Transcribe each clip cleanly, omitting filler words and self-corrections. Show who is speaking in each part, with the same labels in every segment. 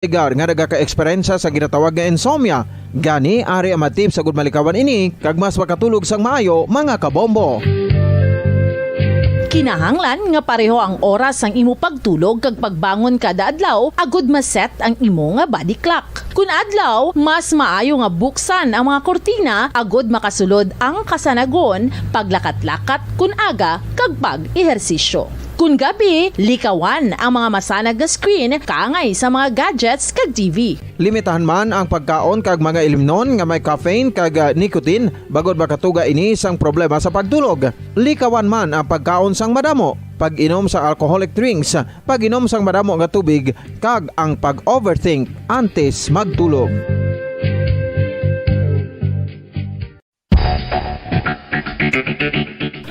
Speaker 1: Igar nga nagaka-eksperyensya sa ginatawag nga insomnia. Gani ari ang matip sa gudmalikawan ini kag mas makatulog sang maayo mga kabombo.
Speaker 2: Kinahanglan nga pareho ang oras ang imo pagtulog kag pagbangon kada adlaw agud maset ang imo nga body clock. Kun adlaw, mas maayo nga buksan ang mga kortina agud makasulod ang kasanagon paglakat-lakat kun aga kag pag-ehersisyo. Kun gabi, likawan ang mga masanag nga screen kaangay sa mga gadgets kag TV.
Speaker 1: Limitahan man ang pagkaon kag mga ilimnon nga may caffeine kag nicotine bagod makatuga ini sang problema sa pagtulog. Likawan man ang pagkaon sang madamo, pag-inom sa alcoholic drinks, pag-inom sang madamo nga tubig kag ang pag-overthink antes magtulog.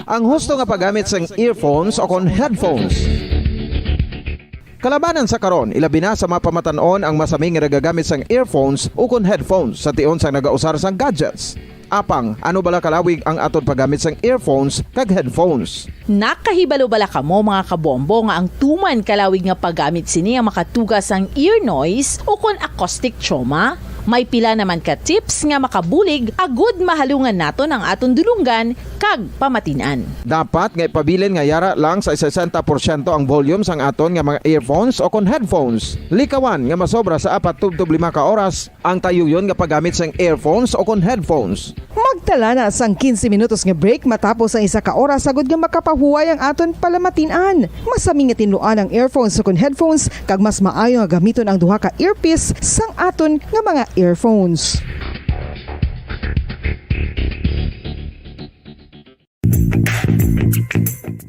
Speaker 1: Ang husto nga paggamit sang earphones o kon headphones. Kalabanan sa karon, ilabi na sa mapamatanon ang masaming nga nagagamit sang earphones o kon headphones sa tion sang nagausar sang gadgets. Apang, ano bala kalawig ang aton paggamit sang earphones kag headphones?
Speaker 2: Nakahibalo bala kamo mga kabombo nga ang tuman kalawig nga paggamit sini ang makatugas ang ear noise o kon acoustic trauma? May pila naman ka tips nga makabulig agud mahalungan naton ang aton dulunggan kag pamatinan.
Speaker 1: Dapat nga ipabilin nga yara lang sa 60% ang volume sang aton nga mga earphones o kon headphones. Likawan nga masobra sa 4 to 5 ka oras ang tayuyon nga paggamit sang earphones o kon headphones.
Speaker 3: Magtala na sang 15 minutos nga break matapos ang 1 ka oras agud nga makapahuway ang aton palamatinan. Masami nga tinluan ang earphones o kon headphones kag mas maayo nga gamiton ang duha ka earpiece sang aton nga mga earphones.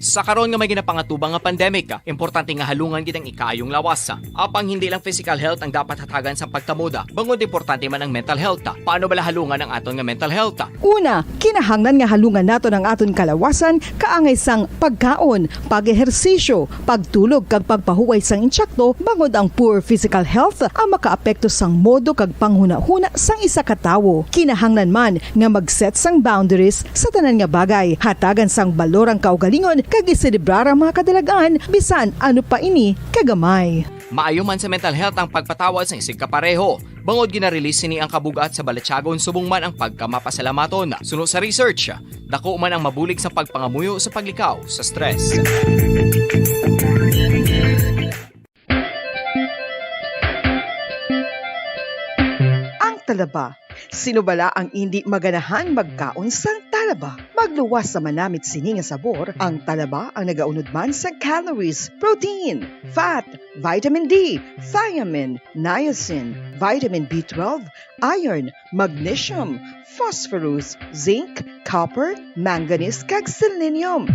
Speaker 4: Sa karon nga may ginapangatubang nga pandemic, importante nga halungan gid ang ikaayong lawas. Apang hindi lang physical health ang dapat hatagan sa pagtamuda, bangod importante man ang mental health. Paano bala halungan ang aton nga mental health?
Speaker 3: Una, kinahanglan nga halungan naton ang aton kalawasan kaangay sang pagkaon, pag-ehersisyo, pagtulog kag pagpahuway sang insyakto bangod ang poor physical health ang makaapekto sang modo kag panghuna-huna sang isa ka tawo. Kinahanglan man nga mag-set sang boundaries sa tanan nga bagay, hatagan sang balorang kaugalingon kag iselebrar ang mga kadalagaan bisan ano pa ini kagamay.
Speaker 4: Maayo man sa mental health ang pagpatawad sa isig kapareho. Bangod gina-release ni ang kabugat sa Balatsyagon subong man ang pagkamapasalamaton. Sunod sa research, dako man ang mabulig sa pagpangamuyo sa paglikaw sa stress.
Speaker 3: Ang talaba. Sino bala ang hindi maganahan magkaon sang talaba? Magluwas sa manamit sini nga sabor, ang talaba ang nagaunod man sa calories, protein, fat, vitamin D, thiamine, niacin, vitamin B12, iron, magnesium, phosphorus, zinc, copper, manganese kag selenium.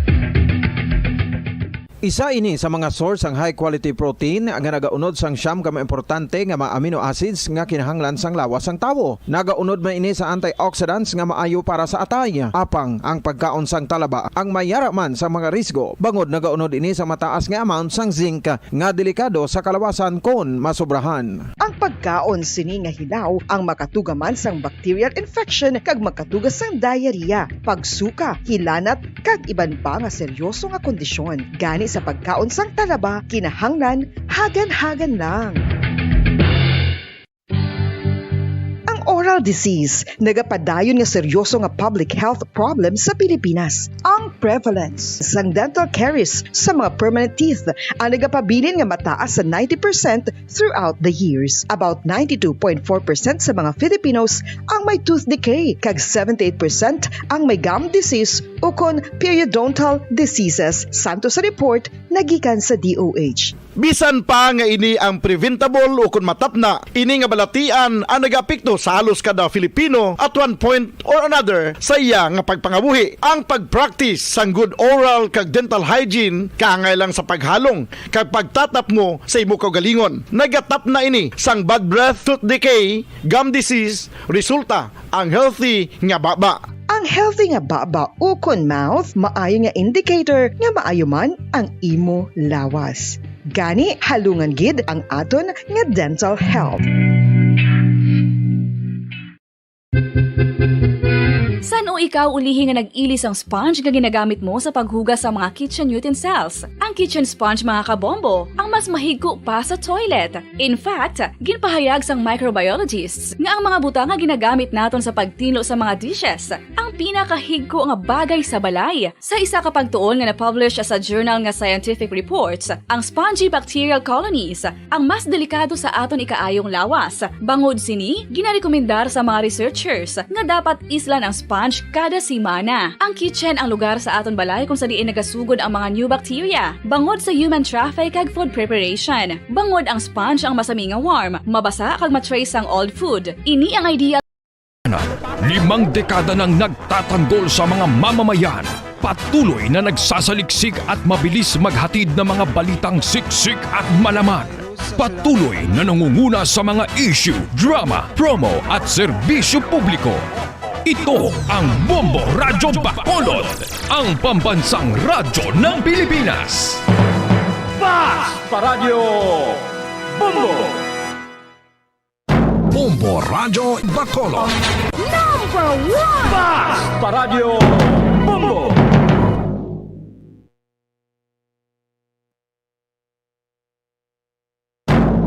Speaker 1: Isa ini sa mga source ang high quality protein nga nagaunod sang siyam ka importante nga mga amino acids nga kinahanglan sang lawas sang tawo. Nagaunod man ini sa antioxidants nga maayo para sa atay. Apang ang pagkaon sang talaba ang mayara man sa mga risgo. Bangod nagaunod ini sa mataas nga amount sang zinc nga delikado sa kalawasan kon masobrahan.
Speaker 3: Ang pagkaon sini nga hilaw ang makatugaman sang bacterial infection kag makatugas sang diarrhea, pagsuka, hilanat kag iban pa nga seryoso nga kondisyon. Gani sa pagkaon sang talaba, kinahanglan hagan-hagan lang. Oral disease, nagapadayon nga seryoso nga public health problem sa Pilipinas. Ang prevalence sang dental caries sa mga permanent teeth ang nagapabilin nga mataas sa 90% throughout the years. About 92.4% sa mga Filipinos ang may tooth decay, kag 78% ang may gum disease o kon periodontal diseases, santo sa report nagikan sa DOH.
Speaker 5: Bisan pa nga ini ang preventable o kung matapna, ini nga balatian ang nagapikto sa halos kada Filipino at one point or another sa iya nga pagpangabuhi. Ang pag-practice sang good oral kag dental hygiene kaangay lang sa paghalong kag pagtatap mo sa imo kaugalingon. Nagatap na ini sang bad breath, tooth decay, gum disease, resulta ang healthy nga baba.
Speaker 3: Ang healthy nga baba o kon mouth maayo nga indicator nga maayo man ang imo lawas. Gani halungan gid ang aton nga dental health.
Speaker 6: San Unya o ikaw ulihi nga nag-ilis ang sponge nga ginagamit mo sa paghugas sa mga kitchen utensils. Ang kitchen sponge mga kabombo, ang mas mahigko pa sa toilet. In fact, ginpahayag sang microbiologists nga ang mga butang nga ginagamit naton sa pagtilo sa mga dishes ang pinakahigko nga bagay sa balay. Sa isa ka pagtuon nga na-publish sa journal nga Scientific Reports, ang spongy bacterial colonies ang mas delikado sa aton ikaayong lawas. Bangod sini, ginarekomendar sa mga researchers nga dapat islan ang sponge kada semana. Ang kitchen ang lugar sa aton balay kung sa diin nagasugod ang mga new bacteria. Bangod sa human traffic kag food preparation. Bangod ang sponge ang masami nga warm, mabasa kag matrace ang old food. Ini ang idea
Speaker 7: 5 dekada nang nagtatanggol sa mga mamamayan. Patuloy na nagsasaliksik at mabilis maghatid ng mga balitang siksik at malaman. Patuloy na nangunguna sa mga issue, drama, promo at serbisyo publiko. Ito ang Bombo Radyo Bacolod, ang pambansang radyo ng Pilipinas.
Speaker 5: Paradyo Bombo!
Speaker 7: Bombo Radyo Bacolod.
Speaker 5: Paradyo Bombo!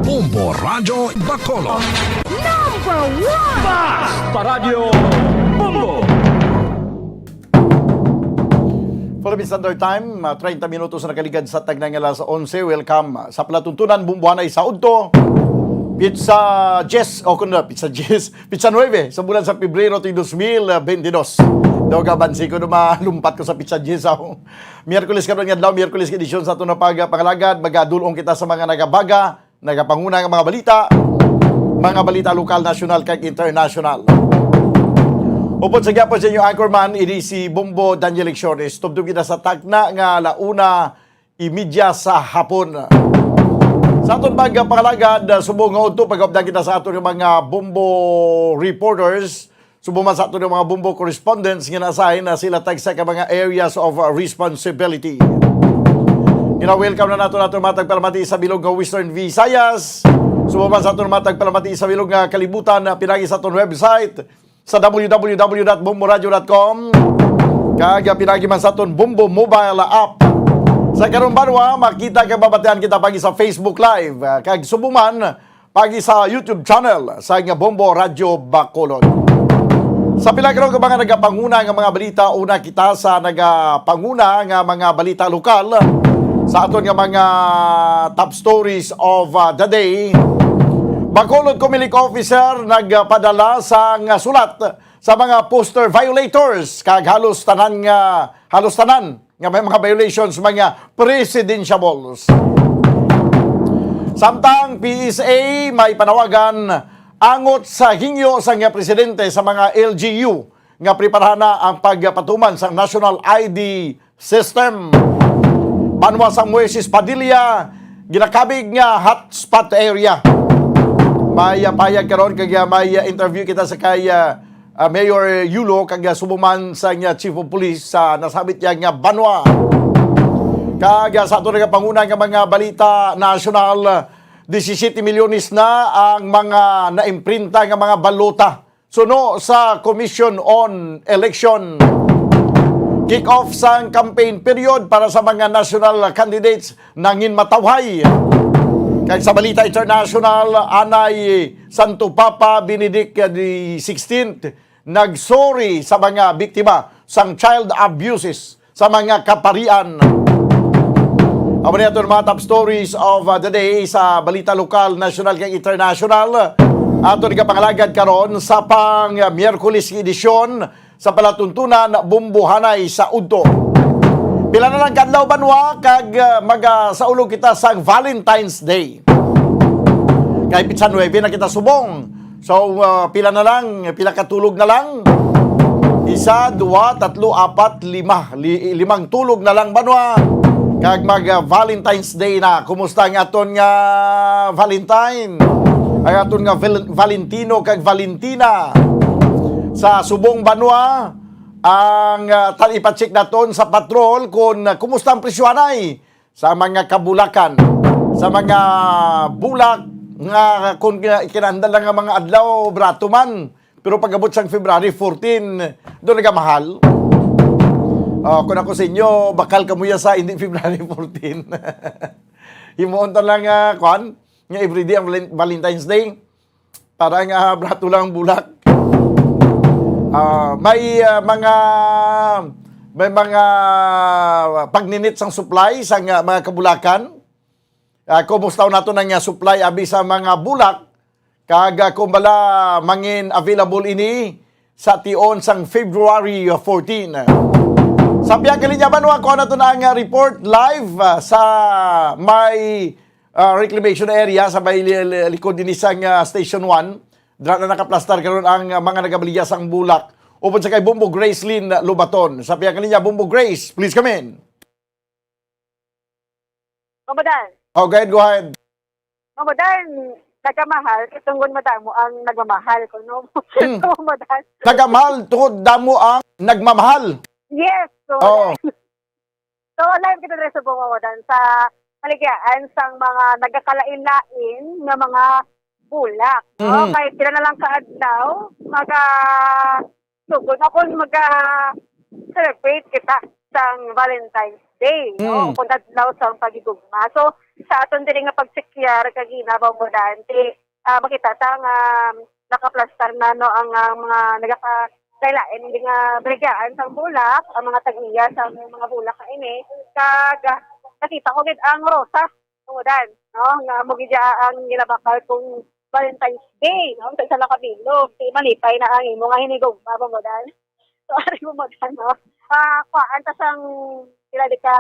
Speaker 7: Bombo Radyo Bacolod.
Speaker 5: Paradyo Bombo! Philippine Standard Time, 30 minutos na nakaligad sa tagnang alas 11. Welcome sa palatuntunan bumbuhanay sa Udto. Pizza 9 sa bulan sa Pebrero 2022. Daw ka bansi ko na malumpat ko sa Pizza 10 ako. Miyerkules ka nga daw, Miyerkules edisyon sa ito na pangalagad. Magadulong kita sa mga nagabaga, nagapanguna ng mga balita lokal, nasyonal, kag international. Upod sa gyapon sa inyo anchorman, ini si Bombo Daniel Lecciones. Tubtub kita sa tagna nga launa imidya sa hapon. Sa aton pangalagad, subong nga udto pag-updan kita sa aton mga Bombo reporters, subong man sa aton mga Bombo correspondents nga na-assign na sila tagsa ka mga areas of responsibility. Welcome na nato matag palamati sa bilog nga Western Visayas. Subong man sa aton matag palamati sa bilog nga kalibutan pinagi sa aton website sa www.bomboradio.com. Kag pinagi man sa aton Bombo mobile app. Sa karong banwa, makita ka babatian kita pagi sa Facebook Live. Kag subuman, pagi sa YouTube channel sa nga Bombo Radyo Bacolod. Sa pila karong ka mga nagapanguna nga mga balita, una kita sa nagapanguna nga mga balita lokal. Sa aton nga mga top stories of the day. Bacolod Comelec officer nagpadala sa nga sulat sa mga poster violators kag halos tanan nga may mga violations, mga presidentiables. Samtang PSA may panawagan angot sa hingyo sa nga presidente sa mga LGU nga preparahan na ang pagpatuman sa National ID System. Banwa sa Moises Padilla, ginakabig nga hotspot area. May payag karon kag may interview kita sa kaya Mayor Yulo kag subuman sa Chief of Police sa nasabit niya nga Banwa. Kag sa ato nga panguna nga mga balita national, 17 milyones na ang mga naimprinta nga mga balota suno sa Commission on Election. Kick-off sa campaign period para sa mga national candidates nangin matawhay. Kag sa balita international, Anay Santo Papa Benedict XVI nagsorry sa mga biktima sang child abuses sa mga kaparian. Amo niya mga top stories of the day sa balita lokal, national kag international. Ato nga pangalagad karon sa pang Miyerkules edisyon sa palatuntunan bumbuhanay sa Udto. Pila na lang kadlaw banwa kag magasaulog kita sa Valentine's Day. Kay Pizza 9 na kita subong. So, pila katulog na lang. 1, 2, 3, 4, 5. Limang tulog na lang banwa. Kag mag-Valentine's Day na. Kumusta ang aton nga Valentine? Ang aton nga Valentino kag Valentina. Sa subong banwa, ang ipacheck naton sa patrol kung kumusta ang presyoanay sa mga kabulakan. Sa mga bulak nga kung kinandal lang ang mga adlaw brato man Pero pag-abot sang February 14, doon nagamahal. Kung ako sa inyo, bakal ka mo yan sa hindi February 14. Himuon ta lang, kwan, nga everyday ang Valentine's Day. Parang brato lang bulak. May mga pagninit sang supply sa mga kabulakan. Kumusta nato nang supply abi sa mga bulak kag kumbala mangin available ini sa tion sang February 14. Sa biya kalinyaban wa ko na to na ang report live sa may reclamation area sa may likod din sang Station 1. Dra na nakaplastar karon ang mga nagabaliya sang bulak. Upod sa kay Bumbo Grace Lynn Lubaton. Sa biya kaninya Bumbo Grace, please come in.
Speaker 8: Mabadan.
Speaker 5: Oh, go ahead.
Speaker 8: Mabadan, nagamahal. Itunggon mo ang nagmamahal ko, no? So, mabadan.
Speaker 5: Nagamahal, tungod damo ang nagmamahal.
Speaker 8: Yes. So,
Speaker 5: Oh.
Speaker 8: so live kita rin sa bumawadan sa maligayaan sang mga nagakalain-lain ng mga bulak. No?
Speaker 5: Mhm.
Speaker 8: Kahit sila na lang kaadlaw, sugod ako celebrate kita sang Valentine's Day. No? Kung adlaw sang pagigugma. So, sa aton din nga pagsikyar kaginabaw mo dante, makita sang nakaplastar na no ang mga nagakalain hindi nga brigaan sang bulak, ang mga tag-iya sa mga bulak ka ini. Kag nakita ko gid ang rosas tumudan, no? Nga mo gid ang gilabakal kung Valentine's Day, no? Sa isa lang kabilog, di malipay na ang imo nga hinigog mabamodan. So ari mo modan, no? Kuan ta sang sila di ka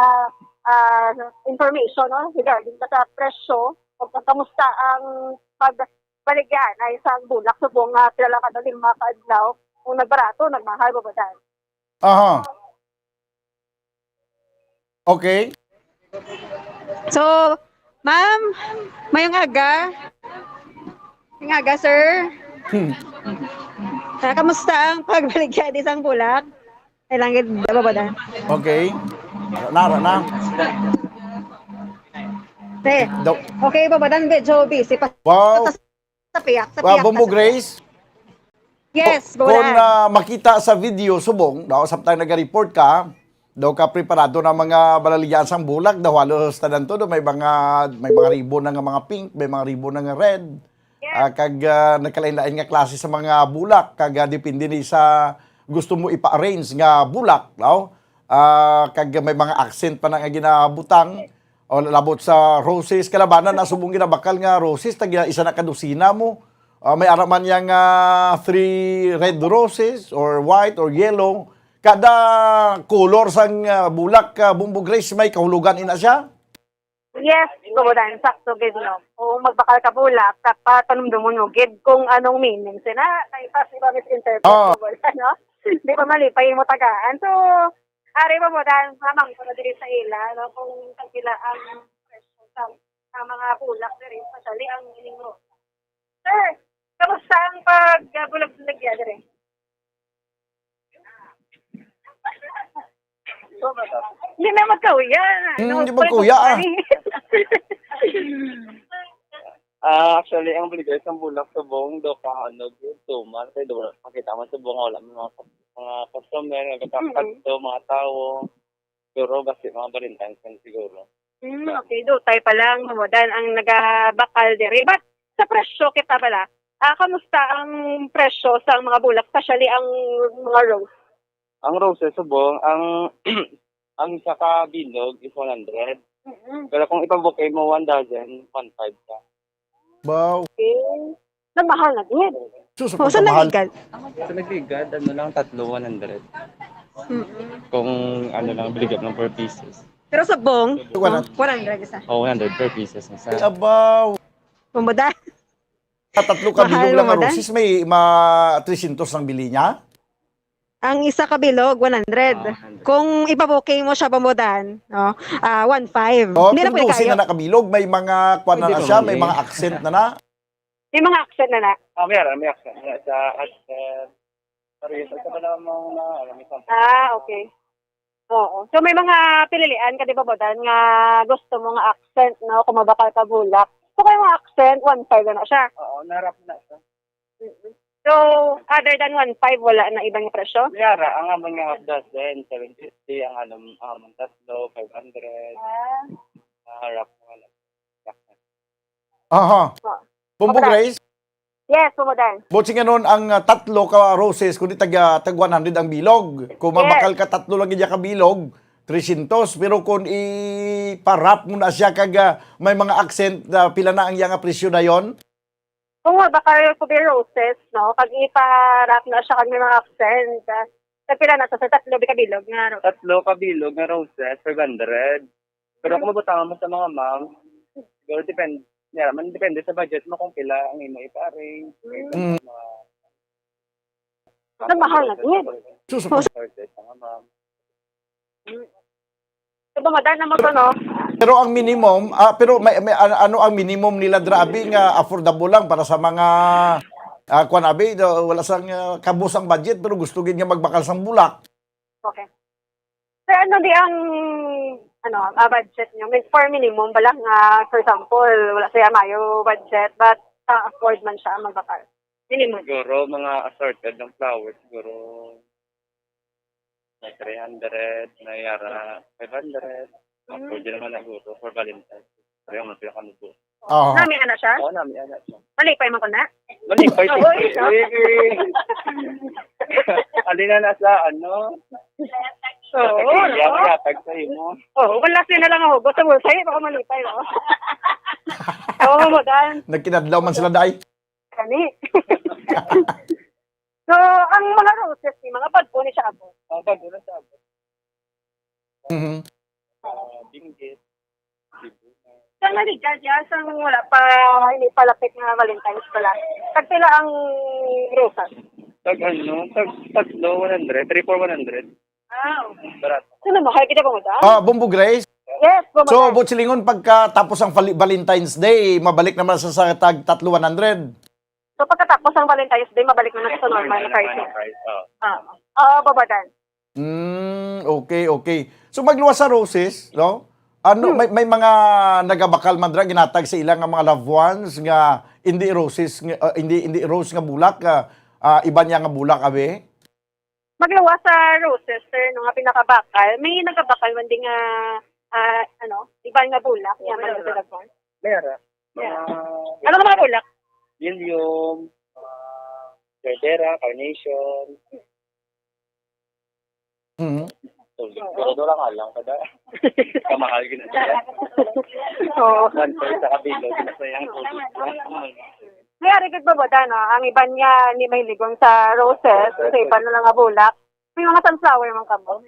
Speaker 8: information, no? Regarding sa presyo o kamusta ang pagbaligyan ay sa bulak subong pila lang kada 5 kaadlaw kung nagbarato nagmahal babadan.
Speaker 5: Aha. Okay.
Speaker 9: So, ma'am, mayong aga. Mayong aga, sir. Kamusta ang pagbaligyan isang bulak? Kailangan babadan.
Speaker 5: Okay. Na.
Speaker 9: Okay, babadan, medyo busy pa.
Speaker 5: Wow.
Speaker 9: Sa piyak.
Speaker 5: Bumbo Grace.
Speaker 9: Yes,
Speaker 5: Kung
Speaker 9: babadan.
Speaker 5: makita sa video subong, daw samtang nag-report ka, daw ka preparado ng mga balaliyan sang bulak, daw halos tanan to, may mga ribbon na nga mga pink, may mga ribbon na nga red. Kag nagkalain-lain nga klase sa mga bulak, kag depende ni sa gusto mo ipa-arrange nga bulak, daw. Kag may mga accent pa na nga ginabutang, o labot sa roses, kalabanan na subong ginabakal nga roses, tag isa na kadusina mo. May araman yang 3 red roses, or white, or yellow. Kada color sang bulak, Bumbo Grace, may kahulugan ina siya?
Speaker 8: Yes, babadan, sakto gid no. Kung magbakal ka bulak, tapatanong mo no gid kung anong meaning sina, kay pas iba misinterpret babadan, no? Di pa malipay mo tagaan. So, ari babadan, mamang ko na diri sa ila, no? Kung sila ang presyo sa mga bulak diri, especially ang ining rosa. Sir, kamusta ang pagbulag-bulag diri? Hindi na magkauya.
Speaker 5: Hindi magkauya,
Speaker 10: Actually, ang baligay sa bulak sa buong do ka tuman kay do makita man sa buong wala mga customer nagkakato mga tao pero basta mga Valentine's siguro.
Speaker 8: Okay, do tayo pa lang mamodan ang nagabakal diri. But sa presyo kita pala, kamusta ang presyo sa mga bulak, especially ang mga rose?
Speaker 10: Ang roses subong ang isa ka bilog is 100. Pero kung ipabukay mo 1 dozen, 1.5 ka.
Speaker 5: Wow.
Speaker 8: Okay. Nagmahal na din.
Speaker 5: Susunod
Speaker 9: Saan
Speaker 5: mahal.
Speaker 9: nagigad?
Speaker 10: Sa nagligad, ano lang, 100. Kung ano lang, biligap ng per pieces.
Speaker 9: Pero sa bong,
Speaker 5: 100.
Speaker 9: 100 isa.
Speaker 10: O, 100 per pieces. Isa.
Speaker 5: Abaw.
Speaker 9: Babadan.
Speaker 5: Tatlo ka
Speaker 9: Mahal
Speaker 5: bilog lang nga
Speaker 9: naman,
Speaker 5: roses, may 300 ang bili niya?
Speaker 9: Ang isa ka bilog, 100. Kung ipabuking mo siya bamudan, no? 1.5.
Speaker 5: Oh,
Speaker 9: Hindi na
Speaker 5: kung
Speaker 9: pwede
Speaker 5: dosin
Speaker 9: kayo.
Speaker 5: na nakabilog, may mga kwan na
Speaker 10: Hindi
Speaker 5: siya,
Speaker 10: naman
Speaker 5: may
Speaker 10: eh.
Speaker 5: mga accent na.
Speaker 8: May mga accent na.
Speaker 10: May accent. Sa accent. Sorry, ito pa naman mga may something.
Speaker 8: Okay. Oo. So may mga pililian ka di ba bodan nga gusto mo nga accent, no? Kung mabakal ka bulak. So kaya mga accent, 1.5 na siya.
Speaker 10: Oo, narap na siya.
Speaker 8: So So, other than 1.5, wala na ibang presyo?
Speaker 10: Yara, ang among nga half dozen, 750, ang among tatlo, 500, harap mo lang.
Speaker 5: Aha. Bumbo
Speaker 8: Okay.
Speaker 5: Grace,
Speaker 8: Yes, Bumodan.
Speaker 5: butsi nga nun ang tatlo ka roses, kundi tag 100 ang bilog. Kung mabakal ka tatlo lang iya ka bilog, 300. Pero kung iparap mo na siya kag may mga accent na pila na ang iya nga presyo na yon.
Speaker 8: Kung baka ko be roses, no? Pag iparap na siya kag may mga accent, pila na sa tatlo bikabilog nga roses.
Speaker 10: Tatlo kabilog na roses, 500. Pero kung mabutangan mo sa mga ma'am, siguro depende. Yeah, man depende sa budget mo kung pila ang imo ipa-arrange.
Speaker 8: Ang mahal na din.
Speaker 5: Susunod.
Speaker 10: Mga ma'am.
Speaker 8: So, Bumodan na mo to, no?
Speaker 5: Pero ang minimum, pero may ano ang minimum nila drabi nga affordable lang para sa mga kuan abi, wala sang kabus ang budget pero gusto gid nga magbakal sang bulak.
Speaker 8: Okay. So, ano di ang budget nyo? For minimum, balang for example, wala siya mayo budget, but afford man siya magbakal. Minimum.
Speaker 10: Siguro mga assorted ng flowers, siguro may 300, may yara 500. Pwede naman na siguro for Valentine's. Pero yung mga pinakanubo.
Speaker 5: Oo.
Speaker 8: Nami ana siya?
Speaker 10: Oo, nami anak siya.
Speaker 8: Malipay man ko na?
Speaker 10: Malipay
Speaker 8: Oo,
Speaker 10: siya. Alina na sa ano?
Speaker 8: Oo,
Speaker 10: Kaya
Speaker 8: no?
Speaker 10: magatag sa imo.
Speaker 8: Oo, wala siya na lang ako. Gusto mo sa'yo, baka malipay, no? Oo, Bumodan.
Speaker 5: Nagkinadlaw man sila dai.
Speaker 8: Kani. So, ang mga roses, mga bag po ni siya ako.
Speaker 10: Bago na sa abot.
Speaker 5: Mhm.
Speaker 10: Binggit.
Speaker 8: Saan naligas yan? Saan wala pa, hindi palapit na Valentine's pala? Pagpila ang rosas?
Speaker 10: Tag ano? Tatlo 100. 3 for 100.
Speaker 8: Wow.
Speaker 10: Barato.
Speaker 8: Sino mo? Kaya kita Bumodan?
Speaker 5: Bumbo Grace.
Speaker 8: Yes, Bumodan.
Speaker 5: So, Butsilingon, pagkatapos ang Valentine's Day, mabalik naman sa tag 300.
Speaker 8: So, pagkatapos ng Valentine's Day, mabalik na sa normal na price. Bumodan.
Speaker 5: Okay. So magluwas sa roses, no? Ano may mga nagabakal man dra ginatag sa ilang nga mga loved ones nga hindi roses nga, hindi rose nga bulak, iba niya nga bulak abi.
Speaker 8: Maglawa sa roses, sir, nung nga pinakabakal, may nagabakal man din nga, iba nga bulak. Yan, man sa lagwan.
Speaker 10: Mera.
Speaker 8: Yeah. Ano nga mga bulak?
Speaker 10: Lilium, Gardera, Carnation.
Speaker 5: Mhm.
Speaker 10: Pero lang alam kada. Kamahal gina siya.
Speaker 8: Oo.
Speaker 10: One sa kabilo, ginasayang tubig.
Speaker 8: Mayari gud ba no? Ang iba niya ni may ligong sa roses, sa iba na lang nga bulak. May mga sunflower man kamo.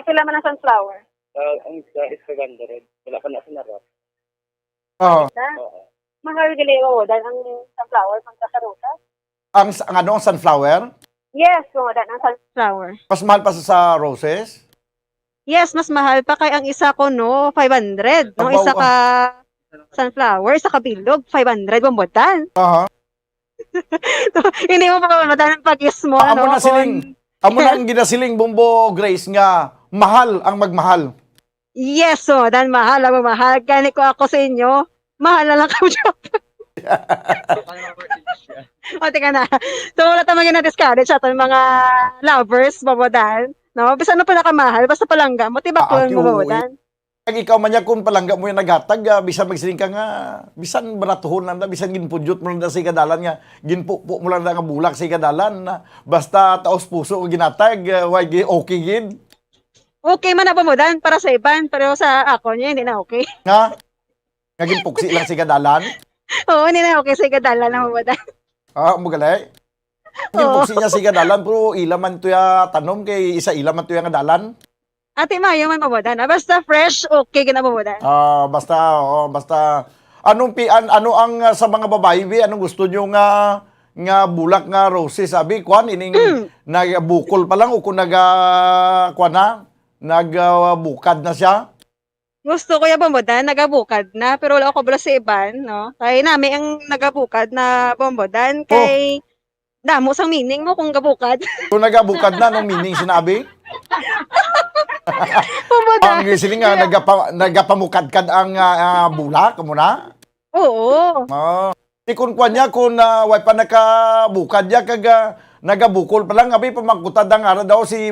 Speaker 8: Sila man ang sunflower.
Speaker 10: Ang isa is 500. Wala pa na sa narap.
Speaker 5: Oo.
Speaker 10: Oo.
Speaker 8: Mahal gali mo dan ang sunflower pang sa rosas.
Speaker 5: Ang ang sunflower,
Speaker 8: Yes, dan ang sunflower.
Speaker 5: mas mahal pa sa roses.
Speaker 9: Yes, mas mahal pa kay ang isa ko no, 500. No,
Speaker 5: Abaw,
Speaker 9: isa ka sunflower, isa ka bilog, 500 Bumodan.
Speaker 5: Aha.
Speaker 9: Hindi mo pa Bumodan ang pag-is mo.
Speaker 5: Amo
Speaker 9: no?
Speaker 5: na siling. Amo na ang ginasiling Bumbo Grace nga mahal ang magmahal.
Speaker 9: Yes, Bumodan, mahal ang mahal. Gani ko ako sa inyo. Mahal na lang kami siya. O, teka na. So, wala tayong na-discourage sa ating mga lovers, Bumodan. No? Basta ano pinakamahal, basta palangga mo, tibak ko yung Bumodan.
Speaker 5: Kag ikaw man niya kung palangga mo yung naghatag, bisan magsiling ka nga, bisan baratuhon lang na, bisan ginpudyot mo lang na sa ikadalan nga, ginpupo mo lang na nga bulak sa ikadalan, basta taos puso o ginatag, okay gid.
Speaker 9: Okay man na Bumodan para sa iban, pero sa ako niya, hindi na okay.
Speaker 5: Nga, nga ginpuksi lang sa ikadalan.
Speaker 9: Oo, hindi na okay sa ikadalan na Bumodan.
Speaker 5: Mugalay. Ginpuksi niya sa ikadalan, pero ilaman to ya tanom, kay isa ilaman to ya nga dalan.
Speaker 9: Ate Mayo man Bumodan. Basta fresh, okay ka na Bumodan.
Speaker 5: Basta ano ang sa mga babae, anong gusto niyo nga bulak nga roses, sabi kwan ining nagbukol pa lang o kung nagbukad na siya.
Speaker 9: Gusto ko yung Bumodan, nagabukad na, pero wala ako bala sa iban, no? Kaya namin ang nagabukad na Bumodan, kay damo sang meaning mo kung gabukad.
Speaker 5: Kung nagabukad na, anong meaning sinabi?
Speaker 9: Bumodan.
Speaker 5: Ang siling nga, nagapamukadkad ang bulak, muna?
Speaker 9: Oo.
Speaker 5: Ikon kwa niya kung way pa nakabukad niya kag nagabukol pa lang abi pamangkutad ang ara daw si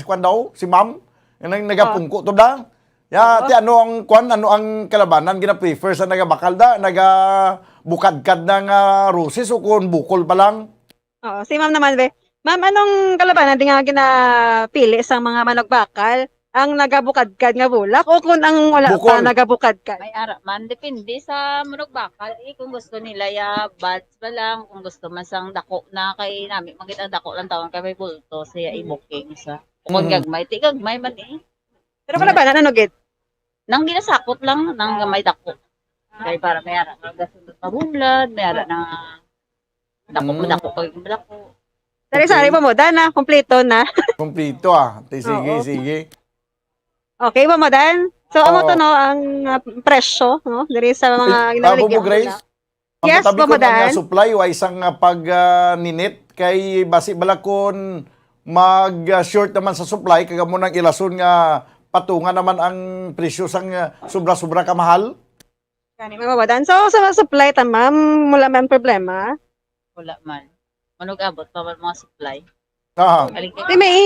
Speaker 5: kwan daw si ma'am yang nagapungko to da. Ya ti ano ang kwan ano ang kalabanan gina-prefer sa nagabakal da nagabukad-kad ng roses o kung bukol pa lang.
Speaker 9: Oo, si ma'am naman be. Ma'am, anong kalabanan di nga ginapili sa mga managbakal? Ang nagabukad-kad nga bulak o kung ang wala
Speaker 5: Bukol.
Speaker 9: pa nagabukad-kad?
Speaker 11: May ara man, depende sa manok bakal. Kung gusto nila ya buds ba lang, kung gusto man sang dako na kay namin, magit dako lang tawon kay may bulto, siya i-booking sa. Kung gagmay, ti gagmay man eh.
Speaker 9: Pero kalabanan, ano gid?
Speaker 11: Nang ginasakot lang, nang gamay dako. Kaya para may ara, nagasunod pa bulad, may ara na dako kay dako.
Speaker 9: Sari-sari pa mo, na, kompleto na.
Speaker 5: Kompleto Sige,
Speaker 9: Oo.
Speaker 5: sige.
Speaker 9: Okay ba mo, Dan? So, amo
Speaker 5: Oo.
Speaker 9: to no, ang presyo, no? Diri sa mga
Speaker 5: Bubo Grace.
Speaker 9: Yes,
Speaker 5: Ang
Speaker 9: Bubo
Speaker 5: ko
Speaker 9: Dan.
Speaker 5: ng supply wa isang pag-ninit kay basi balakon mag-short naman sa supply kaga mo nang ilason nga patungan naman ang presyo sang sobra-sobra ka mahal.
Speaker 9: Kani ba, Dan? So, sa supply ta, ma'am, wala man problema.
Speaker 11: Wala man. Manog abot pa man mga supply.
Speaker 9: Di may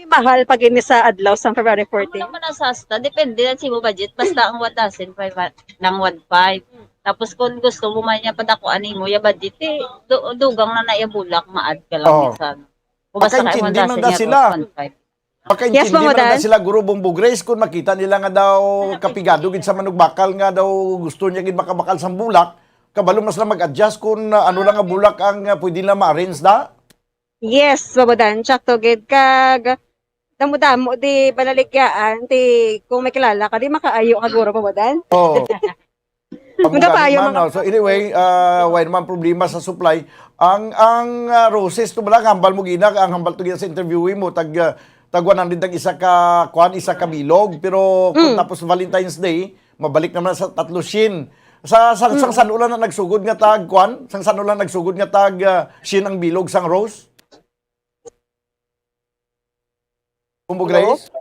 Speaker 9: mahal pag ini sa adlaw sa February 14.
Speaker 11: Ano naman nasasta, depende lang si mo budget. Basta ang 1,500 ng 1,500. Tapos kung gusto mo man niya padakuan mo, ya budget dugang na bulak, maad ka lang
Speaker 5: Oo.
Speaker 11: minsan. Kung basta kay
Speaker 5: Pakaintindi man
Speaker 11: 1,000
Speaker 5: da
Speaker 11: niya,
Speaker 5: sila.
Speaker 11: 1,500.
Speaker 5: Pakaintindi
Speaker 9: Yes, Mama
Speaker 5: man
Speaker 9: Dan.
Speaker 5: na sila Guro Bumbo Grace kung makita nila nga daw kapigado gid sa manugbakal nga daw gusto niya gid makabakal sa bulak. Kabalo mas lang mag-adjust kung ano lang nga bulak ang pwede na ma-arrange da.
Speaker 9: Yes, babadan, tsakto gid kag damo-damo di balaligyan ti kung may kilala ka di makaayo ka guro babadan.
Speaker 5: Oo.
Speaker 9: Mga payo,
Speaker 5: Man,
Speaker 9: mga-
Speaker 5: So anyway, why naman problema sa supply. Ang roses to bala hambal mo gina ang hambal to gina sa interviewin mo tag 100 tag isa ka isa ka bilog pero kung tapos Valentine's Day mabalik naman sa 3 shin. Sang sanulan na nagsugod nga tag sang sanulan nagsugod nga tag shin ang bilog sang rose. Kumbo Grace?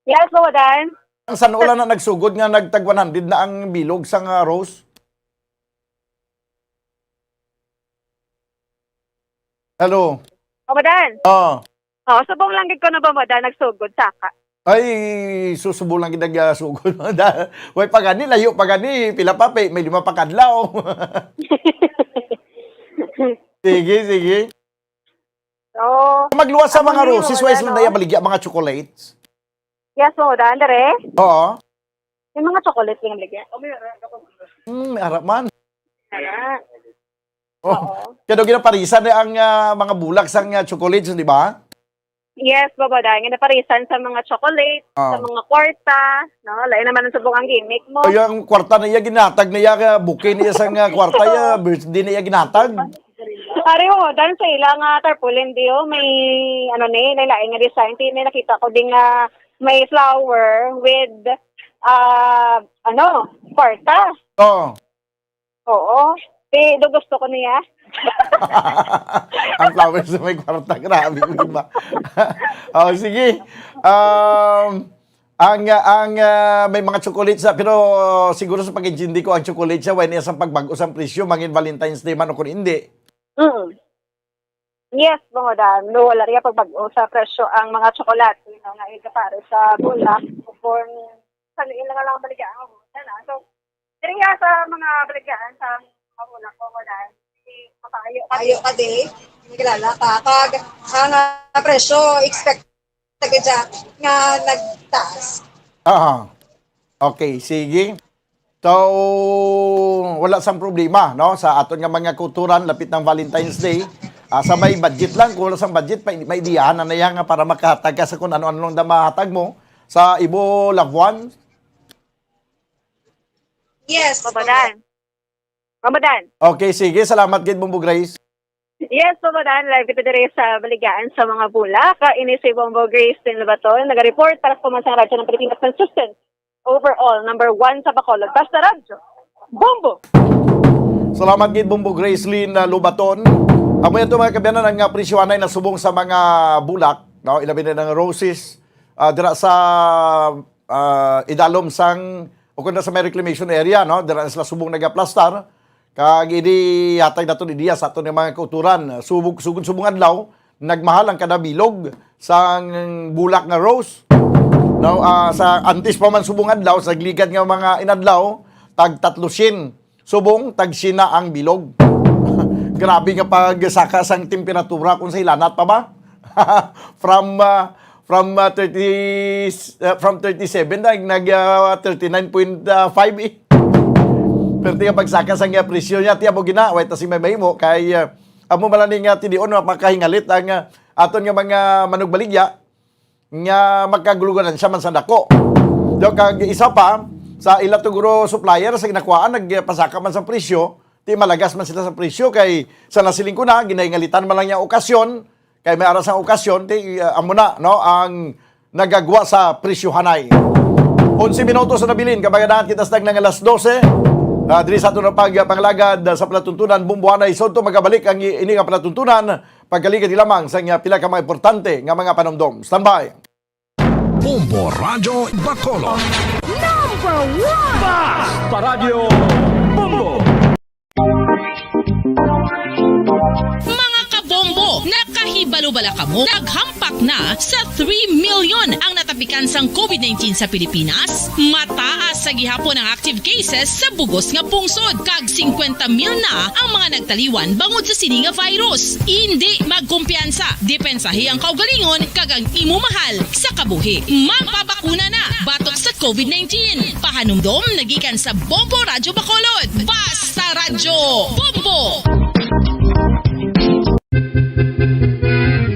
Speaker 8: Yes, Bawa Dan.
Speaker 5: Ang sanulan na nagsugod nga nagtag 100 na ang bilog sang rose. Hello.
Speaker 8: Bawa Dan.
Speaker 5: Ah.
Speaker 8: Subong lang gid ko na Bawa Dan nagsugod saka.
Speaker 5: Ay, susubo lang kinag sugod. Way pagani, layo pagani, pila pa, may 5 pa kadlaw. Sige, sige.
Speaker 8: So,
Speaker 5: Magluwas sa mga
Speaker 8: Ako
Speaker 5: roses,
Speaker 8: wala,
Speaker 5: wais lang
Speaker 8: no?
Speaker 5: daya baligya mga chocolates.
Speaker 8: yes, Bawa Dan, dere.
Speaker 5: Oo.
Speaker 8: Yung mga chocolate yung ligyan.
Speaker 5: May harap man.
Speaker 8: Ah,
Speaker 5: Oh. Kaya daw ginaparisan na ang mga bulak sa chocolates, di ba?
Speaker 8: Yes, Bawa Dan. Yung naparisan sa mga chocolate, sa mga kwarta, no? Lain naman ang subong ang gimmick mo.
Speaker 5: Ay, ang kwarta na iya ginatag na iya, bouquet niya sa kwarta ya, birthday na iya ginatag.
Speaker 8: Ari mo, dan sa ilang tarpaulin diyo, may lain nga design. May nakita ko ding may flower with kwarta.
Speaker 5: Oo.
Speaker 8: Oo. Do gusto ko niya.
Speaker 5: Ang flowers sa may kwarta, grabe di ba? Sige. May mga chocolates pero siguro sa pag-intindi ko ang chocolate siya when sa pagbago sa presyo mangin Valentine's Day man o kung hindi.
Speaker 8: Yes, mga dan. No, wala rin pagbago sa presyo ang mga tsokolate. Nga ito para sa bulak. Kung sa liin lang baligaan mo. So, diri nga sa mga baligaan sa mga bulak ko, mga dan.
Speaker 3: Ayo ka di, may kilala ka. Kag ang presyo, expect nga nagtaas.
Speaker 5: Okay, sige. So, wala sang problema, no? Sa aton nga mga kulturan, lapit ng Valentine's Day, sa may budget lang, kung wala sang budget, may idiyahan na nga para makahatag ka sa kung ano-ano lang mahatag mo sa ibo loved ones.
Speaker 3: Yes,
Speaker 8: Ramadan. Ramadan.
Speaker 5: Okay, sige. Salamat, Gid Bumbo Grace.
Speaker 8: Yes, Ramadan. Live kita dire sa baligaan sa mga bulak. Ini si Bumbo Grace din Labaton. Nag-report para sa Pamansang Radyo ng Pilipinas Consistent. Overall, number 1 sa Bacolod. Basta Radyo. Bumbo!
Speaker 5: Salamat, Gid Bumbo Grace Lynn Lubaton. Amo yan mga kabiyanan ang presyoanay na subong sa mga bulak. No? Ilabi na ng roses. Dira sa idalom sang o kung sa may reclamation area, no? Dira sila subong nagaplastar. Kag ini hatag nato ni Diaz ato ng mga kauturan. Subong adlaw nagmahal ang kada bilog sa bulak nga rose. No, sa antis pa man subong adlaw sa ligad nga mga inadlaw tag 300 subong tag sina ang bilog. Grabe nga pagsaka sang temperatura kung sa ilanat pa ba? from 37 nag 39.5 eh. Pero tiga pagsaka sang presyo niya tiya mo gina wait ta si may mo kay amo malaning nga tidion mapakahingalit ang aton nga mga manugbaligya nga magkagulugan siya man sa dako. Do kag isa pa sa ila tuguro supplier sa ginakuan nagpasaka man sa presyo, ti malagas man sila sa presyo kay sa nasiling ko na ginaingalitan man lang yung okasyon kay may aras ang okasyon ti amo na no ang nagagwa sa presyohanay. 11 minutos na nabilin kabagadan kita stag ng alas 12. Diri sa aton panglagad sa palatuntunan bumbuanay sonto magabalik ang ini nga palatuntunan pagkaligad lamang sa pila ka mga importante nga mga panomdom. Standby.
Speaker 7: Bombo Radio Bacolod.
Speaker 12: Number 1!
Speaker 7: Basta Radio Bombo!
Speaker 12: Mga kabombo, nakahibalo-bala ka mo, naghampak na sa 3 million ang natapikan sang COVID-19 sa Pilipinas. Mataas sa gihapon ang active cases sa bugos nga pungsod. Kag 50 mil na ang mga nagtaliwan bangod sa sini nga virus. Hindi magkumpiyansa. Depensahi ang kaugalingon kag ang imo mahal sa kabuhi. Magpabakuna na batok sa COVID-19. Pahanumdom nagikan sa Bombo Radyo Bacolod. Basta Radyo Bombo!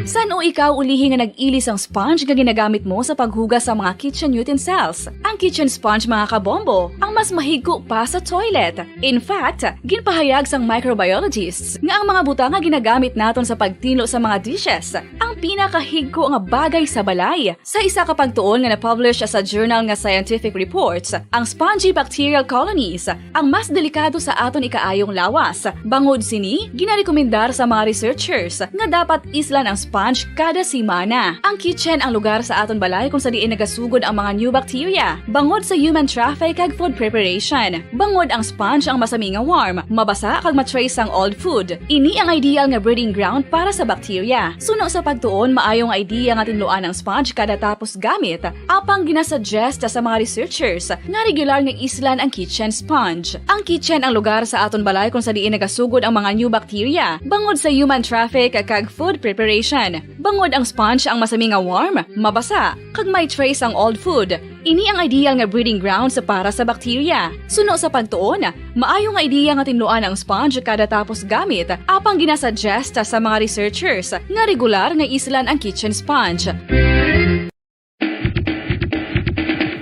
Speaker 6: San o ikaw ulihi nga nag-ilis ang sponge nga ginagamit mo sa paghugas sa mga kitchen utensils? Ang kitchen sponge mga kabombo, ang mas mahigko pa sa toilet. In fact, ginpahayag sang microbiologists nga ang mga butang nga ginagamit naton sa pagtilo sa mga dishes ang pinakahigko nga bagay sa balay. Sa isa ka pagtuon nga na-publish sa journal nga Scientific Reports, ang spongy bacterial colonies ang mas delikado sa aton ikaayong lawas. Bangod sini, ginarekomendar sa mga researchers nga dapat islan ang sponge kada simana. Ang kitchen ang lugar sa aton balay kung sa diin nagasugod ang mga new bacteria. Bangod sa human traffic kag food preparation. Bangod ang sponge ang masami nga warm, mabasa kag matrace ang old food. Ini ang ideal nga breeding ground para sa bacteria. Suno sa pagtuon, maayong idea nga tinluan ang sponge kada tapos gamit. Apang ginasuggest sa mga researchers nga regular nga islan ang kitchen sponge. Ang kitchen ang lugar sa aton balay kung sa diin nagasugod ang mga new bacteria. Bangod sa human traffic kag food preparation. Bangod ang sponge ang masami nga warm, mabasa, kag may trace ang old food. Ini ang ideal nga breeding ground sa para sa bacteria. Suno sa pagtuon, maayo nga idea nga tinluan ang sponge kada tapos gamit, apang ginasuggest sa mga researchers nga regular nga islan ang kitchen sponge.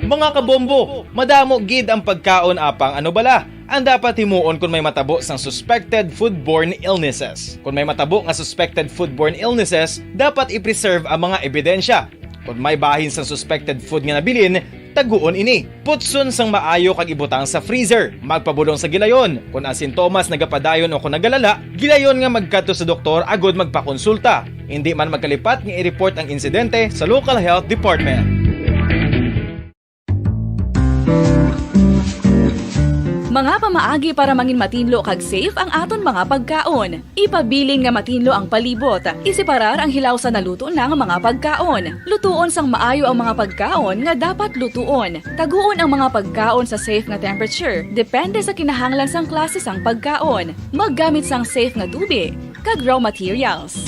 Speaker 4: Mga kabombo, madamo gid ang pagkaon apang ano bala. Ang dapat himuon kung may matabo sang suspected foodborne illnesses. Kung may matabo nga suspected foodborne illnesses, dapat i-preserve ang mga ebidensya. Kung may bahin sang suspected food nga nabilin, taguon ini. Putson sang maayo kag ibutang sa freezer. Magpabulong sa gilayon. Kung ang sintomas nagapadayon o kung nagalala, gilayon nga magkadto sa doktor agod magpakonsulta. Hindi man magkalipat nga i-report ang insidente sa local health department.
Speaker 6: Mga pamaagi para mangin matinlo kag safe ang aton mga pagkaon. Ipabilin nga matinlo ang palibot. Isiparar ang hilaw sa naluto ng mga pagkaon. Lutuon sang maayo ang mga pagkaon nga dapat lutuon. Taguon ang mga pagkaon sa safe nga temperature. Depende sa kinahanglan sang klase sang pagkaon. Maggamit sang safe nga tubig kag raw materials.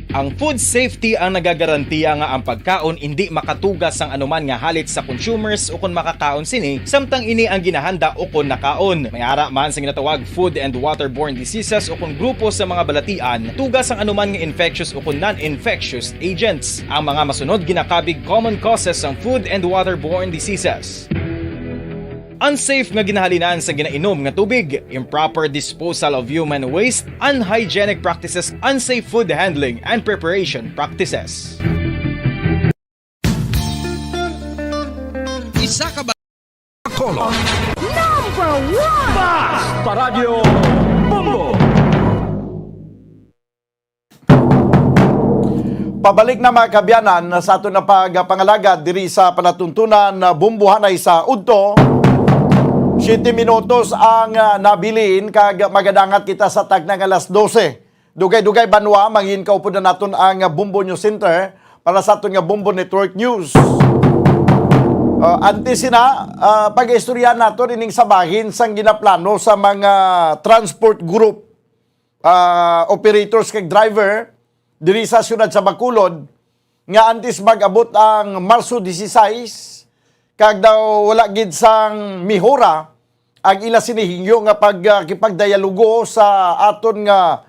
Speaker 4: Ang food safety ang nagagarantiya nga ang pagkaon hindi makatugas sang anuman nga halit sa consumers o kung makakaon sini, samtang ini ang ginahanda o kung nakaon. May ara man sa ginatawag food and waterborne diseases o kung grupo sa mga balatian, tugas ang anuman nga infectious o kung non-infectious agents. Ang mga masunod ginakabig common causes ng food and waterborne diseases. Unsafe nga ginahalinan sa ginainom nga tubig, improper disposal of human waste, unhygienic practices, unsafe food handling and preparation practices.
Speaker 7: Isa ka ba? Bacolod.
Speaker 12: Number 1!
Speaker 7: Basta Radio Bombo!
Speaker 5: Pabalik na mga kabyanan sa aton na pagpangalagad diri sa palatuntunan na bumbuhanay sa Udto. 7 minutos ang nabilin kag magadangat kita sa tagnang alas 12. Dugay-dugay banwa mangin kaupod na naton ang Bumbo News Center para sa aton nga Bumbo Network News. Antes na pag-istorya naton ining sabahin sang ginaplano sa mga transport group operators kag driver diri sa siyudad sa Bacolod nga antes mag-abot ang Marso 16 kag daw wala gid sang mihora ang ila sinihingyo nga pagkipagdialogo sa aton nga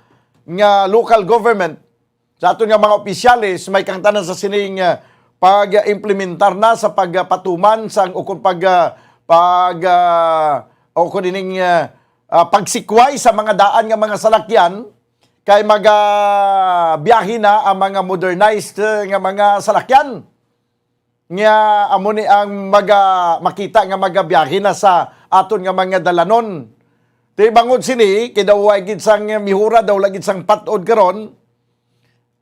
Speaker 5: local government, sa aton nga mga opisyalis may kangtanan sa sining pag-implementar na sa pagpatuman sang ukon pagsikway sa mga daan nga mga salakyan kay biyahe na ang mga modernized nga mga salakyan nga amo ni ang makita nga magabiyahe na sa aton nga mga dalanon. Ti bangod sini kay daw way gid sang mihura daw lagid sang patod karon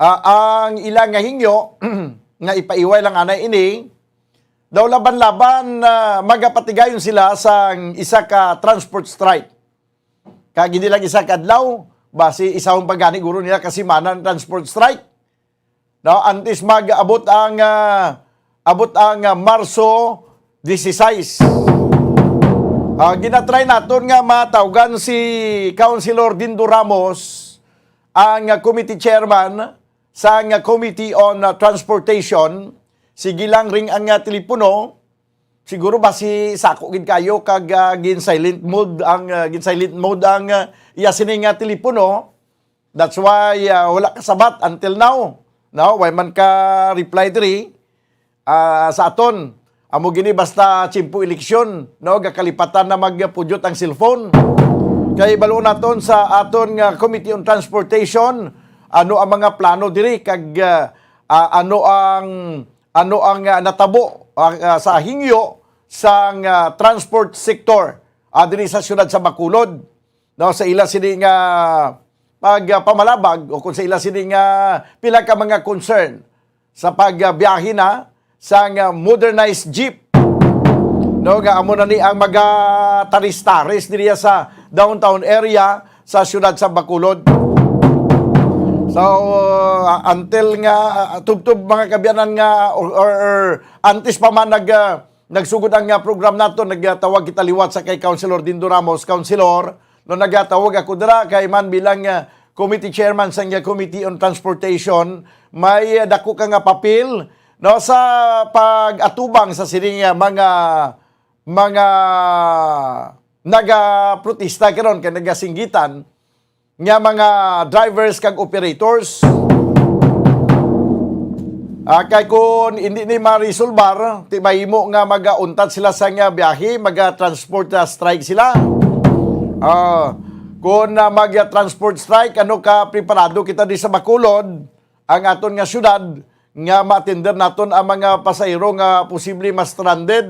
Speaker 5: ang ilang nga hingyo nga ipaiway lang anay ini daw laban-laban magapatigayon sila sang isa ka transport strike. Kag hindi lang isa ka adlaw basi isahong pagani guro nila kasi manan transport strike. No, antes mag-abot ang Marso 16. Ginatry naton nga matawgan si Councilor Dindo Ramos, ang committee chairman sa Committee on Transportation. Sige lang ring ang telepono. Siguro basi sako gid kayo kag gin silent mode ang iya sining telepono. That's why wala kasabat until now. No, why man ka reply diri sa aton. Amo gini basta chimpo eleksyon, no, gakalipatan na magpudyot ang cellphone. Kay balo naton sa aton nga Committee on Transportation, ano ang mga plano diri kag ano ang natabo sa hingyo sa transport sector diri sa siyudad sa Bacolod. No, sa ila sini nga pagpamalabag o kung sa ila sini nga pila ka mga concern sa pagbiyahe na sa modernized jeep. No, nga amo na ni ang taris-taris diri sa downtown area sa siyudad sa Bacolod. So until nga tubtub mga kabyanan nga or antes pa man nagsugod ang program nato, nagtawag kita liwat sa kay Councilor Dindo Ramos. Councilor, no, nagtawag ako dira kay man bilang committee chairman sa Committee on Transportation, may dako ka nga papel, no, sa pag-atubang sa sining mga naga-protesta karon kay nagasinggitan nga mga drivers kag operators. Kay kung hindi ni marisolbar, ti mahimo nga mag-untat sila sa nga biyahe, mag-transport strike sila. Kung mag-transport strike, ano ka preparado kita di sa Bacolod, ang aton nga syudad, nga ma-attender naton ang mga pasahero nga posible mas stranded.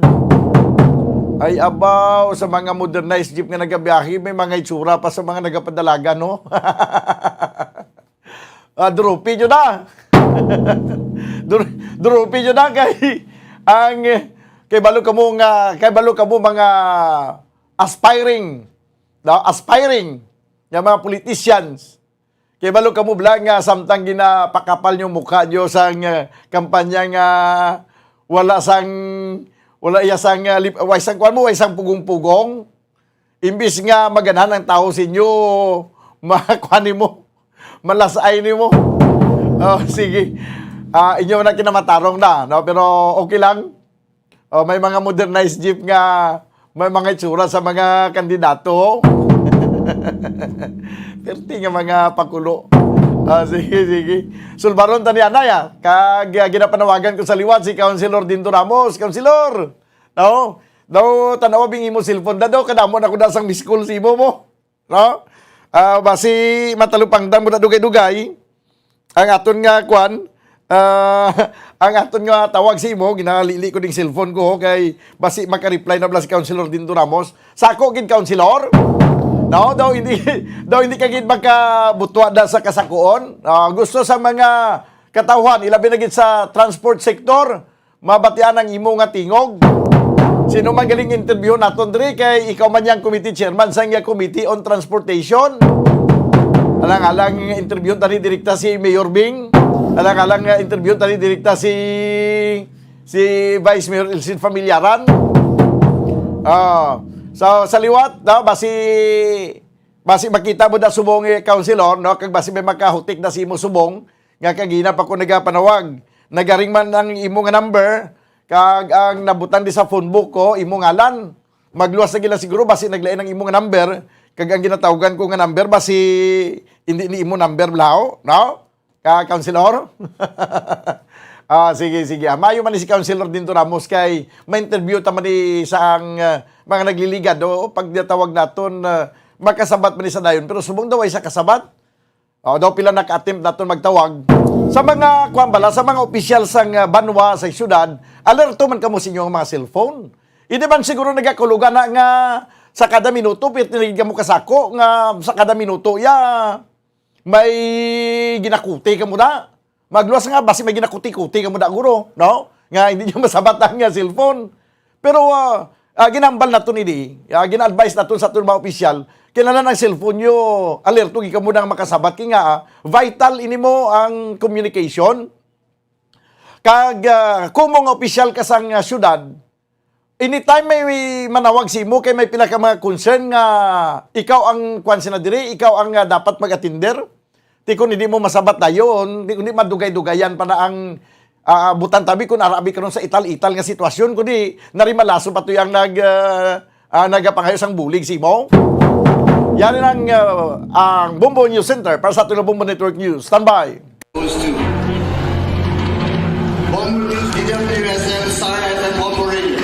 Speaker 5: Ay abaw, sa mga modernized jeep nga nagabiyahe, may mga itsura pa sa mga nagapadalaga, no? Drupi nyo na! Drupi nyo na kay balo ka mo mga aspiring nga mga politicians. Kay balo ka mo blang samtang ginapakapal nyo mukha nyo sa kampanya nga wala isang pugong-pugong. Imbis nga maganahan ang tao sa inyo, makuhanin mo, malasay ni mo. Sige. Inyo na kinamatarong na, no? Pero okay lang. May mga modernized jeep nga, may mga itsura sa mga kandidato. Perti nga mga pakulo. Sige. Sulbaron tanian na ya. Kag ginapanawagan ko sa liwat si Councilor Dindo Ramos. Councilor, no? Daw tanawa bingi mo cellphone daw kadamon ako dasang miskol si mo. No? Basi matalupang dam mo na dugay-dugay. Ang aton nga ang aton nga tawag si mo, ginalili ko ding cellphone ko kay basi maka-reply na bala si Councilor Dindo Ramos. Sako gid Councilor. No, daw hindi ka gid magkabutwa da sa kasakuon. Gusto sa mga katawhan, ilabi na gid sa transport sector, mabatian ang imo nga tingog. Sino man galing interview naton diri kay ikaw man yang committee chairman sa nga Committee on Transportation. Alang-alang interview tani direkta si Mayor Bing. Alang-alang interview tani direkta si Vice Mayor Elsin Familiaran. So sa liwat, no, basi makita mo da subong councilor, no, kag basi may makahutik na si imo subong nga kagina pa ko nagapanawag. Nagaring man ang imo nga number kag ang nabutan di sa phone book ko imo ngalan. Magluwas na gila siguro basi naglain ang imo nga number kag ang ginatawagan ko nga number basi hindi ni imo number blaw, no? Ka councilor. Sige. Mayo man ni si councilor Dinto Ramos kay ma-interview ta man ni sa ang mga nagliligad o pag tawag naton makasabat man ni sa dayon pero subong daw ay sa kasabat. Daw pila naka-attempt naton magtawag. Sa mga kuambala, sa mga opisyal sang banwa sa syudad, alerto man kamo sa inyong mga cellphone. Hindi man siguro nagakulugan na nga sa kada minuto, pinigyan mo kasako nga sa kada minuto, may ginakuti ka mo na. Magluwas nga, basi may ginakuti-kuti ka mo na, guro, no? Nga hindi nyo masabat ang cellphone. Pero, ginambal na ito nili, gina-advise na ito sa ito mga opisyal, kailangan ang cellphone nyo, alerto, ikaw mo nang makasabat, kaya nga, vital ini mo ang communication. Kag, kung mga opisyal ka sang syudad, anytime may manawag si mo, kay may pila ka mga concern nga, ikaw ang kwansin na diri, ikaw ang dapat mag-atinder. Di kung hindi mo masabat na yun, hindi madugay-dugayan pa na ang butan tabi kung arabi ka nun sa ital-ital nga sitwasyon, kundi narimalaso pa ito yung nagapangayos ang bulig si mo. Yan ang Bombo News Center para sa ating Bombo Network News. Stand by.
Speaker 13: Bombo News, DWSM, Star FM, Bombo Radio.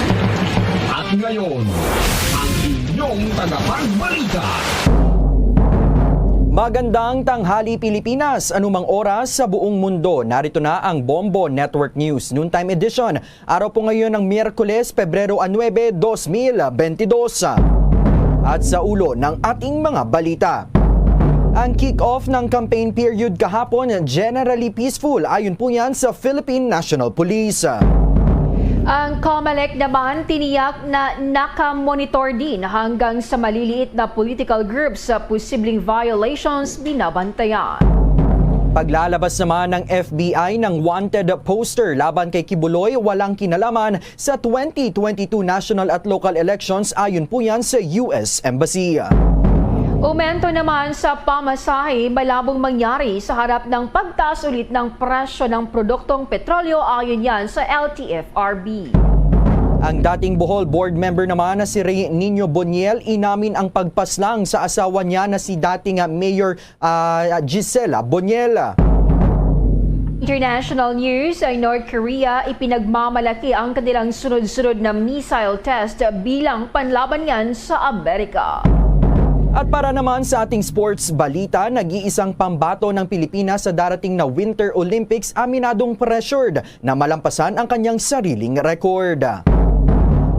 Speaker 7: At ngayon, ang inyong tagapagbalita.
Speaker 14: Magandang tanghali Pilipinas, anumang oras sa buong mundo. Narito na ang Bombo Network News Noontime Edition. Araw po ngayon ng Miyerkules, Pebrero 9, 2022. At sa ulo ng ating mga balita. Ang kick-off ng campaign period kahapon generally peaceful ayon po yan sa Philippine National Police.
Speaker 15: Ang COMELEC naman tiniyak na nakamonitor din hanggang sa maliliit na political groups sa posibleng violations binabantayan.
Speaker 14: Paglalabas naman ng FBI ng wanted poster laban kay Kibuloy walang kinalaman sa 2022 national at local elections ayon po yan sa US Embassy.
Speaker 15: Umento naman sa pamasahe, malabong mangyari sa harap ng pagtaas ulit ng presyo ng produktong petrolyo ayon yan sa LTFRB.
Speaker 14: Ang dating Bohol board member naman na si Rey Nino Boniel inamin ang pagpaslang sa asawa niya na si dating Mayor Gisela Boniel.
Speaker 15: International news ay North Korea ipinagmamalaki ang kanilang sunod-sunod na missile test bilang panlaban yan sa Amerika.
Speaker 14: At para naman sa ating sports balita, nag-iisang pambato ng Pilipinas sa darating na Winter Olympics aminadong pressured na malampasan ang kanyang sariling record.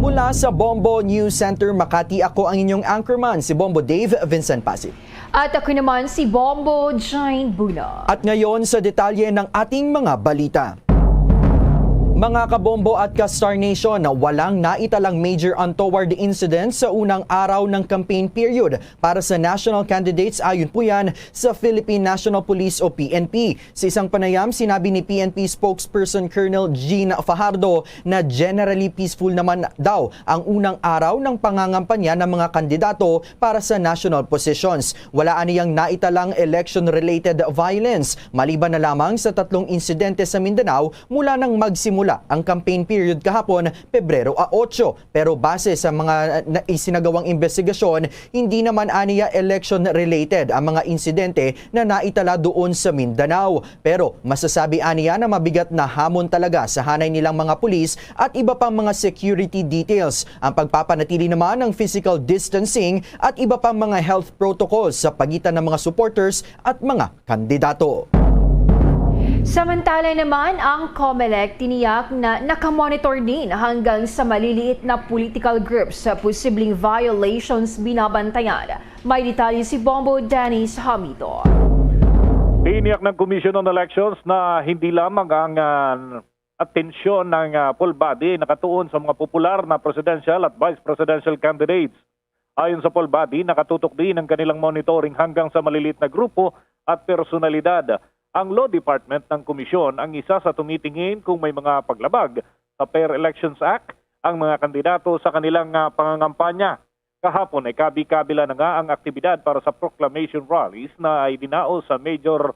Speaker 14: Mula sa Bombo News Center Makati, ako ang inyong anchorman, si Bombo Dave Vincent Pasig.
Speaker 15: At ako naman si Bombo Jane Buna.
Speaker 14: At ngayon sa detalye ng ating mga balita. Mga kabombo at ka-Star Nation, walang naitalang major untoward incidents sa unang araw ng campaign period para sa national candidates ayon po yan sa Philippine National Police o PNP. Sa isang panayam, sinabi ni PNP spokesperson Colonel Jean Fajardo na generally peaceful naman daw ang unang araw ng pangangampanya ng mga kandidato para sa national positions. Wala aniyang naitalang election-related violence, maliban na lamang sa 3 insidente sa Mindanao mula nang magsimula ang campaign period kahapon, Pebrero 8. Pero base sa mga isinagawang investigasyon, hindi naman aniya election-related ang mga insidente na naitala doon sa Mindanao. Pero masasabi aniya na mabigat na hamon talaga sa hanay nilang mga pulis at iba pang mga security details. Ang pagpapanatili naman ng physical distancing at iba pang mga health protocols sa pagitan ng mga supporters at mga kandidato.
Speaker 15: Samantala naman, ang COMELEC tiniyak na nakamonitor din hanggang sa maliliit na political groups sa posibleng violations binabantayan. May detalye si Bombo Dennis Hamito.
Speaker 16: Tiniyak ng Commission on Elections na hindi lamang ang atensyon ng full body nakatuon sa mga popular na presidential at vice presidential candidates. Ayon sa full body, nakatutok din ang kanilang monitoring hanggang sa malilit na grupo at personalidad. Ang Law Department ng Komisyon ang isa sa tumitingin kung may mga paglabag sa Fair Elections Act ang mga kandidato sa kanilang pangangampanya. Kahapon ay kabi-kabila na nga ang aktibidad para sa proclamation rallies na ay dinao sa major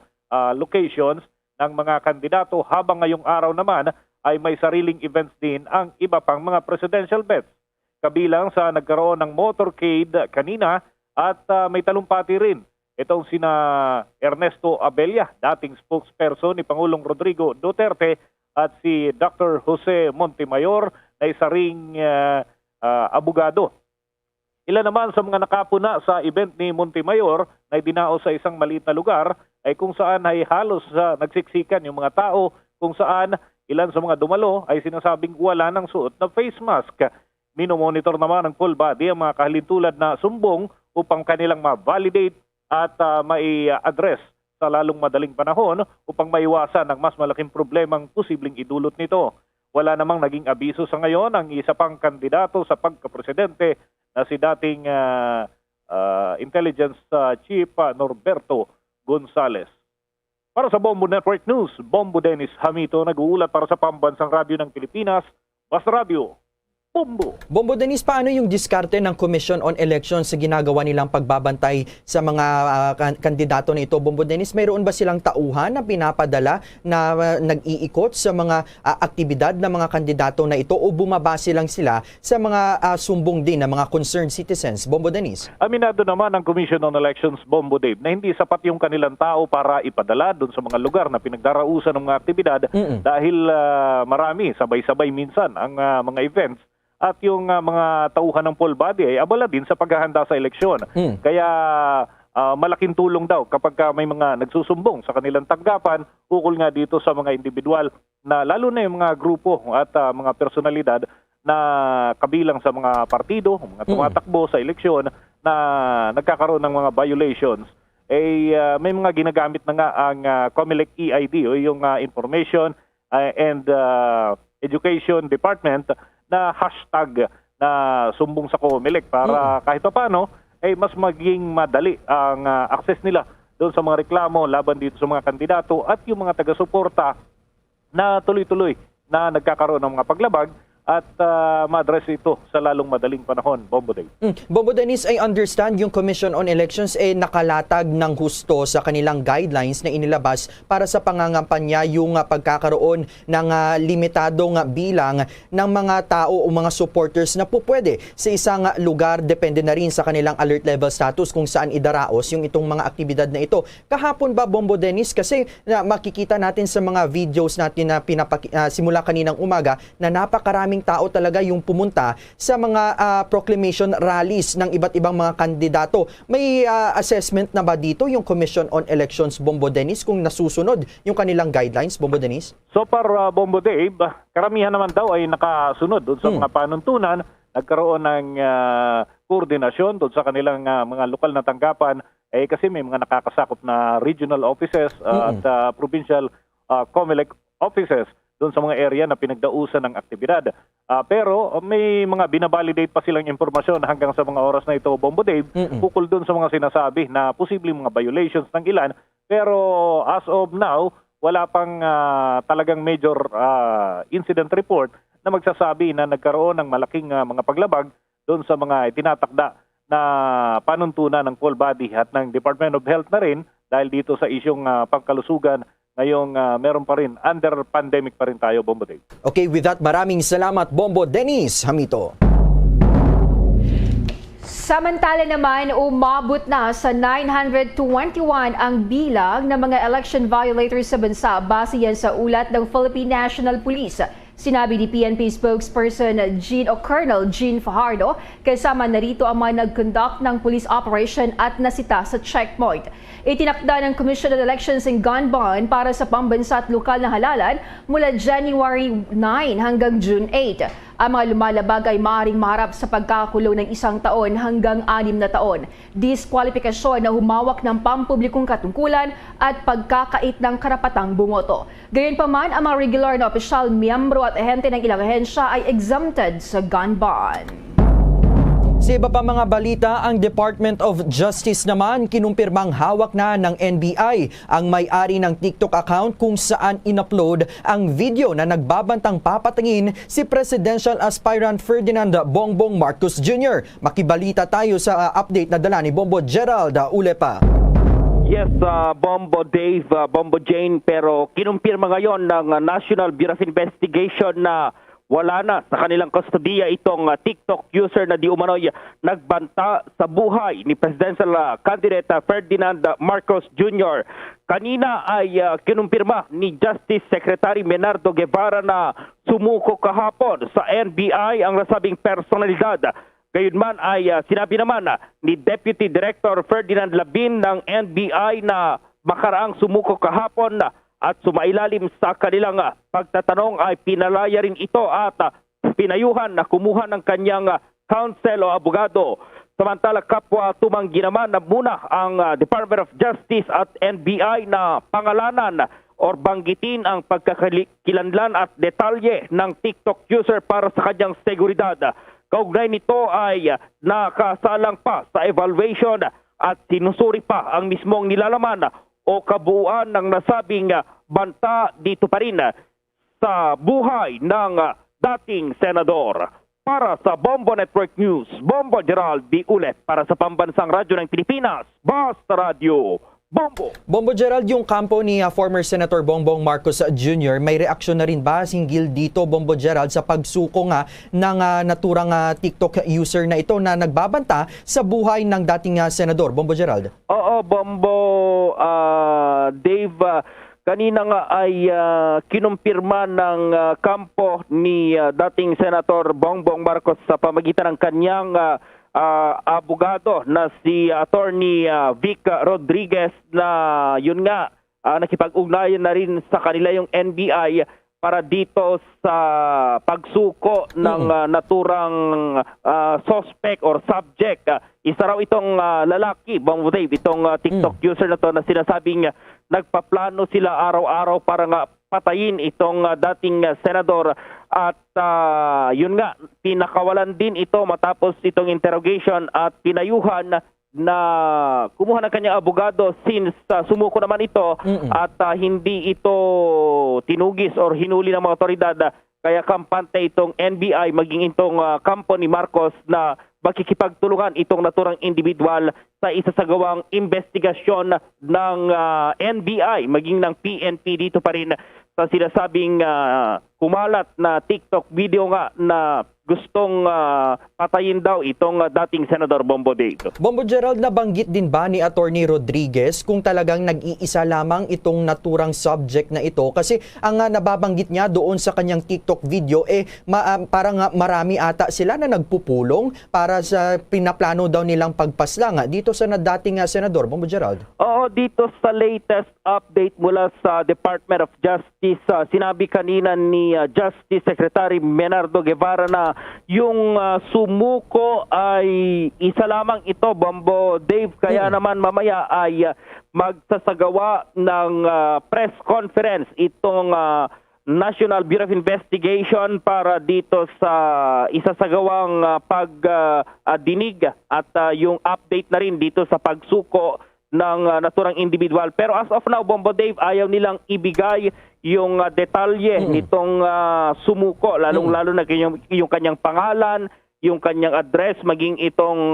Speaker 16: locations ng mga kandidato habang ngayong araw naman ay may sariling events din ang iba pang mga presidential bets. Kabilang sa nagkaroon ng motorcade kanina at may talumpati rin. Itong sina Ernesto Abella, dating spokesperson ni Pangulong Rodrigo Duterte at si Dr. Jose Montemayor na isa ring abogado. Ilan naman sa mga nakapuna sa event ni Montemayor na dinao sa isang maliit na lugar ay kung saan ay halos nagsiksikan yung mga tao, kung saan ilan sa mga dumalo ay sinasabing wala ng suot na face mask. Minomonitor naman ng full body ang mga kahalintulad na sumbong upang kanilang ma-validate at mai-address sa lalong madaling panahon upang maiwasan ang mas malaking problemang posibleng idulot nito. Wala namang naging abiso sa ngayon ang isa pang kandidato sa pagkapresidente na si dating Intelligence Chief Norberto Gonzales. Para sa Bombo Network News, Bombo Dennis Hamito nag-uulat para sa Pambansang Radyo ng Pilipinas, Basta Radio.
Speaker 14: Bombo Dennis, paano yung diskarte ng Commission on Elections sa ginagawa nilang pagbabantay sa mga kandidato na ito? Bombo Dennis, mayroon ba silang tauhan na pinapadala na nag-iikot sa mga aktibidad ng mga kandidato na ito o bumabase lang sila sa mga sumbong din ng mga concerned citizens? Bombo Dennis.
Speaker 16: Aminado naman ang Commission on Elections, Bombo Dave, na hindi sapat yung kanilang tao para ipadala doon sa mga lugar na pinagdarausan ng mga aktibidad dahil marami, sabay-sabay minsan ang mga events. At yung mga tauhan ng full body ay abala din sa paghahanda sa eleksyon. Kaya malaking tulong daw kapag may mga nagsusumbong sa kanilang tanggapan, ukol nga dito sa mga individual na lalo na yung mga grupo at mga personalidad na kabilang sa mga partido, mga tumatakbo sa eleksyon na nagkakaroon ng mga violations. May mga ginagamit na nga ang COMELEC EID o yung Information and Education Department na hashtag na sumbong sa COMELEC para kahit pa paano ay mas maging madali ang access nila doon sa mga reklamo laban dito sa mga kandidato at yung mga taga-suporta na tuloy-tuloy na nagkakaroon ng mga paglabag at ma-address ito sa lalong madaling panahon, Bombo Day.
Speaker 14: Bombo Dennis, I understand yung Commission on Elections nakalatag ng husto sa kanilang guidelines na inilabas para sa pangangampanya yung pagkakaroon ng limitadong bilang ng mga tao o mga supporters na pupwede sa isang lugar, depende na rin sa kanilang alert level status kung saan idaraos yung itong mga aktibidad na ito. Kahapon ba, Bombo Dennis, kasi makikita natin sa mga videos natin na simula kaninang umaga na napakaraming tao talaga yung pumunta sa mga proclamation rallies ng iba't ibang mga kandidato. May assessment na ba dito yung Commission on Elections, Bombo Dennis, kung nasusunod yung kanilang guidelines, Bombo Dennis?
Speaker 16: So far, Bombo Dave, karamihan naman daw ay nakasunod doon sa mga panuntunan. Nagkaroon ng koordinasyon doon sa kanilang mga lokal na tanggapan kasi may mga nakakasakop na regional offices at provincial COMELEC offices doon sa mga area na pinagdausan ng aktibidad. Pero may mga binabalidate pa silang impormasyon hanggang sa mga oras na ito, Bombo Dave, ukol doon sa mga sinasabi na posibleng mga violations ng ilan. Pero as of now, wala pang talagang major incident report na magsasabi na nagkaroon ng malaking mga paglabag doon sa mga itinatakda na panuntunan ng full body at ng Department of Health na rin dahil dito sa isyong pangkalusugan. Ngayong meron pa rin, under pandemic pa rin tayo, Bombo Dave.
Speaker 14: Okay, with that, maraming salamat, Bombo Dennis Hamito.
Speaker 15: Samantala naman, umabot na sa 921 ang bilang ng mga election violators sa bansa base yan sa ulat ng Philippine National Police. Sinabi ni PNP spokesperson Colonel Jean Fajardo, kasama narito ang mga nag-conduct ng police operation at nasita sa checkpoint. Itinakda ng Commission on Elections ang gun ban para sa pambansa at lokal na halalan mula January 9 hanggang June 8. Ang mga lumalabag ay maaaring maharap sa pagkakakulong ng 1 taon hanggang 6 na taon, diskwalifikasyon na humawak ng pampublikong katungkulan at pagkakait ng karapatang bumoto. Gayunpaman, ang mga regular na opisyal, miyembro at ahente ng ilang ahensya ay exempted sa gun ban.
Speaker 14: Sa iba pa mga balita, ang Department of Justice naman kinumpirmang hawak na ng NBI ang may-ari ng TikTok account kung saan in-upload ang video na nagbabantang papatangin si Presidential Aspirant Ferdinand Bongbong Marcos Jr. Makibalita tayo sa update na dala ni Bombo Gerald Ulepa.
Speaker 17: Yes, Bombo Dave, Bombo Jane, pero kinumpirma ngayon ng National Bureau of Investigation na wala na sa kanilang kustodiya itong TikTok user na di umano'y nagbanta sa buhay ni Presidential Candidate Ferdinand Marcos Jr. Kanina ay kinumpirma ni Justice Secretary Menardo Guevara na sumuko kahapon sa NBI ang nasabing personalidad. Gayunman ay sinabi naman ni Deputy Director Ferdinand Labin ng NBI na makaraang sumuko kahapon at sumailalim sa kanilang pagtatanong ay pinalaya rin ito at pinayuhan na kumuha ng kanyang counsel o abogado. Samantala kapwa tumanggi naman na muna ang Department of Justice at NBI na pangalanan or banggitin ang pagkakakilanlan at detalye ng TikTok user para sa kanyang seguridad. Kaugnay nito ay nakasalang pa sa evaluation at sinusuri pa ang mismong nilalaman o kabuuan ng nasabing banta dito pa rin sa buhay ng dating senador. Para sa Bombo Network News, Bombo Gerald B. Ulet para sa Pambansang Radyo ng Pilipinas, Basta Radio, Bombo.
Speaker 14: Bombo Gerald, yung kampo ni former Senator Bongbong Marcos Jr., may reaksyon na rin ba hinggil dito, Bombo Gerald, sa pagsuko nga ng naturang TikTok user na ito na nagbabanta sa buhay ng dating senador, Bombo Gerald?
Speaker 17: Oo, Bombo Dave, kanina nga ay kinumpirma ng kampo ni dating Senator Bongbong Marcos sa pamagitan ng kanyang abogado na si Attorney Vic Rodriguez na yun nga nakipag-ugnayan na rin sa kanila yung NBI para dito sa pagsuko ng naturang suspect or subject. Isa raw itong lalaki, Bombo Dave, itong TikTok user na to na sinasabing nagpaplano sila araw-araw para nga patayin itong dating senador at yun nga, pinakawalan din ito matapos itong interrogation at pinayuhan na kumuha ng kanyang abogado since sumuko naman ito at hindi ito tinugis or hinuli ng mga otoridad. Kaya kampante itong NBI maging itong kampo ni Marcos na makikipagtulungan itong naturang individual sa isasagawang investigasyon ng NBI maging ng PNP dito pa rin sa sinasabing kumalat na TikTok video nga na gustong patayin daw itong dating Senador Bombo Dave.
Speaker 14: Bombo Gerald, nabanggit din ba ni Attorney Rodriguez kung talagang nag-iisa lamang itong naturang subject na ito? Kasi ang nababanggit niya doon sa kanyang TikTok video, parang marami ata sila na nagpupulong para sa pinaplano daw nilang pagpaslang dito sa dating Senador, Bombo Gerald.
Speaker 17: Oo, dito sa latest update mula sa Department of Justice, sinabi kanina ni Justice Secretary Menardo Guevara na yung sumuko ay isa lamang ito, Bombo Dave, kaya naman mamaya ay magsasagawa ng press conference itong National Bureau of Investigation para dito sa isasagawang pagdinig at yung update na rin dito sa pagsuko ng naturang individual. Pero as of now, Bombo Dave, ayaw nilang ibigay yung detalye nitong sumuko, lalong-lalo na yung kanyang pangalan, yung kanyang address, maging itong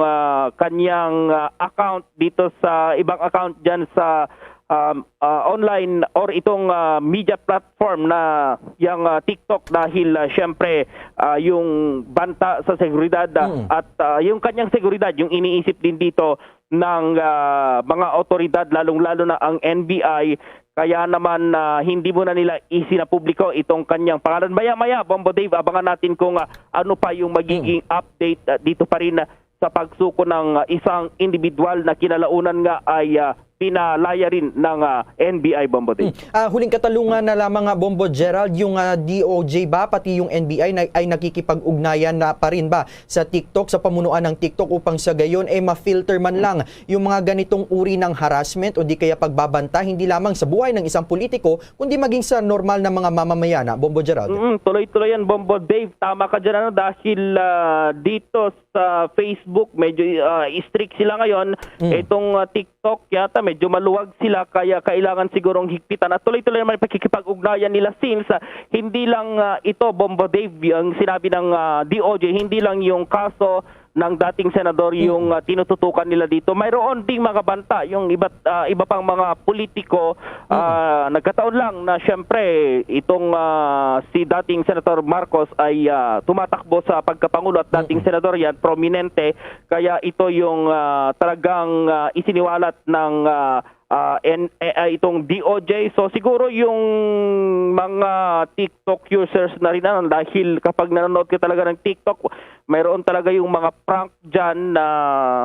Speaker 17: kanyang account dito sa ibang account dyan sa online or itong media platform na yung TikTok dahil syempre yung banta sa seguridad at yung kanyang seguridad, yung iniisip din dito ng mga otoridad, lalong-lalo na ang NBI. Kaya naman hindi mo na nila isinapubliko itong kanyang pangalan. Maya-maya, Bombo Dave, abangan natin kung ano pa yung magiging update dito pa rin sa pagsuko ng isang individual na kinalaunan nga ay pinalaya rin ng NBI, Bombo Dave.
Speaker 14: Huling katalungan na lamang Bombo Gerald, yung DOJ ba pati yung NBI ay nakikipag-ugnayan na pa rin ba sa TikTok, sa pamunuan ng TikTok upang sa gayon ma-filter man lang yung mga ganitong uri ng harassment o di kaya pagbabanta hindi lamang sa buhay ng isang politiko kundi maging sa normal na mga mamamayan, Bombo Gerald?
Speaker 17: Tuloy-tuloy yan, Bombo Dave. Tama ka dyan, dahil dito sa Facebook medyo strict sila ngayon. Itong TikTok yata medyo maluwag sila, kaya kailangan sigurong higpitan at tuloy-tuloy naman pakikipag-ugnayan nila since hindi lang ito, Bombo Dave, ang sinabi ng DOJ, hindi lang yung kaso ng dating senador yung tinututukan nila dito. Mayroon ding mga banta, yung iba pang mga politiko. Nagkataon lang na syempre itong si dating Senator Marcos ay tumatakbo sa pagkapangulo at dating senador yan, prominente. Kaya ito yung talagang isiniwalat ng itong DOJ. So siguro yung mga TikTok users na rin dahil kapag nanonood ka talaga ng TikTok, mayroon talaga yung mga prank dyan na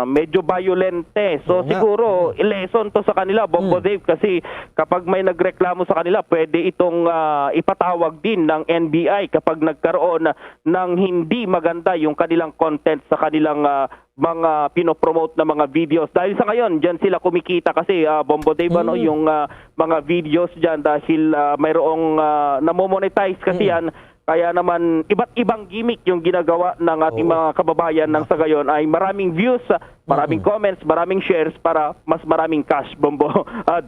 Speaker 17: medyo violente. So siguro lesson to sa kanila, Bombo Dave, kasi kapag may nagreklamo sa kanila, pwede itong ipatawag din ng NBI kapag nagkaroon ng hindi maganda yung kanilang content sa kanilang mga pinopromote na mga videos. Dahil sa ngayon, dyan sila kumikita kasi Bombo Dave, yung mga videos dyan dahil mayroong namomonetize kasi yan. Kaya naman, iba't ibang gimmick yung ginagawa ng ating mga kababayan nang sa gayon ay maraming views, maraming comments, maraming shares para mas maraming cash, Bombo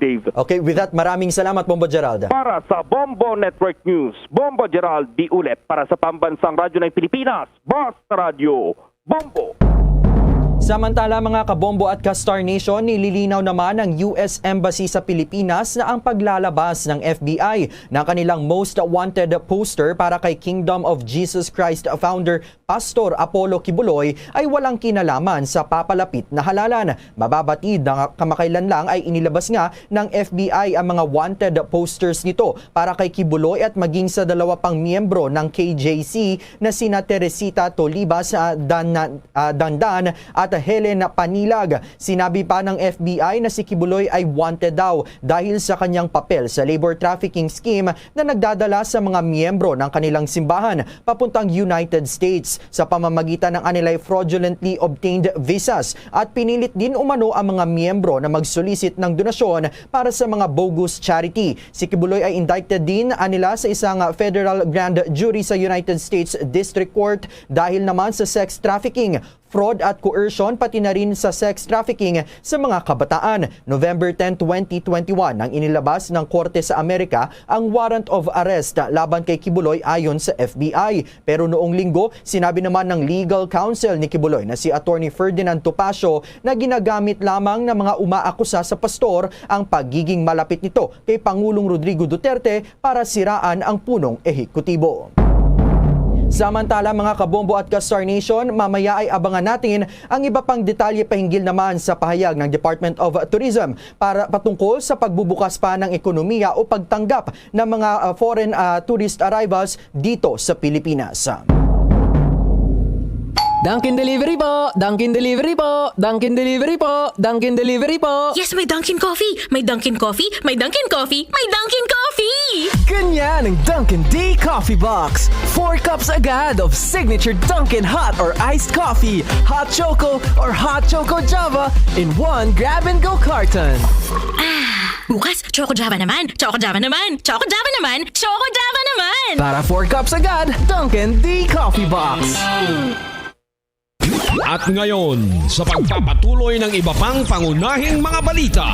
Speaker 17: Dave.
Speaker 14: Okay, with that, maraming salamat, Bombo Gerald.
Speaker 17: Para sa Bombo Network News, Bombo Gerald Di Ulet. Para sa Pambansang Radyo ng Pilipinas, Basta Radio, Bombo.
Speaker 14: Samantala mga kabombo at ka-Star Nation, nililinaw naman ng US Embassy sa Pilipinas na ang paglalabas ng FBI ng kanilang most wanted poster para kay Kingdom of Jesus Christ founder Pastor Apollo Kibuloy ay walang kinalaman sa papalapit na halalan. Mababatid na kamakailan lang ay inilabas nga ng FBI ang mga wanted posters nito para kay Kibuloy at maging sa dalawa pang miyembro ng KJC na sina Teresita Tolibas, Dandan at Helen Panilag. Sinabi pa ng FBI na si Kibuloy ay wanted daw dahil sa kanyang papel sa labor trafficking scheme na nagdadala sa mga miyembro ng kanilang simbahan papuntang United States sa pamamagitan ng anilay fraudulently obtained visas at pinilit din umano ang mga miyembro na mag-solicit ng donasyon para sa mga bogus charity. Si Kibuloy ay indicted din anila sa isang federal grand jury sa United States District Court dahil naman sa sex trafficking, fraud at coercion pati na rin sa sex trafficking sa mga kabataan. November 10, 2021 nang inilabas ng Korte sa Amerika ang warrant of arrest laban kay Kibuloy ayon sa FBI. Pero noong linggo, sinabi naman ng legal counsel ni Kibuloy na si Attorney Ferdinand Topacio na ginagamit lamang ng mga umaakusa sa pastor ang pagiging malapit nito kay Pangulong Rodrigo Duterte para siraan ang punong ehekutibo. Samantala mga kabombo at ka-Star Nation, mamaya ay abangan natin ang iba pang detalye pahinggil naman sa pahayag ng Department of Tourism para patungkol sa pagbubukas pa ng ekonomiya o pagtanggap ng mga foreign tourist arrivals dito sa Pilipinas.
Speaker 18: Dunkin' Delivery po! Dunkin' Delivery po! Dunkin' Delivery po! Dunkin' Delivery po!
Speaker 12: Yes, may Dunkin' Coffee! May Dunkin' Coffee! May Dunkin' Coffee! May Dunkin' Coffee!
Speaker 18: Ganyan ang Dunkin' Day Coffee Box! 4 cups agad of signature Dunkin' hot or iced coffee, hot choco or hot choco java in 1 grab-and-go carton.
Speaker 12: Bukas, Choco Java naman! Choco Java naman! Choco Java naman! Choco Java naman!
Speaker 18: Para 4 cups agad, Dunkin' Day Coffee Box!
Speaker 7: At ngayon, sa pagpapatuloy ng iba pang pangunahing mga balita.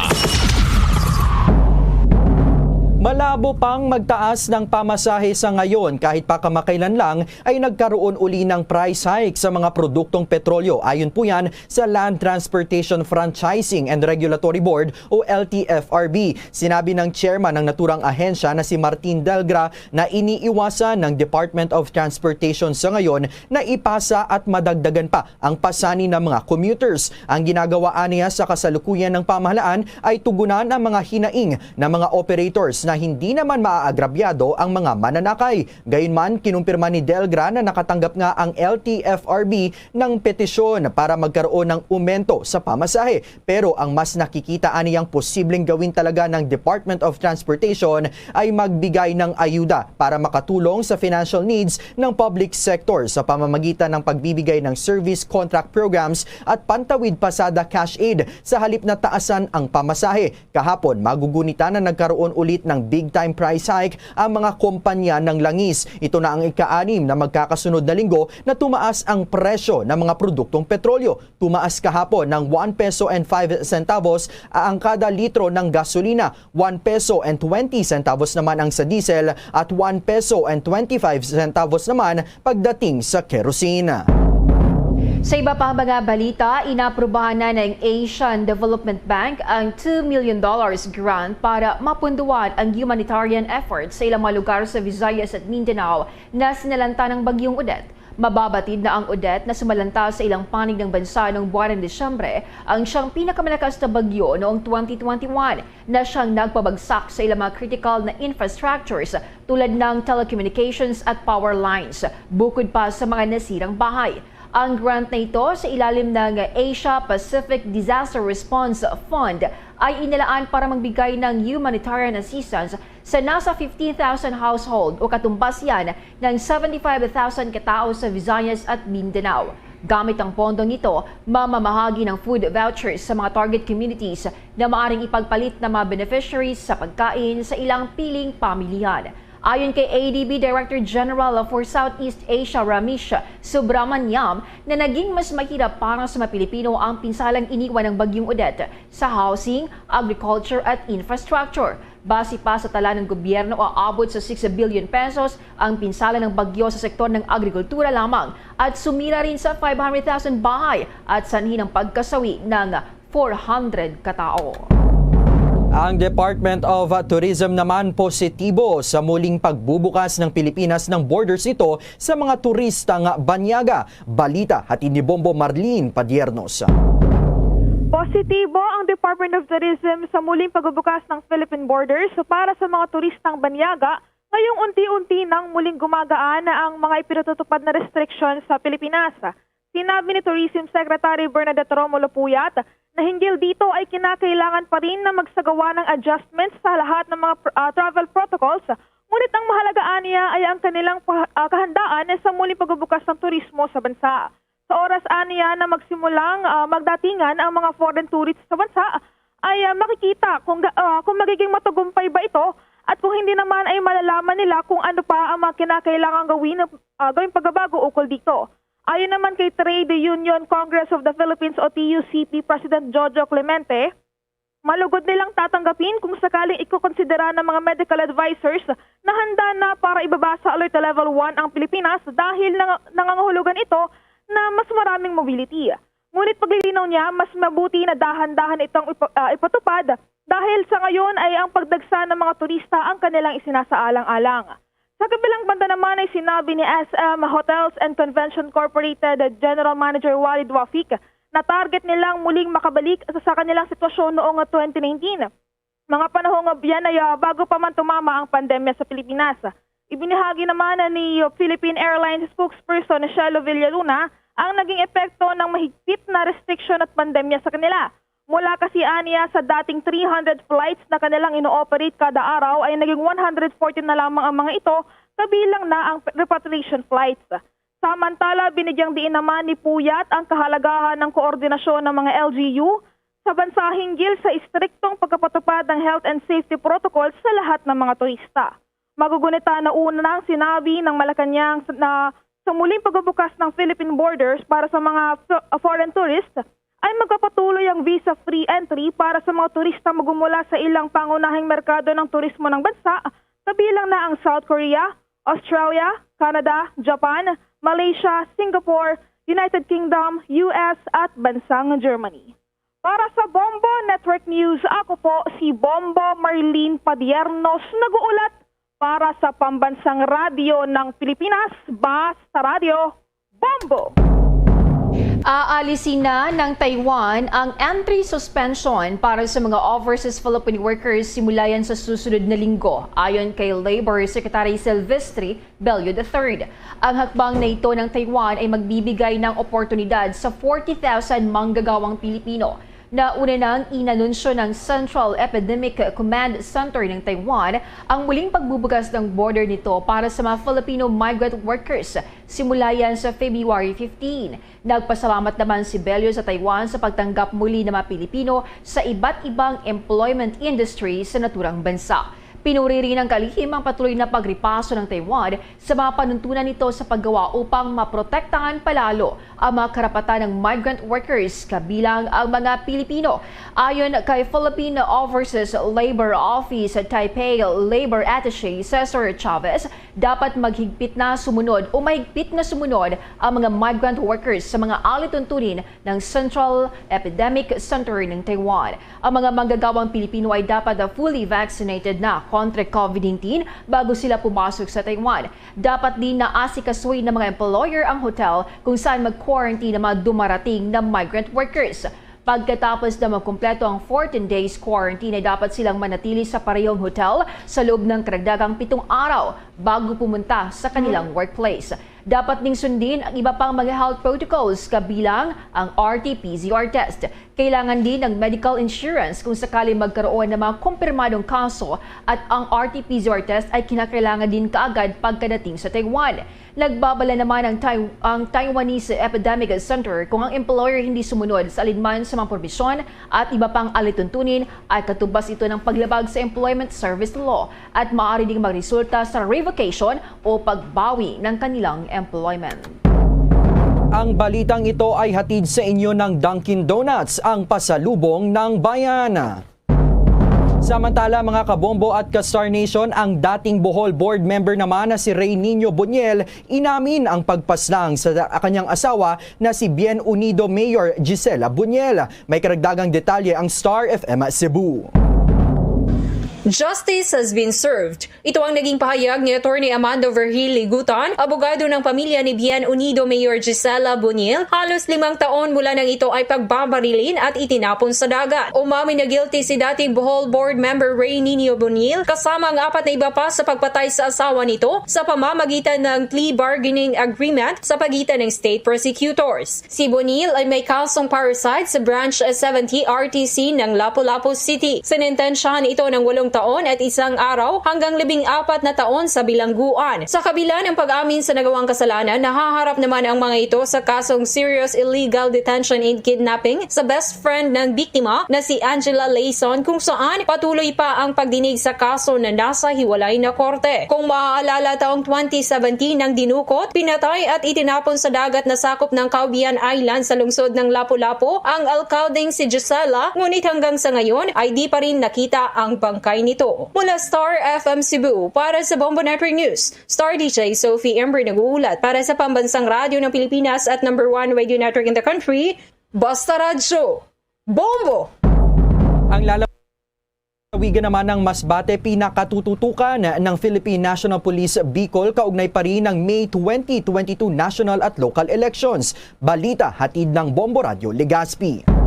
Speaker 14: Malabo pang magtaas ng pamasahe sa ngayon kahit pa kamakailan lang ay nagkaroon uli ng price hike sa mga produktong petrolyo. Ayon po yan sa Land Transportation Franchising and Regulatory Board o LTFRB. Sinabi ng chairman ng naturang ahensya na si Martin Delgra na iniiwasan ng Department of Transportation sa ngayon na ipasa at madagdagan pa ang pasani ng mga commuters. Ang ginagawa niya sa kasalukuyan ng pamahalaan ay tugunan ang mga hinaing ng mga operators na hindi naman maaagrabyado ang mga mananakay. Gayunman, kinumpirma ni Delgra na nakatanggap nga ang LTFRB ng petisyon para magkaroon ng umento sa pamasahe. Pero ang mas nakikita aniyang posibleng gawin talaga ng Department of Transportation ay magbigay ng ayuda para makatulong sa financial needs ng public sector sa pamamagitan ng pagbibigay ng service contract programs at pantawid pasada cash aid sa halip na taasan ang pamasahe. Kahapon, magugunitan na nagkaroon ulit ng big time price hike ang mga kumpanya ng langis. Ito na ang ika-6 na magkakasunod na linggo na tumaas ang presyo ng mga produktong petrolyo. Tumaas kahapon ng 1 peso and 5 centavos ang kada litro ng gasolina, 1 peso and 20 centavos naman ang sa diesel at 1 peso and 25 centavos naman pagdating sa kerosene.
Speaker 15: Sa iba pang mga balita, inaprubahan na ng Asian Development Bank ang $2 million grant para mapunduan ang humanitarian efforts sa ilang mga lugar sa Visayas at Mindanao na sinalanta ng bagyong Odette. Mababatid na ang Odette na sumalanta sa ilang panig ng bansa noong buwan ng Disyembre ang siyang pinakamalakas na bagyo noong 2021 na siyang nagpabagsak sa ilang mga critical na infrastructures tulad ng telecommunications at power lines, bukod pa sa mga nasirang bahay. Ang grant na ito sa ilalim ng Asia Pacific Disaster Response Fund ay inilaan para magbigay ng humanitarian assistance sa nasa 15,000 household o katumbas yan ng 75,000 katao sa Visayas at Mindanao. Gamit ang pondong ito, mamamahagi ng food vouchers sa mga target communities na maaring ipagpalit ng mga beneficiaries sa pagkain sa ilang piling pamilihan. Ayon kay ADB Director General for Southeast Asia Ramesh Subramaniam na naging mas mahirap para sa mga Pilipino ang pinsalang iniwan ng bagyong Odette sa housing, agriculture at infrastructure. Base pa sa tala ng gobyerno, aabot sa 6 billion pesos ang pinsala ng bagyo sa sektor ng agrikultura lamang at sumira rin sa 500,000 bahay at sanhi ng pagkasawi ng 400 katao.
Speaker 14: Ang Department of Tourism naman positibo sa muling pagbubukas ng Pilipinas ng borders nito sa mga turistang banyaga. Balita hatid ni Bombo Marlene Padiernos.
Speaker 19: Positibo ang Department of Tourism sa muling pagbubukas ng Philippine borders para sa mga turistang banyaga ngayong unti-unti nang muling gumagaan ang mga ipinatutupad na restrictions sa Pilipinas. Sinabi ni Tourism Secretary Bernadette Romulo Puyat na hinggil dito ay kinakailangan pa rin na magsagawa ng adjustments sa lahat ng mga travel protocols. Ngunit ang mahalagaan niya ay ang kanilang kahandaan sa muling pagbubukas ng turismo sa bansa. Sa oras niya na magsimulang magdatingan ang mga foreign tourists sa bansa ay makikita kung magiging matagumpay ba ito at kung hindi naman ay malalaman nila kung ano pa ang mga kinakailangan gawing pagbabago ukol dito. Ayon naman kay Trade Union Congress of the Philippines o TUCP President Jojo Clemente, malugod nilang tatanggapin kung sakaling ikukonsidera ng mga medical advisors na handa na para ibaba sa Alert Level 1 ang Pilipinas dahil nangangahulugan ito na mas maraming mobility. Ngunit paglilinaw niya, mas mabuti na dahan-dahan itong ipatupad dahil sa ngayon ay ang pagdagsa ng mga turista ang kanilang isinasaalang-alang. Sa kabilang banda naman ay sinabi ni SM Hotels and Convention Corporated General Manager Walid Wafik na target nilang muling makabalik sa kanilang sitwasyon noong 2019. Mga panahong yan ay bago pa man tumama ang pandemya sa Pilipinas. Ibinahagi naman ni Philippine Airlines spokesperson Shelo Villaluna ang naging epekto ng mahigpit na restriction at pandemya sa kanila. Mula kasi aniya sa dating 300 flights na kanilang ino-operate kada araw ay naging 114 na lamang ang mga ito, kabilang na ang repatriation flights. Samantala, binigyang diin naman ni Puyat ang kahalagahan ng koordinasyon ng mga LGU sa bansa hinggil sa istriktong pagkapatupad ng health and safety protocols sa lahat ng mga turista. Magugunita na unang sinabi ng Malacanang na sa muling pagbubukas ng Philippine borders para sa mga foreign tourists, ay magpapatuloy ang visa-free entry para sa mga turista magmula sa ilang pangunahing merkado ng turismo ng bansa, kabilang na ang South Korea, Australia, Canada, Japan, Malaysia, Singapore, United Kingdom, US at bansang Germany. Para sa Bombo Network News, ako po si Bombo Marlene Padiernos, nag-uulat para sa Pambansang Radyo ng Pilipinas, Basta Radio, Bombo!
Speaker 15: Aalisin na ng Taiwan ang entry suspension para sa mga overseas Filipino workers simula yan sa susunod na linggo, ayon kay Labor Secretary Silvestre Bello III. Ang hakbang na ito ng Taiwan ay magbibigay ng oportunidad sa 40,000 manggagawang Pilipino na una nang inanunsyo ng Central Epidemic Command Center ng Taiwan ang muling pagbubukas ng border nito para sa mga Filipino migrant workers simula yan sa February 15. Nagpasalamat naman si Bello sa Taiwan sa pagtanggap muli ng mga Pilipino sa iba't ibang employment industry sa naturang bansa. Pinuri rin ng kalihim ang patuloy na pagripaso ng Taiwan sa mga panuntunan nito sa paggawa upang maprotektahan palalo ang mga karapatan ng migrant workers kabilang ang mga Pilipino. Ayon kay Philippine Overseas Labor Office Taipei Labor Attaché Cesar Chavez, dapat mahigpit na sumunod ang mga migrant workers sa mga alituntunin ng Central Epidemic Center ng Taiwan. Ang mga manggagawang Pilipino ay dapat fully vaccinated na kontra COVID-19 bago sila pumasok sa Taiwan. Dapat din na asikasuhin ng mga employer ang hotel kung saan mag-quarantine ang mga dumarating na migrant workers. Pagkatapos na magkumpleto ang 14 days quarantine ay dapat silang manatili sa parehong hotel sa loob ng karagdagang 7 araw bago pumunta sa kanilang workplace. Dapat ding sundin ang iba pang mga health protocols kabilang ang RT-PCR test. Kailangan din ng medical insurance kung sakali magkaroon ng mga kumpirmadong kaso at ang RT-PCR test ay kinakailangan din kaagad pagkadating sa Taiwan. Nagbabala naman ang Taiwanese Epidemic Center kung ang employer hindi sumunod sa alinman sa mga probisyon at iba pang alituntunin ay katubas ito ng paglabag sa Employment Service Law at maaari ding magresulta sa revocation o pagbawi ng kanilang employment.
Speaker 14: Ang balitang ito ay hatid sa inyo ng Dunkin Donuts, ang pasalubong ng bayan. Samantala mga kabombo at ka-Star Nation, ang dating Bohol Board member naman na si Ray Nino Boniel inamin ang pagpaslang sa kanyang asawa na si Bien Unido Mayor Gisela Boniel. May karagdagang detalye ang Star FM Cebu.
Speaker 20: Justice has been served. Ito ang naging pahayag ni Attorney Amando Vergil Ligutan, abogado ng pamilya ni Bien Unido Mayor Gisela Boniel. Halos 5 taon mula nang ito ay pagbabarilin at itinapon sa dagat. Umamin na guilty si dating Bohol Board member Ray Nino Boniel kasama ang 4 na iba pa sa pagpatay sa asawa nito sa pamamagitan ng plea bargaining agreement sa pagitan ng state prosecutors. Si Boniel ay may kasong parricide sa Branch 70 RTC ng Lapu-Lapu City. Sinintensyahan ito ng 8 taon at 1 araw hanggang 14 na taon sa bilangguan. Sa kabila ng pag-amin sa nagawang kasalanan, nahaharap naman ang mga ito sa kasong serious illegal detention and kidnapping sa best friend ng biktima na si Angela Layson, kung saan patuloy pa ang pagdinig sa kaso na nasa hiwalay na korte. Kung maaalala, taong 2017 nang dinukot, pinatay at itinapon sa dagat na sakop ng Caubian Island sa lungsod ng Lapu-Lapu ang alcaldeng si Gisela, ngunit hanggang sa ngayon ay di pa rin nakita ang bangkay nito. Mula Star FM Cebu, para sa Bombo Network News, Star DJ Sophie Ember nag-uulat para sa Pambansang Radyo ng Pilipinas at #1 radio network in the country, Basta Radyo, Bombo!
Speaker 14: Ang lalawigan naman ng Masbate, pinakatututukan ng Philippine National Police Bicol kaugnay pa rin ng May 2022 national at local elections. Balita hatid ng Bombo Radio Legazpi.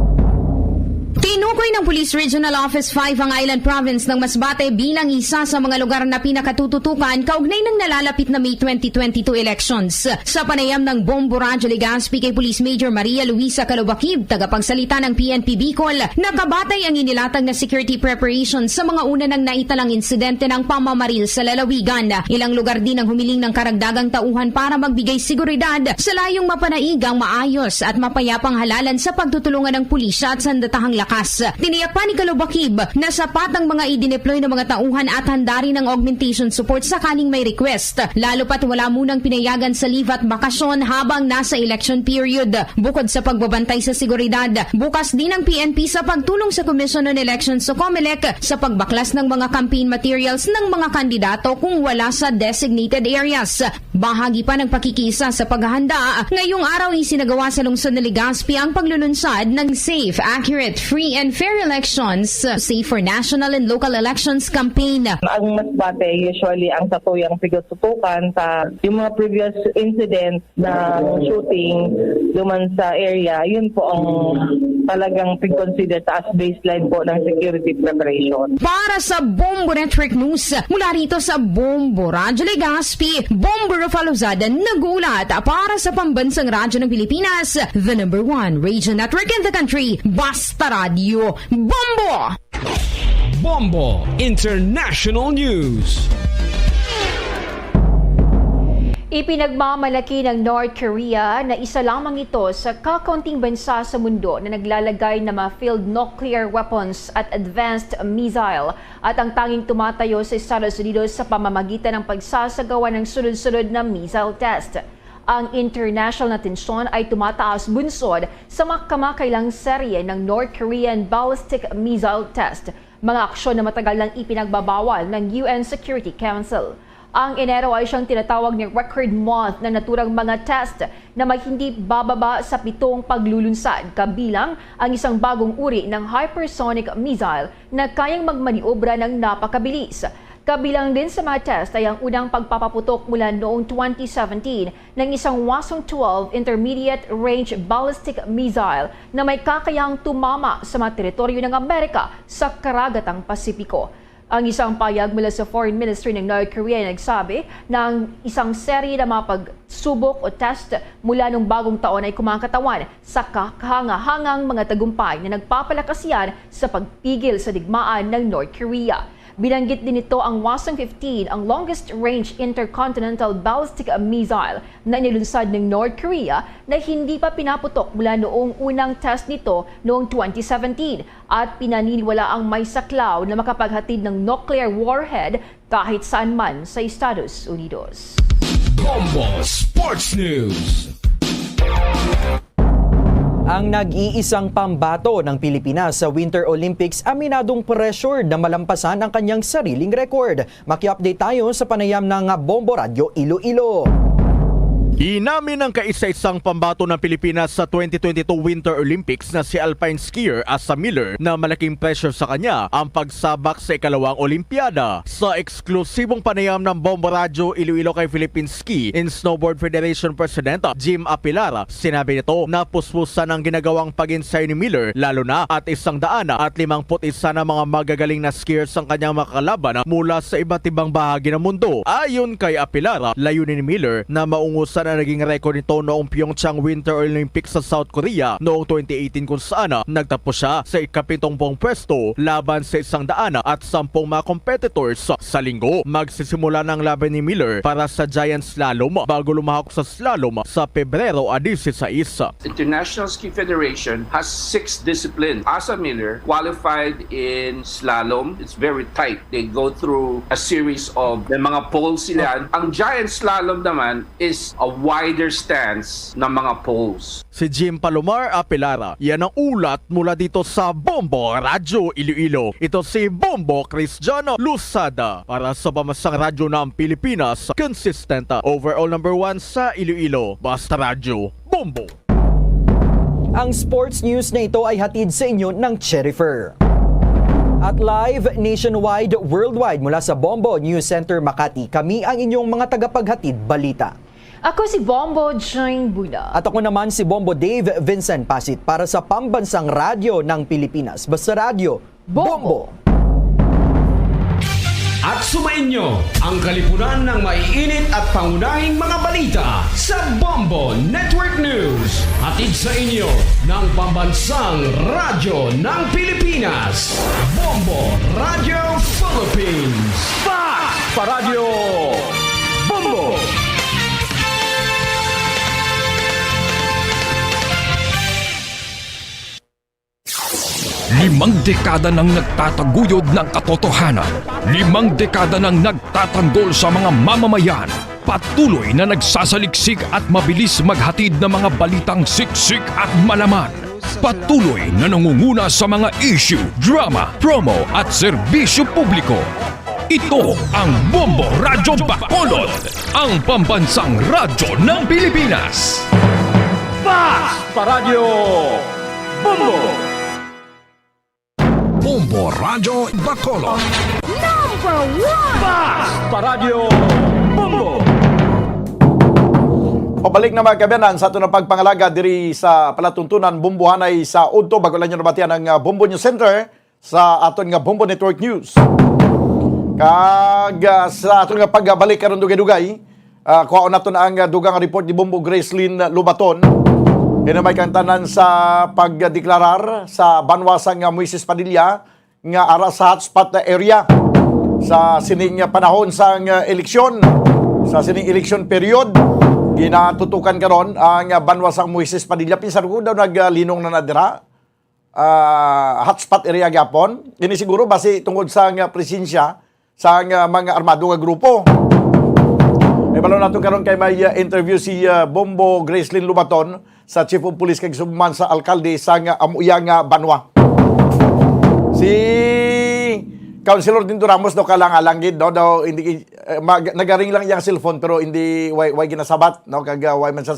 Speaker 21: Tinukoy ng Police Regional Office 5 ang Island Province ng Masbate bilang isa sa mga lugar na pinakatututukan kaugnay ng nalalapit na May 2022 elections. Sa panayam ng Bombo Radio Legazpi kay Police Major Maria Luisa Calobakib, tagapagsalita ng PNP Bicol, nakabatay ang inilatag na security preparations sa mga una ng naitalang insidente ng pamamaril sa lalawigan. Ilang lugar din ang humiling ng karagdagang tauhan para magbigay seguridad sa layong mapanaig ang maayos at mapayapang halalan sa pagtutulungan ng pulisya at sandatahang lakas. Tiniyak pa ni Calobakib na sapat ang mga idineploy ng mga tauhan at handa rin ng augmentation support sakaling may request, lalo pat wala munang pinayagan sa leave at bakasyon habang nasa election period. Bukod sa pagbabantay sa seguridad, bukas din ang PNP sa pagtulong sa Commission on Elections o COMELEC sa pagbaklas ng mga campaign materials ng mga kandidato kung wala sa designated areas. Bahagi pa ng pakikisa sa paghahanda, ngayong araw isinagawa sa lungsod na Legazpi ang paglulunsad ng safe, accurate, free and and fair elections, safe for national and local elections campaign.
Speaker 2: Ang Masbate, usually ang satuyang pigatutukan sa yung mga previous incidents na shooting duman sa area, yun po ang talagang pig-consider as baseline po ng security preparation.
Speaker 21: Para sa Bombo Network News, mula rito sa Bombo Radyo Legazpi, Bombo Rafael Lozada nagulat para sa pambansang radyo ng Pilipinas, the #1 radio network in the country, Basta Radio, Bombo!
Speaker 7: Bombo International News.
Speaker 15: Ipinagmamalaki ng North Korea na isa lamang ito sa kakaunting bansa sa mundo na naglalagay ng mga field nuclear weapons at advanced missile at ang tanging tumatayo sa Estados Unidos sa pamamagitan ng pagsasagawa ng sunod-sunod na missile test. Ang international na tensyon ay tumataas bunsod sa makamakailang serye ng North Korean ballistic missile test, mga aksyon na matagal nang ipinagbabawal ng UN Security Council. Ang Enero ay siyang tinatawag ni record month na naturang mga test na may hindi bababa sa 7 paglulunsad, kabilang ang isang bagong uri ng hypersonic missile na kayang magmaniobra ng napakabilis. Kabilang din sa mga test ay ang unang pagpapaputok mula noong 2017 ng isang Hwasong 12 intermediate range ballistic missile na may kakayahang tumama sa mga teritoryo ng Amerika sa karagatang Pasipiko. Ang isang payag mula sa Foreign Ministry ng North Korea ay nagsabi na ang isang serye na mga pagsubok o test mula nung bagong taon ay kumakatawan sa kahanga-hangang mga tagumpay na nagpapalakas yan sa pagpigil sa digmaan ng North Korea. Binanggit din ito ang Hwasong 15, ang longest-range intercontinental ballistic missile na inilunsad ng North Korea na hindi pa pinaputok mula noong unang test nito noong 2017 at pinaniniwala ang may saklaw na makapaghatid ng nuclear warhead kahit saan man sa Estados Unidos.
Speaker 7: Bombo Sports News.
Speaker 14: Ang nag-iisang pambato ng Pilipinas sa Winter Olympics aminadong pressure na malampasan ang kanyang sariling record. Maki-update tayo sa panayam ng Bombo Radio Iloilo.
Speaker 5: Inamin ng kaisa-isang pambato ng Pilipinas sa 2022 Winter Olympics na si alpine skier Asa Miller na malaking pressure sa kanya ang pagsabak sa ikalawang Olimpiada. Sa eksklusibong panayam ng Bombo Radio Iloilo kay Philippine Ski and Snowboard Federation President Jim Apilara, sinabi nito na puspusan ang ginagawang pag-ensayo ni Miller lalo na at 151 na mga magagaling na skiers ang kanyang makakalaban mula sa iba't ibang bahagi ng mundo. Ayon kay Apilara, layunin ni Miller na maungusan na naging record nito noong Pyeongchang Winter Olympics sa South Korea noong 2018 kung saan nagtapos siya sa ika-70 pwesto laban sa 110 mga competitors. Sa linggo, magsisimula ng laban ni Miller para sa giant slalom bago lumahok sa slalom sa Pebrero 16.
Speaker 22: International Ski Federation has 6 disciplines. Asa Miller qualified in slalom. It's very tight. They go through a series of mga poles sila. Ang giant slalom naman is a wider stance ng mga poles.
Speaker 5: Si Jim Palomar Apilara, yan ang ulat mula dito sa Bombo Radyo Iloilo. Ito si Bombo Cristiano Lusada para sa Pamansang Radyo ng Pilipinas, consistent overall #1 sa Iloilo. Basta Radyo, Bombo.
Speaker 14: Ang sports news na ito ay hatid sa inyo ng Cherifer. At live, nationwide, worldwide mula sa Bombo News Center Makati, kami ang inyong mga tagapaghatid balita.
Speaker 15: Ako si Bombo Jane Bula.
Speaker 14: At ako naman si Bombo Dave Vincent Pasit para sa Pambansang Radyo ng Pilipinas. Basta Radyo, Bombo!
Speaker 7: At sumainyo ang kalipunan ng maiinit at pangunahing mga balita sa Bombo Network News. Hatid sa inyo ng Pambansang Radyo ng Pilipinas. Bombo Radio Philippines.
Speaker 5: Sa Radyo Bombo!
Speaker 7: Limang dekada nang nagtataguyod ng katotohanan. 5 dekada nang nagtatanggol sa mga mamamayan. Patuloy na nagsasaliksik at mabilis maghatid ng mga balitang siksik at malaman. Patuloy na nangunguna sa mga issue, drama, promo at serbisyo publiko. Ito ang Bombo Radyo Bacolod, ang pambansang radyo ng Pilipinas.
Speaker 5: Sa Radyo Bombo!
Speaker 7: Bombo Radyo Bacolod.
Speaker 18: Number 1!
Speaker 7: Paradyo Bombo!
Speaker 5: Pabalik na mga kabayanan sa ato na pagpangalaga diri sa palatuntunan Bumbuhanay sa Udto bago lang nyo nabatian ang Bombo News Center sa aton nga Bombo Network News. Kag sa aton nga pagbalik karon dugay-dugay, kuhaon naton ang dugang report ni Bombo Gracelyn Lubaton. May kantanan sa pagdeklarar sa banwasang Moises Padilla nga ara sa hotspot na area sa sining panahon sa eleksyon, sa sining election period. Ginatutukan karon ang banwasang Moises Padilla. Pinsan ko daw naglinong na nadira. Hotspot area gyapon. Ini siguro base tungod sa presensya sa mga armado nga grupo. Balo nato karon kay may interview si Bombo Gracelyn Lubaton sa Chief of Police kag Summan sa alkalde sa Amuyang Banwa. Si Councilor Dindo Ramos daw kalang-alangid daw hindi nagaring lang iyang cellphone pero hindi way ginasabat kag way man sa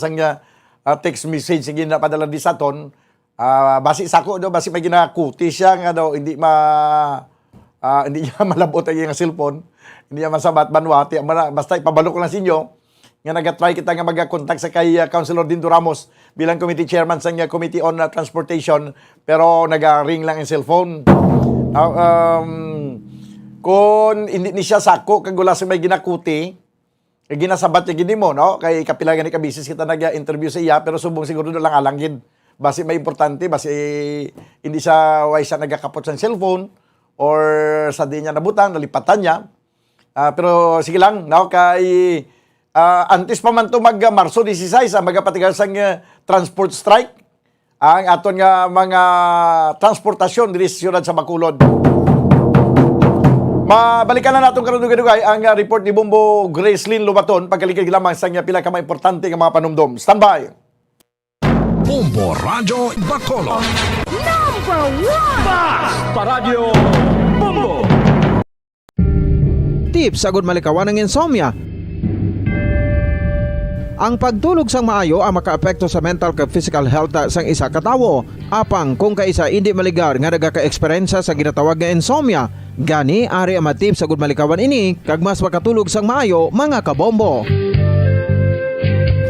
Speaker 5: text message sige na padala di saton basi sako daw basi may ginakuti siya nga daw hindi niya malabot ang iyang cellphone, hindi niya masabat banwati basta ipabalo ko lang sa inyo nga nagatry kita nga mag-contact sa kay Councilor Dindo Ramos bilang committee chairman sa Committee on Transportation pero nagaring lang ang cellphone. Kung hindi ni siya sako kag wala sa may ginakuti ginasabat niya gini mo kay kapila gani ka business kita nag-interview sa iya pero subong siguro lang alangid basi may importante basi hindi siya way siya nagakapot sa cellphone or sa di niya nabutang nalipatan niya pero sige lang kay antes pa man to mag Marso 16 magapatigal sang transport strike ang aton nga mga transportasyon diri sa siyudad sa Bacolod. Mabalikan na natin karon dugay-dugay ang report ni Bombo Gracelyn Lubaton pagkalikid lamang sa pila ka mga importante nga mga panumdom. Standby.
Speaker 7: Bombo Radyo Bacolod.
Speaker 18: Number 1!
Speaker 7: Paradyo Bombo!
Speaker 14: Tips agud malikawan ng insomnia. Ang pagtulog sang maayo ang makaapekto sa mental kag physical health sang isa ka tawo. Apang kung kaisa hindi maligar nga nagaka-eksperyensya sa ginatawag nga insomnia, gani ari ang matip sa good malikawan ini kag mas makatulog sang maayo mga kabombo.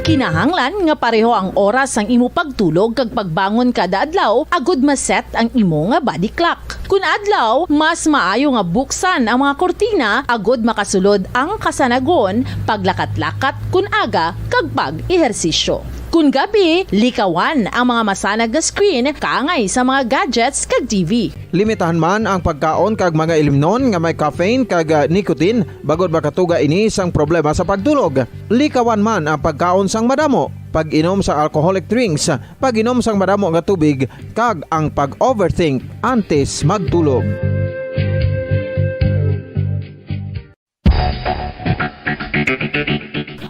Speaker 12: Kinahanglan nga pareho ang oras ang imo pagtulog kag pagbangon kada adlaw agud maset ang imo nga body clock. Kun adlaw, mas maayo nga buksan ang mga kortina agud makasulod ang kasanagon, paglakat-lakat kun aga kag pag-ehersisyo. Kun gabi, likawan ang mga masanag nga screen kaangay sa mga gadgets kag TV.
Speaker 14: Limitahan man ang pagkaon kag mga ilimnon nga may caffeine kag nicotine bagod makatuga ini sang problema sa pagtulog. Likawan man ang pagkaon sang madamo, pag-inom sa alcoholic drinks, pag-inom sang madamo nga tubig kag ang pag-overthink antes magtulog.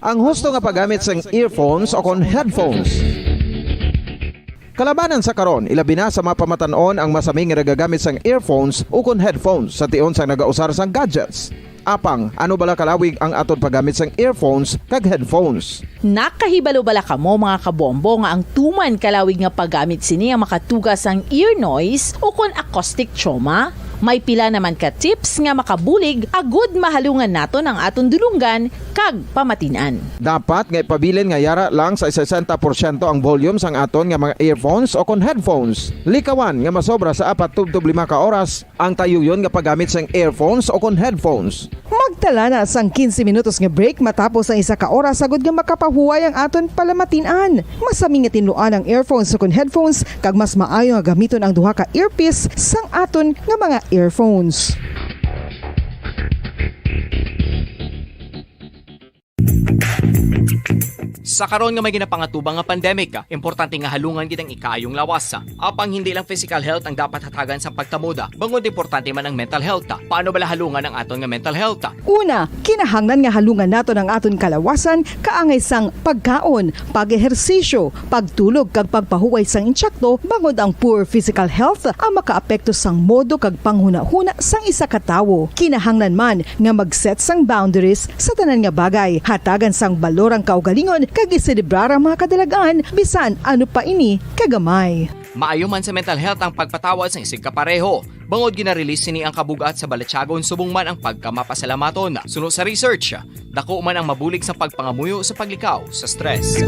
Speaker 14: Ang husto nga paggamit sang earphones o kon headphones. Kalabanan sa karon, ilabi na sa mapamatanon ang masaming nga nagagamit sang earphones o kon headphones sa tion sang nagausar sang gadgets. Apang, ano bala kalawig ang aton paggamit sang earphones kag headphones?
Speaker 12: Nakahibalo bala kamo mga kabombo nga ang tuman kalawig nga paggamit sini ang makatugas ang ear noise o kon acoustic trauma? May pila naman ka tips nga makabulig agud mahalungan naton ang aton dulunggan kag pamatinan.
Speaker 14: Dapat nga ipabilin nga yara lang sa 60% ang volume sang aton nga mga earphones o kon headphones. Likawan nga masobra sa 4-5 ka oras ang tayuyon nga paggamit sang earphones o kon headphones.
Speaker 3: Magtala na sang 15 minutos nga break matapos ang 1 ka oras agud nga makapahuway ang aton palamatinan. Masami nga tinluan ang earphones o kon headphones kag mas maayo nga gamiton ang duha ka earpiece sang aton nga mga earphones.
Speaker 4: Sa karon nga may ginapangatubang nga pandemic, importante nga halungan gid ang ikaayong lawas. Apang hindi lang physical health ang dapat hatagan sa pagtamuda, bangod importante man ang mental health. Paano bala halungan ang aton nga mental health?
Speaker 3: Una, kinahanglan nga halungan naton ang aton kalawasan kaangay sang pagkaon, pag-ehersisyo, pagtulog kag pagpahuway sang insyakto bangod ang poor physical health ang makaapekto sang modo kag panghuna-huna sang isa ka tawo. Kinahanglan man nga mag-set sang boundaries sa tanan nga bagay, hatagan sang balorang kaugalingon kag iselebrar ang mga kadalagaan bisan ano pa ini kagamay.
Speaker 4: Maayo man sa mental health ang pagpatawad sa isig kapareho. Bangod ginarelease ni ang kabugat sa Balechagon subong man ang pagkamapasalamaton. Suno sa research, dako man ang mabulig sa pagpangamuyo sa paglikaw sa stress.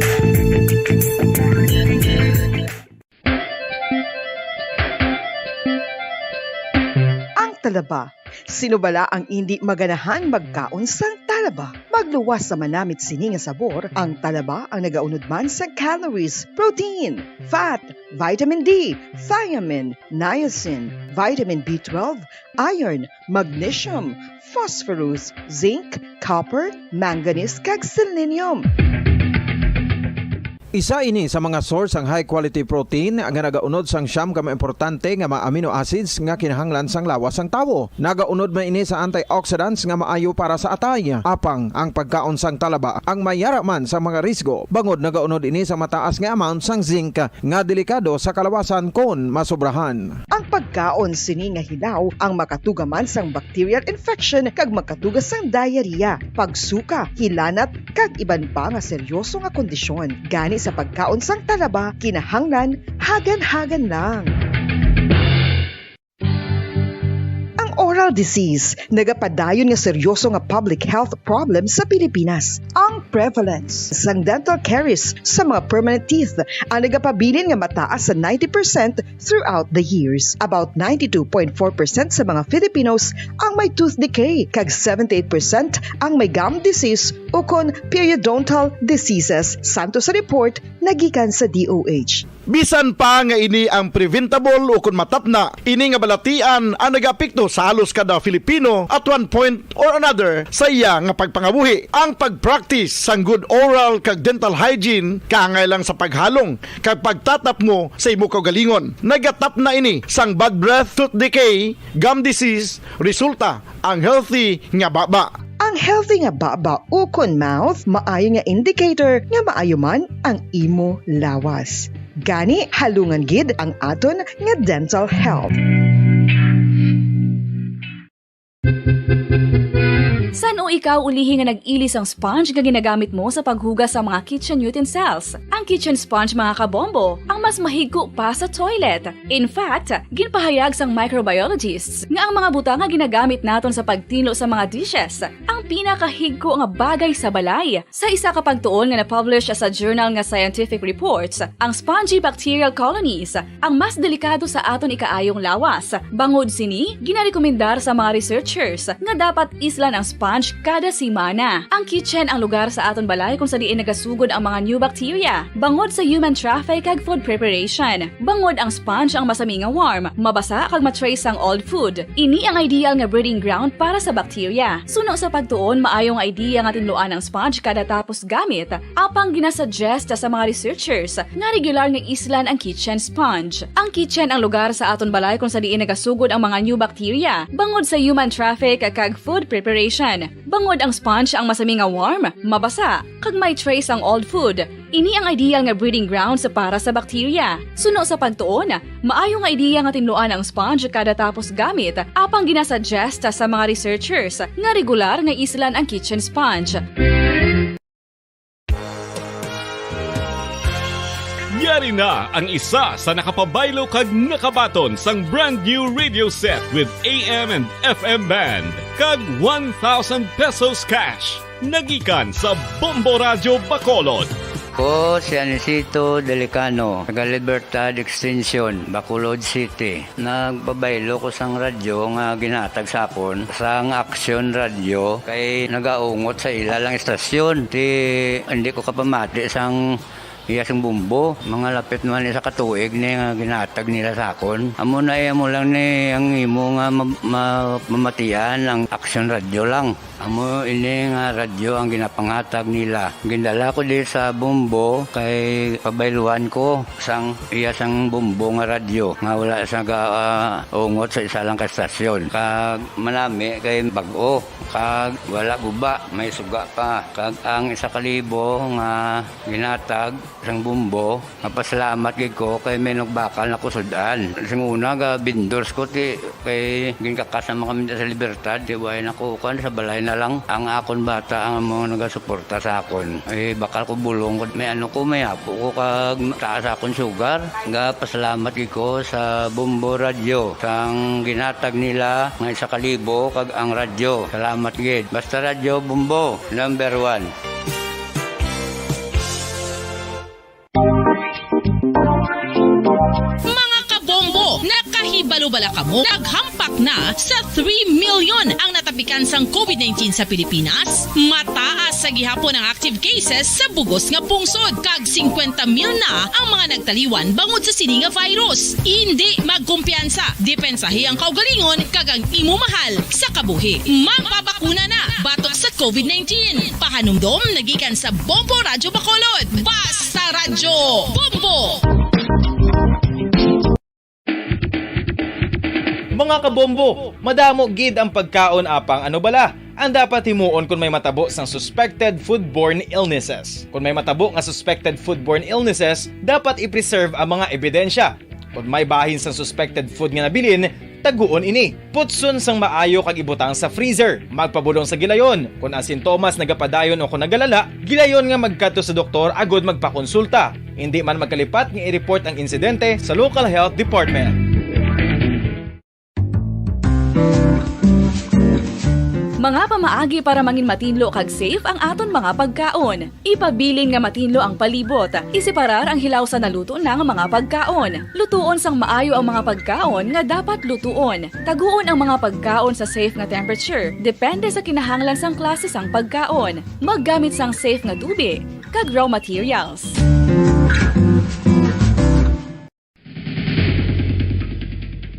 Speaker 3: Ang talaba. Sino bala ang hindi maganahan magkaon sang talaba? Magluwas sa manamit sini nga sabor, ang talaba ang nagaunod man sa calories, protein, fat, vitamin D, thiamine, niacin, vitamin B12, iron, magnesium, phosphorus, zinc, copper, manganese kag selenium.
Speaker 1: Isa ini sa mga source ang high quality protein nga nagaunod sang siyam ka importante nga mga amino acids nga kinahanglan sang lawas sang tawo. Nagaunod man ini sa antioxidants nga maayo para sa atay. Apang ang pagkaon sang talaba ang mayara man sa mga risgo. Bangod nagaunod ini sa mataas nga amount sang zinc nga delikado sa kalawasan kon masobrahan.
Speaker 3: Ang pagkaon sini nga hilaw ang makatugaman sang bacterial infection kag makatugas sang diarrhea, pagsuka, hilanat kag iban pa nga seryoso nga kondisyon. Gani sa pagkaon sang talaba, kinahanglan hagan-hagan lang. Oral disease, nagapadayon nga seryoso nga public health problem sa Pilipinas. Ang prevalence sang dental caries sa mga permanent teeth ang nagapabilin nga mataas sa 90% throughout the years. About 92.4% sa mga Filipinos ang may tooth decay, kag 78% ang may gum disease o kon periodontal diseases, santo sa report nagikan sa DOH.
Speaker 5: Bisan pa nga ini ang preventable o kung matapna, ini nga balatian ang nagapikto sa halos kada Filipino at one point or another sa iya nga pagpangabuhi. Ang pagpractice sang good oral kag dental hygiene kaangay lang sa paghalong kag pagtatap mo sa imo kaugalingon. Nagatap na ini sang bad breath, tooth decay, gum disease, resulta ang healthy nga baba.
Speaker 3: Ang healthy nga baba o kon mouth maayo nga indicator nga maayo man ang imo lawas. Gani halungan gid ang aton nga dental health.
Speaker 6: San o ikaw ulihi nga nag-ilis ang sponge nga ginagamit mo sa paghugas sa mga kitchen utensils? Ang kitchen sponge mga kabombo ang mas mahigko pa sa toilet. In fact, ginpahayag sang microbiologists nga ang mga butang nga ginagamit naton sa pagtilo sa mga dishes ang pinakahigko nga bagay sa balay. Sa isa ka pagtuon nga na-publish sa journal nga Scientific Reports, ang spongy bacterial colonies ang mas delikado sa aton ikaayong lawas. Bangod sini, ginarekomendar sa mga researchers nga dapat islan ang sponge kada semana. Ang kitchen ang lugar sa aton balay kung sa diin nagasugod ang mga new bacteria. Bangod sa human traffic kag food preparation. Bangod ang sponge ang masami nga warm, mabasa kag matrace ang old food. Ini ang ideal nga breeding ground para sa bacteria. Suno sa pagtuon, maayong idea nga tinluan ang sponge kada tapos gamit. Apang ginasuggest sa mga researchers nga regular nga islan ang kitchen sponge. Ang kitchen ang lugar sa aton balay kung sa diin nagasugod ang mga new bacteria. Bangod sa human traffic kag food preparation. Bangod ang sponge ang masami nga warm, mabasa, kag may trace ang old food. Ini ang ideal nga breeding grounds para sa bacteria. Suno sa pagtuon, maayo nga idea nga tinluan ang sponge kada tapos gamit, apang ginasuggest sa mga researchers nga regular nga islan ang kitchen sponge.
Speaker 10: Yari na ang isa sa nakapabaylo kag nakabaton sang brand new radio set with AM and FM band kag 1,000 pesos cash. Nagikan sa Bombo Radio Bacolod.
Speaker 23: Ko si Anisito Delicano, taga Libertad Extension, Bacolod City. Nagbabaylo ko sang radyo nga ginatag sapon sang Action Radio kay nagaungot sa ilalang estasyon. Hindi ko kapamati sang iyasang bumbo, mga lapit naman sa katuig ni nga ginatag nila sa akon. Amo na mo lang ni ang imo nga mamatian ang Action Radio lang. Amo ini nga radyo ang ginapangatag nila. Gindala ko di sa bumbo kay pabayluan ko sang iyasang bumbo nga radyo nga wala sa ungot sa isa lang ka stasyon. Kag manami kay bag-o, kag wala guba, may suga pa. Kag ang 1,000 nga ginatag sang bumbo. Napasalamat gid ko kay may nagbakal na kusudan. Sing una ga bindors ko ti kay ginkakasama kami sa Libertad. Di way nakukan sa balay na lang ang akon bata ang mga nagasuporta sa akon. Bakal ko bulong ko may may apo ko kag taas akon sugar. Nga pasalamat gid ko sa Bumbo Radio sang ginatag nila nga 1,000 kag ang radyo. Salamat gid. Basta Radio Bumbo number 1.
Speaker 12: Mga kabombo, nakahibalo-bala ka mo? Naghampak na sa 3 million ang natapikan sang COVID-19 sa Pilipinas. Mataas sa gihapon ang active cases sa bugos nga pungsod. Kag 50 mil na ang mga nagtaliwan bangod sa sini nga virus. Hindi magkumpiyansa. Depensahi ang kaugalingon kag ang imo mahal sa kabuhi. Magpabakuna na batok sa COVID-19. Pahanumdom nagikan sa Bombo Radyo Bacolod. Basta Radyo Bombo!
Speaker 8: Mga kabombo, madamo gid ang pagkaon apang ano bala. Ang dapat himuon kung may matabo sang suspected foodborne illnesses. Kung may matabo nga suspected foodborne illnesses, dapat i-preserve ang mga ebidensya. Kung may bahin sang suspected food nga nabilin, taguon ini. Putson sang maayo kag ibutang sa freezer. Magpabulong sa gilayon. Kung ang sintomas nagapadayon o kung nagalala, gilayon nga magkadto sa doktor agud magpakonsulta. Hindi man magkalipat nga i-report ang insidente sa local health department.
Speaker 6: Mga pamaagi para mangin matinlo kag safe ang aton mga pagkaon. Ipabilin nga matinlo ang palibot. Isiparar ang hilaw sa naluto ng mga pagkaon. Lutuon sang maayo ang mga pagkaon nga dapat lutuon. Taguon ang mga pagkaon sa safe nga temperature. Depende sa kinahanglan sang klase sang pagkaon. Maggamit sang safe nga tubig kag raw materials.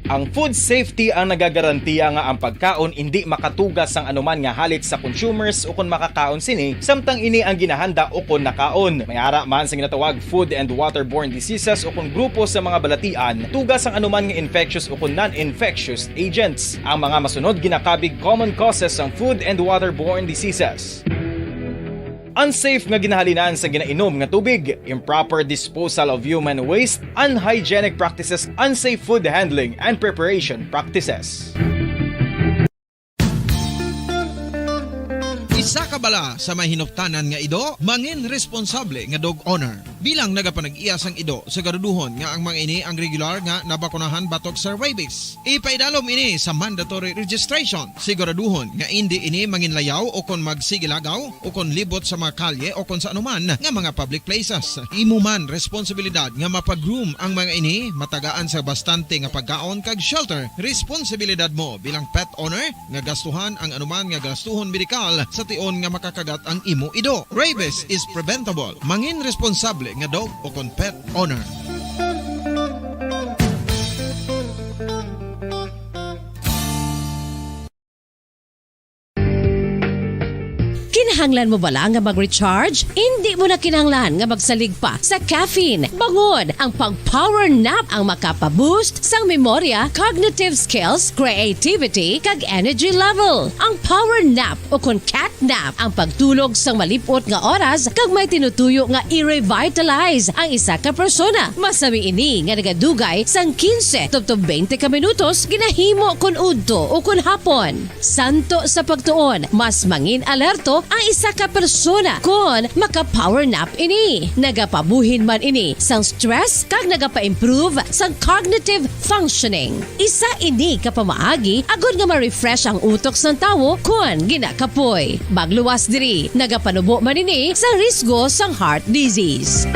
Speaker 8: Ang food safety ang nagagarantiya nga ang pagkaon hindi makatugas sang anuman nga halit sa consumers o kung makakaon sini, samtang ini ang ginahanda o kung nakaon. May ara man sa ginatawag food and waterborne diseases o kung grupo sa mga balatian, tugas ang anuman nga infectious o kung non-infectious agents. Ang mga masunod ginakabig common causes ng food and waterborne diseases. Unsafe nga ginahalinan sa ginainom nga tubig, improper disposal of human waste, unhygienic practices, unsafe food handling and preparation practices.
Speaker 1: Isa ka bala sa may hinuptanan nga ido, mangin responsable nga dog owner. Bilang nagapanag-iyas ang ido, siguraduhon nga ang mga ini ang regular nga nabakunahan batok sa rabies. Ipaidalom ini sa mandatory registration. Siguraduhon nga hindi ini manginlayaw o kon magsigilagaw o kon libot sa mga kalye o kon sa anuman nga mga public places. Imo man responsibilidad nga mapag-groom ang mga ini, matagaan sa bastante nga pagkaon kag shelter. Responsibilidad mo bilang pet owner nga gastuhan ang anuman nga gastuhon medikal sa tion nga makakagat ang imo ido. Rabies is preventable. Mangin responsable nga dog o kon pet owner.
Speaker 9: Kinahanglan mo bala nga mag-recharge? Hindi mo na kinahanglan nga magsalig pa sa caffeine. Bangod ang pag-power nap ang makapaboost sang memorya, cognitive skills, creativity, kag energy level. Ang power nap o kon cat nap ang pagtulog sang malipot nga oras kag may tinutuyo nga i-revitalize ang isa ka persona. Masami ini nga nagadugay sang 15 to 20 ka minutos ginahimo kun udto o kun hapon. Santo sa pagtuon, mas mangin alerto ang isa ka persona kung maka-power nap ini. Nagapabuhin man ini sang stress kag nagapa-improve sang cognitive functioning. Isa ini ka pamaagi agud nga ma-refresh ang utok sang tawo kung ginakapoy. Magluwas diri, nagapanubo man ini sa risgo sang heart disease.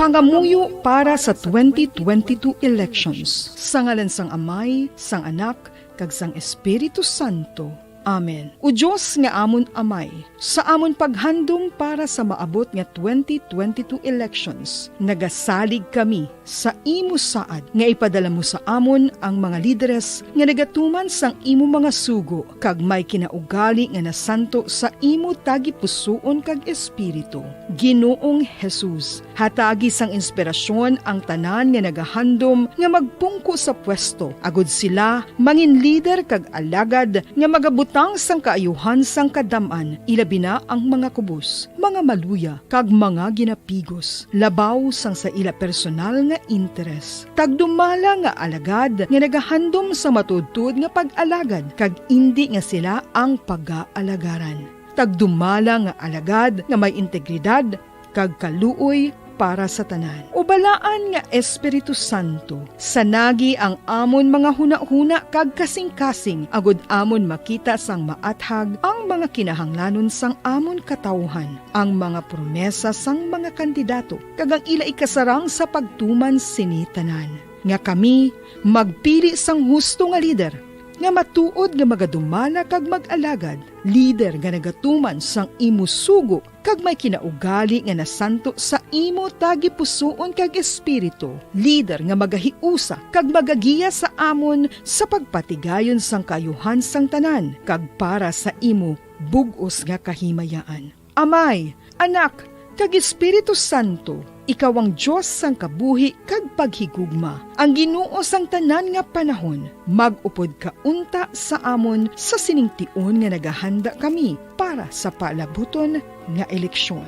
Speaker 3: Pangamuyo para sa 2022 elections. Sa ngalan sang Amay, sang Anak, kag sang Espiritu Santo. Amen. O Diyos nga amon amay, sa amon paghandom para sa maabot nga 2022 elections, nagasalig kami sa imo saad nga ipadala mo sa amon ang mga lideres nga nagatuman sang imo mga sugo kag may kinaugali nga nasanto sa imo tagi pusoon kag espiritu. Ginoong Jesus, hatagi sang inspirasyon ang tanan nga nagahandom nga magpungko sa pwesto, agud sila mangin leader kag alagad nga magabutang sang kaayuhan sang kadaman, ilabi na ang mga kubos, mga maluya kag mga ginapigos, labaw sang sa ila personal nga interes. Tagdumala nga alagad nga nagahandom sa matudtud nga pag-alagad kag indi nga sila ang pag-aalagaran. Tagdumala nga alagad nga may integridad kag kaluoy para sa tanan. Ubalaan nga Espiritu Santo, sanagi ang amon mga huna-huna kag kasing-kasing, agud amon makita sang maathag ang mga kinahanglanon sang amon katawhan, ang mga promesa sang mga kandidato, kag ang ila ikasarang sa pagtuman sini tanan. Nga kami magpili sang husto nga lider, nga matuod nga magadumala kag mag-alagad, lider nga nagatuman sang imo sugo kag may kinaugali nga nasanto sa imo tagi pusoon kag espiritu, lider nga magahiusa kag magagiya sa amon sa pagpatigayon sang kayuhan sang tanan kag para sa imo bug-os nga kahimayaan. Amay, Anak, kag Espiritu Santo, ikaw ang Diyos sang kabuhi kag paghigugma. Ang Ginoo sang tanan nga panahon, mag-upod ka unta sa amon sa siningtion nga nagahanda kami para sa palabuton nga eleksyon.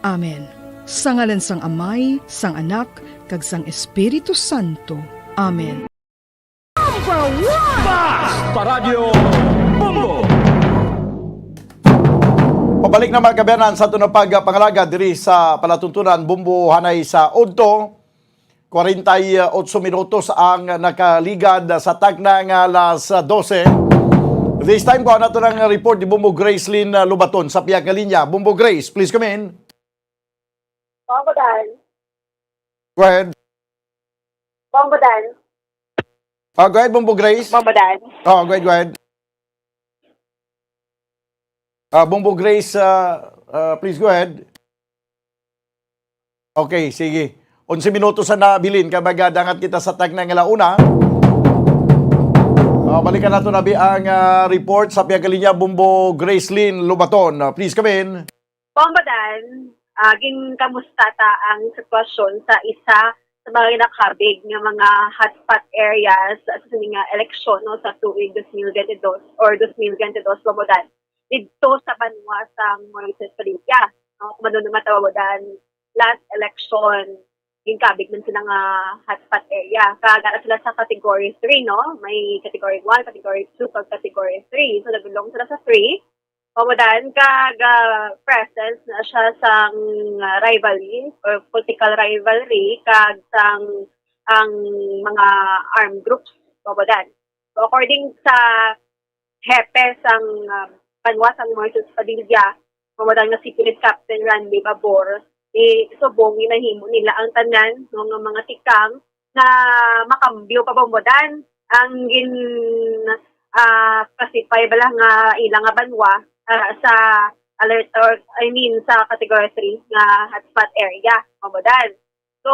Speaker 3: Amen. Sa ngalan sang Amay, sang Anak, kag sang Espiritu Santo. Amen.
Speaker 18: Number 1! Basta Radio Bongo!
Speaker 5: Pabalik na mga kabernan sa tunong pagpangalaga diri sa palatuntunan Bumbo Hanay sa Udto. 48 minutos ang nakaligad sa tagna nga alas 12. This time ko na ito ng report ni Bumbo Gracelyn Lubaton sa Piag Linya. Bumbo Grace, please come in.
Speaker 11: Bongo Dan.
Speaker 5: Go ahead.
Speaker 11: Bongo Dan.
Speaker 5: Go ahead, Bumbo Grace.
Speaker 11: Bongo Dan.
Speaker 5: Go ahead. Bumbo Grace, please go ahead. Okay, sige. 11 minutos na nabilin, kabagadangat kita sa tagna nga launa. Balikan nato nabi ang report sa Piagalinya, Bumbo Gracelyn Lubaton. Please come in.
Speaker 11: Bongo Dan, kamusta ta ang sitwasyon sa isa sa mga nakabig ng mga hotspot areas sa mga eleksyon no, sa tuig 2022 or 2022, Bongo Dan. Dito sa banwa sa Moises Padilla. No? Kung doon matawadan, last election, yung kabig ng silang hotspot area. Kagara sila sa category 3, no? May category 1, category 2, kag category 3. So, nagulong sila sa 3. Pamadan, presence na siya sa rivalry or political rivalry kag sang ang mga armed groups. Pamadan. So, according sa hepe sang panwasang Moises Padilla, mamadang na si Police Captain Randy Babor, subong inahimo nila ang tanan ng mga tikang na makambyo pa bambodan ang classify bala nga ilang nga banwa sa alert or sa category 3 nga hotspot area bambodan. So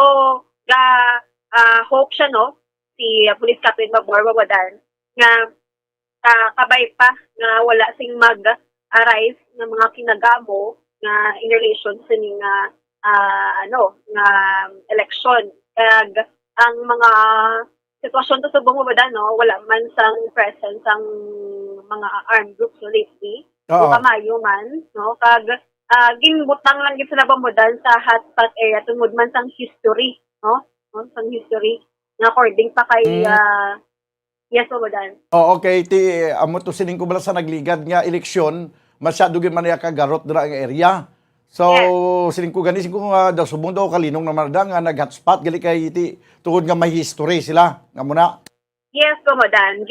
Speaker 11: hope siya no si Police Captain Babor bambodan nga kabay pa nga wala sing mag-arise ng mga kinagamo nga in relation sa nga nga election. Kag ang mga sitwasyon to subong mabada no wala man sang presence ang mga armed groups so lately. Kamayo man no kag ginbutang lang gid sila bamudan sa hotspot area tungod man sang history no sang history na according pa kay yes, Bamudan.
Speaker 5: Okay. Amo to sining ko bala sa nagligad nga eleksyon, masyado gyud man niya kagarot dira ang area. So, sining ko gani, sining ko daw subong daw kalinong naman nga nag-hotspot, gali kay tungod nga may history sila. Nga muna.
Speaker 11: Yes, Bamudan.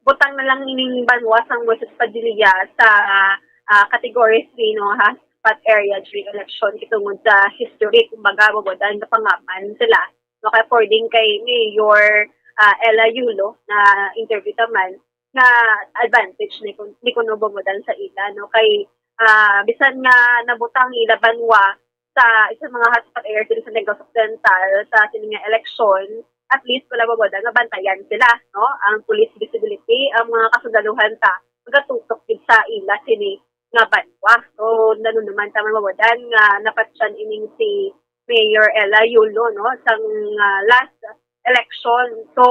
Speaker 11: Butang na lang ining banwa sang Moises Padilla sa category 3 no, hotspot area during election kitungod sa history, kumbaga, Bamudan, napangaman sila. No, kaya according kay Mayor Ella Yulo na interview naman nga advantage ni kuno bumudan sa ila, no? Kay bisan nga nabutang ila banwa sa isang mga hotspot areas dito sa Negros Occidental sa sining nga election, at least wala bumudan nga bantayan sila, no? Ang police visibility, ang mga kasundaluhan ta magatutok din sa ila sini nga banwa. So nanunuman ta mabudan nga napatsyan ining si Mayor Ella Yulo, no, sang last election. So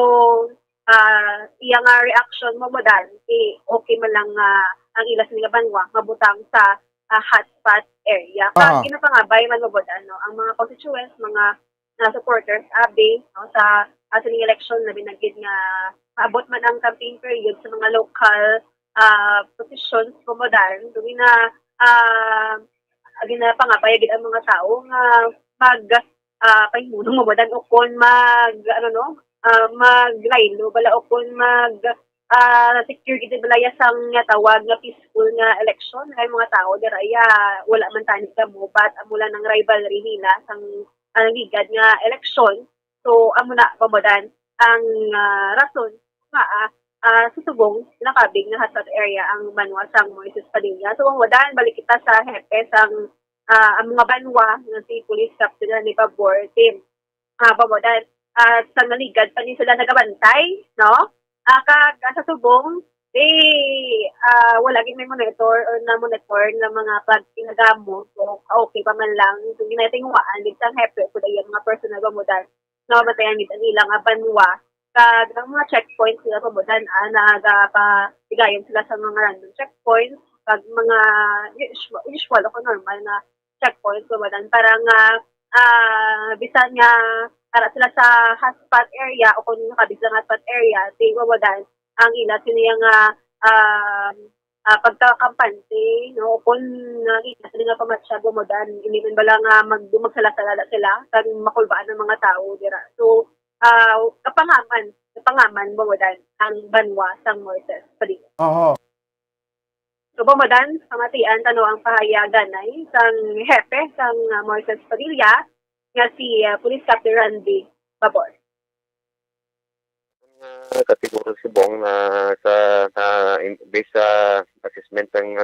Speaker 11: iya nga reaction mo dan okay man lang ang ilas nga banwa mabutang sa hotspot area. Kag ginapangabay man mabudan, no, ang mga constituents, mga supporters no, sa ating election na binagid nga abot man ang campaign period sa mga local positions kumodan dumi na ginapangabay gid ang mga tao nga mag pahimuno mabudan o kon maglaylo bala o kung secure gid balaya sang nga tawag nga peaceful nga election kay mga tao diraya wala man tani kamo but amula ng rivalry nila sang ligad nga election. So amo na pamodan ang rason nga susubong nakabig nga hotspot area ang banwa sang Moises Padilla. So pamodan balik kita sa hepe sang ang mga banwa nga si Police Captain ni Pabor team. Pamodan sa naligad pa ni sila nagabantay, no? Kag sa subong, wala gid may monitor or na-monitor ng mga pag-inagamo. So, okay pa man lang. So, ginatingwaan, gid sang hepe ko yung mga personal pamudan. Namatayan gid ang ilang banwa. Kag ang mga checkpoints nila pamudan, nagapahigayon sila sa mga random checkpoints. Kag mga usual o normal na checkpoints pamudan. Parang bisan nga para sila sa hotspot area o kung nakabig sa hotspot area, tingwawadan ang ila siniyang pagkakampante, no? Kung nakita sila nga pamatsya gumodan, iniman bala nga magsalasala sila kag makulbaan ng mga tao dira. So, kapangaman gumodan ang banwa sang Moises Padilla. So, bumodan, pamatian, ang pahayagan ay sang hepe sang Moises Padilla, nga si Police Captain Randy Babor.
Speaker 13: Kategori si Bong na based sa assessment ng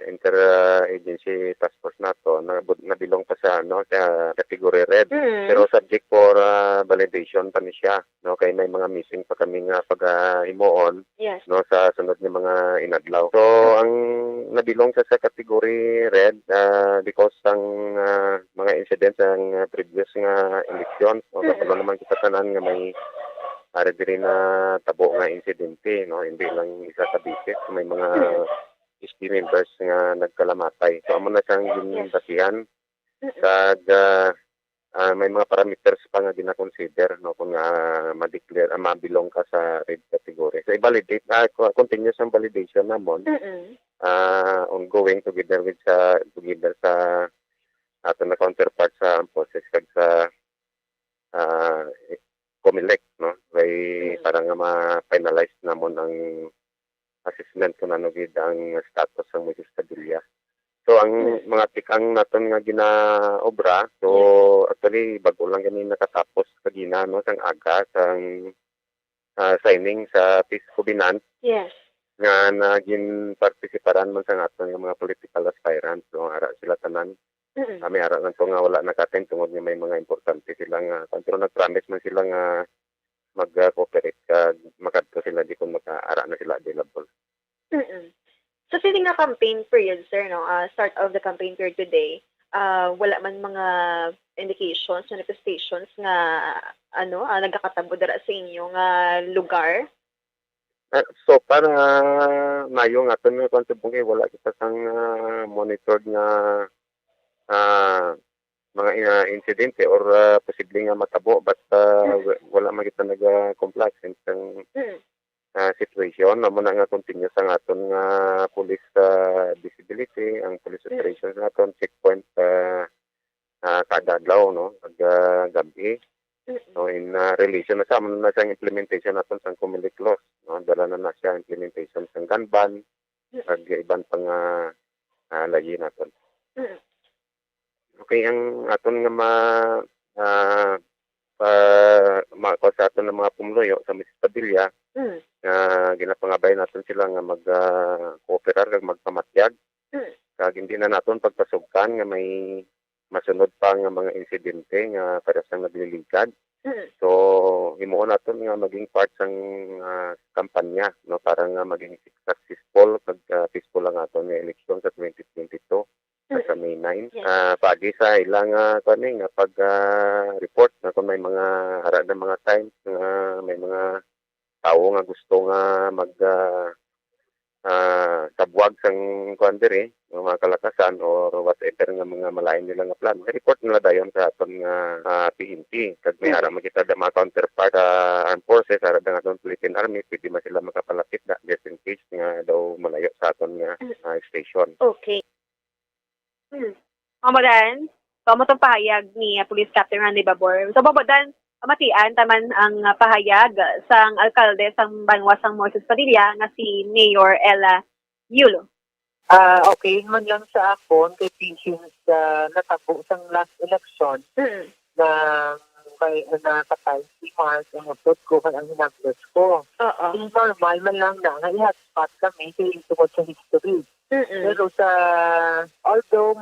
Speaker 13: interagency task force nato na bilong pa sa sa category red, pero subject for validation pa ni siya, no, kay may mga missing pa kami nga pag-himuon, no, sa sunod ni mga inadlaw. So ang nabilong sa category red because ang mga incidents ang previous nga election, no, katulad naman kita tanan nga may para diri na tabo nga insidente, no, hindi lang isa ka bisis, may mga ST members nga nagkalamatay. So amo na siyang ginbasihan kag may mga parameters pa nga gina-consider, no, kung ma-declare mabilong ka sa red category. So i-validate continuous ang validation namon ongoing together sa ato na counterpart sa process kag sa COMELEC, no, kay parang ma-finalize namon ang assessment kung ano gid ang status ng Moises Padilla. So ang mga tikang naton nga ginaobra, so actually bago lang gani nakatapos kagina, no, sang aga sang signing sa peace covenant.
Speaker 11: Yes.
Speaker 13: Nga naging partisiparan man sa aton nga mga political aspirants, no, ara sila tanan. Kami ara lang nga wala nakaten tungod nga may mga importante sila nga pero nag-promise man sila nga mag-cooperate ka makadto sila di kung maka-ara na sila available.
Speaker 16: So feeling na campaign period, sir, no, start of the campaign period today, wala man mga indications, manifestations nga nagkakatabo dara sa inyong lugar?
Speaker 13: So para mayo nga aton nga kontubong wala kita sang monitored nga mga insidente or posibleng nga matabo but wala man kita nag-comply sang situation. Amo na nga continuous ang aton nga police visibility, ang police operations naton, checkpoint kada adlaw, no, gabi. So in relation na sa na sa implementation naton sang COMELEC laws, no, dala na siya implementation sang gun ban ag iban pang layi naton. Okay, ang aton nga mga sa aton ng mga pumuluyo sa Mrs. Padilla nga ginapangabay naton sila nga mag-cooperar kag magpamatyag kag hindi na naton pagpasugkan nga may masunod pa nga mga insidente nga para sa nagliligad. So himuon naton nga maging part sang kampanya no para nga maging successful kag peaceful ang aton nga eleksyon sa 2022 sa May 9. Pagi sa ilang nga pag report na kung may mga harap na mga times nga may mga tao nga gusto nga mag sabwag sang kuandere mga kalakasan or whatever nga mga malain nila nga plano. Report nila dayon sa aton nga PNP. Kag may harap makita da mga counterpart armed forces harap nga aton Philippine Army pwede man sila makapalapit na just in case nga daw malayo sa aton nga station.
Speaker 11: Okay. Mamodan, so mo itong pahayag ni Police Captain Randy Babor. So Mamodan, matian taman ang pahayag sang alkalde sang Banwa sang Moises Padilla nga si Mayor Ella Yulo.
Speaker 17: Okay, man lang sa akon kay since natabo sang last election na may nakatay si Mars ang upload ko ang hinaglos ko. Normal man lang na nga i-hotspot kami kay tungkol sa history. Pero sa although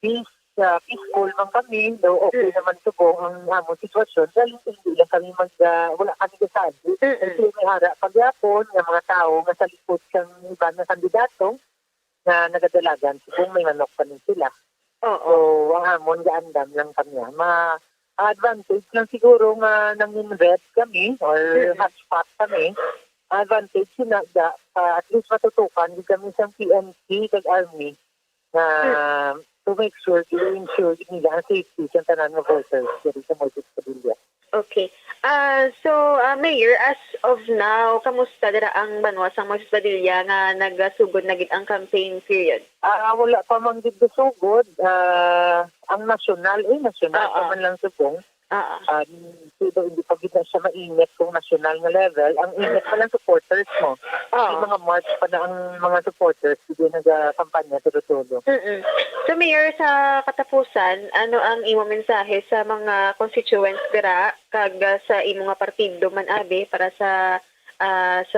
Speaker 17: peaceful man kami, though okay naman subong ang among sitwasyon, dahil hindi lang kami wala kami kasali. Kasi may harap pagyapon ng mga tao nga sa likod ng iba na kandidato na nagadalagan, subong may manok pa rin sila. So, ang amon gaandam lang kami. Ma-advantage lang siguro nga nang-invest kami or hotspot kami. Advantage na at least matutukan di kami sa PNP kag Army na to make sure to ensure nila ang safety sa tanan ng voters diri sa Moises Padilla.
Speaker 16: Okay. So, Mayor, as of now, kamusta dira ang Banwa sang Moises Padilla nga nagasugod na gid ang campaign period?
Speaker 17: Wala pa man gid sugod. Ang national pa man lang subong. Pero hindi pa gid siya mainit kung national nga level. Ang init pa lang supporters mo. Yung mga march pa na ang mga supporters hindi nagakampanya tulo-tulo.
Speaker 16: So Mayor, sa katapusan, ano ang imo mensahe sa mga constituents dira kag sa imo nga partido man abi para sa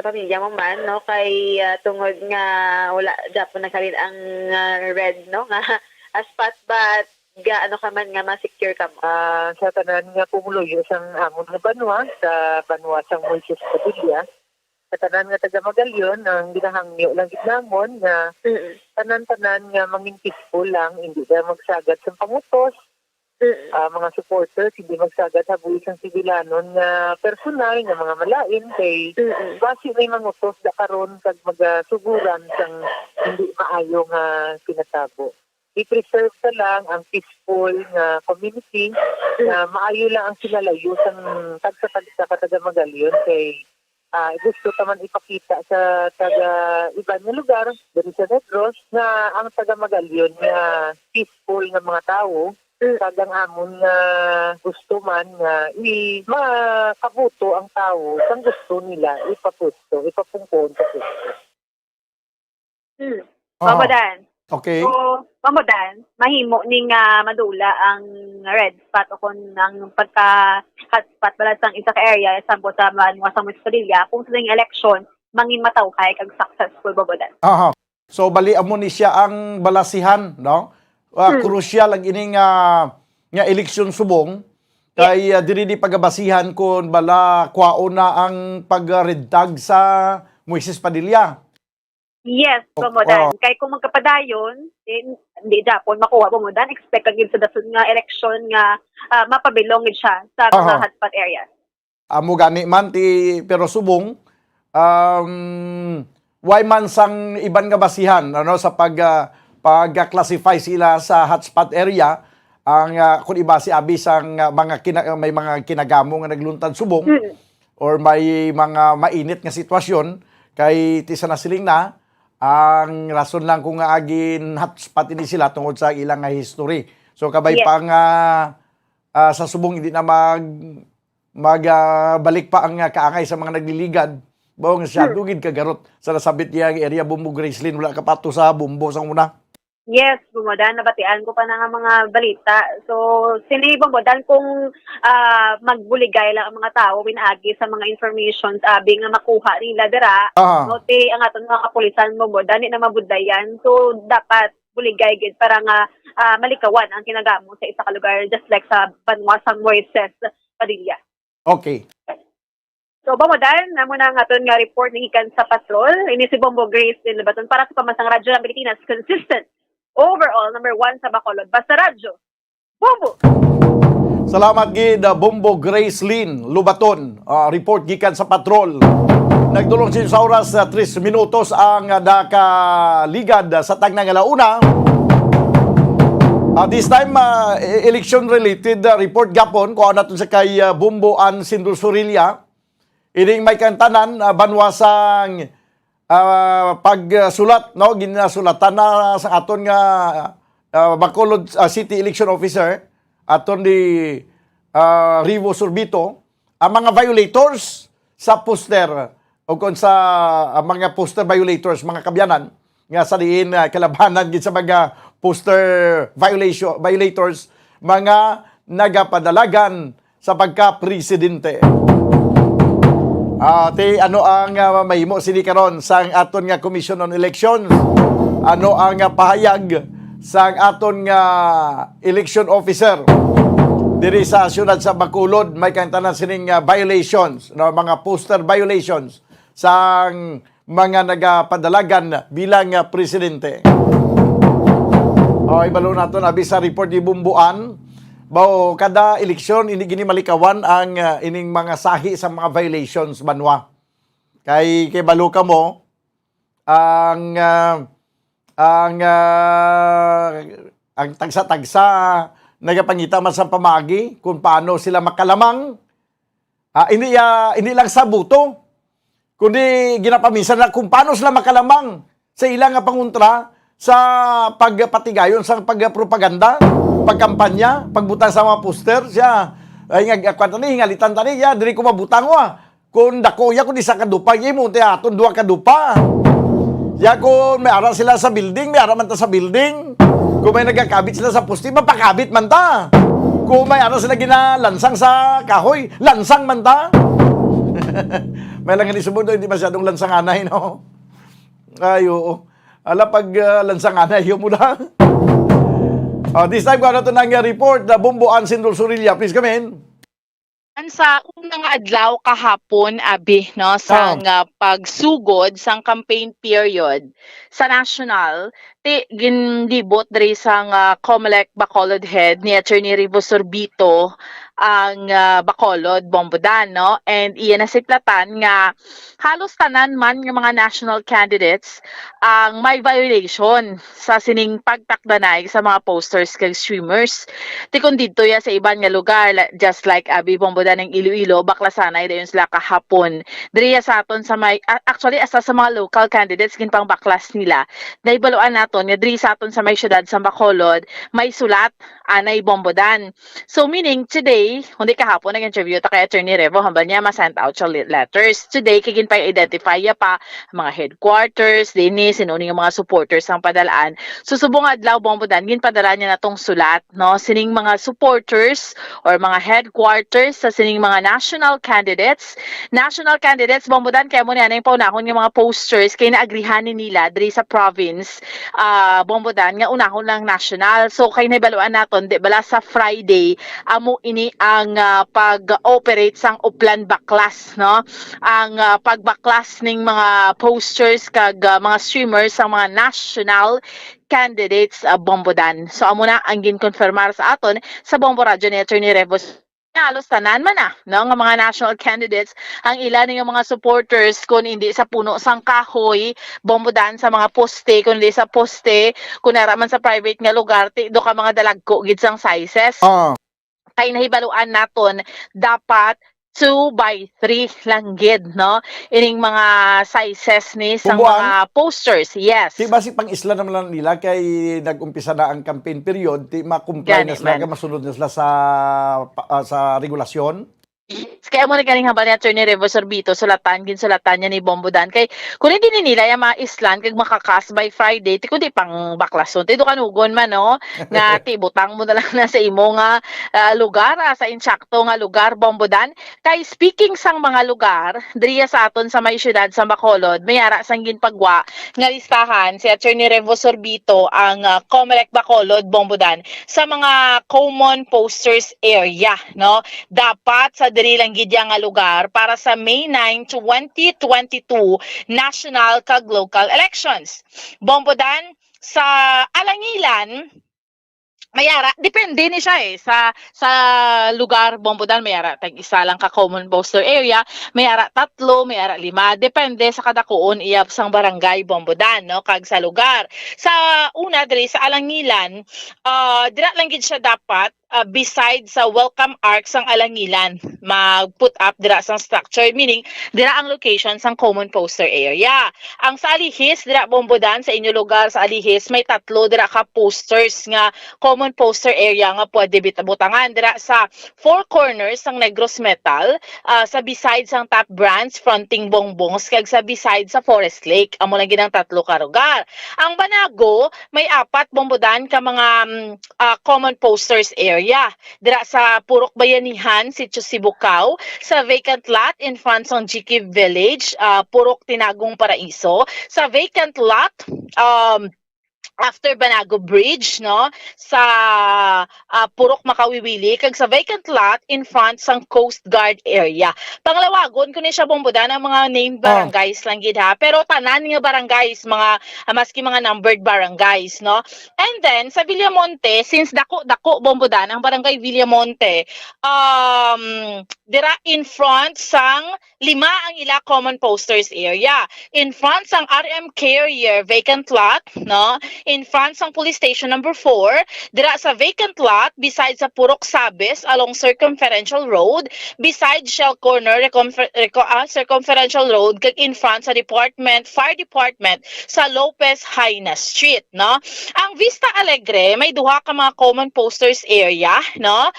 Speaker 16: pamilya mo man no kay tungod nga wala Japon nagkalit ang red no nga aspat but gaano ka man nga ma-secure ka mo?
Speaker 17: Sa tanan nga pumuluyo sang amon nga Banwa, sa Banwa sang Moises Padilla, sa tanan nga taga Magalyon, ang ginahangyo lang gid namon nga tanan-tanan nga mangin peaceful lang, hindi na magsagad sa pangutos. Mga supporters, hindi magsagad sa buwis ang sibilanon nga personal, nga mga malain, kay basi may mangutos da karon kag magasuguran sang hindi maayo nga pinatabo. I-preserve sa lang ang peaceful nga community na maayo lang ang sinalayo sa tagsa-tagsa kataga Magalyon kay gusto taman ipakita sa taga iba nga lugar diri sa Negros na ang taga Magalyon nga peaceful nga mga tao tagang amon nga gusto man nga makabuto ang tao sang gusto nila ipapungkon sa pusto.
Speaker 11: Mamodan.
Speaker 5: Okay.
Speaker 11: So, Mamodan, mahimo ning madula ang red spot o kung ang pagka-hotspot balasang isa ka area sampo sa Banwa sa Moises Padilla kung sa election mangin matawhay kag successful Mamodan.
Speaker 5: So bali amo ni siya ang balasihan no? Crucial ang ining nga eleksyon subong kay diri di pagabasihan kun bala kwao na ang pag-red tag sa Moises Padilla.
Speaker 11: Yes, Mamodan. Kay kung magkapadayon, hindi Japon makuha Mamodan, expect kag sa dasun nga election nga mapabilong gid siya sa mga hotspot areas.
Speaker 5: Amo gani man ti pero subong why man sang iban nga basihan ano sa pag-classify sila sa hotspot area ang kun ibasi abi sang may mga kinagamo nga nagluntad subong or may mga mainit nga sitwasyon kay ti sa nasiling na ang rason lang kung agin hotspot ini sila tungod sa ilang nga history. So kabay pa nga sa subong hindi na magbalik pa ang kaangay sa mga nagliligad. Bawang siya dugid kagarot sa nasabit niya area Bumbo Graceland wala ka pato sa Bumbo sang una.
Speaker 11: Yes, Bombodan, nabatian ko pa na nga mga balita. So, sini Bombodan kung magbuligay lang ang mga tao pinaagi sa mga information abi nga makuha nila dira. No, te ang aton mga kapulisan Bombodan di na mabudlayan. So, dapat buligay gid para nga malikawan ang kinagamo sa isa ka lugar just like sa Banwasang Moises Padilla.
Speaker 5: Okay.
Speaker 11: So, Bombodan, namo na nga aton nga report ni ikan sa patrol. Ini si Bombo Grace din Labaton para sa Pamansang Radyo ng Pilipinas, consistent. Overall, number 1 sa Bacolod. Basta Radyo. Bombo!
Speaker 5: Salamat gid Bombo Grace Lynn Lubaton. Report gikan sa patrol. Nagdulong sin sa oras 3 minutos ang nakaligad sa tagna nga launa. This time, election-related report gapon ko natin sa kay Bombo Ann Sindul Surilia. Ining may kantanan, banwasang pagsulat, no? Ginasulatan na sa aton nga Bacolod City Election Officer, aton ni Rivo Sorbito, ang mga violators sa poster, o kung sa mga poster violators, mga kabyanan, nga sa diin kalabanan gid sa mga poster violators, mga nagapadalagan sa pagka-presidente. Ano ang mahimo sini karon sang aton nga Commission on Elections? Ano ang pahayag sang aton nga election officer diri sa syudad sa Bacolod? May kantanan sining violations, no, mga poster violations sang mga nagapadalagan bilang presidente. Ibalo naton abi sa report ni Bumbuan. Bao kada eleksyon ini gini malikawan ang ining mga sahi sa mga violations banwa. Kay balo ka mo ang tagsa-tagsa nagapangita man sa pamagi kung paano sila makalamang. Hindi lang sa buto, kundi ginapamisan na kung paano sila makalamang sa ilang panguntra sa pagpatigayon sa pagpropaganda, pagkampanya, pagbutang sa mga poster siya. Ay nga kwanta ni hingalitan tani ya diri ko mabutang wa. Kun dako ya kun isa ka dupa mo aton duha ka dupa. Ya kun may ara sila sa building, may ara man ta sa building. Kung may nagakabit sila sa poste, mapakabit man ta. Kung may ara sila ginalansang sa kahoy, lansang man ta. May lang ni sumundo hindi masyadong lansanganay, no. Ay oo. Ala pag lansanganay yo mo lang. This time ko na ito nang report na Bombo Ann Sindul Surilia. Please come in.
Speaker 2: Sa unang adlaw kahapon, abi, no, sa pagsugod sang campaign period sa national, gindibot diri sang COMELEC Bacolod Head ni Attorney Rivo Sorbito ang Bacolod, Bombodan, no? And iyan nasiklatan nga halos tanan man ng mga national candidates ang may violation sa sining pagtakdanay sa mga posters kag streamers. Tikon dito ya sa iban nga lugar, just like abi Bombodan ng Iloilo, baklasanay dayon sila kahapon. Diri sa aton sa may actually asa sa mga local candidates ginpang baklas nila. Naibaluan naton nga diri sa aton sa may syudad sa Bacolod, may sulat anay Bombodan. So meaning today, hindi kahapon nag-interview ta kay Attorney Revo, hambal niya ma-send out siya letters. Today, kagin pa i-identify pa mga headquarters, dinis, sinuning mga supporters ang padalaan. Susubong adlaw Bombodan, ginpadala niya na tong sulat, no? Sining mga supporters or mga headquarters sa sining mga national candidates. National candidates, Bombodan, kaya mo na yung paunahon ng mga posters kay naagrihanin nila diri sa province, Bombodan, nga unahon lang national. So, kay naibaluan naton, di bala sa Friday, amo ini ang pag-operate sang uplan baklas, no? Ang pagbaklas ning mga posters kag mga streamers sa mga national candidates Bombodan. So amo na ang ginkonfirmar sa aton sa Bombo Radio ni Attorney Revos. Halos tanan man no, nga mga national candidates ang ilan ng mga supporters kung hindi sa puno sang kahoy, Bombodan sa mga poste, kung hindi sa poste, kung naraman sa private nga lugar, do ka mga dalagko gid sang sizes. Kay nahibaluan naton dapat 2x3 lang gid, no? Ining mga sizes ni sa mga posters. Yes.
Speaker 5: Di ba si pang-isla naman lang nila kay nag-umpisa na ang campaign period, di ma-comply na sila, masunod na sila sa regulasyon?
Speaker 2: Kaya mo na galing haba ni Atty. Revo Sorbito, sulatan niya ni Bombodan. Kay, kung hindi nila yung mga islan, kag makakas by Friday, ti kundi pang baklason. Ti do kanugon man, no? Nga, ti, butang mo na lang na sa imo nga lugar, sa insakto nga lugar, Bombodan. Kay, speaking sang mga lugar, driya sa aton sa may syudad, sa Bacolod, may ara sang ginpagwa, nga listahan, si Atty. Revo Sorbito, ang Comelec Bacolod, Bombodan, sa mga common posters area, no? Dapat sa diri lang gid nga lugar para sa May 9, 2022 national kag local elections. Bombodan sa Alangilan, mayara, depende ni siya sa lugar, Bombodan, mayara tag isa lang ka common poster area, mayara 3, mayara 5, depende sa kadakuon iyap sang barangay, Bombodan, no, kag sa lugar. Sa una diri sa Alangilan, dira lang gid siya dapat beside sa welcome arc sang Alangilan mag-put up dira sang structure, meaning dira ang location sang common poster area. Ang sa Alihis, dira Bombodan, sa inyo lugar sa Alihis, may 3 dira ka posters nga common poster area nga pwede butangan dira sa 4 corners sang Negros Metal, sa beside sang Top Brands fronting Bongbongs, kag sa beside sa Forest Lake. Amo lang ginang 3 ka lugar. Ang Banago, may 4 Bombodan ka mga common posters area. Dira sa Purok Bayanihan, Sitio Sibukaw, sa vacant lot in front ng GK Village, Purok Tinagong Paraiso, sa vacant lot after Banago Bridge, no, sa Purok Makawiwili, kag sa vacant lot in front sang Coast Guard area. Panglawagon ko ni siya, Bombodan, ang mga named barangays lang gid ha, pero tanan nga barangays, mga maski mga numbered barangays, no. And then sa Villamonte, since dako Bombodan ang barangay Villamonte, dira in front sang 5 ang ila common posters area. In front sang RM Carrier vacant lot, no, in front sang police station number 4, dira sa vacant lot beside sa Purok Sabes along Circumferential Road, beside Shell Corner Circumferential Road, kag in front sa Fire Department sa Lopez Haina Street, no. Ang Vista Alegre may 2 ka mga common posters area, no,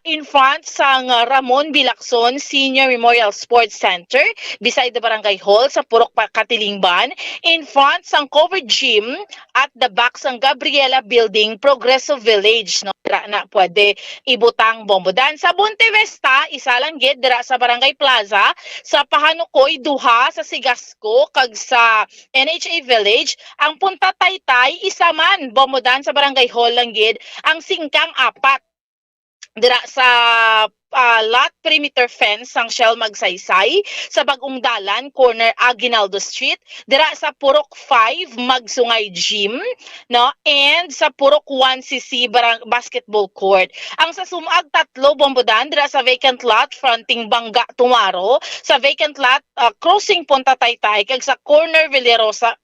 Speaker 2: in front sang Ramon Bilacson Senior Memorial Sports Center beside the Barangay Hall sa Purok Katilingban, in front sang covered gym at the back sang Gabriela Building, Progreso Village, no, dira na pwede ibutang, Bombodan. Sa Bonte Vista, isa lang gid dira sa Barangay Plaza, sa Pahanukoy 2, sa Sigasco kag sa NHA Village. Ang Punta Taytay isa man, Bombodan, sa Barangay Hall lang gid. Ang Singkang 4 dira sa lot perimeter fence sang Shell Magsaysay, sa Bagong Dalan corner Aguinaldo Street, dira sa Purok 5 Magsungay Gym, no, and sa Purok 1cc basketball court. Ang sa Sumag 3, Bombodan, dira sa vacant lot fronting Bangga Tumaro, sa vacant lot crossing Punta Taytay, kag sa corner Villarosa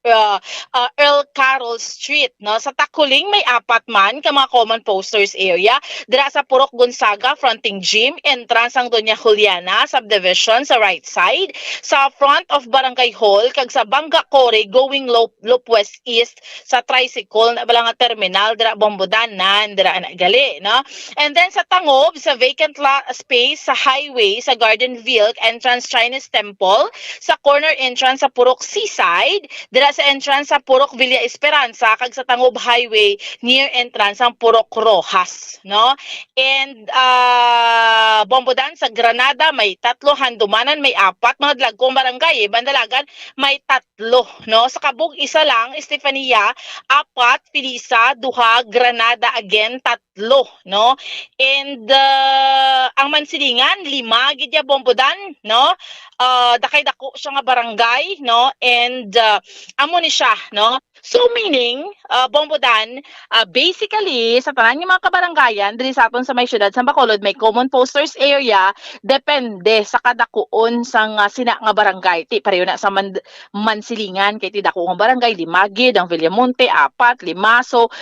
Speaker 2: Earl Carroll Street, no. Sa Takuling may 4 man ka mga common posters area, dira sa Purok Gonzaga fronting gym, entrance ang Doña Juliana subdivision sa right side, sa front of Barangay Hall, kag sa Bangga Core going Loop West East sa tricycle na bala nga terminal, dira Bombodan nan dira na gali, no. And then sa Tangob, sa vacant lot space sa highway sa Gardenville entrance Chinese Temple, sa corner entrance sa Purok Seaside, dira sa entrance sa Purok Villa Esperanza, kag sa Tangob Highway near entrance ang Purok Rojas, no. And Bombodan, sa Granada may 3, Handumanan may 4, mga dlagkong barangay, Bandalagan may 3, no. Sa Kabug isa lang, Estefania 4, Pilisa 2, Granada again 3, no. And ang Mansilingan 5 gidya, Bombodan, no. Dakay dako siya nga barangay, no, and amo ni siya, no. So meaning, Bombodan, basically sa tanan ng mga kabarangayan diri sa aton sa may syudad sa Bacolod may common posters area, depende sa kadakuon sang sina nga barangay. Ti pareho na sa Mansilingan kay ti dako nga barangay, 5 gid, ang Villamonte 4, 5. So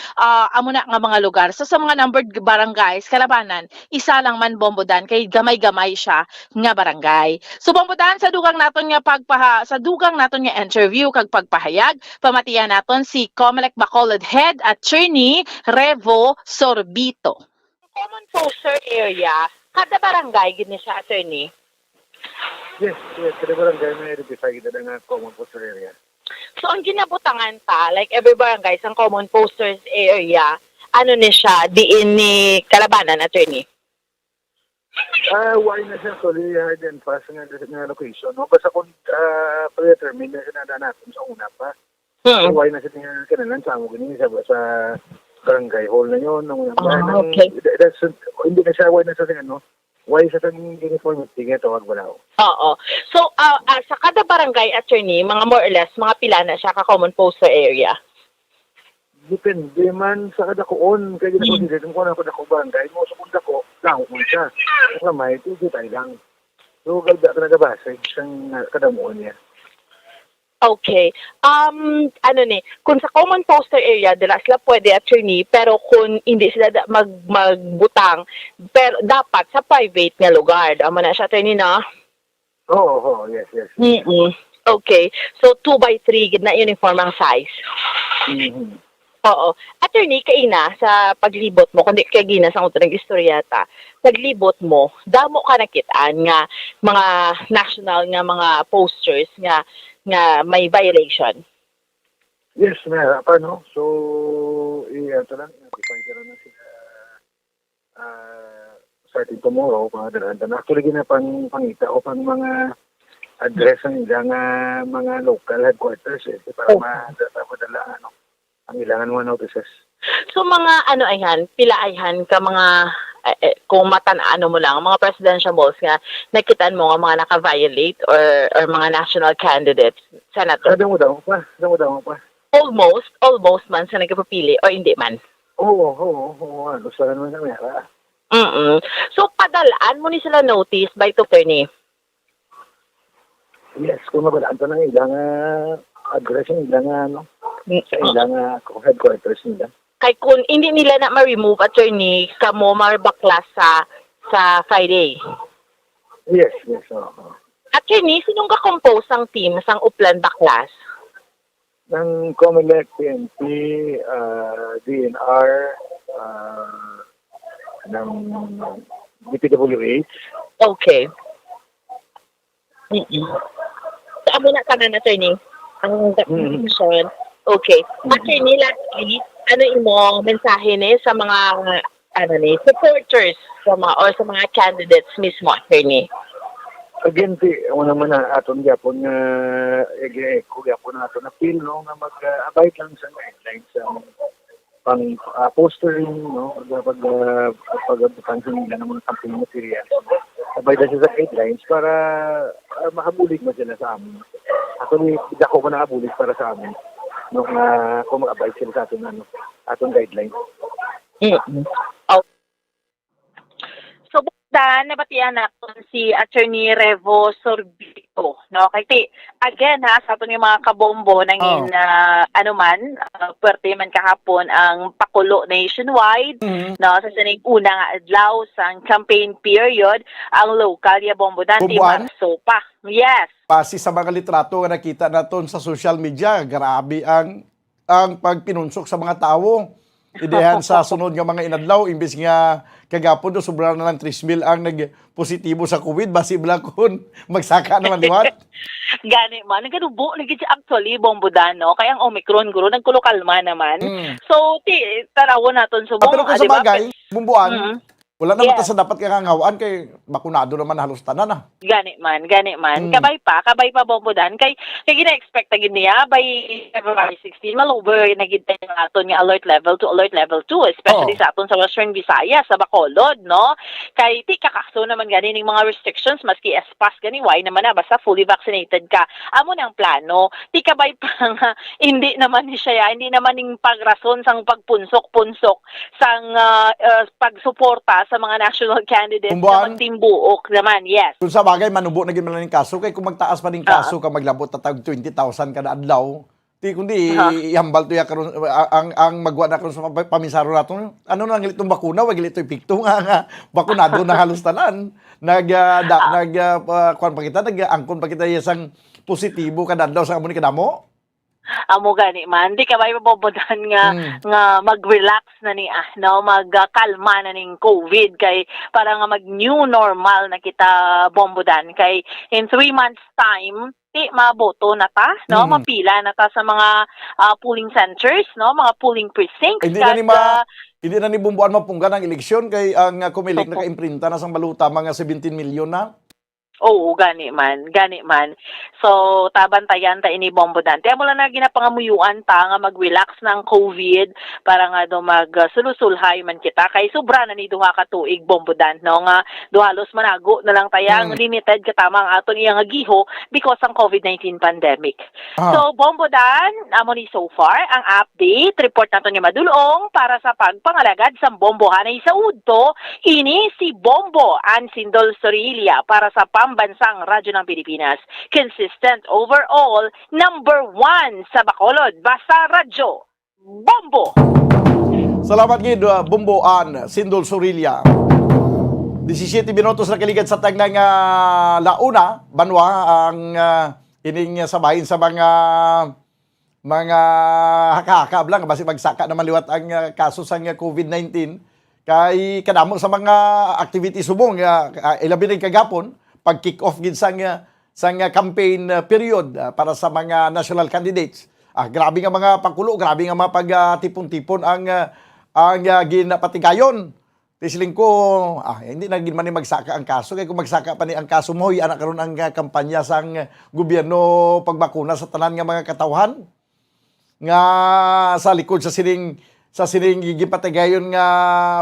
Speaker 2: amo na nga mga lugar. So sa mga numbered barangays kalabanan, isa lang man, Bombodan, kay gamay-gamay siya nga barangay. So Bombodan, sa dugang naton nga interview kag pagpahayag, pamatiyan naton si Comelec Bacolod Head Attorney Revo Sorbito. Common poster area, Kada barangay gid ni siya, attorney.
Speaker 17: Yes, kada barangay may identify kita nga common poster area.
Speaker 2: So ang ginabutangan ta, like every barangay sa common posters area, ano ni siya, diin ni Kalabanan, attorney?
Speaker 17: Why na siya actually identify nga location. No? Basta kung predetermine na sinada natin sa una pa. So, why na siya nga kanalan sa mo ganyan sa barangay hall na yun.
Speaker 2: Okay.
Speaker 17: Hindi na siya, why na siya ano, why sa tang uniformity nga tawag wala.
Speaker 2: Oo. So, sa kada barangay, attorney, mga more or less, mga pila na siya ka-common poster area?
Speaker 17: Depende man sa kada koon. Kaya gina ko kung ako dako barangay mo. Sa kung dako, lang mo siya. Kung may tugi tayo lang. So, gagda ka nagabasa isang kadamuan niya.
Speaker 2: Okay. Ano ni, kung sa common poster area, dila sila pwede, attorney, pero kung hindi sila magbutang, pero dapat sa private nga lugar. Ama na siya, attorney, na?
Speaker 17: Oo, yes.
Speaker 2: Okay. So, 2x3, gid na uniform ang size. Oo. Attorney, kaina, sa paglibot mo, kundi kaya gina sa utang istoryata, paglibot mo, damo ka nakitaan nga mga national nga mga posters nga may violation.
Speaker 17: Yes, meron pa, no? So, ito lang, define ka na sila starting tomorrow, mga dalan. Actually, pangita o pang mga address ng ilang mga local headquarters para madala, ano, ang ilangan mga notices.
Speaker 2: So mga ano ayhan, pila ayhan ka mga kung matanaan mo lang mga presidential balls nga nakitaan mo nga mga naka-violate or mga national candidates, senator.
Speaker 17: Damo daw pa.
Speaker 2: Almost man sa nagpapili o hindi man.
Speaker 17: Oo, gusto naman na mera.
Speaker 2: So padalaan mo ni sila notice by attorney.
Speaker 17: Yes, kung mabalaan to ng ilang address ng ilang ano, sa ilang headquarters nila.
Speaker 2: Kay kung hindi nila na ma-remove, attorney, kamo marbaklas sa Friday.
Speaker 17: Yes.
Speaker 2: Attorney, sinong ka-compose ang team sang Upland Baklas?
Speaker 17: Ng COMELEC, PNP, DNR, ng DPWH.
Speaker 2: Okay. Amo na tanan, attorney. Ang definition. Okay. Attorney, lastly, ano imong mensahe ni sa mga supporters sa mga candidates mismo, attorney?
Speaker 17: Again, una man na aton gyapon nga eko gyapon aton appeal no nga mag-abide lang sa guidelines sa pang postering no pag nila ng mga campaign materials. Abide lang sa guidelines para makabulig mo sila sa amin. Ato ni dako man nakabulig para sa amin. No nga kung mag-abide sila sa aton aton guidelines.
Speaker 2: So, nabatian natin si Attorney Revo Sorbito, no? Kasi, again sa ato yung mga kabombo nangin puwerte man kahapon ang pakulo nationwide, no? Sa sining una nga adlaw sa campaign period, ang local ya bombo dante Marso pa. Yes.
Speaker 5: Pasi sa mga litrato nga nakita naton sa social media, grabe ang pagpinunsok sa mga tao. Idehan sa sunod nga mga inadlaw, imbes nga kagapon do sobra na lang 3,000 ang nagpositibo sa COVID, basi bala kun magsaka naman liwat.
Speaker 2: Gani man, nagadubo lagi actually bombodan, no? Kaya ang Omicron guro nagkulokalma naman. So tarawon naton subong,
Speaker 5: pero kung sa bagay, bumbuan, wala naman ta sa dapat kangangawaan kay bakunado naman halos tanan na.
Speaker 2: Gani man. Kabay pa bombodan kay gina-expect na gid niya by February 16 malover na gid tayo aton nga alert level to alert level 2, especially sa aton sa Western Visayas, sa Bacolod, no? Kay ti kakakso naman gani ning mga restrictions maski espas gani why naman na basta fully vaccinated ka. Amo nang plano. Ti kabay pa nga hindi naman ni siya, hindi naman ning pagrason sang pagpunsok-punsok sang pagsuporta sa mga national candidates sa magtimbuok naman, yes.
Speaker 5: Kung sa bagay, manubo na ginawa ng kaso, kay kung magtaas pa ng kaso ka, maglabot na tag 20,000 kada adlaw, kundi ihambal to ya karon ang magwa na karon sa pamisaro nato. Ano nang gilitong bakuna, wag gilitoy pikto nga bakunado na halos tanan. Kuan pa kita, nag-angkon pa kita isang positibo kada adlaw sa amon kadamo.
Speaker 2: amo gani man di ka ba mabobodan nga mag-relax na ni magkalma na ning COVID kay para nga mag new normal na kita bombodan kay in 3 months time maboto na ta mapila na ta sa mga polling centers mga polling precincts
Speaker 5: hindi na ni bumbuan mapunggan ang eleksyon kay ang Comelec naka-imprinta na sang baluta mga 17 milyon na.
Speaker 2: Oo, gani man. So, tabantayan ta ini bombodan. Tiyan mo lang na ginapangamuyuan ta nga mag-relax ng COVID para nga do mag-sulusulhay man kita. Kay sobra na ni duha ka tuig bombodan, nga duhalos manago na lang tayang limited katama ang aton iyang giho because ang COVID-19 pandemic. So, bombodan, amo ni so far, ang update, report nato ni Madulong para sa pagpangalagad sa bombohanay sa udto, ini si Bombo Ansindol Sorilia para sa Pambansang Radyo ng Pilipinas. Consistent overall, number 1 sa Bacolod. Basta Radyo, Bombo!
Speaker 5: Salamat gid Bomboan Sindol Sorilia. 17 minutos na kaligad sa tagnang launa, banwa ang ining sabahin sa mga haka-hakab lang basi magsaka naman liwat ang kaso sa COVID-19 kay kadamo sa mga activity subong ilabi rin kagapon pag kick off gid sang campaign period para sa mga national candidates. Grabe nga mga pagkulo, grabe nga mga pagtipon-tipon ang ginapatigayon. Tisiling ko, hindi na gid man ni magsaka ang kaso kay kung magsaka pa ni ang kaso mo, ana karon ang kampanya sang gobyerno pagbakuna sa tanan nga mga katawhan nga sa likod sa sining gigipatigayon nga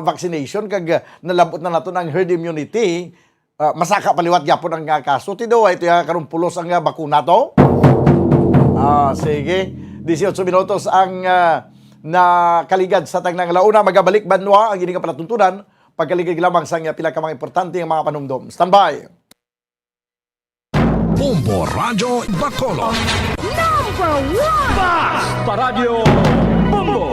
Speaker 5: vaccination kag nalabot na naton ang herd immunity. Masaka paliwat gyapon ang kaso tido ito karon pulos ang bakuna to. Sige 18 minutos ang nakaligad sa tagnang launa magabalik banwa ang ini nga palatuntunan pagkaligid lamang sa pila ka mga importante nga mga panumdom. Standby.
Speaker 7: Bombo Radyo Bacolod.
Speaker 18: Number 1
Speaker 7: Basta Radio Bombo.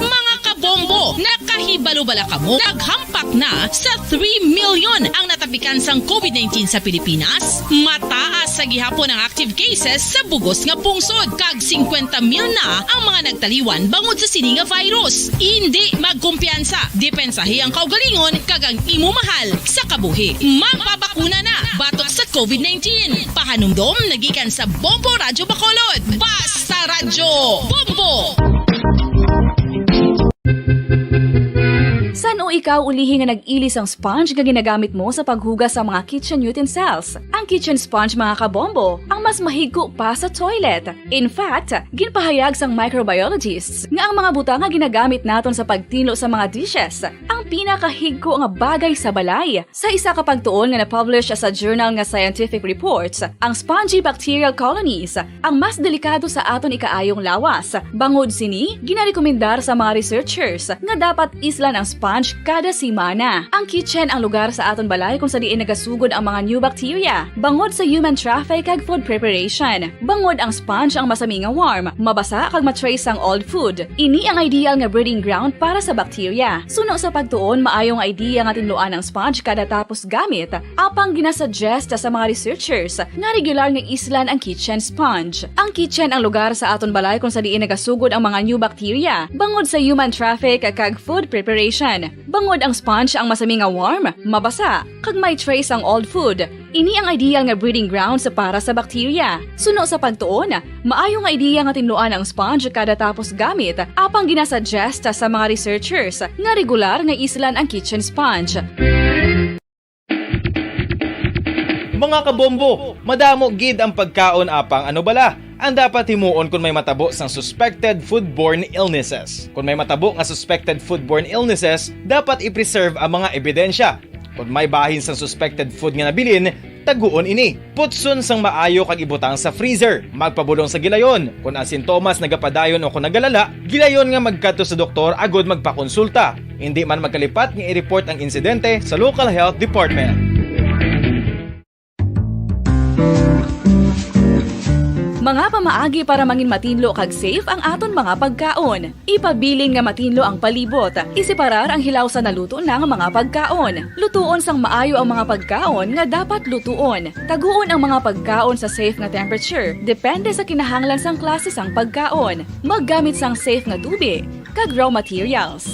Speaker 12: Mga kabombo, nakahibalo-bala ka mo? Naghampak na sa 3 million ang natapikan sang COVID-19 sa Pilipinas. Mataas sa gihapon ang active cases sa bugos nga pungsod. Kag 50 mil na ang mga nagtaliwan bangod sa sini nga virus. Hindi magkumpiyansa. Depensahi ang kaugalingon kag ang imo mahal sa kabuhi. Magpabakuna na batok sa COVID-19. Pahanumdom nagikan sa Bombo Radyo Bacolod. Basta Radyo Bombo!
Speaker 6: San o ikaw ulihi nga nag-ilis ang sponge nga ginagamit mo sa paghugas sa mga kitchen utensils? Ang kitchen sponge mga kabombo, ang mas mahigko pa sa toilet. In fact, ginpahayag sang microbiologists nga ang mga butang nga ginagamit naton sa pagtilo sa mga dishes, ang pinakahigko nga bagay sa balay. Sa isa ka pagtuon nga na-publish sa journal nga Scientific Reports, ang spongy bacterial colonies ang mas delikado sa aton ikaayong lawas. Bangod sini, ginarekomendar sa mga researchers nga dapat islan ang sponge kada simana. Ang kitchen ang lugar sa aton balay kung sa diin nagasugod ang mga new bacteria. Bangod sa human traffic kag food preparation. Bangod ang sponge ang masami nga warm, mabasa kag matrace ang old food. Ini ang ideal nga breeding ground para sa bacteria. Suno sa pagtuon, maayong idea nga tinluan ang sponge kada tapos gamit. Apang ginasuggest sa mga researchers nga regular nga islan ang kitchen sponge. Ang kitchen ang lugar sa aton balay kung sa diin nagasugod ang mga new bacteria. Bangod sa human traffic kag food preparation. Bangod ang sponge ang masami nga warm, mabasa, kag may trace ang old food. Ini ang ideal nga breeding ground sa para sa bacteria. Suno sa pagtuon, maayo nga ideya nga tinluan ang sponge kada tapos gamit, apang ginasuggest sa mga researchers nga regular nga islan ang kitchen sponge.
Speaker 8: Mga kabombo, madamo gid ang pagkaon apang ano bala. Ang dapat himuon kung may matabo sang suspected foodborne illnesses. Kung may matabo nga suspected foodborne illnesses, dapat i-preserve ang mga ebidensya. Kung may bahin sang suspected food nga nabilin, taguon ini. Putson sang maayo kag ibutang sa freezer. Magpabulong sa gilayon. Kung ang sintomas nagapadayon o kung nagalala, gilayon nga magkadto sa doktor agod magpakonsulta. Hindi man magkalipat nga i-report ang insidente sa local health department.
Speaker 6: Mga pamaagi para mangin matinlo kag safe ang aton mga pagkaon. Ipabilin nga matinlo ang palibot. Isiparar ang hilaw sa naluto ng mga pagkaon. Lutuon sang maayo ang mga pagkaon nga dapat lutuon. Taguon ang mga pagkaon sa safe nga temperature. Depende sa kinahanglan sang klase sang pagkaon. Maggamit sang safe nga tubig kag raw materials.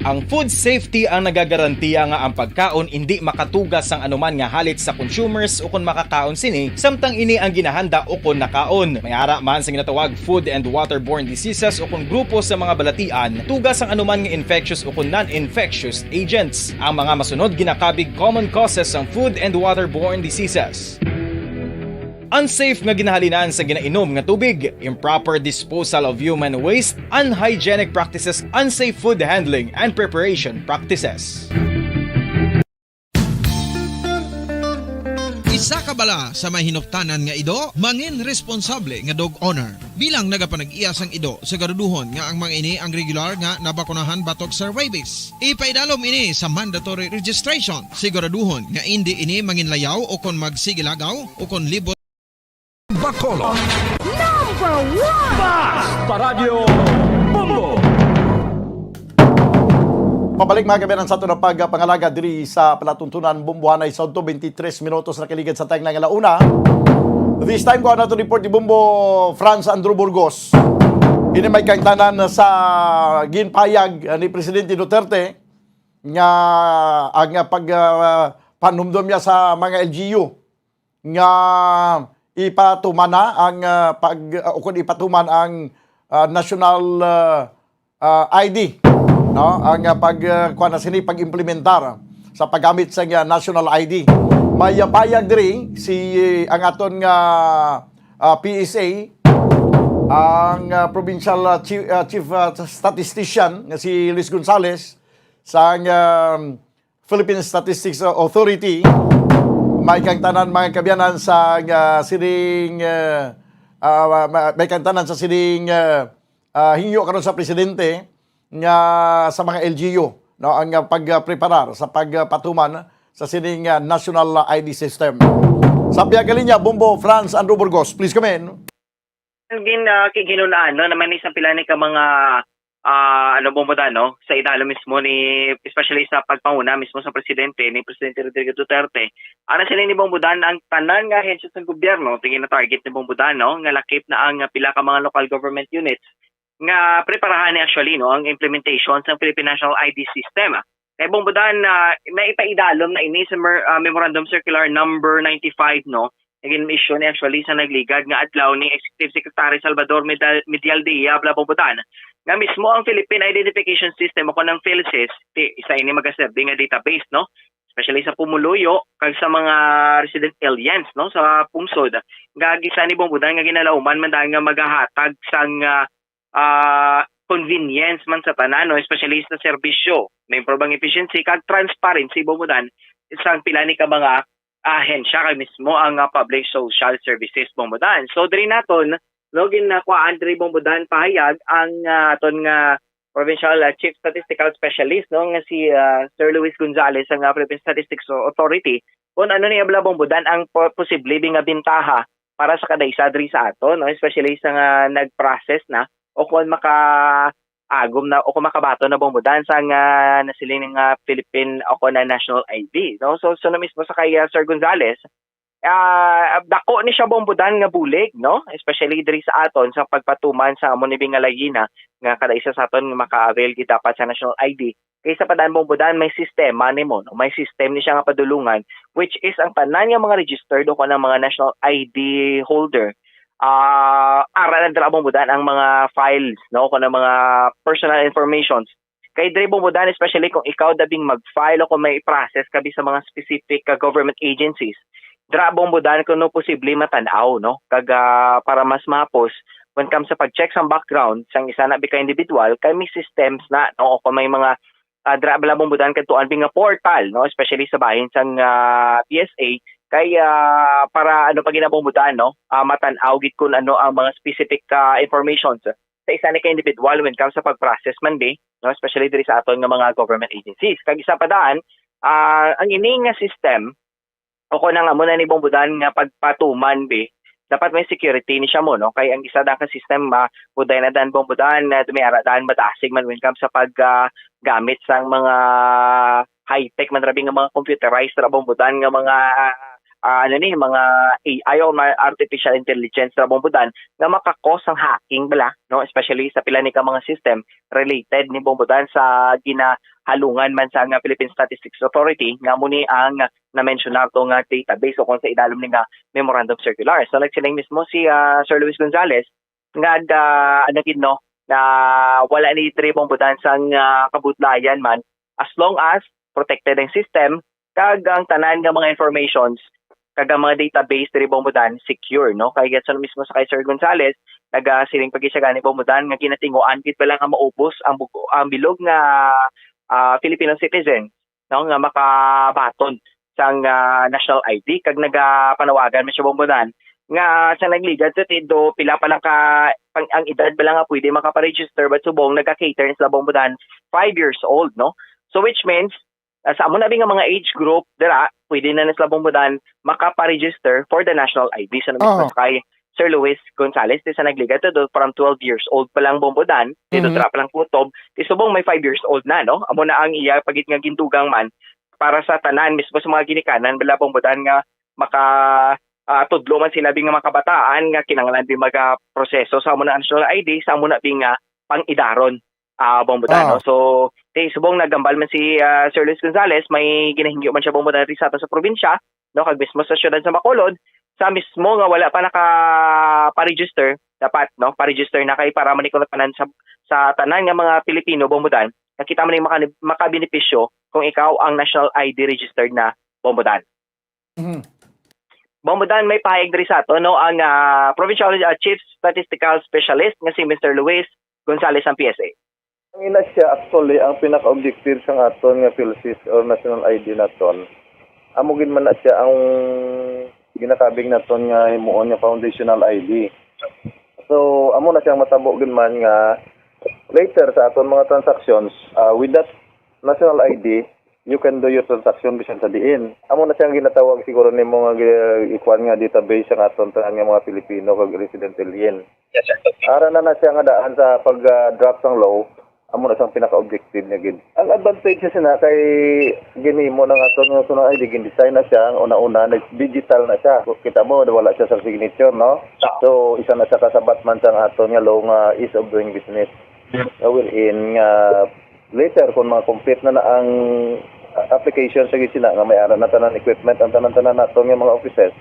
Speaker 8: Ang food safety ang nagagarantiya nga ang pagkaon hindi makatugas sang anuman nga halit sa consumers o kung makakaon sini, samtang ini ang ginahanda o kung nakaon. May ara man sa ginatawag food and waterborne diseases o kung grupo sa mga balatian, tugas ang anuman nga infectious o kung non-infectious agents. Ang mga masunod ginakabig common causes ng food and waterborne diseases. Unsafe nga ginahalinan sa ginainom nga tubig, improper disposal of human waste, unhygienic practices, unsafe food handling, and preparation practices.
Speaker 1: Isa ka bala sa may hinuptanan nga ido, mangin responsable nga dog owner. Bilang nagapanag-iyas ang ido, siguraduhon nga ang mga ini ang regular nga nabakunahan batok sa rabies. Ipaidalom ini sa mandatory registration. Siguraduhon nga hindi ini manginlayaw o kon magsigilagaw o kon libot Bacolod.
Speaker 18: Number 1! Basta Radio Bombo!
Speaker 5: Pabalik mga kabiyanan sa ito na pagpangalaga diri sa palatuntunan Bumbuhanay sa 23 minutos na kiligid sa tayong lang alauna. This time ko na ito report ni Bumbo Franz Andrew Burgos. Ini may kaingtanan sa ginpayag ni Presidente Duterte nga ang panumdum niya sa mga LGU nga ipatuman na ang ipatuman ang national ID, no, ang pag-implementar sa paggamit sa national ID. May payag diri ang aton PSA, ang provincial chief statistician nga si Luis Gonzales sa Philippine Statistics Authority. May kang tanan mga kabiyanan sa sining may kang tanan sa sining hingyo karon sa presidente nga sa mga LGU, no, ang pagpreparar sa pagpatuman sa sining national ID system. Sa piyagalin niya Bombo Franz Andrew Burgos, please come in.
Speaker 19: Kinunaan no naman isang pila ni ka mga no, sa idalo mismo ni, especially sa pagpanguna mismo sa presidente, ni Presidente Rodrigo Duterte. Ana sila ni Bombudan ang tanan nga ahensyas ng gobyerno, tingin na target ni Bombudan, no, nga lakip na ang pila ka mga local government units nga preparahan ni actually no ang implementation sa Philippine National ID System. Kay Bombudan may ipaidalom na ini sa Memorandum Circular number 95 no. Naging issue ni actually sa nagligad nga adlaw ni Executive Secretary Salvador Medialdea Bombudan nga mismo ang Philippine Identification System o ng PhilSys, isa ini magaserbi nga database, no? Especially sa Pumuluyo kag sa mga resident aliens, no, sa pungsod. Nga gisa ni Bombudan nga ginalauman man dahil nga magahatag sang convenience man sa tanan, no, especially sa serbisyo. May improve ang efficiency kag transparency Bombudan isang pila ni ka mga ahensya kay mismo ang public social services Bombudan. So diri naton login na kwa Andre Bombudan pahayag ang aton nga Provincial Chief Statistical Specialist no nga si Sir Luis Gonzales ang Philippine Statistics Authority kung ano ni abla Bombudan ang posible nga bintaha para sa kadaysa diri sa ato, no, especially sa nag-process na o kung makaagom na o kung makabato na Bombudan sa nasiling ng Philippine o kung na national ID, no. So na mismo sa kay Sir Gonzales dako ni siya Bombudan nga bulig, no, especially diri sa aton sa pagpatuman sa amo ni Bingalayina nga kada isa sa aton maka-avail gid dapat sa national ID. Kaysa padaan Bombudan may sistema nimo, no? May system ni siya nga padulungan which is ang tanan nga mga registered o kanang mga national ID holder aral dira Bombudan ang mga files, no, kanang mga personal informations. Kay diri Bombudan especially kung ikaw dabing mag-file o kung may process kabi sa mga specific government agencies. Dra Bombudan kung no posible matanaw, no, kag para mas mapos when comes sa pag-check sa background sang isa na bika individual kay may systems na, no, kung may mga dra bala Bombudan kadtuan nga portal, no, especially sa bahin sang PSA kay para ano pag ginabombudan, no, matanaw gid kun ano ang mga specific informations sa isa ni ka individual when comes sa pag-process man be, no, especially diri sa aton nga mga government agencies. Kag isa pa daan ang ini nga system o ko na nga muna ni Bombudan nga pagpatuman be dapat may security ni siya mo no kay ang isa da ka system buday na dan Bombudan na dumiara dan matasig man when comes sa paggamit sang mga high-tech man rabi nga mga computerized ra Bombudan nga mga mga AI o artificial intelligence na Bombudan nga makakos ang hacking bala no especially sa pila ni ka mga system related ni Bombudan sa ginahalungan man sa nga Philippine Statistics Authority nga muni ang na-mention nato nga database o kung sa idalom ni nga memorandum circular. So nagsiling mismo si Sir Luis Gonzales nga no na wala ni Tre Bombudan sang kabutlayan man as long as protected ang system kag ang tanan nga mga informations kag ang mga database diri Bombudan secure no kay getson mismo sa kay Sir Gonzales siling pagisyagan ni Bombudan nga ginatinguan gid pala nga maubos ang bilog nga Filipino citizen no nga makabaton sang national ID kag nagapanawagan man siya Bombudan nga sa nagligad sa tido pila pa lang ka ang edad pa lang nga pwede makaparegister but subong nagka-cater sa Bombudan 5 years old no so which means sa amo na nga mga age group dira pwede na sa Bombudan makaparegister for the national ID so mismo kay Sir Luis Gonzales sa nagligat to from 12 years old pa lang Bombudan dito tra pa lang kutob subong may 5 years old na no amo na ang iya pagit nga gintugang man para sa tanan mismo sa mga ginikanan bala Bombudan nga maka tudlo man sila nga makabataan nga kinahanglan din magaproseso sa amo na national ID sa amo na nga pang-idaron Bombudan no so subong nagambal man si Sir Luis Gonzales may ginahingyo man siya Bombudan sa probinsya no kag mismo sa syudad sa Bacolod sa mismo nga wala pa naka-register dapat no pa-register na kay para manikulot tanan sa tanan nga mga Pilipino Bombudan nakita man yung makabenepisyo kung ikaw ang national ID registered na Bombudan. Bombudan may pahayag diri sa ato no ang Provincial Chief Statistical Specialist nga si Mr. Luis Gonzales ng PSA.
Speaker 20: Ang ina siya actually ang pinaka-objective sa aton nga PhilSys or national ID naton. Amugin man na siya ang ginakabig naton nga himuon nga foundational ID. So amo na siyang matabo gid man nga later sa aton mga transactions with that national ID you can do your transaction bisan sa diin. Amo na siyang ginatawag siguro nimo nga ikuan nga database sa aton tanan nga mga Pilipino kag resident alien. Yes sir. Ara na siya nga daan sa pag-draft ng law amo na siyang pinaka-objective niya gid. Ang advantage siya kay ginimo ng aton nga sunod ID gin-design na siya ang una-una digital na siya. Kita mo wala siya sa signature no. So isa na siya kasabat man sa aton nga law nga ease of doing business. Wherein later kung complete na ang application sa gisina nga may ara na tanan equipment ang tanan-tanan nato nga mga offices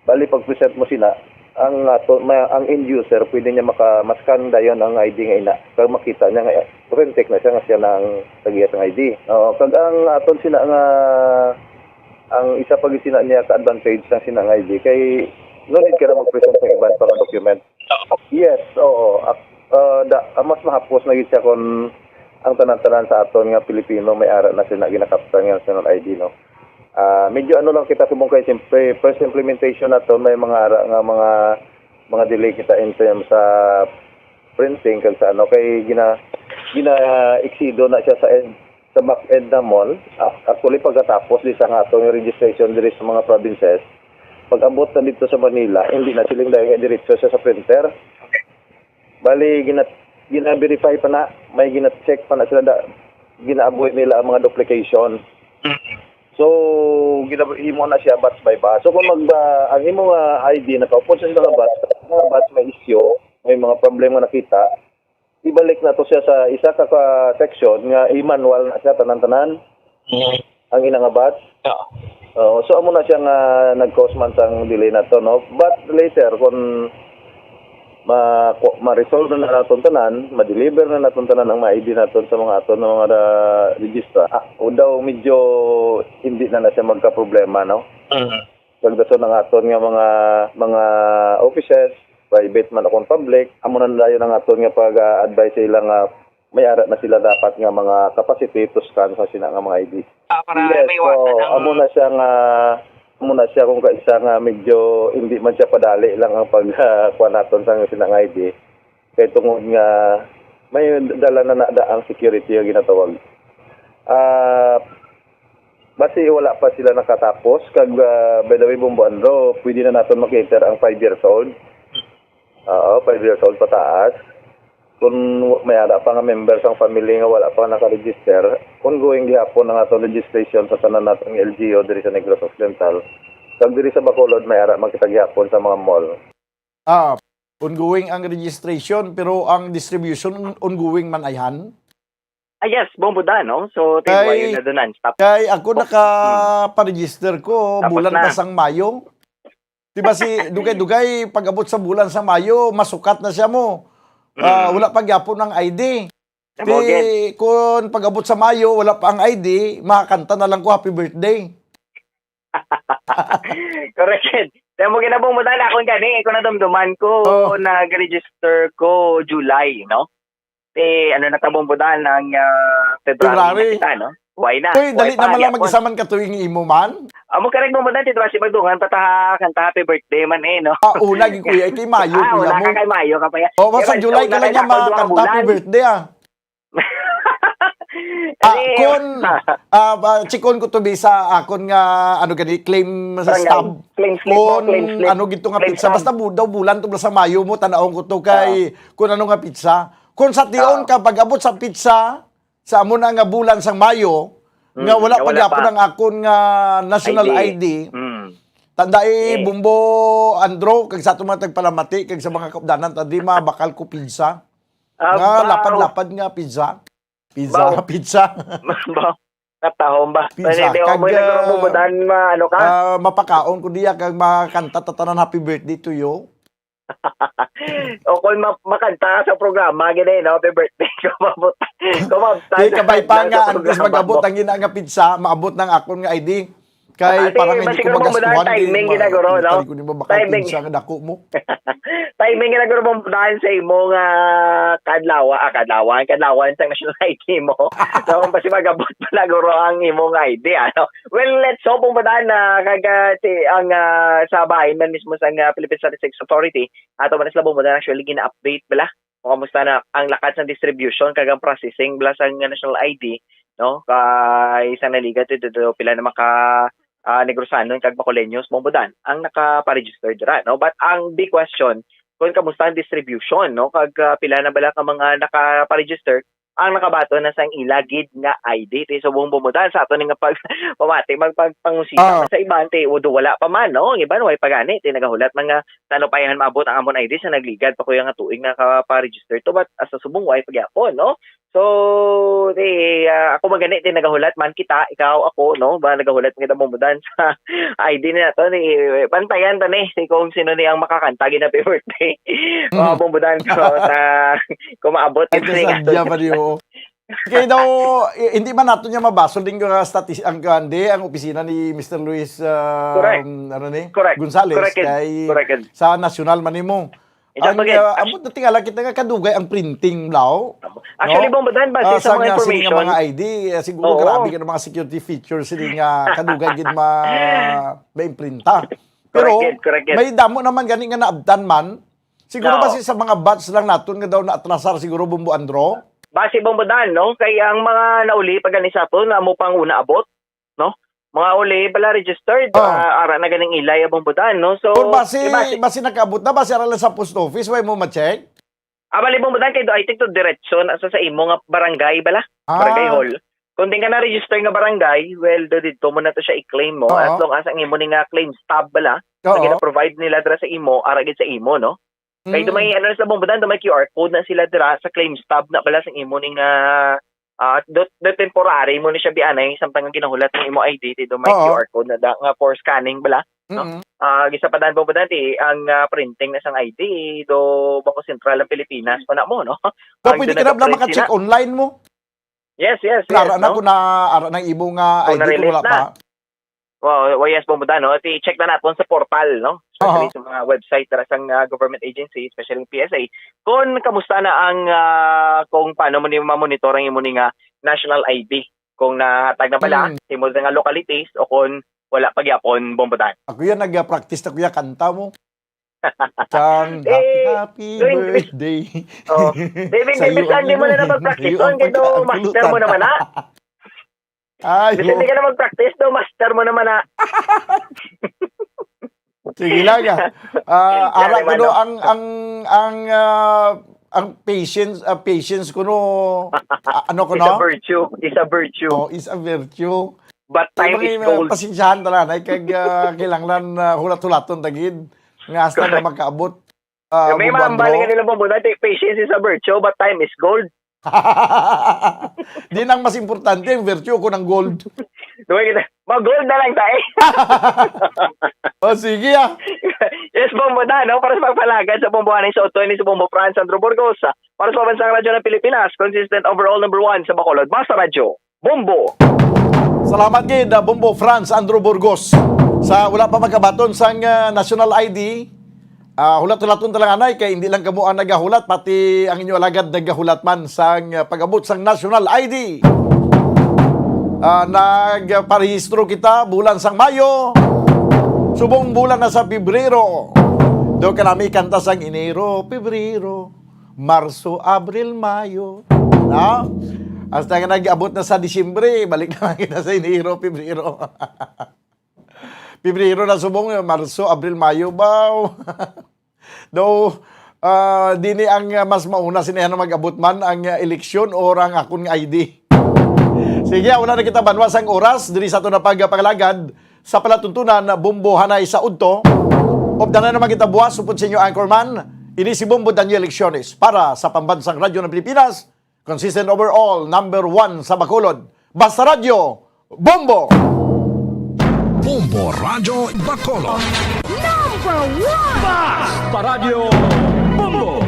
Speaker 20: bali pag-present mo sila ang end user pwede niya maskan dayon ang ID nga ina kag makita niya nga authentic na siya nga siya nang tagiyat ng ID kag ang aton sina nga ang isa pag sina niya ka advantage sa sina nga ID kay no need ka na mag-present ng iban pang document yes mas mahapos na gid siya kon ang tanan-tanan sa aton nga Pilipino may ara na sila ginakaptan nga national ID no. Medyo lang kita subong kay siyempre first implementation nato may mga ara nga mga delay kita in terms sa printing kag sa kay gina exido na siya sa back end na mall. Actually pagkatapos di sa atong registration diri sa mga provinces pag ambot na dito sa Manila hindi na siling dayon diretso sa printer. Bali gina-verify pa na, may gina-check pa na sila gina-avoid nila ang mga duplication. So, himo na siya batch by batch. So, kung ang imo ID nakaupo sa mga batch may issue, may mga problema nakita, ibalik na to siya sa isa ka section nga i-manual na siya tanan-tanan. Ang ina nga batch. So, amo na siya nga nag-cause man sang delay na to, no? But later, kung ma-resolve na naton tanan, ma-deliver na naton tanan ang ma-ID naton sa mga aton ng mga registra. O daw medyo hindi na siya magka-problema, no? Pagdason ng aton nga mga offices, private man akong public, amo na dayon ang aton nga pag-advise sila nga may ara na sila dapat nga mga capacity to scan sa sina nga mga ID.
Speaker 19: Para may iwasan
Speaker 20: amo na siya nga muna siya kung kaisa nga medyo hindi man siya padali lang ang pagkuha naton sa sinang ID kay tungod nga may dala na ang security nga ginatawag. Basi wala pa sila nakatapos. Kag by the way, Bombo Andro, pwede na natin makater ang 5 years old. Oo, 5 years old pataas. Kung may ada pa nga members ang family nga wala pa naka-register, ongoing gihapon ang ato registration sa tanan natong LGU diri sa Negros Occidental. Kag diri sa Bacolod may ara makita gihapon sa mga mall.
Speaker 5: Ongoing ang registration pero ang distribution ongoing man ayhan.
Speaker 19: Yes, Bombodan, no? So,
Speaker 5: Kay-
Speaker 19: tayo na doon stop.
Speaker 5: Kay ako naka-register ko
Speaker 19: Tapos
Speaker 5: bulan
Speaker 19: na.
Speaker 5: pa sang Mayo. Diba si Dugay-Dugay pag-abot sa bulan sa Mayo, masukat na siya mo. Wala pa gyapon ng ID. Kung pag-abot sa Mayo, wala pa ang ID, makakanta na lang ko happy birthday.
Speaker 19: Correction. Kaya mo ginabong mo dahil ako gani, kung nadamduman ko, nag-register ko July, no? Ano natabong po dahil ng February. Kita, no? Why na?
Speaker 5: Uy, dali naman lang mag-isaman ka tuwing imo man.
Speaker 19: Mo correct mo dahil, Tito Rasi, magdungan, kanta happy birthday man no?
Speaker 5: Lagi kuya, kay Mayo, kuya
Speaker 19: wala
Speaker 5: mo.
Speaker 19: ka kay Mayo ka pa yan.
Speaker 5: Sa July ka lang niya makakanta happy birthday, chikon ko to bisa akon nga claim sa stab.
Speaker 19: Claim slip.
Speaker 5: Ano gito nga pizza basta daw bulan to sa Mayo mo tanaon ko to kay kun ano nga pizza. Kung sa tion ka pag-abot sa pizza sa amo na nga bulan sang Mayo nga wala pa gyapon ang akon nga national ID. Tandai Bumbo Andro kag sa mga tagpalamati kag sa mga kapdanan tadi bakal ko pizza. Nga lapad-lapad nga pizza. Pizza.
Speaker 19: Natahom ba?
Speaker 5: Pizza.
Speaker 19: Kag ano ka?
Speaker 5: Mapakaon ko diya kag makanta tatanan happy birthday to you.
Speaker 19: O kung makanta sa programa, gano'n, no? Happy birthday, kumabot.
Speaker 5: Kabay pa nga, ang mag-abot ang gina nga pizza, maabot ng akon nga ID. Kay parang hindi ko magastuhan.
Speaker 19: Timing ginaguro, no?
Speaker 5: Hindi ko nimo baka pizza nga dako mo.
Speaker 19: Timing ginaguro mo dahil sa imong kadlawan sa national ID mo. So, kung kasi mag-abot pala guro ang imong ID, ano? Well, let's hope mo dahil na ang sa bahay man mismo sa Philippine Statistics Authority ato man isla mo dahil actually gina-update bala kung kamusta na ang lakat sa distribution kagang processing bala sa national ID, no? Kay isang naligat ito pila na Negrosanon kag Bacoleños Bombodan ang naka-register dira, no? But ang big question kung kamusta ang distribution, no? Kag pila na bala ka mga naka-register ang nakabato na sang ilagid nga ID ti so buong Bombodan sa ato nga pamati magpangusita sa iban ti udo wala pa man, no? Ang iban way pagani ti nagahulat mga tanupayan maabot ang amon ID sa nagligad pa kuya nga tuig naka-register to but as sa subong way pagyapon, no? So, ako magani din nagahulat man kita, ikaw ako, no? Ba nagahulat nga Bombodan sa ID na to ni bantayan ta ni kung sino ni ang makakanta gina happy birthday. Bombodan ko sa kumaabot
Speaker 5: ni kaya daw hindi man nato niya mabasol din ang ang opisina ni Mr. Luis Gonzales kay sa national man nimo. Amot na tingala kita nga kadugay ang printing law.
Speaker 19: Actually, Bombodan, base sa mga information.
Speaker 5: Sa mga ID, siguro grabe ka ng mga security features nga kadugay gid ma-imprinta. Pero may damo naman gani nga naabdan man. Siguro base sa mga batch lang naton nga daw naatrasar siguro Bumbo Andro.
Speaker 19: Base Bombodan, no? Kaya ang mga nauli pag ganisa po na mo pang una abot, no? Mga uli bala registered ara na ganing ilay Bombodan, no? So
Speaker 5: base nakaabot na base ara sa post office way mo ma-check.
Speaker 19: Bali Bombodan kay do I think to direction asa sa imo nga barangay bala, barangay hall. Kung di ka na register nga barangay, well do dito mo na to siya i-claim mo as long as ang imo ni nga claim stub bala, na gina-provide nila dira sa imo ara gid sa imo, no? Kay do may ano sa Bombodan, do may QR code na sila dira sa claim stub na bala sa imo ning do temporary mo ni siya bianay samtang ginahulat ng imo ID do may QR code na nga for scanning bala, no? Gisa pa dan Bombodan ang printing na sang ID do Bangko Sentral ng Pilipinas pa na mo, no?
Speaker 5: So pwede ka na maka-check online mo.
Speaker 19: Yes.
Speaker 5: Ara na ko na ara nang imo nga ID ko wala pa.
Speaker 19: Well, yes, Bombodan, no? I-check na natin sa portal, no? Especially sa mga website para sa government agency, especially PSA. Kung kamusta na ang, kung paano mo ma-monitor ang imo nga national ID. Kung nahatag na bala, imo nga localities, o kung wala pagyapon, Bombodan.
Speaker 5: Ako yan, nag-practice na kuya, kanta mo. Sang happy birthday.
Speaker 19: David, hindi mo na napag-practice on, kaya master mo naman, ha?
Speaker 5: Ay,
Speaker 15: Hindi ka na mag-practice, no? Master mo naman na.
Speaker 5: sige lang. Ara ko no ang patience ko no ano ko no?
Speaker 15: Is a virtue.
Speaker 5: Oh, is a virtue.
Speaker 15: But time is gold.
Speaker 5: Pasensyahan tala na kag kailangan hulat-hulaton tagid. Nga hasta na magkaabot.
Speaker 15: May mambaling nila mo muna, patience is a virtue, but time is gold.
Speaker 5: Di nang mas importante yung virtue ko ng gold.
Speaker 15: Mag-gold na lang tayo.
Speaker 5: Sige
Speaker 15: Yes, Bombo na, no? Para sa pagpalagad sa Bombohanin sa Otoy ni sa Bombo France Sandro Burgosa. Para sa Bansang Radyo ng Pilipinas, consistent overall number 1 sa Bacolod. Basta Radyo, Bombo!
Speaker 5: Salamat gid Bombo France Andrew Burgos. Sa wala pa magkabaton sang national ID. Hulat-hulaton talaga anay kay hindi lang kamo ang nagahulat pati ang inyo alagad nagahulat man sang pag-abot sang national ID. Nagparehistro kita bulan sang Mayo. Subong bulan na sa Pebrero. Do ka nami kanta sang Enero, Pebrero, Marso, Abril, Mayo. Hasta nga nag-abot na sa Disyembre, balik na kita sa Enero, Pebrero. Pebrero na subong, Marso, Abril, Mayo, baw. Dini ang mas mauna sinayan na mag-abot man ang eleksyon o ang akong ID. Sige, una na kita banwas ang oras, diri sa ito na pagpagalagad sa palatuntunan na Bombo Hanay sa Udto. Obda na naman kita buwas, supod sa inyo Anchorman, ini si Bombo Daniel Lecciones para sa Pambansang Radyo ng Pilipinas, consistent overall, number 1 sa Bacolod. Basta Radyo, Bombo!
Speaker 7: Bombo Radyo Bacolod.
Speaker 18: Number 1!
Speaker 7: Basta Radyo Bombo!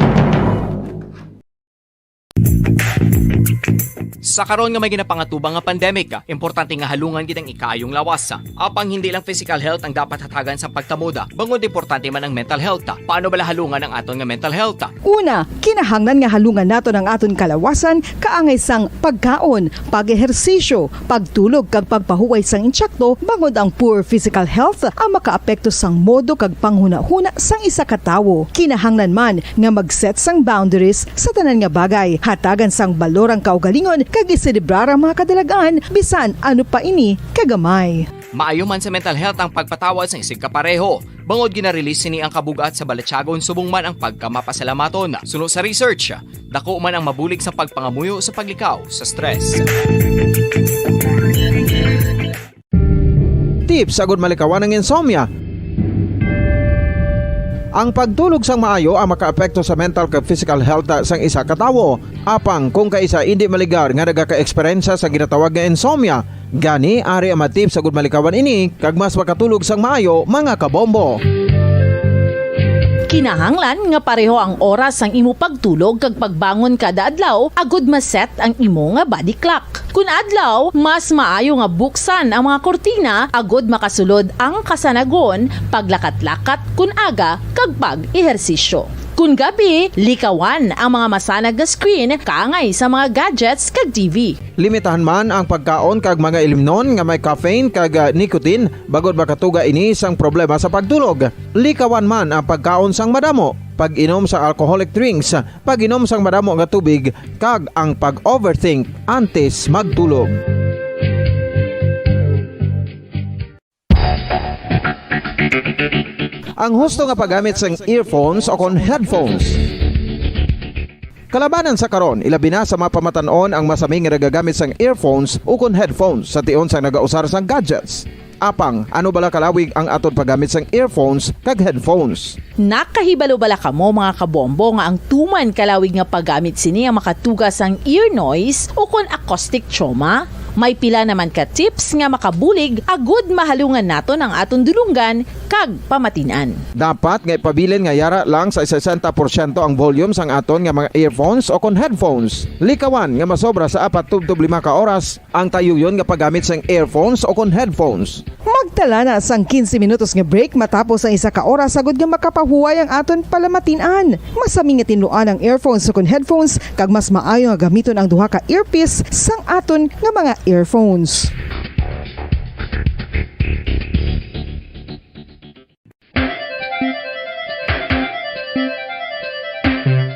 Speaker 4: Sa karon nga may ginapangatubang nga pandemic, importante nga halungan kitang ikaayong lawas. Apang hindi lang physical health ang dapat hatagan sa pagtamuda, bangod importante man ang mental health. Paano bala halungan ang aton nga mental health?
Speaker 3: Una, kinahanglan nga halungan nato ang aton kalawasan kaangay sang pagkaon, pag-ehersisyo, pagtulog kag pagpahuway sang insyakto bangod ang poor physical health ang makaapekto sang modo kag panghuna-huna sang isa ka tawo. Kinahanglan man nga mag-set sang boundaries sa tanan nga bagay, hatagan sang balorang kaugalingon kag iselebrar ang mga kadalagaan bisan ano pa ini kagamay.
Speaker 4: Maayo man sa mental health ang pagpatawad sa isig kapareho. Bangod ginarelease ni ang kabugat sa Balechagon subong man ang pagkamapasalamaton. Sunod sa research, dako man ang mabulig sa pagpangamuyo sa paglikaw sa stress.
Speaker 1: Tips agud malikawan ng insomnia. Ang pagtulog sang maayo ang makaapekto sa mental kag physical health sang isa ka tawo. Apang kung kaisa hindi maligar nga nagaka-eksperyensya sa ginatawag nga insomnia, gani ari ang matip sa gud malikawan ini kag mas makatulog sang maayo mga kabombo.
Speaker 12: Kinahanglan nga pareho ang oras ang imo pagtulog kag pagbangon kada adlaw agud maset ang imo nga body clock. Kun adlaw, mas maayo nga buksan ang mga kortina agud makasulod ang kasanagon, paglakat-lakat kun aga kag pag-ehersisyo. Kun gabi, likawan ang mga masanag nga screen kaangay sa mga gadgets kag TV.
Speaker 1: Limitahan man ang pagkaon kag mga ilimnon nga may caffeine kag nicotine bagod makatuga ini sang problema sa pagtulog. Likawan man ang pagkaon sang madamo, pag-inom sa alcoholic drinks, pag-inom sang madamo nga tubig kag ang pag-overthink antes magtulog. Ang husto nga paggamit sang earphones o kon headphones. Kalabanan sa karon, ilabi na sa mga pamatanon ang masaming nga nagagamit sang earphones o kon headphones sa tion sang nagausar sang gadgets. Apang, ano bala kalawig ang aton paggamit sang earphones kag headphones?
Speaker 12: Nakahibalo bala kamo mga kabombo nga ang tuman kalawig nga paggamit sini ang makatugas ang ear noise o kon acoustic trauma? May pila naman ka tips nga makabulig agud mahalungan naton ang aton dulunggan kag pamatinan.
Speaker 1: Dapat nga ipabilin nga yara lang sa 60% ang volume sang aton nga mga earphones o kon headphones. Likawan nga masobra sa 4-5 ka oras ang tayuyon nga paggamit sang earphones o kon headphones.
Speaker 3: Magtala na sang 15 minutos nga break matapos ang isa ka oras agud nga makapahuway ang aton palamatinan. Masami nga tinuan ang earphones o kon headphones kag mas maayo nga gamiton ang duha ka earpiece sang aton nga mga earphones.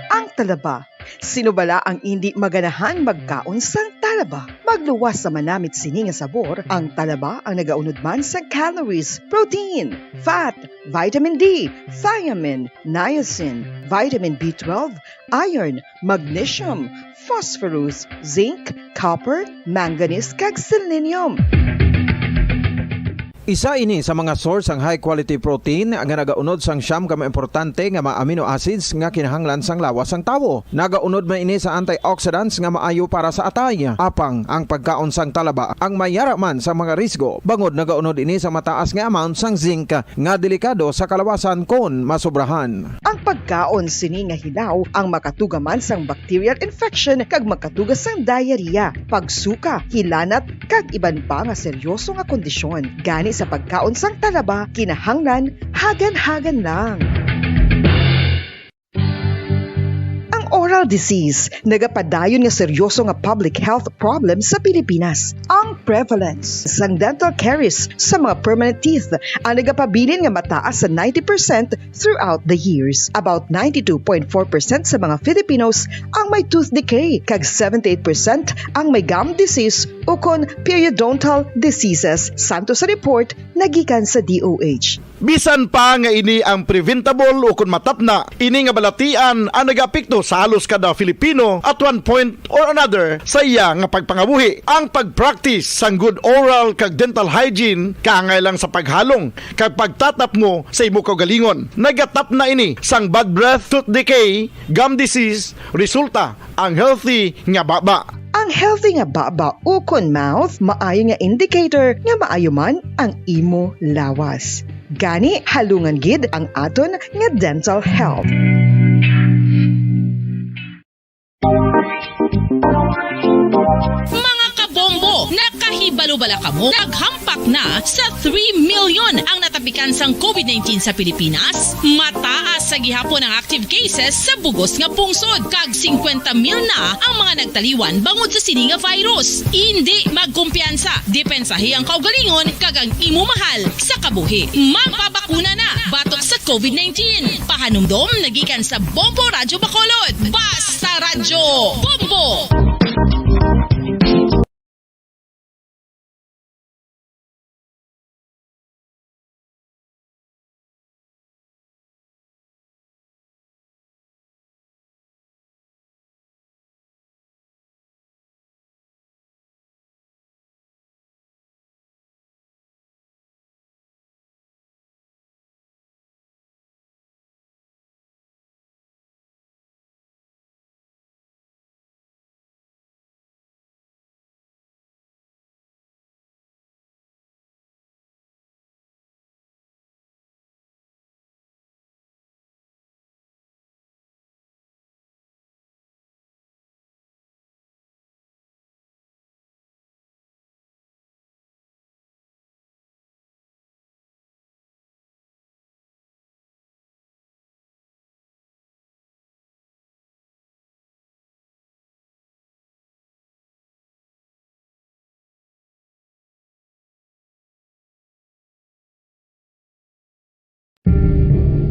Speaker 3: Ang talaba. Sino bala ang hindi maganahan magkaon sang talaba? Pagluwas sa manamit sini nga sabor, ang talaba ang nagaunod man sa calories, protein, fat, vitamin D, thiamine, niacin, vitamin B12, iron, magnesium, phosphorus, zinc, copper, manganese kag selenium.
Speaker 1: Isa ini sa mga source ang high quality protein nga nagaunod sang siyam ka importante nga mga amino acids nga kinahanglan sang lawas sang tawo. Nagaunod man ini sa antioxidants nga maayo para sa atay. Apang ang pagkaon sang talaba ang mayara man sa mga risgo. Bangod nagaunod ini sa mataas nga amount sang zinc nga delikado sa kalawasan kon masobrahan.
Speaker 3: Ang pagkaon sini nga hilaw ang makatuga man sang bacterial infection kag makatuga sang diarrhea, pagsuka, hilanat kag iban pa nga seryoso nga kondisyon. Gani sa pagkaon sang talaba, kinahanglan hagan-hagan lang. Oral disease, nagapadayon nga seryoso nga public health problem sa Pilipinas. Ang prevalence sang dental caries sa mga permanent teeth ang nagapabilin nga mataas sa 90% throughout the years. About 92.4% sa mga Filipinos ang may tooth decay, kag 78% ang may gum disease o kon periodontal diseases, santo sa report nagikan sa DOH.
Speaker 5: Bisan pa nga ini ang preventable o kung matapna, ini nga balatian ang nagapekto sa halos kada Filipino at one point or another sa iya nga pagpangabuhi. Ang pagpractice sang good oral kag dental hygiene kaangay lang sa paghalong kag pagtatap mo sa imo kaugalingon. Nagatap na ini sang bad breath, tooth decay, gum disease, resulta ang healthy nga baba.
Speaker 3: Ang healthy nga baba o kon mouth maayo nga indicator nga maayo man ang imo lawas. Gani halungan gid ang aton nga dental health.
Speaker 12: Mga kabombo, nakahibalo-bala ka mo? Naghampak na sa 3 million ang natapikan sang COVID-19 sa Pilipinas. Mataas sa gihapon ang active cases sa bugos nga pungsod. Kag 50 mil na ang mga nagtaliwan bangod sa sini nga virus. Hindi magkumpiyansa. Depensahi ang kaugalingon kag ang imo mahal sa kabuhi. Magpabakuna na batok sa COVID-19. Pahanumdom nagikan sa Bombo Radyo Bacolod. Basta Radyo Bombo!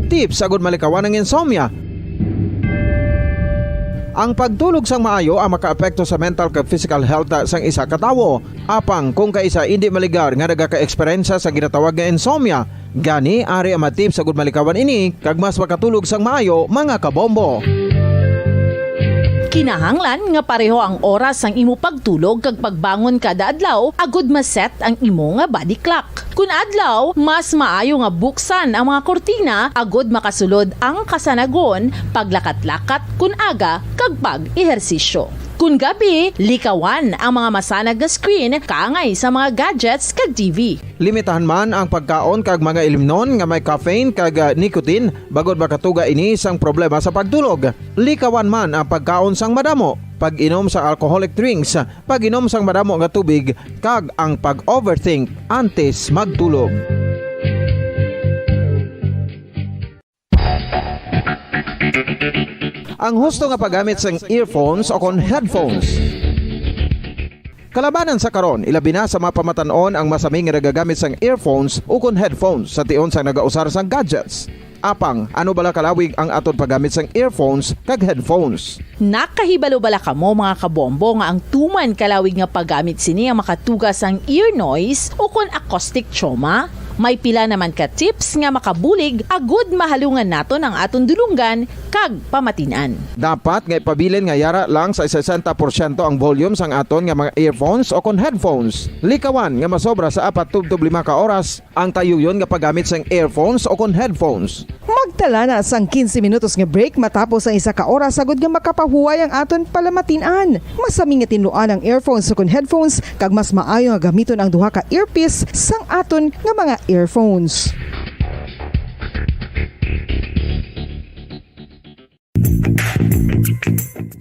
Speaker 1: Tips sagud malikawan ng insomnia. Ang pagtulog sang maayo ang makaapekto sa mental kag physical health sang isa ka tawo. Apang kung kaisa hindi maligar nga nagaka-eksperyensya sa ginatawag nga insomnia, gani ari ang tips sagud malikawan ini kag mas makatulog sang maayo mga kabombo.
Speaker 14: Kinahanglan nga pareho ang oras ang imo pagtulog kag pagbangon kada adlaw agud maset ang imo nga body clock. Kun adlaw, mas maayo nga buksan ang mga kortina agud makasulod ang kasanagon, paglakat-lakat kun aga kag pag-ehersisyo. Kun gabi, likawan ang mga masanag nga screen kaangay sa mga gadgets kag TV.
Speaker 1: Limitahan man ang pagkaon kag mga ilimnon nga may caffeine kag nicotine bagod makatuga ini sang problema sa pagtulog. Likawan man ang pagkaon sang madamo, pag-inom sa alcoholic drinks, pag-inom sang madamo nga tubig kag ang pag-overthink antes magtulog. Ang husto nga paggamit sang earphones o kon headphones. Kalabanan sa karon, ilabi na sa mga pamatanon ang masaming nga nagagamit sang earphones o kon headphones sa tion sang nagausar sang gadgets. Apang ano bala kalawig ang aton paggamit sang earphones kag headphones.
Speaker 14: Nakahibalo bala kamo mga kabombo nga ang tuman kalawig nga paggamit sini ang makatugas ang ear noise o kon acoustic trauma? May pila naman ka tips nga makabulig agud mahalungan naton ang aton dulunggan kag pamatinan.
Speaker 1: Dapat nga ipabilin nga yara lang sa 60% ang volume sang aton nga mga earphones o kon headphones. Likawan nga masobra sa 4 to 5 ka oras ang tayuyon nga paggamit sang earphones o kon headphones.
Speaker 3: Magtala na sang 15 minutos nga break matapos ang 1 ka oras sagod nga makapahuway ang aton palamatinan. Masami nga tinluan ang earphones o kon headphones kag mas maayo nga gamiton ang duha ka earpiece sang aton nga mga earphones.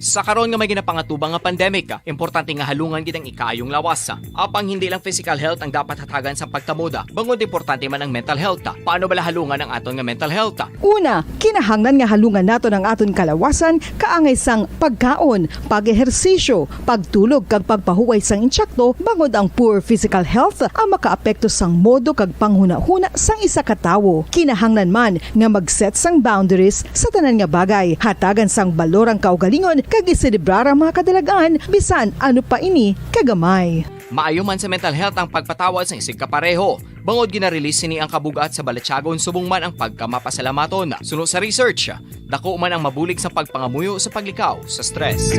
Speaker 4: Sa karon nga may ginapangatubang nga pandemic, importante nga halungan gid ang ikayong lawas. Apang hindi lang physical health ang dapat hatagan sa pagtamuda, bangod importante man ang mental health. Paano bala halungan ang aton nga mental health?
Speaker 3: Una, kinahanglan nga halungan naton ang aton kalawasan kaangay sang pagkaon, pag-ehersisyo, pagtulog kag pagpahuway sang insyakto bangod ang poor physical health ang makaapekto sang modo kag panghuna-huna sang isa ka tawo. Kinahanglan man nga mag-set sang boundaries sa tanan nga bagay, hatagan sang balorang kaugalingon kag iselebrar ang mga kadalagan bisan ano pa ini kagamay.
Speaker 4: Maayo man sa mental health ang pagpatawad sa isig kapareho. Bangod ginarelease ni ang kabugat sa Balechagon subong man ang pagkamapasalamaton. Suno sa research, dako man ang mabulig sa pagpangamuyo sa paglikaw sa stress.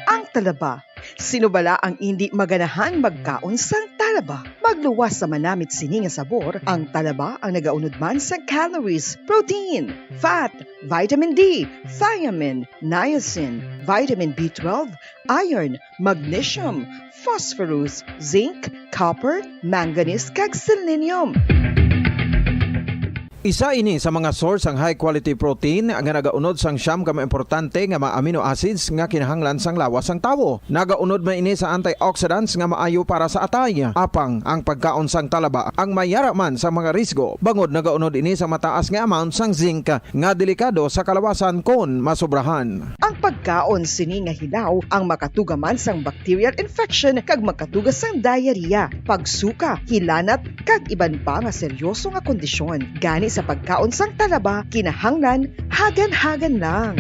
Speaker 3: Ang talaba. Sino bala ang hindi maganahan magkaon sang talaba? Magluwas sa manamit sini nga sabor, ang talaba ang nagaunod man sa calories, protein, fat, vitamin D, thiamine, niacin, vitamin B12, iron, magnesium, phosphorus, zinc, copper, manganese kag selenium.
Speaker 1: Isa ini sa mga source ang high quality protein nga nagaunod sang siyam ka importante nga mga amino acids nga kinahanglan sang lawas sang tawo. Nagaunod man ini sa antioxidants nga maayo para sa atay. Apang ang pagkaon sang talaba ang mayara man sa mga risgo. Bangod nagaunod ini sa mataas nga amount sang zinc nga delikado sa kalawasan kon masobrahan.
Speaker 3: Ang pagkaon sini nga hilaw ang makatugaman sang bacterial infection kag makatuga sang diarrhea, pagsuka, hilanat kag iban pa nga seryoso nga kondisyon. Gani sa pagkaon sang talaba, kinahanglan hagan-hagan lang.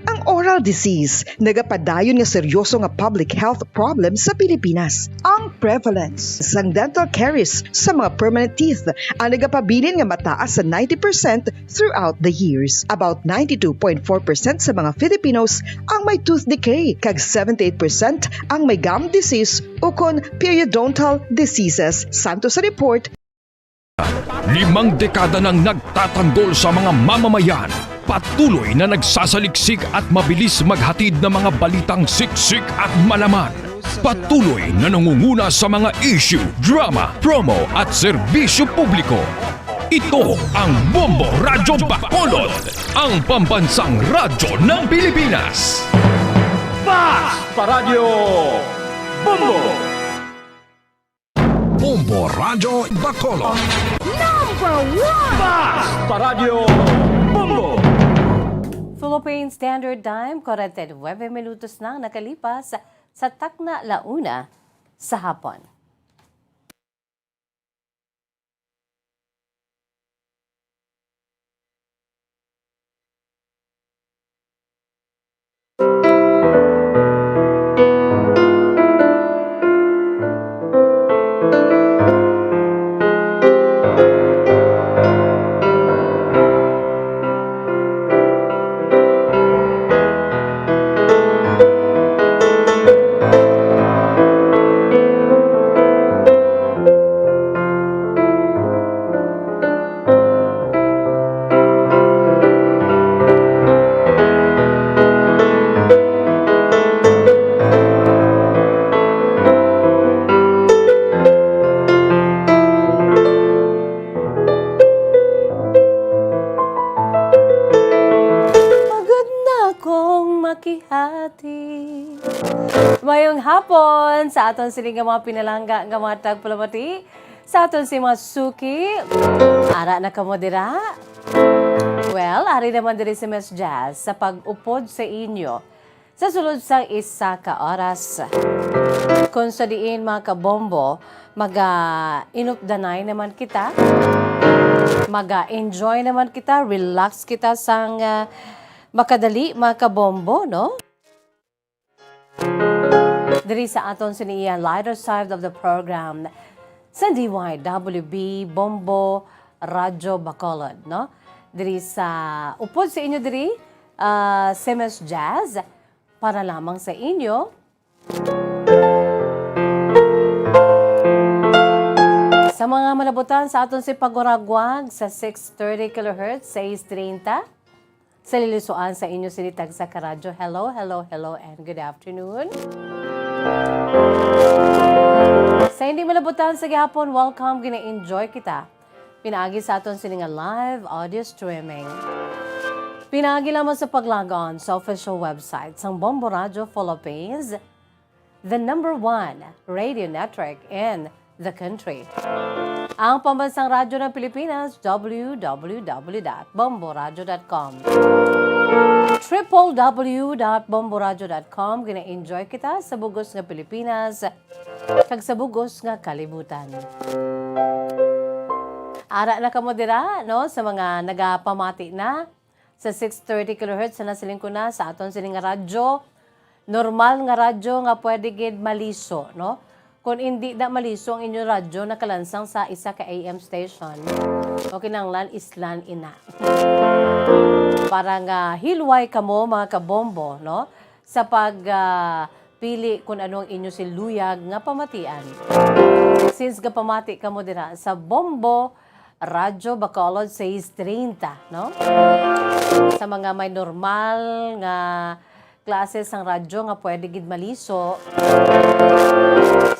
Speaker 3: Ang oral disease, nagapadayon nga seryoso nga public health problem sa Pilipinas. Ang prevalence sang dental caries sa mga permanent teeth ang nagapabilin nga mataas sa 90% throughout the years. About 92.4% sa mga Filipinos ang may tooth decay, kag 78% ang may gum disease o kon periodontal diseases. Santo sa report,
Speaker 7: 5 dekada nang nagtatanggol sa mga mamamayan, patuloy na nagsasaliksik at mabilis maghatid ng mga balitang siksik at malaman. Patuloy na nangunguna sa mga issue, drama, promo at serbisyo publiko. Ito ang Bombo Radyo Bacolod, ang pambansang radyo ng Pilipinas.
Speaker 18: Fast Paradyo Bombo!
Speaker 7: Bombo Radyo Bacolod.
Speaker 18: Number 1! Fast Paradyo Bombo!
Speaker 10: Philippine Standard Time, 49 minutos nang nakalipas sa Tacna, Launa sa hapon. Mayong hapon sa aton siling nga mga pinalangga nga mga tagpalamati, sa aton si mga suki, ara na kamo dira. Well, ari naman diri si Miss Jazz sa pag-upod sa inyo sa sulod sang isa ka oras. Kung sa diin mga kabombo, mag-inupdanay naman kita, mag-enjoy naman kita, relax kita sang makadali mga kabombo, no? Diri sa aton siniya lighter side of the program sa DYWB Bombo Radyo Bacolod, no? Diri sa upod sa inyo diri Semes Jazz para lamang sa inyo. Sa mga malabutan sa aton si Paguragwag sa 630 kHz, 630. Sa lilisuan sa inyo sinitag sa karadyo. Hello, hello, hello, and good afternoon. Sa hindi malabutan sa gihapon, welcome, gina-enjoy kita. Pinaagi sa aton sininga live audio streaming. Pinaagi lamang sa paglagon sa official website sang Bombo Radio Philippines, the #1 radio network in the country. Ang pambansang radyo ng Pilipinas, www.bomboradio.com. www.bomboradio.com. Gina-enjoy kita sa bugos nga Pilipinas kag sa bugos nga kalibutan. Ara na kamo dira, no, sa mga nagapamati na sa 630 kHz na nasiling ko na sa aton sining nga radyo. Normal nga radyo nga pwede gid maliso, no? Kung hindi na maliso ang inyong radyo, nakalansang sa isa ka AM station. O kinanglan islan ina. Parang hilway kamo mga kabombo, no? Sa pagpili kung anong inyo siluyag nga pamatian. Since pamati kamo dira sa Bombo Radyo Bacolod 630, no? Sa mga may normal nga klase sang radyo nga pwede gid maliso.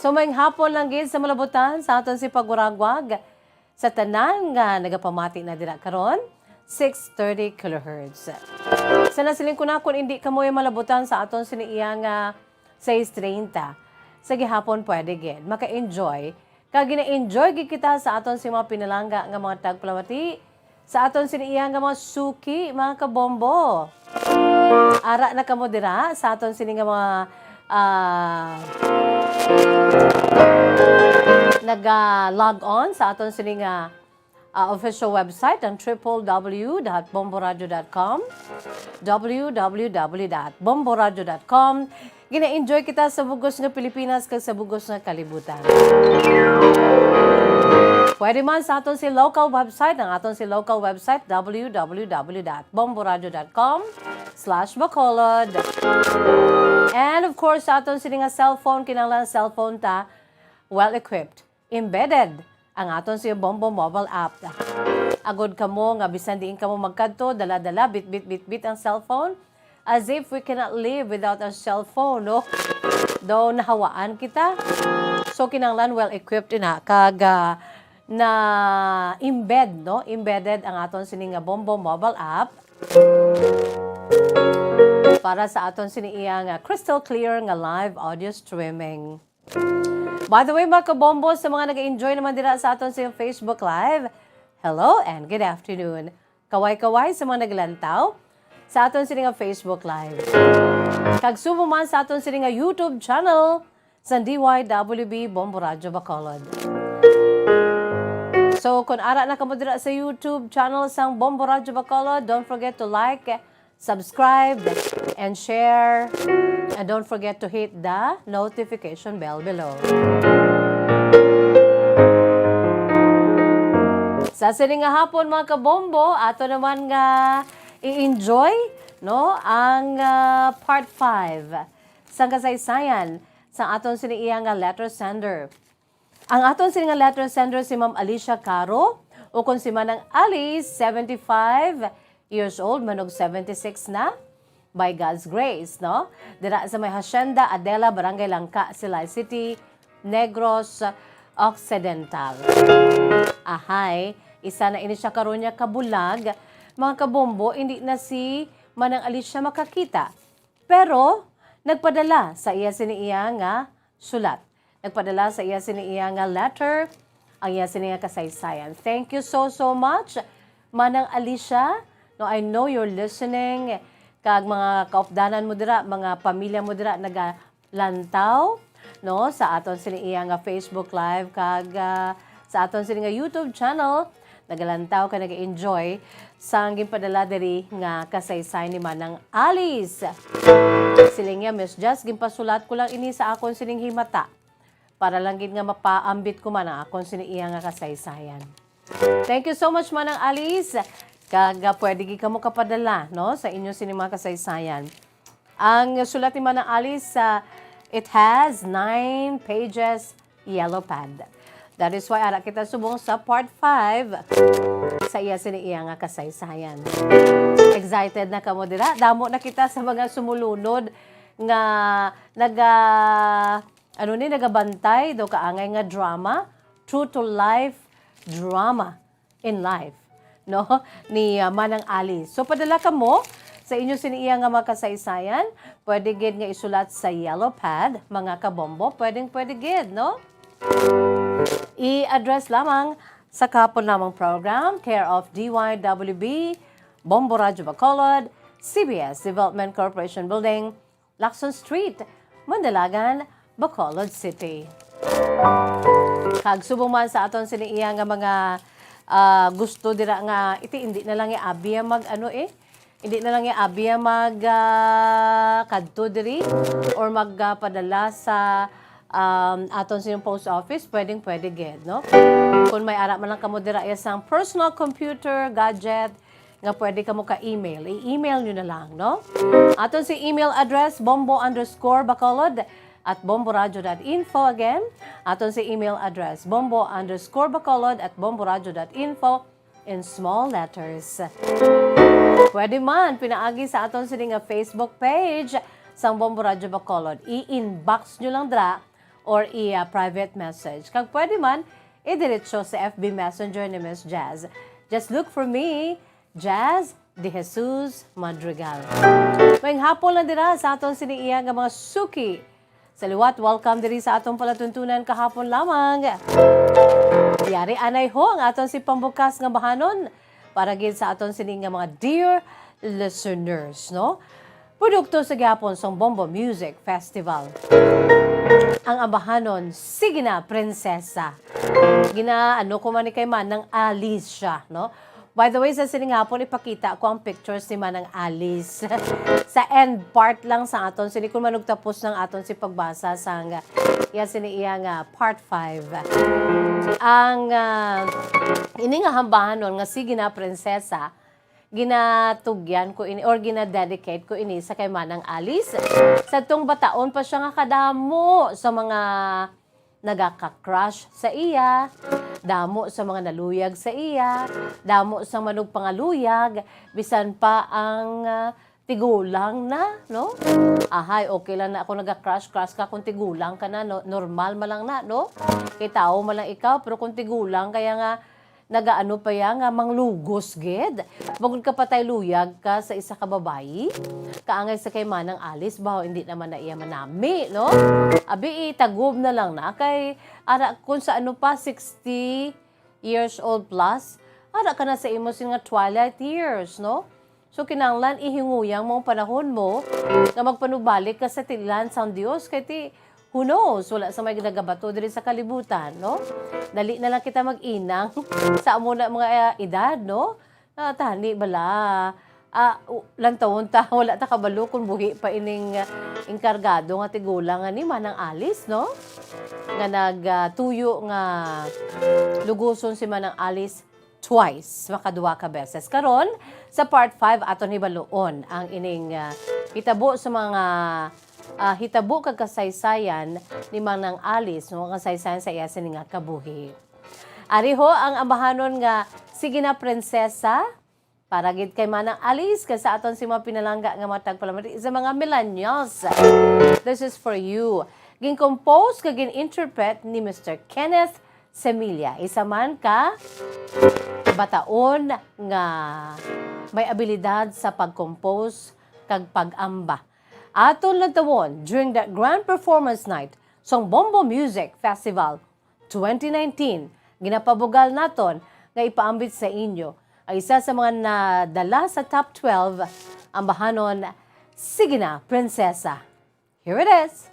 Speaker 10: So may hapon lang gid sa malabutan sa aton si Paguragwag sa tanan nga nagapamati na dira karon 630 kHz. Sa nasiling ko na kung hindi ka mo malabutan sa aton siniiya nga 630. Sa gihapon pwede gid maka-enjoy. Kag gina-enjoy gid kita sa aton si mga pinalangga nga mga tagplamati sa aton siniiya nga mga suki mga kabombo. Ara na kamo dira sa aton sini nga mga nag-log on sa aton sini nga official website ang www.bomboradio.com www.bomboradio.com. Gina-enjoy kita sa bugos nga Pilipinas kag sa bugos nga kalibutan. Pwede man sa aton si local website, ang aton si local website www.bomboradio.com/Bacolod. And of course, sa aton si nga cellphone, kinahanglan cellphone ta, well-equipped, embedded, ang aton si Bombo mobile app. Agod kamo nga bisan diin kamo magkadto, dala-dala, bit ang cellphone, as if we cannot live without our cellphone, no? Though nahawaan kita. So kinahanglan well-equipped ina kag na embed, no? Embedded ang aton sini nga Bombo mobile app para sa aton sini nga crystal clear nga live audio streaming. By the way, mga kabombo, sa mga nag-enjoy naman dira sa aton sa Facebook Live, hello and good afternoon. Kaway-kaway sa mga naglantaw sa aton sini nga Facebook Live. Kag subo man sa aton sini nga YouTube channel sa DYWB Bombo Radyo Bacolod. So, kung ara na kamo dira sa YouTube channel sang Bombo Radyo Bacolod, don't forget to like, subscribe, and share. And don't forget to hit the notification bell below. Sa sining nga hapon mga kabombo, ato naman nga i-enjoy, no, ang part 5 sa kasaysayan sa aton siniiya nga letter sender. Ang aton sini nga letter sender si Ma'am Alicia Caro, o kung si Manang Alice, 75 years old, manog 76 na, by God's grace, no? Dira sa may Hacienda Adela, Barangay Langka, Silay City, Negros Occidental. Ahay, isa na ini siya karon niya kabulag, mga kabombo, hindi na si Manang Alicia makakita. Pero, nagpadala sa iya siniiya nga sulat. Nagpadala sa iya siniiya nga letter, ang iya siniiya kasaysayan. Thank you so much, Manang Alicia. No, I know you're listening. kag mga kaupdanan mo dira, mga pamilya mo dira nagalantaw no sa aton sini iya nga Facebook Live kag sa aton sini nga YouTube channel nagalantaw ka nag-enjoy sa ginpadala diri nga kasaysay ni Manang Alice. Siling ya Miss Jazz ginpasulat ko lang ini sa akon sining himata para lang gid nga mapaambit ko man ang akon sini iya nga kasaysayan. Thank you so much Manang Alice. Kag pwede gid kamo kapadala no sa inyo sini mga kasaysayan. Ang sulat ni Manang Alice it has 9 pages yellow pad. That is why ara kita subong sa part 5 sa iya sini iya nga kasaysayan. Excited na kamo dira? Damo na kita sa mga sumulunod nga nagabantay do kaangay nga drama, true to life drama in life, no? Ni Manang Alice. So padala kamo sa inyo siniya nga mga kasaysayan, pwede gid nga isulat sa yellow pad, mga kabombo, pwede gid, no? I-address lamang sa kapon lamang program, care of DYWB, Bombo Radyo Bacolod, CBS Development Corporation Building, Lacson Street, Mandalagan, Bacolod City. Kag subong man sa aton siniya nga mga gusto dira nga hindi na lang iabiya hindi na lang iabiya kadto diri or magpadala sa aton sining post office, pwede gid, no? Kung may ara man lang kamo dira isang personal computer gadget nga pwede kamo ka-email, i-email nyo na lang, no? Aton si email address bombo_bacolod@bomboradio.info. Again, aton si email address bombo_bacolod@bomboradio.info in small letters. Pwede man pinaagi sa aton sining nga Facebook page sang Bombo Radyo Bacolod. I-inbox nyo lang dra or i-private message. Kag pwede man, i-diretso sa FB Messenger ni Miss Jazz. Just look for me, Jazz De Jesus Madrigal. Ngayong hapon lang dira sa aton siniiya nga mga suki. Sa liwat, welcome diri sa atong palatuntunan kahapon lamang. Yari anay ho ang aton si pambukas nga bahanon para gid sa aton sini nga mga dear listeners, no? Produkto sa gihapon sang Bombo Music Festival. Ang ambahanon, sige na, prinsesa. Ginaano ko man ni kay Manang Alice siya, no? By the way, sa sining hapon, ipakita ko ang pictures ni Manang Alice. Sa end part lang sa aton, sini kung manugtapos ng aton si pagbasa sa siniiyang part 5. Ang ini nga hambahanon nga sige na, prinsesa, ginatugyan ko ini or ginadedicate ko ini sa kay Manang Alice. Sa tong bataon pa siya nga kadamo sa mga nagaka-crush sa iya, damo sa mga naluyag sa iya, damo sa manug pangaluyag, bisan pa ang tigulang na, no? Ahay, okay lang na ako nagka-crush ka kung tigulang ka na, no? Normal ma lang na, no? Kay tao ma lang ikaw, pero kung tigulang, kaya nga nagaano pa yan nga manglugos gid. Bagod ka patay luyag ka sa isa ka babayi. Kaangay sa kay Manang Alice baho hindi naman na iya manami, no? Abi itagob na lang na kay ara kung sa ano pa 60 years old plus, ara ka na sa imo sing nga twilight years, no? So kinahanglan ihinguyang mong panahon mo nga magpanubalik ka sa tilan sang Dios kay ti who knows? Wala sa may ginagabato diri sa kalibutan, no? Dali na lang kita mag-inang sa amo na mga edad, no? Tani bala. Lantawon ta, wala ta kabalo kung buhi pa ining inkargado nga tigulang ni Manang Alice, no? Nga nagtuyo nga luguson si Manang Alice twice, makaduwa ka beses. Karon sa part 5 aton hibaluon ang ining hitabo sa mga hitabo kag kasaysayan ni Manang Alice, no? Kasaysayan sa iya sini nga kabuhi. Ari ho ang ambahanon nga sige na prinsesa para gid kay Manang Alice kasi sa aton si mga pinalangga nga matag palamati sa mga millennials. This is for you. Gin-compose kag gin-interpret ni Mr. Kenneth Semilla. Isa man ka bataon nga may abilidad sa pag-compose kag pag-amba. Aton lantawon during the Grand Performance Night sa Bombo Music Festival 2019. Ginapabugal naton nga ipaambit sa inyo ang isa sa mga nadala sa top 12 ambahanon, sige na, prinsesa. Here it is.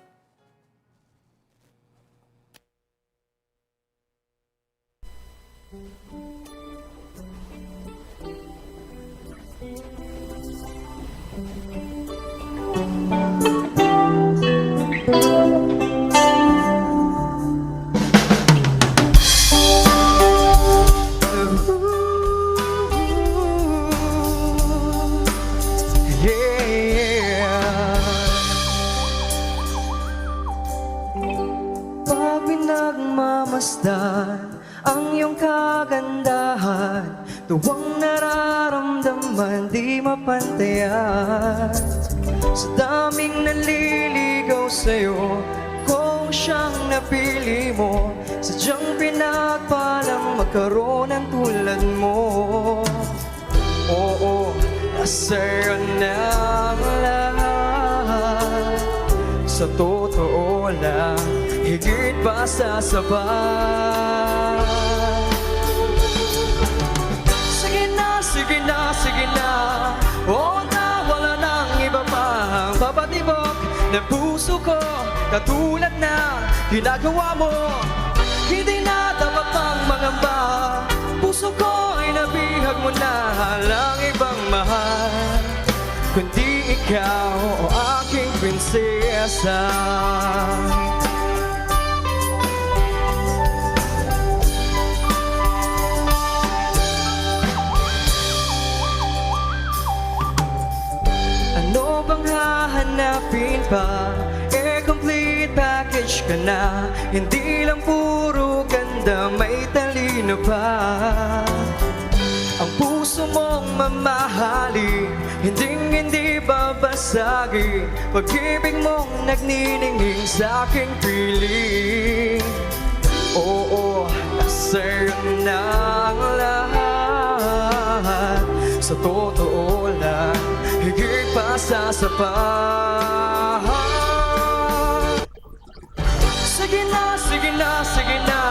Speaker 21: Pag pinagmamasdan ang iyong kagandahan, tuwang nararamdaman di mapantayan. Sa daming naliligaw sa'yo, kung siyang napili mo, sadyang pinagpalang magkaroon ng tulad mo. Oo, nasa'yo na ang lahat. Sa totoo lang, higit pa sa sapat. Sige na, sige na, sige na. Oo na, wala nang iba pang papatibok ng puso ko. Katulad na ginagawa mo, hindi na dapat pang mangamba. Puso ko ay nabihag mo na, halang ibang mahal, kundi ikaw o aking prinsesa. Ano bang hahanapin pa? Complete package ka na. Hindi lang puro ganda, may talino pa. Ang puso mong mamahali, hindi babasagi. Pag-ibig mong nagniningning sa aking piling. Oo, nasa'yo na ang lahat. Sa totoo lang, higit pa sa sapat. Sige na, sige na, sige na.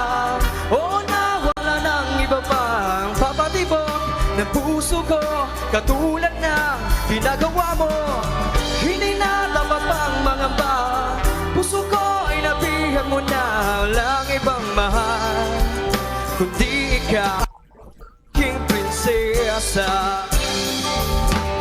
Speaker 21: Oo na, wala nang iba pang papatibok ng puso ko. Katulad na ginagawa mo, hindi na dapat pang mangamba. Puso ko ay nabihag mo na, walang ibang mahal, kundi ikaw, aking prinsesa.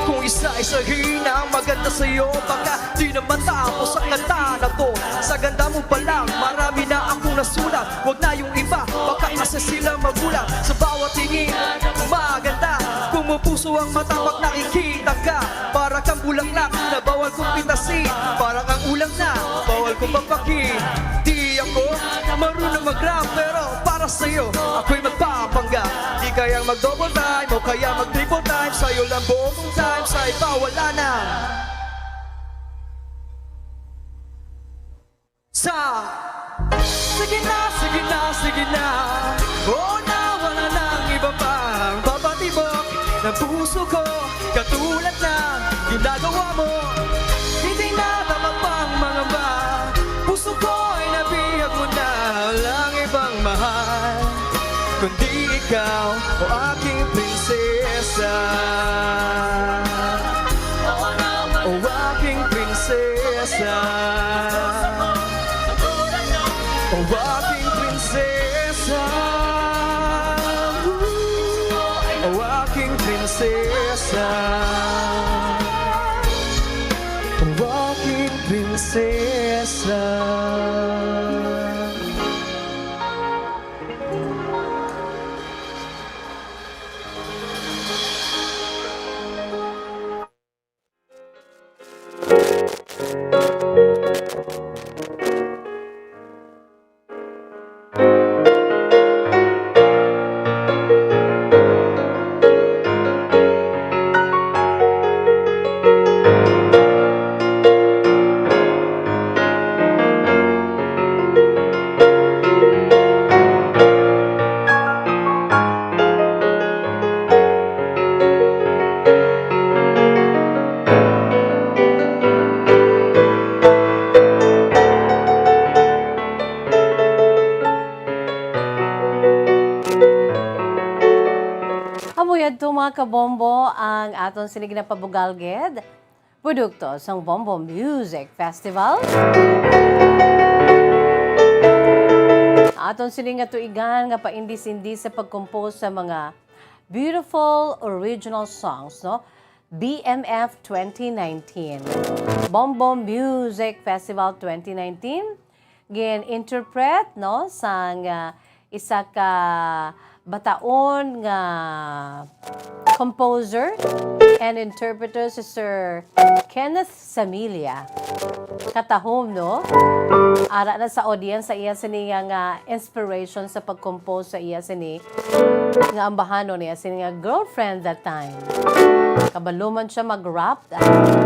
Speaker 21: Kung isa-isahin ang maganda sa'yo, baka di naman tapos ang kanta na to. Sa ganda mo pa lang, marami na akong nasulat. Huwag na yung iba, baka kasi sila magulat. Sa bawat tingin, maganda. Pumupuso ang mata pag nakikita ka. Para kang bulaklak na bawal kong pitasin. Parang ang ulam na bawal kong pampakin. Di ako marunong mag-rap, pero para sa'yo ako'y magpapanggap. Di kayang mag-double time o kaya mag-triple time. Sa'yo lang buong time, sa iba wala na. Sige na, sige na, sige na. Oo na, wala nang iba pang papatibok ng puso ko. Katulad na ginagawa mo, hindi na dapat pang mangamba. Puso ko ay nabihag mo na, walang ibang mahal, kundi ikaw o aking prinsesa. O aking prinsesa. O aking prinsesa. O aking prinsesa. O aking prinsesa.
Speaker 10: yadto mga kabombo ang aton sinig na pabugalged. Produkto sang Bombo Music Festival. Aton sinig nga tuigan nga paindis-indis sa pagkompose sa mga beautiful original songs, no? BMF 2019. Bombo Music Festival 2019 gin-interpret no sang isa ka bataon nga composer and interpreter si Sir Kenneth Samilia. Katahom, no? Ara na sa audience sa iya sini nga inspiration sa pag-compose sa iya sini nga ambahano niya sini nga girlfriend that time. Kabaluman siya mag-rap.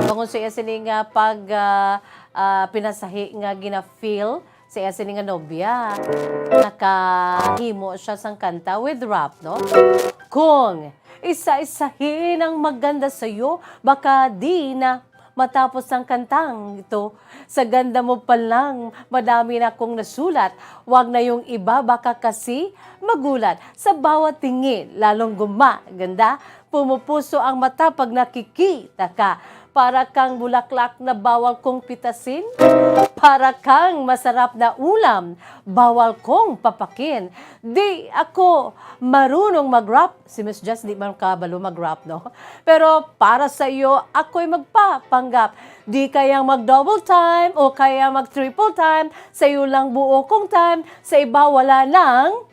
Speaker 10: Bangon sa iya sini nga pag pinasahi nga gina-feel sa iya sini nga nobya. Nakahimo siya sang kanta with rap, no? Kung isa-isahin ang maganda sa'yo, baka di na matapos ang kantang ito. Sa ganda mo pa lang, madami na akong nasulat. Wag na yung iba, baka kasi magulat. Sa bawat tingin, lalong gumaganda. Pumupuso ang mata pag nakikita ka. Para kang bulaklak na bawal kong pitasin. Para kang masarap na ulam, bawal kong papakin. Di ako marunong mag-rap. Si Miss Jess di man kabalo mag-rap, no? Pero para sa iyo, ako'y magpapanggap. Di kayang mag-double time o kaya mag-triple time. Sa iyo lang buo kong time. Sa iba wala lang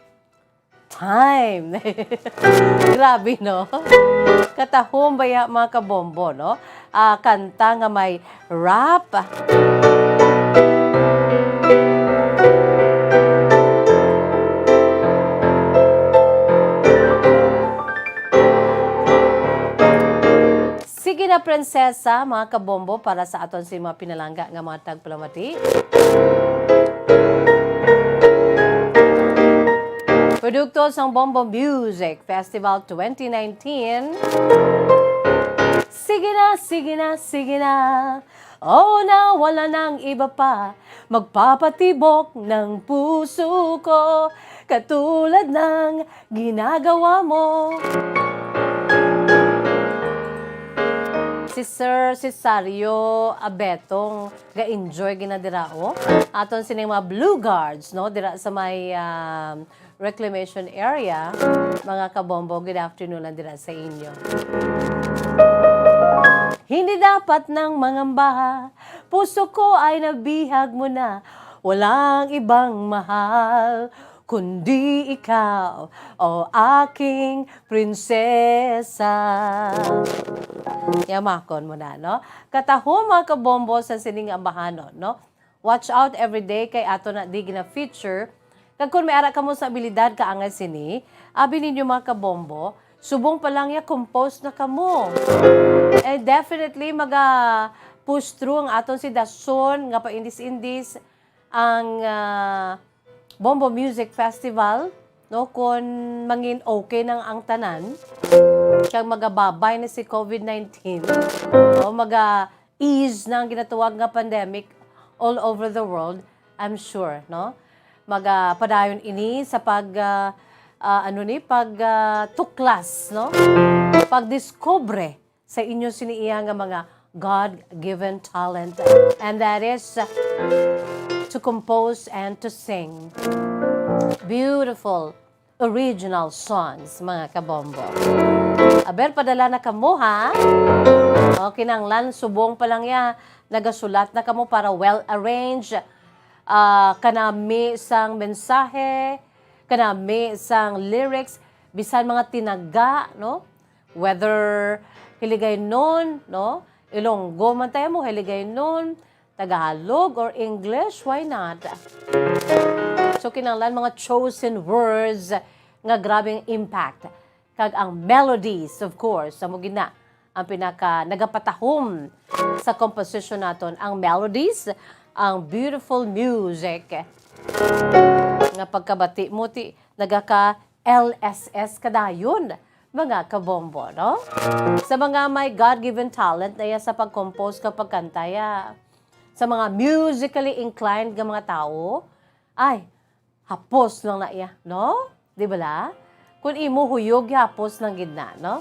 Speaker 10: time. Grabe, no? Katahom baya mga kabombo, no? Kanta nga may rap. Sige na prinsesa, mga kabombo, para sa aton si mga pinalangga nga mga tagpalamati. Produkto sang Bombo Music Festival 2019. Sige na, sige na, sige na. Oo na, wala nang iba pa. Magpapatibok ng puso ko. Katulad ng ginagawa mo. Si Sir Cesario Abetong ga-enjoy ginadirao. Aton sining mga Blue Guards, no? Dira sa may reclamation area. Mga kabombo, good afternoon na dira sa inyo. Hindi dapat ng mangamba, puso ko ay nabihag mo na, walang ibang mahal, kundi ikaw, o aking prinsesa. Yamakon mo na, no? Katahom mga kabombo sa sining ambahanon, no? Watch out every day kay ato na di gina-feature. Kag kung may ara ka mo sa abilidad ka angay sini, abi ninyo mga kabombo, subong pa lang ya compose na kamo. Eh definitely push through ang aton si Dason nga pa indis-indis ang Bombo Music Festival, no, kung mangin okay nang ang tanan kag magababay na si COVID-19, no, ease na ang ginatuwag nga pandemic all over the world, I'm sure, no, padayon ini sa tuklas, no, pagdiscover sa inyo siniiya nga mga God-given talent, and that is to compose and to sing beautiful original songs, mga kabombo. Aber, padala na kamo, ha? O, kinanglan, subong pa lang ya, nagasulat na kamo para well-arranged, kanami sang mensahe, kanami sang lyrics, bisan mga tinaga, no? Whether hiligay nun, no? Ilonggo man tayo mo, hiligay nun, Tagalog or English, why not? So, kinanglan mga chosen words nga grabing impact. Kag ang melodies, of course, sa mugina, ang pinaka nagapatahom sa composition naton. Ang melodies, ang beautiful music. Nga pagkabati mo, nagaka LSS kadayon, mga kabombo, no? Sa mga may God-given talent na sa pag-compose kapag kantaya, sa mga musically inclined nga mga tao, ay, hapos lang na iya, no? Di ba la? Kung imo huyog yapos ng gidna, no?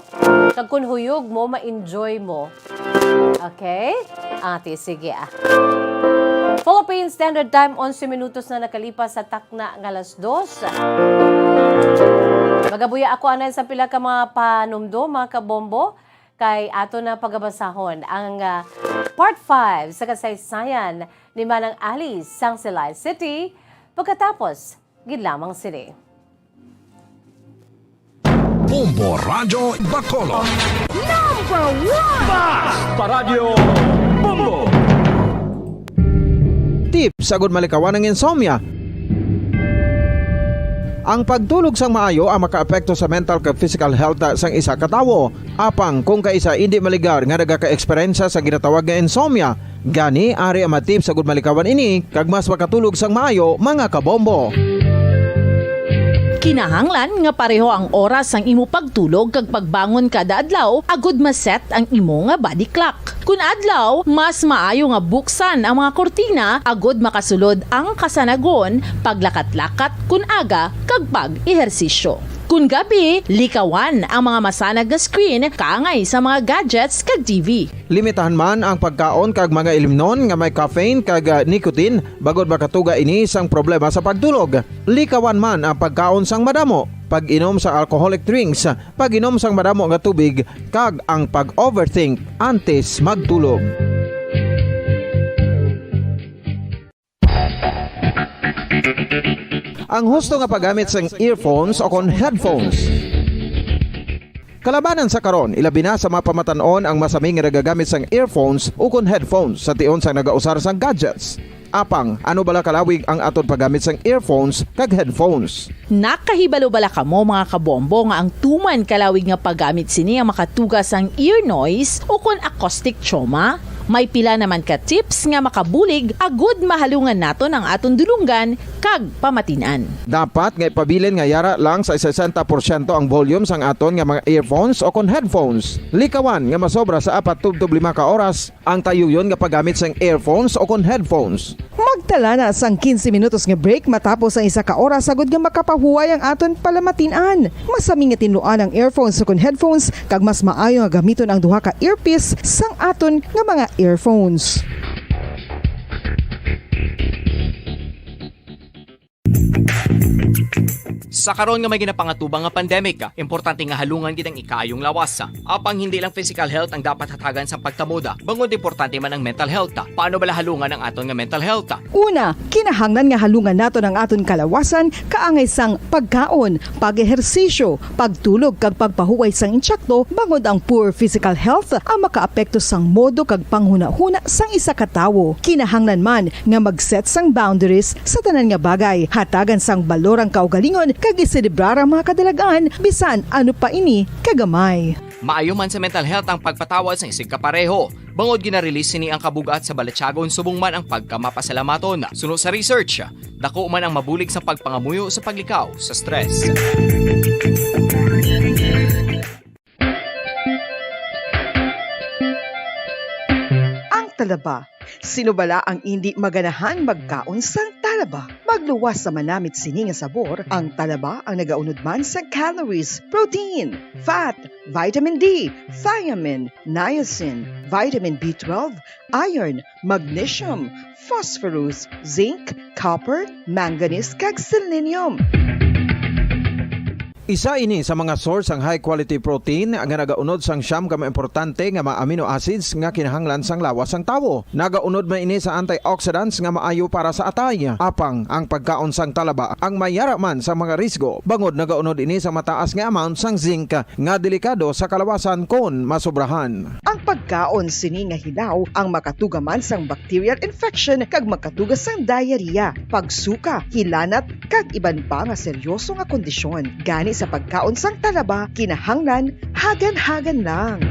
Speaker 10: Kag kung huyog mo, ma-enjoy mo. Okay? Ate, sige Philippine Standard Time, 11 minutos na nakalipas sa takna ng alas 2. Magabuya ako anay sa pila ka mga panumdo, mga kabombo, kay ato na pagabasahon ang Part 5 sa kasaysayan ni Manang Alice sang Silay City. Pagkatapos, gid lamang sini.
Speaker 7: Bombo Radyo Bacolod.
Speaker 18: Number 1!
Speaker 7: Basta Radyo Bombo!
Speaker 1: Tips sagud malikawan ng insomnia. Ang pagtulog sang maayo ang makaapekto sa mental kag physical health sang isa ka tawo. Apang kung kaisa hindi maligar nga nagaka-eksperyensya sa ginatawag nga insomnia, gani ari ang matip sagud malikawan ini kag mas makatulog sang maayo mga kabombo.
Speaker 14: Kinahanglan nga pareho ang oras ang imo pagtulog kag pagbangon kada adlaw agud maset ang imo nga body clock. Kun adlaw, mas maayo nga buksan ang mga kortina agud makasulod ang kasanagon, paglakat-lakat kun aga kag pag-ehersisyo. Kun gabi, likawan ang mga masanag nga screen kaangay sa mga gadgets kag TV.
Speaker 1: Limitahan man ang pagkaon kag mga ilimnon nga may caffeine kag nicotine bagod makatuga ini sang problema sa pagtulog. Likawan man ang pagkaon sang madamo, pag-inom sa alcoholic drinks, pag-inom sang madamo nga tubig kag ang pag-overthink antes magtulog. Ang husto nga paggamit sang earphones o kon headphones. Kalabanan sa karon, ilabi na sa mga pamatanon ang masaming nga nagagamit sang earphones o kon headphones sa tion sang nagausar sang gadgets. Apang, ano bala kalawig ang aton paggamit sang earphones kag headphones?
Speaker 14: Nakahibalo bala kamo mga kabombo nga ang tuman kalawig nga paggamit sini ang makatugas ang ear noise o kon acoustic trauma? May pila naman ka tips nga makabulig agud mahalungan naton ang aton dulunggan kag pamatinan.
Speaker 1: Dapat nga ipabilin nga yara lang sa 60% ang volume sang aton nga mga earphones o kon headphones. Likawan nga masobra sa 4-5 ka oras ang tayuyon nga paggamit sang earphones o kon headphones.
Speaker 3: Magtala na sang 15 minutos nga break matapos ang 1 ka oras sagud nga makapahuway ang aton palamatinan. Masami nga tinluan ang earphones o kon headphones kag mas maayo nga gamiton ang duha ka earpiece sang aton nga mga earphones.
Speaker 4: Sa karon nga may ginapangatubang nga pandemic, importante nga halungan gid ang ikayong lawas. Apang hindi lang physical health ang dapat hatagan sa pagtamuda, bangod importante man ang mental health. Paano bala halungan ang aton nga mental health?
Speaker 3: Una, kinahanglan nga halungan naton ang aton kalawasan kaangay sang pagkaon, pag-ehersisyo, pagtulog kag pagpahuway sang insyakto bangod ang poor physical health ang makaapekto sang modo kag panghuna-huna sang isa ka tawo. Kinahanglan man nga mag-set sang boundaries sa tanan nga bagay, hatagan sang balorang kaugalingon kag iselebrar ang mga kadalagan bisan ano pa ini kagamay.
Speaker 4: Maayo man sa mental health ang pagpatawad sa isig kapareho. Bangod ginarelease ni ang kabugat sa Balechagon subong man ang pagkamapasalamaton. Suno sa research, dako man ang mabulig sa pagpangamuyo sa paglikaw sa stress.
Speaker 3: Ang talaba. Sino bala ang hindi maganahan magkaon sang talaba? Magluwas sa manamit sini nga sabor, ang talaba ang nagaunod man sa calories, protein, fat, vitamin D, thiamine, niacin, vitamin B12, iron, magnesium, phosphorus, zinc, copper, manganese kag selenium.
Speaker 1: Isa ini sa mga source ang high quality protein nga nagaunod sang siyam ka importante nga mga amino acids nga kinahanglan sang lawas sang tawo. Nagaunod man ini sa antioxidants nga maayo para sa atay. Apang ang pagkaon sang talaba ang mayara man sa mga risgo. Bangod nagaunod ini sa mataas nga amount sang zinc nga delikado sa kalawasan kon masobrahan.
Speaker 3: Ang pagkaon sini nga hilaw ang makatugaman sang bacterial infection kag makatuga sang diarrhea, pagsuka, hilanat kag iban pa nga seryoso nga kondisyon. Gani sa pagkaon sang talaba, kinahanglan hagan-hagan lang.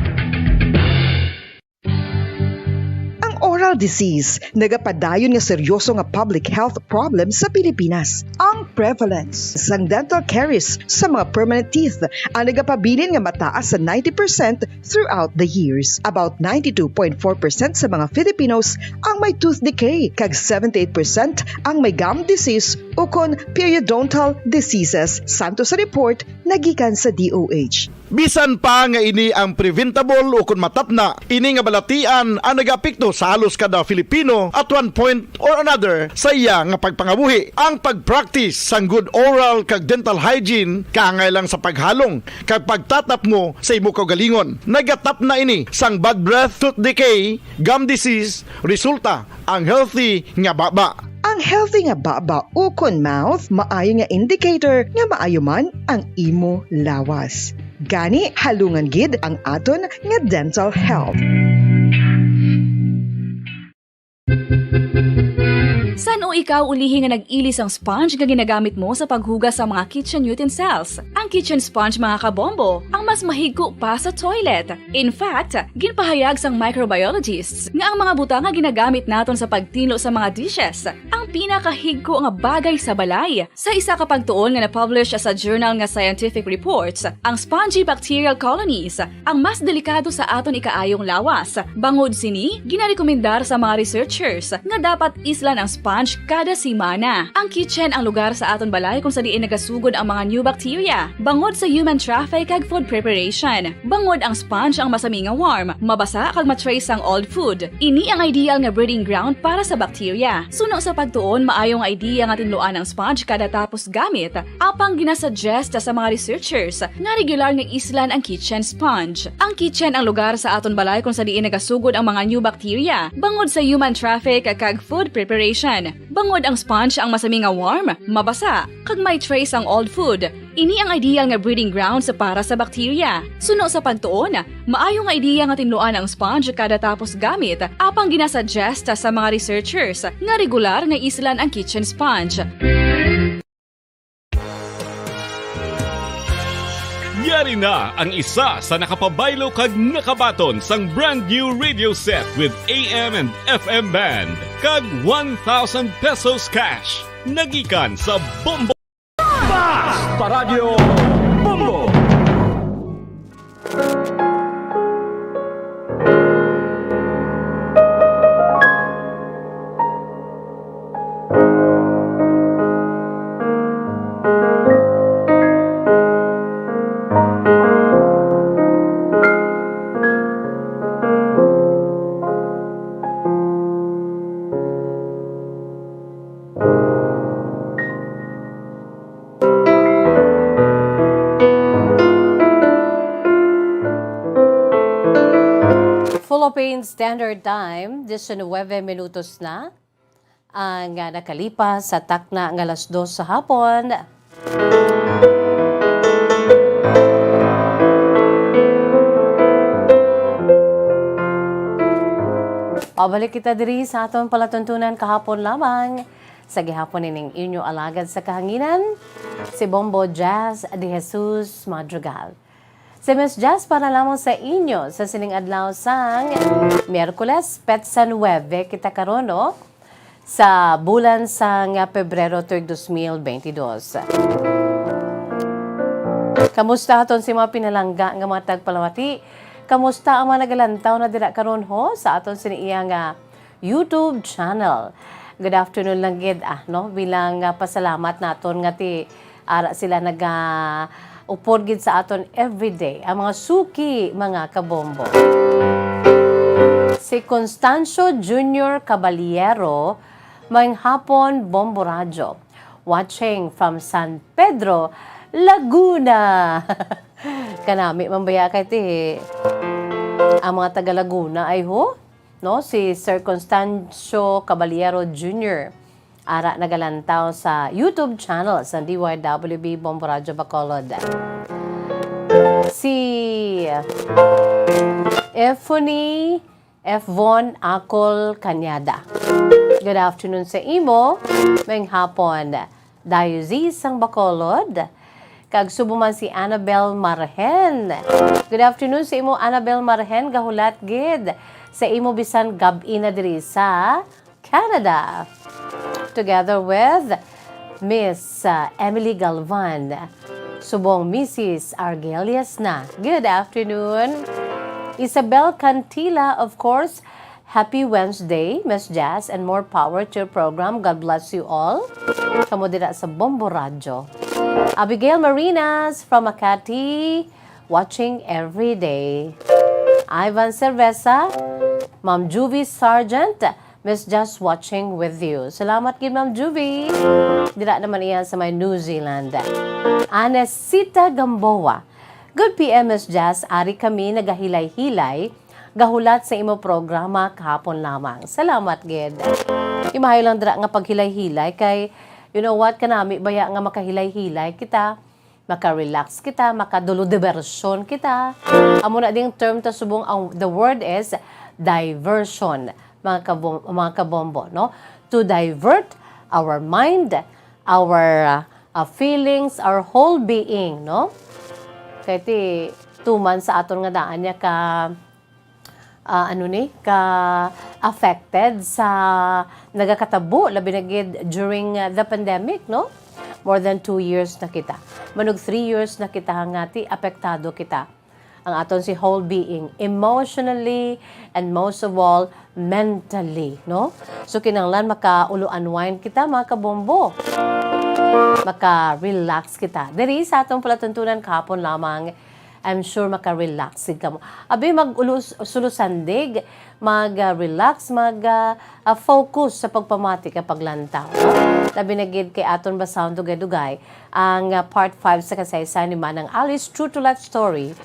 Speaker 3: Oral disease, nagapadayon nga seryoso nga public health problem sa Pilipinas. Ang prevalence sang dental caries sa mga permanent teeth ang nagapabilin nga mataas sa 90% throughout the years. About 92.4% sa mga Filipinos ang may tooth decay, kag 78% ang may gum disease o kon periodontal diseases. Santo sa report nagikan sa DOH.
Speaker 5: Bisan pa nga ini ang preventable o kung matapna, ini nga balatian ang nagapekto sa halos kada Filipino at one point or another sa iya nga pagpangabuhi. Ang pag-practice sang good oral kag dental hygiene kaangay lang sa paghalong kag pagtatap mo sa imo kaugalingon. Nagatap na ini sang bad breath, tooth decay, gum disease, resulta ang healthy nga baba.
Speaker 3: Ang healthy nga baba ukon mouth maayo nga indicator nga maayo man ang imo lawas. Gani halungan gid ang aton nga dental health.
Speaker 6: San o ikaw ulihi nga nag-ilis ang sponge nga ginagamit mo sa paghugas sa mga kitchen utensils? Ang kitchen sponge mga kabombo, ang mas mahigko pa sa toilet. In fact, ginpahayag sang microbiologists nga ang mga butang nga ginagamit naton sa pagtino sa mga dishes ang pinakahigko nga bagay sa balay. Sa isa ka pagtuon nga na-publish sa journal nga Scientific Reports, ang spongy bacterial colonies ang mas delikado sa aton ikaayong lawas. Bangod sini, ginarekomendar sa mga researchers nga dapat islan ang sponge kada simana. Ang kitchen ang lugar sa aton balay kung sa diin nagasugod ang mga new bacteria. Bangod sa human traffic kag food preparation. Bangod ang sponge ang masami nga warm, mabasa kag matrace ang old food. Ini ang ideal nga breeding ground para sa bacteria. Suno sa pagtuon, maayong idea nga tinluan ang sponge kada tapos gamit. Apang ginasuggest sa mga researchers nga regular nga islan ang kitchen sponge. Ang kitchen ang lugar sa aton balay kung sa diin nagasugod ang mga new bacteria. Bangod sa human traffic kag food preparation. Bangod ang sponge ang masami nga warm, mabasa, kag may trace ang old food. Ini ang ideal nga breeding ground sa para sa bacteria. Suno sa pagtuon, maayong idea nga tinluan ang sponge kada tapos gamit, apang ginasuggest sa mga researchers nga regular nga islan ang kitchen sponge.
Speaker 9: Yari na ang isa sa nakapabaylo kag nakabaton sang brand new radio set with AM and FM band kag 1,000 pesos cash. Nagikan sa Bombo
Speaker 7: Paradyo Bombo.
Speaker 10: Philippine Standard Time, 19 minutos na ang nakalipas sa takna ng alas 2 sa hapon. Pabalik kita diri sa aton palatuntunan kahapon lamang sa gihapon ining inyo alagad sa kahanginan, si Bombo Jazz de Jesus Madrigal. Si Miss Jazz para lamang sa inyo sa sining adlaw sang Miyerkules, Petsa 9, kita karon no? Sa bulan sang Pebrero 2022. Kamusta aton si mga pinalangga nga mga tagpalawati? Kamusta ang mga nagalantaw na dira karon ho sa aton siniya nga YouTube channel? Good afternoon lang gid no? Bilang pasalamat naton nga ti ara sila upod gid sa aton everyday ang mga suki mga kabombo. Si Constancio Jr. Caballero, may hapon Bombo Radyo, watching from San Pedro, Laguna. Kanami mambaya kay ti ang mga taga Laguna ay ho, no? Si Sir Constancio Caballero Jr. ara nagalantaw sa YouTube channel sa DYWB Bombo Radyo Bacolod. Si Efony F. Acol Cañada. Good afternoon sa imo, may hapon. Diocese sang Bacolod. Kag subuman si Annabel Marhen. Good afternoon sa imo, Annabel Marhen, gahulat gid sa imo bisan gabi na diri sa Canada. Together with Miss Emily Galvan, subong Mrs. Argelias na. Good afternoon. Isabel Cantila, of course, Happy Wednesday, Miss Jazz, and more power to your program. God bless you all. Kamo dira sa Bombo Radyo. Abigail Marinas from Makati, watching every day. Ivan Cerveza, Ma'am Juvie Sargent, Miss Jazz watching with you. Salamat kay Ma'am Juvie. Dira naman iya sa may New Zealand. Anesita Gamboa. Good PM, Miss Jazz. Ari kami nagahilay-hilay gahulat sa imo programa kahapon lamang. Salamat, Ged. Imahay lang dira nga paghilay-hilay kay, you know what, kanami baya nga makahilay-hilay kita, maka-relax kita, makadulo diversion kita. Amo na ding term ta subong, the word is diversion, mga kabombo, no? To divert our mind, our feelings, our whole being, no? Kaya ti, 2 months sa aton nga daan niya ka affected sa nagakatabo labi na gid during the pandemic, no? More than 2 years na kita. Manog 3 years na kita hangati apektado kita. Ang aton si whole being, emotionally and most of all mentally, no? So kinahanglan maka-ulo-unwind kita, mga kabombo. Maka-relax kita. Diri sa atong palatuntunan kahapon lamang, I'm sure maka-relax ka mo. Abi mag-sulusandig, mag-relax, mag-focus sa pagpamati ka paglantaw. No? Labi na gid kay aton basawn dugay-dugay ang part 5 sa kasaysayan ni Manang Alice, True to Life Story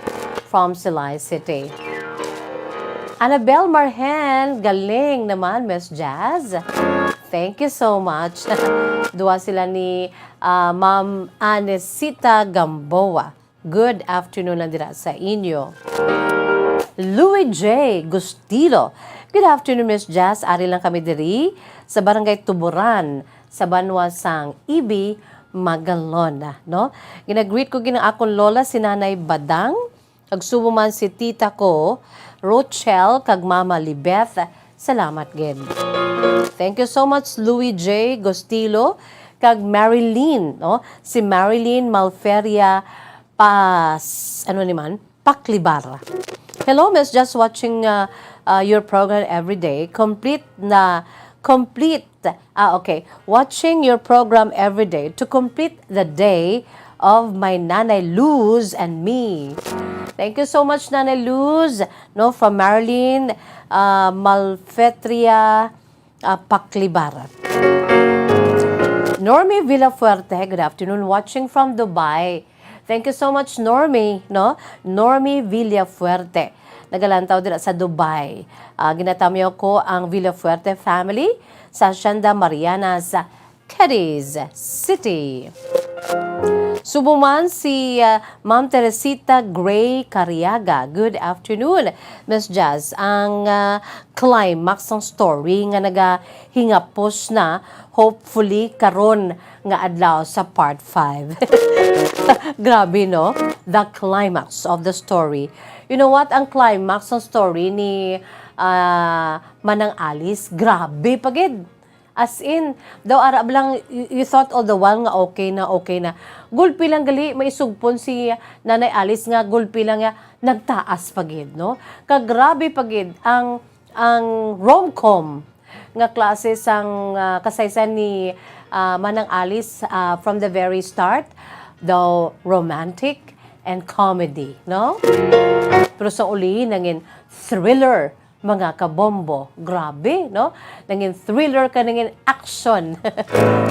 Speaker 10: from Silay City. Annabelle Marhen, galing naman, Miss Jazz. Thank you so much. Dua sila ni Ma'am Anesita Gamboa. Good afternoon lang dira sa inyo. Louis J. Gustilo. Good afternoon, Miss Jazz. Ari lang kami diri sa Barangay Tuburan sa Banwasang Ibi, Magalon. No? Ginagreet ko ginang akong lola si Nanay Badang. Kagsubo man si tita ko, Rochelle, kag Mama Libeth. Salamat, gid. Thank you so much, Louis J. Gustilo. Kag Marilyn, no? Si Marilyn Malferia Paklibar. Hello, Miss, just watching your program every day. Watching your program every day to complete the day of my Nanay Luz and me. Thank you so much, Nanay Luz, no, from Marilyn Malfetria Paklibar. Normie Villafuerte, good afternoon, watching from Dubai. Thank you so much, Normie, no? Normie Villafuerte. Nagalantaw dira sa Dubai. Ginatamyo ko ang Villafuerte family sa Santa Mariana sa Cadiz City. Subuman si Ma'am Teresita Gray Cariaga. Good afternoon, Miss Jazz. Ang climax ng story nga nagahingapos na hopefully karon nga adlaw sa part 5. Grabe, no? The climax of the story. You know what? Ang climax ng story ni Manang Alice, grabe pagid. As in, daw arab lang, you thought all the while nga okay na. Gulpi lang gali, may sugpon si Nanay Alice nga, gulpi lang nga, nagtaas pagid, no? Kagrabe pagid ang rom-com nga klase sang kasaysayan ni Manang Alice from the very start, though romantic and comedy, no? Pero sa uli, nangin thriller, mga kabombo. Grabe, no? Nangin thriller ka, nangin action.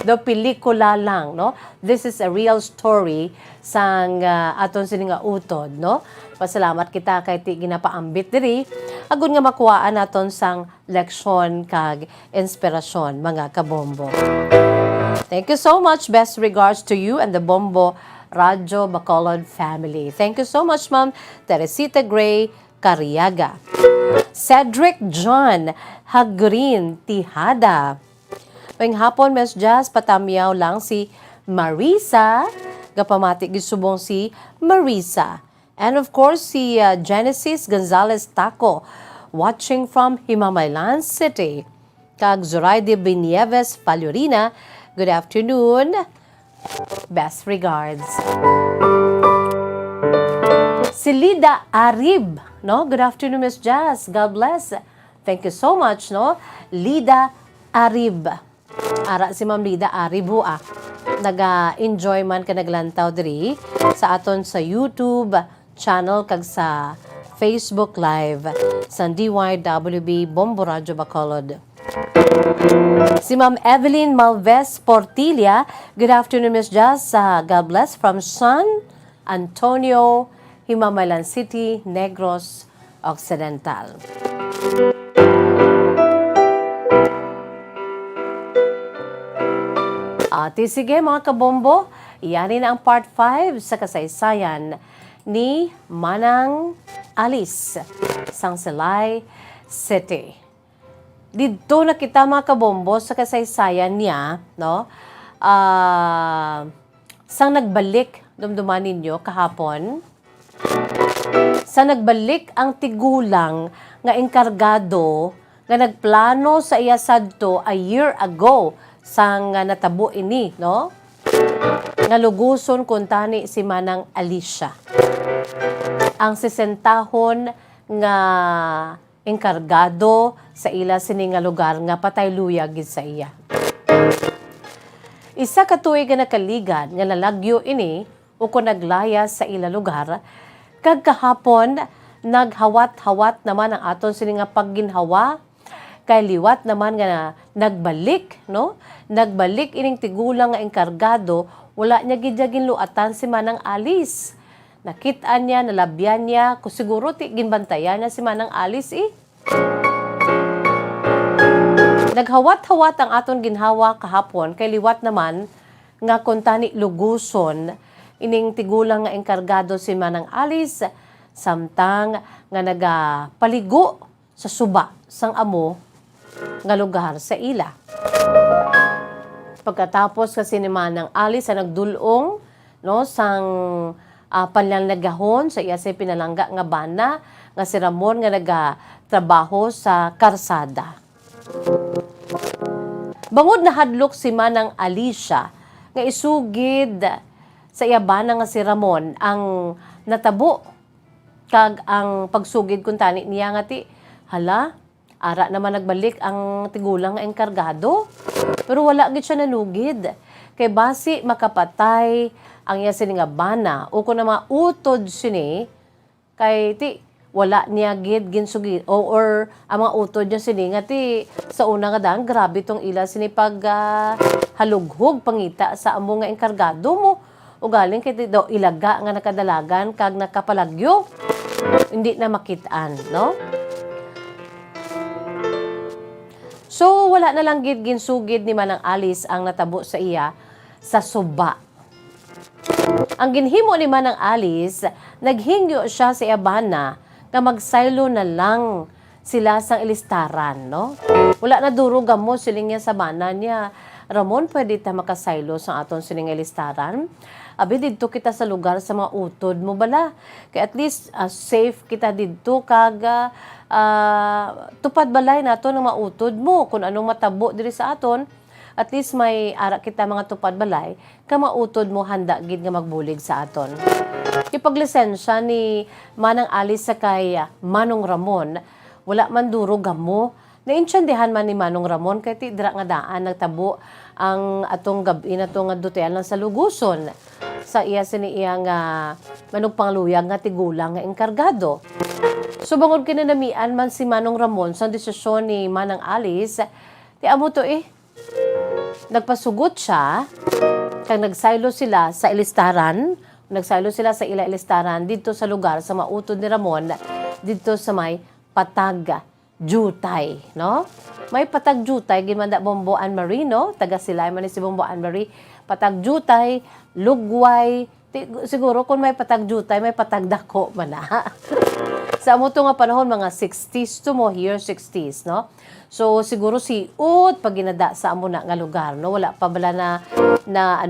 Speaker 10: Do pelikula lang, no? This is a real story sang aton sininga utod, no? Pasalamat kita kay ti ginapaambit diri. Agud nga makuhaan naton sang leksyon kag inspirasyon, mga kabombo. Thank you so much. Best regards to you and the Bombo Radyo Bacolod family. Thank you so much, Ma'am Teresita Gray Cariaga. Cedric John Hagrin Tihada. Ngayong hapon, Miss Jazz, patamyaw lang si Marisa. Gapamati gisubong si Marisa. And of course, si Genesis Gonzalez Taco, watching from Himamaylan City. Kag Zoraide Benieves Falorina, good afternoon. Best regards. Si Lida Arib, no? Good afternoon, Miss Jazz. God bless. Thank you so much, no? Lida Arib. Ara si Ma'am Lida Arib ho Naga-enjoy man ka naglantaw diri sa aton sa YouTube channel kag sa Facebook Live sa DYWB Bombo Radyo Bacolod. Si Ma'am Evelyn Malves Portilla, good afternoon Miss Jazz. God bless from San Antonio, Himamaylan City, Negros Occidental. Sige mga kabombo, iyanin na ang part 5 sa kasaysayan ni Manang Alice, Sangsilay City. Dito na kita mga kabombo sa kasaysayan niya, no? Sang nagbalik, dumduman ninyo kahapon, sa nagbalik ang tigulang nga engkargado nga nagplano sa iya sadto a year ago sang natabo ini, no? Nga luguson kun tani si Manang Alicia. Ang 60 nga engkargado sa ila sini nga lugar nga patay luyag gid sa iya. Isa ka tuig nga nakaligan nga lalagyo ini o kung naglayas sa ila lugar, kag kahapon naghawat-hawat naman ang aton sini nga pagginhawa kay liwat naman nga nagbalik, no? Nagbalik ining tigulang nga engkargado, wala niya gid luatan si Manang Alice. Nakitaan niya, nalabyan niya, kung siguro ginbantayan niya si Manang Alice Naghawat-hawat ang aton ginhawa kahapon kay liwat naman nga kuntani luguson ining tigulang nga engkargado si Manang Alice samtang nga nagapaligo sa suba sang amo nga lugar sa ila. Pagkatapos kasi ni Manang Alice sa nagdulong, no, sang panlalagahon sa iya sa pinalangga nga bana nga si Ramon nga nagatrabaho sa karsada. Bangod na hadlok si Manang Alicia nga isugid sa iya bana nga si Ramon ang natabo kag ang pagsugid kun tani niya nga ti hala ara naman nagbalik ang tigulang nga engkargado. Pero wala gid siya nanugid. Kay basi makapatay ang iya sini nga bana o kung na mga utod sini kay ti wala niya gid ginsugid or ang mga utod niya sini nga ti sa una nga daan grabe tong ila sini pag halughog pangita sa amo nga engkargado mo o galing kay ti daw ilaga nga nakadalagan kag nakapalagyo hindi na makitaan, no? So, wala na lang gid ginsugid ni Manang Alice ang natabo sa iya sa suba. Ang ginhimo ni Manang Alice, naghingyo siya sa iya bana nga magsaylo na lang sila sang ilistaran, no? Wala na duro gamo siling niya sa bana niya. Ramon, pwede ta makasaylo sa aton siling ilistaran? Abi, dito kita sa lugar sa mga utod mo bala. Kaya at least safe kita dito kag tupad balay nato ng mga utod mo kung anong matabo diri sa aton. At least may ara kita mga tupad balay ka mautod mo handa gid nga magbulig sa aton. Ipaglisensya ni Manang Alice sa kay Manong Ramon, wala man duro gamo. Naintindihan man ni Manong Ramon kay ti dira nga daan nagtabo ang atong gabi na to nga dutel lang sa luguson sa iya sini iya nga manong pangluyag nga tigulang nga engkargado. So bangod kinanamian man si Manong Ramon sa desisyon ni Manang Alice, ti amo to nagpasugot siya kag nagsaylo sila sa ilistaran, nagsaylo sila sa ila ilistaran dito sa lugar sa mautod ni Ramon dito sa may Patag Jutay, no? May Patag Jutay ginmanda Bombo Anne-Marie, no? Taga sila man ni si Bombo Anne-Marie. Patag Jutay, Lugway, siguro kung may Patag Jutay, may Patag Dako man na. Sa amo to nga panahon mga 60s to mo here 60s, no? So siguro si Ut pag ginada sa amo na nga lugar, no? Wala pa bala na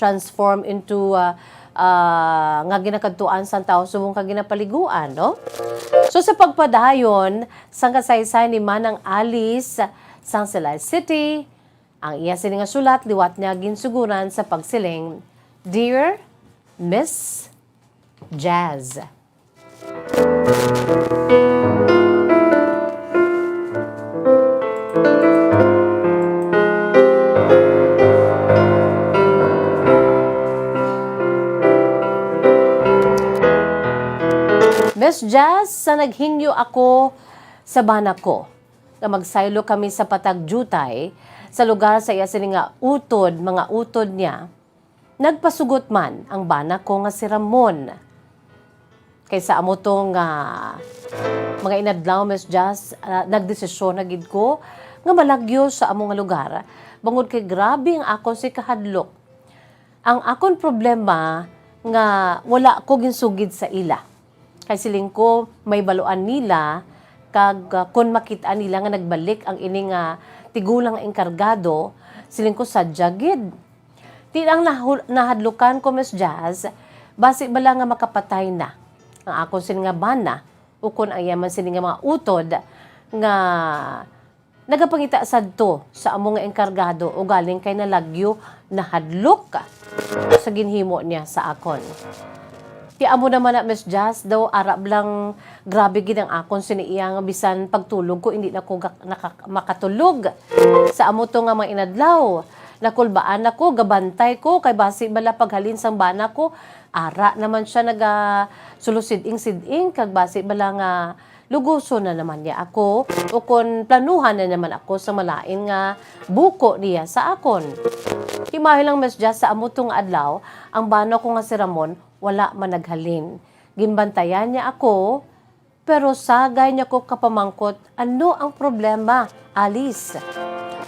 Speaker 10: transform into nga ginakadtuan sa tao subong kag ginapaliguan, no? So sa pagpadayon sang kasaysayan ni Manang Alice Sangsilay City, ang iya sini nga sulat liwat niya ginsuguran sa pagsiling, Dear Miss Jazz. Miss Jazz, sa naghingyo ako sa bana ko, nga magsaylo kami sa Patag Jutay, sa lugar sa iya sini nga utod, mga utod niya, nagpasugot man ang bana ko nga si Ramon. Kaysa amo tong mga inadlaw, Miss Jazz, nagdesisyon na gid ko nga malagyo sa amo nga lugar. Bangod kay grabe ang akon si kahadlok. Ang akon problema nga wala ko ginsugid sa ila. Kay siling ko may baluan nila kag kun makita nila nga nagbalik ang ini nga tigulang enkargado, siling ko sadya gid. Di ang nahadlukan ko, Miss Jazz, basi bala nga makapatay na ang akon sini nga bana ukon ang yaman sini nga mga utod nga nagapangita sadto sa among nga enkargado o galing kay nalagyo nahadlok sa ginhimo niya sa akon. Ti amo naman na Miss Jazz daw arab lang grabe gid ang akon sini iya nga bisan pagtulog ko hindi na ko makatulog sa amo to nga mga inadlaw. Nakulbaan ako, gabantay ko, kay basi bala paghalin sang bana ko, ara naman siya sulusiding-siding, kag basi bala nga luguso na naman niya ako, o kon planuhan na naman ako sa malain nga buko niya sa akon. Himahi lang Miss Jazz sa amutong adlaw, ang bana ko nga si Ramon, wala man naghalin. Gimbantayan niya ako, pero sagay niya ko kapamangkot, ano ang problema, Alice?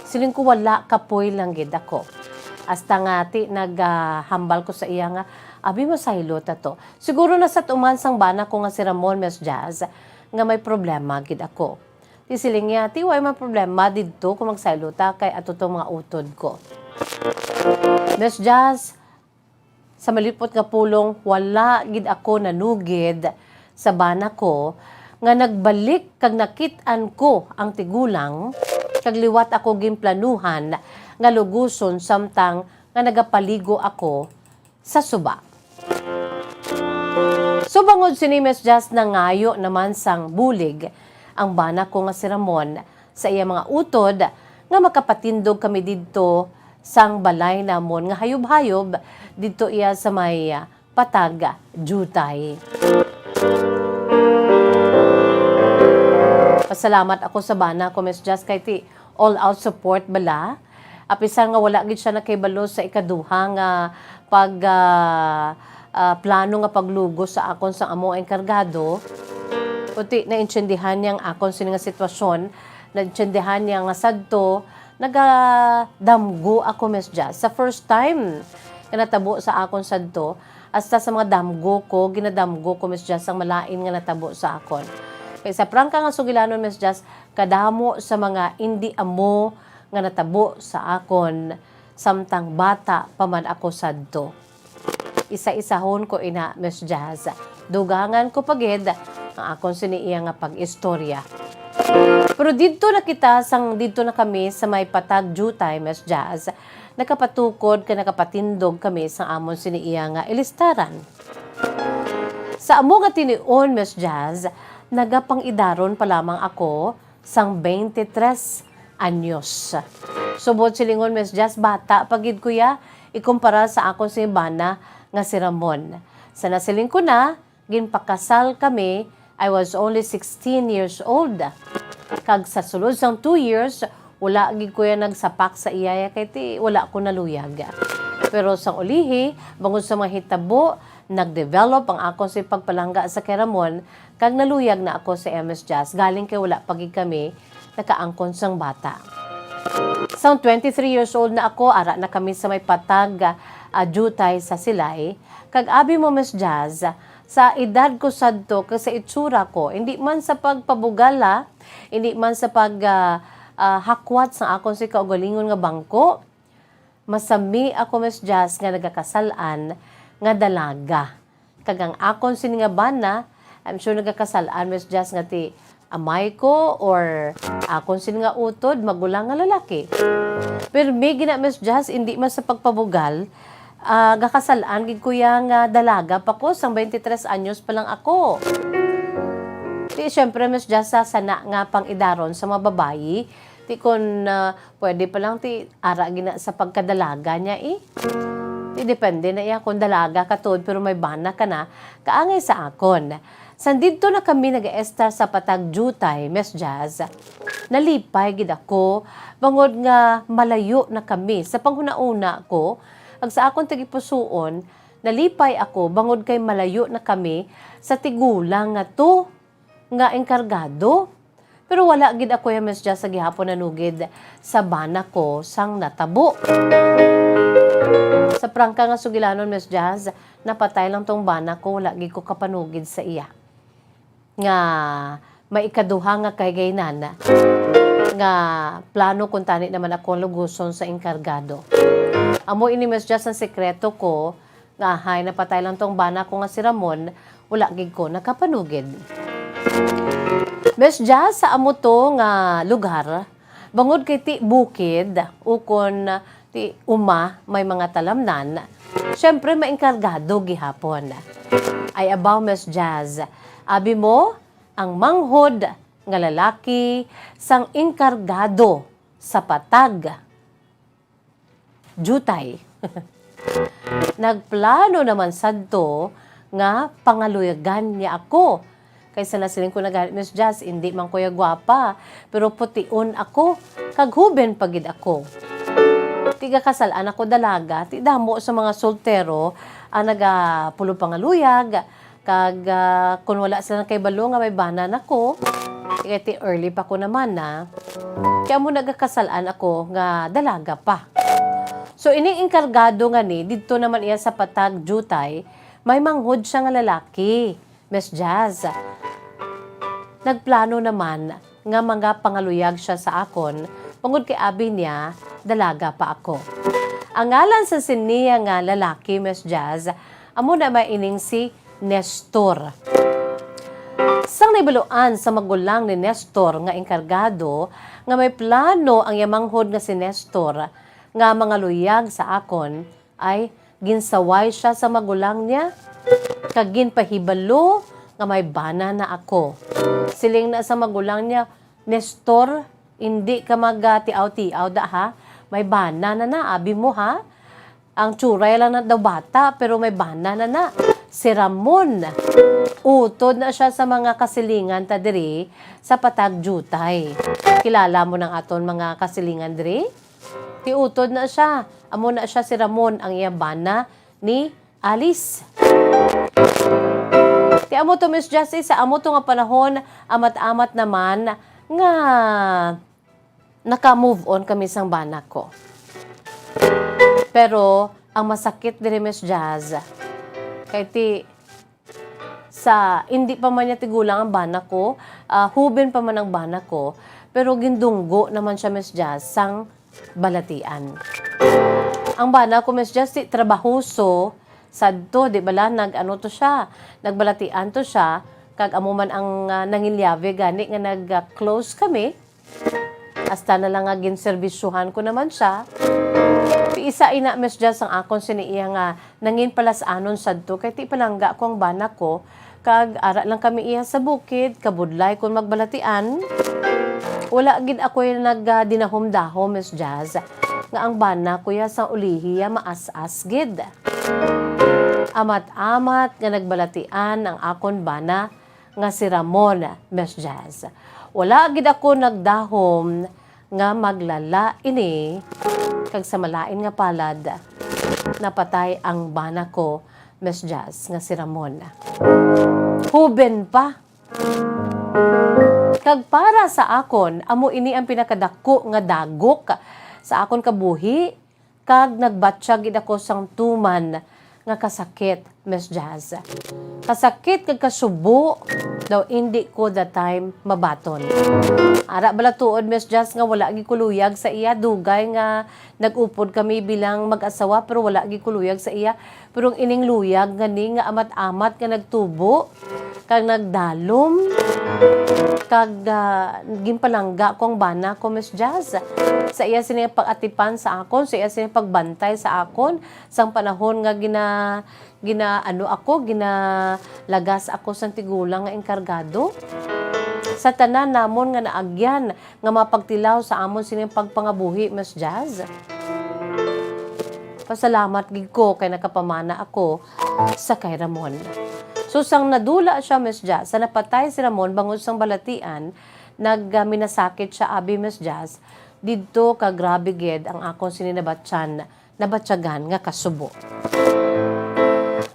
Speaker 10: Siling ko wala kapoy lang gid ako. Hasta nga ti naghambal ko sa iya nga, abi mo saylo ta to. Siguro na sa tumansang bana ko nga si Ramon, Miss Jazz, nga may problema gid ako. Ti siling niya, ti way man problema didto kung magsaylo ta kay ato to mga utod ko. Miss Jazz, sa malipot nga pulong, wala gid ako nanugid sa bana ko nga nagbalik kag nakit-an ko ang tigulang kag liwat ako gimplanuhan nga luguson samtang nga nagapaligo ako sa suba. So bangod sini Miss Jazz na ngayo naman sang bulig ang bana ko nga si Ramon sa iya mga utod nga makapatindog kami didto sang balay namon nga hayub-hayub didto iya sa may Patag Jutay. Pasalamat ako sa bana ko, Miss Jazz, kay ti all-out support bala. Apisan nga wala gid siya nakahibalo sa ikaduha nga plano nga paglugo sa akon sa among enkargado. Puti naintindihan niyang akon sini nga sitwasyon, naintindihan niya nga sadto, nagadamgo ako, Miss Jazz. Sa first time nga natabo sa akon sadto, hasta sa mga damgo ko, ginadamgo ko, Miss Jazz, ang malain nga natabo sa akon. Kaya sa prangka nga sugilanon, Miss Jazz, kadamo sa mga hindi amo nga natabo sa akon samtang bata paman ako sadto. Isa-isahon ko ina, Miss Jazz. Dugangan ko pagid ang akon siniiya nga pag-istorya. Pero dito na kami sa may Patag Jutay, Miss Jazz, nakapatukod ka nakapatindog kami sa amon siniiya nga ilistaran. Sa amo nga tinion, Miss Jazz, nagapang-idaron pa lamang ako sang 23 anyos. Subod silingon, Miss Jazz, bata pagid kuya, ikumpara sa akon si bana nga si Ramon. Sa nasiling ko na, ginpakasal kami, I was only 16 years old. Kag sa sulod sang 2 years, wala gid kuya nagsapak sa iyaya kay ti wala ko naluyag. Pero sang ulihi, bangod sa mga hitabo, nag-develop ang ako sa pagpalangga sa kay Ramon, kag naluyag na ako sa MS Jazz, galing kay wala pagig kami, nakaangkon sang bata. Sang 23 years old na ako, ara na kami sa may Patag Jutay sa Silay, kag abi mo, Miss Jazz, sa edad ko sadto, kag sa itsura ko, hindi man sa pagpabugala, hindi man sa hakwat sa akon si kaugalingon nga bangko, masami ako, Miss Jazz, nga nagakasalan nga dalaga. Kag ang akon sini nga bana, I'm sure nagakasalan, Miss Jazz, nga ti amay ko or akon sini nga utod, magulang nga lalaki. Pero may gina, Miss Jazz, hindi man sa pagpabugal, gakasalaan gid kuya nga dalaga pa ko, sang 23 anyos pa lang ako. Di syempre, Miss Jazz, sana nga pang idaron sa mga babayi, ti kon pwede pa lang ti ara gina sa pagkadalaga niya Depende na iya kung dalaga ka tod pero may bana ka na, kaangay sa akon. Sandito na kami nag-estar sa patag jutay, Miss Jazz. Nalipay gid ako, bangod nga malayo na kami. Sa panghuna-una ko, ag sa akong tagipusoon, nalipay ako, bangod kay malayo na kami sa tigulang nga to, nga enkargado. Pero wala gid ako ya Miss Jazz sa gihapon nanugid sa bana ko sang natabo. Sa prangka nga sugilanon Miss Jazz, napatay lang tong bana ko, wala gid ko kapanugid sa iya. Nga maikaduha nga kay gaynan nga plano kung tani naman ako luguson sa enkargado. Amo ini Miss Jazz ang sekreto ko nga hay napatay lang tong bana ko nga si Ramon, wala gid ko nakapanugid. Miss Jazz, sa amo to nga lugar, bangod kay ti bukid, ukon ti uma, may mga talamnan, syempre maengkargado gihapon. Ay abaw Miss Jazz, abi mo, ang manghod nga lalaki sang engkargado sa patag. Jutay. Nagplano naman sadto nga pangaluyagan niya ako. Kaysa nasiling ko nagalit, Miss Jazz, hindi man kuya gwapa, pero pution ako, kaghuben pagid ako. Tiga kasalaan ako dalaga, ti damo sa mga soltero, ang nagapulo pangaluyag, kag kung wala sila kay balo nga may banan ako, kaya ti early pa ko naman na, kaya mo nagakasalaan ako nga dalaga pa. So ining enkargado nga ni, dito naman iya sa patag jutay, may manghod siya nga lalaki, Miss Jazz. Nagplano naman nga mga pangaluyag siya sa akon, pangod kay abi niya, dalaga pa ako. Ang ngalan sa siniya nga lalaki, Miss Jazz, amo na maining si Nestor. Sang naibaluan sa magulang ni Nestor nga enkargado, nga may plano ang yamanghod nga si Nestor, nga mga luyag sa akon, ay ginsaway siya sa magulang niya, kag ginpahibalo nga may bana na ako. Siling na sa magulang niya, Nestor, hindi ka magtiaw-tiaw da ha, may bana na abi mo ha. Ang tsuray lang na daw bata, pero may bana na. Si Ramon, utod na siya sa mga kasilingan ta diri sa patag jutay. Kilala mo ng aton mga kasilingan diri? Tiutod na siya. Amo na siya si Ramon, ang iyabana ni Alice. Ti amo to Miss Jessie, sa amo to nga panahon, amat-amat naman nga naka-move on kami sang bana ko. Pero ang masakit diri Miss Jazz, kay ti sa hindi pa man niya tigulang ang bana ko, huben pa man ang bana ko, pero gindunggo naman siya Miss Jazz sang balatian. Ang bana ko Miss Jazz, trabahoso, sadto, di bala, nag-ano to siya, nagbalatian to siya, kag amo man ang nangilyave gani nga nag-close kami, hasta na lang nga ginserbisyuhan ko naman siya. Isa ina Miss Jazz ang akon siniiya nga nangin palas anon sadto, kay ti palangga ko ang bana ko, kag ara lang kami iya sa bukid, kabudlay kung magbalatian. Wala gid ako yung nagdinahom-dahom Miss Jazz, nga ang bana ko ya sa ulihiya maas-as gid. Amat-amat nga nagbalatian ang akon bana nga si Ramon, Miss Jazz. Wala gid ako nagdahom nga maglala ini, kag sa malain nga palad napatay ang bana ko, Miss Jazz, nga si Ramon. Huben pa. Kag para sa akon, amo ini ang pinakadako nga dagok sa akon kabuhi, kag nagbatsyag gid ako sang tuman nga kasakit, Miss Jazz. Kasakit kag kasubo, daw hindi ko that time mabaton. Ara bala tuod Miss Jazz nga wala gi kuluyag sa iya, dugay nga nag-upod kami bilang mag-asawa pero wala gi kuluyag sa iya. Pero ining luyag ngani nga amat-amat nga nagtubo, kag nagdalom, kag ginpalangga ko ang bana ko Miss Jazz. Sa iya sini pag-atipan sa akon, sa iya sini pagbantay sa akon, sang panahon nga ginalagas ako sa tigulang nga enkargado. Sa tanan namon nga naagyan nga mapagtilaw sa amon sining pagpangabuhi Miss Jazz. Pasalamat gid ko kay nakapamana ako sa kay Ramon. So sang nadula siya Miss Jazz, sa napatay si Ramon bangod sang balatian, minasakit siya abi Miss Jazz, didto ka grabe gid ang akong sininabatyan nabatyagan nga kasubo.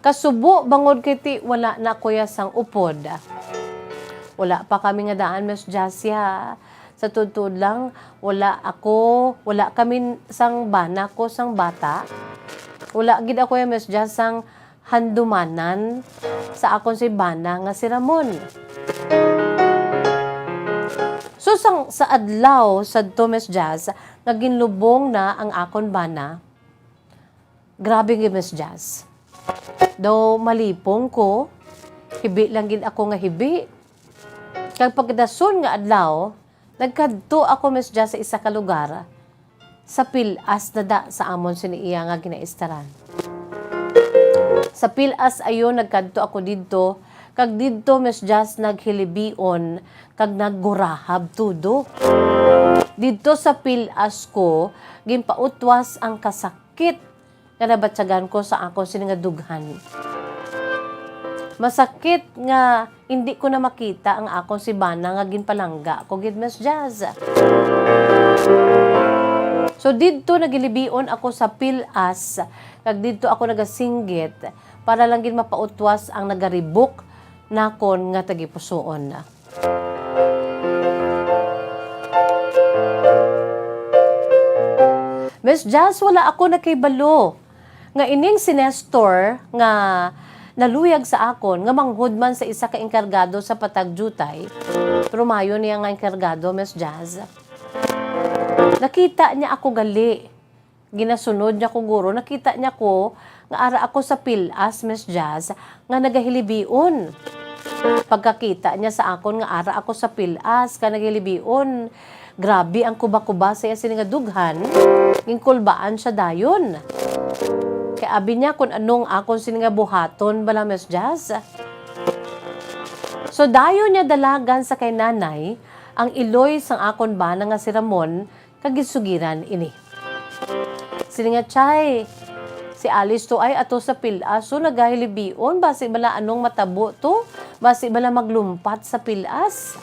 Speaker 10: Kasubo bangod kiti wala na kuya sang upod. Wala pa kami nga daan Miss Jazz ya. Sa tudtod lang, wala kami sang bana ko sang bata. Wala gid ako ya Miss Jazz sang handumanan sa akon si bana nga si Ramon. So sa adlaw sa Miss Jazz, naginlubong na ang akon bana. Grabe gid Miss Jazz. Daw malipong ko, hibi lang gid ako nga hibi. Kag pagdason nga adlaw, nagkadto ako Miss Jazz sa isa ka lugar sa pilas na da sa amon siniiya nga ginaistaran. Sa pilas ayon nagkadto ako didto, kag didto Miss Jazz naghilibion kag naggurahab tudo. Didto sa pilas ko gimpautwas ang kasakit nga nabatyagan ko sa akon sini nga dughan. Masakit nga hindi ko na makita ang akong si bana nga ginpalangga ko gid Miss Jazz. So didto nagilibion ako sa pilas, kag didto ako nagasinggit para lang gid mapautwas ang nagaribok nakon nga tagipusoon. Miss Jazz, wala ako nakibalo nga ining si Nestor nga naluyag sa akon nga manghud man sa isa ka enkargado sa patagjutay. Pero mayo niya nga enkargado Miss Jazz. Nakita niya ako gali. Ginasunod niya ko guro, nakita niya ko nga ara ako sa pilas Miss Jazz nga nagahilibion. Pagkakita niya sa akon nga ara ako sa pilas ka nagahilibion, grabe ang kuba-kuba sa iya sini nga dughan, ngingkulbaan siya dayon. Kaya abi niya kung anong akon sini nga buhaton bala Miss Jazz. So dayon niya dalagan sa kay nanay ang iloy sang akon bana nga si Ramon kagisugiran ini. Sini nga chay, si Alice to ay ato sa pilas, so nagahilibion, basi bala anong matabo to, basi bala maglumpat sa pilas.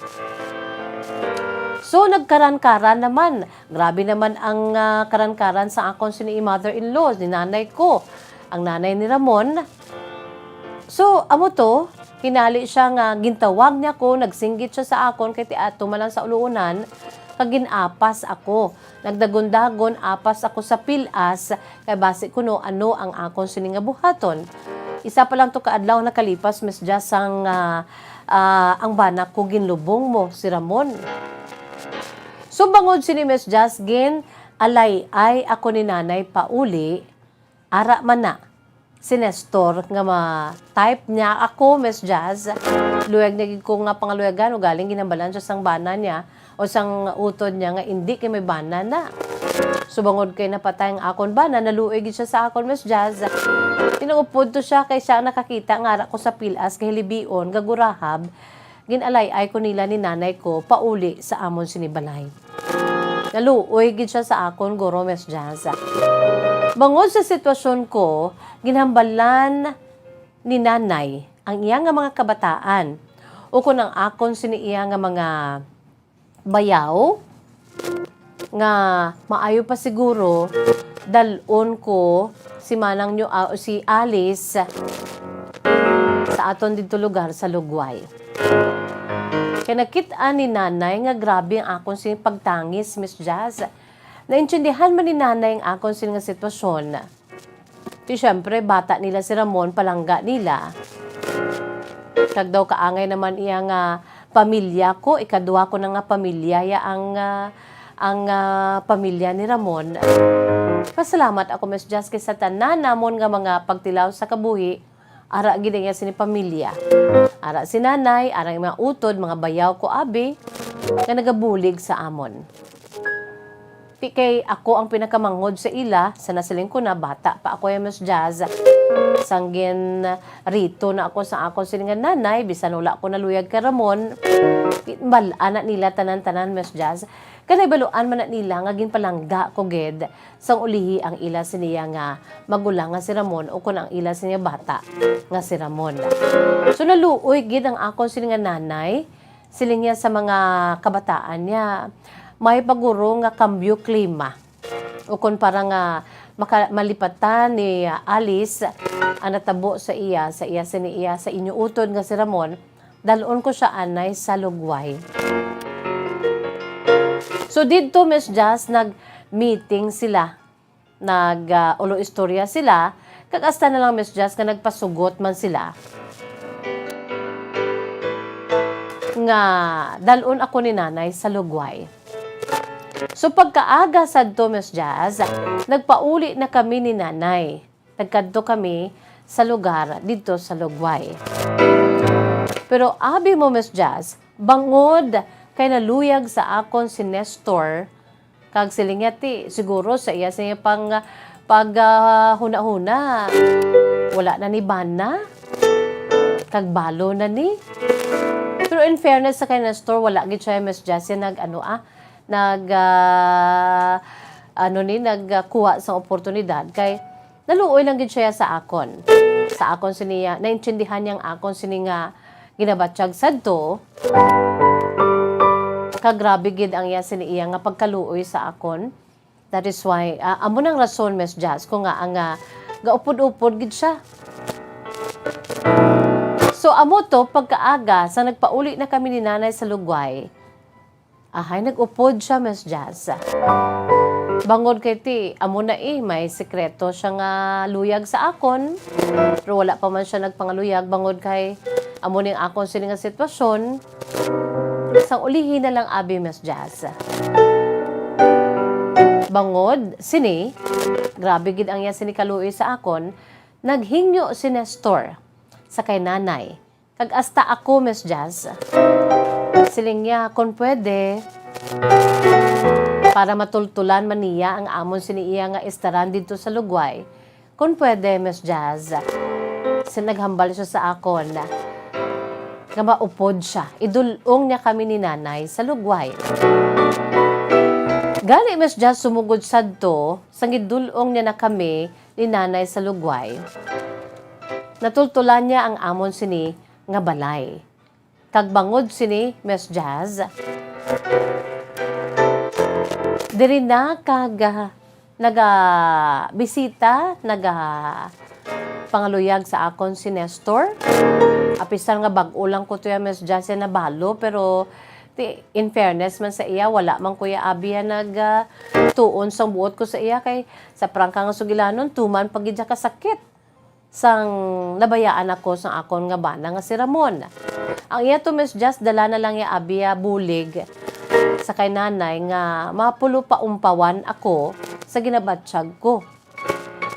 Speaker 10: So nagkaran-karan naman, grabe naman ang karan-karan sa akon sini mother-in-law, ni nanay ko, ang nanay ni Ramon. So amo to, hinali siya nga, gintawag niya ko, nagsinggit siya sa akon, kay ti ato malang sa uluunan, kaginapas ako. Nagdagon-dagon, apas ako sa pilas, kay base ko no, ano ang akon sini nga buhaton. Isa pa lang to kaadlaw na kalipas, Miss Jazz, ang bana ko ginlubong mo, si Ramon. So bangod sini Miss Jazz, alay ay ako ni nanay pauli, ara man na. Si Nestor nga ma-type niya ako, Miss Jazz. Luyag na ko nga pangaluyagan o galing ginambalan siya sang bana niya o sang utod niya nga hindi kay may bana na. So bangod kay napatay ang akon bana, naluig siya sa akon, Miss Jazz. Tinangupod to siya kay siya nakakita nga ara ko sa pilas kay libion gagurahab. Ginalay ay ko nila ni nanay ko pauli sa amon sinibalay. Naluoy gid siya sa akon guro, Miss Jazz. Bangod sa sitwasyon ko, ginhambalan ni nanay ang iya nga mga kabataan o kung ang akon siniiya nga mga bayaw nga maayo pa siguro dalon ko si manang nyo si Alice sa aton dito lugar sa Lugway. Kaya nakitaan ni nanay nga grabe ang akon sining pagtangis, Miss Jazz. Naintindihan man ni nanay ang akon sining nga sitwasyon. Di syempre, bata nila si Ramon, palangga nila. Kag daw kaangay naman iya nga pamilya ko, ikadua ko na nga pamilya ya ang pamilya ni Ramon. Pasalamat ako, Miss Jazz, kay sa tanan namon nga mga pagtilaw sa kabuhi, ara gid niya sini pamilya. Ara si nanay, ara mga utod, mga bayaw ko abi, nga nagabulig sa amon. Kay ako ang pinakamanghod sa ila, sa nasiling ko na, bata pa ako yung Miss Jazz. Sanggin rito na ako sa ako siningan nanay, bisan wala ko naluyag ka Ramon, anak nila tanan-tanan, Miss Jazz. Kanay baluan man na nila nga ginpalangga ko ged sang ulihi ang ila siniya nga magulang nga si Ramon o kun ang ila siniya bata nga si Ramon. So naluoy gid ang akon sini nga nanay siling niya sa mga kabataan niya may paguro nga kambyo klima o kun para nga malipatan ni Alice ang natabo sa iya sa inyo utod nga si Ramon dalon ko siya anay sa lugway. So dito Miss Jazz nag-meeting sila. Ulo istorya sila. Kagasta na lang Miss Jazz nga nagpasugot man sila. Nga dalon ako ni nanay sa lugway. So pagkaaga sadto Miss Jazz, nagpauli na kami ni nanay. Nagkadto kami sa lugar dito sa lugway. Pero abi mo Miss Jazz, bangod kay naluyag sa akon si Nestor kag silingati siguro sa iya sa huna-huna wala na ni bana kag balo na ni. Pero in fairness sa kay Nestor wala gid siya Miss Jessie nagkuha sa oportunidad kay naluoy lang gid siya sa akon siniya naintindihan niyang akon sini nga ginabatsyag sadto. Kagrabe gid ang iya siniya nga pagkaluoy sa akon. That is why amo nang rason Miss Jazz ko nga ang gaupod-upod gid siya. So amo to pagkaaga sa nagpauli na kami ni nanay sa lugway. Ahay nagupod siya Miss Jazz. Bangod kay ti amo na may sekreto siya nga luyag sa akon. Pero wala pa man siya nagpangaluyag bangod kay amo ning akon sini nga sitwasyon. Sang ulihin na lang abi Miss Jazz. Bangod sini, grabe gid ang iya sini kaluoy sa akon, naghingyo si Nestor sa kay nanay. Kag asta ako Miss Jazz. Siling niya kon pwede para matultulan man niya ang amon sini iya nga estaran dito sa lugway. Kon pwede Miss Jazz. Sinaghambal siya sa akon nga maupod siya. Idulong niya kami ni nanay sa lugway. Gani Miss Jazz sumugod sadto, sang idulong niya na kami ni nanay sa lugway. Natultulan niya ang amon sini nga balay. Kagbangod sini Miss Jazz. Diri na naga-bisita, pangaluyag sa akon si Nestor. Apisan nga bag-o lang ko to ya Miss Jazz na balo pero in fairness man sa iya wala man kuya abi tuon sang buot ko sa iya kay sa prangka nga sugilanon tuman pagidya ka sakit sang nabayaan ako sang akon nga bana nga si Ramon. Ang iya to Miss Jazz dala na lang ya abi bulig sa kay nanay nga mapulo pa umpawan ako sa ginabatsyag ko.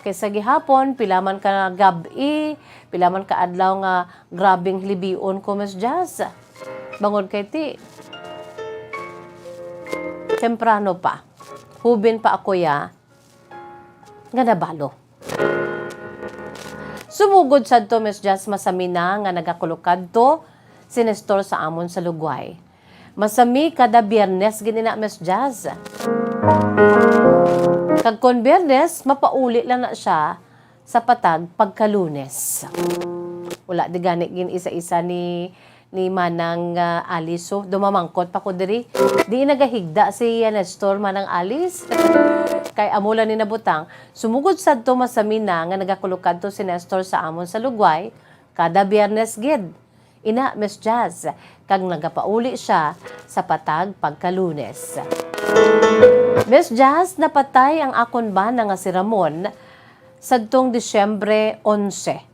Speaker 10: Kaysa gihapon, pilaman ka gabi, pilaman ka adlaw nga grabing libion ko Miss Jazz. Bangod kay ti. Temprano pa. Hubin pa ako ya nga nabalo. Sumugod sadto Miss Jazz masami na nga nagakulukad to si Nestor sa amon sa lugway. Masami kada Biyernes ginina Miss Jazz. Kag kon Biyernes, mapauli lang na siya sa patag pagka-Lunes. Wala di gani gin isa-isa ni Manang Alice. So, dumamangkot pa ko diri. Di nagahigda si Nestor Manang Alice. Kay amula ni nabutang, sumugod sadto masami na nga nagakulukad to si Nestor sa amon sa lugway kada Biyernes gid. Ina Miss Jazz, kag nagapauli siya sa patag pagka-Lunes. Miss Jazz, napatay ang akon bana nga si Ramon sadtong Disyembre 11,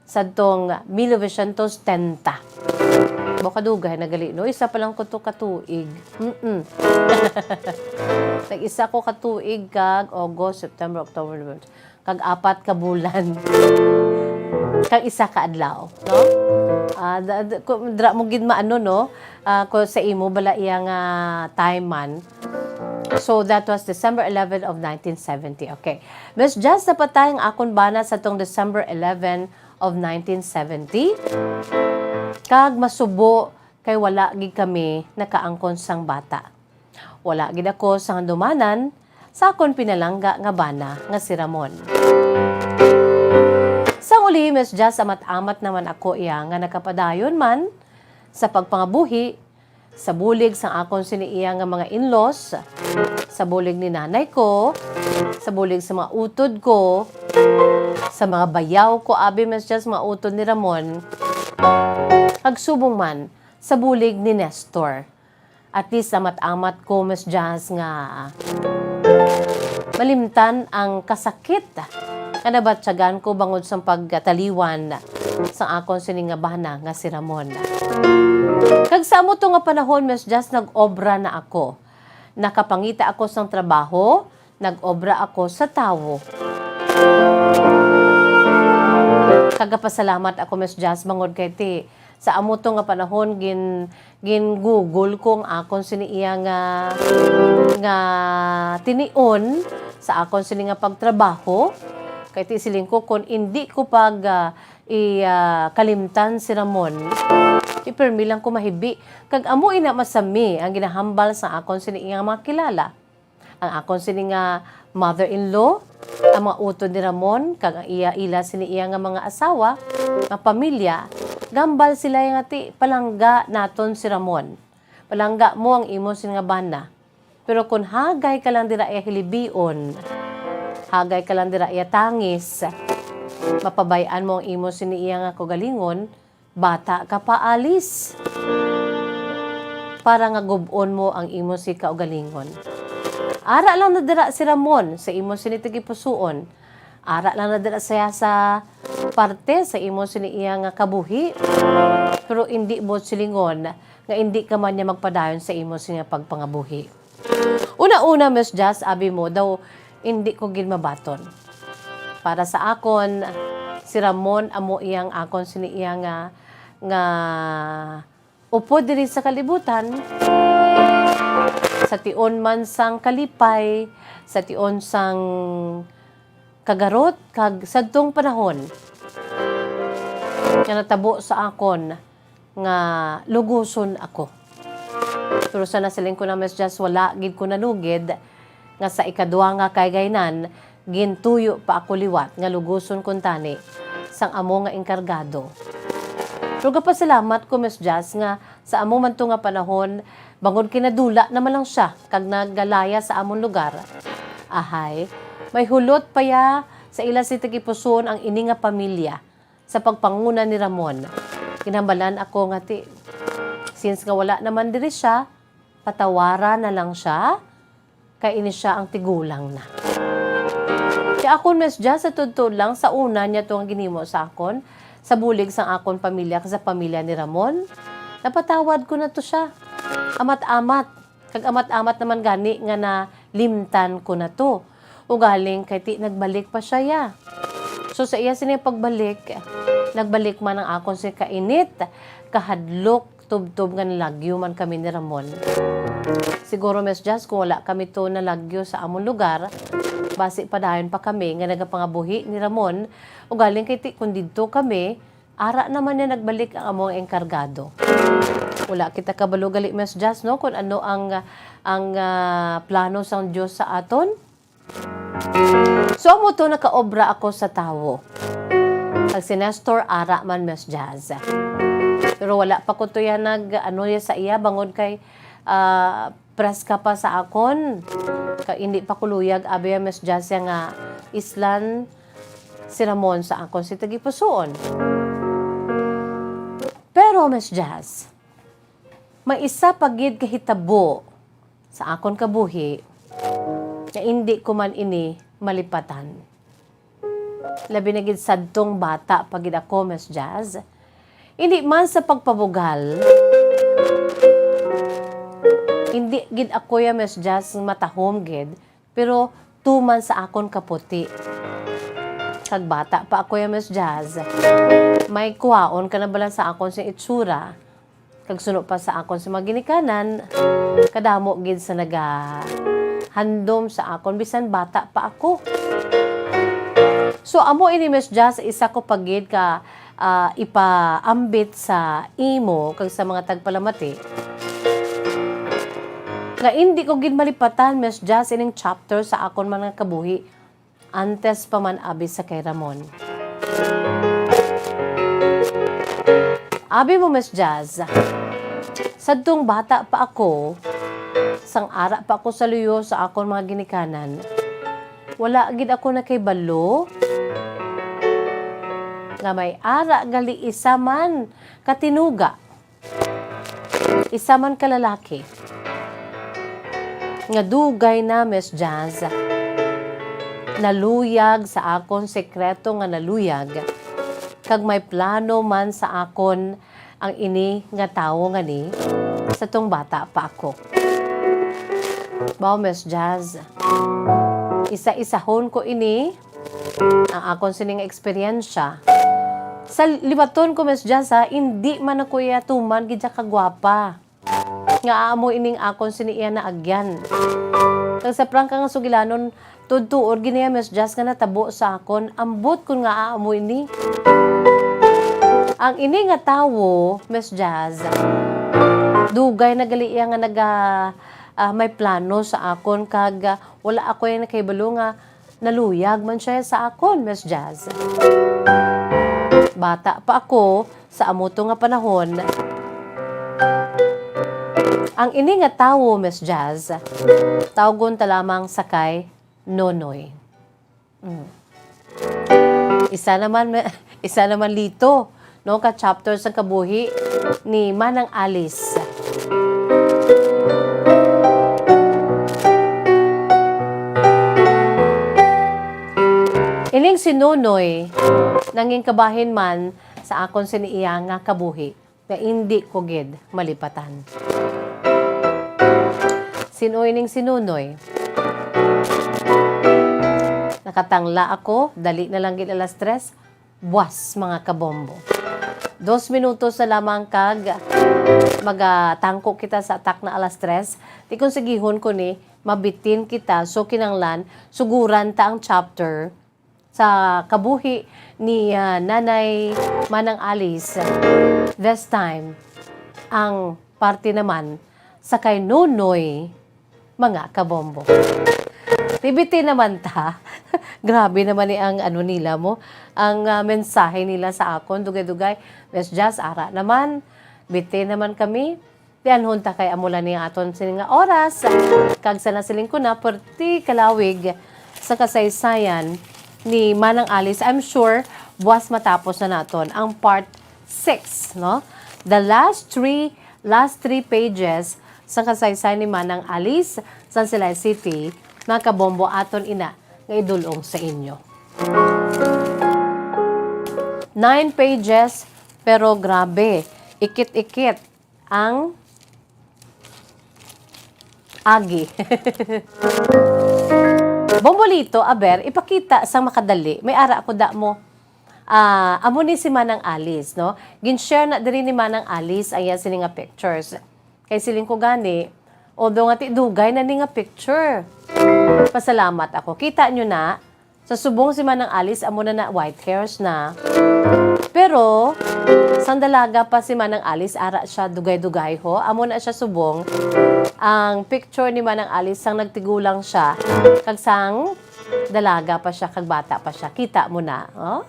Speaker 10: sadtong 1970. Bukadugay nagali, no? Isa pa lang ko to katuig. Nag-isa ko katuig kag August, September, October, November. Kag 4 ka bulan. Kag isa ka adlaw, no? Dra mo gid maano no? Ko sa imo bala iyang time man. So that was December 11 of 1970. Okay. Miss Jazz, napatay ang akon bana sa tong December 11 of 1970. Kag masubo kay wala gid kami nakaangkon sang bata. Wala gid ako sa handumanan sa akon pinalangga nga bana nga si Ramon. Sa uli, Miss Jazz, amat-amat naman ako iya nga nakapadayon man sa pagpangabuhi, sa bulig sa akon siniiya nga mga in-laws, sa bulig ni nanay ko, sa bulig sa mga utod ko, sa mga bayaw ko, abi Miss Jazz, mga utod ni Ramon, hagsubong man sa bulig ni Nestor. At least amat-amat ko, Miss Jazz, nga malimtan ang kasakit nga nabatsagan ko bangod sa pagtaliwan sa akon siningabana nga si Ramon. Kag sa amo to nga panahon, Miss Jazz, nag-obra na ako. Nakapangita ako sa trabaho, nag-obra ako sa tawo. Kagapasalamat ako, Miss Jazz, bangod kay ti. Sa amo to nga panahon, gin-google kong akon siniiya nga tinion sa akon sini nga pagtrabaho. Kay ti siling ko kung hindi ko pag kalimtan si Ramon, ipermi lang ko mahibi. Kag amo ina masami ang ginahambal sa akon sini nga mga kilala. Ang akon sini nga mother-in-law, ang mga utod ni Ramon, kag ang ila sini nga mga asawa, nga pamilya, gambal sila nga ti palangga naton si Ramon. Palangga mo ang imo sini nga bana. Pero kung hagay ka lang dira hilibion, hagay ka lang dira tangis, mapabayaan mo ang imo siniiya nga kagalingon, bata ka pa alis. Para nga gubon mo ang imo si kaugalingon. Ara lang na dira si Ramon sa imo sinitigi pusuon. Ara lang na dira saya sa parte sa imo siniiya nga kabuhi. Pero hindi mo silingon nga hindi ka man niya magpadayon sa imo siya pagpangabuhi. Una-una, Miss Jazz, abi mo daw, hindi ko ginmabaton. Para sa akon, si Ramon amo iyang akon siniiya nga upo diri sa kalibutan. Sa tion man sang kalipay, sa tion sang kagarot, kag sadtong panahon. Nga natabo sa akon nga luguson ako. Pero sa nasiling ko na, Miss Jazz, wala gid ko nanugid nga sa ikadua nga kay gaynan, gintuyo pa ako liwat nga luguson kun tani sang amo nga enkargado. Pero kapasalamat ko, Miss Jazz, nga sa amo man to nga panahon, bangod kinadula naman lang siya kag naggalaya sa among lugar. Ahay, may hulot pa ya sa ila si tigipuson ang ini nga pamilya sa pagpanguna ni Ramon. Kinambalan ako nga ti, since nga wala naman diri siya, patawara na lang siya, kay ini siya ang tigulang na. Kaya akon, Miss Jazz, sa tudtod lang, sa una niya itong ginimo sa akon, sa bulig sang akon pamilya, sa pamilya ni Ramon, napatawad ko na to siya. Amat-amat. Kag amat-amat naman gani nga na limtan ko na to. Ugaling kay ti nagbalik pa siya ya. So sa iya sini pagbalik, nagbalik man ang akon si kainit, kahadlok, tub-tub nga nalagyo man kami ni Ramon. Siguro, Miss Jazz, kung wala kami to nalagyo sa among lugar, basi pa dayon pa kami nga nagapangabuhi ni Ramon, ugaling kay ti kung dito kami, ara naman niya nagbalik ang among enkargado. Wala kita kabalo gali, Miss Jazz, no, kung ano ang plano sang Dios sa aton. So amo to nakaobra ako sa tawo. Ang si Nestor ara man, Miss Jazz. Pero wala pa ko to yan sa iya bangod kay press ka pa sa akon. Hindi pa kuluyag abi Miss Jazz nga islan si Ramon sa akon si tagipusoon. Pero Miss Jazz, may isa pagid kahitabo sa akon kabuhi na hindi ko man ini malipatan. Labi na gid sadtong bata pagid ako, Miss Jazz. Hindi man sa pagpabugal, hindi gid ako ya, Miss Jazz, matahom gid, pero tuman sa akon kaputi. Kag bata pa ako ya, Miss Jazz, may kuwaon ka na bala sa akon sa itsura, kag suno pa sa akon sa mga ginikanan, kadamo gid sa handom sa akon, bisan bata pa ako. So, amo ini, Miss Jazz, isa ko pagid ka ipaambit sa imo kag sa mga tagpalamati Nga hindi ko gid malipatan Miss Jazz ining chapter sa akon man nga kabuhi antes pa man abi sa kay Ramon. Abi mo Miss Jazz, sadtong bata pa ako, sang ara pa ako sa luyo sa akon mga ginikanan, wala gid ako na kay balo nga may ara gali isa man katinuga, isa man kalalaki nga dugay na Miss Jazz naluyag sa akon sekreto nga naluyag kag may plano man sa akon ang ini nga tawo nga ni sa tong bata pa ako. Bao Miss Jazz, isa-isahon ko ini ang akon sining eksperyensya. Sa libaton ko Miss Jazz ha, hindi man ako tuman gidya kagwapa. Nga aamo ining akon siniya na agyan. Kag sa prangka nga sugilanon, tudtuod giniya Miss Jazz nga natabo sa akon, ambot kun nga aamo ini. Ang ini nga tawo, Miss Jazz, dugay na gali iya nga may plano sa akon kag wala ako yung nakaibalo nga naluyag man siya sa akon, Miss Jazz. Bata pa ako sa amuto nga panahon. Ang ini nga tawo, Miss Jazz, tawgon ta lamang sakay Nonoy. Isa naman lito, no, ka chapter sa kabuhi ni Manang Alice. Ining si Nonoy, nanging kabahin man sa akon siniiya nga kabuhi, na hindi ko gid malipatan. Sino ining si Nonoy? Nakatangla ako, dali na lang gid alas 3, buwas mga kabombo. 2 minutos na lamang kag magatangko kita sa atak na alas 3. Di kung sigihon ko ni, mabitin kita, so kinanglan, suguran ta ang chapter sa kabuhi ni Nanay Manang Alice. This time, ang parte naman sa kay Nonoy, mga kabombo. Tibiti naman ta. Grabe naman ang nila mo. Ang mensahe nila sa akon, dugay-dugay. Miss Jazz, ara naman. Biti naman kami. Diyan hunta kay amula niya aton sininga oras. Kag sa nasiling ko na, perti kalawig sa kasaysayan ni Manang Alice. I'm sure, buwas matapos na naton ang part 6, no? The last three pages sa kasaysayan ni Manang Alice sa Silay City, mga kabombo aton ina nga idulong sa inyo. 9 pages, pero grabe, ikit-ikit ang agi. Bombolito, aber, ipakita sa makadali. May ara ako da mo. Amo ni si Manang Alice, no? Gin-share na diri ni Manang Alice ayan sila nga pictures. Kay siling ko gani, although nga dugay na ni nga picture. Pasalamat ako. Kita nyo na, sa subong si Manang Alice, amo na white hairs na. Pero, sandalaga pa si Manang Alice, ara siya dugay-dugay ho. Amo na siya subong. Ang picture ni Manang Alice, sang nagtigulang siya, kag sang dalaga pa siya, kag bata pa siya. Kita mo na, oh?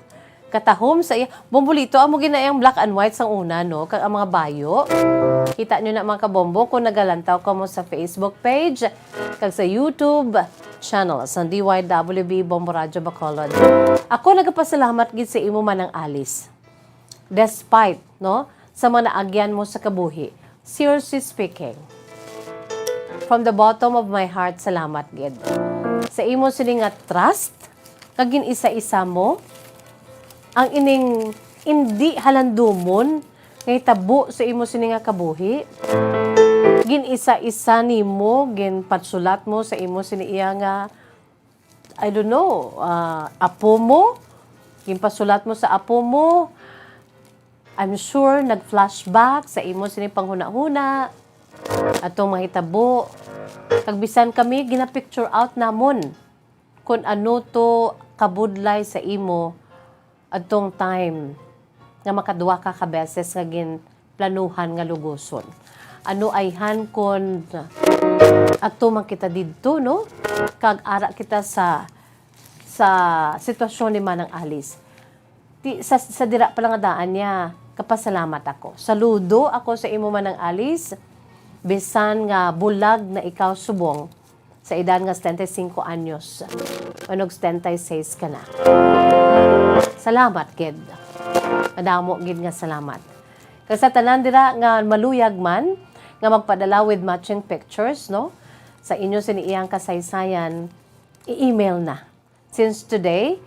Speaker 10: Katahom sa iya. Bombolito, amo ginayang black and white sang una, no? Kag ang mga bayo. Kita nyo na mga kabombo kung nagalantaw ka mo sa Facebook page, kag sa YouTube channel sa DYWB Bombo Radio Bacolod. Ako nagapasalamat gid sa imo Manang Alice. Despite, no, sa mga naagyan mo sa kabuhi. Seriously speaking, from the bottom of my heart, salamat gid. Sa imo sini nga trust, kag isa-isa mo, ang ining hindi halandumon ngay tabo sa imo sini nga kabuhi. Gin isa-isa nimo, gin patsulat mo sa imo sini iya nga I don't know, apo mo, gin pasulat mo sa apo mo. I'm sure nag-flashback sa imo sini panghuna-huna atong mahitabo. Kagbisan kami gina-picture out namon kung ano to kabudlay sa imo adtong time nga makaduwa ka beses nga gin planuhan nga lugoson. Ano ay hankon Agtuman kita didto, no? Kag ara kita sa sitwasyon ni Manang Alice. Sa dira pa lang nga daan niya, kapasalamat ako. Saludo ako sa imo Manang Alice, bisan nga bulag na ikaw subong sa edad nga 75 anyos. Manog 76 ka na. Salamat, gid. Madamo gid nga salamat. Kasi sa tanan dira nga maluyag man, nga magpadala with matching pictures, no? Sa inyo siniyang kasaysayan, i-email na. Since today,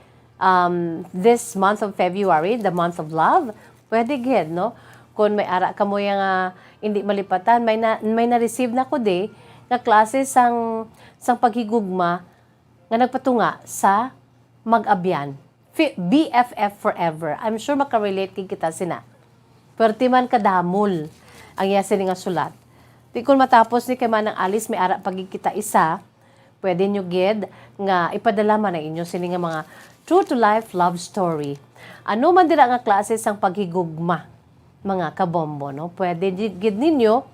Speaker 10: this month of February, the month of love, pwede gid, no? Kung may ara ka mo yung hindi malipatan, may na-receive na ko de, nga klase sang paghigugma nga nagpatunga sa mag-abyan. BFF forever. I'm sure makarelate kita sina. Perti man kadamol ang yasin nga sulat. Di kung matapos ni kay Manang Alice, may ara pagkikita isa, pwede nyo gid nga ipadala man ang inyo sini nga mga true to life love story. Ano man dira nga klase sang paghigugma, mga kabombo, no? Pwede gid ninyo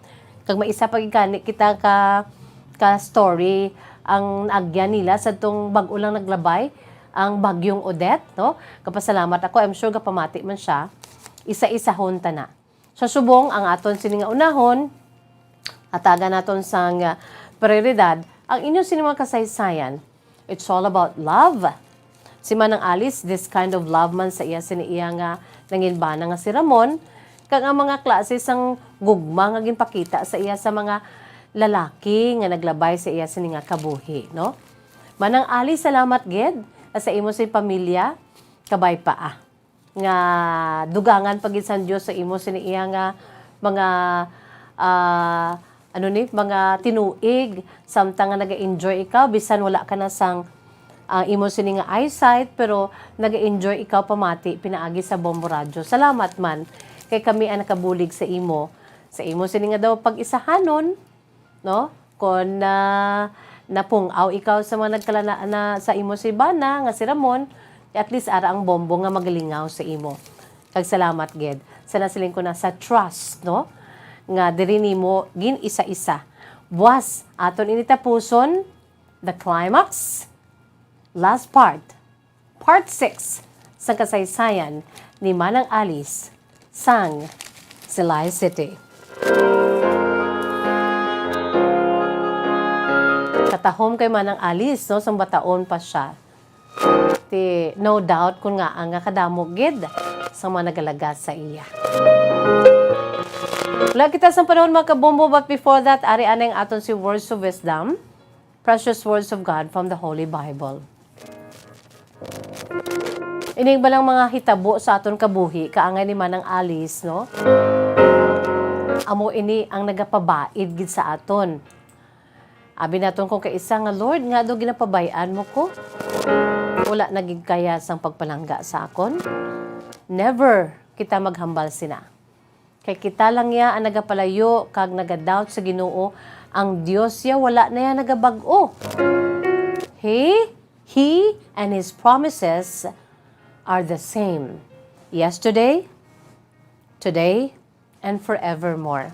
Speaker 10: kag maisa pagikani kita ka story ang agyan nila sa tong bag-o lang naglabay, ang bagyong Odette, no? Kapasalamat ako, I'm sure kapamati man siya, isa-isahon ta na. Sa subong ang aton sini nga unahon, ataga naton sang prioridad, ang inyong sinimang kasaysayan. It's all about love. Si Manang Alice, this kind of love man sa iya siniiya nga nanginbana nga si Ramon, kag ang mga klase sang gugma nga ginpakita sa iya sa mga lalaki nga naglabay sa iya sini nga kabuhi, no? Manang Alice, salamat gid sa imo si pamilya, kabay paa. Nga dugangan pagid sa Dios sa imo siniiya nga mga mga tinuig, samtang nga naga-enjoy ikaw, bisan wala ka na sang imo sini nga eyesight, pero naga-enjoy ikaw pamati, pinaagi sa Bombo Radyo. Salamat man, kay kami ang nakabulig sa imo sini nga daw pag-isahanon, no? Kung napungaw ikaw sa mga nagkalana na sa imo si Bana, nga si Ramon, at least ara ang Bombo nga magalingaw sa imo. Kag salamat, gid. Sana siling ko na sa trust, no? Nga diri nimo gin isa-isa. Buwas aton ini tapuson the climax, last part 6 sa kasaysayan ni Manang Alice sang Silay City. Katahom kay Manang Alice, no, sang bataon pa siya. No doubt kung nga ang kadamo gid sa mga nagalaga sa iya. Wala kita sa panahon mga kabombo, but before that, ari anay aton si words of wisdom, precious words of God from the Holy Bible. Ining balang mga hitabo sa aton kabuhi, kaangay ni Manang Alice, no? Amo ini ang nagapabaid gid sa aton. Abi naton kung kaisa nga Lord, nga do ginapabayan mo ko. Wala naging kaya sang pagpalangga sa akon. Never kita maghambal sina. Kay kita lang ya ang nagapalayo kag nagadoubt sa Ginoo, ang Dios ya wala na ya nagabag-o. He and His promises are the same. Yesterday, today, and forevermore.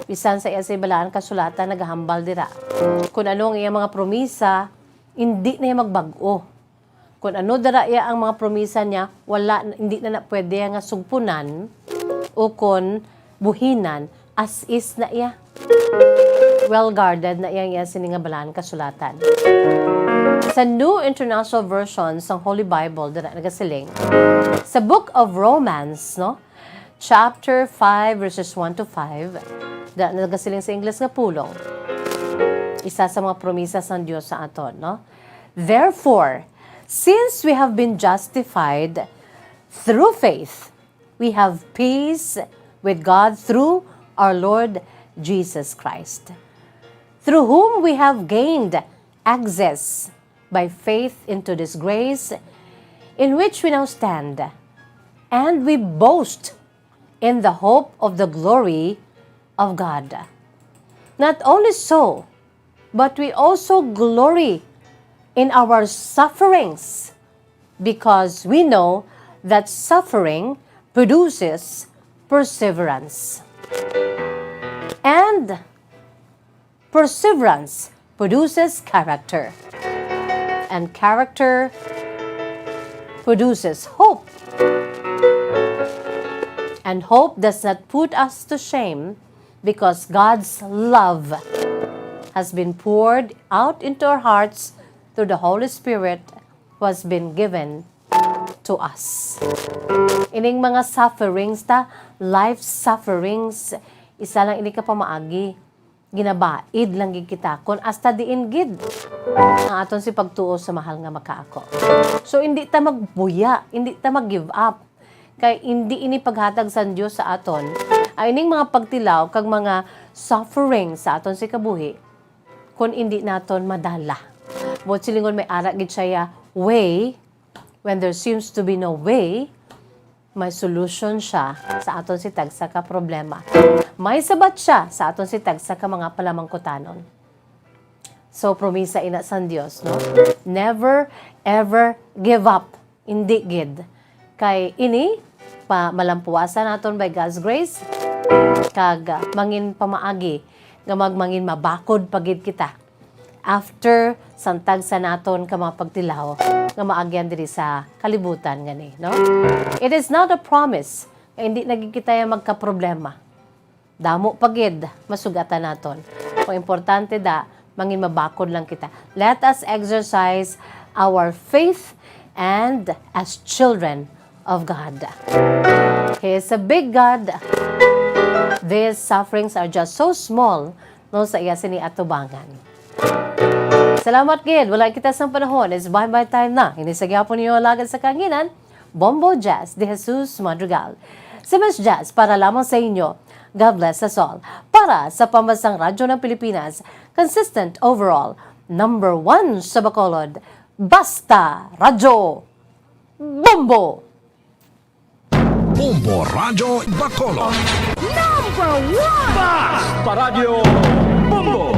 Speaker 10: Bisan sa iya sa ibalaan kasulatan nagahambal dira. Kung ano ang iya mga promisa, hindi na iya magbag-o. Kung ano dara iya ang mga promisa niya, hindi na pwede nga sugpunan o kon buhinan, as is na iya. Well guarded na iya sininga balaan kasulatan. Sa New International Version sa Holy Bible, dira nagasiling, sa Book of Romans, no? Chapter 5, verses 1 to 5, dira nagasiling sa English nga pulong. Isa sa mga promisa ng Diyos sa aton, no? Therefore, since we have been justified through faith, we have peace with God through our Lord Jesus Christ, through whom we have gained access by faith into this grace in which we now stand, and we boast in the hope of the glory of God. Not only so, but we also glory in our sufferings, because we know that suffering produces perseverance. And Perseverance produces character. And character produces hope. And hope does not put us to shame because God's love has been poured out into our hearts through the Holy Spirit who has been given to us. Ining mga sufferings life sufferings, isa lang ini ka pamaagi. Ginabaid lang gid kita kung hasta diin gid ang aton si pagtuo sa mahal nga makaako. So hindi ta magbuya, hindi ta mag-give up. Kay hindi ini paghatag sa Dios sa aton ay ining mga pagtilaw kag mga suffering sa aton si kabuhi kung hindi naton madala. But silingon may ara gid siya way when there seems to be no way, may solution siya sa aton si tagsa ka problema. May sabat siya sa aton si tagsa ka mga palamangkutanon. So promisa ina sa Dios, no? Never ever give up. Hindi gid. Kay ini malampuasan naton by God's grace kag mangin pamaagi nga magmangin mabakod pagid kita after santag sa naton ka mga pagtilaw nga maagyan diri sa kalibutan ngani, no? It is not a promise hindi nagkita magka-problema. Damo pagid masugatan naton. Kung importante mangin mabakod lang kita. Let us exercise our faith and as children of God. He is a big God. These sufferings are just so small no sa iya sini atubangan. Salamat gid. Wala kita sa panahon. It's bye-bye time na. Hindi sa gyapon niyo lagad sa kanginan. Bombo Jazz de Jesus Madrigal. Si Miss Jazz para lamang sa inyo. God bless us all. Para sa Pambansang Radyo ng Pilipinas, consistent overall, number 1 sa Bacolod, Basta Radyo Bombo!
Speaker 7: Bombo Radyo Bacolod.
Speaker 21: Number 1! Basta Radio Bombo!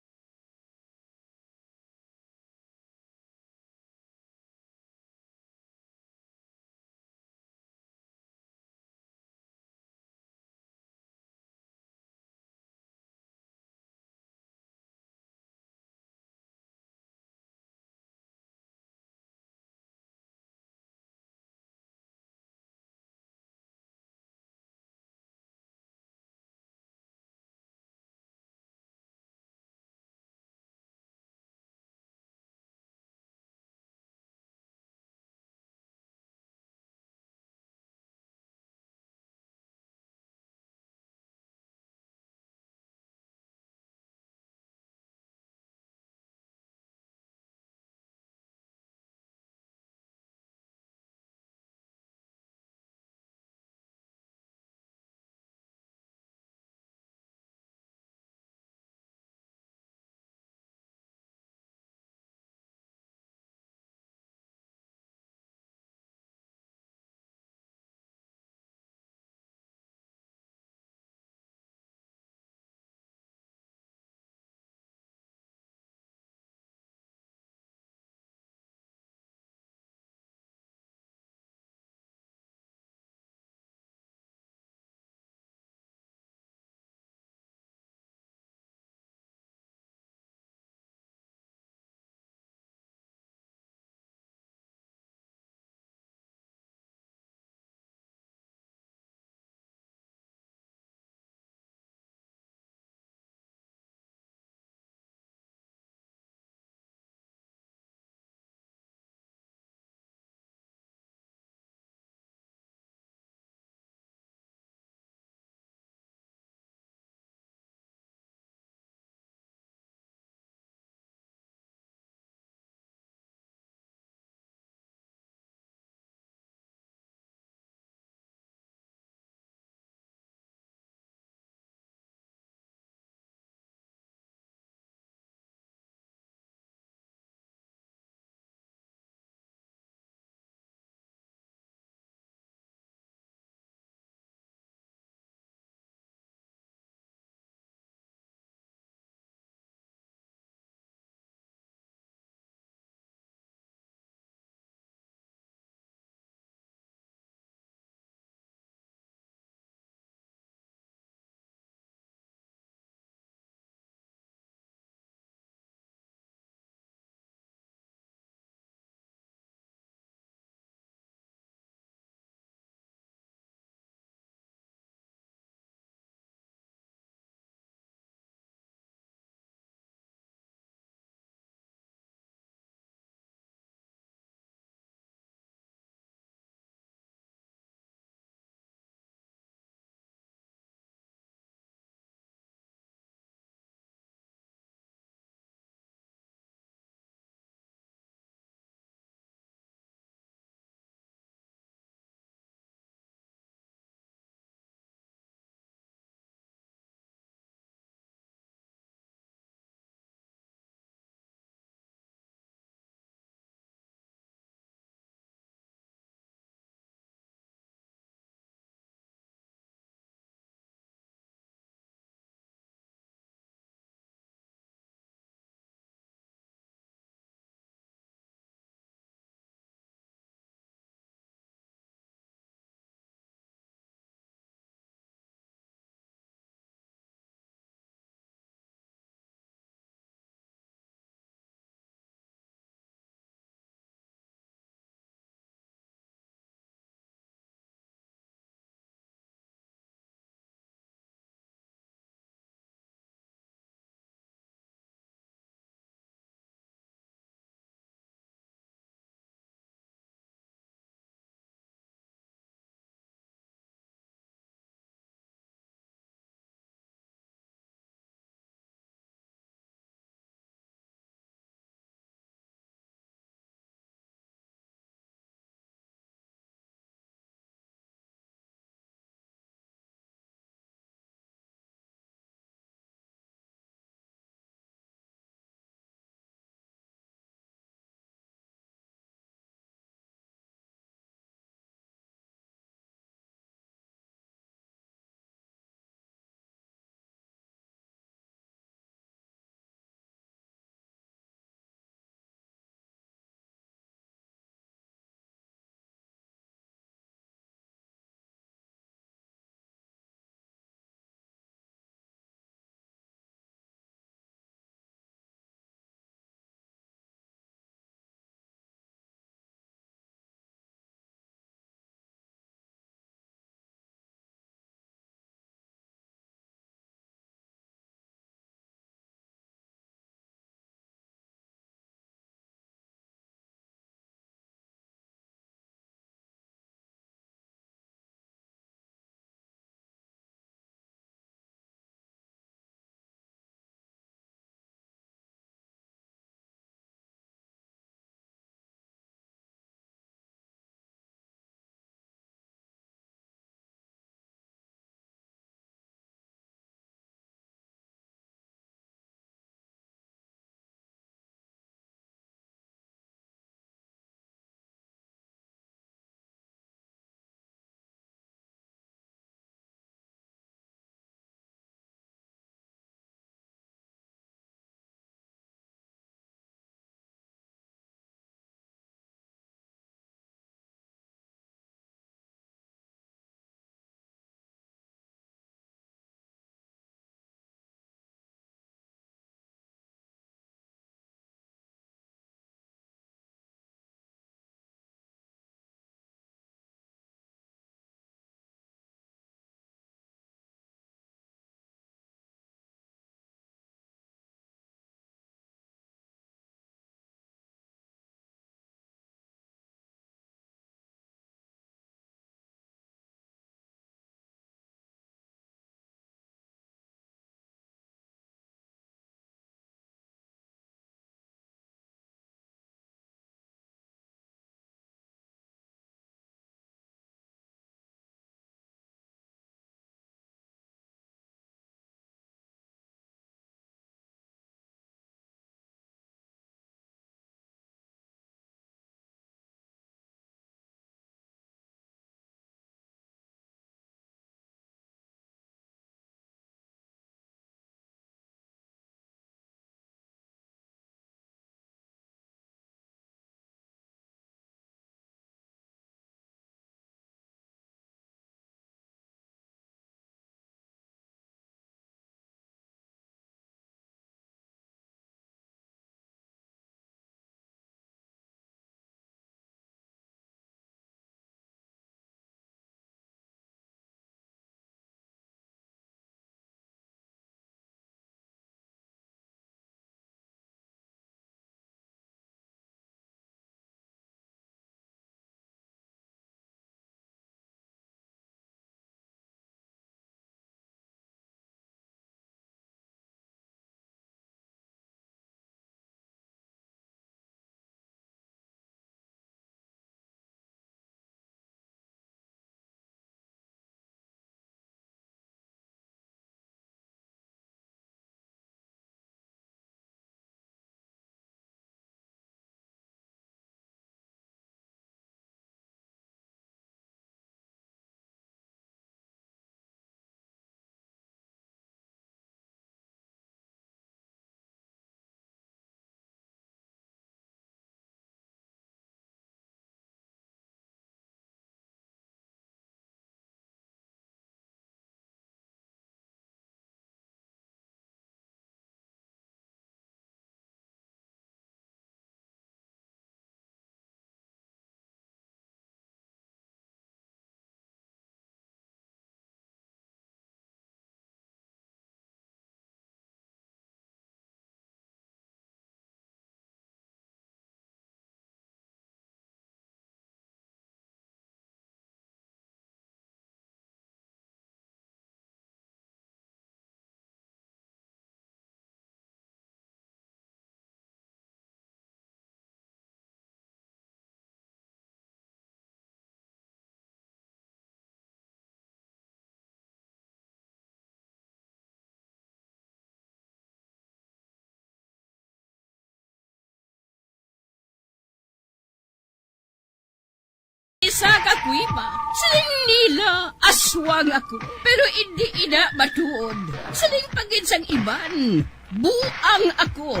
Speaker 12: isa ka kuiba. Siling nila, aswang ako. Pero hindi ina matuod. Siling pagin sang iban, buang ako.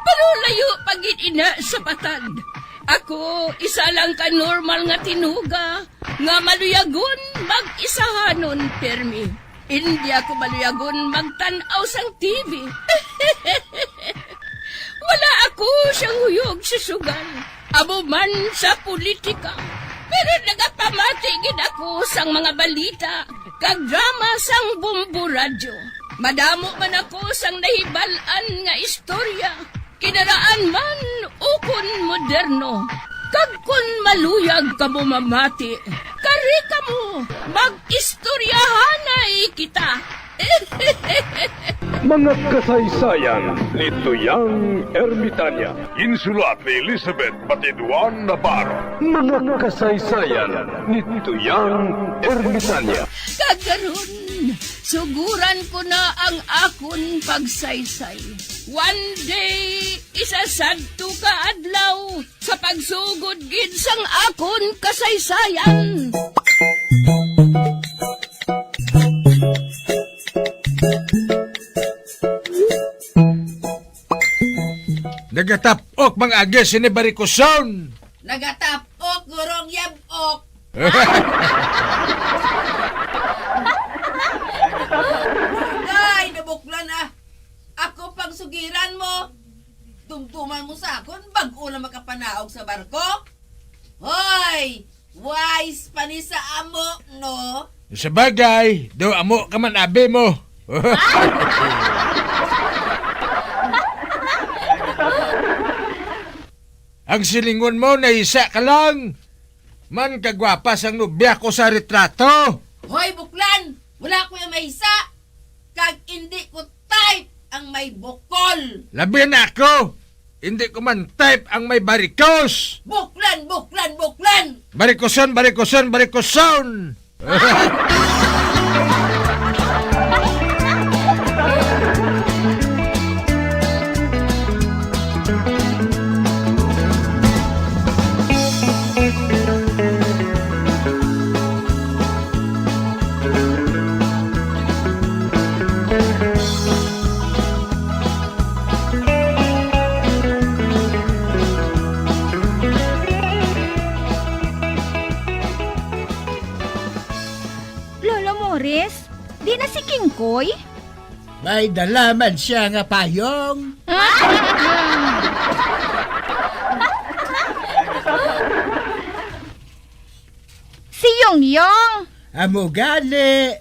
Speaker 12: Pero layo pagin ina sa patag. Ako, isa lang ka normal nga tinuga, nga maluyagon mag-isahanon permi. Hindi ako maluyagon magtanaw sang TV. Wala ako siyang huyog sa sugal, amo man sa politika. Pero nagapamati gid ako sang mga balita, kag drama sang Bombo Radyo. Madamo man ako sang nahibalan nga istorya, kinaraan man ukon moderno. Kag kun maluyag ka mo mamati, kari ka mo, mag-istoryahanay kita.
Speaker 7: Mga kasaysayan ni Tuyang Ermitanya. Insulat ni Elizabeth Batiduan Navarro. Mga kasaysayan ni Tuyang Ermitanya.
Speaker 12: Kagaron, suguran ko na ang akon pagsaysay. One day, isasadto ka adlaw sa pagsugod gid sang akon kasaysayan.
Speaker 13: Nagatapok mga agis ni Barikoson.
Speaker 22: Nagatapok, gurong yabok. Ay, nabuklan ah. Ako pang sugiran mo. Tumtuman mo sa akon, bago na makapanaog sa barko. Hoy, wise pa ni sa amo, no?
Speaker 13: Sa bagay, do amo ka man abi mo. Ang silingon mo na isa ka lang. Man kagwapas ang nubya ko sa retrato.
Speaker 22: Hoy, buklan! Wala ko yung may isa. Kag hindi ko type ang may bukol.
Speaker 13: Labi na ako. Hindi ko man type ang may barikos.
Speaker 22: Buklan, buklan, buklan!
Speaker 13: Barikoson, barikoson, barikoson.
Speaker 23: Di na si Kingkoy?
Speaker 24: May dalaman siya nga payong.
Speaker 23: Si Yongyong.
Speaker 24: Amo gali.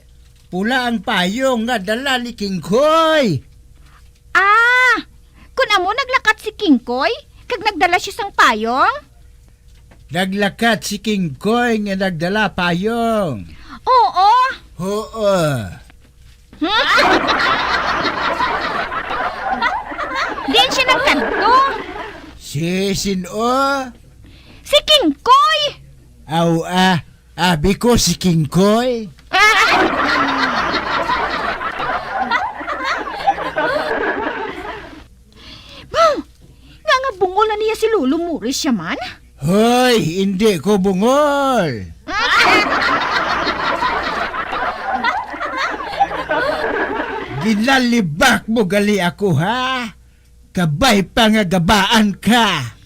Speaker 24: Pula ang payong nga dala ni Kingkoy.
Speaker 23: Ah, kung amo naglakat si Kingkoy, kag nagdala siya sang payong?
Speaker 24: Naglakat si Kingkoy nga nagdala payong.
Speaker 23: Oo.
Speaker 24: Oo.
Speaker 23: Diyan siya nagkanto.
Speaker 24: Si sino?
Speaker 23: Si Kingkoy.
Speaker 24: Abi ko si Kingkoy.
Speaker 23: Nga bungol na niya si Lolo Muris siya man?
Speaker 24: Hoy, hindi ko bungol. Ginalibak mo gali ako, ha? Kabay pa nga gabaan ka.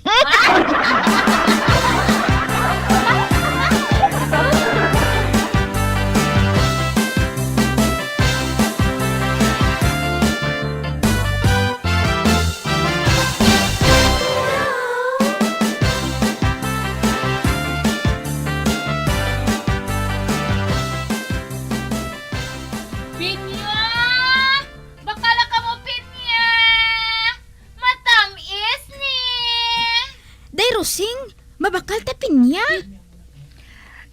Speaker 23: Rosing, mabakal tapin niya.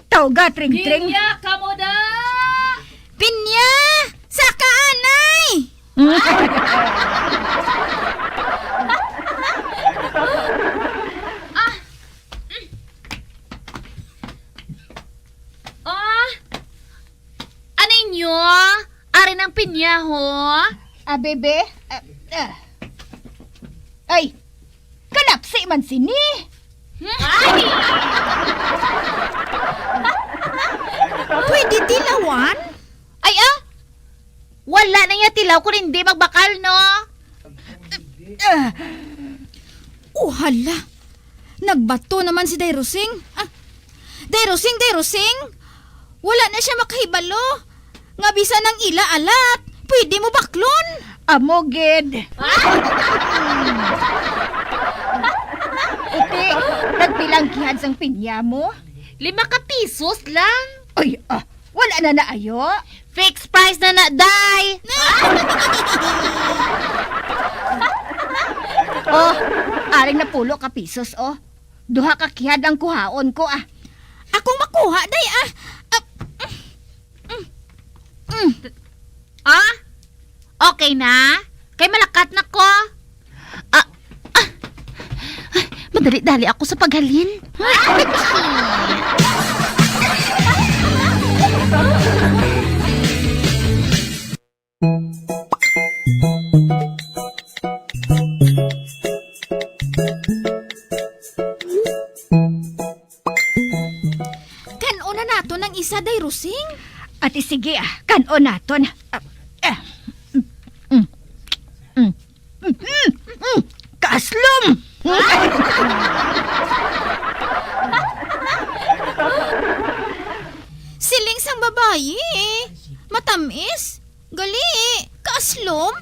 Speaker 23: Tawga, tring-tring.
Speaker 12: Pinya, kamo da!
Speaker 23: Pinya! Saka, anay!
Speaker 12: Anay nyo? Ari ng pinya, ho?
Speaker 23: Bebe? Ay, kalapsi man sini. Pwede tilawan? Ay wala na niya tilaw kung hindi magbakal, no?
Speaker 22: Hala! Nagbato naman si Dairosing. Dairosing! Wala na siya makahibalo. Nga bisa ng ila alat. Pwede mo baklon?
Speaker 23: Amo, gid. Uti, nagbilanggihan sang pinya mo? 5 pisos lang. Ay, wala na naayo. Fixed price na na, day. Aring na pulo ka pisos, 2 ka kihad ang kuhaon ko,
Speaker 22: Akong makuha, day,
Speaker 23: Okay na? Kay malakat na ko. Madali-dali ako sa paghalin.
Speaker 22: Kanon na nato ng isa, Dairosing.
Speaker 23: Ati sige, kanon naton. Kaaslom!
Speaker 22: Siling sang babayi, matamis, gali, kaaslom.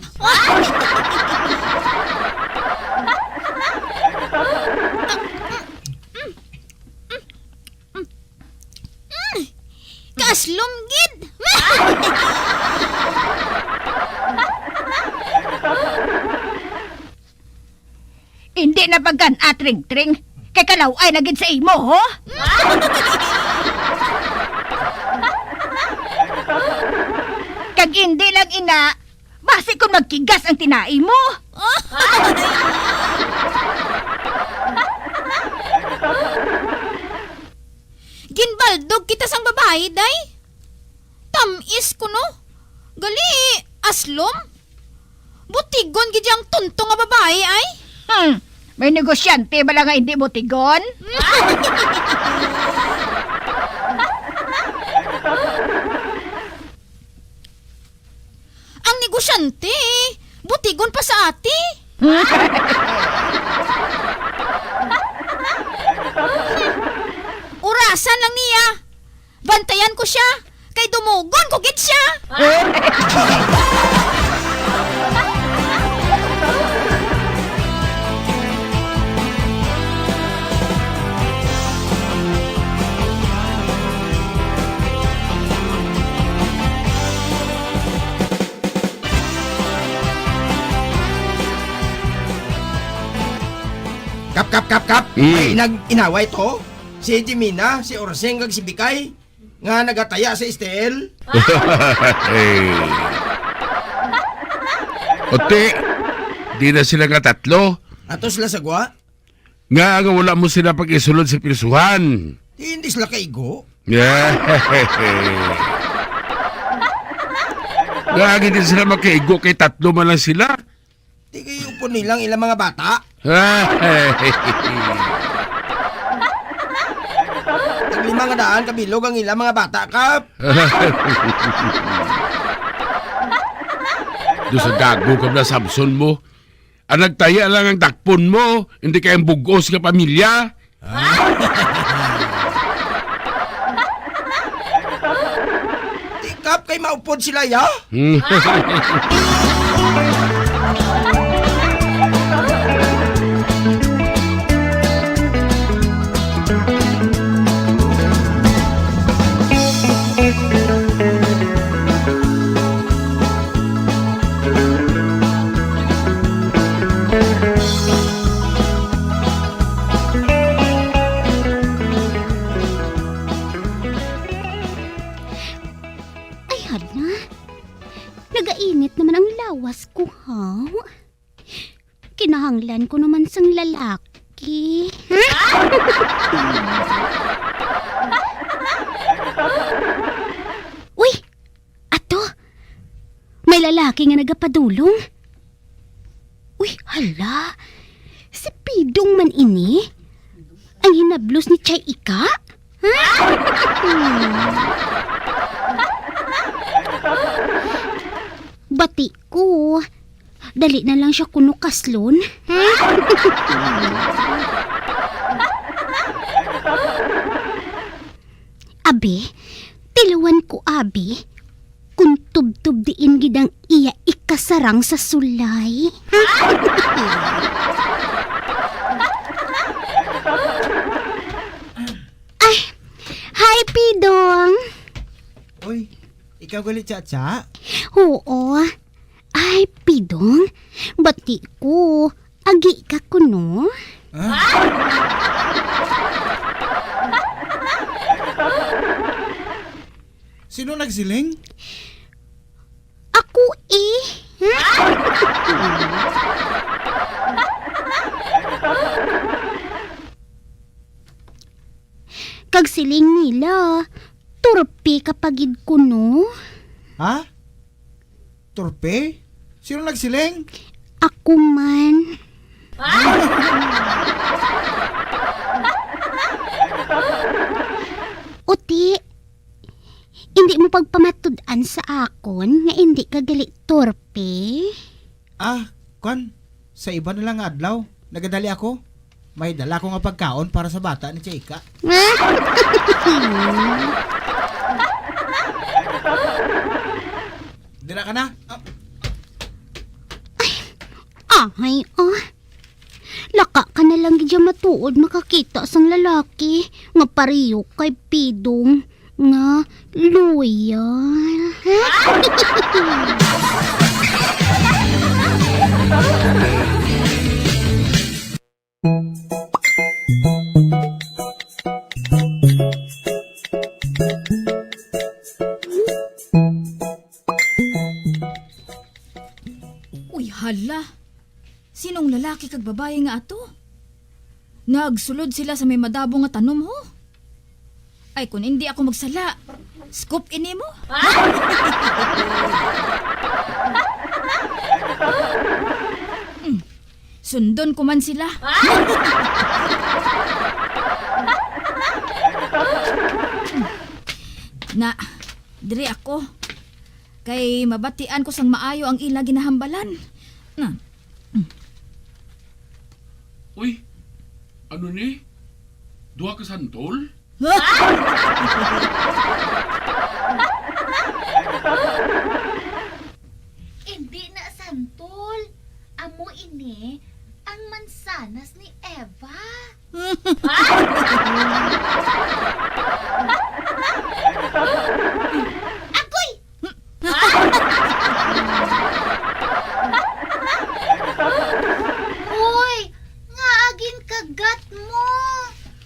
Speaker 22: Kaaslom, gid.
Speaker 23: Hindi na bagan atring-tring. Kay kalaw ay nagid sa imo, ho? Kag hindi lang ina, basi kung magkigas ang tinai mo.
Speaker 22: Ginbaldog kita sang babae, day. Tamis ko, no? Gali, aslom. Butigon gid yang tunto nga babae, ay.
Speaker 23: May negosyante ba lang nga hindi butigon?
Speaker 22: Ang negosyante, butigon pa sa ati. Urasan lang niya. Bantayan ko siya. Kay dumugon ko gid siya.
Speaker 13: Kap. May inaway to. Si Jimina, si Orseng, kag si Bikay. Nga nagataya sa Estel.
Speaker 2: Ote, di na sila nga tatlo.
Speaker 13: Ato sila sagwa.
Speaker 2: Nga wala mo sila pag-isulod sa pirsuhan.
Speaker 13: Hindi sila kaigo.
Speaker 2: Nga hindi sila makaigo kay tatlo man lang sila.
Speaker 13: Di kayo po nilang ilang mga bata. Taglima nga daan kabilog ang ilang mga bata, Kap.
Speaker 2: Doon sa gago ka na Samson mo. Ang nagtaya lang ang dakpon mo. Hindi kayang bugos ka pamilya.
Speaker 13: Di, Kap, kay maupod sila, ya?
Speaker 23: Nagainit naman ang lawas ko, ha? Kinahanglan ko naman sang lalaki. Uy! Ato! May lalaki nga nagapadulong. Uy, hala! Si Pidong man ini? ang hinablos ni Chay Ika? Ha? Bati ko. Dali na lang siya kuno kaslon. Ha? Abi, tilawan ko abi. Kung tubtub diin gidang iya ikasarang sa sulay. Ay, hi Pidong.
Speaker 24: Uy, ikaw galit Cha-Cha?
Speaker 23: Oo. Ay, Pidong, bati ko. Agi ka kuno?
Speaker 24: Sino nagsiling?
Speaker 23: Ako eh. Kagsiling nila, turpi kapagid kuno.
Speaker 24: Ha? Torpe? Sino nagsiling?
Speaker 23: Ako man. Uti, hindi mo pagpamatudan sa akon nga hindi ka gali torpe?
Speaker 24: Ah, Kwan, sa iba na lang adlaw. Nagadali ako. May dala ko nga pagkaon para sa bata ni Chika. Dira ka na?
Speaker 23: Ay, laka ka na lang gidya matuod makakita sang lalaki nga pariyo kay Pidong nga loyal.
Speaker 8: Uy, hala. Sinong lalaki kag babae nga ato? Nagsulod sila sa may madabo nga tanom ho. Ay, kung hindi ako magsala, scoop ini mo. Sundon ko man sila. Na, diri ako. Kay mabatian ko sang maayo ang ila ginahambalan.
Speaker 2: Uy, ano ni? Duha ka santol?
Speaker 23: Hindi na santol. Amo ini ang mansanas ni Eva. Agoy! Uy, nga agin kagat mo.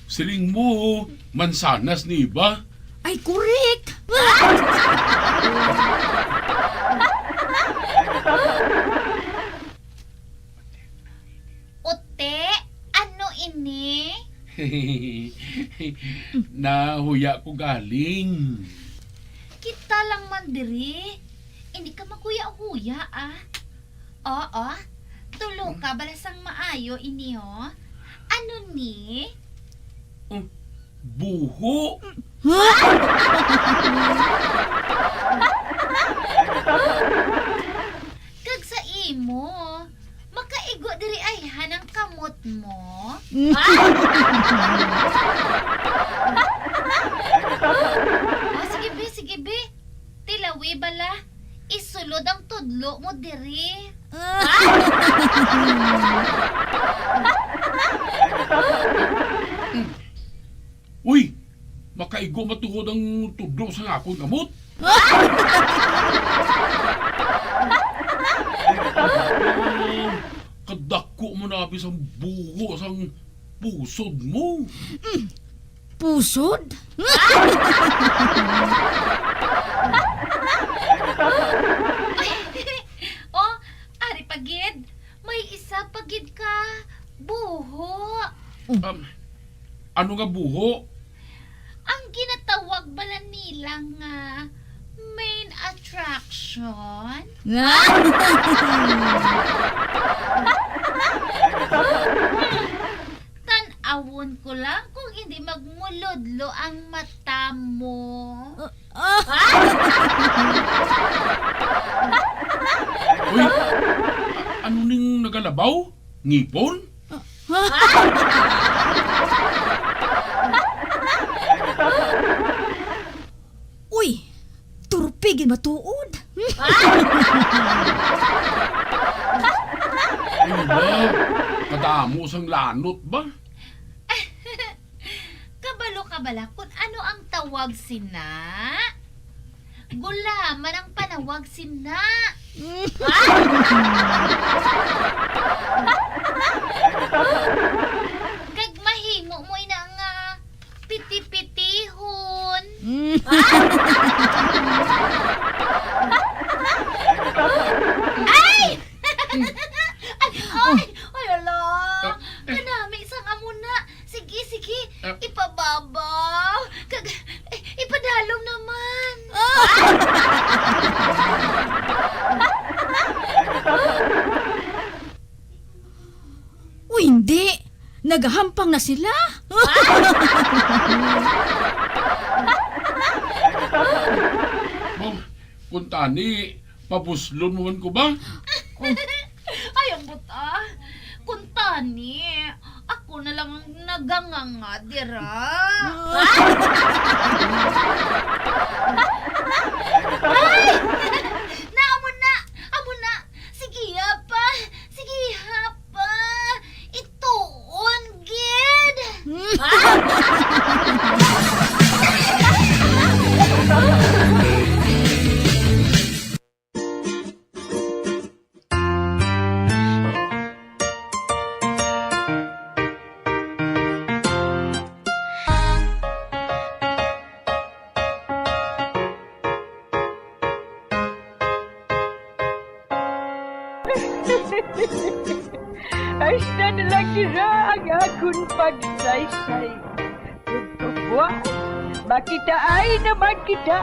Speaker 2: Siling mo, mansanas ni iba?
Speaker 8: Ay, correct!
Speaker 23: Ote, ano ini?
Speaker 2: Nahuya ko galing.
Speaker 23: Kita lang man diri. Hindi ka makuya-huya ah. Oo, tulo ka balasang maayo ini oh. Ano ni?
Speaker 2: Buho.
Speaker 23: Kag sa imo, makaigo diri ay hanang kamot mo. Oh, sige be. Tilawi bala. Isulod ang tudlo mo diri.
Speaker 2: Uy, makaigo matuhod ang tudlo sa akong gamot. Kadako mo na abis ang buho sang pusod mo.
Speaker 8: Pusod?
Speaker 23: Oh, ari pagid. May isa pagid ka. Buho.
Speaker 2: Ano nga buho?
Speaker 23: Ang ginatawag bala nila nga main attraction. Tan-awon ko lang Tudlo ang mata mo.
Speaker 2: Uy, ano ning nagalabaw? Ngipon?
Speaker 8: Uy, turpigin matuod.
Speaker 2: Ano ba? Kadamo sang lanot ba?
Speaker 23: Kabalo ka bala kung ano ang tawag sina? Gulaman ang panawag sina. Kag mahimo mo ina nga piti-pitihon. Ay! Ay, ala. Kanami isang amuna. Sige, sige. Ipababaw. Kag, ipadalom naman.
Speaker 8: O hindi, nagahampang na sila.
Speaker 2: Kung tani, pabuslon mo man ko ba?
Speaker 23: Ay, ang buta. Kung tani, ako na lang ang naganganga, dira. Ay! Naamon na! Amon na! Sige pa! Sige pa! Ituon, gid!
Speaker 11: Ay, na lang nila ang akong pagsaysay. Kung buwan, makitaan naman kita.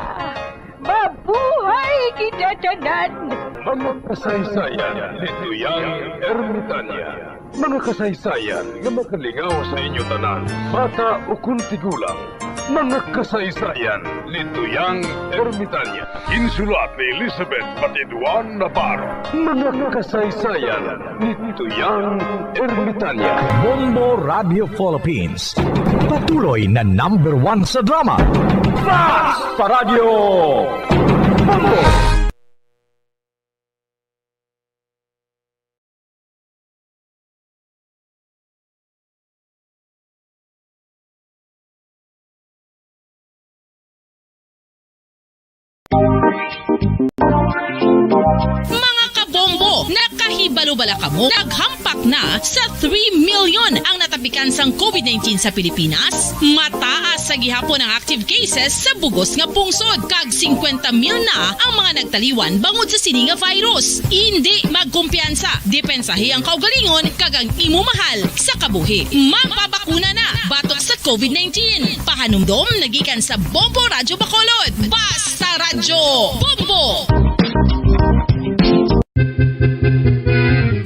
Speaker 11: Mabuhay kita tanan.
Speaker 16: Mga kasaysayan ni Tuyang Ermitanya. Mga kasaysayan nga makalingaw sa inyo tanan, bata o kuntigulang. Mga kasaysayan ni Tuyang Ermitanya. Insulat ni Elizabeth Batiduan Navarro. Mga kasaysayan ni Tuyang Ermitanya.
Speaker 7: Bombo Radio Philippines. Patuloy na #1 sa drama.
Speaker 16: Fast Paradio! Bombo!
Speaker 12: Mga kabombo, nakahibalo-bala ka mo? Naghampak na sa 3 million ang natapikan sang COVID-19 sa Pilipinas. Mataas sa gihapon ang active cases sa bugos nga pungsod. Kag 50 mil na ang mga nagtaliwan bangod sa sini nga virus. Hindi magkumpiyansa. Depensahi ang kaugalingon kag ang imo mahal sa kabuhi. Magpabakuna na batok sa COVID-19. Pahanumdom nagikan sa Bombo Radyo Bacolod. Basta Radyo Bombo!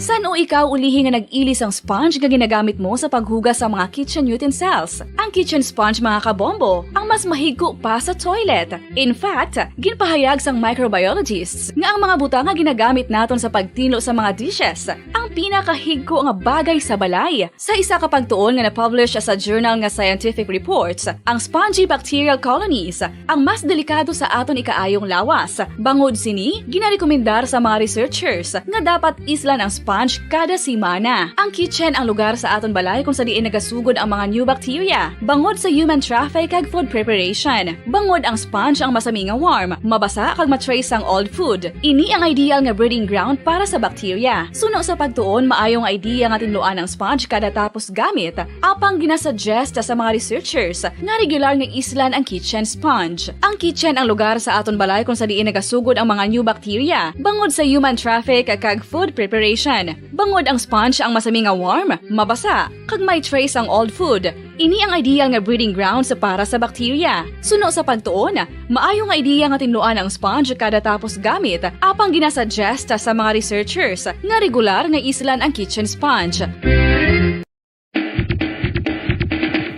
Speaker 6: San o ikaw ulihi nga nag-ilis ang sponge nga ginagamit mo sa paghugas sa mga kitchen utensils? Ang kitchen sponge mga kabombo, ang mas mahigko pa sa toilet. In fact, ginpahayag sang microbiologists nga ang mga butang nga ginagamit naton sa pagtilo sa mga dishes ang pinakahigko nga bagay sa balay. Sa isa ka pagtuon nga na-publish sa journal nga Scientific Reports, ang spongy bacterial colonies ang mas delikado sa aton ikaayong lawas. Bangod sini, ginarekomendar sa mga researchers nga dapat islan ang sponge kada simana. Ang kitchen ang lugar sa aton balay kung sa diin nagasugod ang mga new bacteria. Bangod sa human traffic kag food preparation. Bangod ang sponge ang masami nga warm, mabasa kag matrace ang old food. Ini ang ideal nga breeding ground para sa bacteria. Suno sa pagtuon, maayong idea nga tinluan ang sponge kada tapos gamit. Apang ginasuggest sa mga researchers nga regular nga islan ang kitchen sponge. Ang kitchen ang lugar sa aton balay kung sa diin nagasugod ang mga new bacteria. Bangod sa human traffic kag food preparation. Bangod ang sponge ang masami nga warm, mabasa, kag may trace ang old food. Ini ang ideal nga breeding ground sa para sa bacteria. Suno sa pagtuon, maayong idea nga tinluan ang sponge kada tapos gamit, apang ginasuggest sa mga researchers nga regular nga islan ang kitchen sponge.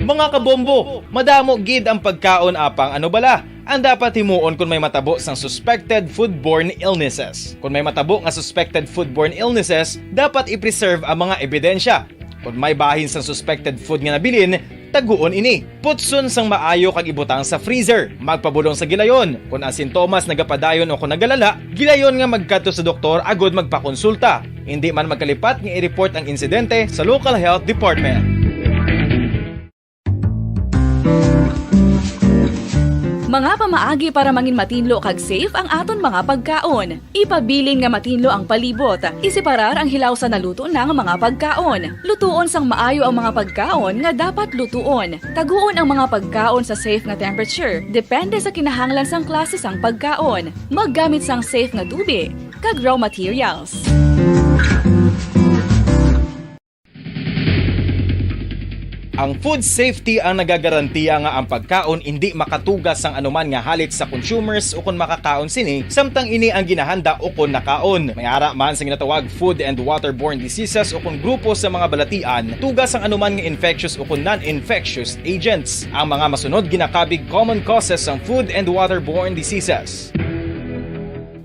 Speaker 7: Mga
Speaker 15: Mga kabombo, madamo gid ang pagkaon apang ano bala ang dapat himuon kung may matabo sang suspected foodborne illnesses. Kung may matabo nga suspected foodborne illnesses, dapat i-preserve ang mga ebidensya. Kung may bahin sang suspected food nga nabilin, taguon ini. Putson sang maayo kag ibutang sa freezer. Magpabulong sa gilayon. Kung ang sintomas nagapadayon o kung nagalala, gilayon nga magkadto sa doktor agud magpakonsulta. Hindi man magkalipat nga i-report ang insidente sa local health department.
Speaker 6: Mga pamaagi para mangin matinlo kag safe ang aton mga pagkaon. Ipabilin nga matinlo ang palibot. Isiparar ang hilaw sa naluto na nga mga pagkaon. Lutuon sang maayo ang mga pagkaon nga dapat lutuon. Taguon ang mga pagkaon sa safe nga temperature. Depende sa kinahanglan sang klase sang pagkaon. Maggamit sang safe nga tubig kag raw materials.
Speaker 15: Ang food safety ang nagagarantiya nga ang pagkaon hindi makatugas sang anuman nga halit sa consumers o kung makakaon sini, samtang ini ang ginahanda o kung nakaon. May ara man sa ginatawag food and waterborne diseases o kung grupo sa mga balatian, tugas ang anuman nga infectious o kung non-infectious agents. Ang mga masunod ginakabig common causes ng food and waterborne diseases.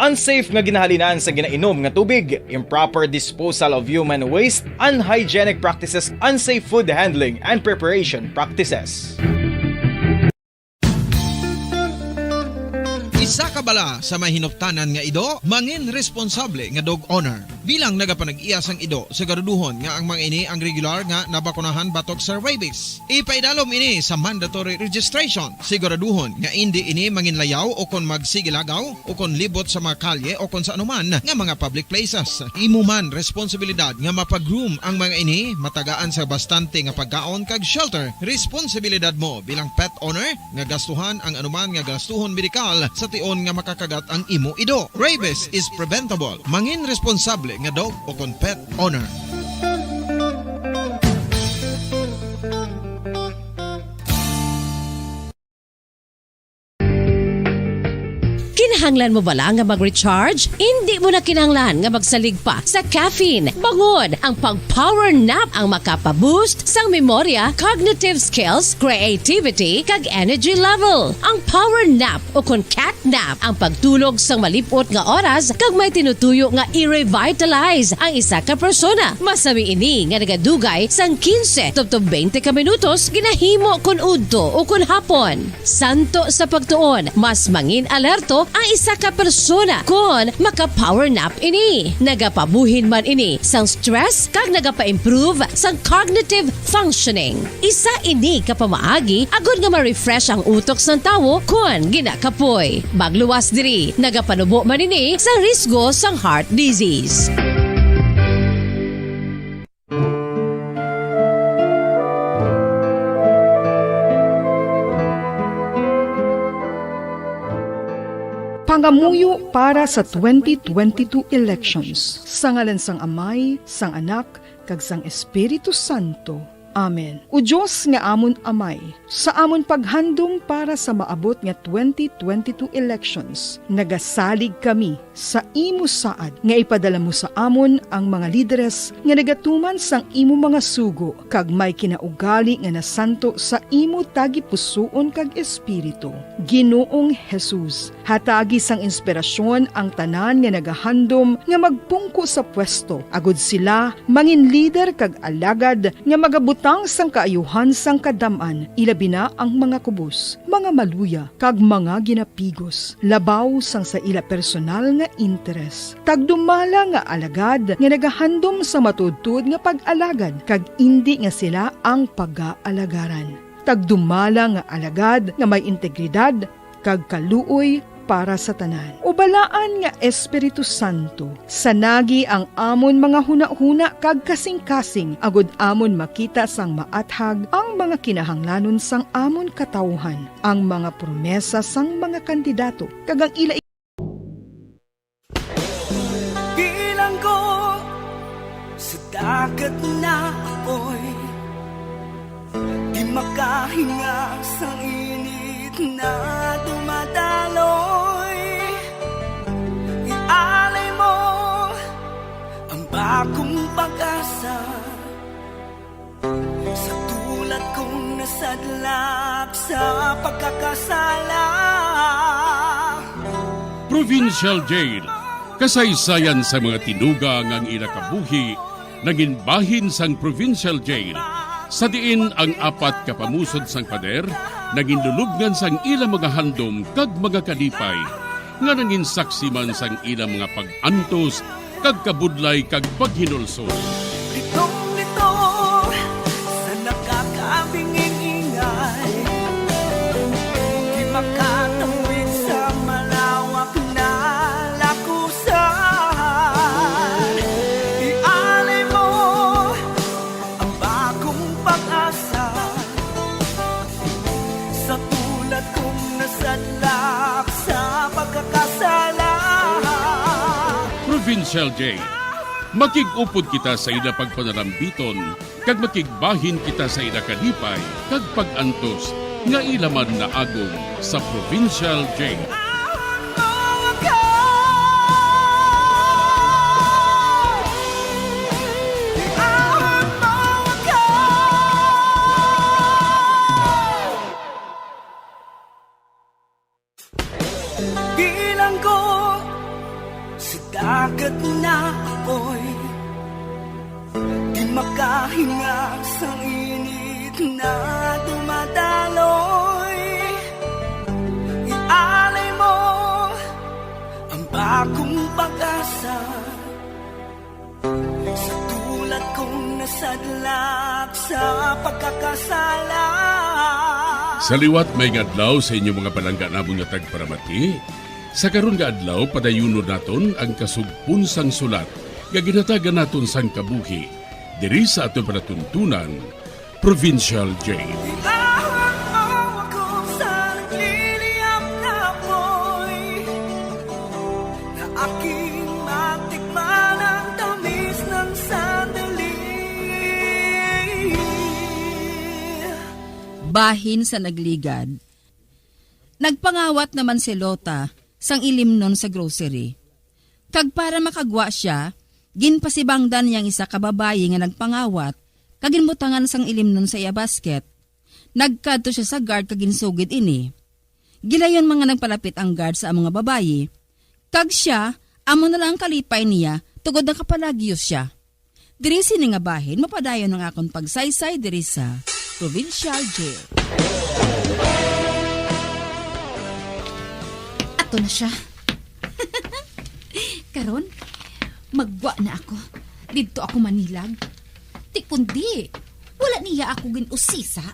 Speaker 15: Unsafe nga ginahalinan sa ginainom nga tubig, improper disposal of human waste, unhygienic practices, unsafe food handling and preparation practices.
Speaker 1: Isa ka bala sa may hinuptanan nga ido, mangin responsable nga dog owner. Bilang nagapanag-iyas ang ido, siguraduhon nga ang mga ini ang regular nga nabakunahan batok sa rabies. Ipaidalom ini sa mandatory registration. Siguraduhon nga hindi ini manginlayaw o kon magsigilagaw o kon libot sa mga kalye o kon sa anuman nga mga public places. Imo man responsibilidad nga mapag-groom ang mga ini, matagaan sa bastante nga pagkaon kag shelter. Responsibilidad mo bilang pet owner nga gastuhan ang anuman nga gastuhon medikal sa tion nga makakagat ang imo ido. Rabies is preventable. Mangin responsable nga dog o kon pet owner.
Speaker 17: Kinahanglan mo bala nga mag-recharge? Hindi mo na kinahanglan nga magsalig pa sa caffeine. Bangod ang pag-power nap ang makapaboost sang memorya, cognitive skills, creativity, kag energy level. Ang power nap o kon cat nap ang pagtulog sang malipot nga oras kag may tinutuyo nga i-revitalize ang isa ka persona. Masami ini nga nagadugay sang 15 to 20 ka minutos ginahimo kun udto o kun hapon. Santo sa pagtuon, mas mangin alerto ang isa ka persona kung maka-power nap ini. Nagapabuhin man ini sang stress kag nagapa-improve sang cognitive functioning. Isa ini kapamaagi agud nga ma-refresh ang utok sang tawo kung ginakapoy. Magluwas diri, nagapanubo man ini sa risgo sang heart disease.
Speaker 3: Pangamuyo para sa 2022 elections. Sa ngalan sang Amay, sang Anak, kag sang Espiritu Santo. Amen. O Diyos nga amon Amay, sa amon paghandom para sa maabot nga 2022 elections, nagasalig kami sa imo saad nga ipadala mo sa amon ang mga lideres nga nagatuman sang imo mga sugo kag may kinaugali nga nasanto sa imo tagipusoon kag espiritu. Ginoong Jesus, hatagi sang inspirasyon ang tanan nga nagahandom nga magpungko sa pwesto, agud sila mangin leader kag alagad nga magabutang sang kaayuhan sang kadaman, ilabi na ang mga kubos, mga maluya, kag mga ginapigos, labaw sang sa ila personal nga interes. Tagdumala nga alagad nga nagahandom sa matudtud nga pag-alagad, kag indi nga sila ang pag-aalagaran. Tagdumala nga alagad nga may integridad, kag kaluoy para sa tanan. Ubalaan nga Espiritu Santo, sanagi ang amon mga huna-huna kag kasing-kasing, agud amon makita sang maathag ang mga kinahanglanon sang amon katawhan, ang mga promesa sang mga kandidato, kag ang ila
Speaker 21: Bilang ko sa dagat na apoy, di makahinga sa init na dumadaloy. Ialay mo ang bagong pag-asa sa tulad kong nasa nasadlak sa pagkakasala.
Speaker 2: Provincial Jail, kasaysayan sa mga tinuga ngang inakabuhi, naging bahin sang Provincial Jail. Sa diin ang apat kapamusod sang pader, naging lulubngan sang ilang mga handom kag mga kalipay, nga naging saksi man sang ilang mga pag-antos, kag kabudlay kag paghinulsol.
Speaker 21: Litong-lito sa nakakabinging ingay, di makatawid sa malawak na lakusan. Ialay mo ang bagong pag-asa sa tulad kong nasadlak sa pagkakasala.
Speaker 2: Provincial Jail, makig-upod kita sa ila pagpanalambiton, kag makigbahin kita sa ila kalipay, kag pag-antos, nga ilaman na agong sa Provincial Jail.
Speaker 21: Bilang ko sa dagat na apoy, di makahinga sa init na dumadaloy. Ialay mo ang bagong pag-asa sa tulad kong nasadlak sa pagkakasala.
Speaker 2: Sa liwat may adlaw sa inyong mga palangga namong nga tagparamati, sa karon nga adlaw padayunon naton ang kasugpon sang sulat nga ginatagan naton sang kabuhi diri sa aton panatuntunan, Provincial Jail.
Speaker 21: Aking matikman ang tamis ng sandali.
Speaker 14: Bahin sa nagligad. Nagpangawat naman si Lota sang ilim nun sa grocery. Kag para makagwa siya, ginpasibangdan niyang isa kababayi nga nagpangawat, kaginbutangan sang ilim nun sa iya basket. Nagkadto siya sa guard kaginsugid ini. Gilayon mga nagpalapit ang guard sa mga babayi. Kag siya, amo na lang kalipay niya, tugod na kapalagyos siya. Diri sini nga bahin, mapadayon ng akong pagsaysay diri sa Provincial Jail.
Speaker 8: Ato na siya. Karon, magwa na ako. Dito ako manilag. Di kundi, wala niya ako ginusisa.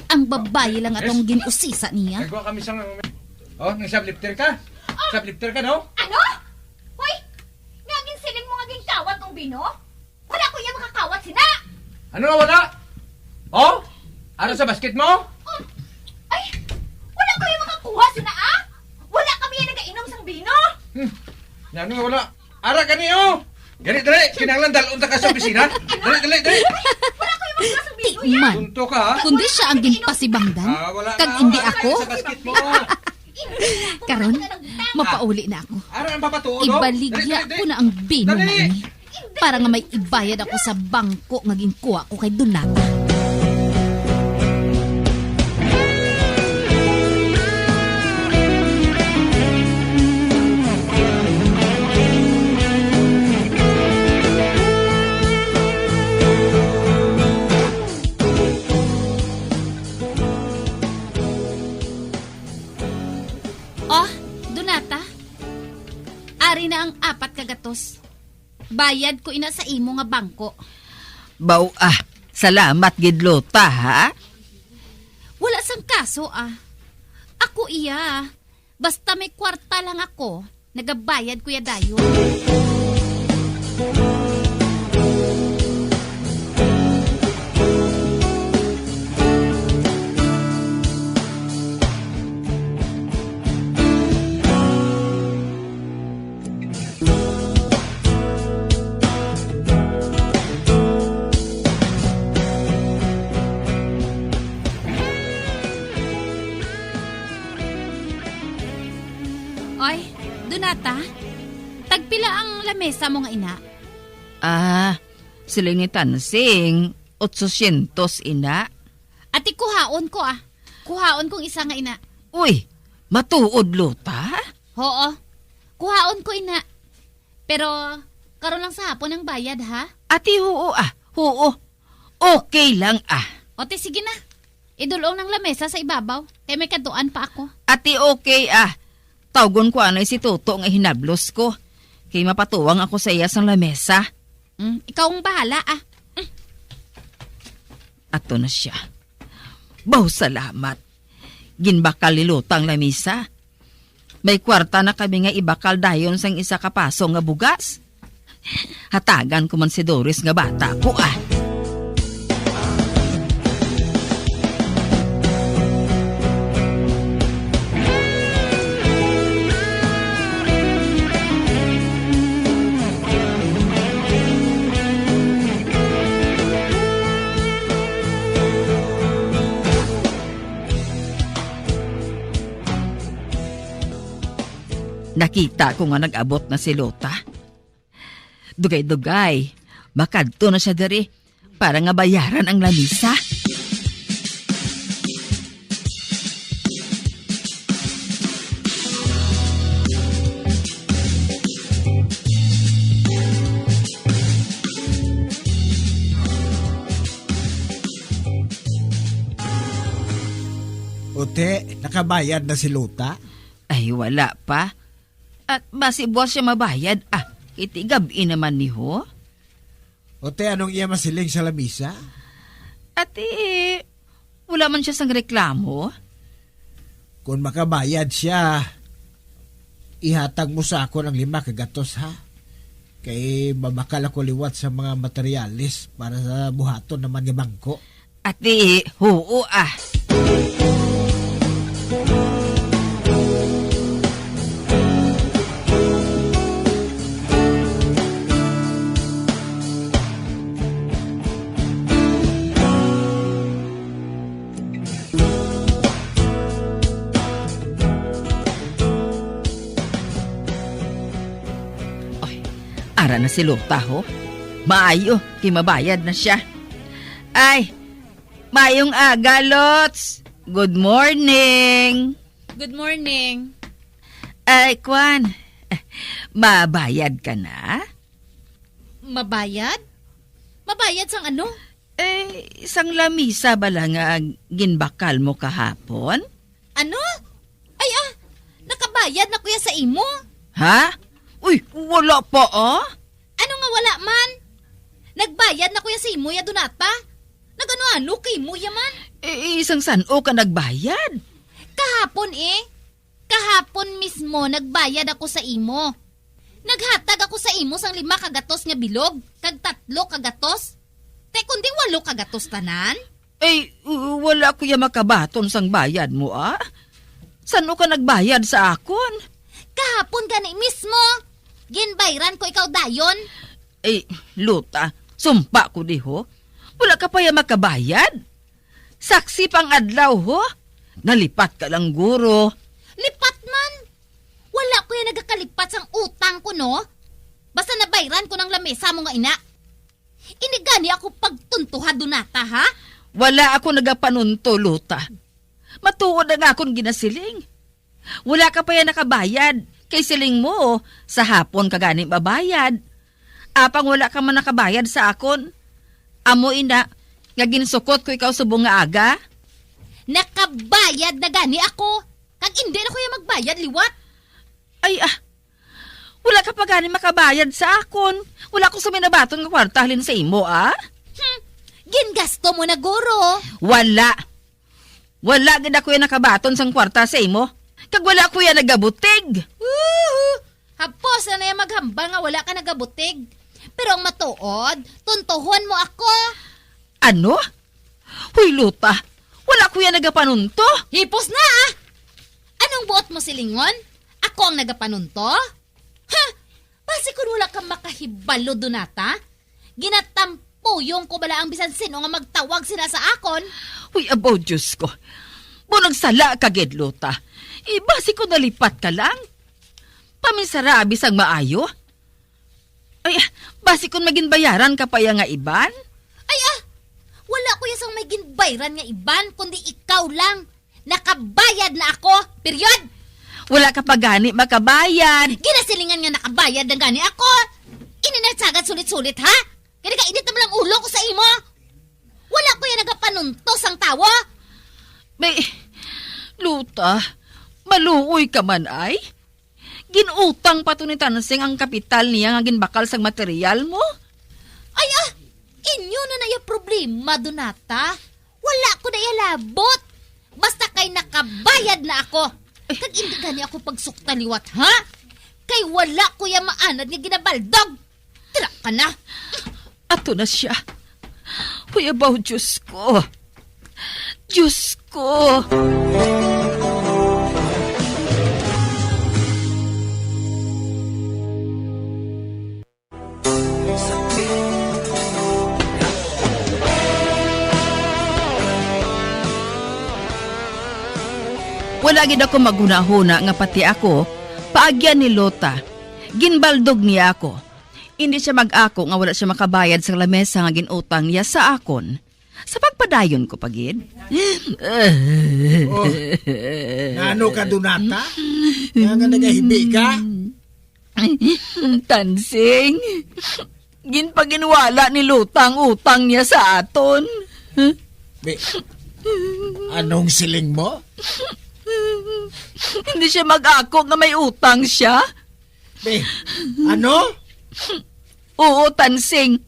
Speaker 8: Ang babae lang atong ginusisa niya.
Speaker 24: Nagwa kami sang... Oh, nang shoplifter ka? Shoplifter ka, no?
Speaker 23: Ano? Hoy! Ngagin silin mo ngaging kawat ng bino? Wala ko yung makakawat sina!
Speaker 24: Ano nga wala? Oh? Ano sa basket mo?
Speaker 23: Ay! Wala ko yung makakuha sina ah! Wala kami yung nagainom sang bino!
Speaker 24: Ano nga wala? Ara ka niyo! Dali, kinanglan dalon ta ka sa opisina. Dali.
Speaker 23: Wala ko yung makakuha sang bino
Speaker 8: Man,
Speaker 24: Tunto ka, ha?
Speaker 8: kundi siya ang ginpasibangdan.
Speaker 24: Wala
Speaker 8: Kag
Speaker 24: na,
Speaker 8: hindi
Speaker 24: wala
Speaker 8: ako.
Speaker 24: sa basket mo.
Speaker 8: Karon, mapauli na ako.
Speaker 24: Ara ang papatuo, no?
Speaker 8: Ibaligya ko na ang bino na ini. Para nga may ibayad ako sa bangko nga ginkuha ko kay Donata. Oh, Donata. Ari na ang 4 kagatos. Bayad ko ina sa imo nga bangko.
Speaker 18: Baw salamat gid Lota, ha?
Speaker 8: Wala sang kaso Ako iya. Basta may kwarta lang ako, nagabayad ko ya dayo. Oy, Donata, tagpila ang lamesa mo nga ina?
Speaker 18: Silingitan sing 800 ina.
Speaker 8: Ati kuhaon ko Kuhaon kong isa nga ina.
Speaker 18: Uy, matuod luta?
Speaker 8: Oo. Kuhaon ko ina. Pero karon lang sa hapon ang bayad ha?
Speaker 18: Ati oo. Okay lang
Speaker 8: Ote sige na. Idulong ng lamesa sa ibabaw. Kaya may kaduan pa ako.
Speaker 18: Ati okay Tawgon ko anay si Toto nga hinablos ko. Kay mapatuwang ako sa iya sang lamesa.
Speaker 8: Ikaw ang bahala
Speaker 18: Ato na siya. Baw salamat. Ginbakal ni Lutang lamisa. May kwarta na kami nga ibakal dayon sang isa kapaso nga bugas. Hatagan ko man si Doris nga bata ko Nakita ko nga nag-abot na si Lota. Dugay-dugay, makadto na siya diri para nga bayaran ang lamisa.
Speaker 24: Ote, nakabayad na si Lota?
Speaker 18: Ay, wala pa. At basi buwas siya mabayad. Itigabi naman ni ho.
Speaker 24: Ote, anong iya masiling sa lamisa?
Speaker 18: Ate, wala man siya sang reklamo.
Speaker 24: Kung makabayad siya, ihatag mo sa ako ng 5 kagatos ha. Kay babakal ako liwat sa mga materialis para sa buhaton naman ng bangko.
Speaker 18: Ate, oo Ara na si Lota ho. Maayo, kimabayad na siya. Ay, mayong aga, Lots. Good morning.
Speaker 8: Good morning.
Speaker 18: Ay, Kwan, mabayad ka na?
Speaker 8: Mabayad? Mabayad sang ano?
Speaker 18: Isang lamisa ba lang nga ginbakal mo kahapon?
Speaker 8: Ano? Ay nakabayad na kuya sa imo.
Speaker 18: Ha? Uy, wala pa
Speaker 8: Ano nga wala man? Nagbayad na kuya sa imo ya Donata? Nagano-ano kay imo yaman?
Speaker 18: Isang sano ka nagbayad?
Speaker 8: Kahapon Kahapon mismo nagbayad ako sa imo. Naghatag ako sa imo sang 5 kagatos nga bilog, kag 3 kagatos. Te kundi 8 kagatos tanan?
Speaker 18: Wala ko ya makabaton sang bayad mo Sano ka nagbayad sa akon?
Speaker 8: Kahapon gani mismo. Ginbayran ko ikaw dayon.
Speaker 18: Luta, sumpa ko diho. Wala ka pa ya makabayad. Saksi pang adlaw ho. Nalipat ka lang guro.
Speaker 8: Lipat man. Wala ko yan nagakalipat sang utang ko no. Basta nabayran ko ng lamesa mo nga ina. Inigani ako pagtuntuha Donata ha?
Speaker 18: Wala ako nagapanunto, Luta. Matuod na nga akong ginasiling. Wala ka pa yan nakabayad. Kay siling mo, sa hapon ka ganing babayad. Apang wala ka man nakabayad sa akon. Amo ina, nga ginsukot ko ikaw subong nga aga.
Speaker 8: Nakabayad na gani ako. Kag hindi na ko yung magbayad liwat.
Speaker 18: Wala ka pa ganing makabayad sa akon. Wala ko sa minabaton nga kwarta halin sa imo
Speaker 8: Gingasto mo na guro.
Speaker 18: Wala gid ako yung nakabaton sang kwarta sa imo. Kag wala ko yan nagabutig.
Speaker 8: Hapos na yung maghambal nga wala ka nagabutig. Pero ang matuod, tuntuhon mo ako.
Speaker 18: Ano? Huy, Luta, wala ko yan nagapanunto.
Speaker 8: Hipos na Anong buot mo silingon? Ako ang nagapanunto? Basi kung wala kang makahibalo Donata, ginatampuyong ko bala ang bisan sino nga magtawag sila sa akon.
Speaker 18: Huy, abo, Diyos ko. Bunag sala ka, Ged, Luta. Basi ko nalipat ka lang. Paminsara abis ang maayo. Basi kung maging bayaran ka pa nga iban.
Speaker 8: Wala ko
Speaker 23: sang may ginbayran nga iban, kundi ikaw lang. Nakabayad na ako, period.
Speaker 18: Wala ka pa gani makabayad.
Speaker 23: Ginasilingan nga nakabayad na gani ako. Ininagsagat sulit-sulit, ha? Kaya ka init naman ang ulo ko sa imo. Wala ko yan nagapanuntos ang tawo.
Speaker 18: May, Luta, maluoy ka man ay? Ginutang pa to ni Tansing ang kapital niya nga ginbakal sang material mo?
Speaker 23: Ay inyo na na yung problema, Donata. Wala ko na labot. Basta kay nakabayad na ako. Kag hindi gani ako pagsukta liwat, ha? Kay wala ko yung maanad nga ginabaldog. Tira ka na.
Speaker 18: Ato na siya. Huyabaw, Diyos ko. Diyos ko. Wala gid ako magunahuna nga pati ako, paagyan ni Lota. Ginbaldog niya ako. Hindi siya mag-ako nga wala siya makabayad sa lamesa nga ginutang niya sa akon. Sa pagpadayon ko pagid.
Speaker 24: Oh, nano ka, Donata? Nga nga nagahibi ka?
Speaker 18: Tansing, ginpaginwala ni Lota ang utang niya sa aton.
Speaker 24: Anong siling mo?
Speaker 18: Hindi siya mag-ako nga may utang siya.
Speaker 24: Ano?
Speaker 18: Oo, Tansing.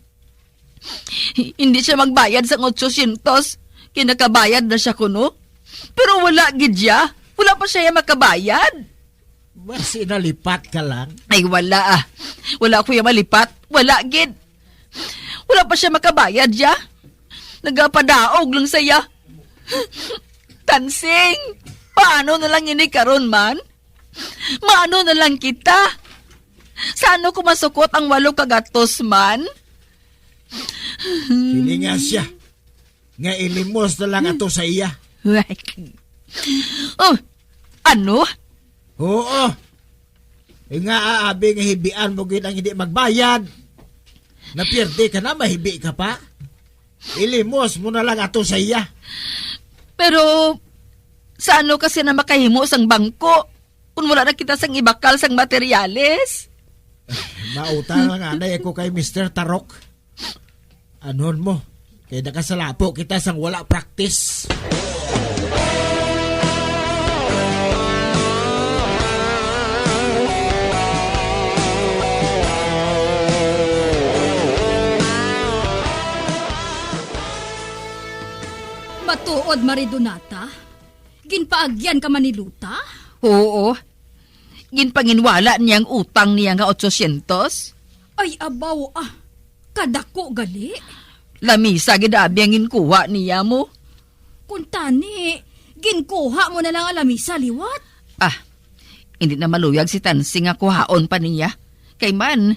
Speaker 18: Hindi siya magbayad sa 800. Kinakabayad na siya kuno. Pero wala gid siya. Wala pa siya makabayad.
Speaker 24: Mas inalipat ka lang?
Speaker 18: Ay wala ah. Wala ko yung malipat. Wala gid. Wala pa siya makabayad siya. Nagapadaog lang saya. Tansing, paano na lang ini karon man? Maano na lang kita? Saan ko masukot ang 8 kagatos man?
Speaker 24: Pili nga siya. Nga ilimos na lang ato sa iya.
Speaker 18: Oh, ano?
Speaker 24: Oo. Nga aabi nga hibian mo gid ang hindi magbayad. Napierde ka na, mahibi ka pa. Ilimos mo na lang ato sa iya.
Speaker 18: Pero, saan kasi na makahimo sang bangko? Kung wala na kita sang ibakal sang materyales?
Speaker 24: Mautang lang anay ako kay Mr. Tarok. Anon mo, kaya nakasalapo kita sang wala practice.
Speaker 8: Matuod, Maridonata? Ginpaagyan ka man ni Luta?
Speaker 18: Oo. Ginpanginwala niyang utang niya nga 800?
Speaker 8: Ay, abaw kadako gali.
Speaker 18: Lamisa gidabi ang ginkuha niya mo.
Speaker 8: Kuntani, ginkuha mo na lang ang lamisa liwat.
Speaker 18: Hindi na maluyag si Tansing nga kuhaon pa niya. Kay man,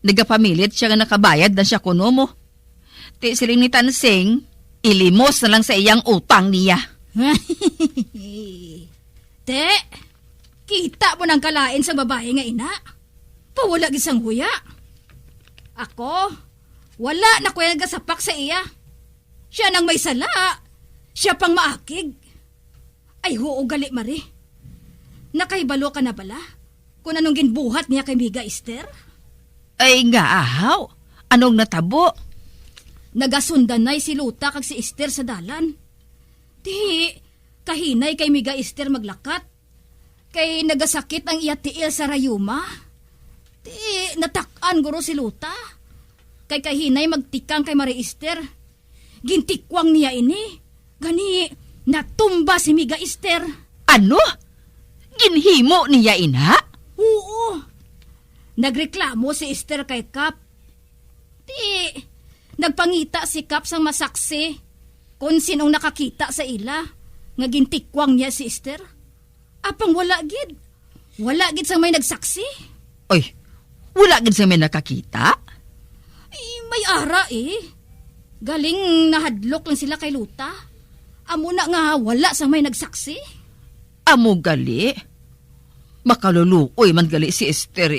Speaker 18: nagapamilit siya nga nakabayad na siya kuno mo. Ti siling ni Tansing, ilimos na lang sa iyang utang niya.
Speaker 8: Te, kita mo nang kalain sa babae nga ina. Pawala gisang huya. Ako, wala na ko yung nagasapak sa iya. Siya nang may sala. Siya pang maakig. Ay hoo gali, Mari. Nakaibalo ka na bala? Kung anong ginbuhat niya kay Miga Esther?
Speaker 18: Ay nga ahaw. Anong natabo?
Speaker 8: Nagasundan na si Luta kag si Esther sa dalan. Di, kahinay kay Miga Esther maglakat. Kay nagasakit ang iya tiil sa rayuma. Di, natakan guro si Luta. Kay kahinay magtikang kay Maria Esther. Gintikwang niya ini. Gani, natumba si Miga Esther.
Speaker 18: Ano? Ginhimo niya ina?
Speaker 8: Oo. Nagreklamo si Esther kay Kap. Di, nagpangita si Kap sang masaksi kung sinong nakakita sa ila nga gintikwang niya si Esther. Apang wala gid. Wala gid sang may nagsaksi.
Speaker 18: Oy, wala gid sang may nakakita?
Speaker 8: May ara Galing nahadlok lang sila kay Luta. Amo na nga wala sang may nagsaksi.
Speaker 18: Amo gali? Makaluluoy man gali si Esther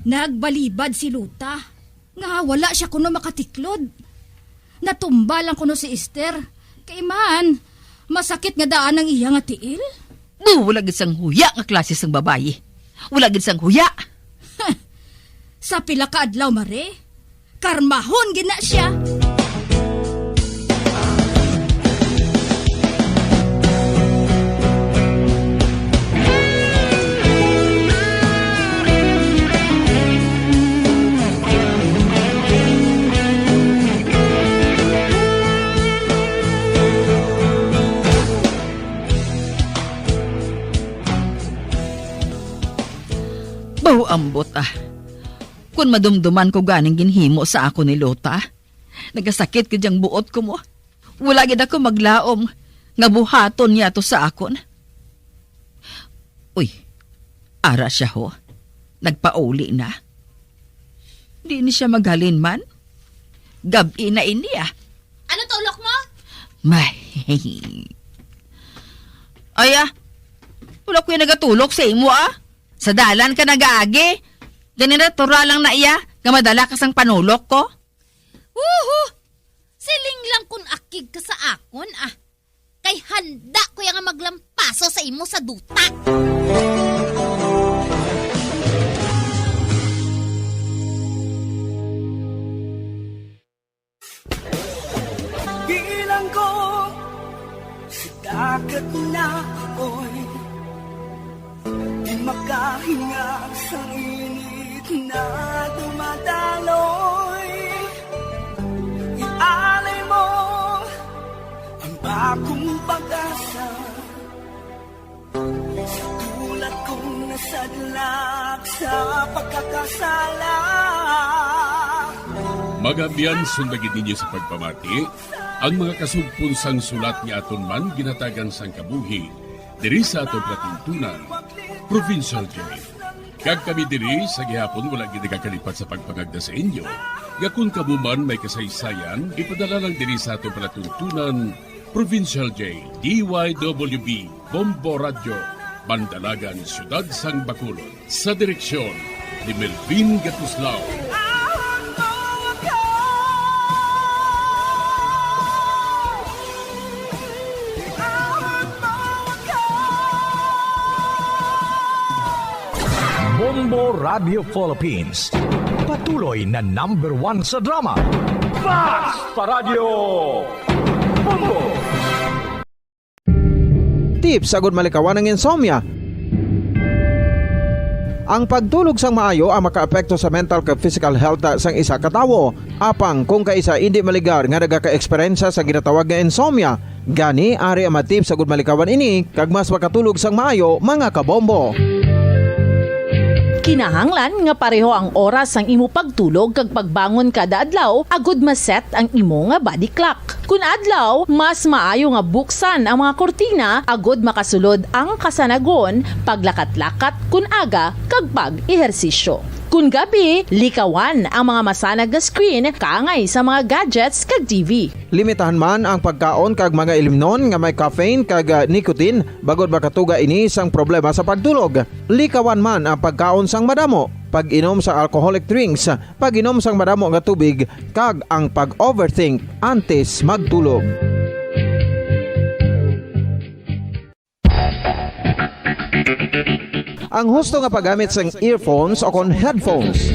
Speaker 8: Nagbalibad si Luta. Nga wala siya kuno makatiklod. Natumba lang kuno si Esther. Kay man, masakit nga daan ang iya nga tiil.
Speaker 18: Wala gid sang huya nga klase sang babayi. Wala gid sang huya.
Speaker 8: Sa pila ka adlaw mare, karmahon gina siya.
Speaker 18: Baw ambot Kung madumduman ko ganing ginhimo sa ako ni Lota, nagasakit ka diyang buot ko mo. Wala gid ako maglaom nga buhaton niya to sa akon. Uy, ara siya ho. Nagpauli na. Di ni siya maghalin man. Gabi na ini
Speaker 23: Ano tulok mo?
Speaker 18: May. Wala ko yung nagatulok sa imo Sa dalan ka nag-aagi. Ganinatura lang na iya, nga madala ka sang panulok ko.
Speaker 23: Siling lang kun akig ka sa akon Kay handa ko yung maglampaso sa imo sa duta.
Speaker 21: Bilang ko sa dagat na ako'y di makahinga sa init na dumadaloy. Ialay mo ang bagong pag-asa sa tulad kong nasadlak sa pagkakasala.
Speaker 2: Magabian sundagin ninyo sa pagpamati ang mga kasugpunsang sulat ni aton man ginatagan sang kabuhi diri sa aton katuntunan, Provincial Jail. Kag kami diri sa gihapon wala gid kakalipat sa pagpangagda sa inyo. Gakun kamo man may kasaysayan, ipadala lang diri sa aton palatuntunan, Provincial Jail, DYWB, Bombo Radio, Bandalagan, Siyudad Sang Bacolod. Sa direksyon ni Melvin Gatuslao.
Speaker 7: Bombo Radio Philippines. Patuloy na #1 sa drama.
Speaker 16: Basta Radio Bombo!
Speaker 1: Tips agud malikawan ng insomnia. Ang pagtulog sang maayo ang makaapekto sa mental kag physical health sang isa ka tawo. Apang kung kaisa hindi maligar nga nagaka-eksperyensya sa ginatawag nga insomnia, gani ari ang tips agud malikawan ini kag mas makatulog sang maayo mga kabombo.
Speaker 12: Kinahanglan nga pareho ang oras ang imo pagtulog kag pagbangon kada adlaw agud maset ang imo nga body clock. Kun adlaw, mas maayo nga buksan ang mga kortina agud makasulod ang kasanagon, paglakat-lakat kun aga kag pag-ehersisyo. Kun gabi, likawan ang mga masanag na screen kaangay sa mga gadgets kag TV.
Speaker 1: Limitahan man ang pagkaon kag mga ilimnon nga may caffeine kag nicotine bagod makatuga ini sang problema sa pagtulog. Likawan man ang pagkaon sang madamo, pag-inom sa alcoholic drinks, pag-inom sang madamo nga tubig kag ang pag-overthink antes magtulog. Ang husto nga paggamit sang earphones o kon headphones.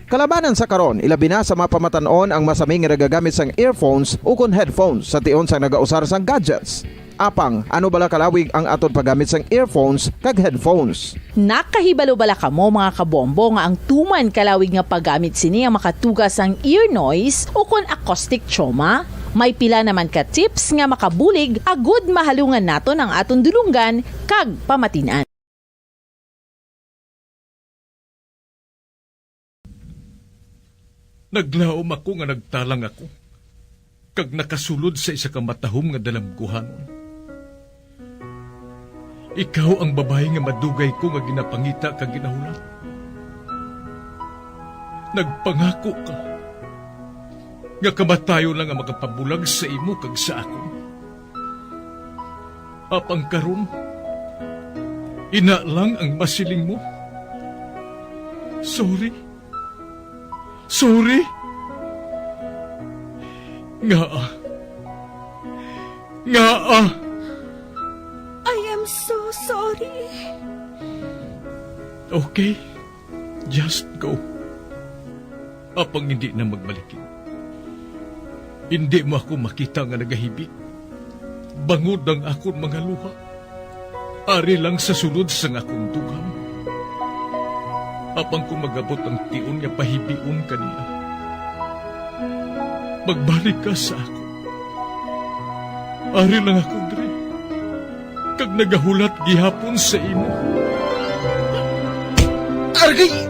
Speaker 1: Kalabanan sa karon, ilabi na sa mapamatanon ang masami nga nagagamit sang earphones o kon headphones sa tion sang nagausar sang gadgets. Apang, ano bala kalawig ang aton paggamit sang earphones kag headphones?
Speaker 12: Nakahibalo bala kamo mga kabombo nga ang tuman kalawig nga paggamit sini ang makatugas ang ear noise o kon acoustic trauma? May pila naman ka tips nga makabulig agud mahalungan naton ang aton dulunggan kag pamatinan.
Speaker 7: Naglaom ako nga nagtalang ako, kag nakasulod sa isa ka matahom nga dalamguhanon. Ikaw ang babae nga madugay ko nga ginapangita kag ginahulat. Nagpangako ka, nga kamatayo lang ang makapabulag sa imo kag sa akon. Apang karon, ina lang ang masiling mo. Sorry. Nga.
Speaker 8: I am so sorry.
Speaker 7: Okay, just go. Apang hindi na magbalikin. Hindi mo ako makita nga nagahibig. Bangod ang akong mga luha. Ari lang sa sulod sa akong dugang. Apang ko magabot ang tiun nga pahibiun kanina. Magbalik ka sa ako. Ari lang ako, Dre. Kag nagahulat gihapon sa imo.
Speaker 4: Argay!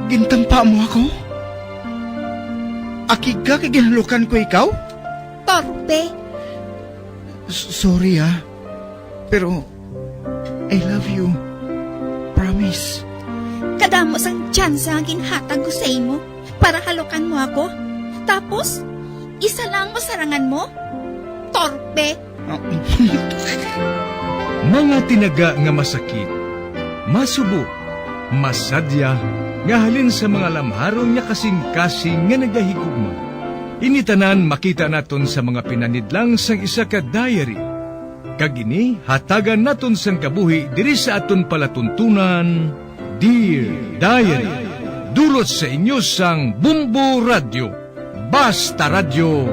Speaker 4: Gintampa mo ako? Akig ka kay ginalukan ko ikaw?
Speaker 8: Torpe.
Speaker 4: Sorry pero I love you. Promise.
Speaker 8: Kadamos ang tsansa ang ginhatag ko sa imo para halukan mo ako. Tapos, isa lang masarangan mo? Torpe.
Speaker 7: Mga tinaga nga masakit, masubo, masadya, nga halin sa mga lamharon nga kasing-kasing nga nagahigugma. Initanan makita naton sa mga pinanidlang sang isa ka diary. Kagini, hatagan naton sang kabuhi diri sa aton palatuntunan, Dear Diary. Dulot sa inyo sang Bumbo Radio. Basta Radio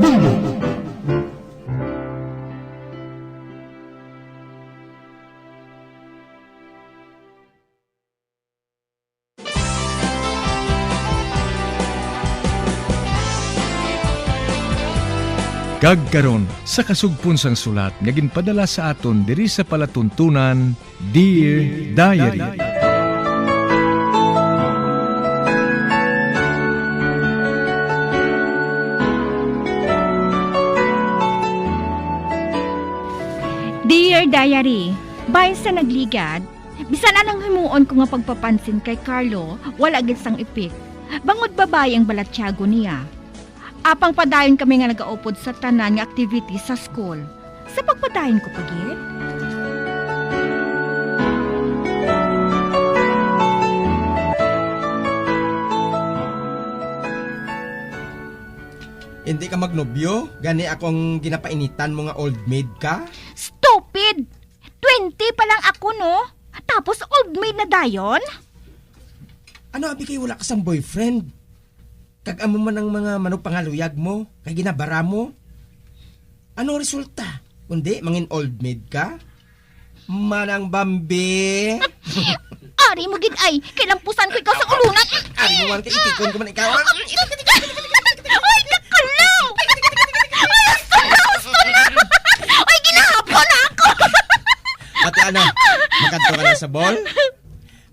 Speaker 7: Bumbo. Kagkaron sa kasugpon sang sulat nga ginpadala sa aton diri sa palatuntunan, Dear Diary.
Speaker 5: Dear Diary, bahin sa nagligad, bisan anang himuon ko nga pagpapansin kay Carlo, wala gid sang ipik. Bangod babae ang balatyago niya. Apang padayon kami nga nagaupod sa tanan nga activity sa school. Sa pagpadayon ko pagit.
Speaker 13: Hindi ka magnobyo? Gani akong ginapainitan mo nga old maid ka?
Speaker 5: Stupid! 20 pa lang ako, no? Tapos old maid na dayon?
Speaker 13: Ano abi kay wala ka sang boyfriend? Kag-amo man ang mga manok pangaluyag mo, kay ginabara mo. Ano resulta? Kundi mangin old maid ka? Manang Bambi.
Speaker 5: Ari mo gid ay, kailampusan ko ikaw sa ulunan.
Speaker 13: Ari mo man kay itikon ko man ikaw.
Speaker 5: Ay, nakalam! Gusto na! Ay, ginahapon na ako!
Speaker 13: Pati ano, makanto ka na sa ball?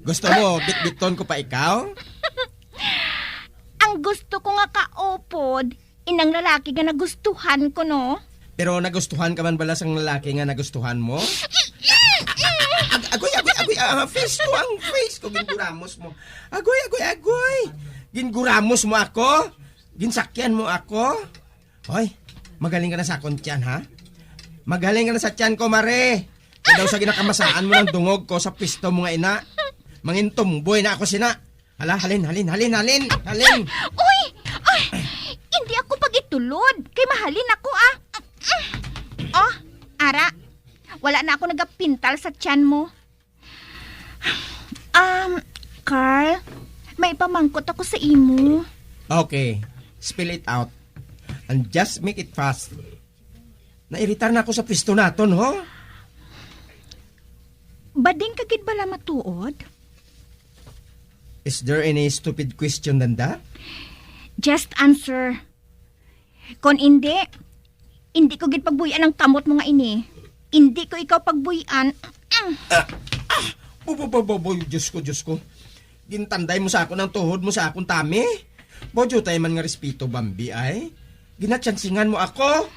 Speaker 13: Gusto mo, bit-biton ko pa ikaw?
Speaker 5: Ang gusto ko nga kaopod, inang lalaki nga nagustuhan ko, no?
Speaker 13: Pero nagustuhan ka man bala sang lalaki nga nagustuhan mo? Agoy, face ko, ginguramos mo. Agoy. Ginguramos mo ako? Ginsakyan mo ako? Hoy, magaling ka na sa akong tiyan, ha? Magaling ka na sa tiyan ko, Mare. Kaya daw sa ginakamasaan mo ng dungog ko sa pisto mo nga ina. Mangintumboy na ako sina. Hala, halin.
Speaker 5: Uy! Ay, hindi ako pagitulod. Kay mahalin ako, ah. Oh, Ara. Wala na ako nagapintal sa tiyan mo. Carl, may pamangkot ako sa imo.
Speaker 13: Okay, spill it out. And just make it fast. Nairitar na ako sa pisto naton, ho?
Speaker 5: Bading kagid bala matuod?
Speaker 13: Is there any stupid question than that?
Speaker 5: Just answer. Kung hindi ko gid pagbuyan ang kamot mo nga ini. Hindi ko ikaw pagbuyan.
Speaker 13: Diyos ko. Gintanday mo sa ako ng tuhod mo sa akong tami. Bodyo tayo man nga respeto, Bambi, ay. Ginatsansingan mo ako.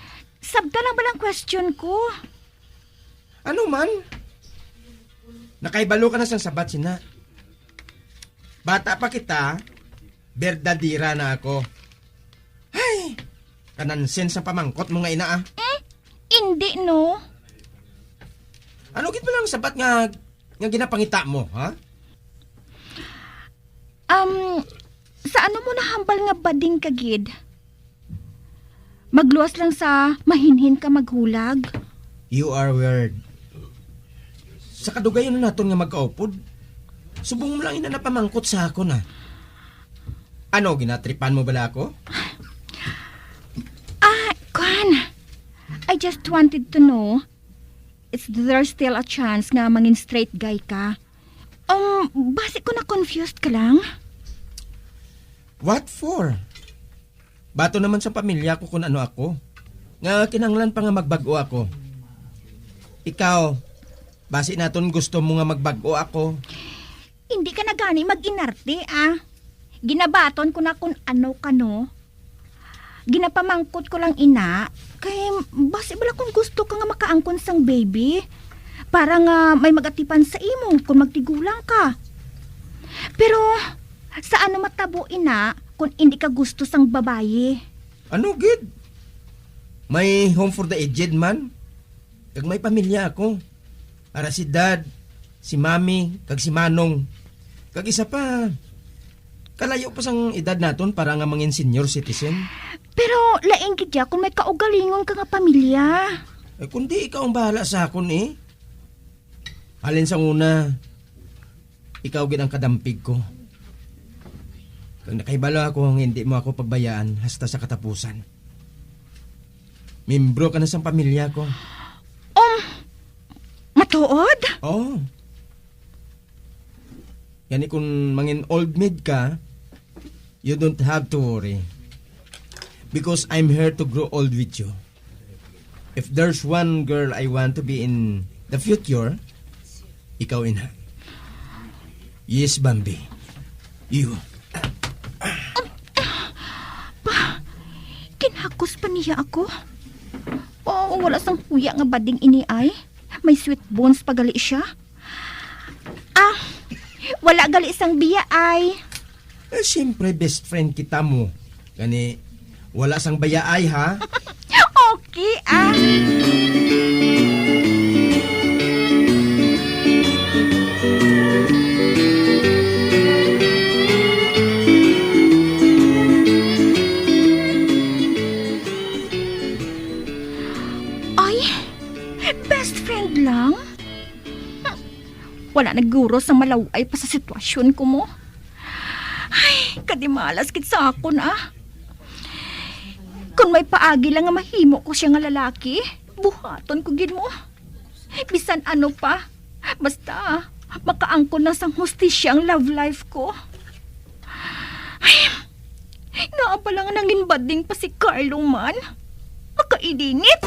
Speaker 5: Sabda lang balang question ko.
Speaker 13: Ano man? Nakaibalo ka na sa sabat, sina. Bata pa kita, berdadira na ako. Ay, kanansin sa pamangkot mo nga ina, ah.
Speaker 5: Hindi, no?
Speaker 13: Ano git mo lang sabat nga ginapangita mo, ha?
Speaker 5: Sa Saan mo nahambal nga bading kagid? Magluwas lang sa mahinhin ka maghulag.
Speaker 13: You are weird. Sa kadugayon na naton nga magkaupod, subong mo lang ina napamangkot sa ako na. Ano, ginatripan mo bala ako?
Speaker 5: Kwan, I just wanted to know, is there still a chance nga mangin straight guy ka? Basi ko na confused ka lang.
Speaker 13: What for? Bato naman sa pamilya ko kung ano ako. Nga kinanglan pa nga magbago ako. Ikaw, basi naton gusto mo nga magbago ako.
Speaker 5: Hindi ka na gani mag-inarte, Ginabaton ko na kung ano ka, no? Ginapamangkot ko lang ina, kay basi bala kung gusto ka nga makaangkon sang baby. Para nga may magatipan sa imo kung magtigulang ka. Pero, sa ano matabo ina kung hindi ka gusto sang babaye?
Speaker 13: Ano, gid? May home for the aged man. Kag may pamilya ako. Para si dad, si mami, kag si manong. Kag isa pa, kalayo pa sang edad naton para nga mangin senior citizen.
Speaker 5: Pero laing gid ya kung may kaugalingon ka nga pamilya.
Speaker 13: Kundi ikaw ang bahala sa akon Alin sa una, ikaw gid ang kadampig ko. Kag nakaibalo ako nga hindi mo ako pagbayaan hasta sa katapusan. Membro ka na sa pamilya ko.
Speaker 5: Matuod?
Speaker 13: Oo. Yani kung mangin old maid ka, you don't have to worry. Because I'm here to grow old with you. If there's one girl I want to be in the future, ikaw ina. Yes, Bambi. You.
Speaker 5: Kinhakos pa niya ako. Wala sang huya nga bading ini ay. May sweet bones pa gali siya. Wala gali isang biya ay.
Speaker 13: Siyempre, best friend kita mo. Gani, wala sang bayaay ha?
Speaker 5: Okay, Ay, best friend lang? Wala naguro sa malaway pa sa sitwasyon ko mo. Ay, kadimalas kit sa akon Kung may paagi lang nga mahimo ko siya nga lalaki, buhaton ko gid mo. Bisan ano pa, basta makaangkon na sang hustisya ang love life ko. Ay, naabala nga nangin bading pa si Carlo man. Makaidingit.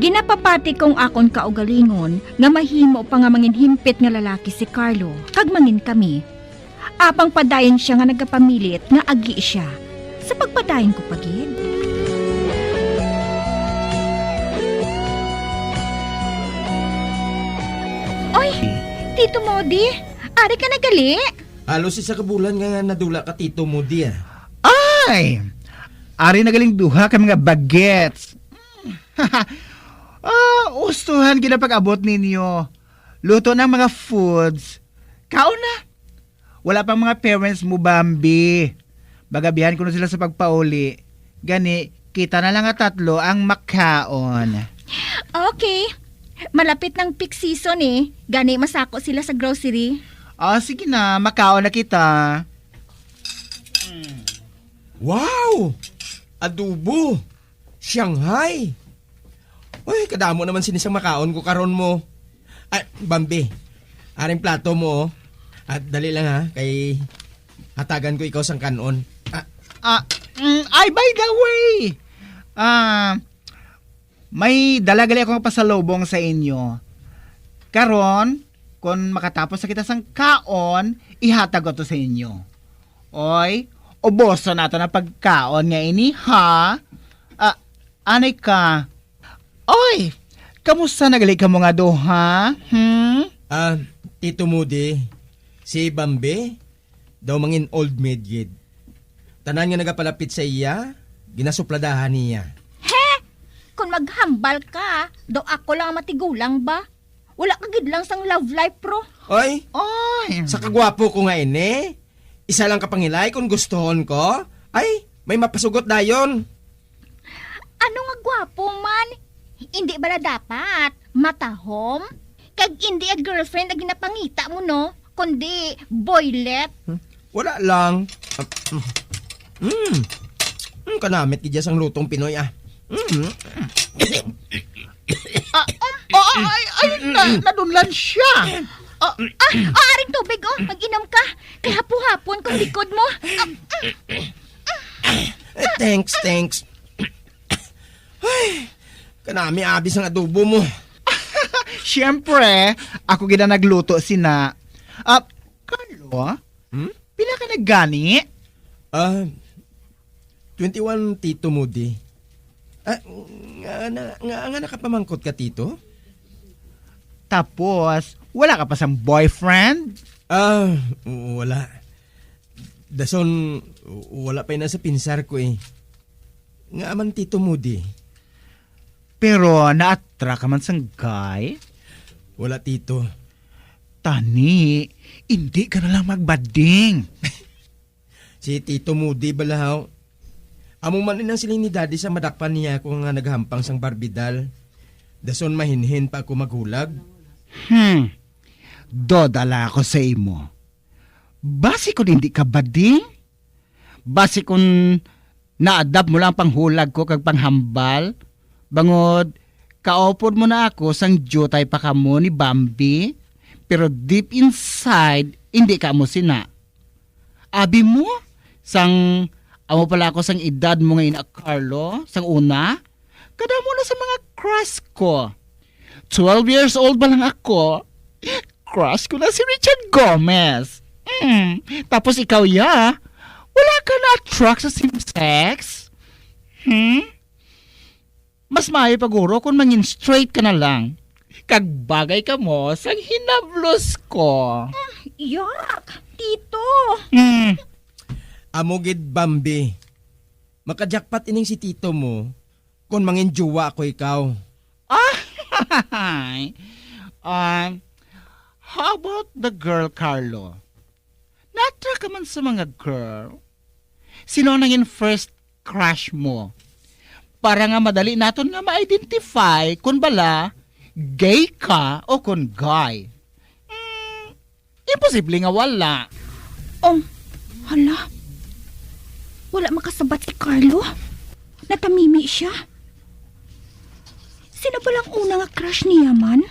Speaker 5: Ginapapati kong akon kaugalingon nga mahimo pa nga mangin himpit nga lalaki si Carlo kag mangin kami. Apang padayon siya nga nagapamilit nga agi siya. Sa pagpadayon ko pagid. Oy, Tito Modi, ari ka nagali?
Speaker 13: Halos isa ka bulan nga nadula ka Tito Modi
Speaker 4: Ay! Ari nagaling duha ka mga bagets. Ustuhan ginapag-abot ninyo. Luto ng mga foods. Kaon na. Wala pang mga parents mo, Bambi. Bagabihan ko na sila sa pagpauli. Gani, kita na lang tatlo ang makaon.
Speaker 5: Okay. Malapit ng peak season Gani, masako sila sa grocery.
Speaker 4: Sige na. Makaon na kita.
Speaker 13: Wow! Adobo! Shanghai! Uy, kadamo naman sinisang makaon ko karon mo. Ay, Bambi, aring plato mo At dali lang ha, kay hatagan ko ikaw sang kanon.
Speaker 4: Ay, by the way, may dalagali akong pasalubong sa inyo. Karon, kung makatapos sa kita sang kaon, ihatag ko to sa inyo. Oy, uboso nato na pagkaon nga ini, ha? Anay ka? Oy, kamusta nagali ka mo nga do, ha?
Speaker 13: Tito Moody, si Bambi, daw mangin old maid gid. Tanan nga nagapalapit sa iya, ginasupladahan niya.
Speaker 5: He! Kung maghambal ka, do ako lang matigulang ba? Wala ka gid lang sang love life, pro.
Speaker 13: Oy,
Speaker 4: Ay!
Speaker 13: sa kagwapo ko nga ini, isa lang kapangilay kung gustohon ko, ay, may mapasugot dayon.
Speaker 5: Ano nga gwapo man? Hindi ba na dapat matahom? Kag hindi a girlfriend ang ginapangita mo, no? Kundi boylet.
Speaker 13: Wala lang. Kanamit kidya sang lutong Pinoy ah.
Speaker 4: Nadunlan siya.
Speaker 5: Aring tubig, oh. Mag-inom ka. Kaya hapon kung likod mo.
Speaker 13: Thanks. Ay, kanami abis ang adobo mo.
Speaker 4: Siyempre, ako gina nagluto sina. Carlo, pila ka naggani?
Speaker 13: 21 Tito Moody. Nga nakapamangkot ka, Tito?
Speaker 4: Tapos, wala ka pa sang boyfriend?
Speaker 13: Wala. Dason, wala pa yun sa pinsar ko eh. Nga aman, Tito Moody.
Speaker 4: Pero na-attract ka man sang guy?
Speaker 13: Wala, Tito.
Speaker 4: Tani, hindi ka na lang magbading.
Speaker 13: Si Tito Moody balahaw. Amo man inang siling ni Daddy sa madakpan niya ako nga naghampang sang barbidal. Dason mahinhin pa ako maghulag.
Speaker 4: Dodala ako sa imo. Basi kung hindi ka bading? Basi kung naadap mo lang panghulag ko kag panghambal? Bangod, kaopod mo na ako sang jutay pa ka mo ni Bambi, pero deep inside, hindi ka mo sina. Abi mo, sang amo pala ako sang edad mo ngayon, Carlo, sang una, kada mo na sa mga crush ko. 12 years old ba lang ako? Crush ko na si Richard Gomez. Tapos ikaw ya, wala ka na-attract sa same sex? Mas maayo paguro kung mangin straight ka na lang. Kagbagay ka mo sang hinablos ko.
Speaker 5: Yak! Tito!
Speaker 13: Amogid Bambi. Makajakpat ining si Tito mo kung mangin juwa ko ikaw.
Speaker 4: How about the girl, Carlo? Na-attract ka man sa mga girl? Sino nangin first crush mo? Para nga madali naton nga ma-identify kung bala, gay ka o kung guy. Imposible nga wala.
Speaker 5: Hala. Wala makasabat si Carlo. Natamimi siya. Sino ba lang una nga crush niya man?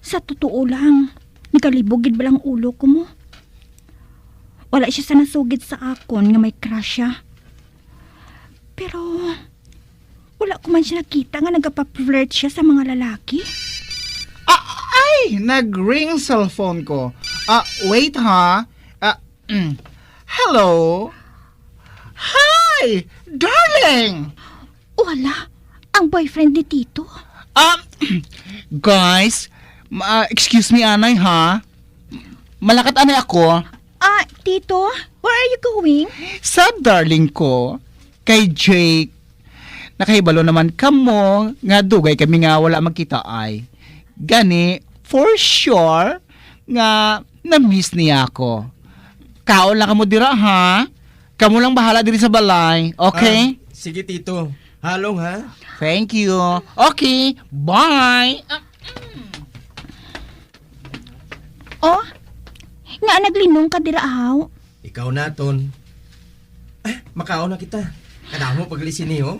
Speaker 5: Sa totoo lang, nagalibogid ba lang ulo ko mo? Wala siya sa nasugid sa akon nga may crush siya. Pero, wala ko man siya nakita nga nagpa-flirt siya sa mga lalaki.
Speaker 4: Ay, nag-ring cellphone ko. Wait ha. Hello? Hi, darling!
Speaker 5: Wala, ang boyfriend ni Tito.
Speaker 4: Guys, excuse me anay ha. Malakat anay ako.
Speaker 5: Tito, where are you going?
Speaker 4: Sa darling ko, kay Jake. Nakahibalo naman kamo, nga dugay kami nga wala magkita ay. Gani, for sure, nga na-miss niya ako. Kaon lang kamo dira ha. Kamu lang bahala diri sa balay, okay?
Speaker 13: Sige Tito, halong ha.
Speaker 4: Thank you. Okay, bye.
Speaker 5: Nga naglinong ka dira ahaw.
Speaker 13: Ikaw naton. Makaon na kita. Kadamo paglisin niyo.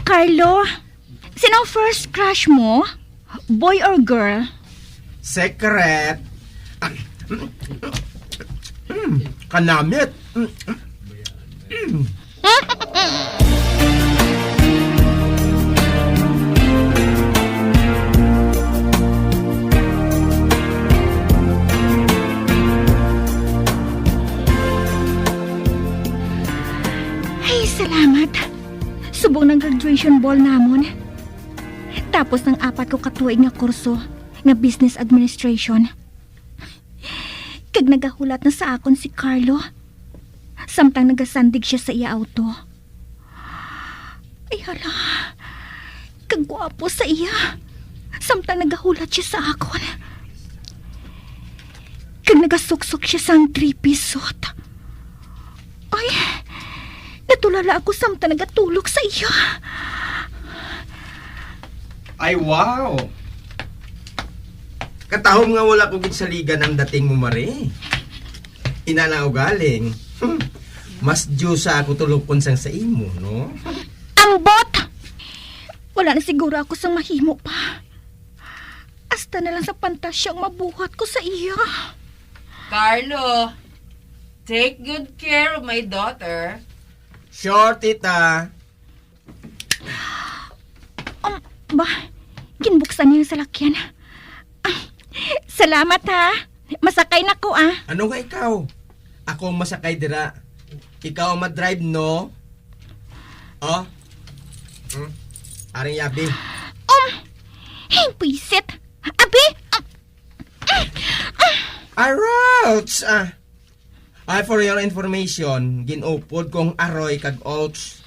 Speaker 5: Carlo, sinong first crush mo? Boy or girl?
Speaker 13: Secret. Kanamit.
Speaker 5: Ay, salamat. Subong ng graduation ball namon. Tapos ng 4 ko katuig nga kurso nga business administration. Kag nagahulat na sa akon si Carlo. Samtang nagasandig siya sa iya auto. Ay hala, kagwapo sa iya. Samtang nagahulat siya sa akon. Kag nagasuksok siya sa three-piece suit. Ay, natulala ako samtang nagatulog sa iya.
Speaker 13: Ay, wow! Katahom nga wala ko gitsaligan ang dating mo, Mare. Inana o galing. Mas Diyosa ako tulupon sang sa imo, no?
Speaker 5: Ang bot! Wala na siguro ako sang mahimo pa. Hasta na lang sa pantasyang mabuhat ko sa iya.
Speaker 22: Carlo, take good care of my daughter.
Speaker 13: Sure, tita.
Speaker 5: Ba, kinbuksan niya yung salakyan. Salamat ha. Masakay na ko ah.
Speaker 13: Ano nga ikaw? Ako ang masakay dira. Ikaw ang madrive, no? Oh? Aring yabi.
Speaker 5: Pwisit. Abi!
Speaker 13: Arouts! Ay, for your information, ginupod kong aroy kag oats.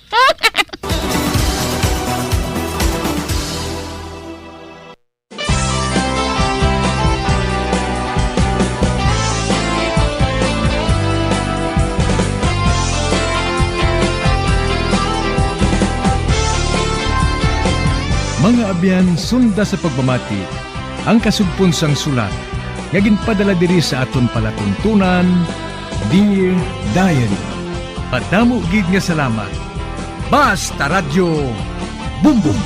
Speaker 7: Mga abyan, sunda sa pagmamati, ang kasugpon sang sulat, nga ginpadala diri sa aton palatuntunan, Dear Diary. Padamo gid nga salamat. Basta Radyo Bumbum.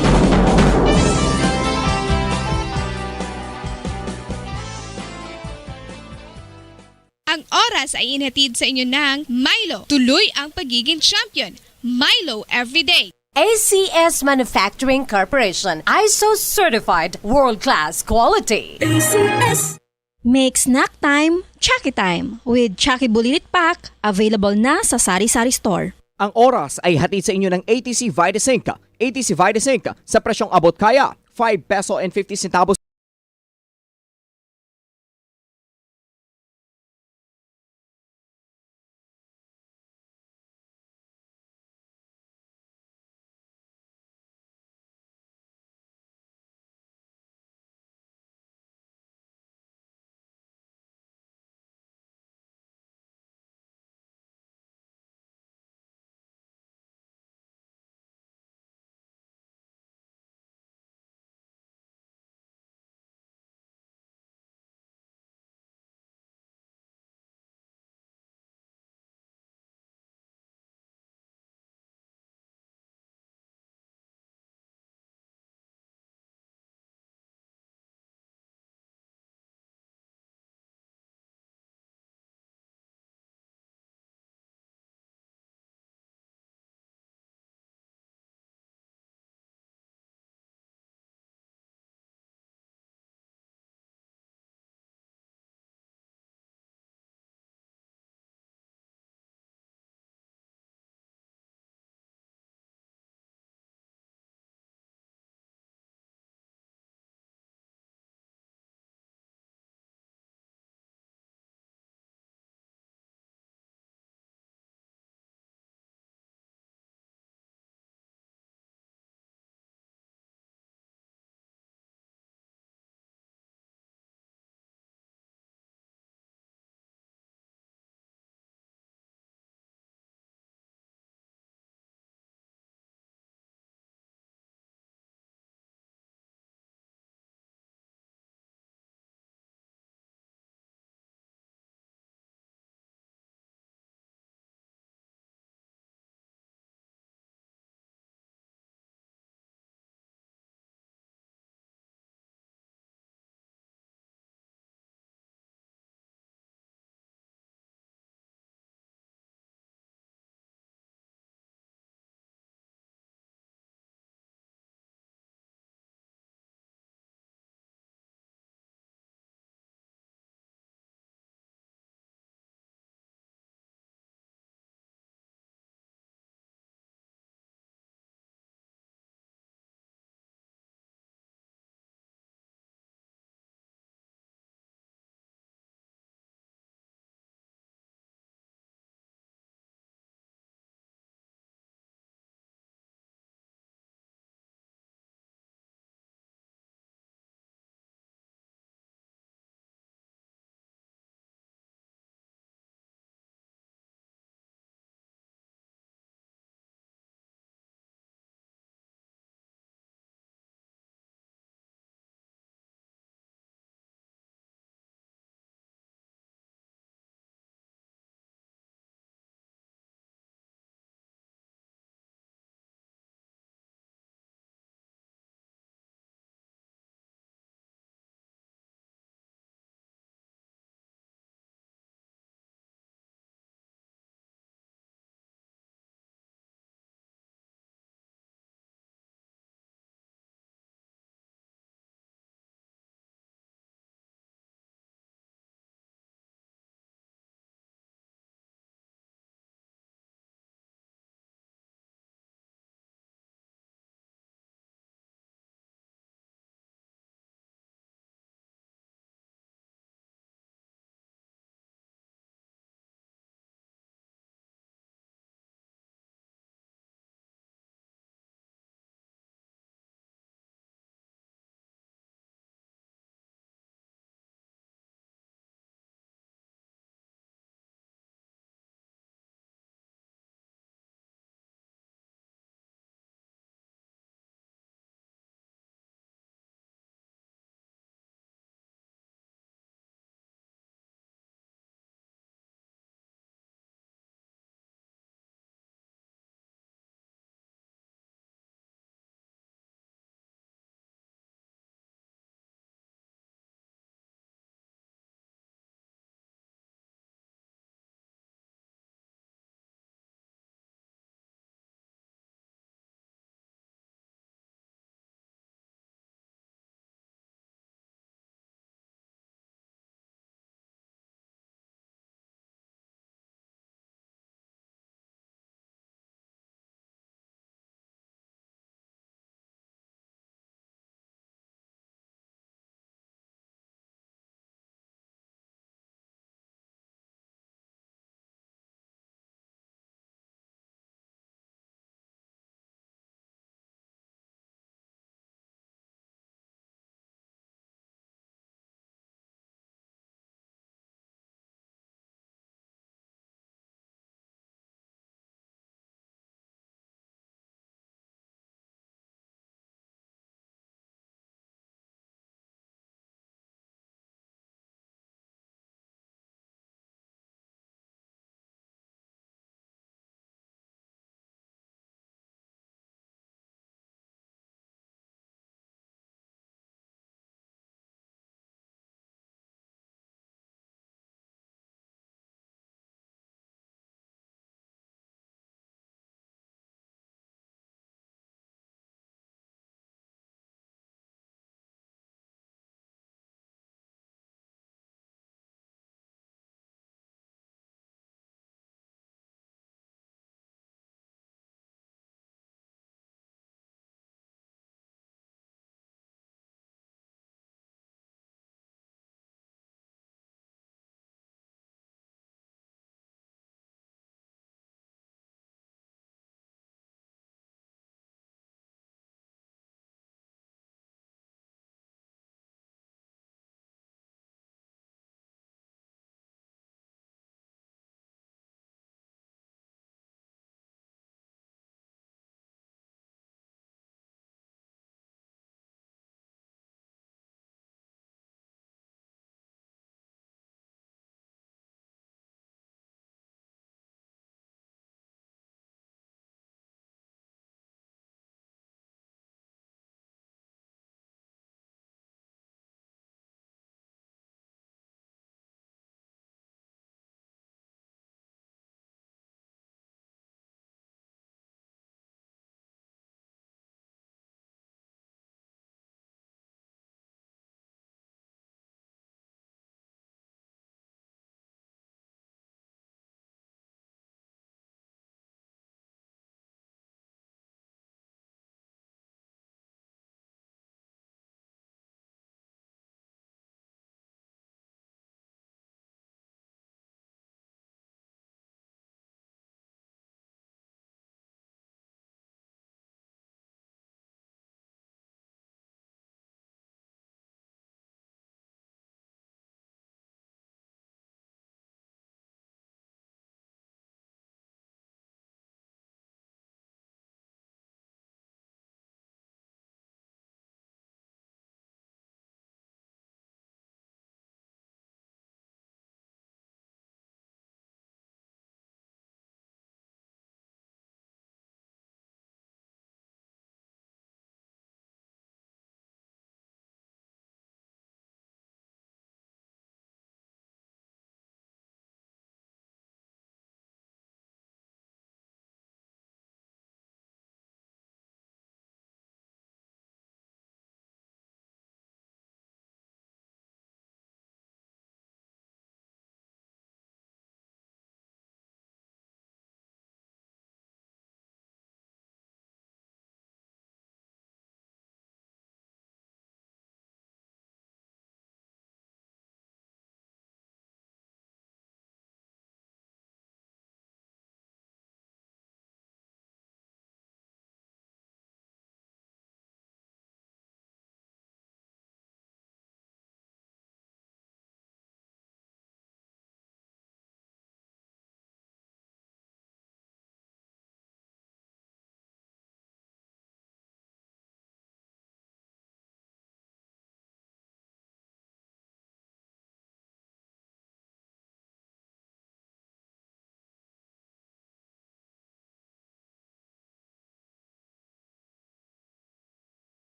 Speaker 9: Ang oras ay inhatid sa inyo ng Milo. Tuloy ang pagiging champion. Milo everyday.
Speaker 17: ACS Manufacturing Corporation, ISO certified world-class quality. ACS.
Speaker 10: Make snack time, Chucky time with Chucky Bulilit Pack, available na sa sari-sari store.
Speaker 19: Ang oras ay hatid sa inyo ng ATC Vitazinc. ATC Vitazinc sa presyong abot kaya, 5 peso and 50 centavos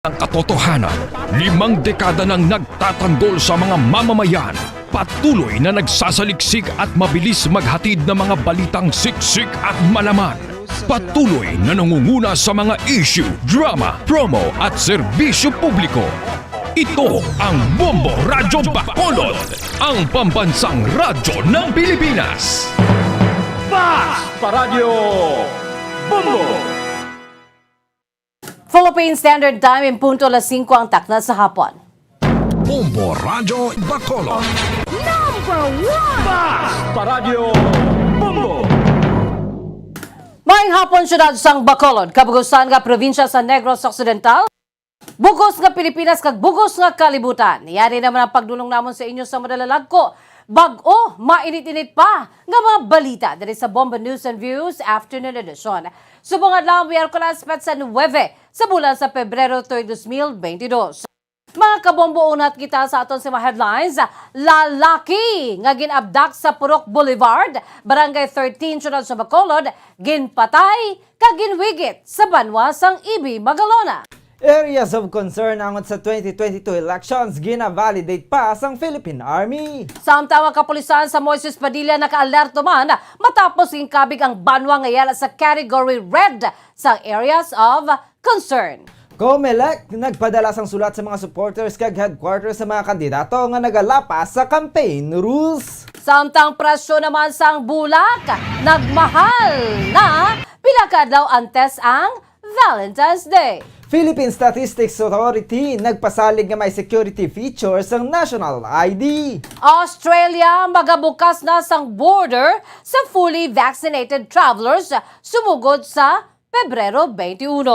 Speaker 7: Ang katotohanan, 5 dekada nang nagtatanggol sa mga mamamayan, patuloy na nagsasaliksik at mabilis maghatid ng mga balitang siksik at malaman. Patuloy na nangunguna sa mga issue, drama, promo at serbisyo publiko. Ito ang Bombo Radyo Bacolod, ang pambansang radyo ng Pilipinas.
Speaker 16: Basta Radio Bombo!
Speaker 17: Philippine Standard Time in punto 5 ang takna sa hapon.
Speaker 7: Bombo Radyo Bacolod.
Speaker 16: Number 1! Basta Radio Bombo!
Speaker 17: Maayong hapon syudad sang Bacolod, kabugusan nga probinsya sa Negros Occidental. Bugos nga Pilipinas kag bugos nga kalibutan. Yari naman ang pagdulong namon sa inyo sa madalag ko. Bag-o, mainit-init pa nga mga balita diri sa Bombo News and Views Afternoon Edition. Subong adlaw Miyerkules petsa 9 sa bulan sa Pebrero 2022. Mga kabombo, unat kita sa aton sa mga headlines. Lalaki nga ginabdak sa Purok Boulevard, Barangay 13, syudad sa Bacolod, ginpatay kag ginwigit sa banwa sang Ibi, Magalona.
Speaker 6: Areas of concern angot sa 2022 elections gina-validate pa sang Philippine Army.
Speaker 17: Samtang ang kapulisan sa Moises Padilla naka-alerto man matapos ginkabig ang banwa ngayala sa category red sa areas of concern.
Speaker 6: COMELEC nagpadala sang sulat sa mga supporters kag headquarters sa mga kandidato nga nagalapas sa campaign rules.
Speaker 17: Samtang presyo naman sang bulak, nagmahal na pila ka adlaw antes ang Valentine's Day.
Speaker 6: Philippine Statistics Authority nagpasalig nga may security features ang national ID.
Speaker 17: Australia magabukas na sang border sa fully vaccinated travelers sumugod sa Pebrero 21.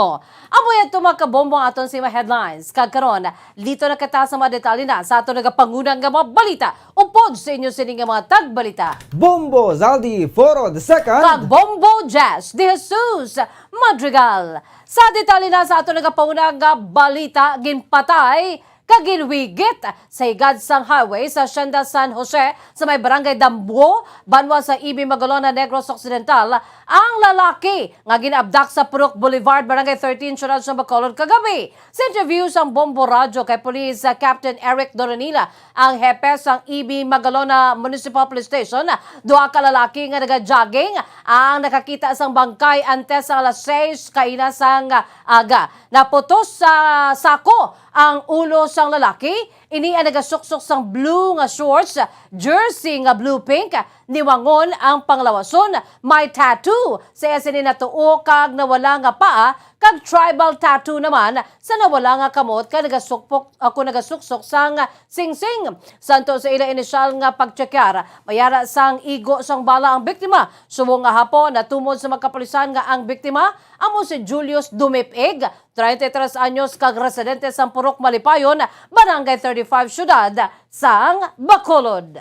Speaker 17: Amoy at tumakabombo aton sa mga headlines. Kagkaroon, lito na kita sa mga detalye na sa aton nagapangunang nga mga balita. Upod sa inyo sining mga tagbalita.
Speaker 6: Bombo Zaldi Foro II.
Speaker 17: Kag Bombo Jazz de Jesus Madrigal. Sa detalye na sa aton nagapangunang nga balita, ginpatay kaginwigit sa higad sang highway sa Hacienda San Jose sa may barangay Dambuo, banwa sa Ibi, Magalona, Negros Occidental, ang lalaki nga ginabdak sa Purok Boulevard, barangay 13, syudad sa Bacolod kagabi. Sa interview sa Bombo Radyo kay Police Captain Eric Doranila, ang hepe sang Ibi, Magalona Municipal Police Station, duha ka lalaki nga naga-jogging ang nakakita sang bangkay antes sa alas 6 kaina sang aga. Naputos sa sako ang ulo sang lalaki, ini ang nagasuksok sang blue nga shorts, jersey nga blue-pink, niwangon ang panglawason, may tattoo sa sini natuo kag nawala nga paa, kag tribal tattoo naman sa nawala nga kamot kag nagasuksok sang sing-sing. Santo sa ila inisyal nga pagtsekyar, mayara sang igo sang bala ang biktima. Subong nga hapon natumod sa magkapulisan nga ang biktima amo si Julius Dumipig, 33 anyos kag residente sang Purok Malipayon, Barangay 35, syudad sang Bacolod.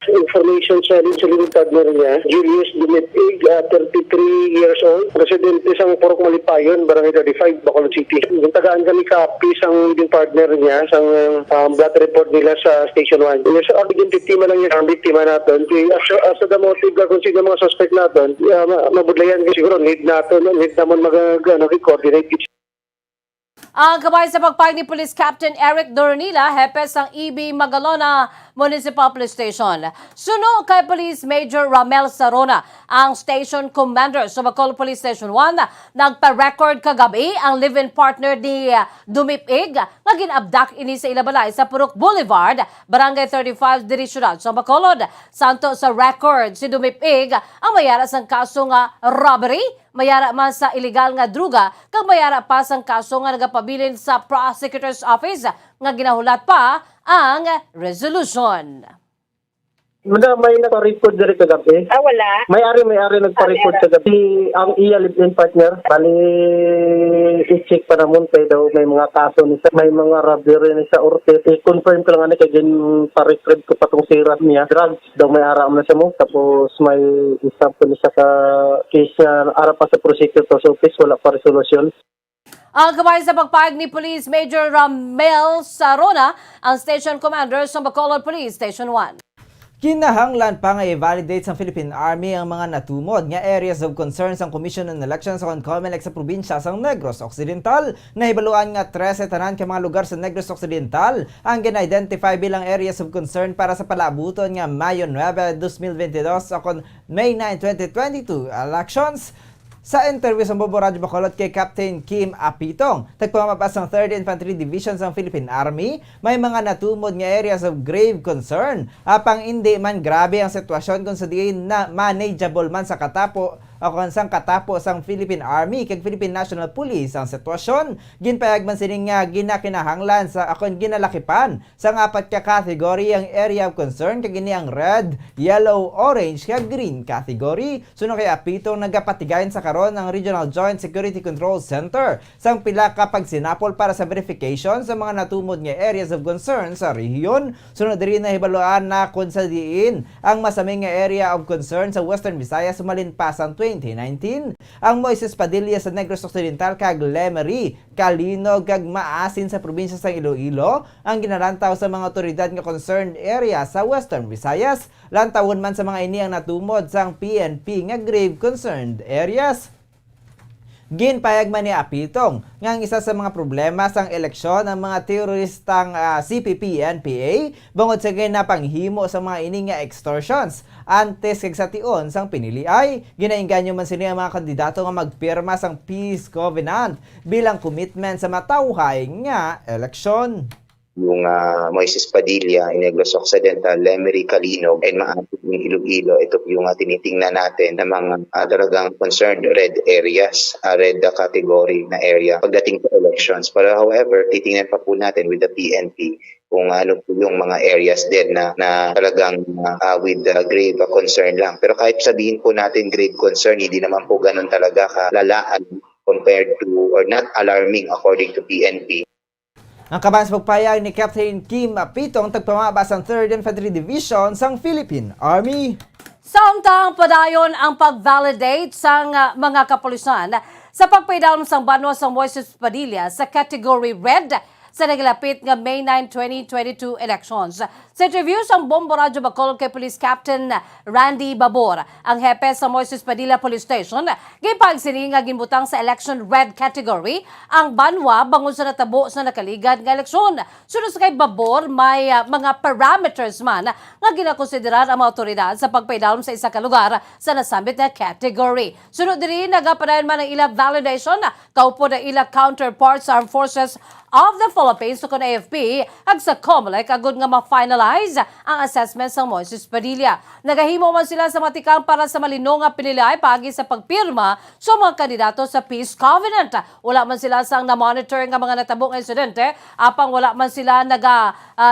Speaker 11: Information sa partner niya, Julius Dumipig, 33 years old, residente sa Purok Malipayon, Barangay 35, Bacolod City. Yung tagaan kami copy sang partner niya, sang blood report nila sa Station 1. Yung sa origin biktima lang yung biktima natin. As the motive ka kung sino mga suspect natin, mabudlayan siguro, need naman mag-coordinate.
Speaker 17: Ang kabay sa pagpahid ni Police Captain Eric Doranila, hepe sang Ibi, Magalona Municipal Police Station. Suno kay Police Major Ramel Sarona, ang Station Commander sa Bacolod Police Station 1, nagpa-record kagabi ang live-in partner ni Dumipig nga ginabdak ini sa ilabalay sa Purok Boulevard, Barangay 35, diri syudad sa Bacolod. Santo sa record si Dumipig ang mayara sang kaso nga robbery, mayara man sa illegal nga druga, kag mayara pa sang kaso nga nagapabilin sa Prosecutor's Office nga ginahulat pa ang resolution.
Speaker 11: Madam, may nagpa-report diri kagabi.
Speaker 15: Wala.
Speaker 11: May-ari nagpa-report kagabi. Ang iya live-in partner, bali i-check pa naman kay daw may mga kaso ni may mga robbery ni sa Ortiz. I-confirm ko lang kay pa-record ko patong sirat niya. Drugs daw may aram na siya mo. Tapos may isang po niya sa case na ara pa sa prosecutor's office, wala pa resolution.
Speaker 17: Ang kabay sa pagpahayag ni Police Major Ramel Sarona, ang Station Commander sa Bacolod Police Station 1.
Speaker 6: Kinahanglan pa nga i-validate sa Philippine Army ang mga natumod nga areas of concern sa Commission on Elections sa COMELEC sa probinsya sa Negros Occidental. Nahibaluan nga 13 tanan ka mga lugar sa Negros Occidental ang gina-identify bilang areas of concern para sa palabuton nga Mayo 9, 2022 o May 9, 2022 elections. Sa interview sa Bombo Radyo Bacolod kay Captain Kim Apitong, tagpamabas ng 3rd Infantry Division sa Philippine Army, may mga natumod nga areas of grave concern. Apang hindi man grabe ang sitwasyon kung sa diin na manageable man sa katapo o kung sang katapos ang Philippine Army kag Philippine National Police ang sitwasyon. Ginpayag man sining nga ginakinahanglan sa akon ginalakipan sa apat ka category ang area of concern kag ini ang red, yellow, orange kag green category. Suno kay Apitong nagapatigayon sa karon ang Regional Joint Security Control Center sang pila ka pagsinapol para sa verification sa mga natumod nga areas of concern sa rehiyon. Sunod diri na hibaluan na kung sa diin ang masaming nga area of concern sa Western Visayas sumalinpasan 2019. Ang Moises Padilla sa Negros Occidental kag Lemery, Calinog kag Maasin sa probinsya sa Iloilo ang ginalantaw sa mga otoridad nga concerned area sa Western Visayas. Lantawon man sa mga ini ang natumod sang PNP nga grave concerned areas. Ginpayag man ni Apitong nga ang isa sa mga problema sang eleksyon ang mga teroristang CPP-NPA bangod sa ginapanghimo sa mga ini nga extortions. Antes kag sa tion sang pinili ay ginainganyo man sila ang mga kandidato nga magpirma sang peace covenant bilang commitment sa matawhay nga eleksyon.
Speaker 3: Yung Moises Padilla, Negros Occidental, Lemery, Calinog, and Maasin ng Iloilo. Ito yung tinitingnan natin na mga talagang concerned red areas, red category na area pagdating sa elections. Pero however, titingnan pa po natin with the PNP kung ano po yung mga areas din na talagang with grave concern lang. Pero kahit sabihin po natin grave concern, hindi naman po ganun talaga kalalaan compared to or not alarming according to PNP.
Speaker 6: Ang kaban sa pagpayag ni Captain Kim Apitong tagpamabas ang 3rd Infantry Division sang Philippine Army.
Speaker 14: Samtang padayon ang pag-validate sang mga kapulisan sa pagpaydawon sang banwa sang Moises Padilla sa category red sa naglapit nga May 9, 2022 elections. Sa interview sa Bombo Radyo Bacolod kay Police Captain Randy Babor, ang hepe sa Moises Padilla Police Station, gipagsini nga ginbutang sa election red category ang banwa bangon sa natabo sa nakaligad nga eleksyon. Sunod sa kay Babor, may mga parameters man nga ginakonsiderar ang mga otoridad sa pagpaydawon sa isa ka lugar sa nasambit na category. Sunod diri nagapadayon man ang ila validation kaupo na ila counterparts sa Armed Forces of the Philippines so kon AFP ag sa COMELEC agud nga ma-finalize ang assessment sa Moises Padilla. Nagahimo man sila sa matikang para sa malino nga pinilay pagi sa pagpirma sa mga kandidato sa Peace Covenant. Wala man sila sang na-monitor nga mga natabong insidente apang wala man sila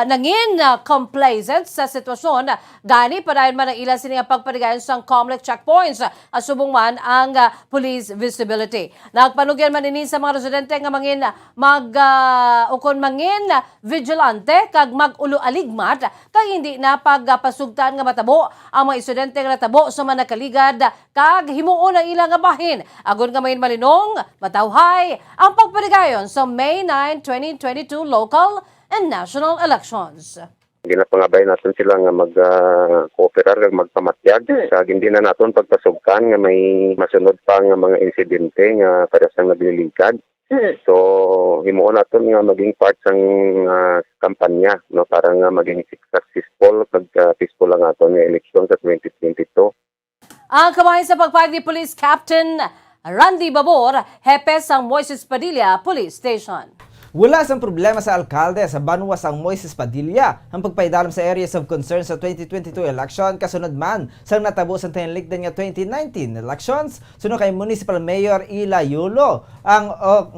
Speaker 14: nangin complacent sa sitwasyon. Gani padayon man ang ila sini nga pagpadigayon sang COMELEC checkpoints asubong man ang police visibility. Nagpanugyan man ini sa mga residente nga mangin ukon mangin vigilante kag mag-ulo aligmat kag hindi na pagpasugtan nga matabo ang mga estudyante nga natabo sa mga nakaligad kag himuon ang ilang bahin agon nga mayin malinong matawhay ang pagpadigayon sa May 9, 2022 local and national elections.
Speaker 3: Ginapangabay natin sila nga mag-cooperar kag magpamatyag. Kag hindi na naton pagpasugtan nga may masunod pa nga mga insidente nga parehas nga nabililikad. So, himuon natin nga maging part sang kampanya, no, para nga maging successful pag peaceful lang aton nga eleksyon sa 2022.
Speaker 14: Ang kamay sa pagpayag ni Police Captain Randy Babor, hepe sang Moises Padilla Police Station.
Speaker 6: Wala sang problema sa alkalde sa banwa sang Moises Padilla ang pagpaydalam sa areas of concern sa 2022 election kasunod man sang natabo sa tinlikdan nga 2019 elections. Sunod kay Municipal Mayor Ila Yulo ang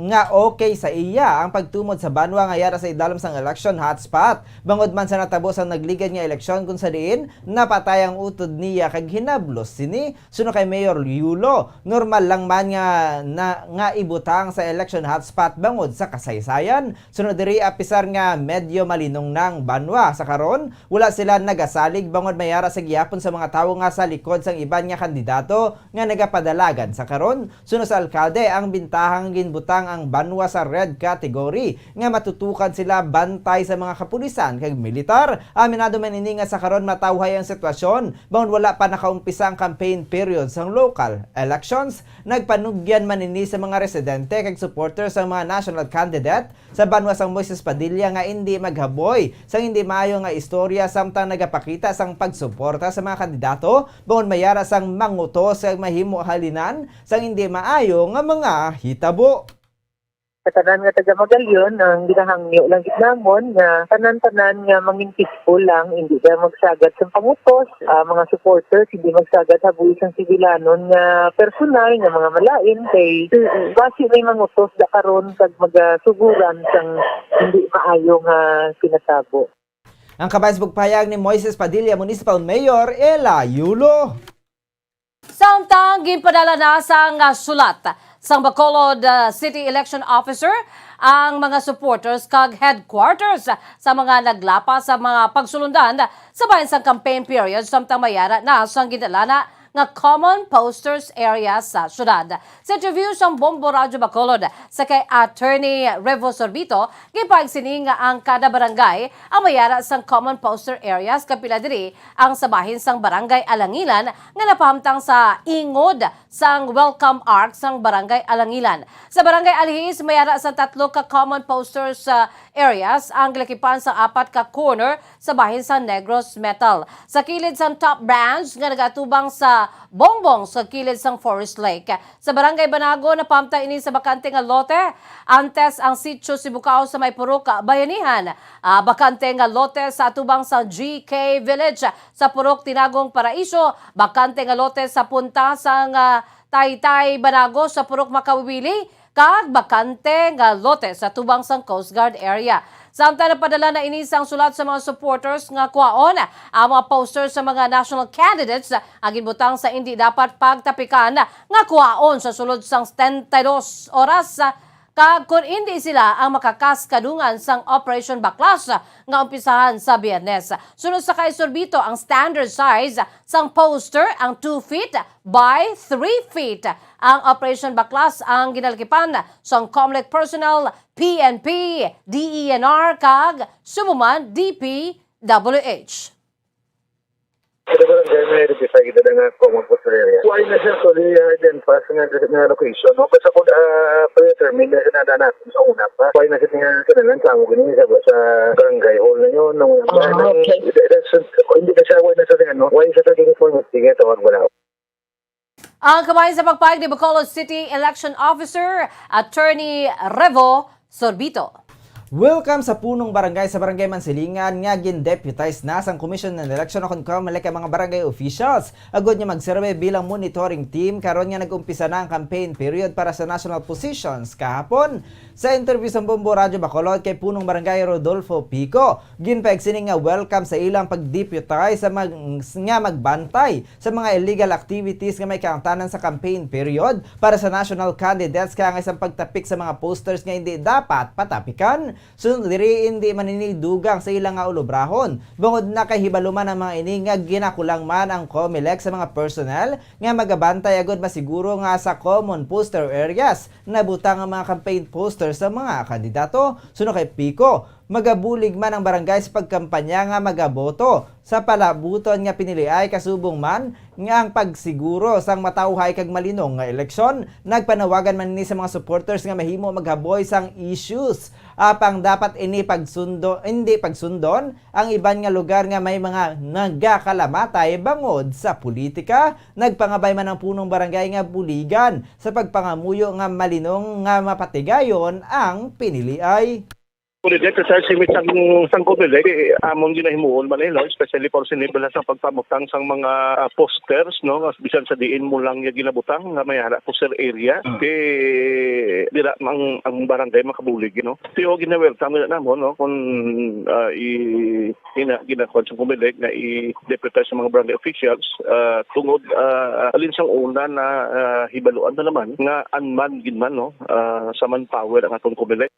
Speaker 6: nga okay sa iya ang pagtumod sa banwa nga yara sa idalam sang election hotspot. Bangod man sa natabo sang nagligad nga eleksyon kung sa diin napatay ang utod niya kag hinablos sini. Sunod kay Mayor Yulo, normal lang man nga ibutang sa election hotspot bangod sa kasaysayan. bayan. Sunod diri apisar nga medyo malinong nang banwa sa karon. Wala sila nagasalig bangod mayara sa gihapon sa mga tawo nga sa likod sang iban nga kandidato nga nagapadalagan sa karon. Sunod sa alkalde ang bintahang ginbutang ang banwa sa red category nga matutukan sila bantay sa mga kapulisan kag militar. Aminado man ini nga sa karon matawhay ang sitwasyon bangod wala pa nakaumpisa ang campaign period sang local elections. Nagpanugyan man ini sa mga residente kag supporters sa mga national candidate sa banwa sang Moises Padilla nga hindi maghaboy sang hindi maayo nga istorya samtang nagapakita sang pagsuporta sa mga kandidato bangod mayara sang mangutos sa mahimo halinan sang hindi maayo nga mga hitabo.
Speaker 15: Katanan nga taga Magalyon ang ginahangyo lang gid namon nga tanan-tanan nga mangin peaceful lang, hindi ka magsagad sa pangutos, mga supporters hindi magsagad habuhi sang sibilanon nga personal nga mga malain kay basi may mangutos da karon kag magasuguran sang hindi maayo nga pinatabo.
Speaker 6: Ang kabaysbog payag ni Moises Padilla Municipal Mayor Ella Yulo.
Speaker 14: Samtang ginpadala na sang sulat sang Bacolod City Election Officer ang mga supporters kag headquarters sa mga naglapas sa mga pagsulundan sa bahin sang campaign period samtang mayara na sang ginalana nga common posters area sa syudad. Sa interview sang Bombo Radyo Bacolod sa kay Attorney Revo Sorbito, gipayag sini nga ang kada barangay ang mayara sang common poster areas kapila diri ang sabahin sang barangay Alangilan nga napahamtang sa ingod sang welcome arc sang barangay Alangilan. Sa barangay Alihis mayara sa 3 ka common posters areas ang gilakipan sa 4 ka corner sa bahin sa Negros Metal. Sa kilid sang top branch nga nagatubang sa Bongbong sa kilid sang Forest Lake. Sa barangay Banago napamta ini sa bakante nga lote antes ang sitio Sibukao sa may Purok Bayanihan. Bakante nga lote sa atubang sa GK Village sa Purok Tinagong Paraiso, bakante nga lote sa punta sang Taytay Banago sa Purok Makawiwili kag bakante nga lote sa tubang sang Coast Guard area. Samtang napadala na ini sang sulat sa mga supporters nga kuwaon ang mga posters sa mga national candidates ang ginbutang sa hindi dapat pagtapikan nga kuwaon sa sulod sang 72 oras kag kung hindi sila ang makakaskadungan sang Operation Baklas nga umpisahan sa Biyernes. Sunod sa kay Sorbito, ang standard size sang poster ang 2 feet by 3 feet. Ang Operation Baklas ang ginalkipan sang COMELEC personnel, PNP, DENR kag Subuman DPWH.
Speaker 18: Sa barangay may identify kita nga common poster area. Why na siya solely identify nga location. No? Basta kung pre-determine na sinada natin sa una pa. Why na siya nga kanalan sa mo ganyan sa barangay hall na yun. Okay. Hindi na siya why na siya ano. Why siya sa uniform at sige tawag wala.
Speaker 14: Ang kabayan sa pagpayag ni Bacolod City Election Officer, Attorney Revo Sorbito.
Speaker 6: Welcome sa punong barangay sa Barangay Mansilingan nga gin-deputize na sang Commission ng Election o COMELEC ang mga barangay officials. Agod niya magsurvey bilang monitoring team karon nga nag-umpisa na ang campaign period para sa national positions kahapon. Sa interview sa Bombo Radyo Bacolod kay punong barangay Rodolfo Pico, ginpaeg sini nga welcome sa ilang pag-deputize sa nga magbantay sa mga illegal activities nga may kaangtanan sa campaign period para sa national candidates kaya nga isang pagtapik sa mga posters nga hindi dapat patapikan. Sunod diri hindi maninidugang sa ilang nga ulobrahon. Bungod na kahibaluman ang mga ini nga ginakulang man ang COMELEC sa mga personnel nga magabantay agad masiguro nga sa common poster areas nabutang ang mga campaign posters sa mga kandidato. Sunod kay Pico, magabulig man ang barangay sa pagkampanya nga magaboto sa palabuton nga pinili ay kasubong man nga ang pagsiguro sang matawhay kag malinong nga eleksyon. Nagpanawagan man ni sa mga supporters nga mahimo maghaboy sang issues apang dapat ini hindi pagsundon ang iban nga lugar nga may mga nagakalamatay bangod sa politika. Nagpangabay man ang punong barangay nga buligan sa pagpangamuyo nga malinong nga mapatigayon ang pinili ay.
Speaker 18: Kuligat sa simit sang COMELEC, amon ginahimuon man no, especially for sinibala sa pagpamutang sang mga posters, no, bisan sa diin mo lang yung ginabutang nga may hara poster area, dira ang barangay makabulig, no. Tiyo gina-welcome na namon, no, kung ginakon sa COMELEC na i-deputize sa mga barangay officials, tungod alin sang una na hibaluan na naman nga unman ginman, no, sa manpower ang atong COMELEC.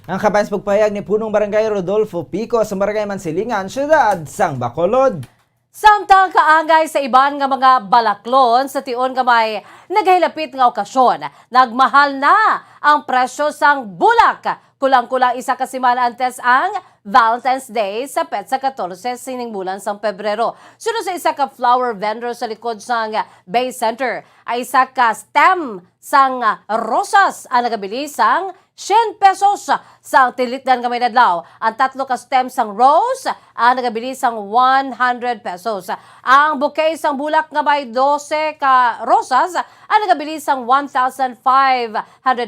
Speaker 6: Ang kabayan sa pagpayag ni Punong Barangay Rodolfo Pico sa Barangay Mansilingan, Syudad sang Bacolod.
Speaker 14: Samtang kaangay sa iban nga mga balaklon sa tion nga may nagahilapit nga okasyon, nagmahal na ang presyo sang bulak. Kulang-kulang isa ka semana antes ang Valentine's Day sa petsa 14 sining bulan sang Pebrero. Sunod sa isa ka flower vendor sa likod sang Bay Center ay isa ka stem sang rosas ang nagabili sang 100 pesos sang tilitdan nga may nadlaw. Ang 3 ka stem sang rose ang nagabili sang 100 pesos. Ang bouquet sang bulak nga may 12 ka rosas ang nagabili sang 1,500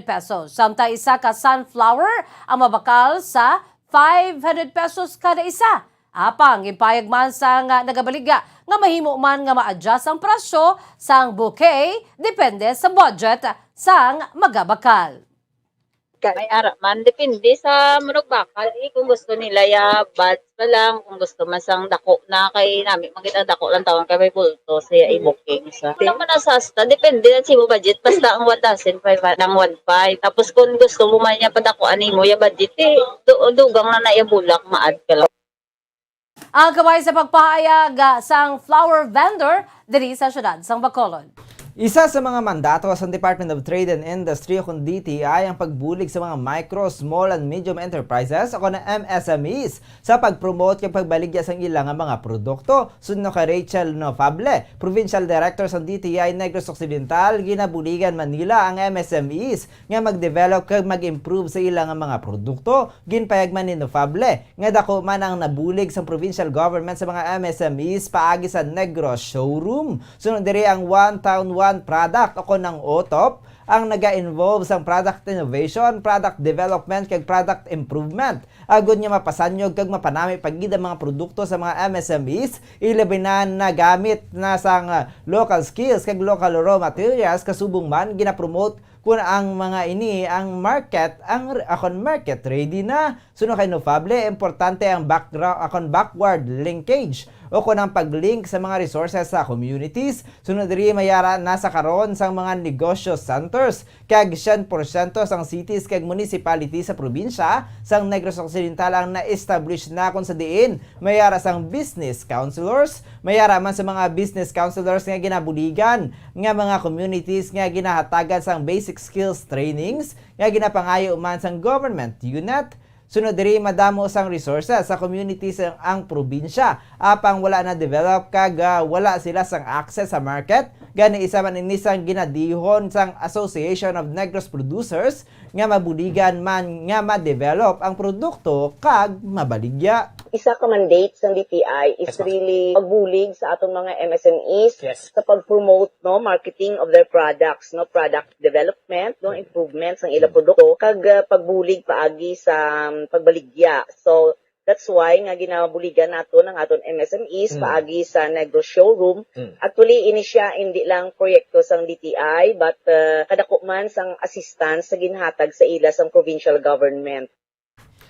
Speaker 14: pesos. Samtang isa ka sunflower ang mabakal sa 500 pesos kada isa. Apang ipayag man sang nagabaligya nga mahimo man nga ma-adjust ang presyo sang bouquet depende sa budget sang magabakal.
Speaker 20: May ara man, depende sa manok bakal. Kung gusto nila ya buds pa lang, kung gusto man sang dako na kay namin, magkita dako lang tawon kay may bulto, siya i-booking sa. Hindi naman nasasta, depende na si mo budget, basta ang 1,500 ng 1,500. Tapos kung gusto mo man niya padakuan mo, ya budget, dugang na na bulak, ma-add ka lang.
Speaker 14: Ang kamay sa pagpahayag sang flower vendor diri sa syudad sang Bacolod.
Speaker 6: Isa sa mga mandato sa Department of Trade and Industry o kung DTI ang pagbulig sa mga micro, small and medium enterprises o kung MSMEs sa pag-promote yung pagbaligya sa ilang mga produkto. Sunod kay Rachel Nofable, Provincial Director sa DTI Negros Occidental, ginabuligan Manila ang MSMEs nga mag-develop kag mag-improve sa ilang mga produkto. Ginpayag man ni Nofable nga dako man ang nabulig sa provincial government sa mga MSMEs paagi sa Negros Showroom. Sunod diri ang One Town One product o ng OTOP ang naga-involve sa product innovation, product development kag product improvement. Agod niya mapasanyog kag mapanami pagida mga produkto sa mga MSMEs, ilabi na nagamit na sang local skills kag local raw materials kasubong man ginapromote kung ang mga ini ang market ready na. Sunod kay Nofable, importante ang backward linkage o kung ang pag-link sa mga resources sa communities. Sunod rin mayara nasa karon sang mga negosyo centers kag 100% sang cities kag municipalities sa probinsya sang Negros Occidental ang na-establish na kung sa diin mayara sang business counselors, mayara man sa mga business counselors nga ginabuligan nga mga communities nga ginahatagan sang basic skills trainings nga ginapangayo man sang government unit. Sunod diri madamo sang resources sa communities ang probinsya apang wala na develop kag wala sila sang access sa market. Gani isa man ini sang ginadihon sang Association of Negros Producers nga mabuligan man nga ma-develop ang produkto kag mabaligya.
Speaker 21: Isa ka mandate sa DTI is really pagbulig sa atong mga MSMEs sa pag-promote marketing of their products, product development, improvements ng ilang produkto kag pagbulig paagi sa pagbaligya. So that's why nga ginabuligan nato ng aton MSMEs paagi sa Negros Showroom. Actually ini siya hindi lang proyekto sang DTI but kadako man sang assistance sa ginhatag sa ila sang provincial government.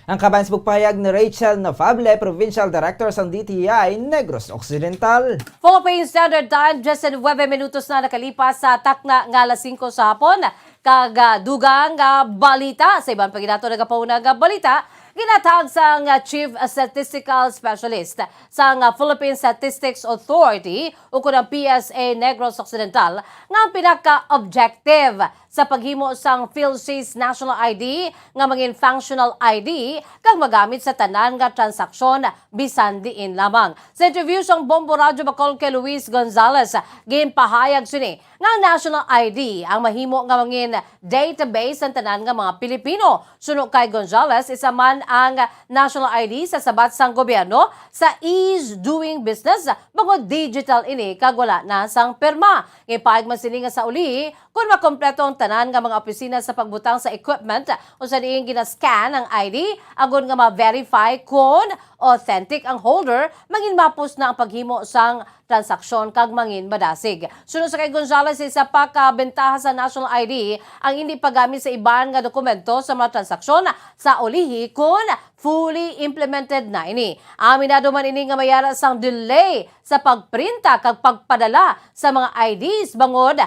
Speaker 6: Ang kabayan sa pagpahayag ni Rachel Nofable, Provincial Director sa DTI Negros Occidental.
Speaker 14: Philippine Standard Time, 19 minutos na nakalipas sa takna nga alas 5 sa hapon. Kagadugang balita sa ibang paginato nagapauna nga balita ginatag sa Chief Statistical Specialist sa Philippine Statistics Authority o kunang PSA Negros Occidental nga ang pinaka-objective sa paghimo sang PhilSys National ID nga maging functional ID kag magamit sa tanan nga transaksyon bisan diin lamang. Sa interview sang Bombo Radyo Bacol kay Luis Gonzales, ginpahayag sini nga national ID ang mahimo nga maging database sa tanan nga mga Pilipino. Suno kay Gonzales, isa man ang national ID sa sabat sang gobyerno sa ease doing business bangod digital ini kag wala na sang perma. Ipahayag man sini nga sa uli kung makompleto ang tanan nga mga opisina sa pagbutang sa equipment o sa diing gina-scan ang ID agon nga ma-verify kung authentic ang holder mangin mapos na ang paghimo sang transaksyon kag mangin madasig. Sunod sa kay Gonzales, isa pa ka bentaha sa national ID ang hindi paggamit sa iban nga dokumento sa mga transaksyon sa ulihi kung fully implemented na ini. Aminado man ini nga mayara sang delay sa pagprinta kag pagpadala sa mga IDs bangod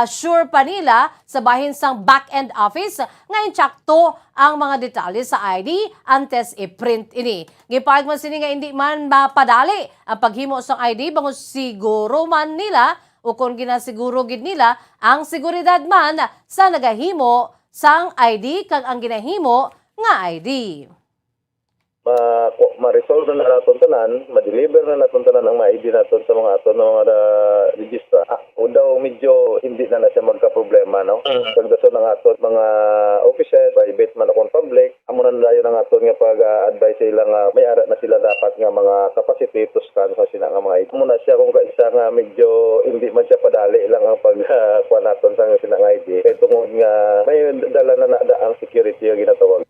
Speaker 14: sure pa nila sa bahin sang back-end office ngayon tsakto ang mga detalye sa ID antes i-print ini. Gipahig man sini nga hindi man mapadali ang paghimo sang ID bangon siguro man nila o kung ginasiguro gid nila ang seguridad man sa nagahimo sang ID kag ang ginahimo nga ID.
Speaker 18: Ma-resolve na naton tanan, ma-deliver na naton tanan ang ma-ID naton sa mga aton ng mga register. O daw medyo hindi na siya magka-problema, no? Pagdato ng aton mga offices, private man akong public, amo na dayon ang aton nga pag-advise sila nga may ara na sila dapat nga mga capacity to scan sa sina nga mga ID. Amo na siya kung kaisa nga medyo hindi man siya padali lang ang pagkuha naton sa sina nga ID. Kaya tungod nga may dala na ang security nga ginatawag.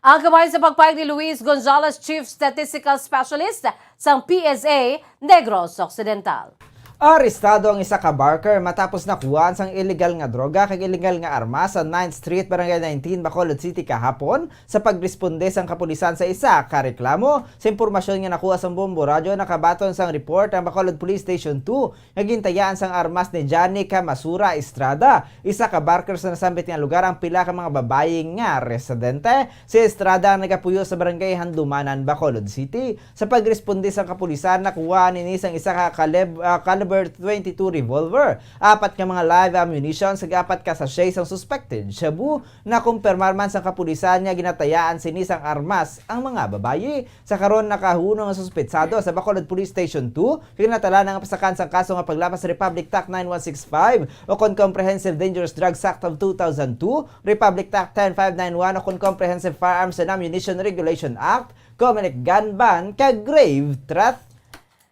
Speaker 14: Ang kamay sa pagpayag ni Luis Gonzalez, Chief Statistical Specialist sa PSA Negros Occidental.
Speaker 6: Arestado ang isa ka barker matapos nakuhaan sang illegal nga droga kag illegal nga armas sa 9th Street, Barangay 19, Bacolod City kahapon sa pagresponde sang kapulisan sa isa ka reklamo. Sa impormasyon nga nakuha sang Bombo Radyo, nakabaton sang report ang Bacolod Police Station 2 nga gintayaan sang armas ni Johnny Masura Estrada. Isa ka barker sa nasambit nga lugar ang pila ka mga babae nga residente. Si Estrada ang nagapuyo sa Barangay Handumanan, Bacolod City. Sa pagresponde sang kapulisan, nakuha ni sang isa ka caliber 22 revolver, 4 ka mga live ammunition sa 4 ka sachet ang suspected shabu. Na kumpirmar man sa kapulisan nga ginatayaan sinisang armas ang mga babayi. Sa karon nakahunong ang suspetsado sa Bacolod Police Station 2 kinatala ng pasakan sang kaso nga paglapas sa Republic Act 9165 o kon Comprehensive Dangerous Drugs Act of 2002, Republic Act 10591 o kon Comprehensive Firearms and Ammunition Regulation Act, Comelec Gun Ban kag Grave Threat.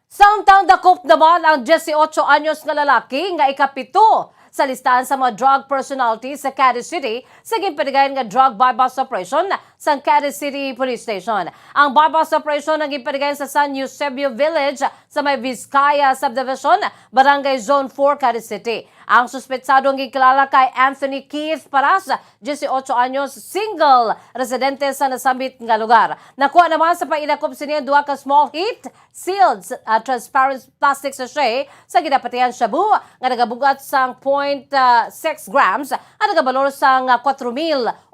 Speaker 14: Samtang dakop naman ang 18 anyos nga lalaki nga ikapito sa listahan sa mga drug personalities sa Cadiz City sa ginpanigayon nga drug bypass operation sa Cadiz City Police Station. Ang bypass operation ang ginpanigayon sa San Eusebio Village sa may Vizcaya Subdivision, Barangay Zone 4, Cadiz City. Ang suspetsadong gikilala kay Anthony Keith Paras, 18 anyos, single, residente sa nasambit nga lugar. Nakuha naman sa painakop siniya duha ka small heat sealed transparent plastic sachet sa ginapatihan shabu nga nagabugat sang 0.6 grams at nagabalor sang 4,080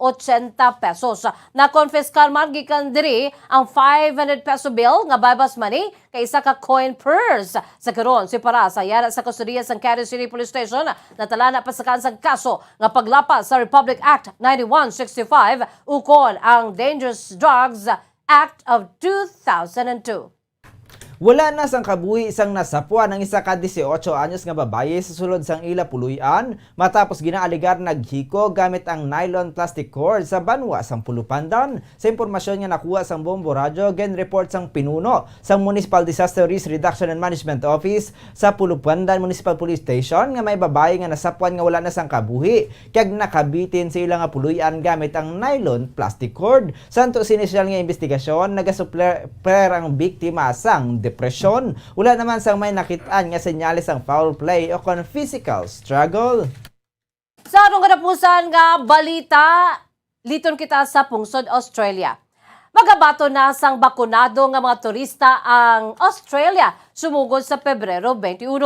Speaker 14: pesos. Na-confiscal man gikan diri ang 500 peso bill nga bypass money kay isa ka coin purse. Sa karon si Paras ayara sa kustodiya sang Cadiz City Police Station natala na pasakan sang kaso nga paglapas sa Republic Act 9165 ukon ang Dangerous Drugs Act of 2002.
Speaker 6: Wala na sang kabuhi isang nasapwa ng isa ka 18 anyos nga babaye sa sulod sang ila puluyan matapos ginaaligar naghiko gamit ang nylon plastic cord sa banwa sang Pulupandan. Sa impormasyon nga nakuha sang Bombo Radyo, gen report sang pinuno sang Municipal Disaster Risk Reduction and Management Office sa Pulupandan Municipal Police Station nga may babaye nga nasapwan nga wala na sang kabuhi kag nakabitin sa ilang nga puluyan gamit ang nylon plastic cord. Santo sinisyal nga investigasyon nagasupler ang biktima sang depresyon. Wala naman sang may nakitaan nga senyales ang foul play o kon physical struggle.
Speaker 14: Sa atong katapusan nga balita, liton kita sa pungsod Australia. Magabato na sang bakunado nga mga turista ang Australia sumugod sa Pebrero 21.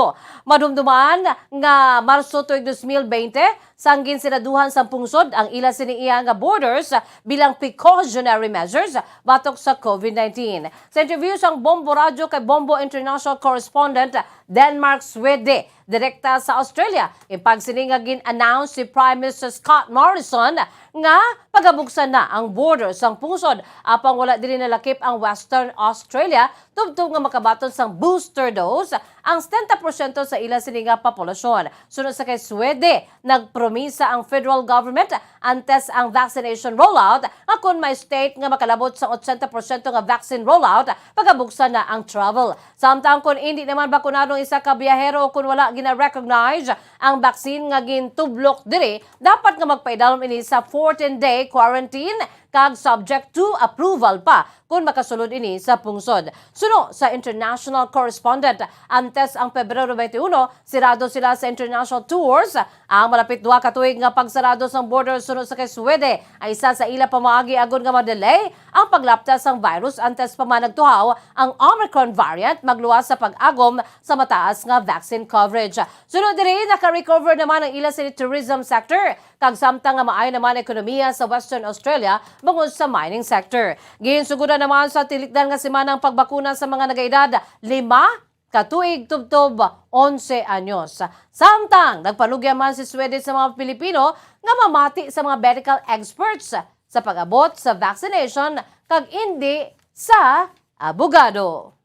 Speaker 14: Madumduman nga Marso tuig 2020, sanggin sinaduhan sa pungsod ang ila siniiya nga borders bilang precautionary measures batok sa COVID-19. Sa interview sang Bombo Radyo kay Bombo International Correspondent Denmark Swede, direkta sa Australia, ipagsiningagin announce si Prime Minister Scott Morrison nga pagabuksan na ang borders sang pungsod apang wala dili nalakip ang Western Australia tubtub nga makabaton sang booster dose ang 70% sa ila sininga populasyon. Sunod sa kay Swede, nagpromisa ang federal government antes ang vaccination rollout akon may state nga makalabot sa 80% nga vaccine rollout pagabuksan na ang travel. Samtang kung hindi naman bakunadong isa ka biyahero kung wala gina-recognize ang vaccine nga gintublok diri, dapat nga magpaidalom ini sa 14-day quarantine kag subject to approval pa kung makasulod ini sa pungsod. Suno sa international correspondent, antes ang Pebrero 21, sirado sila sa international tours. Ang malapit 2 ka tuig nga pagsarado sa border sunod sa kay Swede ay isa sa ila pamaagi agon nga ma-delay ang paglaptas ng virus antes pa man nagtuhaw ang Omicron variant magluwas sa pag-agom sa mataas nga vaccine coverage. Sunod diri naka-recover naman ang ila sa tourism sector kag samtang nga maayo naman ekonomiya sa Western Australia bangod sa mining sector. Ginsuguran naman sa tilikdan nga semanang pagbakuna sa mga nagaedad 5 katuig tubtob 11 anyos. Samtang nagpanugya man si Sweden sa mga Pilipino nga mamati sa mga medical experts sa pag-abot sa vaccination kag hindi sa abogado.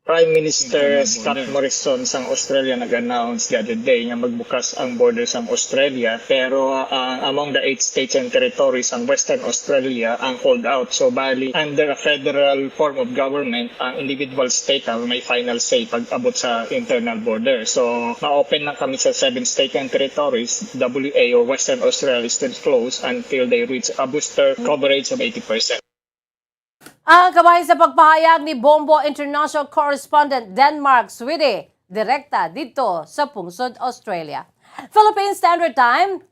Speaker 1: Prime Minister Scott Morrison sang Australia nag-announce the other day nga magbukas ang border sa Australia, pero among the 8 states and territories ang Western Australia ang hold out. So bali under a federal form of government, ang individual state ang may final say pag abot sa internal border. So ma-open na kami sa 7 states and territories. WA or Western Australia is still closed until they reach a booster coverage of 80%.
Speaker 14: Ang kamay sa pagpahayag ni Bombo International Correspondent Denmark Swede, direkta dito sa Pungsod, Australia. Philippine Standard Time,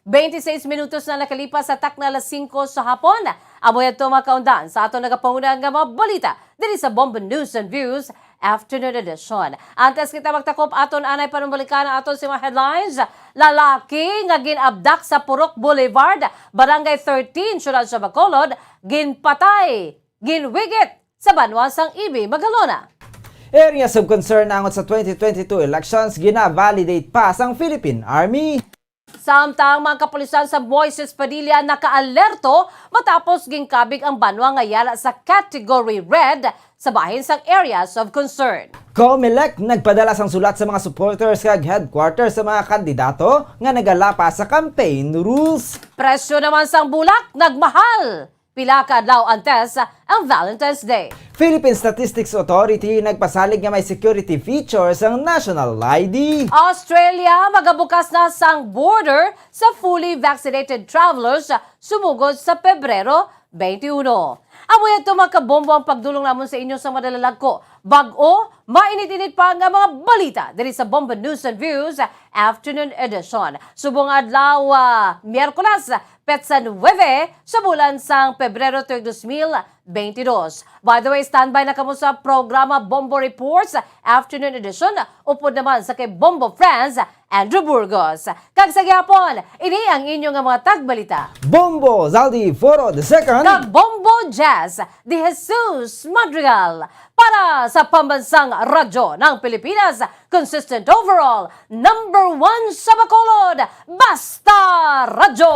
Speaker 14: 26 minutos na nakalipas sa takna alas 5 sa hapon. Amoy ito makaundan sa ato nagapangunang nga mga balita dito sa Bombo News and Views Afternoon Edition. Antes kita magtakop aton anay panumbalikan aton si mga headlines. Lalaki nga ginabdak sa Purok Boulevard, Barangay 13, syudad sa Bacolod, ginpatay, ginwigit sa Banwasang Ibi, Magalona.
Speaker 6: Areas of concern angot sa 2022 elections gina-validate pa sang Philippine Army.
Speaker 14: Samtang mga kapulisan sa Moises Padilla naka-alerto matapos gingkabig ang banwa nga yala sa Category Red sa bahin sang areas of concern.
Speaker 6: COMELEC nagpadala sang sulat sa mga supporters kag headquarters sa mga kandidato nga nagalapa sa campaign rules.
Speaker 14: Presyo naman sang bulak nagmahal. Pila ka adlaw antes ang Valentine's Day.
Speaker 6: Philippine Statistics Authority nagpasalig nga may security features ang national ID.
Speaker 14: Australia magabukas na sang border sa fully vaccinated travelers sumugod sa Pebrero 21. Amoy ito makabombo ang pagdulong namon sa inyo sa madalalag ko. Bag-o, mainit-init pa nga mga balita diri sa Bombo News and Views Afternoon Edition. Subong adlaw Miyerkules, Petsa 9 sa bulan sang Pebrero 2022. By the way, standby na kamo sa programa Bombo Reports Afternoon Edition. Upod naman sa kay Bombo Friends, Andrew Burgos. Kag sa gyapon, ini ang inyong mga tagbalita.
Speaker 6: Bombo Zaldi Foro II.
Speaker 14: Kag Bombo Jazz de Jesus Madrigal. Para sa pambansang radyo ng Pilipinas, consistent overall, #1 sa Bacolod, Basta Radyo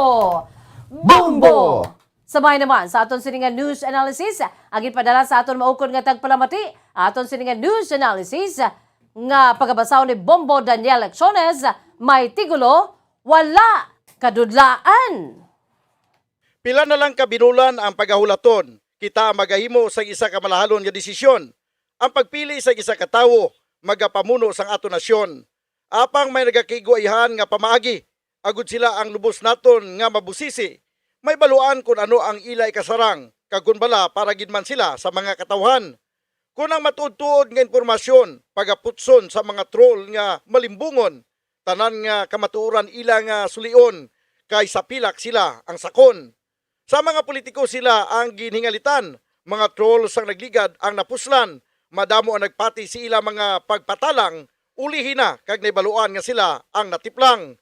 Speaker 14: Bombo! Sabay naman sa aton siningan news analysis, agin padala sa aton maukod nga tagpalamati, aton siningan news analysis nga pagabasaw ni Bombo Daniel Lecciones, may tigulo, wala kadudlaan.
Speaker 2: Pila na lang kabinulan ang pagahulaton, kita magahimo sa isa ka malahalon nga desisyon. Ang pagpili sa isa ka tawo, magapamuno sang ato nasyon. Apang may nagakigoihan nga pamaagi, agud sila ang lubos naton nga mabusisi. May baluan kung ano ang ilay kasarang, kagkun bala para gidman sila sa mga katawhan. Kung ang matuod-tuod nga informasyon, pagaputson sa mga troll nga malimbungon, tanan nga kamatuoran ila nga sulion, kay sa pilak sila ang sakon. Sa mga politiko sila ang ginhingalitan, mga troll sang nagligad ang napuslan, madamo ang nagpati si ila mga pagpatalang, ulihin na kag naibaluan nga sila ang natiplang.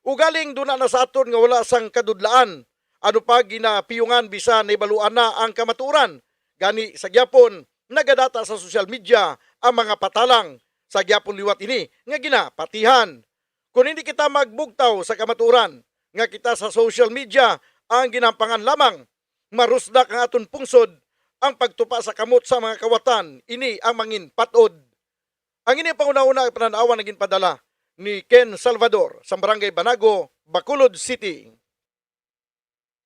Speaker 2: Ugaling duna na sa aton nga wala sang kadudlaan, ano pa ginapiyungan bisa naibaluan na ang kamaturan. Gani sa gyapon, nagadata sa social media ang mga patalang, sa gyapon liwat ini nga ginapatihan. Kung hindi kita magbugtaw sa kamaturan, nga kita sa social media ang ginampangan lamang, marusdak ang aton pungsod, ang pagtupa sa kamot sa mga kawatan, ini ang mangin patod. Ang ini panguna-una ay pananawan naging padala ni Ken Salvador sa Barangay Banago, Bacolod City.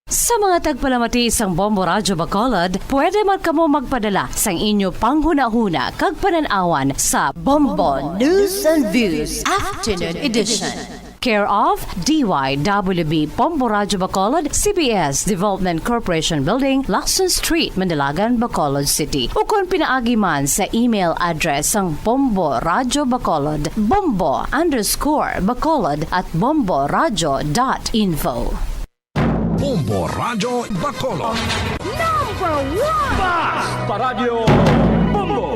Speaker 17: Sa mga tagpalamati isang Bombo Radyo Bacolod, pwede man kamo magpadala sang inyo panghuna-huna kag pananawan sa Bombo News and Views Afternoon Edition. Care of DYWB Bombo Radyo Bacolod, CBS Development Corporation Building, Lacson Street, Mandilagan, Bacolod City. O kung pinaagi man sa email address ang Bombo Radyo Bacolod, bombo_bacolod@bomboradyo.info.
Speaker 7: Bombo Radyo Bacolod.
Speaker 16: Number 1! Bas! Paradyo Bombo!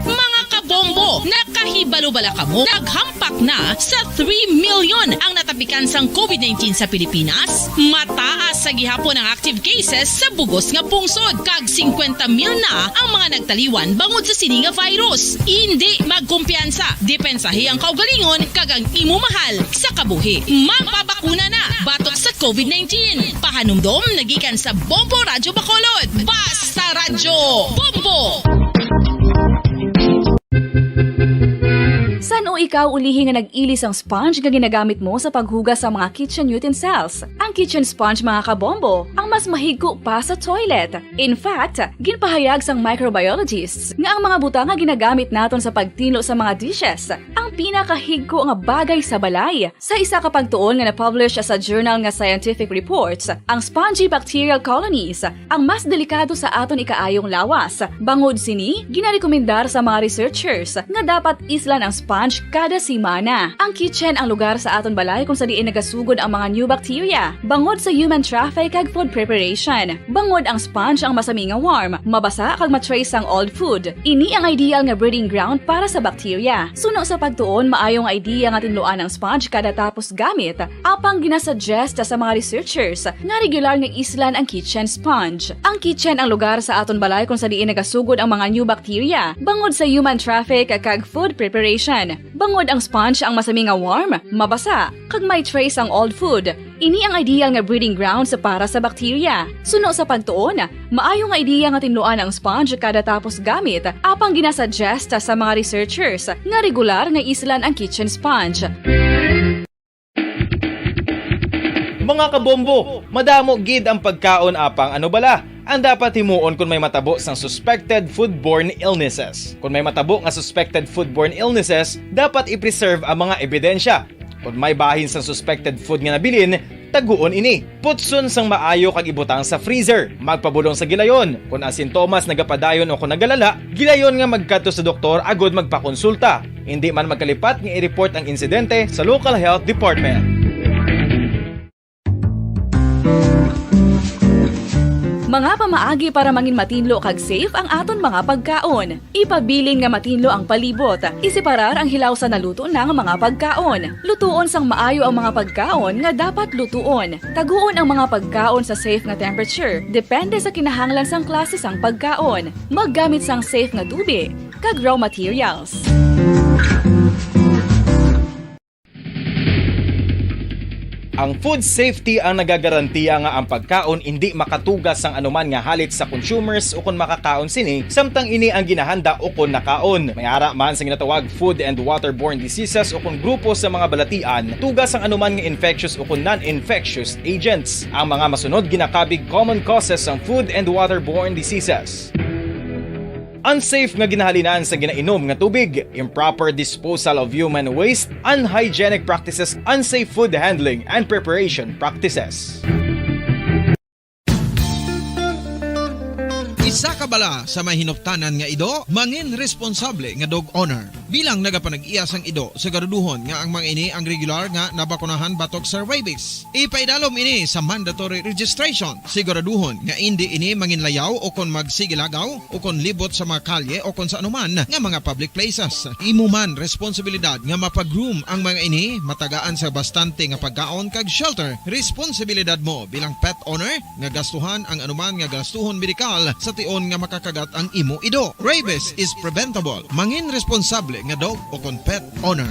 Speaker 8: Mga kabombo, nakahibalo-bala ka mo, naghampak na sa 3 million ang natapikan sang COVID-19 sa Pilipinas. Mataas sa gihapon ang active cases sa bugos nga pungsod. Kag 50 mil na ang mga nagtaliwan bangod sa sini nga virus. Hindi magkumpiyansa, depensahe ang kaugalingon kag ang imo mahal sa kabuhi. Mapabakuna na batok sa COVID-19. Pahanumdom nagikan sa Bombo Radyo Bacolod. Basta Radyo Bombo!
Speaker 12: San o ikaw ulihi nga nag-ilis ang sponge nga ginagamit mo sa paghugas sa mga kitchen utensils? Ang kitchen sponge mga kabombo, ang mas mahigko pa sa toilet. In fact, ginpahayag sang microbiologists nga ang mga butang nga ginagamit naton sa pagtino sa mga dishes ang pinakahigko nga bagay sa balay. Sa isa ka pagtuon nga na-publish sa journal nga Scientific Reports, ang spongy bacterial colonies ang mas delikado sa aton ikaayong lawas. Bangod sini, ginarekomendar sa mga researchers nga dapat islan ang sponge kada simana. Ang kitchen ang lugar sa aton balay kung sa diin nagasugod ang mga new bacteria. Bangod sa human traffic kag food preparation. Bangod ang sponge ang masami nga warm, mabasa kag matrace ang old food. Ini ang ideal nga breeding ground para sa bacteria. Suno sa pagtuon, maayong idea nga tinluan ang sponge kada tapos gamit. Apang ginasuggest sa mga researchers nga regular nga islan ang kitchen sponge. Ang kitchen ang lugar sa aton balay kung sa diin nagasugod ang mga new bacteria. Bangod sa human traffic kag food preparation. Bangod ang sponge ang masami nga warm, mabasa, kag may trace ang old food. Ini ang ideal nga breeding ground sa para sa bacteria. Suno sa pagtuon, maayo nga idea nga tinluan ang sponge kada tapos gamit, apang ginasuggest sa mga researchers nga regular nga islan ang kitchen sponge.
Speaker 23: Mga kabombo, madamo gid ang pagkaon apang ano bala. Ang dapat himuon kung may matabo sang suspected foodborne illnesses. Kung may matabo nga suspected foodborne illnesses, dapat i-preserve ang mga ebidensya. Kung may bahin sang suspected food nga nabilin, taguon ini. Putson sang maayo kag ibutang sa freezer. Magpabulong sa gilayon. Kung ang sintomas nagapadayon o kung nagalala, gilayon nga magkadto sa doktor agod magpakonsulta. Hindi man magkalipat nga i-report ang insidente sa local health department.
Speaker 12: Mga pamaagi para mangin matinlo kag safe ang aton mga pagkaon. Ipabilin nga matinlo ang palibot. Isiparar ang hilaw sa naluto ng mga pagkaon. Lutuon sang maayo ang mga pagkaon nga dapat lutuon. Taguon ang mga pagkaon sa safe nga temperature. Depende sa kinahanglan sang klase sang pagkaon. Maggamit sang safe nga tubig kag raw materials.
Speaker 23: Ang food safety ang nagagarantiya nga ang pagkaon hindi makatugas sang anuman nga halit sa consumers o kung makakaon sini, samtang ini ang ginahanda o kung nakaon. May ara man sa ginatawag food and waterborne diseases o kung grupo sa mga balatian, tugas ang anuman nga infectious o kung non-infectious agents. Ang mga masunod ginakabig common causes ng food and waterborne diseases. Unsafe nga ginahalinan sa ginainom nga tubig, improper disposal of human waste, unhygienic practices, unsafe food handling and preparation practices.
Speaker 24: Isa ka bala sa mahinuptanan nga ido, mangin responsable nga dog owner. Bilang nagapanag-iyas ang ido, siguraduhon nga ang mga ini ang regular nga nabakunahan batok sa rabies. Ipaidalom ini sa mandatory registration. Siguraduhon nga hindi ini manginlayaw o kon magsigilagaw o kon libot sa mga kalye o kon sa anuman nga mga public places. Imo man responsibilidad nga mapag-groom ang mga ini, matagaan sa bastante nga pagkaon kag shelter. Responsibilidad mo bilang pet owner nga gastuhan ang anuman nga gastuhon medikal sa tion nga makakagat ang imo ido. Rabies is preventable. Mangin responsable nga dog o kon pet owner.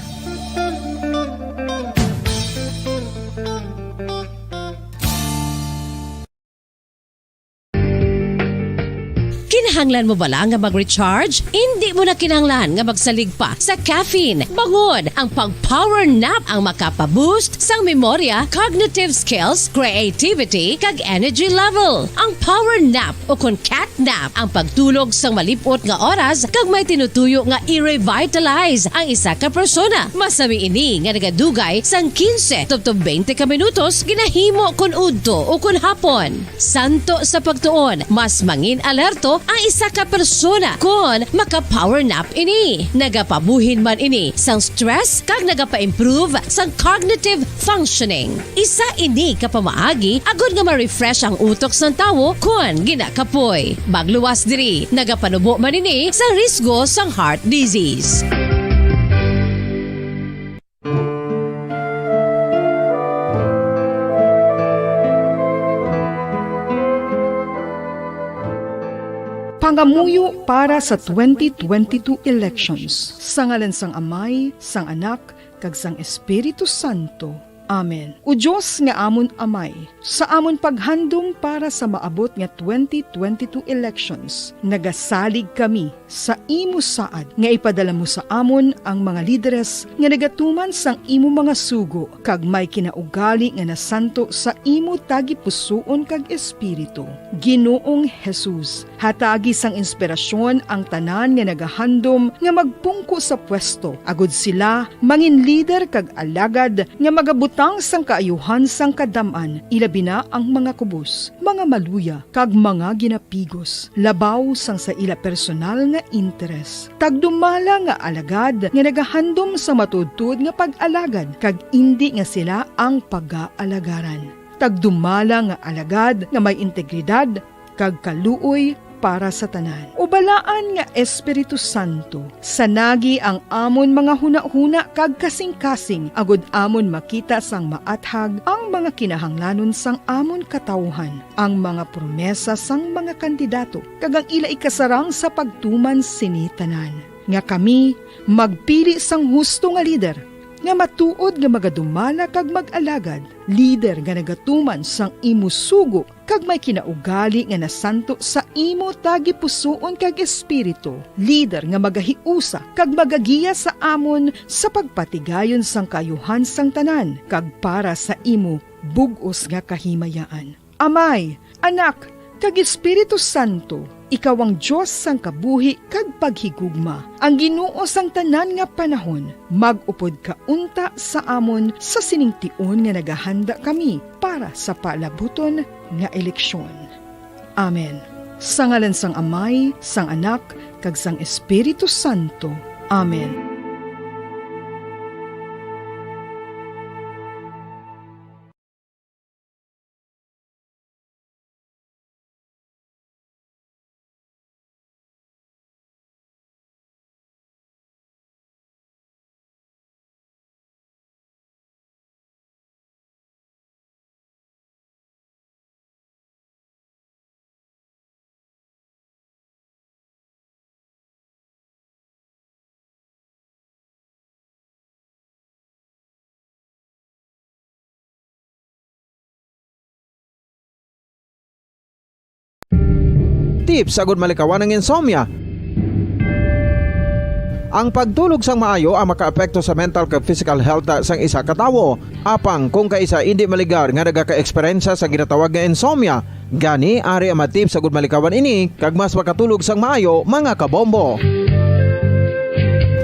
Speaker 17: Kinahanglan mo bala nga mag-recharge? Hindi mo na kinahanglan nga magsalig pa sa caffeine. Bangod ang pag-power nap ang makapaboost sang memorya, cognitive skills, creativity, kag energy level. Ang power nap o kon cat nap ang pagtulog sang malipot nga oras kag may tinutuyo nga i-revitalize ang isa ka persona. Masami ini nga nagadugay sang 15 to 20 ka minutos ginahimo kun udto o kun hapon. Santo sa pagtuon, mas mangin alerto ang isa ka persona kung maka-power nap ini. Nagapabuhin man ini sang stress kag nagapa-improve sang cognitive functioning. Isa ini kapamaagi agud nga ma-refresh ang utok sang tawo kung ginakapoy. Bagluwas diri, nagapanubo man ini sa risgo sang heart disease.
Speaker 4: Pangamuyo para sa 2022 elections. Sa ngalan sang Amay, sang Anak, kag sang Espiritu Santo. Amen. O Diyos nga amon Amay, sa amon paghandom para sa maabot nga 2022 elections, nagasalig kami sa imo saad nga ipadala mo sa amon ang mga lideres nga nagatuman sang imo mga sugo kag may kinaugali nga nasanto sa imo tagi pusoon kag espiritu. Ginoong Jesus, hatagi sang inspirasyon ang tanan nga nagahandom nga magpungko sa pwesto. Agud sila mangin leader kag alagad nga magabutan sang kaayuhan sang kadaman, ilabi na ang mga kubos, mga maluya, kag mga ginapigos, labaw sang sa ila personal nga interes. Tagdumala nga alagad nga nagahandom sa matudtud nga pag-alagad, kag indi nga sila ang pag-aalagaran. Tagdumala nga alagad nga may integridad, kag kaluoy para sa tanan. Ubalaan nga Espiritu Santo, sanagi ang amon mga huna-huna kag kasing-kasing, agud amon makita sang maathag ang mga kinahanglanon sang amon katawhan, ang mga promesa sang mga kandidato, kag ang ila ikasarang sa pagtuman sini tanan. Nga kami magpili sang husto nga lider, nga matuod nga magadumala kag mag-alagad, lider nga nagatuman sang imo sugo kag may kinaugali nga nasanto sa imo tagi pusoon kag espiritu, lider nga magahiusa kag magagiya sa amon sa pagpatigayon sang kayuhan sang tanan kag para sa imo bug-os nga kahimayaan. Amay, Anak, kag Espiritu Santo, ikaw ang Diyos sang kabuhi kag paghigugma. Ang Ginoo sang tanan nga panahon, mag-upod ka unta sa amon sa siningtion nga nagahanda kami para sa palabuton nga eleksyon. Amen. Sa ngalan sang Amay, sang Anak, kag sang Espiritu Santo. Amen.
Speaker 19: Tips agud malikawan ng insomnia. Ang pagtulog sang maayo ang makaapekto sa mental kag physical health sang isa ka tawo. Apang kung kaisa hindi maligar nga nagaka-eksperyensya sa ginatawag nga insomnia, gani ari ang tips agud malikawan ini kag mas makatulog sang maayo mga kabombo.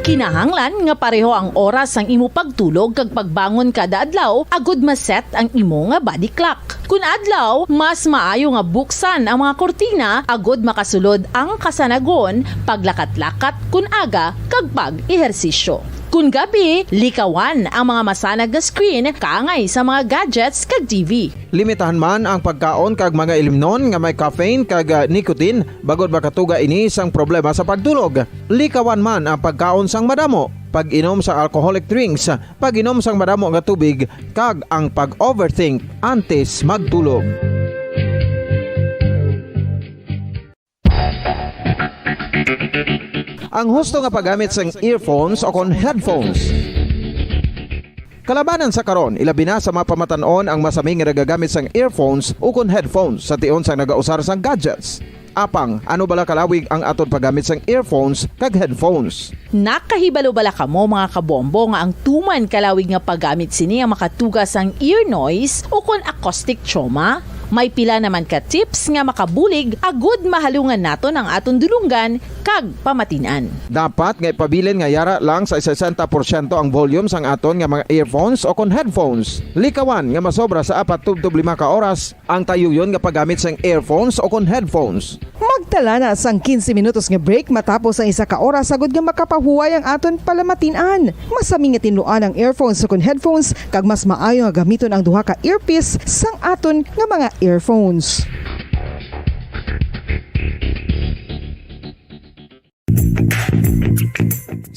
Speaker 5: Kinahanglan nga pareho ang oras ang imo pagtulog kag pagbangon kada adlaw agud maset ang imo nga body clock. Kun adlaw, mas maayo nga buksan ang mga kortina agud makasulod ang kasanagon, paglakat-lakat kun aga kag pag-ehersisyo. Kun gabi, likawan ang mga masanag nga screen kaangay sa mga gadgets kag TV.
Speaker 19: Limitahan man ang pagkaon kag mga ilimnon nga may caffeine kag nicotine bagod makatuga ini sang problema sa pagtulog. Likawan man ang pagkaon sang madamo, pag-inom sa alcoholic drinks, pag-inom sang madamo nga tubig kag ang pag-overthink antes magtulog. Ang husto nga paggamit sang earphones o kon headphones. Kalabanan sa karon, ilabi na sa mga pamatanon ang masaming nga nagagamit sang earphones o kon headphones sa tion sang nagausar sang gadgets. Apang ano bala kalawig ang aton paggamit sang earphones kag headphones.
Speaker 5: Nakahibalo bala kamo mga kabombo nga ang tuman kalawig nga paggamit sini ang makatugas ang ear noise o kon acoustic trauma? May pila naman ka tips nga makabulig agud mahalungan naton ang aton dulunggan kag pamatinan.
Speaker 19: Dapat nga ipabilin nga yara lang sa 60% ang volume sang aton nga mga earphones o kon headphones. Likawan nga masobra sa 4-5 ka oras ang tayuyon nga paggamit sang earphones o kon headphones.
Speaker 4: Magtala na sang 15 minutos nga break matapos ang 1 ka oras sagod nga makapahuway ang aton palamatinan. Masami nga tinluan ang earphones o kon headphones kag mas maayo nga gamiton ang duha ka earpiece sang aton nga mga earphones.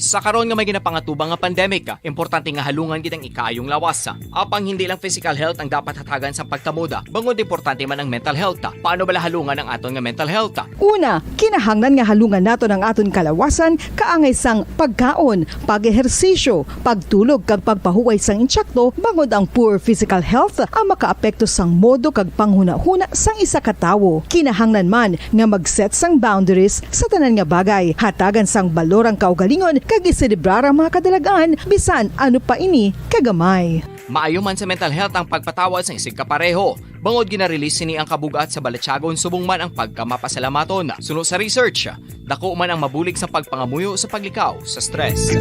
Speaker 9: Sa karon nga may ginapangatubang nga pandemic, importante nga halungan gid ang ikayong lawas. Apang hindi lang physical health ang dapat hatagan sa pagkamuda, bangod importante man ang mental health. Paano bala halungan ang aton nga mental health?
Speaker 4: Una, kinahanglan nga halungan naton ang aton kalawasan kaangay sang pagkaon, pag-ehersisyo, pagtulog kag pagpahuway sang insyakto bangod ang poor physical health ang makaapekto sang modo kag panghuna-huna sang isa ka tawo. Kinahanglan man nga mag-set sang boundaries sa tanan nga bagay, hatagan sang balorang kaugalingon kag iselebrar ang mga kadalagan bisan ano pa ini kagamay.
Speaker 9: Maayo man sa mental health ang pagpatawad sa isig kapareho. Bangod ginarelease sini ang kabugat sa Balatyagon subong man ang pagkamapasalamaton. Suno sa research, dako man ang mabulig sa pagpangamuyo sa paglikaw sa stress.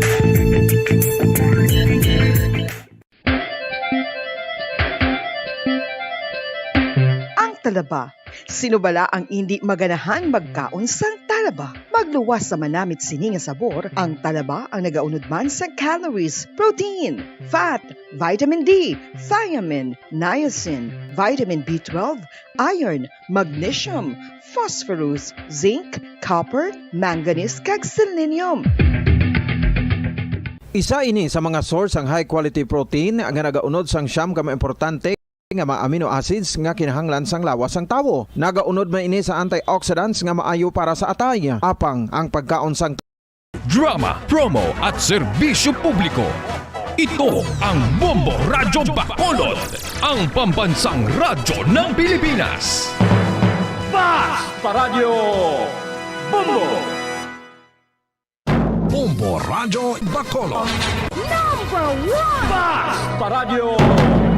Speaker 4: Ang talaba. Sino bala ang hindi maganahan magkaon sang talaba? Magluwas sa manamit sini nga sabor, ang talaba ang nagaunod man sa calories, protein, fat, vitamin D, thiamine, niacin, vitamin B12, iron, magnesium, phosphorus, zinc, copper, manganese kag selenium.
Speaker 19: Isa ini sa mga source ang high quality protein nga nagaunod sang siyam ka importante nga mga amino acids nga kinahanglan sang lawas sang tawo. Nagaunod man ini sa antioxidants nga maayo para sa atay. Apang ang pagkaon sang
Speaker 7: Drama, promo at serbisyo publiko. Ito ang Bombo Radyo Bacolod, ang pambansang radyo ng Pilipinas.
Speaker 16: Fast Paradyo Bombo!
Speaker 7: Bombo Radyo Bacolod.
Speaker 16: Number 1! Fast Paradyo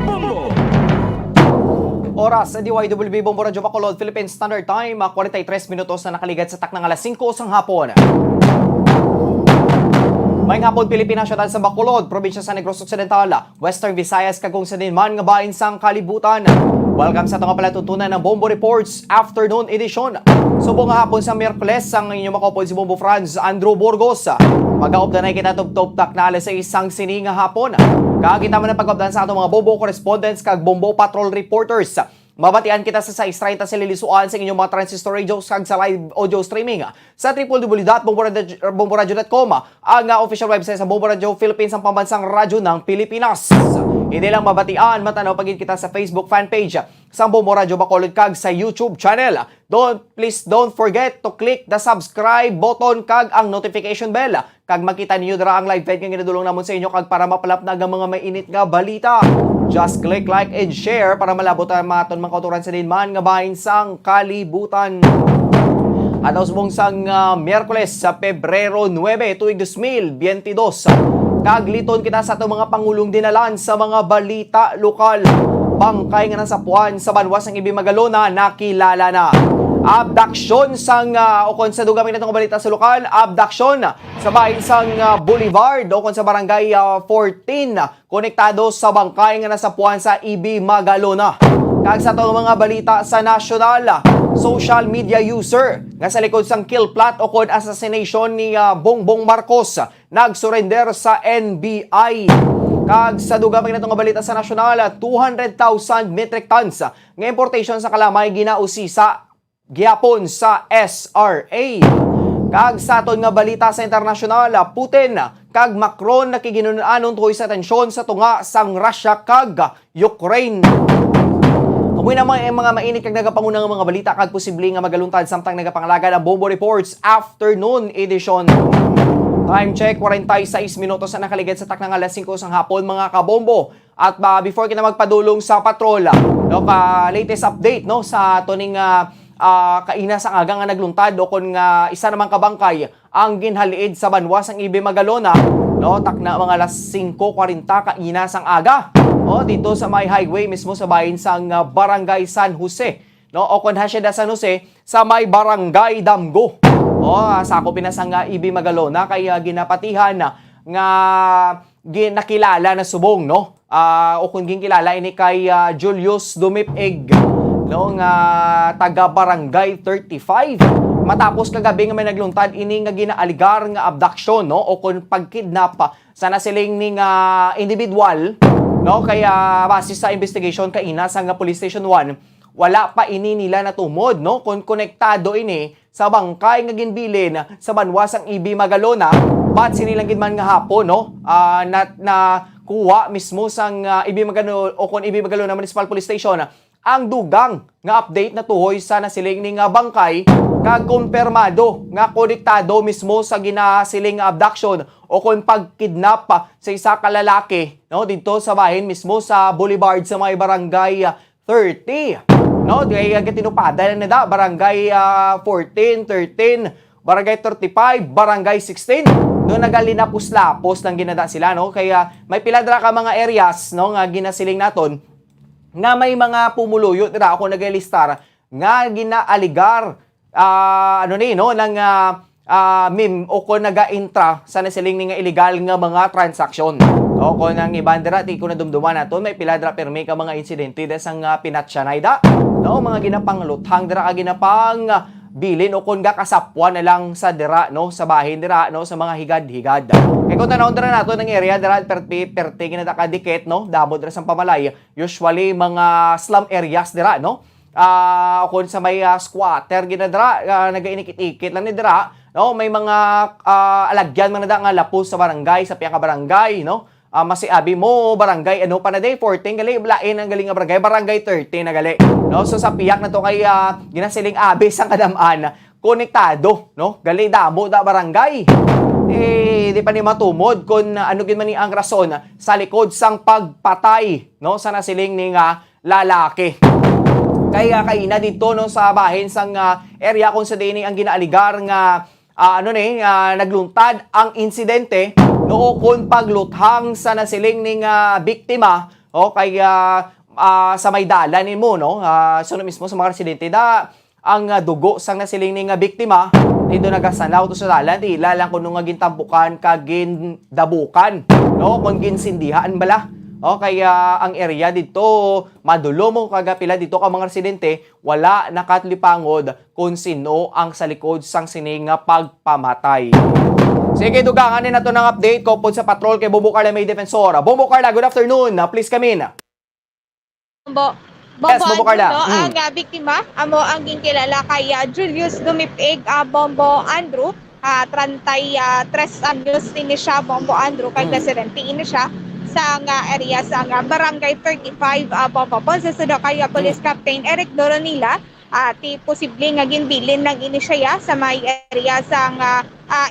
Speaker 16: Bombo!
Speaker 9: Oras sa DYWB Bombo Radyo Bacolod, Philippine Standard Time, 43 minutos na nakaligat sa taknang alas 5 sang hapon. May hapon Pilipinas syudad sa Bacolod, probinsya sa Negros Occidental, Western Visayas kagong sa dinman nga bahin sang kalibutan. Welcome sa itong palatuntunan ng Bombo Reports Afternoon Edition. Subong nga hapon sa Miyerkules, ang inyong makapod si Bombo Franz Andrew Burgos. Mag-aopda na kita top-top na alas sa isang sining nga hapon. Kakita mo na pag-aopdan sa atong mga Bombo correspondents kag Bombo Patrol reporters. Mabatian kita sa 6:30 sa lilisuan sa inyong mga transistor radios kag sa live audio streaming sa www.bomboradio.com, ang official website sa Bombo Radio Philippines, ang pambansang radyo ng Pilipinas. Hindi lang mabatian, matanaw pagin kita sa Facebook fanpage sa Bombo Radio Bacolod kag sa YouTube channel. Please don't forget to click the subscribe button kag ang notification bell kag makita niyo dira ang live feed nga ginadulong namon sa inyo kag para mapalapnag ang mga mainit nga balita. Just click like and share para malabot ang maton mga kauturan sa dinman nga bahin sang kalibutan. At usbong sang Miyerkules sa Pebrero 9 tuig 2022. Kagliton kita sa itong mga pangulong dinalan sa mga balita lokal. Bangkay nga nasapuan sa banwas ng Ibimagalona nakilala na. Abduction sang okon sa dugaming natong balita sa lokal, abduction sa bahin sang Boulevard okon sa barangay 14 konektado sa bangkay nga nasapuan sa Ibimagalona. Kag sa itong mga balita sa nasyonal, social media user nga sa likod sang kill plot okon assassination ni Bongbong Marcos nagsurrender sa NBI. Kag sa dugaming natong balita sa nasyonal, 200,000 metric tons nga importation sa kalamay ginausi sa gihapon sa SRA. Kag sa aton nga balita sa internasyonal, Putin kag Macron nakiginunanon tuhoy sa tensyon sa tunga sang Russia kag Ukraine. Amoy na mga mainit kag nagapangunang mga balita kag posible nga magaluntad samtang nagapangalaga ang Bombo Reports Afternoon Edition. Time check, 46 minutos na nakaligid sa taknang alas 5 sang hapon mga kabombo. At before kita magpadulong sa patrol, latest update no sa tuning kaina sa aga nga nagluntad o kon nga isa naman kabangkay ang ginhaliid sa banwas ang Ibe Magalona, no, takna mga alas 5:40 kaina sang aga. O dito sa may highway mismo sa bahin sang Barangay San Jose, no, o kon Hacienda San Jose sa may Barangay Damgo. O sakop pinasang Ibe Magalona kaya ginapatihan nga ginakilala na subong, no. O kung ginkilala ini kay Julius Dumipeg, no, nga taga Barangay 35. Matapos kagabi nga may nagluntad ini nga ginaaligar nga abduction, no, o kung pagkidnap sa nasiling ning individual, no, kaya base sa investigation kaina sa nga Police Station 1, wala pa ini nila natumod, no, kung konektado ini sa bangkay nga ginbilin sa banwasang Ibe Magalona, but sinilang gidman nga hapon, no, na kuha mismo sang Ibe Magalona o kung Ibe Magalona Municipal Police Station ang dugang nga update na tuhoy sa nasiling ning bangkay kag kumpirmado nga konektado mismo sa ginasiling nga abduction o kung pagkidnap sa isa ka lalaki, no, dito sa bahin mismo sa Boulevard sa may Barangay 30. No, kaya tinupada na da Barangay 14, 13, Barangay 35, Barangay 16. Doon nagalinapos-lapos ng ginada sila, no? Kaya may piladra ka mga areas, no, nga ginasiling naton nga may mga pumuluyo dira ako nagalistar nga ginaaligar no, ng meme o ko naga-intra sa nasiling ni nga illegal nga mga transaksyon. O ko nang ibandera ti ko na dumduman naton may piladra permi ka mga insidente desang pinatsyanayda, no, mga ginapangluthang dira ginapang bilin o kun ga kasapwan na lang sa dira, no, sa bahin dira, no, sa mga higad-higad. Kaya kung tanawon dira nato ng area dira perti ginata kadikit, no, damo dira sang pamalay, usually mga slum areas dira, no. Kung sa may squatter ginadra nagainikit-ikit lang ni dira, no, may mga alagyan man nga lapos sa barangay, sa piyaka barangay, no. Masiabi mo barangay ano pa na day 14 gali lain ang galing nga barangay Barangay 30 na gali, no. So sa piyak na to kay ginasiling abis ang kadamaan konektado, no, gali damo da barangay di pa ni matumod kung ano gid man ni ang rason sa likod sang pagpatay, no, sa nasiling ning lalaki. Kaya kaina dito, no, sa bahin sang area kung sa dining ang ginaaligar nga nagluntad ang insidente, no, kung pagluthang sa nasiling ning biktima, o kaya sa may dalan mo, no, so mismo sa mga residente da ang dugo sang nasiling ning biktima dito nagasanaw to sa dalan tila lang kuno nga gintampukan kagin dabukan, no, kung ginsindihan bala. O kaya ang area dito madulo mo kagapila dito ka mga residente wala nakatlipangod kung sino ang sa likod sang sining nga pagpamatay. Sige, dugangan na to ng update ko po sa patrol kay Bobo Carla May Defensora. Bobo Carla, good afternoon. Please come in. Yes, Bobo Carla.
Speaker 10: No, ang biktima, amo ang ginkilala kay Julius Dumipeg, Bombo Andrew, 33 anyos ini siya, Bombo Andrew, kay residente ini siya sa area sa Barangay 35 Bombo Ponce. Sudo kay Police Captain Eric Doronila, ti posible nga ginbilin ng inisya sa may area sa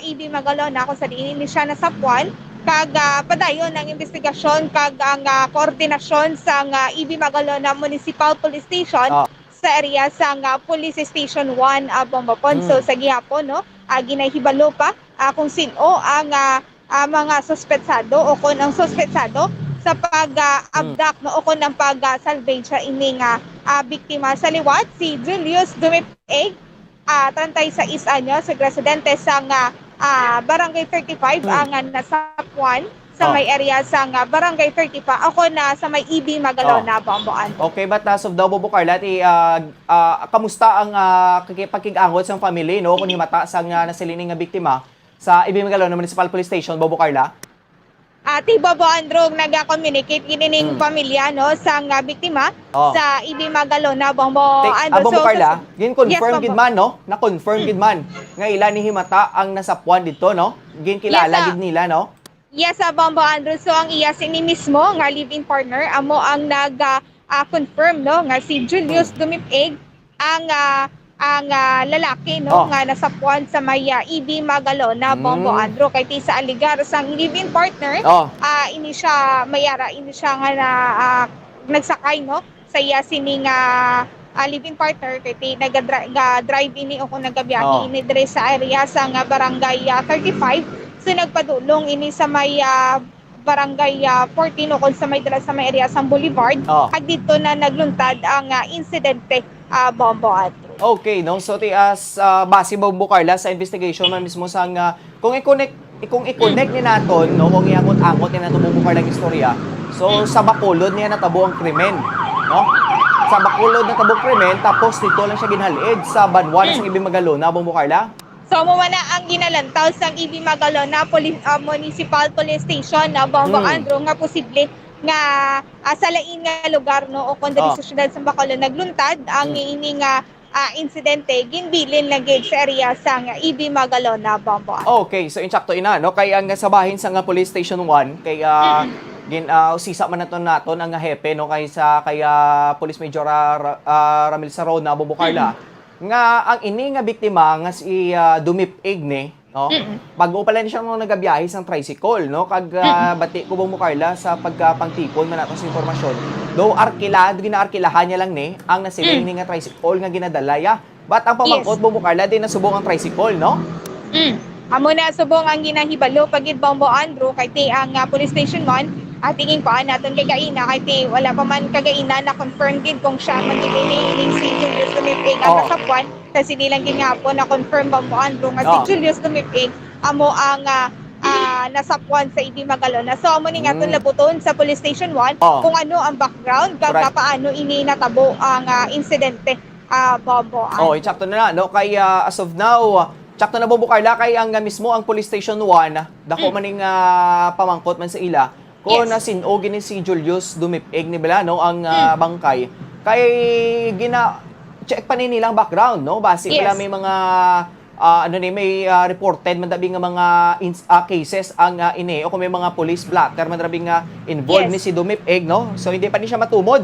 Speaker 10: Ibe Magalona kung sa diin siya na sapwan kag padayon ng investigasyon kag ang koordinasyon sa Ibe Magalona Municipal Police Station sa area sa Police Station 1 Bombo Ponce. So sa gihapon, no, ginahibalo pa kung sino ang mga suspetsado o kung ang suspetsado sa pag-abduct, no, o kung ang pag-salvage sa ining biktima. Sa liwat, si Julius Dumipeg, 36 anyos, residente sa Barangay 35, ang nasapuan sa may area sa Barangay 30 pa. Ako na sa may Ibe Magalona, Bomboan.
Speaker 9: Okay, but as of daw, Bobo Carla, kamusta ang pagkigangot sa family, no, kung himata sa nasilining nga biktima sa Ibe Magalona Municipal Police Station, Bobo Carla?
Speaker 10: Ati Bobo Androng nag-communicate kinining pamilya, no, sa biktima sa Ibe Magalona, Bombo Androng.
Speaker 9: Bobo Carla, gin-confirm
Speaker 10: Yes,
Speaker 9: gid man, no? Na-confirm gid man nga ila ni himata ang nasapuan dito, no? Gin-kilala gid nila, no?
Speaker 10: Yes, Bombo Androng. So ang iya sini mismo nga live-in partner amo ang nag-confirm, no, nga si Julius Dumipeg ang lalaki, no, nga nasapuan sa may Ibe Magalona, Bombo Andro, kay ti sa aligar sang live-in partner, ini siya mayara, ini siya nga nagsakay, no, sa iya sining living partner kay nag-drive ini o kung nagabiyahe ini dire sa area sa nga barangay 35. So nagpadulong ini sa may barangay 14 o kung sa may area sa Boulevard. At dito na nagluntad ang insidente, Bombo Andrew.
Speaker 9: Okay, no? So, base Bombo Carla sa investigation man mismo sa kung i-connect ni naton, no? Kung iangot-angot ni naton Bombo Carla ang istorya, so sa Bacolod niya natabo ang krimen, no? Sa Bacolod natabo ang krimen, tapos dito lang siya ginhalid sa Banwan sa Ibi Magalona, Bombo Carla.
Speaker 10: So, muna ang ginalantaw sa Ibi Magalona Municipal Police Station na Bombo Andrew nga posible nga sa lain nga lugar, no? O kung dali sa syudad sa Bacolod nagluntad ang ini nga insidente ginbilin lang sa area sa Ibi Magalona, Bombo.
Speaker 9: Okay, so insakto ina, no? Kay ang sabahin sa nga Police Station 1 kay usisa man naton ang hepe, no? Kay Police Major Ramil Sarona, Bombo Carla, nga ang ini nga biktima nga si Dumip Igne, no? Bago pala siya nung nagabiyahe sang tricycle, no? Kag bati ko Bombo Carla sa pagpangtipon man nato sa impormasyon. Do ginaarkilahan niya lang ni ang nasiling ni nga tricycle nga ginadalaya. But ang pamangkot Bombo Carla din nasubong ang tricycle, no?
Speaker 10: Amo na subong ang ginahibalo pagid Bombo Andrew kay ang Police Station 1 at tingin pa naton kay kaina kay wala pa man kagaina na confirm gid kung siya man gid ni si Julius Dumipig ang nasapwan kasi nilang gingapon na confirm Bombo Andrew nga si Julius Dumipig amo ang nasapwan sa Ibi Magalona. So amo ni nga labuton sa Police Station 1 kung ano ang background kag paano ini natabo ang insidente, Bombo.
Speaker 9: Insakto na no kay as of now sakto na Bombo Carla kay ang mismo ang Police Station 1 dako maning pamangkot man sa ila ko na sinog ni si Julius Dumipig ni bala no ang bangkay kay check pa nilang background, no? Base pala may mga may reported man dabi nga mga cases ang ini o kung may mga police blotter man dabi nga involved ni si Dumipig, no? So hindi pa ni siya matumod.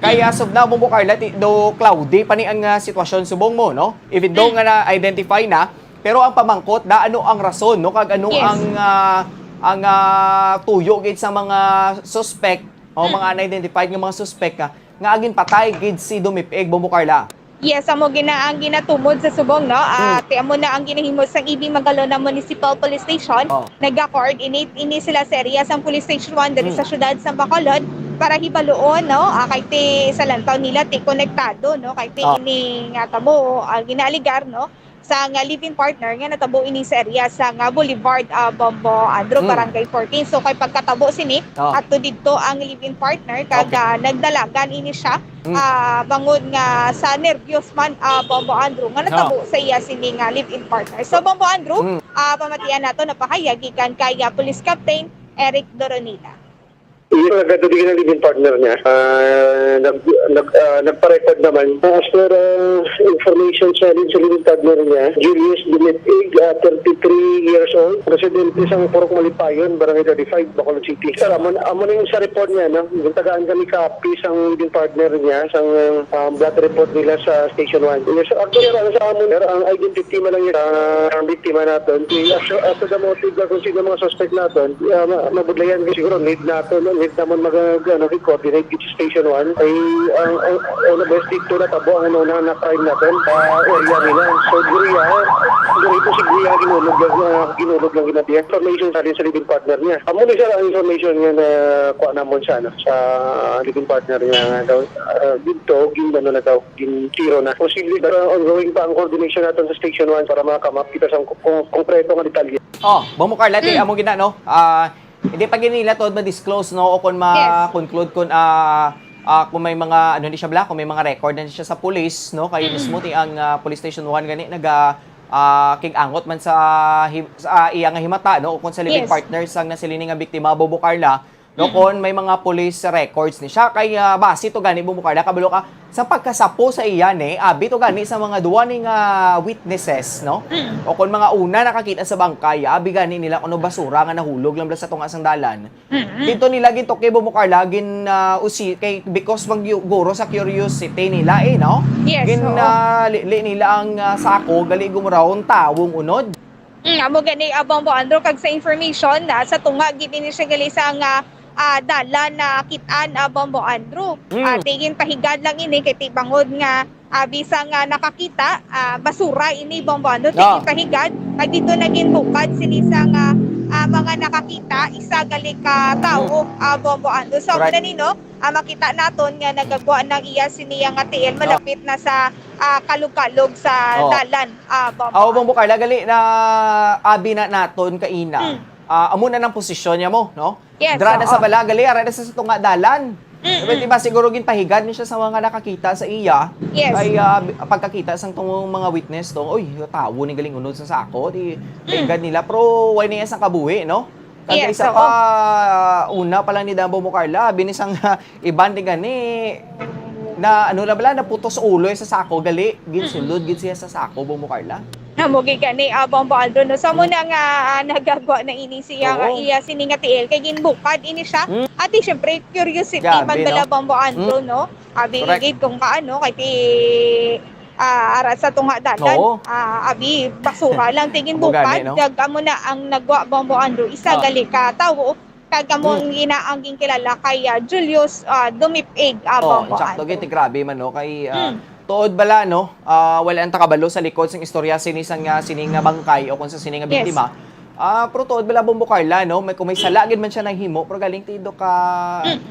Speaker 9: Kaya as of now, Bombo Carla, do cloudy pa ni ang sitwasyon subong mo, no? Even though nga na-identify na, pero ang pamangkot na ano ang rason, no? Kag ano ang tuyo gid sa mga suspect o mga unidentified nga mga suspect nga agin patay gid si Dumipig, Bombo Carla.
Speaker 10: Yes, amo ang ginatumod sa subong, no? Amo na ang ginahimo sa Ibi Magalona Municipal Police Station. Nag-coordinate ini sila sa area sa Police Station 1 dali sa syudad sa Bacolod para hibaloon, no? Kay sa lantaw nila konektado, no? Kay ini nga tamo ginaaligar, no? Sa nga living partner nga natabo ini sa area sa nga Boulevard, Bombo Andrew, Barangay 14. So kay pagkatabo sini at dito ang living partner kag nagdalagan ini siya bangod nga sa nervyos man, Bombo Andrew nga natabo sa iya sini nga live-in partner. So Bombo Andrew, pamatian nato napahayag gikan kay Police Captain Eric Doronila.
Speaker 18: Yung nagdadigin ng living partner niya, nagpa-record naman. As per information sa living partner niya, Julius Dumipig, 33 years old, residente sa Purok Malipayon, Barangay 35, Bacolod City. Sir, amo na yung sa report niya, no? Yung tagaan kami copy sa living partner niya, sa blood report nila sa Station 1. Yes, actually, sa amin, ang identity man lang yun, ang biktima natin. As to the motive, kung sino mga suspect natin, mabudlayan siguro, need natin, no? Need naman mag-coordinate sa Station 1 ay ang best dito na tabo ang na crime natin area nila. So ganito si Guya ginulog lang ginabiya. Information sa rin sa living partner niya. Amo ni siya ang information niya na kuha namon siya sa living partner niya nga daw dito ginano na daw gintiro na. Posible ongoing pa ang coordination natin sa Station 1 para makamap kita sa konkreto nga detalye.
Speaker 9: Bombo Carla, amo gina no? Hindi pa ginila to ma-disclose, no, o kung ma-conclude kung kung may mga hindi siya kung may mga record na siya sa police, no, kay mismo ang Police Station 1 gani king-angot man sa iya nga himata, no, o kung sa living partners ang nasilini nga biktima Bombo Carla, no, kung may mga police records ni siya kay base to gani Bombo Carla kabalo ka sa pagkasapo sa iya ni abi to gani sa mga duwa ning witnesses, no, o kung mga una nakakita sa bangkay abi gani nila kuno basura nga nahulog lang sa tunga sang dalan dito nila ginto kay Bombo Carla usi kay because magguro sa curiosity nila no, nila ang sako gali gumuraon tawong unod. Amo
Speaker 10: gani Bombo Andrew kag sa information sa tunga gid ni siya gali sa nga dala na kitaan Bombo Andrew. Tingin pahigad lang ini kay tibangod nga bisang nakakita basura ini Bombo Andrew. Tingin pahigad ag dito naging bukad sini sa mga nakakita isa gali ka tawo Bombo Andrew. So muna nino makita naton nga nagagawa ng iya siniya nga TL malapit na sa kalug-kalug sa dalan Bombo.
Speaker 9: Bombo Carla, gali na abi na naton kaina. Amo na ng posisyon niya mo, no?
Speaker 10: Yes,
Speaker 9: Dra na sa bala, gali ara na sa tunga dalan. Diba siguro ginpahigad niya siya sa mga nakakita sa iya.
Speaker 10: Yes.
Speaker 9: Ay pagkakita sang tong mga witness to, oy, tawo ni galing unod sa sako, di pahigad nila pro way niya sang kabuhi, no? Kag
Speaker 10: Yes,
Speaker 9: isa pa una pa lang ni Bombo Carla, binisang iban ni gani na ano na bala naputos ulo sa sako gali ginsulod gid siya sa sako Bombo Carla.
Speaker 10: Namugi gani Bombo Andrew no sa muna nga nagagawa na ini siya nga iya sini nga TL kay ginbukad ini siya. At syempre curiosity man bala Bombo Andrew no. Abi gid kung kaano kay ti ara sa tunga dalan. Abi basura lang tingin bukad amo na ang nagwa Bombo Andrew isa gali ka tawo kag among ginaangging kilala kay Julius Dumipig Bombo
Speaker 9: Andrew. Sakto grabe man no kay tuod bala no, wala ang takabalo sa likod sang istorya sinisang sining nga bangkay o kung sa sining nga biktima. Pero tuod bala Bombo Carla no, may kung may salagid man siya ng himo pero galing tido ka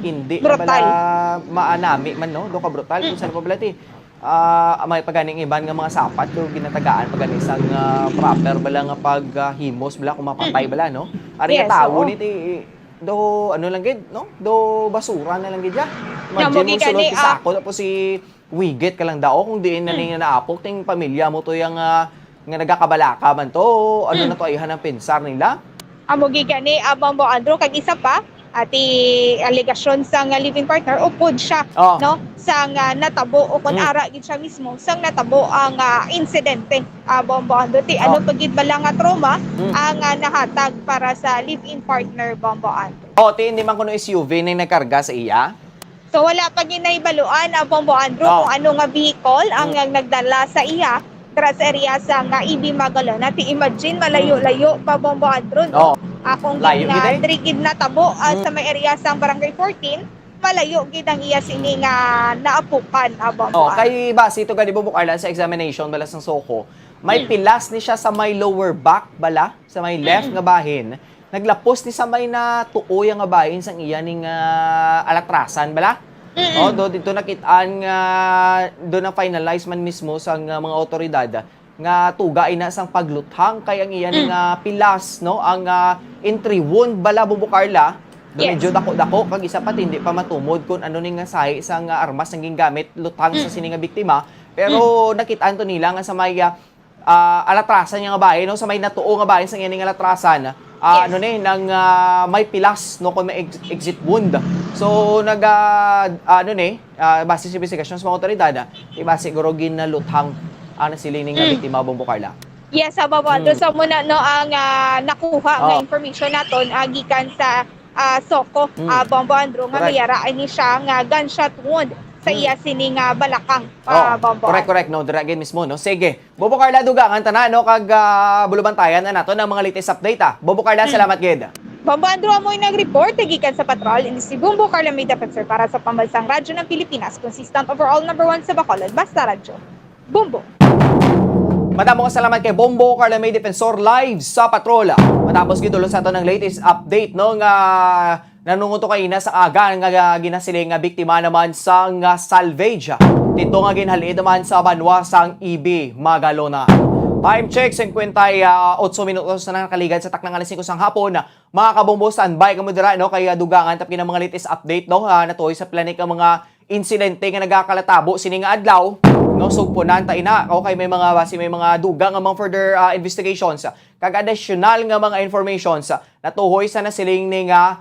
Speaker 9: hindi bala maanami man no, do ka brutal kung saan pa bala ti. May paganing iban nga mga sapat pero ginatagaan paganing sang proper bala nga paghimos bala kung mapatay bala no. Ari nga tawo ni ti do ano lang gid no, do basura na lang gid ya. Imagine mo sulod ti sako tapos si wigit ka lang daw kung diin na ning naapok ting pamilya mo to yang nga nagakabalaka man to ano na to ayhan ang pensar nila
Speaker 10: amo gigani Bombo Andrew kag isa pa ati allegation sang living partner upod siya no sang natabo o kun ara gid siya mismo sang natabo ang insidente Bombo Andrew ti ano pagid bala nga trauma ang nahatag para sa live-in partner Bombo Andrew.
Speaker 9: Ti hindi man kuno SUV na nagkarga sa iya.
Speaker 10: So wala pa ginaibaluan Bombo Andrew kung ano nga vehicle ang nagdala sa iya tra sa area sa nga EB Magalona. Ti imagine malayo-layo pa Bombo Andrew no. Akong gid na tabo sa may area sa Barangay 14, malayo gid ang iya sini nga naapukan Bombo.
Speaker 9: Kay base ito gani Bombo Carla sa examination bala sang Soko. May pilas ni siya sa may lower back bala sa may left nga bahin. Naglapos ni sa may na tuoy nga bahin sang iya ning alatrasan bala. Do dito nakitaan nga do na finalize man mismo sang mga otoridad nga tugay na sang pagluthang kay ang iya ning pilas no ang entry wound bala Bombo Carla. Medyo dako-dako kag isa pa hindi pa matumod kun ano ning sahi sang armas nga gingamit luthang sa sini nga biktima. Pero nakitaan to nila nga sa may alatrasan nga bahin no sa may natuo nga bahin sang iya ning alatrasan. Ano ni nang may pilas no kung may exit wound. So ano ni base sa investigasyon sa mga otoridad, iba siguro ginaluthang ang nasiling nga biktima Bombo Carla.
Speaker 10: Yes, Bombo Andrew. So muna no ang nakuha nga information naton gikan sa Soko Bombo Andrew nga mayaraan ni siya nga gunshot wound sa iya sini nga balakang Bombo.
Speaker 9: Correct no diragin mismo no. Sige. Bombo Carla dugangan tanan no kag bulubantayan na nato ng mga latest update Bombo Carla salamat gid.
Speaker 10: Bombo Andrew amoy nag-report gikan sa patrol ini si Bombo Carla may defensor para sa pambansang radyo ng Pilipinas, consistent overall number 1 sa Bacolod, basta radyo. Bombo.
Speaker 9: Madamo salamat kay Bombo Carla may defensor live sa patrol. Matapos gidulong sa ato ng latest update no nga nanunguto kay na sa aga nga ginasiling nga biktima naman sa salvage. Dito nga ginhalid naman sa banwa sang EB Magalona. Time check 58 minutos na nakaligad sa taknang alas 5 sang hapon. Mga kabombo standby kamo dira no kay dugangan tapos ng mga latest update no natuoy sa planik ang mga insidente nga nagakalatabo sini nga adlaw no sugpunan ta ina okay may mga base may mga dugang nga mga further investigations kag additional nga mga informations natuhoy sa nasiling ni nga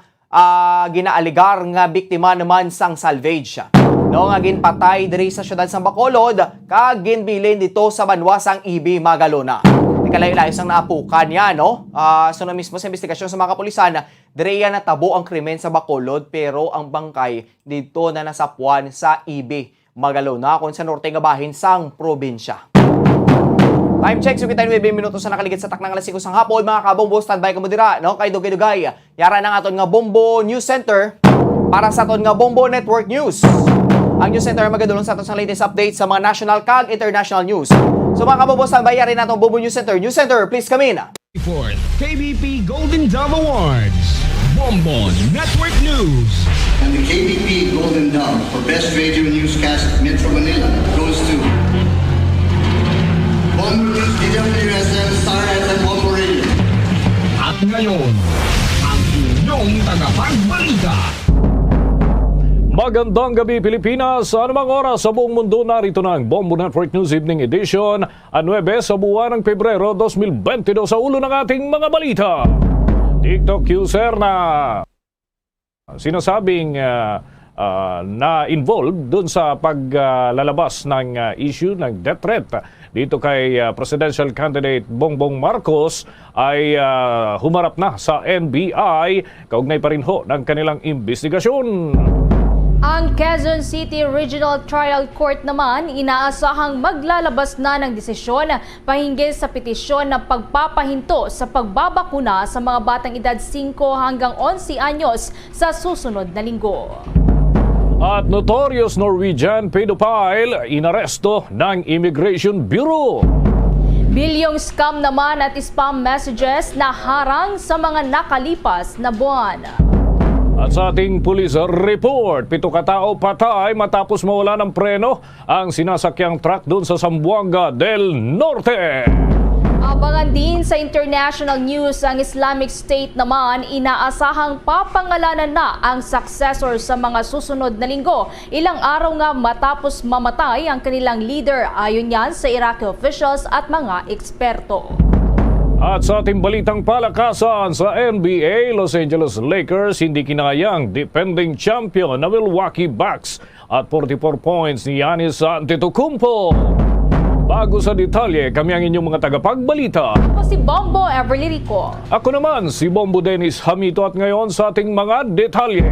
Speaker 9: ginaaligar nga biktima naman sang salvage. No nga ginpatay diri sa syudad sa Bacolod kag ginbilin dito sa banwa sang EB Magalona. Ikalayo-layo sang naapukan niya no. So na mismo sa investigasyon sa mga kapulisan diri yan natabo ang krimen sa Bacolod pero ang bangkay dito na nasapuan sa EB Magalona kung sa norte nga bahin sang probinsya. Time check, so kita 9 minutos sa nakaligid sa taknang alas 5 sang hapon. Mga kabombo, standby ka mo dira, no? Kay Dugay-Dugay. Yara ng aton nga Bombo News Center para sa aton nga Bombo Network News. Ang News Center magadulong sa aton sa latest update sa mga national kag international news. So mga kabombo, standby yari natong Bombo News Center. News Center, please come in.
Speaker 16: 4th KBP Golden Dove Awards. Bombo Network News.
Speaker 3: And the KBP Golden Dove for Best Radio Newscast Metro Manila goes to Bombo News, DWSM, Star FM, Bombo Radio.
Speaker 16: At ngayon, ang inyong tagapagbalita.
Speaker 11: Magandang gabi Pilipinas, anumang oras sa buong mundo, narito na ang Bombo Network News Evening Edition, 9 sa buwan ng Pebrero 2022 sa ulo ng ating mga balita. TikTok user na sinasabing na involved dun sa paglalabas ng issue ng death threat dito kay Presidential Candidate Bongbong Marcos ay humarap na sa NBI, kaugnay pa rin ho ng kanilang investigasyon.
Speaker 13: Ang Quezon City Regional Trial Court naman inaasahang maglalabas na ng desisyon pahinggil sa petisyon ng pagpapahinto sa pagbabakuna sa mga batang edad 5 hanggang 11 anyos sa susunod na linggo.
Speaker 11: At notorious Norwegian pedophile inaresto ng Immigration Bureau.
Speaker 13: Bilyong scam naman at spam messages na harang sa mga nakalipas na buwan.
Speaker 11: At sa ating police report, 7 katao patay matapos mawala ng preno ang sinasakyang truck doon sa Zamboanga del Norte.
Speaker 13: Abangan din sa international news, ang Islamic State naman inaasahang papangalanan na ang successor sa mga susunod na linggo. Ilang araw nga matapos mamatay ang kanilang leader, ayon yan sa Iraqi officials at mga eksperto.
Speaker 11: At sa ating balitang palakasan sa NBA, Los Angeles Lakers hindi kinayang defending champion na Milwaukee Bucks at 44 points ni Giannis Antetokounmpo. Bago sa detalye, kami ang inyong mga tagapagbalita.
Speaker 13: Ako si Bombo Everly Rico.
Speaker 11: Ako naman si Bombo Dennis Hamito at ngayon sa ating mga detalye.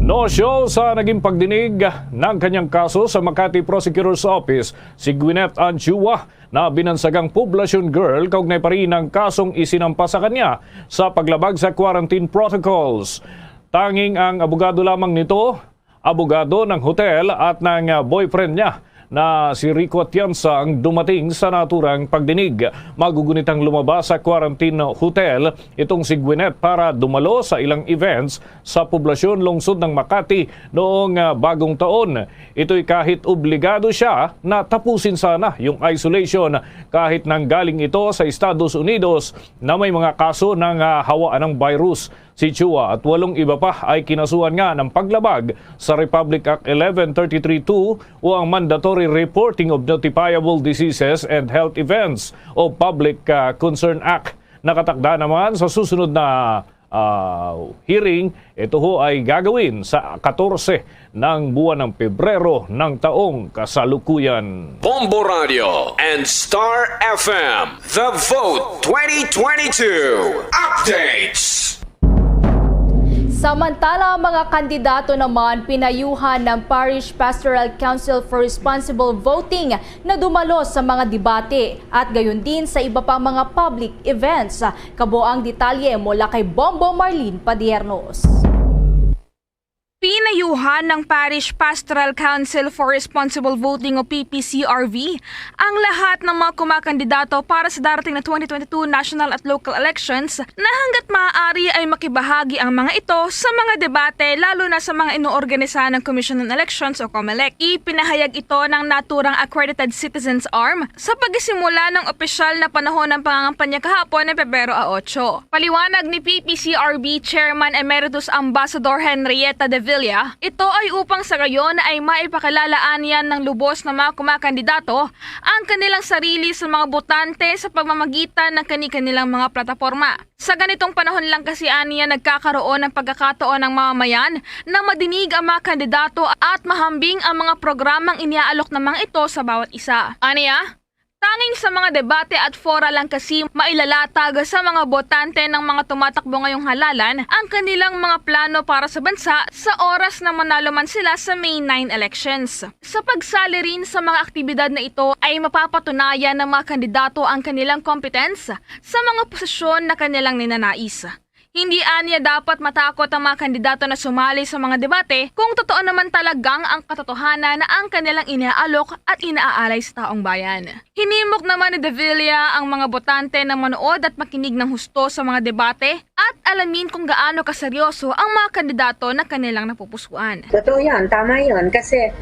Speaker 11: No-show sa naging pagdinig ng kanyang kaso sa Makati Prosecutor's Office si Gwyneth Anchua na binansagang poblasyon girl, kaugnay pa rin ang kasong isinampa sa kanya sa paglabag sa quarantine protocols. Tanging ang abogado lamang nito, abogado ng hotel at ng boyfriend niya na si Rico Atienza ang dumating sa naturang pagdinig. Magugunitang lumabas sa quarantine hotel itong si Gwyneth para dumalo sa ilang events sa poblasyon lungsod ng Makati noong bagong taon. Ito'y kahit obligado siya na tapusin sana yung isolation kahit nanggaling ito sa Estados Unidos na may mga kaso ng hawaan ng virus. Si Chua at 8 iba pa ay kinasuhan nga ng paglabag sa Republic Act 11332 o ang Mandatory Reporting of Notifiable Diseases and Health Events o Public Concern Act. Nakatakda naman sa susunod na hearing, ito ho ay gagawin sa 14 ng buwan ng Pebrero ng taong kasalukuyan.
Speaker 22: Bombo Radio and Star FM, The Vote 2022 Updates.
Speaker 13: Samantala, mga kandidato naman pinayuhan ng Parish Pastoral Council for Responsible Voting na dumalo sa mga debate at gayon din sa iba pang mga public events. Kabuang detalye mula kay Bombo Marlene Padiernos.
Speaker 25: Pinayuhan ng Parish Pastoral Council for Responsible Voting o PPCRV ang lahat ng mga kumakandidato para sa darating na 2022 national at local elections na hanggat maaari ay makibahagi ang mga ito sa mga debate, lalo na sa mga inoorganisa ng Commission on Elections o COMELEC. Ipinahayag ito ng naturang Accredited Citizens Arm sa pagsisimula ng opisyal na panahon ng pangangampanya kahapon ng Pebrero 8. Paliwanag ni PPCRB Chairman Emeritus Ambassador Henrietta de Villa, ito ay upang sa gayon ay maipakalalaan yan ng lubos na mga kumakandidato ang kanilang sarili sa mga botante sa pagmamagitan ng kani-kanilang mga plataforma. Sa ganitong panahon lang kasi aniya nagkakaroon ng pagkakataon ng mamamayan na madinig ang mga kandidato at mahambing ang mga programang iniaalok ng mga ito sa bawat isa. Aniya, Tanging sa mga debate at fora lang kasi mailalatag sa mga botante ng mga tumatakbo ngayong halalan ang kanilang mga plano para sa bansa sa oras na manalo man sila sa May 9 elections. Sa pagsali rin sa mga aktibidad na ito ay mapapatunayan ng mga kandidato ang kanilang competence sa mga posisyon na kanilang ninanais. Hindi anya dapat matakot ang mga kandidato na sumali sa mga debate kung totoo naman talagang ang katotohanan na ang kanilang inaalok at inaaalay sa taong bayan. Hinimok naman ni De Villa ang mga botante na manood at makinig ng husto sa mga debate at alamin kung gaano kaseryoso ang mga kandidato na kanilang napupusuan.
Speaker 1: Totoo yan, tama yan. Kasi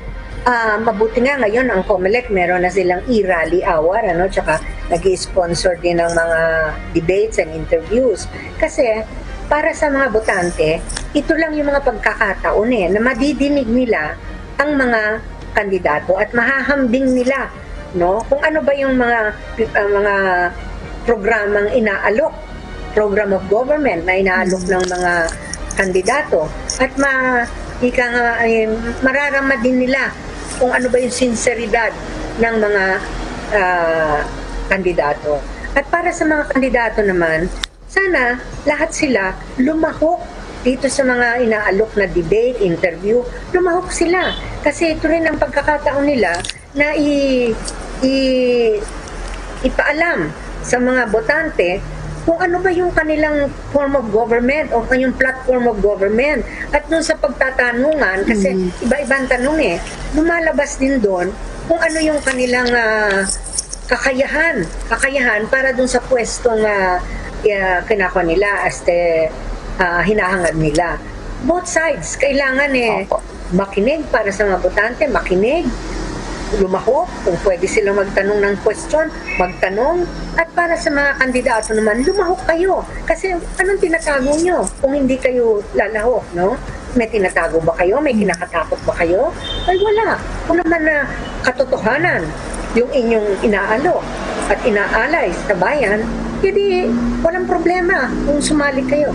Speaker 1: mabuti nga ngayon ang COMELEC meron na silang e-rally hour, tsaka nag-sponsor din ng mga debates and interviews. Kasi para sa mga botante, ito lang yung mga pagkakataon na madidinig nila ang mga kandidato at mahahambing nila kung ano ba yung mga programang inaalok, program of government na inaalok ng mga kandidato at mararama din nila kung ano ba yung sinseridad ng mga kandidato. At para sa mga kandidato naman, sana lahat sila lumahok dito sa mga inaalok na debate, interview, lumahok sila. Kasi ito rin ang pagkakataon nila na ipaalam sa mga botante kung ano ba yung kanilang form of government o yung platform of government. At dun sa pagtatanungan, kasi iba-ibang tanong lumalabas din doon kung ano yung kanilang kakayahan para dun sa pwestong kinako nila hinahangad nila. Both sides, kailangan makinig para sa mga botante, makinig, lumahok, kung pwede silang magtanong ng question, magtanong, at para sa mga kandidato naman, lumahok kayo. Kasi anong tinatago nyo kung hindi kayo lalahok, May tinatago ba kayo? May kinakatakot ba kayo? Ay wala. Kung naman na katotohanan yung inyong inaalok at inaalay sa bayan, hindi walang problema kung sumali kayo.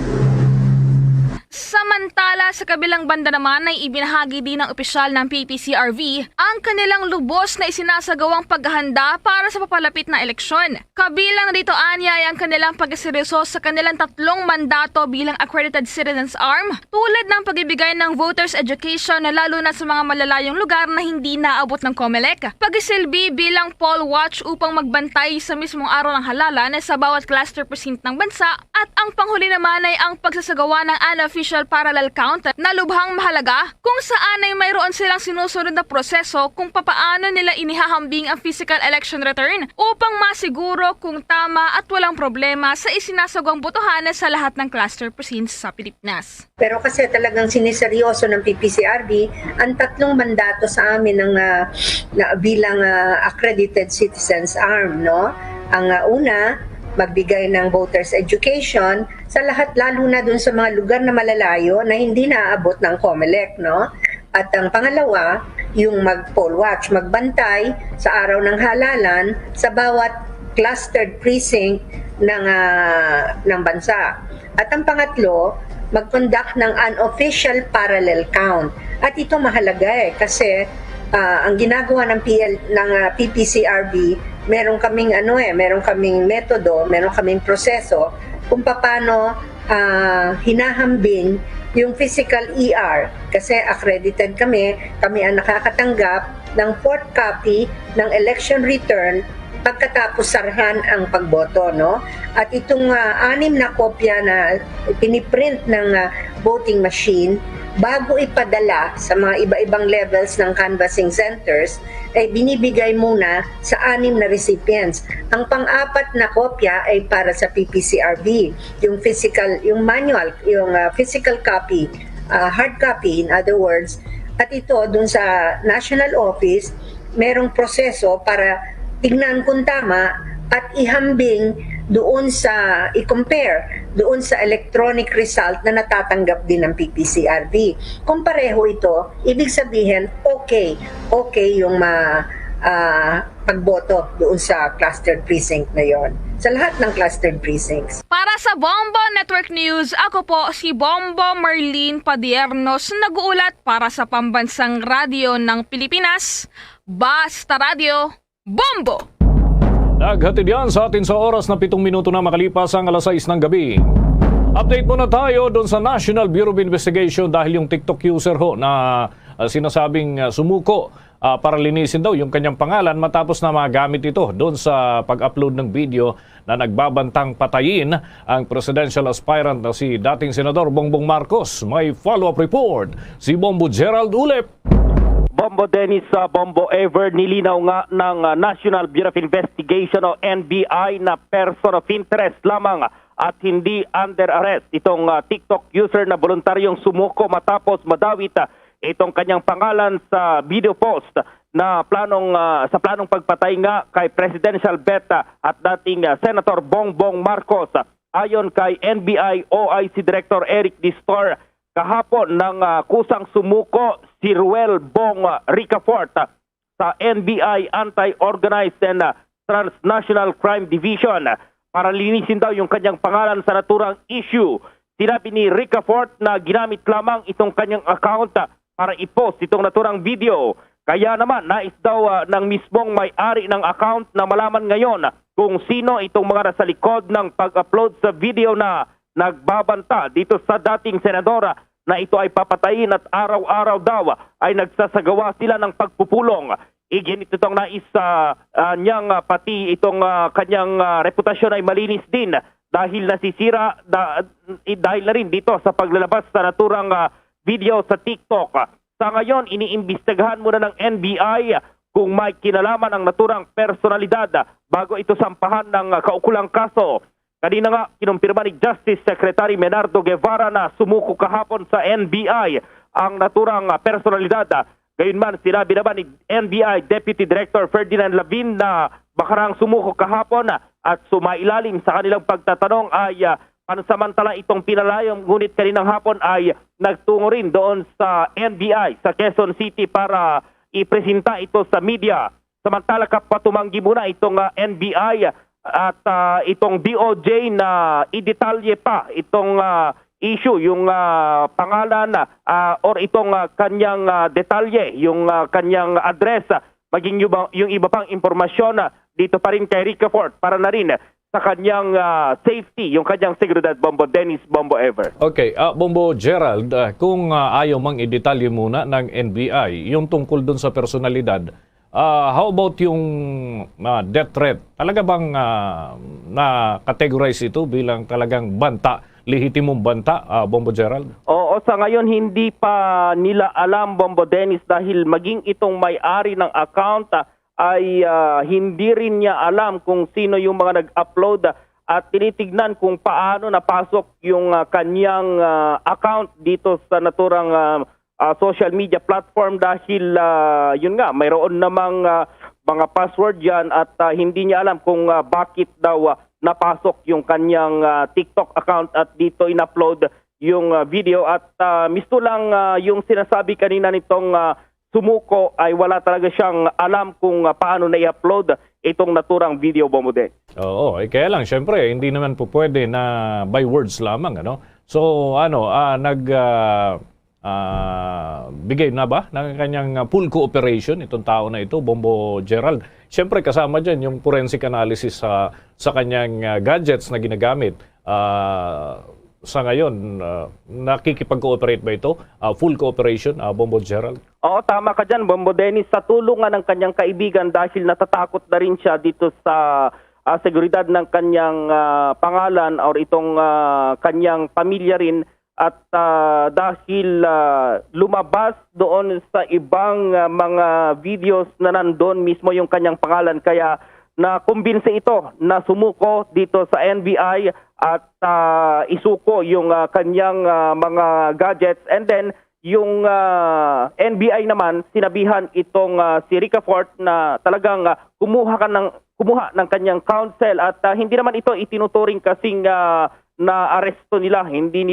Speaker 25: Samantala, sa kabilang banda naman ay ibinahagi din ng opisyal ng PPCRV ang kanilang lubos na isinasagawang paghahanda para sa papalapit na eleksyon. Kabilang dito anya ay ang kanilang pagseryoso sa kanilang 3 mandato bilang accredited citizens arm, tulad ng pagbibigay ng voters education na lalo na sa mga malalayong lugar na hindi naabot ng COMELEC, pagsisilbi bilang poll watch upang magbantay sa mismong araw ng halalan sa bawat cluster precinct ng bansa, at ang panghuli naman ay ang pagsasagawa ng unofficial parallel count na lubhang mahalaga kung saan ay mayroon silang sinusunod na proseso kung papaano nila inihahambing ang physical election return upang masiguro kung tama at walang problema sa isinasagawang botohan sa lahat ng cluster precincts sa Pilipinas.
Speaker 1: Pero kasi talagang siniseryoso ng PPCRB ang 3 mandato sa amin ng bilang accredited citizens arm, Ang una, magbigay ng voters education sa lahat, lalo na dun sa mga lugar na malalayo na hindi naaabot ng COMELEC, At ang pangalawa, yung mag-poll watch, magbantay sa araw ng halalan sa bawat clustered precinct ng bansa. At ang pangatlo, mag-conduct ng unofficial parallel count. At ito mahalaga kasi ang ginagawa ng PPCRB, meron kaming metodo, meron kaming proseso kung paano hinahambing yung physical ER kasi accredited kami ang nakakatanggap ng 4th copy ng election return pagkatapos sarhan ang pagboto, At itong 6 na kopya na piniprint ng voting machine bago ipadala sa mga iba-ibang levels ng canvassing centers, ay binibigay muna sa 6 na recipients. Ang pang-4 na kopya ay para sa PPCRB, yung manual, yung physical copy, hard copy in other words. At ito, dun sa national office, merong proseso para tignan kung tama at ihambing doon sa i-compare doon sa electronic result na natatanggap din ng PPCRB. Kung pareho ito, ibig sabihin okay yung pagboto doon sa clustered precinct na yon, sa lahat ng clustered precincts.
Speaker 25: Para sa Bombo Network News, ako po si Bombo Marlene Padiernos, nag-uulat para sa Pambansang Radyo ng Pilipinas, Basta Radio, Bombo!
Speaker 11: Naghatid yan sa atin sa oras na 7 minuto na makalipas ang alas 6 ng gabi. Update muna tayo doon sa National Bureau of Investigation dahil yung TikTok user ho na sinasabing sumuko para linisin daw yung kanyang pangalan matapos na magamit ito doon sa pag-upload ng video na nagbabantang patayin ang presidential aspirant na si dating Senador Bongbong Marcos. May follow-up report si Bombo Gerald Ulep.
Speaker 6: Bombo Dennis, Bombo Ever, nilinaw nga ng National Bureau of Investigation o NBI na person of interest lamang at hindi under arrest. Itong TikTok user na voluntaryong sumuko matapos madawit itong kanyang pangalan sa video post na sa planong pagpatay nga kay presidential bet at dating Senator Bongbong Marcos. Ayon kay NBI OIC Director Eric Distor, kahapon ng kusang sumuko si Ruel Bong Ricafort sa NBI Anti-Organized and Transnational Crime Division para linisin daw yung kanyang pangalan sa naturang issue. Sinabi ni Ricafort na ginamit lamang itong kanyang account para i-post itong naturang video. Kaya naman nais daw ng mismong may-ari ng account na malaman ngayon kung sino itong mga nasa likod ng pag-upload sa video na nagbabanta dito sa dating senadora na ito ay papatayin at araw-araw daw ay nagsasagawa sila ng pagpupulong. Iginit itong nais niyang pati itong kanyang reputasyon ay malinis din dahil nasisira dahil na rin dito sa paglalabas sa naturang video sa TikTok. Sa ngayon, iniimbestigahan muna ng NBI kung may kinalaman ang naturang personalidad bago ito sampahan ng kaukulang kaso. Kanina nga, kinumpirma ni Justice Secretary Menardo Guevara na sumuko kahapon sa NBI ang naturang personalidad. Gayunman, sinabi naman ni NBI Deputy Director Ferdinand Lavin na bakarang sumuko kahapon at sumailalim sa kanilang pagtatanong ay pansamantala itong pinalayong, ngunit kaninang hapon ay nagtungo rin doon sa NBI sa Quezon City para ipresenta ito sa media. Samantala kapatumanggi muna itong NBI at itong DOJ na idetalye pa itong issue, yung pangalan or itong kanyang detalye, yung kanyang address, maging yung iba pang impormasyon dito pa rin kay Ricafort para na rin sa kanyang safety, yung kanyang seguridad. Bombo Dennis, Bombo Ever.
Speaker 11: Okay, Bombo Gerald, kung ayaw mang idetalye muna ng NBI, yung tungkol dun sa personalidad, how about yung death threat? Talaga bang na-categorize ito bilang talagang banta, lehitimong banta, Bombo Gerald?
Speaker 6: Oo, sa ngayon hindi pa nila alam, Bombo Dennis, dahil maging itong may-ari ng account ay hindi rin niya alam kung sino yung mga nag-upload at tinitignan kung paano napasok yung kanyang account dito sa naturang social media platform dahil yun nga, mayroon namang mga password yan at hindi niya alam kung bakit daw napasok yung kanyang TikTok account at dito in-upload yung video at misto lang yung sinasabi kanina nitong sumuko ay wala talaga siyang alam kung paano na-i-upload itong naturang video, Bomode.
Speaker 11: Oo, kaya lang syempre hindi naman po pwede na by words lamang, ano? So bigay na ba ng kanyang full cooperation itong tao na ito, Bombo Gerald? Siyempre kasama dyan yung forensic analysis sa kanyang gadgets na ginagamit. Sa ngayon, nakikipag-cooperate ba ito? Full cooperation, Bombo Gerald?
Speaker 6: Oo, tama ka dyan, Bombo Dennis. Sa tulong ng kanyang kaibigan dahil natatakot na rin siya dito sa seguridad ng kanyang pangalan or itong kanyang pamilya rin. At dahil lumabas doon sa ibang mga videos na nandun mismo yung kanyang pangalan, kaya nakumbinse ito na sumuko dito sa NBI at isuko yung kanyang mga gadgets. And then yung NBI naman sinabihan itong si Ricafort na talagang kumuha ng kanyang counsel at hindi naman ito itinuturing kasing na aresto nila, hindi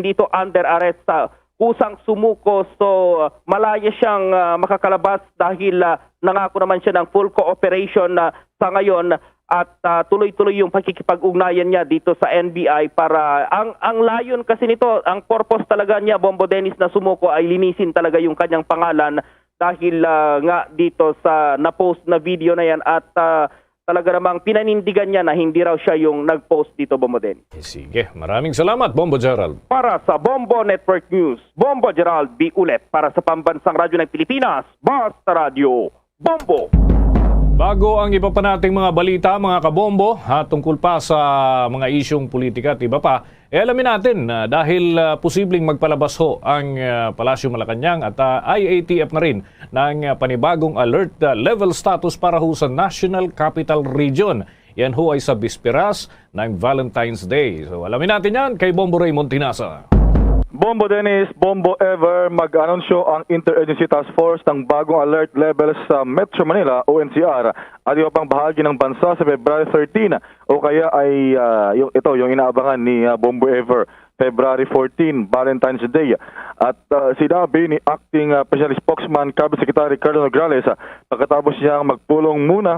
Speaker 6: ito under arrest, kusang sumuko, so malaya siyang makakalabas dahil nangako naman siya ng full cooperation sa ngayon at tuloy-tuloy yung pakikipag-ugnayan niya dito sa NBI para ang layon kasi nito, ang purpose talaga niya, Bombo Dennis, na sumuko ay linisin talaga yung kanyang pangalan dahil nga dito sa na-post na video na yan at talaga namang pinanindigan niya na hindi raw siya yung nag-post dito, Bombo Dennis.
Speaker 11: Sige, maraming salamat, Bombo Gerald.
Speaker 6: Para sa Bombo Network News, Bombo Gerald B. Ulet. Para sa Pambansang Radyo ng Pilipinas, Basta Radio, Bombo!
Speaker 11: Bago ang iba pa nating mga balita, mga kabombo, tungkol pa sa mga isyong politika at iba pa, alamin natin dahil posibleng magpalabas ho ang Palasyo Malacanang at IATF na rin ng panibagong alert level status para ho sa National Capital Region. Yan ho ay sa bisperas ng Valentine's Day. So alamin natin yan kay Bombo Raymond Tinasa.
Speaker 2: Bombo Dennis, Bombo Ever, mag-anunsyo ang Interagency Task Force ng bagong alert level sa Metro Manila o NCR at iba pang bahagi ng bansa sa February 13 o kaya ay yung inaabangan ni Bombo Ever, February 14, Valentine's Day. At sinabi ni Acting Special Spokesman Cabinet Secretary Carlos Nograles pagkatapos niyang magpulong muna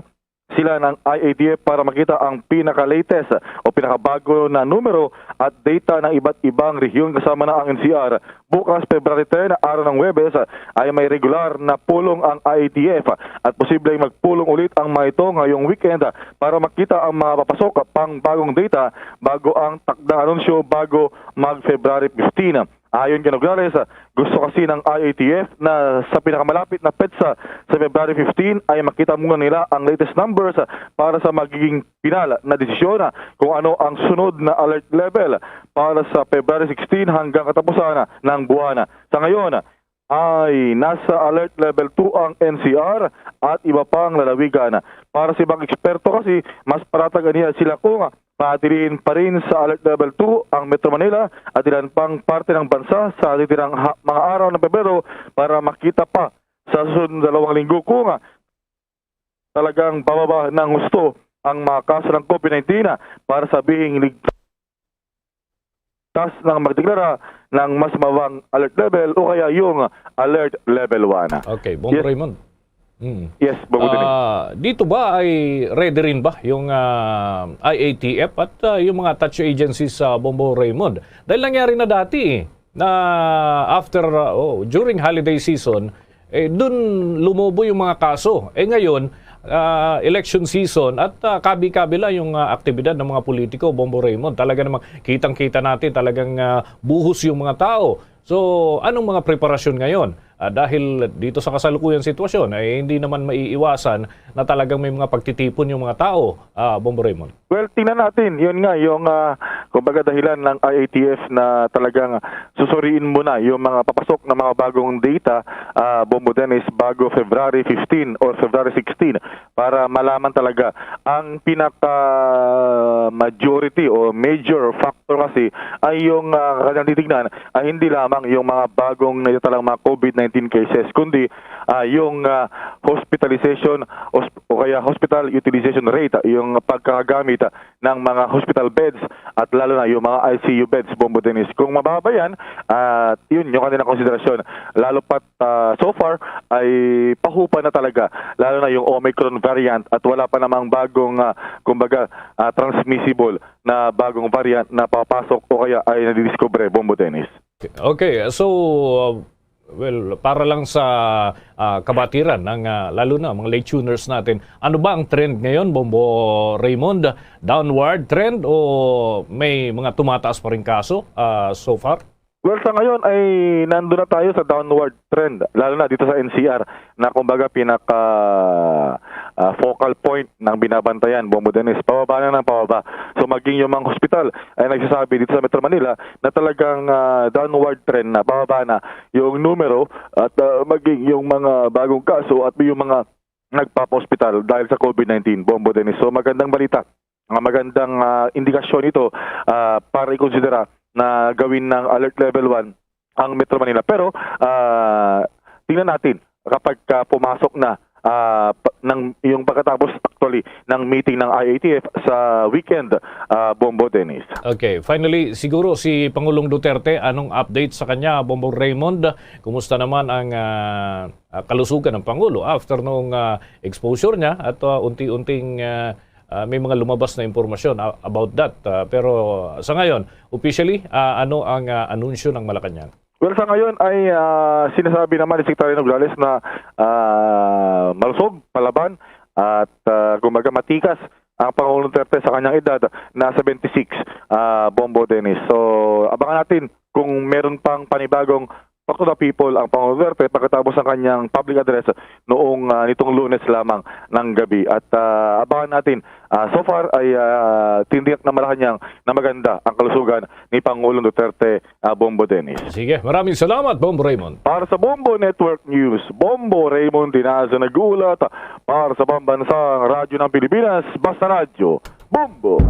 Speaker 2: sila ng IATF para makita ang pinaka-latest o pinakabago na numero at data ng iba't ibang rehiyon kasama na ang NCR. Bukas, February 10, araw ng Huwebes, ay may regular na pulong ang IATF at posibleng magpulong ulit ang mga ito ngayong weekend para makita ang mga papasok pang bagong data bago ang takdang anunsyo bago mag-February 15. Ayon kay Nograles, gusto kasi ng IATF na sa pinakamalapit na petsa sa February 15 ay makita muna nila ang latest numbers para sa magiging pinal na desisyon kung ano ang sunod na alert level para sa February 16 hanggang katapusan ng buwan. Sa ngayon ay nasa alert level 2 ang NCR at iba pang lalawigan. Para sa ibang eksperto kasi, mas parataganihan sila kung patiliin pa rin sa alert level 2 ang Metro Manila at ilan pang parte ng bansa sa titirang mga araw ng Pebrero para makita pa sa susunod na 2 linggo kung talagang bababa ng husto ang mga kaso ng COVID-19 para sabihing ligtas ng magdeklara ng mas mababang alert level o kaya yung alert level 1.
Speaker 11: Okay, Bombo Raymond.
Speaker 2: Yes, Bombo Dennis.
Speaker 11: Dito ba ay ready rin ba yung IATF at yung mga touch agencies sa Bombo Raymond? Dahil nangyari na dati na after during holiday season, dun lumobo yung mga kaso. Ngayon, election season at kabi-kabila yung aktibidad ng mga politiko, Bombo Raymond. Talaga namang kitang-kita natin, talagang buhos yung mga tao. So, anong mga preparasyon ngayon? Dahil dito sa kasalukuyang sitwasyon, ay hindi naman maiiwasan na talagang may mga pagtitipon yung mga tao, Bombo Raymond.
Speaker 2: Well, tingnan natin. Yun nga, yung kumbaga dahilan ng IATF na talagang susuriin muna yung mga papasok na mga bagong data, Bombo Dennis, bago February 15 or February 16 para malaman talaga ang pinaka-majority o major factor kasi ay yung kanyang titignan ay hindi lamang yung mga bagong naitalang mga COVID-19 cases, kundi yung hospitalization o kaya hospital utilization rate, yung pagkagamit ng mga hospital beds at lalo na yung mga ICU beds, Bombo Dennis. Kung mababa yan, yun yung kanilang konsiderasyon. Lalo pat so far ay pahupa na talaga, lalo na yung Omicron variant at wala pa namang bagong kumbaga transmissible na bagong variant na papasok o kaya ay nadidiscover, Bombo Dennis.
Speaker 11: Okay, so well, para lang sa kabatiran ng lalo na mga late tuners natin, ano ba ang trend ngayon, Bombo Raymond? Downward trend o may mga tumataas pa rin kaso so far?
Speaker 2: Well, sa ngayon ay nandun na tayo sa downward trend, lalo na dito sa NCR na kumbaga pinaka focal point ng binabantayan, Bombo Dennis. Pababa na ng pababa. So maging yung mga hospital ay nagsasabi dito sa Metro Manila na talagang downward trend na, pababa na yung numero at maging yung mga bagong kaso at yung mga nagpapa-hospital dahil sa COVID-19, Bombo Dennis. So magandang balita, magandang indikasyon ito para ikonsidera na gawin ng alert level 1 ang Metro Manila. Pero tingnan natin kapag pumasok na yung pagkatapos actually ng meeting ng IATF sa weekend, Bombo Dennis.
Speaker 11: Okay, finally, siguro si Pangulong Duterte, anong update sa kanya, Bombo Raymond? Kumusta naman ang kalusugan ng Pangulo after nung exposure niya at unti-unting may mga lumabas na impormasyon about that. Pero sa ngayon, officially, ano ang anunsyo ng Malacanang?
Speaker 2: Well, sa ngayon ay sinasabi naman ni Secretary Nograles na malusog, palaban At kumbaga matikas ang Pangulong Duterte sa kanyang edad na 76, Bombo Dennis. So abangan natin kung meron pang panibagong Talk to the People ang Pangulong Duterte pagkatapos ng kanyang public address noong nitong Lunes lamang ng gabi. At abangan natin, so far ay tindiyak na Malacanang na maganda ang kalusugan ni Pangulong Duterte, Bombo Dennis.
Speaker 11: Sige, maraming salamat, Bombo Raymond.
Speaker 2: Para sa Bombo Network News, Bombo Raymond Dinazo nag-uulat para sa pambansang radyo ng Pilipinas, Basta Radyo, Bombo!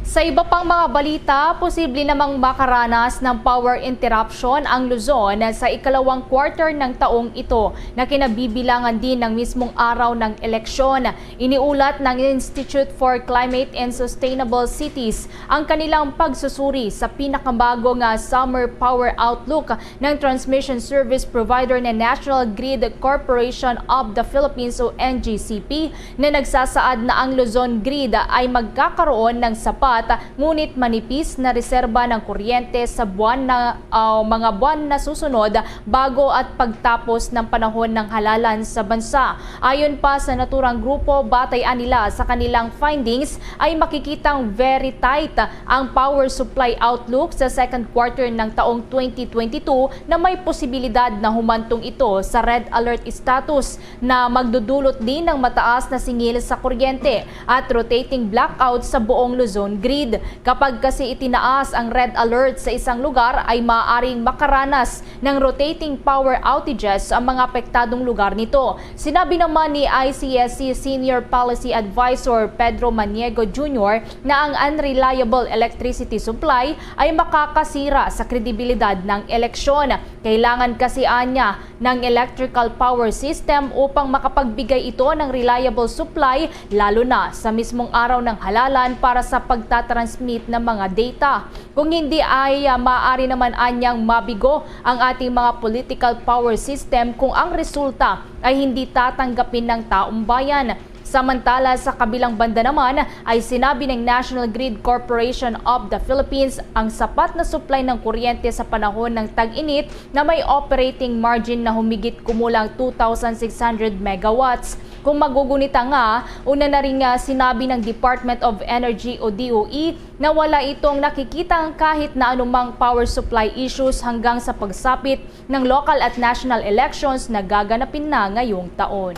Speaker 13: Sa iba pang mga balita, posible namang makaranas ng power interruption ang Luzon sa ikalawang quarter ng taong ito na kinabibilangan din ng mismong araw ng eleksyon. Iniulat ng Institute for Climate and Sustainable Cities ang kanilang pagsusuri sa pinakamagong summer power outlook ng transmission service provider na National Grid Corporation of the Philippines o NGCP na nagsasaad na ang Luzon Grid ay magkakaroon ng sapat ngunit manipis na reserba ng kuryente sa mga buwan na susunod bago at pagtapos ng panahon ng halalan sa bansa. Ayon pa sa naturang grupo, batayan nila sa kanilang findings ay makikitang very tight ang power supply outlook sa second quarter ng taong 2022 na may posibilidad na humantong ito sa red alert status na magdudulot din ng mataas na singil sa kuryente at rotating blackout sa buong Luzon Grid. Kapag kasi itinaas ang red alert sa isang lugar ay maaaring makaranas ng rotating power outages sa mga apektadong lugar nito. Sinabi naman ni ICSC Senior Policy Advisor Pedro Maniego Jr. na ang unreliable electricity supply ay makakasira sa kredibilidad ng eleksyon. Kailangan kasi anya ng electrical power system upang makapagbigay ito ng reliable supply lalo na sa mismong araw ng halalan para sa pagtatransmit ng mga data. Kung hindi ay maaari naman anyang mabigo ang ating mga political power system kung ang resulta ay hindi tatanggapin ng taong bayan. Samantala, sa kabilang banda naman ay sinabi ng National Grid Corporation of the Philippines ang sapat na supply ng kuryente sa panahon ng tag-init na may operating margin na humigit kumulang 2,600 megawatts. Kung magugunita nga, una na rin sinabi ng Department of Energy o DOE na wala itong nakikitang kahit na anumang power supply issues hanggang sa pagsapit ng local at national elections na gaganapin na ngayong taon.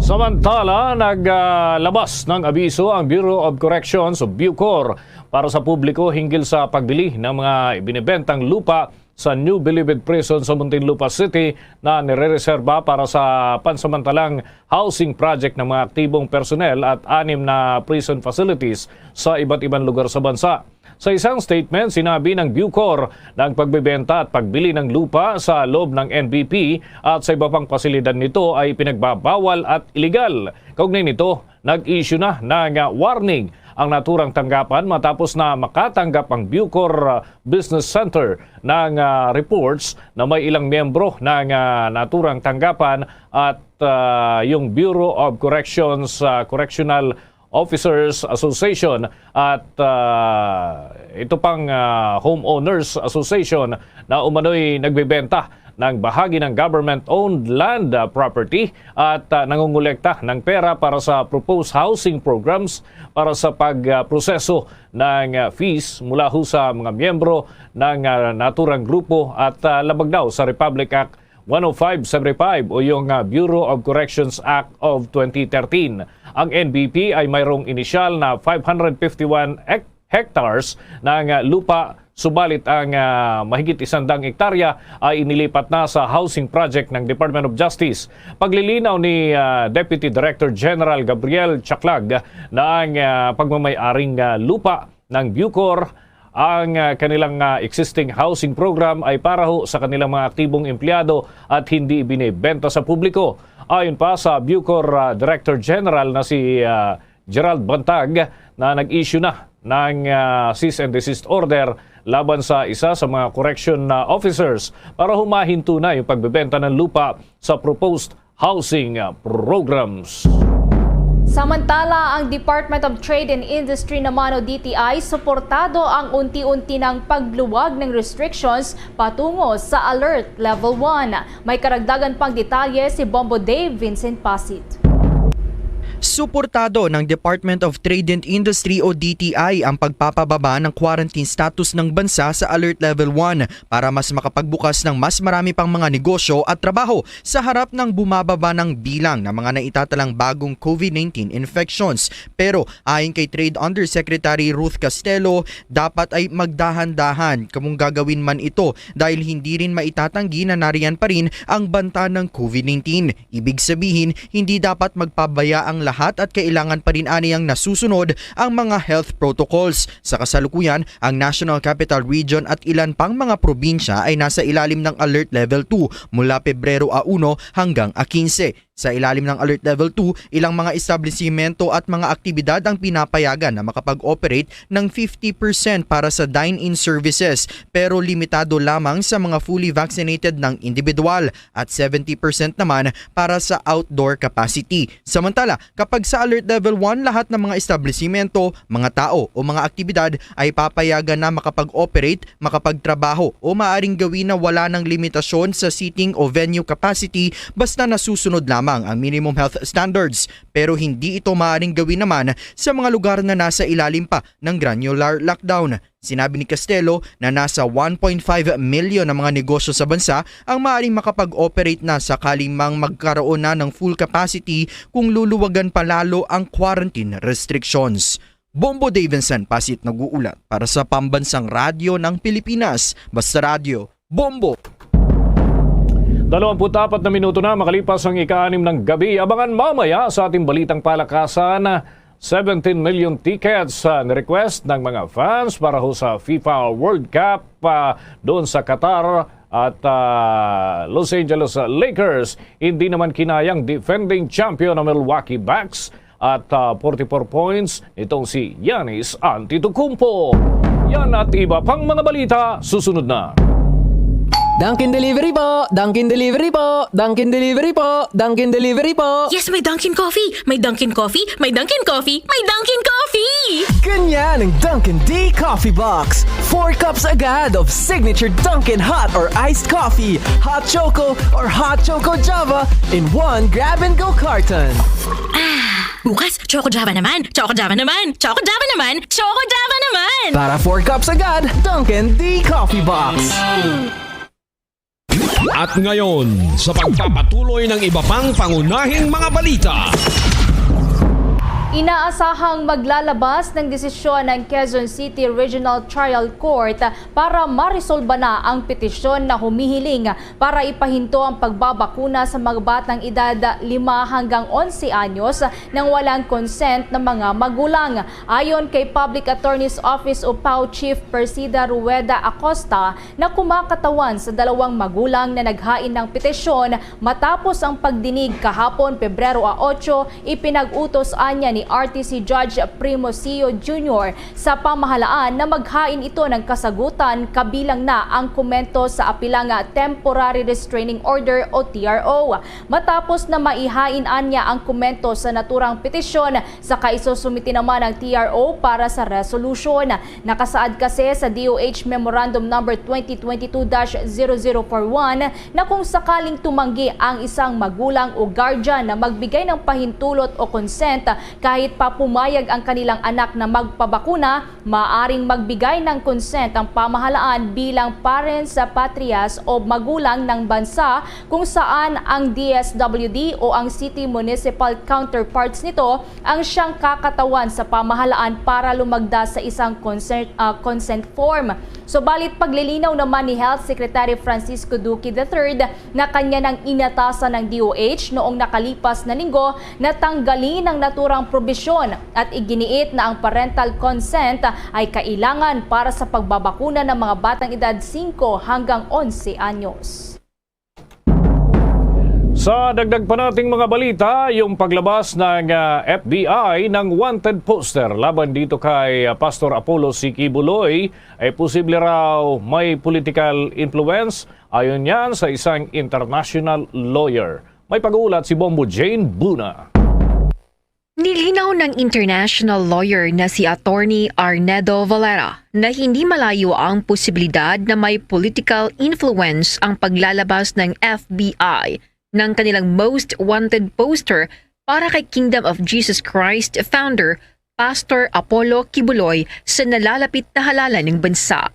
Speaker 11: Samantala, naglabas ng abiso ang Bureau of Corrections o BUCOR para sa publiko hinggil sa pagbili ng mga ibinibentang lupa sa New Bilibid Prison sa Muntinlupa City na nire-reserba para sa pansamantalang housing project ng mga aktibong personnel at 6 na prison facilities sa iba't ibang lugar sa bansa. Sa isang statement, sinabi ng BUCOR na ang pagbebenta at pagbili ng lupa sa loob ng NBP at sa iba pang pasilidad nito ay pinagbabawal at iligal. Kaugnay nito, nag-issue na ng warning ang naturang tanggapan matapos na makatanggap ang BUCOR Business Center ng reports na may ilang miyembro ng naturang tanggapan at yung Bureau of Corrections Correctional Officers Association at ito pang Homeowners Association na umano'y nagbebenta ng bahagi ng government-owned land property at nangungulekta ng pera para sa proposed housing programs para sa pagproseso ng fees mula ho sa mga miyembro ng naturang grupo at labag daw sa Republic Act 10575 o yung Bureau of Corrections Act of 2013. Ang NBP ay mayroong inisyal na 551 hectares ng lupa, subalit ang mahigit 100 hektarya ay inilipat na sa housing project ng Department of Justice. Paglilinaw ni Deputy Director General Gabriel Chaklag na ang pagmamay-aring lupa ng BUCOR ang kanilang existing housing program ay para ho sa kanilang mga aktibong empleyado at hindi binibenta sa publiko. Ayon pa sa BUCOR Director General na si Gerald Bantag na nag-issue na ng cease and desist order laban sa isa sa mga correction officers para humahinto na yung pagbebenta ng lupa sa proposed housing programs.
Speaker 13: Samantala, ang Department of Trade and Industry naman o DTI, suportado ang unti-unti ng pagluwag ng restrictions patungo sa Alert Level 1. May karagdagan pang detalye si Bombo Dave Vincent Pasit.
Speaker 8: Suportado ng Department of Trade and Industry o DTI ang pagpapababa ng quarantine status ng bansa sa Alert Level 1 para mas makapagbukas ng mas marami pang mga negosyo at trabaho sa harap ng bumababa ng bilang ng mga naitatalang bagong COVID-19 infections. Pero ayon kay Trade Undersecretary Ruth Castelo, dapat ay magdahan-dahan kung gagawin man ito dahil hindi rin maitatanggi na nariyan pa rin ang banta ng COVID-19. Ibig sabihin, hindi dapat magpabaya ang lahat at kailangan pa rin aniyang nasusunod ang mga health protocols. Sa kasalukuyan, ang National Capital Region at ilan pang mga probinsya ay nasa ilalim ng Alert Level 2 mula Pebrero 1 hanggang 15. Sa ilalim ng Alert Level 2, ilang mga establishmento at mga aktibidad ang pinapayagan na makapag-operate ng 50% para sa dine-in services pero limitado lamang sa mga fully vaccinated ng individual at 70% naman para sa outdoor capacity. Samantala, kapag sa Alert Level 1, lahat ng mga establishmento, mga tao o mga aktibidad ay papayagan na makapag-operate, makapagtrabaho o maaring gawin na wala ng limitasyon sa seating o venue capacity basta nasusunod lamang ang minimum health standards, pero hindi ito maaaring gawin naman sa mga lugar na nasa ilalim pa ng granular lockdown. Sinabi ni Castelo na nasa 1.5 million na mga negosyo sa bansa ang maaaring makapag-operate na sakaling mang magkaroon na ng full capacity kung luluwagan palalo ang quarantine restrictions. Bombo Davidson, Pasit, nag-uulat para sa Pambansang Radyo ng Pilipinas. Basta Radio, Bombo!
Speaker 11: 24 na minuto na makalipas ang ika-6 ng gabi. Abangan mamaya sa ating balitang palakasan. 17 million tickets na request ng mga fans para ho sa FIFA World Cup doon sa Qatar at Los Angeles Lakers. Hindi naman kinayang defending champion ng Milwaukee Bucks at 44 points itong si Giannis Antetokounmpo. Yan at iba pang mga balita susunod na.
Speaker 14: Dunkin Delivery po! Dunkin Delivery po! Dunkin Delivery po! Dunkin Delivery po!
Speaker 15: Yes, may Dunkin Coffee! May Dunkin Coffee! May Dunkin Coffee! May Dunkin Coffee!
Speaker 14: Ganyan ang Dunkin D Coffee Box! 4 cups agad of signature Dunkin Hot or Iced Coffee, Hot Choco or Hot Choco Java in one grab-and-go carton.
Speaker 15: Bukas, Choco Java naman! Choco Java naman! Choco Java naman! Choco Java naman!
Speaker 14: Para 4 cups agad, Dunkin D Coffee Box!
Speaker 16: At ngayon, sa pagpapatuloy ng iba pang pangunahing mga balita.
Speaker 13: Inaasahang maglalabas ng desisyon ng Quezon City Regional Trial Court para marisolba na ang petisyon na humihiling para ipahinto ang pagbabakuna sa mga batang edad 5 hanggang 11 anyos nang walang consent ng mga magulang. Ayon kay Public Attorney's Office o PAO Chief Persida Rueda Acosta na kumakatawan sa 2 magulang na naghain ng petisyon matapos ang pagdinig kahapon Pebrero 8, ipinag-utos anya ni RTC Judge Primo Sio Jr. sa pamahalaan na maghain ito ng kasagutan kabilang na ang komento sa apilang Temporary Restraining Order o TRO. Matapos na maihain anya ang komento sa naturang petisyon, saka isusumiti naman ang TRO para sa resolution. Nakasaad kasi sa DOH Memorandum Number 2022-0041 na kung sakaling tumanggi ang isang magulang o guardian na magbigay ng pahintulot o consent kahit pa pumayag ang kanilang anak na magpabakuna, maaring magbigay ng consent ang pamahalaan bilang parents sa patrias o magulang ng bansa kung saan ang DSWD o ang city municipal counterparts nito ang siyang kakatawan sa pamahalaan para lumagda sa isang consent form. Subalit paglilinaw naman ni Health Secretary Francisco Duque III na kanya nang inatasan ng DOH noong nakalipas na linggo na tanggalin ang naturang probisyon at iginiit na ang parental consent ay kailangan para sa pagbabakuna ng mga batang edad 5 hanggang 11 anyos.
Speaker 11: Sa dagdag pa nating mga balita, yung paglabas ng FBI ng wanted poster laban dito kay Pastor Apollo C. Quiboloy ay posible raw may political influence ayon yan sa isang international lawyer. May pag-uulat si Bombo Jane Buna.
Speaker 20: Nilinaw ng international lawyer na si Attorney Arnedo Valera na hindi malayo ang posibilidad na may political influence ang paglalabas ng FBI ng kanilang most wanted poster para kay Kingdom of Jesus Christ founder Pastor Apollo Kibuloy sa nalalapit na halalan ng bansa.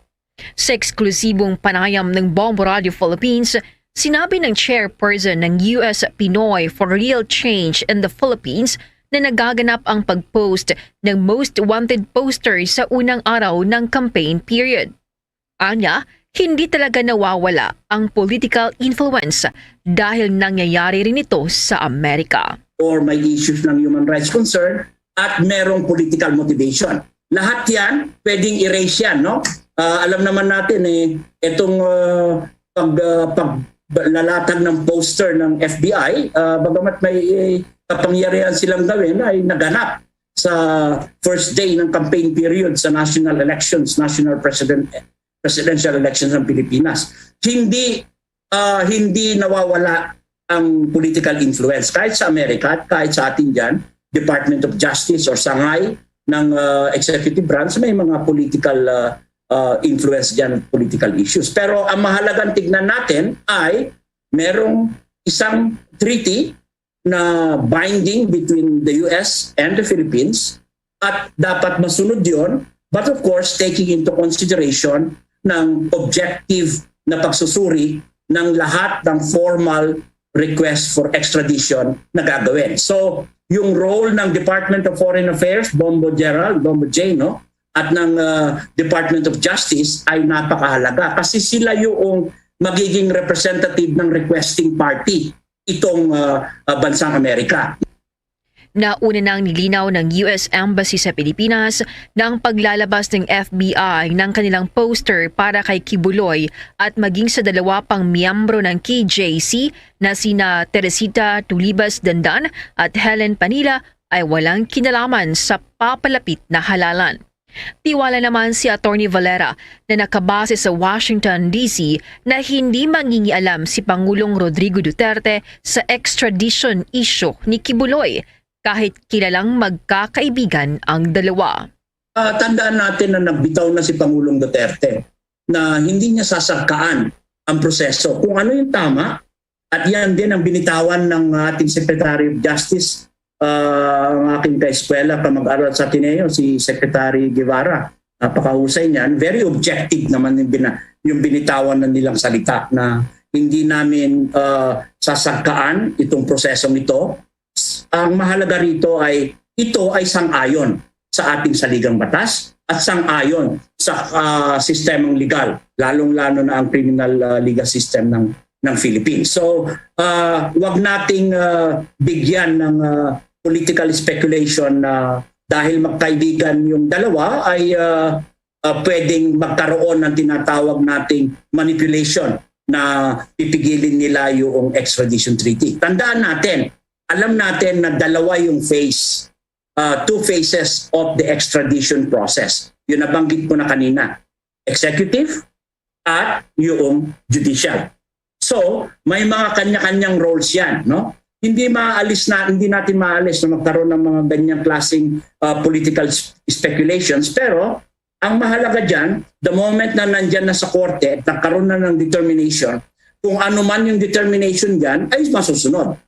Speaker 20: Sa eksklusibong panayam ng Bombo Radio Philippines, sinabi ng chairperson ng US Pinoy for Real Change in the Philippines na nagaganap ang pag-post ng most wanted poster sa unang araw ng campaign period. Anya, hindi talaga nawawala ang political influence dahil nangyayari rin ito sa Amerika.
Speaker 12: Or may issues ng human rights concern at merong political motivation. Lahat yan, pwedeng erase yan, no? Alam naman natin itong paglalatag ng poster ng FBI, bagamat may kapangyarihan silang gawin, ay naganap sa first day ng campaign period sa national elections, presidential elections ng Pilipinas. Hindi nawawala ang political influence kahit sa Amerika at kahit sa atin dyan, Department of Justice or sangay ng executive branch, may mga political influence dyan, political issues. Pero ang mahalagang tignan natin ay merong isang treaty na binding between the US and the Philippines at dapat masunod yon, but of course taking into consideration ng objective na pagsusuri ng lahat ng formal request for extradition na gagawin. So, yung role ng Department of Foreign Affairs, Bombo Gerald, Bombo J, no? At ng Department of Justice ay napakahalaga kasi sila yung magiging representative ng requesting party itong bansang Amerika.
Speaker 20: Nauna nang nilinaw ng US Embassy sa Pilipinas ng paglalabas ng FBI ng kanilang poster para kay Kibuloy at maging sa dalawa pang miyembro ng KJC na sina Teresita Tulibas Dandan at Helen Panila ay walang kinalaman sa papalapit na halalan. Tiwala naman si Atty. Valera na nakabase sa Washington, D.C. na hindi mangingialam si Pangulong Rodrigo Duterte sa extradition issue ni Kibuloy kahit kilalang magkakaibigan ang dalawa.
Speaker 12: Tandaan natin na nagbitaw na si Pangulong Duterte na hindi niya sasangkaan ang proseso. Kung ano yung tama, at yan din ang binitawan ng ating Secretary of Justice, ang aking kaeskwela, kamag-aral sa Ateneo, si Secretary Guevara. Napakahusay niyan. Very objective naman yung binitawan ng nilang salita na hindi namin sasangkaan itong prosesong ito. Ang mahalaga rito ay ito ay sang-ayon sa ating saligang batas at sang-ayon sa sistemang legal, lalong-lalo na ang criminal legal system ng Philippines. So, wag nating bigyan ng political speculation na dahil magkaibigan yung dalawa ay pwedeng magkaroon ng tinatawag nating manipulation na pipigilin nila yung extradition treaty. Tandaan natin, alam natin na dalawa yung phase, two phases of the extradition process. Yun nabanggit ko na kanina, executive at yung judicial. So, may mga kanya-kanyang roles yan, no? Hindi natin maalis na magkaroon ng mga ganyang klaseng political speculations, pero ang mahalaga dyan, the moment na nandyan na sa korte, nagkaroon na ng determination, kung ano man yung determination dyan, ay masusunod.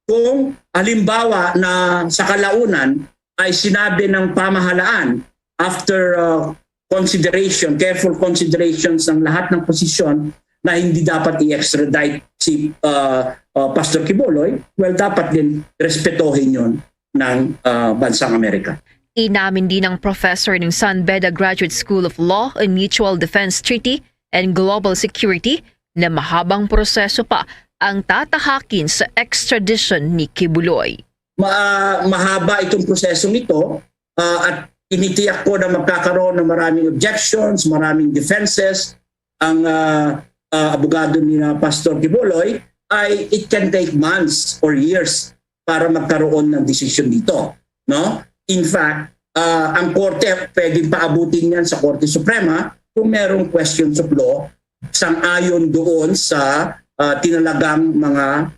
Speaker 12: Kung halimbawa na sa kalaunan ay sinabi ng pamahalaan after consideration, careful considerations ng lahat ng posisyon na hindi dapat i-extradite si Pastor Kibuloy, well, dapat din respetohin yun ng bansang Amerika.
Speaker 20: Inamin din ng professor ng San Beda Graduate School of Law and Mutual Defense Treaty and Global Security na mahabang proseso pa ang tatahakin sa extradition ni Kibuloy.
Speaker 12: Mahaba itong prosesong ito at initiyak ko na magkakaroon ng maraming objections, maraming defenses. Ang abogado ni Pastor Kibuloy ay it can take months or years para magkaroon ng decision dito, no? In fact, ang korte pwedeng paabutin yan sa Korte Suprema kung merong questions of law sang-ayon doon sa tinalagang mga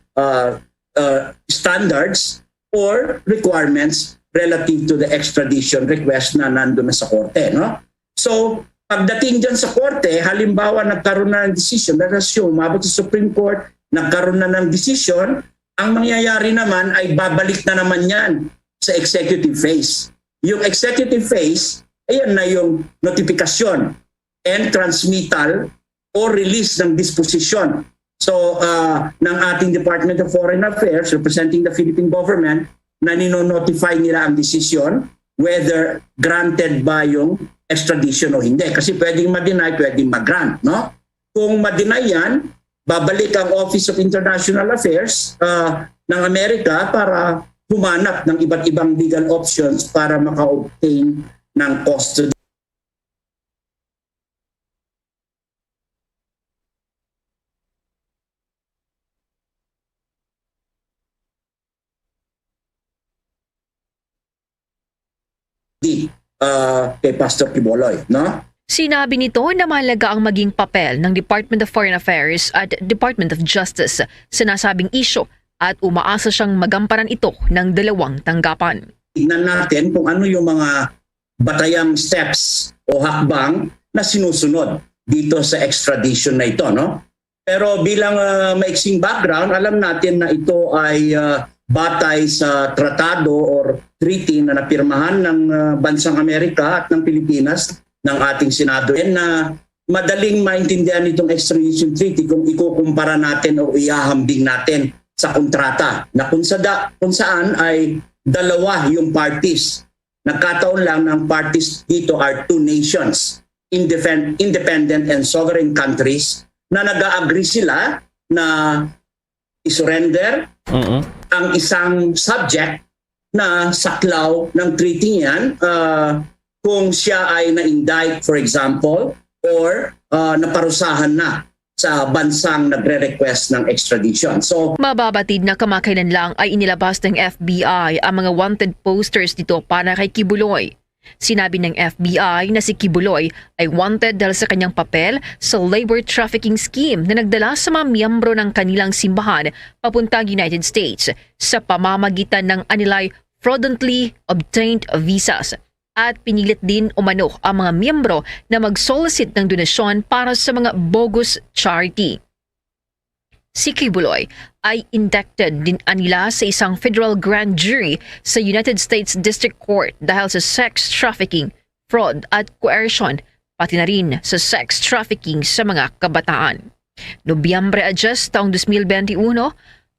Speaker 12: standards or requirements relative to the extradition request na nandun na sa korte, no? So, pagdating dyan sa korte, halimbawa nagkaroon na ng decision, let's assume, umabot sa Supreme Court, nagkaroon na ng decision, Ang mangyayari naman ay babalik na naman yan sa executive phase. Yung executive phase, ayan na yung notifikasyon and transmittal or release ng disposition. So, ng ating Department of Foreign Affairs representing the Philippine government na nino-notify nila ang desisyon whether granted ba yung extradition o hindi. Kasi pwedeng ma-deny, pwedeng mag-grant. No? Kung ma-deny yan, babalik ang Office of International Affairs ng Amerika para humanap ng iba't ibang legal options para maka-obtain ng custody. Kay Pastor Quiboloy, no?
Speaker 20: Sinabi nito na mahalaga ang maging papel ng Department of Foreign Affairs at Department of Justice sa nasabing isyu at umaasa siyang magamparan ito ng dalawang tanggapan.
Speaker 12: Tignan natin kung ano yung mga batayang steps o hakbang na sinusunod dito sa extradition na ito, no? Pero bilang maiksing background, alam natin na ito ay batay sa tratado or treaty na napirmahan ng bansang Amerika at ng Pilipinas ng ating Senado. And madaling maintindihan itong extradition treaty kung ikukumpara natin o iahambing natin sa kontrata na kung saan ay dalawa yung parties. Nagkataon lang ng parties dito are two nations, independent and sovereign countries na nag-agree sila na isurrender ang isang subject na saklaw ng treaty niyan kung siya ay na-indict, for example, or naparusahan na sa bansang nagre-request ng extradition. So,
Speaker 20: mababatid na kamakailan lang ay inilabas ng FBI ang mga wanted posters dito para kay Kibuloy. Sinabi ng FBI na si Kibuloy ay wanted dahil sa kanyang papel sa labor trafficking scheme na nagdala sa mga miyembro ng kanilang simbahan papuntang United States sa pamamagitan ng anilay fraudulently obtained visas. At pinilit din umano ang mga miyembro na mag-solicit ng donasyon para sa mga bogus charity. Si Kibuloy ay indicted din anila sa isang federal grand jury sa United States District Court dahil sa sex trafficking, fraud at coercion, pati na rin sa sex trafficking sa mga kabataan. Nobyembre 10 taong 2021,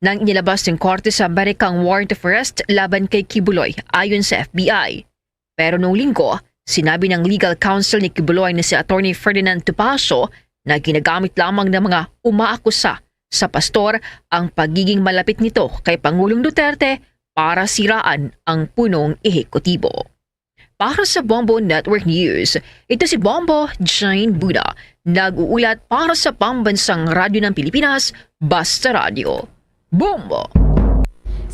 Speaker 20: nang inilabas ng korte sa Amerika ang warrant of arrest laban kay Kibuloy ayon sa FBI. Pero noong linggo, sinabi ng legal counsel ni Kibuloy na si Attorney Ferdinand Topacio na ginagamit lamang ng mga umaakusa sa pastor ang pagiging malapit nito kay Pangulong Duterte para siraan ang punong ehekutibo. Para sa Bombo Network News, ito si Bombo Jane Buda, nag-uulat para sa Pambansang Radyo ng Pilipinas, Basta Radio. Bombo!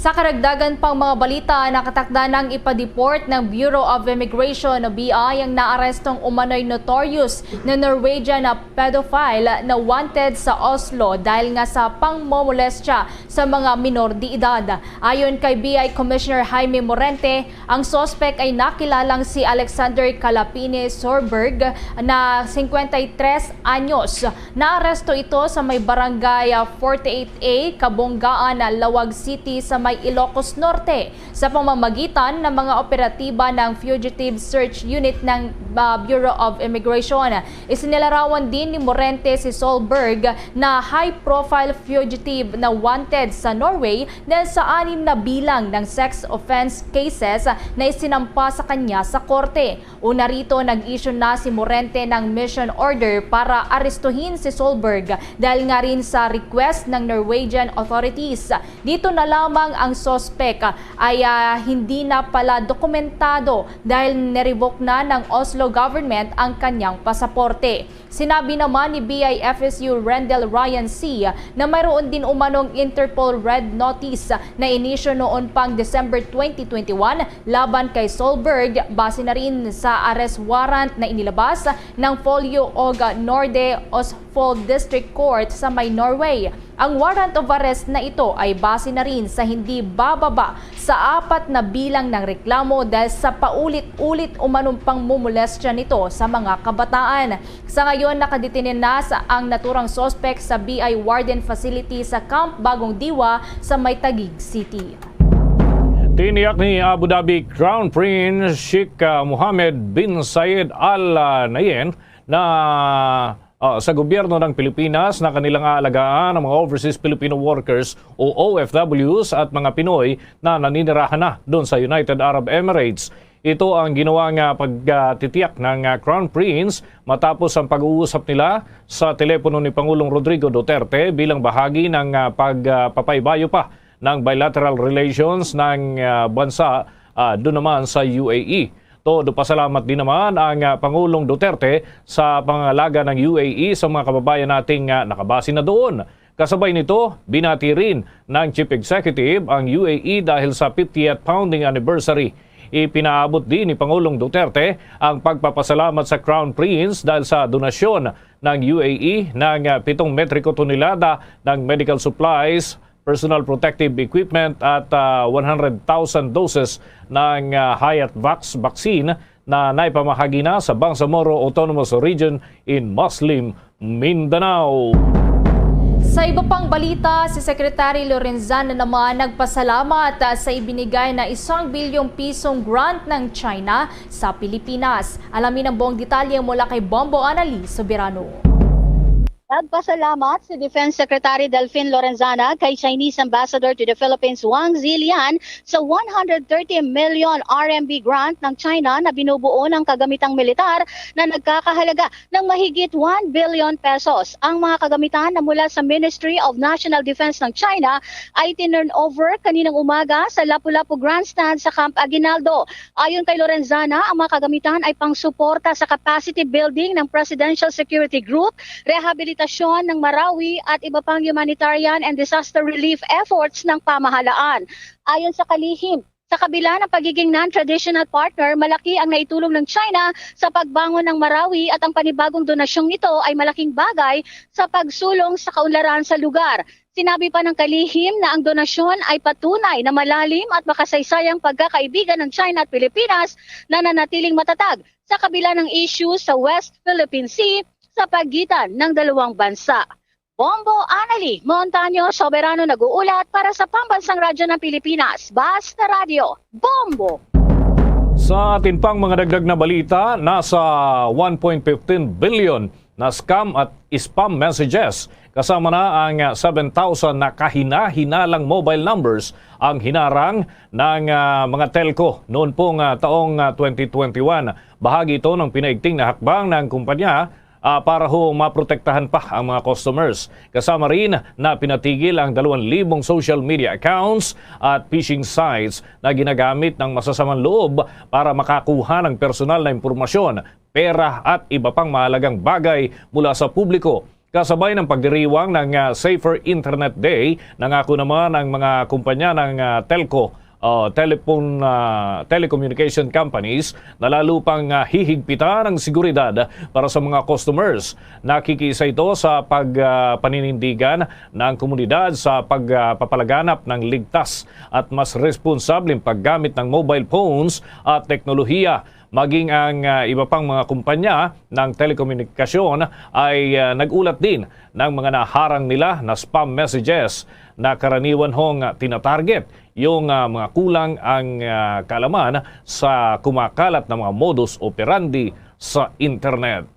Speaker 13: Sa karagdagan pang mga balita, nakatakda ng ipa-deport ng Bureau of Immigration o BI ang naarestong umano'y notorious na Norwegian na pedophile na wanted sa Oslo dahil nga sa pangmomolestya sa mga minor de edad. Ayon kay BI Commissioner Jaime Morente, ang sospek ay nakilalang si Alexander Kalapine Sorberg na 53 anyos. Naaresto ito sa may barangay 48A, Kabonggaan, Lawag City sa may Ilocos Norte sa pamamagitan ng mga operatiba ng Fugitive Search Unit ng Bureau of Immigration. Isinilarawan din ni Morente si Solberg na high-profile fugitive na wanted sa Norway dahil sa 6 na bilang ng sex offense cases na isinampa sa kanya sa korte. Una rito, nag-issue na si Morente ng mission order para arestuhin si Solberg dahil nga rin sa request ng Norwegian authorities. Dito na lamang ang sospek ay hindi na pala dokumentado dahil nirevoke na ng Oslo government ang kanyang pasaporte. Sinabi naman ni BIFSU Rendell Ryan C. na mayroon din umanong Interpol Red Notice na inisyo noon pang December 2021 laban kay Solberg base na rin sa arrest warrant na inilabas ng Folio og Norde Østfold District Court sa may Norway. Ang warrant of arrest na ito ay base na rin sa hindi bababa sa 4 na bilang ng reklamo dahil sa paulit-ulit umanong pangmumolestya nito sa mga kabataan. Sa ngayon, nakadetinin na ang naturang sospek sa BI Warden Facility sa Camp Bagong Diwa sa Maytagig City.
Speaker 11: Tiniyak ni Abu Dhabi Crown Prince Sheikh Mohammed bin Zayed Al Nahyan na sa gobyerno ng Pilipinas na kanilang aalagaan ang mga overseas Filipino workers o OFWs at mga Pinoy na naninirahan na doon sa United Arab Emirates. Ito ang ginawang pagtitiyak ng Crown Prince matapos ang pag-uusap nila sa telepono ni Pangulong Rodrigo Duterte bilang bahagi ng pagpapaibayo pa ng bilateral relations ng bansa doon naman sa UAE. Todo pasalamat din naman ang Pangulong Duterte sa pangalaga ng UAE sa mga kababayan nating nakabase na doon. Kasabay nito, binati rin ng Chief Executive ang UAE dahil sa 50th founding anniversary. Ipinaabot din ni Pangulong Duterte ang pagpapasalamat sa Crown Prince dahil sa donasyon ng UAE ng 7 metriko tonelada ng medical supplies, personal protective equipment at 100,000 doses ng Hayat-Vax vaccine na naipamahagi na sa Bangsamoro Autonomous Region in Muslim Mindanao.
Speaker 13: Sa iba pang balita, si Secretary Lorenzana naman nagpasalamat sa ibinigay na 1 bilyong pisong grant ng China sa Pilipinas. Alamin ang buong detalye mula kay Bombo Anali Soberano.
Speaker 5: Nagpasalamat si Defense Secretary Delfin Lorenzana kay Chinese Ambassador to the Philippines Wang Zilian sa 130 million RMB grant ng China na binubuo ng kagamitang militar na nagkakahalaga ng mahigit 1 billion pesos. Ang mga kagamitan na mula sa Ministry of National Defense ng China ay tinurn over kaninang umaga sa Lapu-Lapu Grandstand sa Camp Aguinaldo. Ayon kay Lorenzana, ang mga kagamitan ay pangsuporta sa capacity building ng Presidential Security Group, rehabilitasyon ng Marawi at iba pang humanitarian and disaster relief efforts ng pamahalaan. Ayon sa kalihim, sa kabila ng pagiging non-traditional partner, malaki ang naitulong ng China sa pagbangon ng Marawi at ang panibagong donasyong ito ay malaking bagay sa pagsulong sa kaunlaran sa lugar. Sinabi pa ng kalihim na ang donasyon ay patunay na malalim at makasaysayang pagkakaibigan ng China at Pilipinas na nanatiling matatag sa kabila ng issue sa West Philippine Sea sa pagitan ng dalawang bansa. Bombo Anali Montaño Soberano nag-uulat para sa Pambansang Radyo ng Pilipinas. Basta Radio, Bombo!
Speaker 11: Sa atin pang mga dagdag na balita, nasa 1.15 billion na scam at spam messages. Kasama na ang 7,000 na kahina-hinalang mobile numbers ang hinarang ng mga telco noon pong taong 2021. Bahagi ito ng pinaigting na hakbang ng kumpanya para maprotektahan pa ang mga customers. Kasama rin na pinatigil ang 2,000 social media accounts at phishing sites na ginagamit ng masasamang loob para makakuha ng personal na impormasyon, pera at iba pang mahalagang bagay mula sa publiko. Kasabay ng pagdiriwang ng Safer Internet Day, nangako naman ang mga kumpanya ng telco telecommunication companies na lalo pang hihigpitan ang seguridad para sa mga customers. Nakikisa ito sa pagpaninindigan ng komunidad sa pagpapalaganap ng ligtas at mas responsableng paggamit ng mobile phones at teknolohiya. Maging ang iba pang mga kumpanya ng telekomunikasyon ay nagulat din ng mga naharang nila na spam messages na karaniwan hong tinatarget yung mga kulang ang kaalaman sa kumakalat na mga modus operandi sa internet.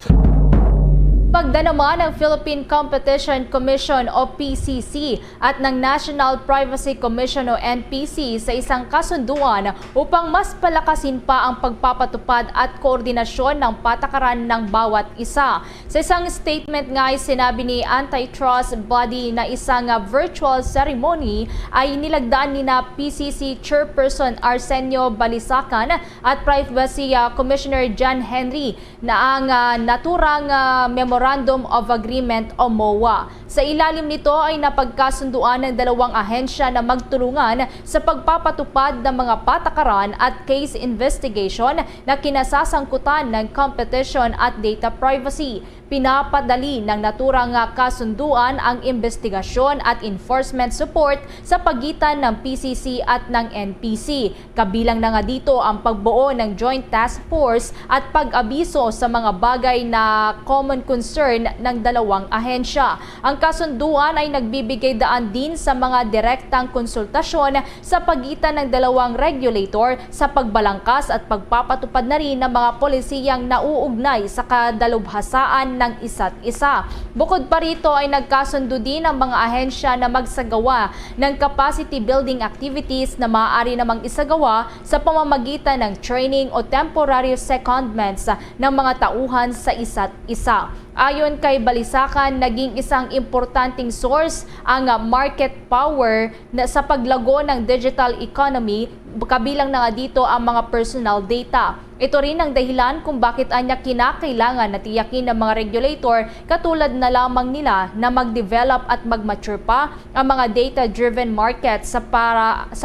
Speaker 13: Pagda naman ng Philippine Competition Commission o PCC at ng National Privacy Commission o NPC sa isang kasunduan upang mas palakasin pa ang pagpapatupad at koordinasyon ng patakaran ng bawat isa. Sa isang statement nga ay sinabi ni antitrust body na isang virtual ceremony ay nilagdaan ni na PCC Chairperson Arsenio Balisacan at Privacy Commissioner John Henry na ang naturang memorandum Memorandum of Agreement o MOA. Sa ilalim nito ay napagkasunduan ng dalawang ahensya na magtulungan sa pagpapatupad ng mga patakaran at case investigation na kinasasangkutan ng competition at data privacy. Pinapadali ng naturang kasunduan ang investigasyon at enforcement support sa pagitan ng PCC at ng NPC. Kabilang na nga dito ang pagbuo ng Joint Task Force at pag-abiso sa mga bagay na common concern ng dalawang ahensya. Ang kasunduan ay nagbibigay daan din sa mga direktang konsultasyon sa pagitan ng dalawang regulator sa pagbalangkas at pagpapatupad na rin ng mga polisiyang nauugnay sa kadalubhasaan ng isa't isa. Bukod pa rito ay nagkasundo din ang mga ahensya na magsagawa ng capacity building activities na maaari namang isagawa sa pamamagitan ng training o temporary secondments ng mga tauhan sa isa't isa. Ayon kay Balisacan, naging isang importanteng source ang market power na sa paglago ng digital economy, kabilang na nga dito ang mga personal data. Ito rin ang dahilan kung bakit anya kinakailangan na tiyakin ng mga regulator katulad na lamang nila na mag-develop at mag-mature pa ang mga data-driven market sa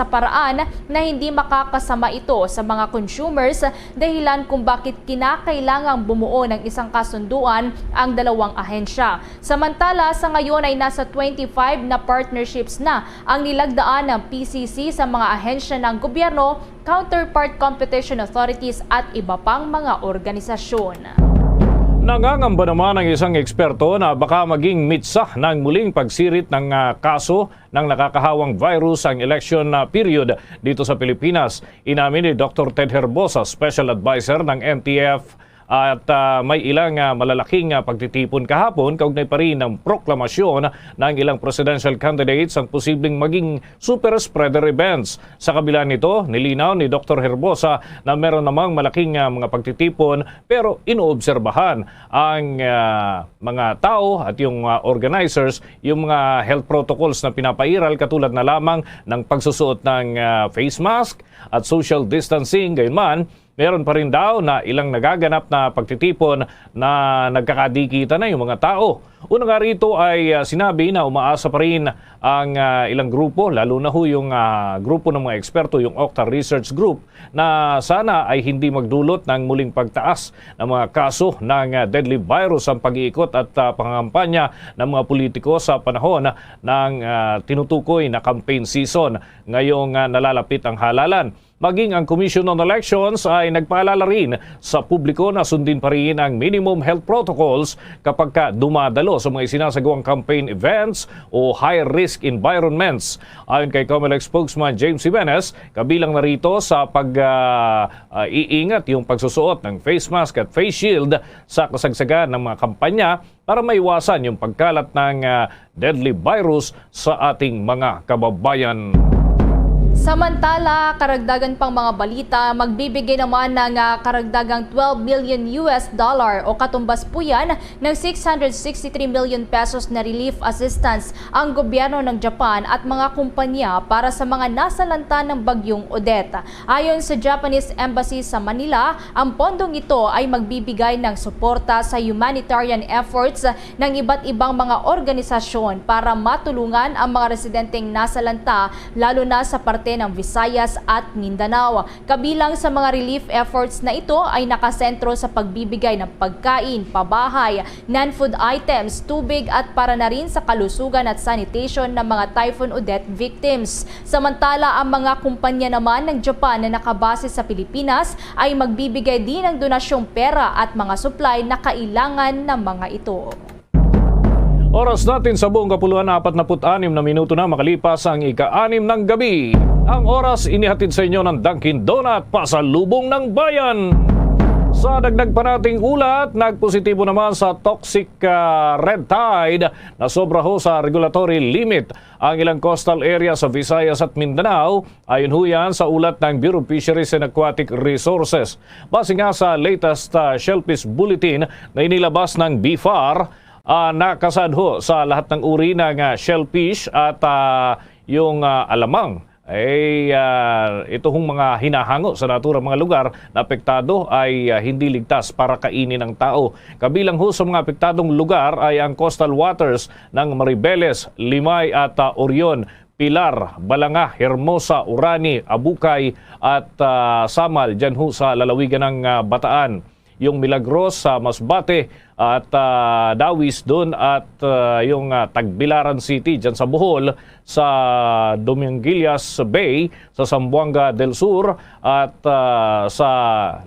Speaker 13: paraan na hindi makakasama ito sa mga consumers, dahilan kung bakit kinakailangang bumuo ng isang kasunduan ang dalawang ahensya. Samantala, sa ngayon ay nasa 25 na partnerships na ang nilagdaan ng PCC sa mga ahensya ng gobyerno, counterpart competition authorities at iba pang mga organisasyon.
Speaker 11: Nangangamba naman ang isang eksperto na baka maging mitsa ng muling pagsirit ng kaso ng nakakahawang virus ang election period dito sa Pilipinas. Inamin ni Dr. Ted Herbosa, Special Advisor ng NTF, at may ilang malalaking pagtitipon kahapon kaugnay pa rin ng proklamasyon ng ilang presidential candidates ang posibleng maging super spreader events. Sa kabila nito, nilinaw ni Dr. Herbosa na meron namang malaking mga pagtitipon pero inoobserbahan ang mga tao at yung organizers yung mga health protocols na pinapairal katulad na lamang ng pagsusuot ng face mask at social distancing. Gayunman, meron pa rin daw na ilang nagaganap na pagtitipon na nagkakadikita na yung mga tao. Una nga rito ay sinabi na umaasa pa rin ang ilang grupo, lalo na yung grupo ng mga eksperto, yung Octa Research Group, na sana ay hindi magdulot ng muling pagtaas ng mga kaso ng deadly virus ang pag-iikot at pangangampanya ng mga politiko sa panahon ng tinutukoy na campaign season ngayong nalalapit ang halalan. Maging ang Commission on Elections ay nagpaalala rin sa publiko na sundin pa rin ang minimum health protocols kapag dumadalo sa mga isinasagawang campaign events o high-risk environments. Ayon kay COMELEC spokesman James Jimenez, kabilang na rito sa pag-iingat yung pagsusuot ng face mask at face shield sa kasagsagan ng mga kampanya para maiwasan yung pagkalat ng deadly virus sa ating mga kababayan.
Speaker 13: Samantala, karagdagan pang mga balita, magbibigay naman ng karagdagang $12 million o katumbas po yan ng 663 million pesos na relief assistance ang gobyerno ng Japan at mga kumpanya para sa mga nasalanta ng bagyong Odette. Ayon sa Japanese Embassy sa Manila, ang pondong ito ay magbibigay ng suporta sa humanitarian efforts ng iba't ibang mga organisasyon para matulungan ang mga residenteng nasalanta, lalo na sa parte ng Visayas at Mindanao. Kabilang sa mga relief efforts na ito ay nakasentro sa pagbibigay ng pagkain, pabahay, non-food items, tubig at para na rin sa kalusugan at sanitation ng mga Typhoon Odette victims. Samantala, ang mga kumpanya naman ng Japan na nakabase sa Pilipinas ay magbibigay din ng donasyong pera at mga supply na kailangan ng mga ito.
Speaker 11: Oras natin sa buong kapuluan, 46 na minuto na makalipas ang ika-6 ng gabi. Ang oras inihatid sa inyo ng Dunkin Donut, pasalubong ng bayan. Sa dagdag pa nating ulat, nagpositibo naman sa toxic red tide na sobra ho sa regulatory limit ang ilang coastal area sa Visayas at Mindanao. Ayon ho yan sa ulat ng Bureau of Fisheries and Aquatic Resources. Base nga sa latest Shellfish Bulletin na inilabas ng BFAR, nakasad ho sa lahat ng uri ng shellfish at yung alamang ito hong mga hinahango sa naturang mga lugar na apektado ay hindi ligtas para kainin ng tao. Kabilang ho sa mga apektadong lugar ay ang coastal waters ng Maribeles, Limay at Orion, Pilar, Balanga, Hermosa, Urani, Abukay at Samal dyan ho sa lalawigan ng Bataan. Yung Milagros sa Masbate at Dawis doon at yung Tagbilaran City dyan sa Bohol, sa Dominguillas Bay, sa Zamboanga del Sur at sa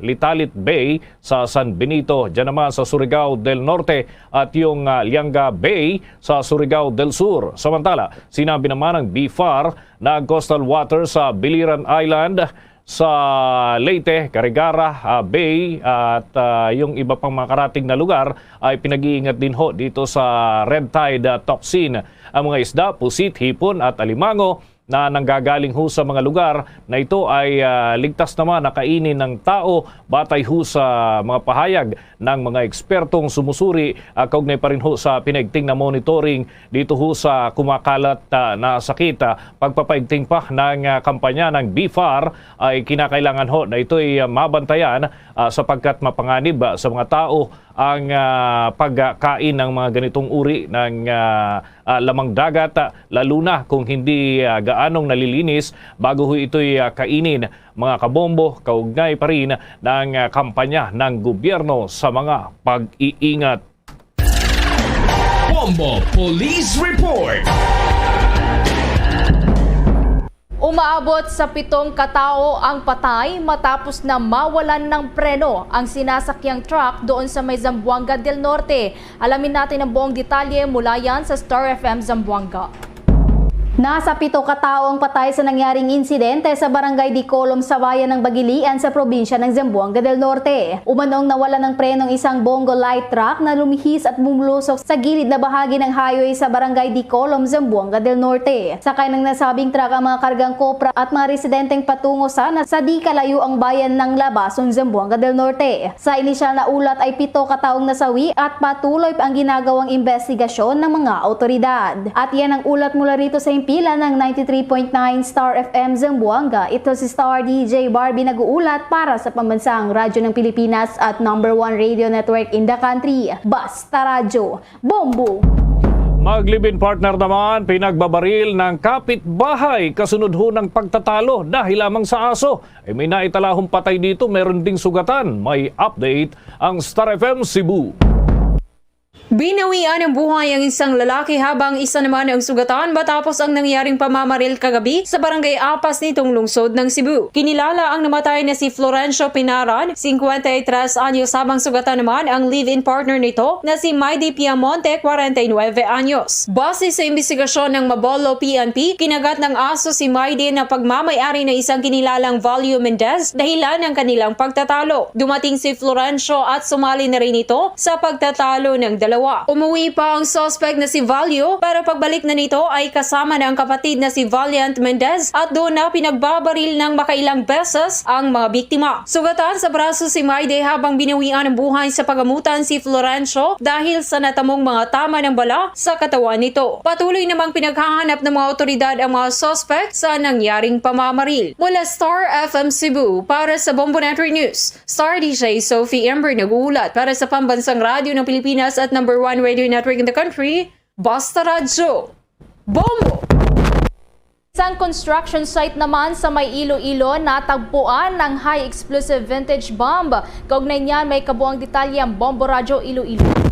Speaker 11: Litalit Bay sa San Benito, dyan naman sa Surigao del Norte at yung Lianga Bay sa Surigao del Sur. Samantala, sinabi naman ng BFAR na coastal water sa Biliran Island, sa Leyte, Carigara Bay at yung iba pang mga karating na lugar ay pinag-iingat din ho dito sa red tide toxin. Ang mga isda, pusit, hipon at alimango na nanggagaling ho sa mga lugar na ito ay ligtas naman na kainin ng tao batay ho sa mga pahayag ng mga ekspertong sumusuri kaugnay pa rin ho sa pinaigting na monitoring dito ho sa kumakalat na sakit. Pagpapaigting pa ng kampanya ng BFAR ay kinakailangan ho na ito ay mabantayan sapagkat mapanganib sa mga tao ang pagkain ng mga ganitong uri ng lamang dagat, lalo na kung hindi gaanong nalilinis bago ho ito'y kainin. Mga kabombo, kaugnay pa rin ng kampanya ng gobyerno sa mga pag-iingat.
Speaker 16: Bombo Police Report.
Speaker 13: Umaabot sa 7 katao ang patay matapos na mawalan ng preno ang sinasakyang truck doon sa may Zamboanga del Norte. Alamin natin ang buong detalye mula yan sa Star FM Zamboanga. Nasa 7 katao ang patay sa nangyaring insidente sa Barangay Dicolom sa bayan ng Bagilian sa probinsya ng Zamboanga del Norte. Umanong nawala ng prenong isang bongo light truck na lumihis at bumulusok sa gilid na bahagi ng highway sa Barangay Dicolom, Zamboanga del Norte. Sakay ng nasabing truck ang mga kargang kopra at mga residenteng patungo sana sa di kalayo ang bayan ng Labason, Zamboanga del Norte. Sa inisyal na ulat ay 7 kataong nasawi at patuloy pa ang ginagawang investigasyon ng mga otoridad. At yan ang ulat mula rito sa pila ng 93.9 Star FM Zamboanga. Ito si Star DJ Barbie nag-uulat para sa Pambansang Radyo ng Pilipinas at #1 radio network in the country. Basta Radyo. Bombo!
Speaker 11: Maglibin partner naman, pinagbabaril ng kapitbahay kasunod ho ng pagtatalo dahil lamang sa aso. May naitalahong patay dito, meron ding sugatan. May update ang Star FM Cebu.
Speaker 4: Binawian ng buhay ang isang lalaki habang isa naman ang sugatan matapos ang nangyaring pamamaril kagabi sa Barangay Apas nitong lungsod ng Cebu. Kinilala ang namatay na si Florencio Pinaran, 53 anyos, habang sugatan naman ang live-in partner nito na si Maidi Piamonte, 49 anyos. Base sa investigasyon ng Mabolo PNP, kinagat ng aso si Maidi na pagmamayari na isang kinilalang Valio Mendez dahilan ng kanilang pagtatalo. Dumating si Florencio at sumali na rin ito sa pagtatalo ng dalawa. Umuwi pa ang suspect na si Valio, pero pagbalik na nito ay kasama na ang kapatid na si Valiant Mendez at doon na pinagbabaril ng makailang beses ang mga biktima. Sugatan sa braso si Maide habang binawian ng buhay sa pagamutan si Florencio dahil sa natamong mga tama ng bala sa katawan nito. Patuloy namang pinaghahanap ng mga otoridad ang mga suspect sa nangyaring pamamaril. Mula Star FM Cebu para sa Bombo Network News, Star DJ Sophie Ember nag-uulat para sa Pambansang Radyo ng Pilipinas at #1 radio network in the country, Basta Radyo. Bombo!
Speaker 13: Isang construction site naman sa may Iloilo natagpuan ng high explosive vintage bomb. Kaugnay niyan may kabuang detalye ang Bombo Radyo Iloilo.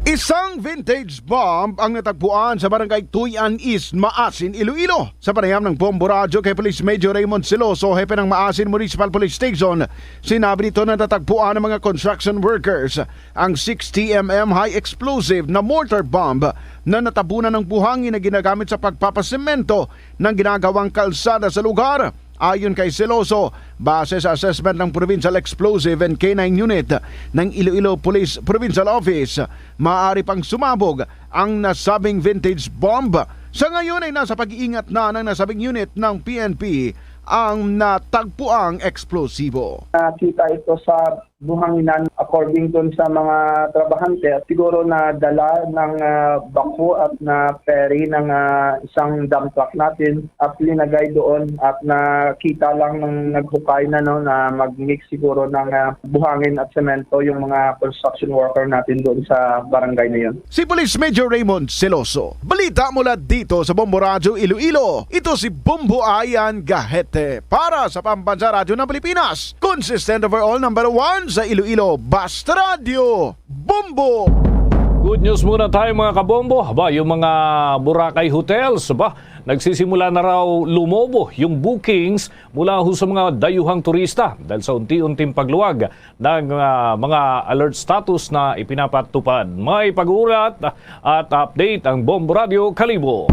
Speaker 17: Isang vintage bomb ang natagpuan sa Barangay Tuyan East, Maasin, Iloilo. Sa panayam ng Bombo Radyo kay Police Major Raymond Siloso, hepe ng Maasin Municipal Police Station, sinabi nito na natagpuan ng mga construction workers ang 60mm high explosive na mortar bomb na natabunan ng buhangin na ginagamit sa pagpapasemento ng ginagawang kalsada sa lugar. Ayon kay Siloso, base sa assessment ng Provincial Explosive and K9 Unit ng Iloilo Police Provincial Office, maaari pang sumabog ang nasabing vintage bomb. Sa ngayon ay nasa pag-iingat na ng nasabing unit ng PNP ang natagpuang eksplosibo.
Speaker 21: Nakita ito sa
Speaker 7: buhanginan according dun sa mga trabahante at siguro na dala ng bako at na ferry ng isang dump truck natin at linagay doon at nakita lang ng naghukay na na mag-mix siguro ng buhangin at semento yung mga construction worker natin doon sa barangay na yun.
Speaker 17: Si Police Major Raymond Celoso. Balita mula dito sa Bombo Radio Iloilo. Ito si Bombo Ayan Gahete para sa Pambansa Radio ng Pilipinas. Consistent overall number 1 sa Iloilo. Basta Radio. Bombo!
Speaker 11: Good news muna tayo mga kabombo. Yung mga Boracay hotels, nagsisimula na raw lumobo yung bookings mula sa mga dayuhang turista dahil sa unti-unting pagluwag ng mga alert status na ipinapatupad. May pag-uulat at update ang Bombo Radio Kalibo.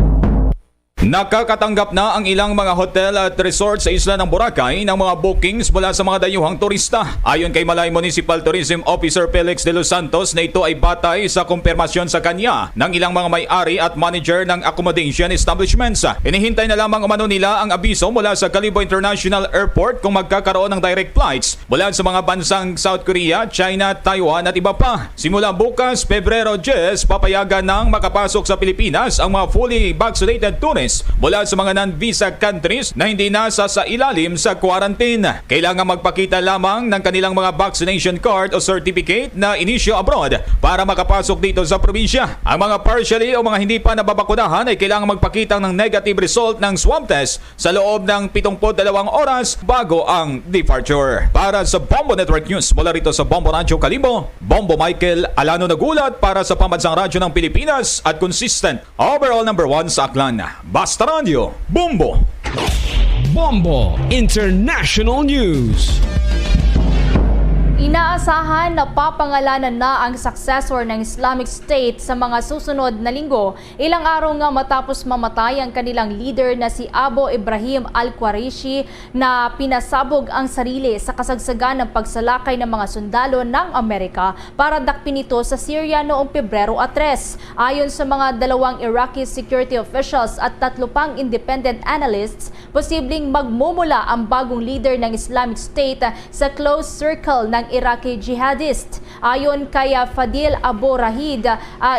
Speaker 19: Nakakatanggap na ang ilang mga hotel at resort sa isla ng Boracay ng mga bookings mula sa mga dayuhang turista. Ayon kay Malay Municipal Tourism Officer Felix de los Santos na ito ay batay sa kumpirmasyon sa kanya ng ilang mga may-ari at manager ng accommodation establishments. Inihintay na lamang umano nila ang abiso mula sa Kalibo International Airport kung magkakaroon ng direct flights mula sa mga bansang South Korea, China, Taiwan at iba pa. Simula bukas, Pebrero 10, papayagan ng makapasok sa Pilipinas ang mga fully vaccinated tourists mula sa mga non-visa countries na hindi nasa sa ilalim sa quarantine. Kailangan magpakita lamang ng kanilang mga vaccination card o certificate na inisyo abroad para makapasok dito sa probinsya. Ang mga partially o mga hindi pa nababakunahan ay kailangan magpakita ng negative result ng swab test sa loob ng 72 oras bago ang departure. Para sa Bombo Network News mula rito sa Bombo Radio Kalibo, Bombo Michael Alano nagulat para sa Pambansang Radyo ng Pilipinas at consistent overall number 1 sa Aklan. Basta Radio, Bombo!
Speaker 16: Bombo International News.
Speaker 13: Inaasahan na papangalanan na ang successor ng Islamic State sa mga susunod na linggo, ilang araw nga matapos mamatay ang kanilang leader na si Abu Ibrahim al-Quraishi na pinasabog ang sarili sa kasagsagan ng pagsalakay ng mga sundalo ng Amerika para dakpin ito sa Syria noong Pebrero 3. Ayon sa mga dalawang Iraqi security officials at 3 pang independent analysts, posibleng magmumula ang bagong leader ng Islamic State sa close circle ng Iraqi jihadist. Ayon kay Fadil Abu Rahid,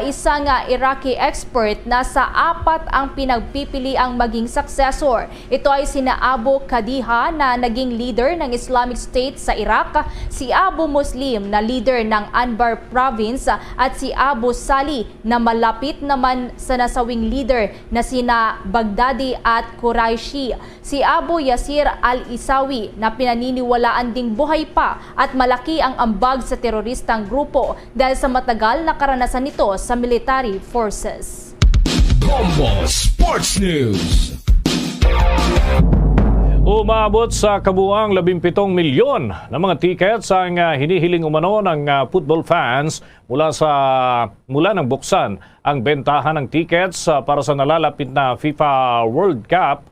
Speaker 13: isang Iraqi expert, nasa 4 ang pinagpipili ang maging successor. Ito ay sina Abu Kadiha na naging leader ng Islamic State sa Iraq, si Abu Muslim na leader ng Anbar province at si Abu Sali na malapit naman sa nasawing leader na sina Baghdadi at Quraishi. Si Abu Yasir al-Isawi na pinaniniwalaan ding buhay pa at malaki ang ambag sa teroristang grupo dahil sa matagal na karanasan nito sa military forces.
Speaker 16: Bombo Sports News.
Speaker 11: Umabot sa kabuuang 17 milyon na mga tickets ang hinihiling umano ng football fans mula ng buksan ang bentahan ng tickets para sa nalalapit na FIFA World Cup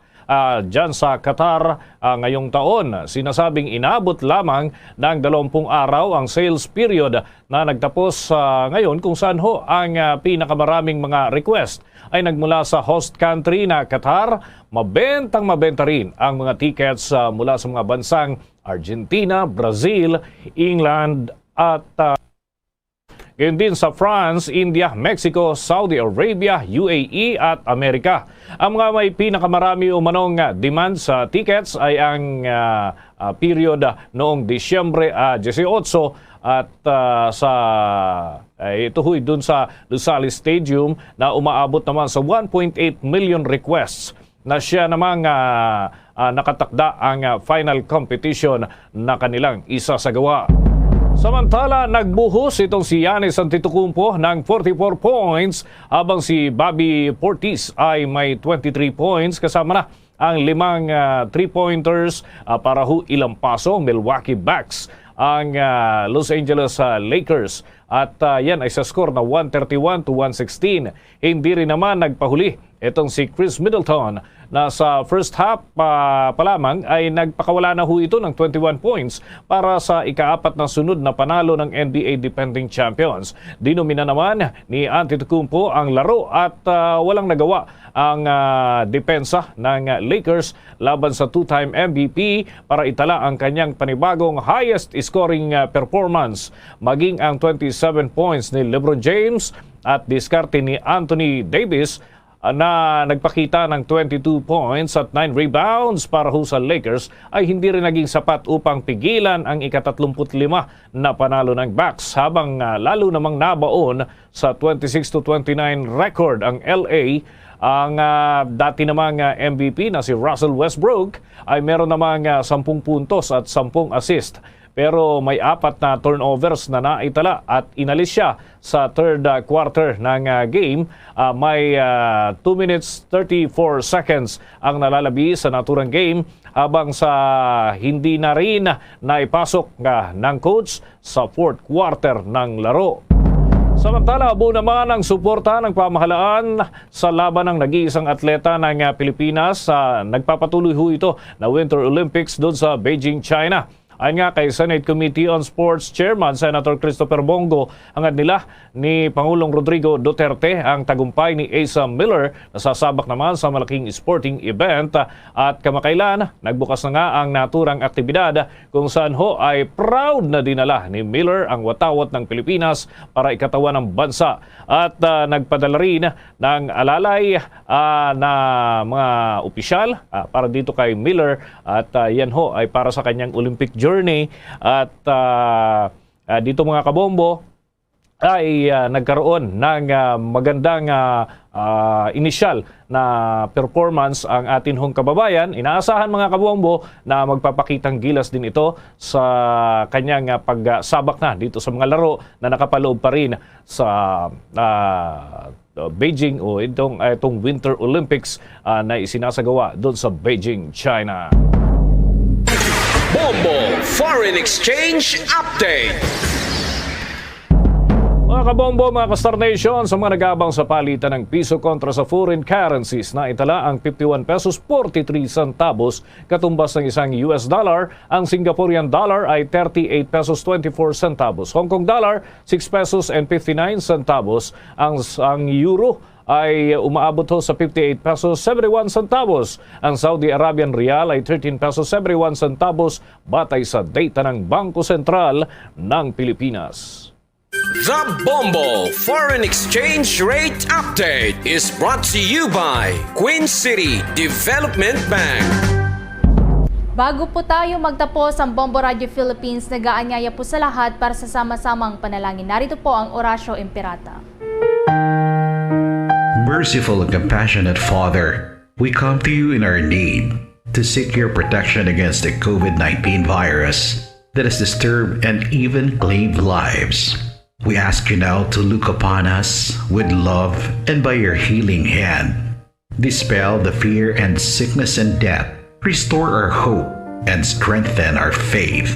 Speaker 11: dyan sa Qatar ngayong taon. Sinasabing inabot lamang ng 20 araw ang sales period na nagtapos ngayon kung saan ang pinakamaraming mga request ay nagmula sa host country na Qatar. Mabenta rin ang mga tickets mula sa mga bansang Argentina, Brazil, England at gayon din sa France, India, Mexico, Saudi Arabia, UAE at Amerika. Ang mga may pinakamarami umanong demand sa tickets ay ang period noong Disyembre 18 at ito dun sa Lusail Stadium na umaabot naman sa 1.8 million requests na siya namang nakatakda ang final competition na kanilang isasagawa. Samantala, nagbuhos itong si Giannis Antetokounmpo ng 44 points habang si Bobby Portis ay may 23 points kasama na ang 5 3-pointers para ilampaso Milwaukee Bucks ang Los Angeles Lakers at yan ay sa score na 131-116. Hindi rin naman nagpahuli itong si Chris Middleton na sa first half pa lamang ay nagpakawala na ho ito ng 21 points para sa ika-4 na sunod na panalo ng NBA defending champions. Dinomina naman ni Antetokounmpo ang laro at walang nagawa ang depensa ng Lakers laban sa two-time MVP para itala ang kanyang panibagong highest scoring performance. Maging ang 27 points ni LeBron James at diskarte ni Anthony Davis na nagpakita ng 22 points at 9 rebounds para ho sa Lakers ay hindi rin naging sapat upang pigilan ang ika-35 na panalo ng Bucks, habang lalo namang nabaon sa 26-29 record ang LA. Ang dati namang MVP na si Russell Westbrook ay meron namang 10 puntos at 10 assist. Pero may 4 na turnovers na naitala at inalis siya sa third quarter ng game. May 2 minutes 34 seconds ang nalalabi sa naturang game, habang sa hindi na rin naipasok ng coach sa fourth quarter ng laro. Samantala, buo naman ang suporta ng pamahalaan sa laban ng nag-iisang atleta ng Pilipinas. Nagpapatuloy ho ito na Winter Olympics doon sa Beijing, China. Ayon nga kay Senate Committee on Sports Chairman Senator Christopher Bongo, hangad nila ni Pangulong Rodrigo Duterte ang tagumpay ni Asa Miller na sasabak naman sa malaking sporting event, at kamakailan nagbukas na nga ang naturang aktibidad kung saan ho ay proud na dinala ni Miller ang watawat ng Pilipinas para ikatawan ng bansa, at nagpadala rin ng alalay na mga opisyal para dito kay Miller, at yan ho ay para sa kanyang Olympic journey. At dito mga kabombo ay nagkaroon ng magandang inisyal na performance ang atin hong kababayan. Inaasahan mga kabombo na magpapakitang gilas din ito sa kanyang pagsabak na dito sa mga laro na nakapaloob pa rin sa Beijing o itong Winter Olympics na isinasagawa doon sa Beijing, China.
Speaker 22: Bombo Foreign Exchange Update.
Speaker 11: Mga kabombo, mga ka-Star Nation, sa mga nagabang sa palitan ng piso kontra sa foreign currencies, na itala ang 51 pesos 43 centavos katumbas ng isang US dollar. Ang Singaporean dollar ay 38 pesos 24 centavos. Hong Kong dollar 6 pesos and 59 centavos. Ang euro ay umaabot ho sa 58 pesos 71 centavos. Ang Saudi Arabian Rial ay 13 pesos 71 centavos batay sa data ng Bangko Sentral ng Pilipinas.
Speaker 22: The Bombo Foreign Exchange Rate Update is brought to you by Queen City Development Bank.
Speaker 13: Bago po tayo magtapos ang Bombo Radio Philippines, nag-aanyaya po sa lahat para sa sama-samang panalangin. Narito po ang Orasio Imperata.
Speaker 10: Merciful and compassionate Father, we come to you in our need to seek your protection against the COVID-19 virus that has disturbed and even claimed lives. We ask you now to look upon us with love and by your healing hand. Dispel the fear and sickness and death. Restore our hope and strengthen our faith.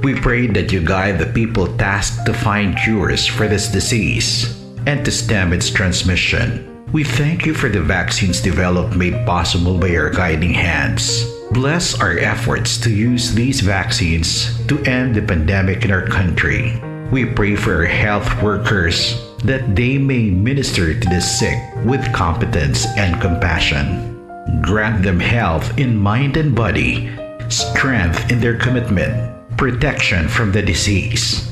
Speaker 10: We pray that you guide the people tasked to find cures for this disease and to stem its transmission. We thank you for the vaccines developed made possible by your guiding hands. Bless our efforts to use these vaccines to end the pandemic in our country. We pray for our health workers that they may minister to the sick with competence and compassion. Grant them health in mind and body, strength in their commitment, protection from the disease.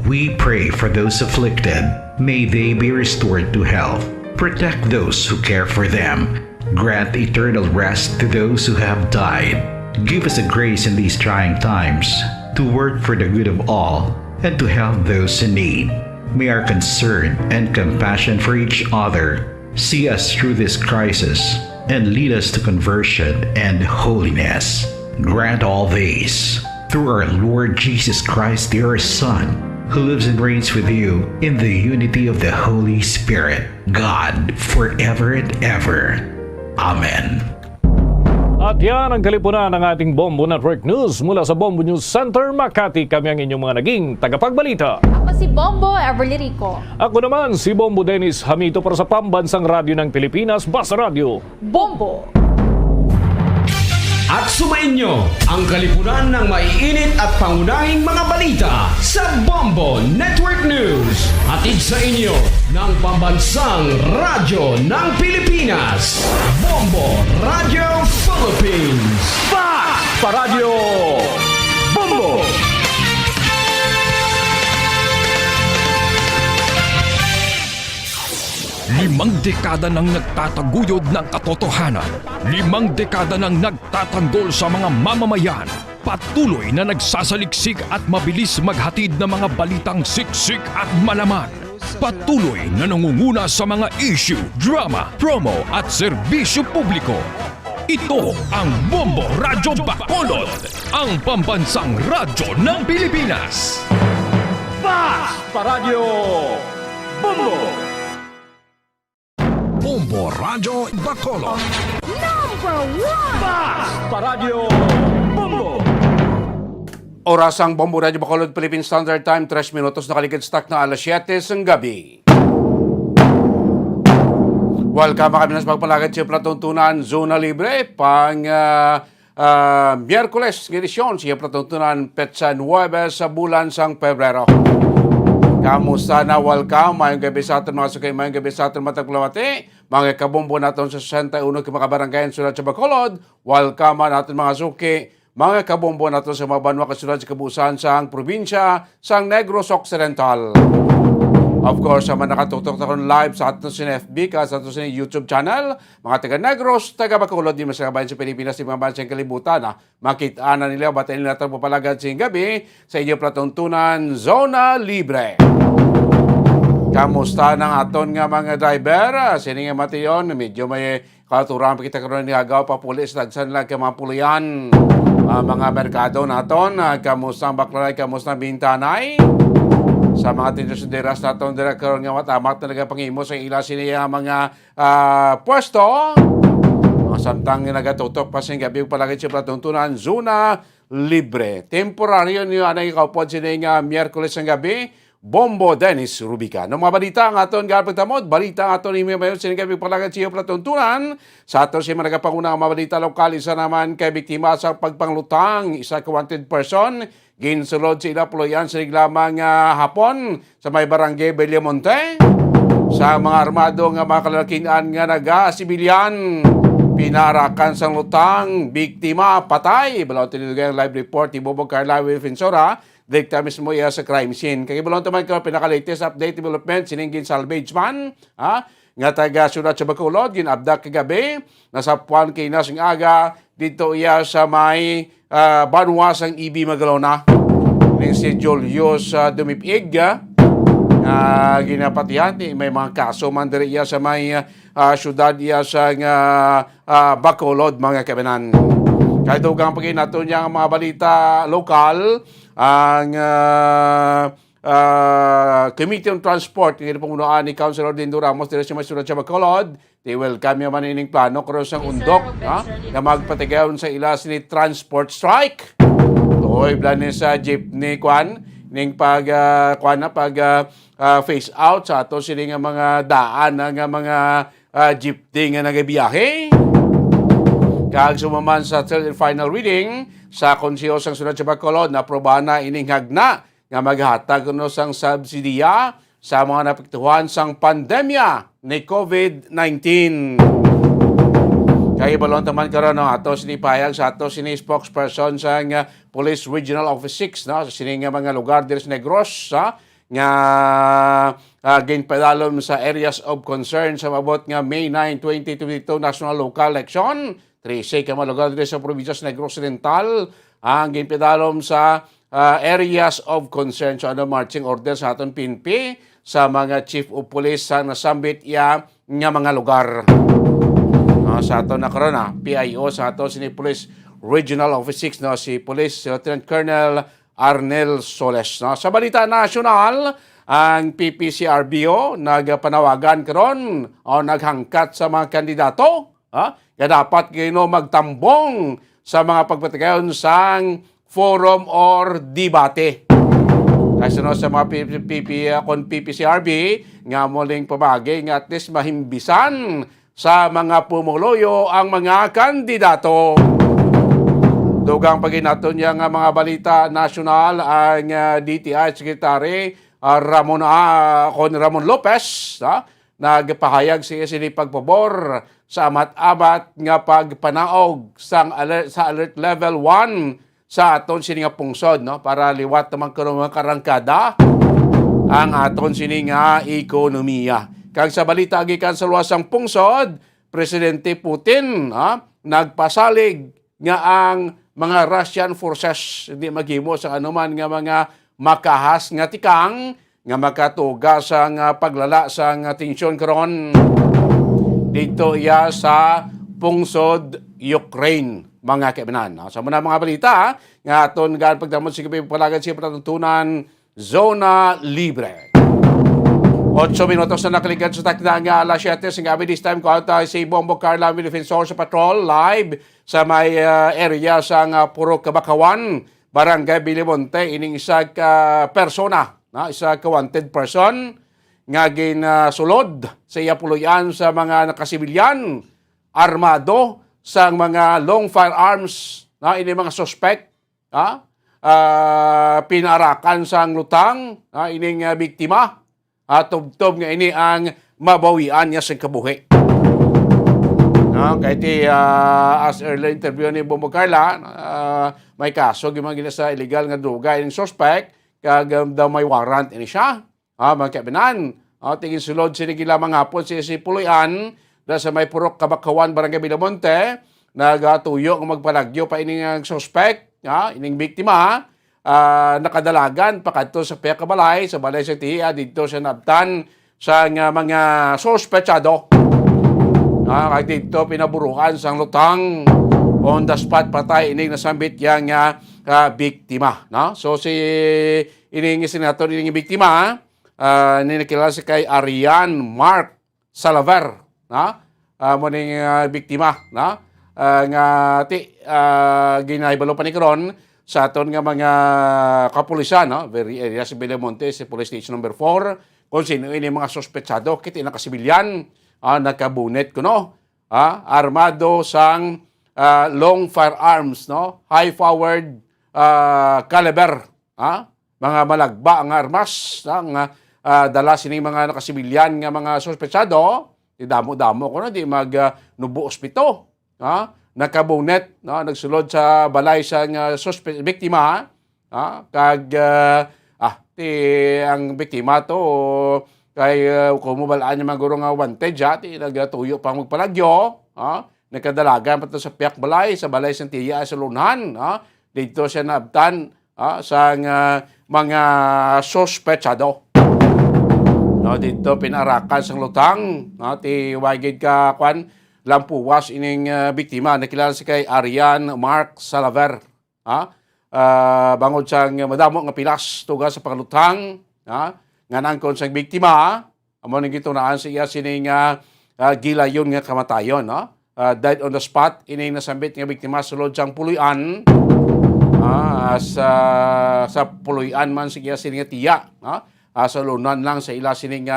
Speaker 10: We pray for those afflicted. May they be restored to health. Protect those who care for them. Grant eternal rest to those who have died. Give us a grace in these trying times to work for the good of all and to help those in need. May our concern and compassion for each other see us through this crisis and lead us to conversion and holiness. Grant all these through our Lord Jesus Christ, your Son, who lives and reigns with you in the unity of the Holy Spirit, God, forever and ever. Amen.
Speaker 11: At yan ang kalipunan ng ating Bombo Network News. Mula sa Bombo News Center, Makati, kami ang inyong mga naging tagapagbalita.
Speaker 13: Ako si Bombo Everly Rico.
Speaker 11: Ako naman si Bombo Dennis Hamito para sa Pambansang Radyo ng Pilipinas, Basta Radio.
Speaker 13: Bombo!
Speaker 16: At sumainyo ang kalipunan ng maiinit at pangunahing mga balita sa Bombo Network News. Hatid sa inyo ng Pambansang Radyo ng Pilipinas, Bombo Radio Philippines.
Speaker 2: Paradyo Bombo!
Speaker 9: Limang dekada nang nagtataguyod ng katotohanan. 5 dekada nang nagtatanggol sa mga mamamayan. Patuloy na nagsasaliksik at mabilis maghatid ng mga balitang siksik at malaman. Patuloy na nangunguna sa mga issue, drama, promo at serbisyo publiko. Ito ang Bombo Radyo Bacolod, ang pambansang radyo ng Pilipinas.
Speaker 2: Paradyo Bombo!
Speaker 9: Bombo Radyo Bacolod.
Speaker 16: Number 1!
Speaker 2: Paradyo Bombo!
Speaker 18: Oras ang Bombo Radio Bacolod Philippine Standard Time, 3 minutos nakaligid-stock na alas 7 ng gabi. Welcome kami na sa pagpalagad sa Platuntunan Zona Libre pang Miyerkules ng edisyon siya Platuntunan Petsa 9 sa bulan sang Pebrero. Kamusta na? Welcome. Mayong gabi sa atin mga sukay, mayong gabi sa atin matagplawati. Mga kabombo natin sa 61 kimakabaranggayan sulat sa Bacolod. Welcome natin mga suki. Mga kabombo natin sa mga banwa kasunod sa kabuusan sa probinsya sa Negros Occidental. Of course, sama nakatutok na live sa atin sa FB, sa atin sa YouTube channel. Mga taga Negros, taga Bacolod, di masakabayan sa Pilipinas, di mga bansang kalibutan. Makita na nila, batayin nila ito papalagad sa gabi sa inyo Platuntunan Zona Libre. Kamusta ng aton nga mga driver? Sini nga mati yun, medyo may katuran pa kita karoon ni Hagaw pa pulis, nagsan lang ka mga pulian. Mga merkado naton, kamusta ang baklalay, kamusta ang bintanay? Sa mga tindaderas naton dira karon nga matamat na nagapangimo sa ila siniya mga pwesto. Mga samtang nagatutok pa sa gabi palagi sa Platuntunan Zona Libre. Temporaryo niyo anay kaupod sini nga Miyerkules ng gabi. Bombo Dennis Rubica. No mga balita ang aton gapagtamod, balita ang aton imi mayon sini gabi palagi sa Platuntunan. Sa aton si nagapanguna nga balita lokal isa naman kay biktima sa pagpanglutang isa ka wanted person. Ginsulod sila puloyan sa lamang hapon sa may barangay Bellemonte. Sa mga armado nga mga kalalakian nga naga-sibilyan. Pinarakan sang lutang, biktima, patay. Balaw tinilugay ang live report ni Bobo Carla Wilfinsora. Direkta mismo iya sa crime scene. Kaya balaw naman ka pinaka-latest update development siningin salvage man. Nga taga Surat sa Bacolod, ginabdak kagabi. Nasa puwan kay Nasing Aga. Dito iya sa may Banwas ang Ibi Magalona. Ning si Julius Dumipig. Ginapatihan. May mga kaso man diri iya sa may syudad iya sa Bacolod mga kabanan. Kahit huwag pagkain nato niya ang mga balita lokal. Ang Committee on Transport, yung pangunaan ni Councilor Dindo Ramos, dito siya may sulat sa Bacolod. They welcome yung manining plano karon sang undok na magpatigayon sa ila sini transport strike. Toy blanin sa jeepney kwan ning pag face out sa ato sini nga mga daan nga mga jeepney nga nagabiyahe. Kag sumaman sa third and final reading sa konseho sang sulat sa Bacolod na aprobahan na ininghag na nga maghatag kuno sang subsidiya sa mga napektuhan sang pandemya ni COVID-19. Kaya balon taman karon ato sinipayag sa ato sini spokesperson sa Police Regional Office 6 no sa sini nga mga lugar diri sa Negros nga ginpadalom sa areas of concern sa mabot nga May 9, 2022 national local election. 13 ka mga lugar diri sa probinsya sa Negros Occidental ang ginpadalom sa areas of concern. So ano marching orders sa aton PNP sa mga chief of police sa nasambit iya nga mga lugar. Sa aton na karon PIO sa aton sini Police Regional Office 6 no si Police Lieutenant Colonel Arnel Soles no. Sa balita nasyonal ang PPCRBO nagpanawagan karon o naghangkat sa mga kandidato nga dapat kayo magtambong sa mga pagpatigayon sang forum or debate. Kasi no, sa mga PPCRB nga muling pamagi nga at least mahimbisan sa mga pumuloyo ang mga kandidato. Dugang paginaton niya nga mga balita nasyonal ang DTI Secretary Ramon Lopez, nagpahayag siya sini pagpabor sa amat-amat nga pagpanaog sa alert level 1 sa aton sini nga pungsod, para liwat naman karon mga karangkada ang aton sini nga ekonomiya. Kag sa balita gikan sa luwasang pungsod, Presidente Putin nagpasalig nga ang mga Russian forces hindi maghimo sa anuman nga mga makahas nga tikang nga makatuga sa paglala sa tensyon karon dito iya sa pungsod Ukraine, mga kaibigan. Sa muna mga balita nga aton gaan pagdamot sa palagan siya patutunan Zona Libre. 8 minutos na nakalikan sa takda nga alas 7 sa gabi. This time ko si Bombo Carla Defensor sa patrol live sa may area sa Puro Kabakawan, Barangay Bilimonte. Ining isa ka persona, isa ka wanted person nga ginsulod sa iyapuluyan sa mga nakasibilyan armado sa mga long firearms, ini mga suspect, pinarakan sa lutang, ining biktima. Tubtob nga ini ang mabawian niya sa kabuhi. Kahit as earlier interview ni Bombo Carla, may kaso gimagina sa illegal nga droga yung suspect, kag daw may warrant ini siya. Mga kaibigan, tingin sulod sinigila mga hapon si Puloyan na sa may Purok Kabakawan, Barangay Bilimonte, nagatuyo ng magpalagyo pa ining suspect, ining biktima, nakadalagan pakadto sa Pekabalay, sa balay sa Tiya, dito sa nabtan sa mga sospechado. Kag dito pinaburukan sa lutang on the spot patay ining nasambit yang biktima. So si ining senator ining biktima, ninakilala si kay Arian Mark Salaver, mo ning biktima, nga ginaibalo pa ni karon sa aton nga mga kapulisan, very area sa Bilimonte, sa Police Station number 4, kung sino ini mga sospechado, kiti nakasibilyan, nakabunet kuno, armado sang long firearms, high-powered caliber, mga malagba ang armas, dala sining mga nakasibilyan nga mga sospechado, damo-damo ko di magnubo ospito, nakabunet, nagsulod sa balay sa biktima, kag ang biktima to kay kumubalaan niya maguro nga wanted ti nagatuyo pang magpalagyo, nakadalagan pa to sa piyak balay sa Tiya sa Lunhan, dito siya naabtan sa mga sospechado. Dito pinarakan sa lutang, ti wagid ka lampuwas ining biktima, nakilala si kay Arian Mark Salaver. Bangod sang madamo nga pilas tuga sa pangalutang, nga nangkon sang biktima, amo ning gitunaan siya sining gilayon nga kamatayon, died on the spot ining nasambit nga biktima sulod sang Puloyan, sa Puloyan man siya sining Tiya, sa lunan lang sa ila sining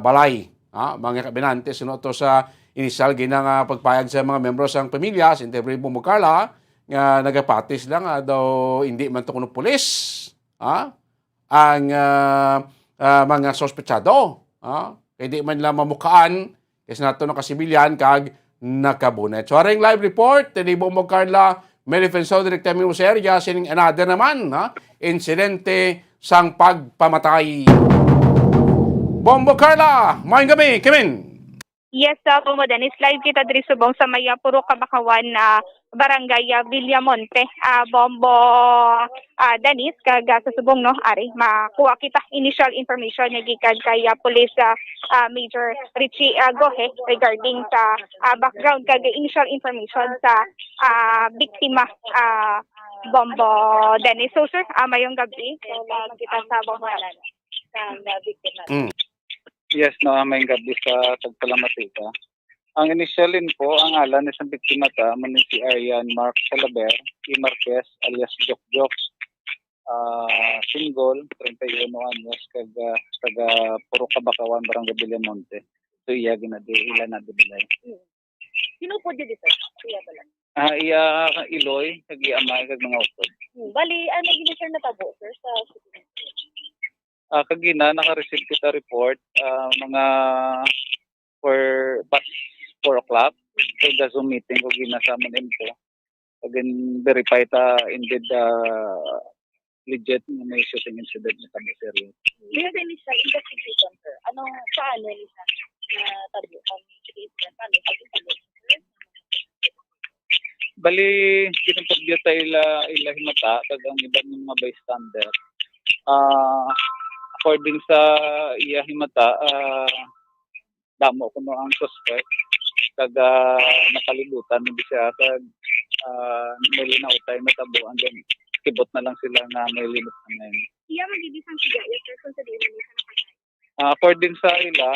Speaker 18: balay. Mga kabinante, sunod to sa inisyal ginang pagpayag sa mga membro sa pamilya, sa interview mo Carla, nga nagapatis lang daw hindi man to kuno pulis, ang mga sospechado. Hindi man lang mamukaan, kasi nato nakasibilyan kag nakabunet. So, aring live report, tinibo mo Carla, may defensor director mo sa area, sining another naman, insidente sang pagpamatay. Bombo Carla, maayong gabi, Kimin.
Speaker 1: Yes, Bombo Dennis. Live kita diri subong sa Maya Puro Kabakawan na Barangay Villamonte. Bombo Dennis, kag sa subong ari makuha kita initial information nga gikan kay Police Major Richie Gohe regarding sa background kag initial information sa biktima Bombo Dennis. So sir, mayong gabi kita sa Bombo
Speaker 3: Yes, may gabi sa Tagpalamatika. Ang initial info, ang alan ni sa biktima manin si Arian Mark Salaver, E. Marquez alias Jok, single, 31 anyos, taga Puro Kabakawan, Barangay Bilimonte. So iya ginadi ilan na bilay.
Speaker 6: Sino po dito, sir? Iya pala.
Speaker 3: Iya Iloy, kag-iamay, kag mga utod.
Speaker 6: Bali, ano gini sir natabo, sir, sa
Speaker 3: Kagina, naka-receive kita report, mga past 4 o'clock. So, the Zoom meeting ko ginasama info. Again, verify ta indeed legit na may shooting incident na kami seryo.
Speaker 6: May initial investigation, sir. Paano nila natabo ang incident? Paano pag-investigation?
Speaker 3: Bali, kinapagyo tayo ila himata, kag ang ibang mga bystander. According sa iya himata, damo ko ang suspect, kag nakalibutan, hindi siya, kag may linaw tayo matabo, and then kibot na lang sila na may limit na ngayon.
Speaker 1: Iya magibisang siya, yes sir, kung sa din nila sa nakatay.
Speaker 3: According sa ila,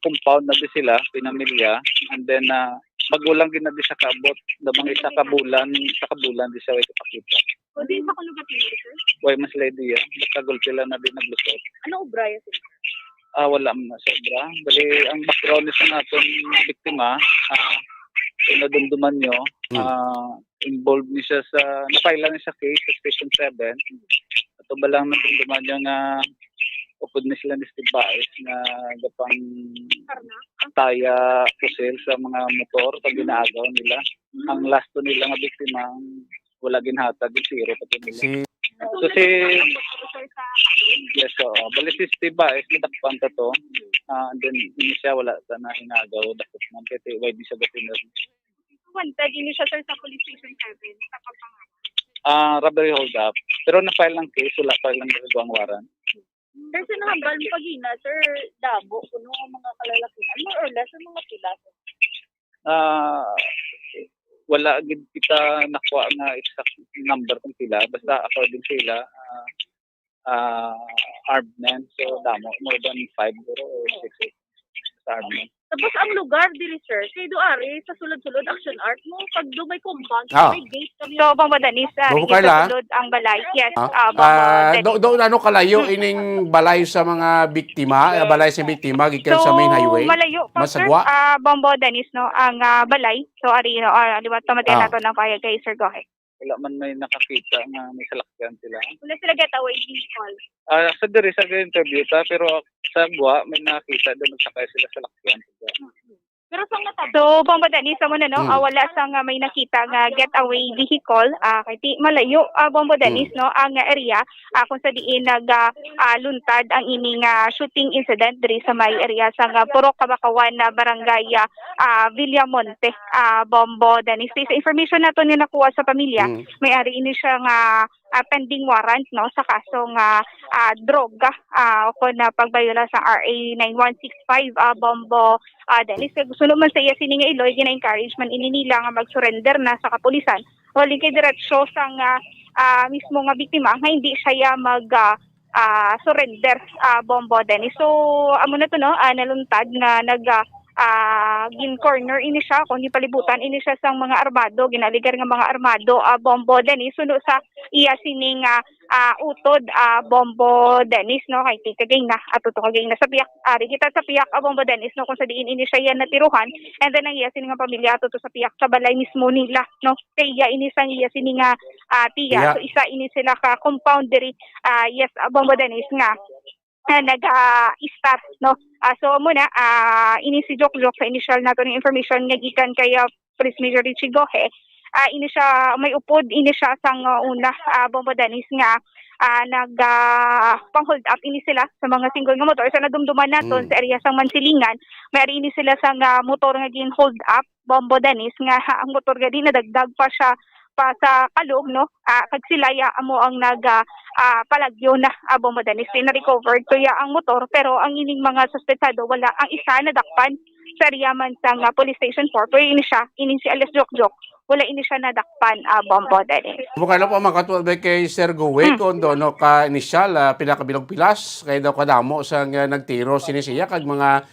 Speaker 3: compound na di sila, pinamilya, and then magulang ginadi sa kabot, damang isa kabulan di siya ay kapakita.
Speaker 1: O din sa kulugatin nila, sir?
Speaker 3: Why mas lady yan, kagul sila na din naglusot.
Speaker 1: Ano obraya sir?
Speaker 3: Wala mo na sobra. Bali, ang background sa natin biktima, nadumduman nyo, involved niya sa, napailan niya sa case sa Station 7. Ito ba lang nadumduman niya nga upod na sila ni Steve Baez na gapang taya pusil sa mga motor pag ginagawa nila. Ang last to nila nga biktima, wala ginhatag, zero pati nila. So bali si Steve Baez, natakpan ka to. And then, hindi siya wala sa na hinagaw, dakot man, kaya why di siya batinar.
Speaker 1: Wanted, hindi siya sir sa police station 7, sa pagpangalan.
Speaker 3: Robbery hold up. Pero na-file lang case, wala pa lang nagawang warrant.
Speaker 6: Sir, sinahambal mo pagina, sir, dabo, kuno mga kalalakihan, more or less, mga pila, sir?
Speaker 3: Wala gid kita nakuha nga exact number kung sila. Basta according sila, armed men. So, damo, more than 5 or 6 armed men.
Speaker 6: Tapos ang lugar dili sir, kay Duari sa sulod-sulod action art mo pag may compound, may gate kami.
Speaker 1: So, Bambodanis, sulod ang balay. Yes,
Speaker 18: Ano kalayo ining balay sa mga biktima, balay sa biktima gikan sa main highway?
Speaker 1: Malayo pa sir,
Speaker 18: Masagwa?
Speaker 1: Bambodanis, no, ang balay. So, ari, no, liwat pamatin nato ng payag kay Sir Gohe.
Speaker 3: Wala man may nakakita nga may salakyan sila.
Speaker 1: Wala sila getaway vehicle.
Speaker 3: Sa diri sa interview ta, pero sa Gwa may nakita doon nagsakay sila sa lakyan.
Speaker 1: Pero sa so, Bambodanis, mo na, no, wala sa nga may nakita nga getaway vehicle, kay ti malayo, Bambodanis, no, ang area, kung sa diin luntad ang ining shooting incident diri sa may area sa Purok Kabakawan na barangay Villamonte, Bambodanis. Sa information nato ni nakuha sa pamilya, may ari ini siya nga pending warrant, no, sa kasong droga o na pagbayula sa RA 9165 Bombo Dennis. Gusto naman sa iya sininga Iloy, gina-encourage man ini nila nga mag-surrender na sa kapulisan. Waling kay diretsyo sa mismo nga biktima nga hindi siya surrender Bombo Dennis. So amo na to, no, naluntad nga gin corner ini siya kung palibutan ini siya sang mga armado, ginaligar nga mga armado Bombo Dennis suno sa iya sining utod Bombo Dennis, no, kay kagay na atuto kagay na sa piyak ari kita sa piyak Bombo Dennis, no, kung sa diin ini siya yan natiruhan, and then ang iya sining nga pamilya atuto sa piyak sa balay mismo nila, no, kay iya ini sang iya sining tiya. So isa ini sila ka compound diri yes Bombo Dennis nga nag-start, no. So muna ini si Jok sa initial nato ng information nga gikan kay Police Major Richie Gohe, ini siya may upod ini siya sang una Bambodanis nga pang hold up ini sila sa mga single nga motor sa nadumduman naton sa area sang Mansilingan. May ini sila sang motor nga gin hold up Bambodanis nga ang motor nga din nadagdag pa siya pa sa kalog, no, kag sila amo ang palagyo na Bambodanis na-recovered to ang motor, pero ang ining mga suspetsado wala, ang isa nadakpan sa riyaman sa police station 4, pero ini si Alias Jok wala ini siya nadakpan Bambodanis.
Speaker 18: Bukala po makatulad kay Sir Gowe kung doon ka initial pinakabilog pilas kay daw kadamo sa nagtiro sinisiya kag mga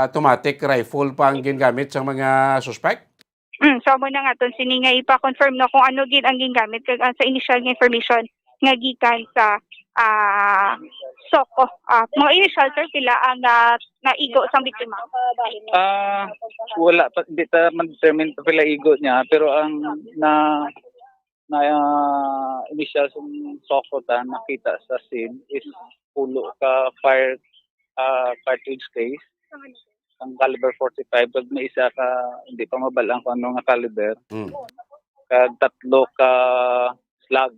Speaker 18: automatic rifle pa ang gingamit sa mga suspect.
Speaker 1: So mo na nga ton siningay ipa-confirm na kung ano gid ang gingamit kag sa initial nga information nga gikan sa Soko. Mga initial sir pila ang naigo sang biktima.
Speaker 3: Wala pa, hindi ta man-determine pa pila igo niya, pero ang initial ng soko ta nakita sa scene is pulo ka fire cartridge case ang caliber 45, pag may isa ka hindi pa mabalang kung ano nga caliber. Kag 3 ka slug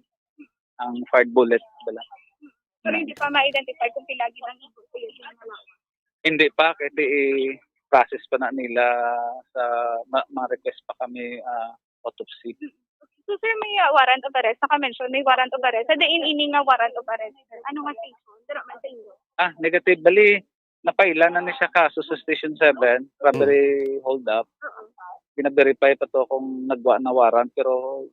Speaker 3: ang fired bullet bala.
Speaker 1: Pero hindi pa ma-identify kung pilagi ang igo.
Speaker 3: Hindi pa kasi process pa na nila sa ma-request pa kami autopsy.
Speaker 1: So sir, may warrant of arrest. Naka-mention, may warrant of arrest. Sa diin ini nga warrant of arrest. Ano nga station? Pero man sa inyo.
Speaker 3: Negative. Bali, napaila na ni siya kaso sa Station 7, robbery hold up. Bina-verify pa to kung nagwa na warrant, pero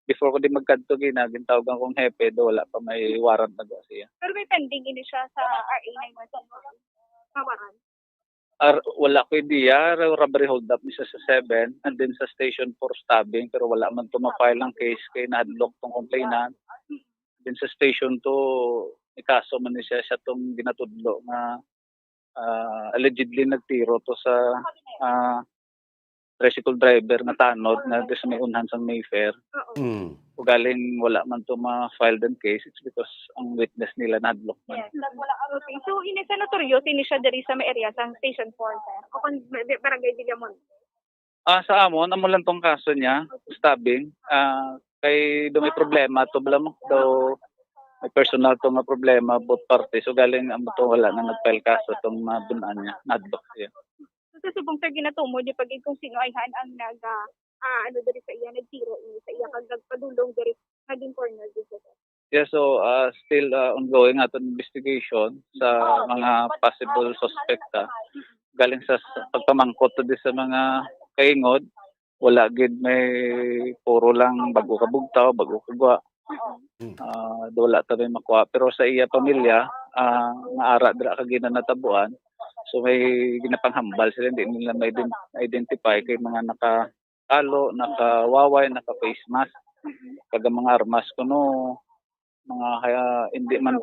Speaker 3: before ko din magkadto gintawagan kong hepe, do wala pa may warrant na siya.
Speaker 1: Pero may pending ini siya sa RA 911. Sa warrant.
Speaker 3: Wala ko idea, robbery hold up ni siya sa 7 and then sa Station 4 stabbing, pero wala man to ma-file ang case kay na-adlock tong complainant. Then sa Station 2, ikaso man ni siya tong ginatudlo na allegedly nagtiro to sa tricycle driver na tanod na sa may unhan sa Mayfair. Kung galing wala man to ma-file din case, it's because ang witness nila na-adlock man.
Speaker 1: Yes, okay. So, ini sa notorious, ini siya dari sa may area sa Station 4, sir. O kung barangay Villamon.
Speaker 3: Sa amon lang tong kaso niya, stabbing. Kay do may problema, to blam daw may personal to nga problema, both parties. So galing ang to wala na nag-file kaso tong mabunan niya, na-adlock siya.
Speaker 1: So, sa subong sir, ginatumo, di pag kung sino ay ang dari sa iya, nagtiro sa iya, kag nagpadulong dari, naging corner dito.
Speaker 3: Yeah, so still ongoing aton investigation sa mga possible suspect. Galing sa pagpamangkot to sa mga kaingod, wala gid may puro lang bago kabugtaw, bago kagwa. Wala ta may makuha, pero sa iya pamilya naara dira ka ginanatabuan, so may ginapanghambal sila, hindi nila ma-identify kay mga nakakalo, nakawaway, naka-face mask, kaga mga armas kuno mga hindi man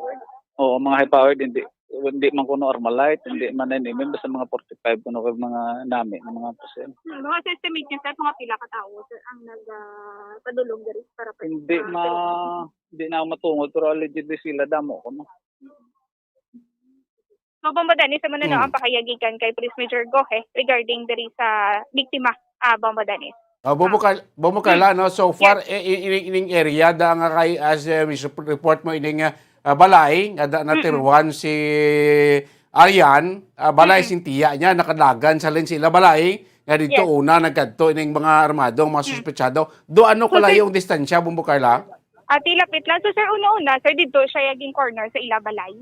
Speaker 3: mga high powered, hindi man kuno Armalite, hindi man basta mga 45 kuno kag mga nami ng mga pusen.
Speaker 1: Mga estimate niya sir, mga pila ka tawo sir ang nagpadulong dari para pa.
Speaker 3: Hindi na matungod, pero allegedly sila damo ko no.
Speaker 1: So Bomba Dennis, ano na ang pakayagikan kay Police Major Gohe regarding dari sa biktima Bomba Dennis?
Speaker 18: Bumukala, no? So far, ining area da nga kay as report mo ining balay nga natiruan si Arian, balay sintiya niya nakadagan sa sila balay nga dito una nagkadto ining mga armadong mga suspetsado. Do ano kala yung distansya Bumukala?
Speaker 1: Tilapit lang. So sir, una-una sir, dito siya yaging corner sa ila balay.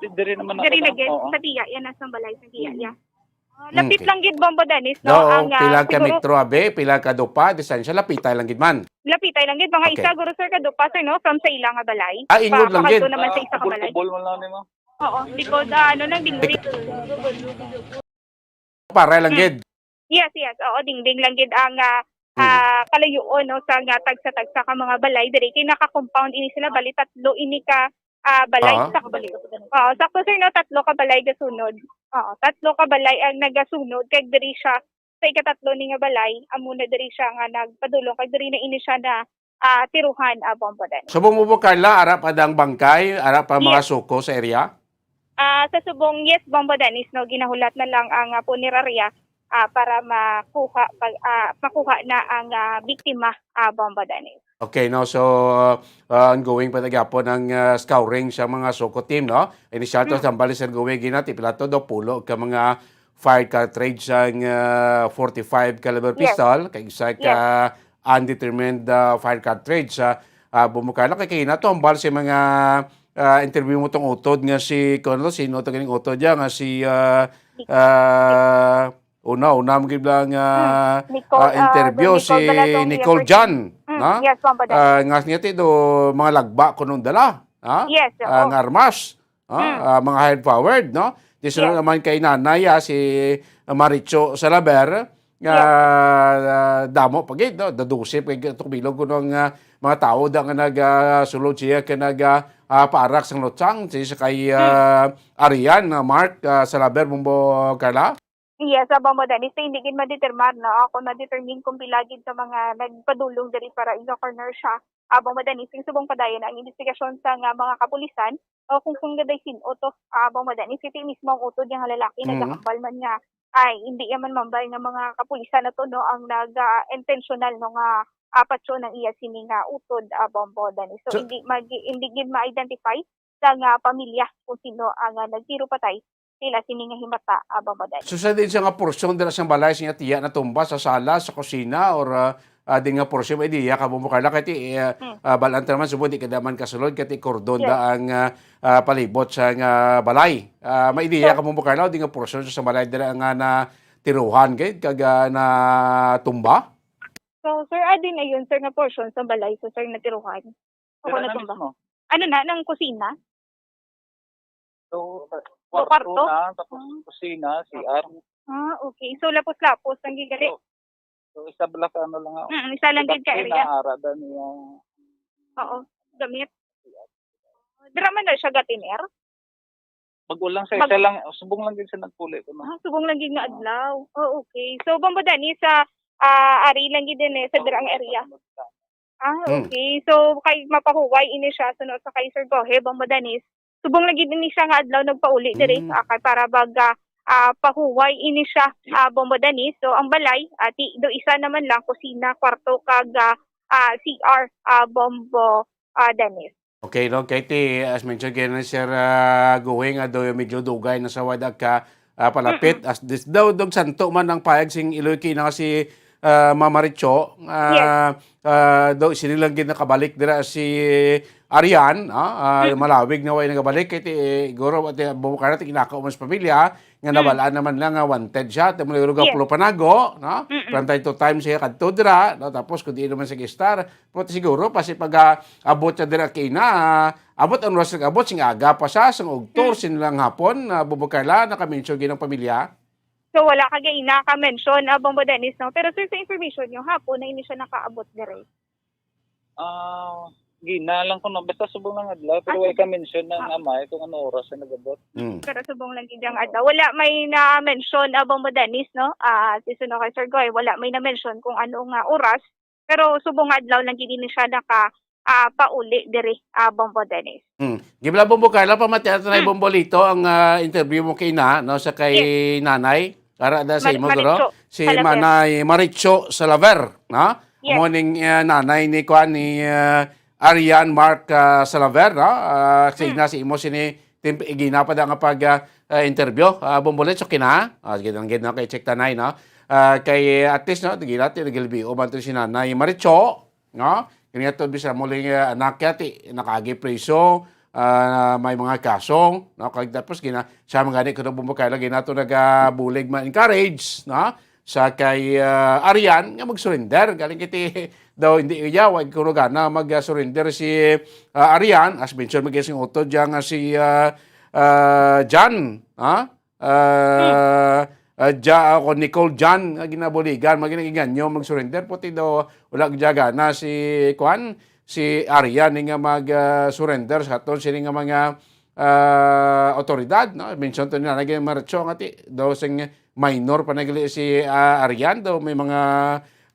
Speaker 3: Diri naman
Speaker 1: Diri na sa tiya, yan nasa balay sa tiya ya. Lapit lang gid Bomba Dennis, no?
Speaker 18: Ang pila ka metro abe, pila ka dupa, distansya lapitay lang gid man.
Speaker 1: Lapitay lang gid mga isa guro sir ka dupa sir, no, from sa ila nga balay.
Speaker 18: Ingod lang gid.
Speaker 1: Naman sa isa ka balay.
Speaker 3: Bol man lang nimo.
Speaker 1: Oo, likod nang dingding.
Speaker 18: Para lang gid.
Speaker 1: Yes. Oo, dingding lang gid ang kalayuon, no, sa tagsa-tagsa ka mga balay diri kay naka-compound ini sila bali tatlo ini ka balay sa balay. Oo, sakto sir, no, 3 ka balay gasunod. Oo, 3 ka balay ang nagasunod kay diri siya sa ikatatlo ni nga balay, amuna diri siya nga nagpadulong kay diri na ini siya na tiruhan Bomba Dennis.
Speaker 18: So Bumukala arap adang bangkay, arap pa mga suko sa area?
Speaker 1: Sa subong Bomba Dennis, no, ginahulat na lang ang punerarya para makuha na ang biktima Bomba Dennis.
Speaker 18: Okay, no, so ongoing pa nagyapon ang scouring sa mga Soko team, no? Initial to tambali sa gawin ginati pilato do pulo ka mga fired cartridge ang 45 caliber pistol kay isa ka undetermined fired cartridge sa Bumukala kay kina to ambal sa mga interview mo tong utod nga si Colonel sino to ganing utod nga si una mo giblang interview si Nicole John, no?
Speaker 1: Yes,
Speaker 18: nga niya do mga lagba kunong dala, ha?
Speaker 1: Yes,
Speaker 18: ang armas, mga high powered, no? Disunod naman kay nanay si Maricho Salaber nga damo pagid, no? Dadusip kay tukbilog kunong mga tao da nga nagsulod siya kay paarak sang lotsang sa kay Arian Mark Salaber Bombo Carla.
Speaker 1: Yes, Bombo Dennis, hindi gid ma-determine na ako na-determine kung pilagid sa mga nagpadulong diri para i-corner siya. Bombo Dennis, yung subong padayon ang investigasyon sa mga kapulisan o kung gaday sino to. Bombo Dennis, iti mismo ang utod yung lalaki nagkakambal man nga ay hindi yaman mambay nga mga kapulisan na to no ang nag-intentional no nga patso ng iya sini nga utod Bombo Dennis. So hindi gid ma-identify sa nga pamilya kung sino ang nagtiro patay sila sini nga himata Bombo Dennis.
Speaker 18: So sa din siya nga porsyon dira siyang balay siya tiya na tumba sa sala, sa kusina or din nga porsyon may diya ka Bombo Carla kati balaan naman subod di kadaman kasulod kati kordon da ang palibot sa nga balay. May diya ka Bombo Carla di nga porsyon sa balay dira nga na tiruhan kay kaga na tumba.
Speaker 1: So sir adin ayun sir nga portion sa balay so sir na tiruhan. Ako na tumba. Ano na nang kusina?
Speaker 3: So,
Speaker 1: kwarto
Speaker 3: na, tapos kusina, CR.
Speaker 1: Okay. So, lapos-lapos ang gigali.
Speaker 3: So, isa lang ako.
Speaker 1: Isa lang gid ka area.
Speaker 3: Arada niya.
Speaker 1: Oo, gamit. Dira man na siya gatiner?
Speaker 3: Bagulang sa isa lang, subong lang din sa nagpuli ko.
Speaker 1: Subong lang gid nga adlaw. Oh, okay. So, Bombo Dennis, sa ari lang gid din sa dirang area. Okay. So, kay mapahuway ini siya sunod sa kay Sir Gohe, Bombo Dennis. Subong lagi din siya nga adlaw nagpauli diri sa akay para baga pahuway ini siya Bombo Dennis. So ang balay do isa naman lang kusina, kwarto kag CR Bombo Dennis.
Speaker 18: Okay, no, kay as mentioned kay Sir going do medyo dugay na sa wadag ka palapit as this daw dog santo man ang payag sing Iloy kina kasi Mama Richo daw sinilang gid nakabalik dira si Arian, malawig na way nagabalik kay guro at bumukara ti kinakaw mas pamilya nga nabalaan naman lang nga wanted siya tamo lugar pulo panago no from time to time siya kadto dira no tapos kun di naman sa star pero siguro pasi pag abot siya dira kay na abot ang oras abot sing aga pa siya sang ogtor sinilang hapon bumukara nakamention ginang pamilya.
Speaker 1: So wala ka gay naka-mention Bombo Dennis no pero sir sa information niyo hapon na ini siya nakaabot dira.
Speaker 3: Gina lang ko no basta subong lang adlaw pero wala ka mention ng amay kung ano oras na nagabot.
Speaker 1: Pero subong lang gid ang adlaw. Wala may na-mention Bombo Dennis no. Si Suno kay Sir Goy wala may na-mention kung ano nga oras pero subong adlaw lang gid ni siya naka pauli diri Bombo Dennis.
Speaker 18: Gibla Bombo Carla pamatian na Bombo Lito ang interview mo kay na no sa kay nanay para da sa imo guro si Manay Maricho Salaver no. Morning nanay ni kuan ni Arian Mark Salaver, no? Si imo sini ginapad nga pag-interview. Bumbulit so kina. Gid na kay check tanay, no? Kay at least, no? Gilati, nagilbi. O man to si Nanay Maricho, no? Kanya to bisa muling anak yati, nakagi preso, may mga kasong, no? Kag tapos siya magani ko na bumukay lagi na to nagabulig ma-encourage, no? Sa kay Arian nga mag-surrender galing kiti daw hindi iya wag kuno gana mag-surrender si Arian as mention magising utod diyan nga si John Nicole John nga ginabuligan maginaganyo mag-surrender puti daw wala gyaga na si Kwan si Arian nga mag-surrender sa aton sini nga mga otoridad no mention to na naging maratso nga ti daw sing minor pa nagli si Arian daw may mga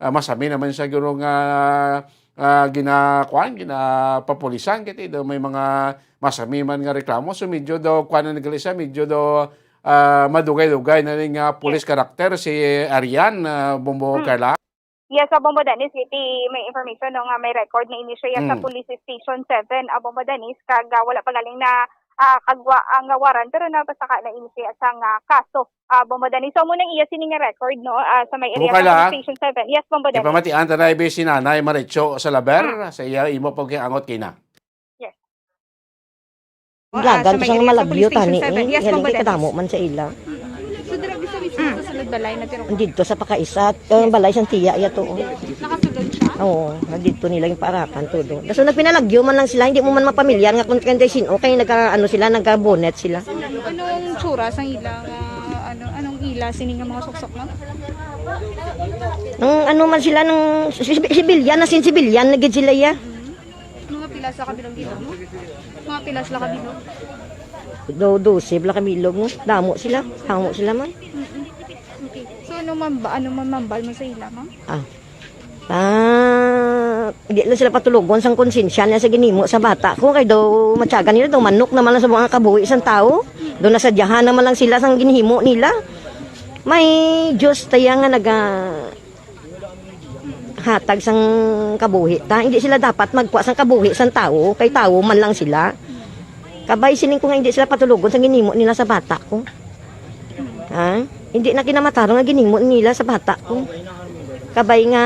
Speaker 18: masami naman sa guro nga ginapapulisan kiti daw may mga masami man nga reklamo so medyo daw kuan na nagli siya medyo daw madugay-dugay na ning police character si Arian Bombo Carla.
Speaker 1: Yes, Bombo Dennis, may information no nga may record na inisya sa Police Station 7 Bombo Dennis kag wala pa galing na kagwa ang waran pero napasaka na inisya sa nga kaso Bombo Dennis. So munang iya sini nga record no sa may area sa Station 7. Yes, Bombo Dennis.
Speaker 18: Pamatian tanay be si Nanay Maricho Salaver sa iya imo pag angot kina.
Speaker 1: Yes.
Speaker 8: Lagan sa malabyo tani yes, Bombo Dennis. Kadamo man sa ila.
Speaker 1: So dira bisa sa sulod balay na tiro.
Speaker 8: Dito sa pakaisat balay sang tiya iya to.
Speaker 1: Nakasulod siya.
Speaker 8: Oo, dito nila yung parakan todo. So nagpinalagyo man lang sila, hindi mo man mapamilyar nga kung kanda sino okay nagka-bonnet sila.
Speaker 1: Anong tsura sang ila anong ila sini nga mga suksok no?
Speaker 8: Nung ano man sila nung sibilyan na sibilyan na gid sila ya.
Speaker 1: Mga pila sa kabilang dito mo? Mga pilas la kami no.
Speaker 8: Do save la kami ilog mo. Damo sila. Hamo sila man.
Speaker 1: Okay. So ano mambal mo sa ila, ma'am?
Speaker 8: Hindi lang sila patulugon sang konsensya niya sa ginimo sa bata ko kay daw matyagan nila daw manok naman lang sa mga kabuhi isang tao. Daw nasadyahan naman lang sila sang ginhimo nila. May Diyos taya nga hatag sang kabuhi ta. Hindi sila dapat magkuha sang kabuhi sang tao kay tao man lang sila. Kabay sining ko nga hindi sila patulugon sang ginhimo nila sa bata ko. Hindi na kinamatarong nga ginhimo nila sa bata ko. Kabay nga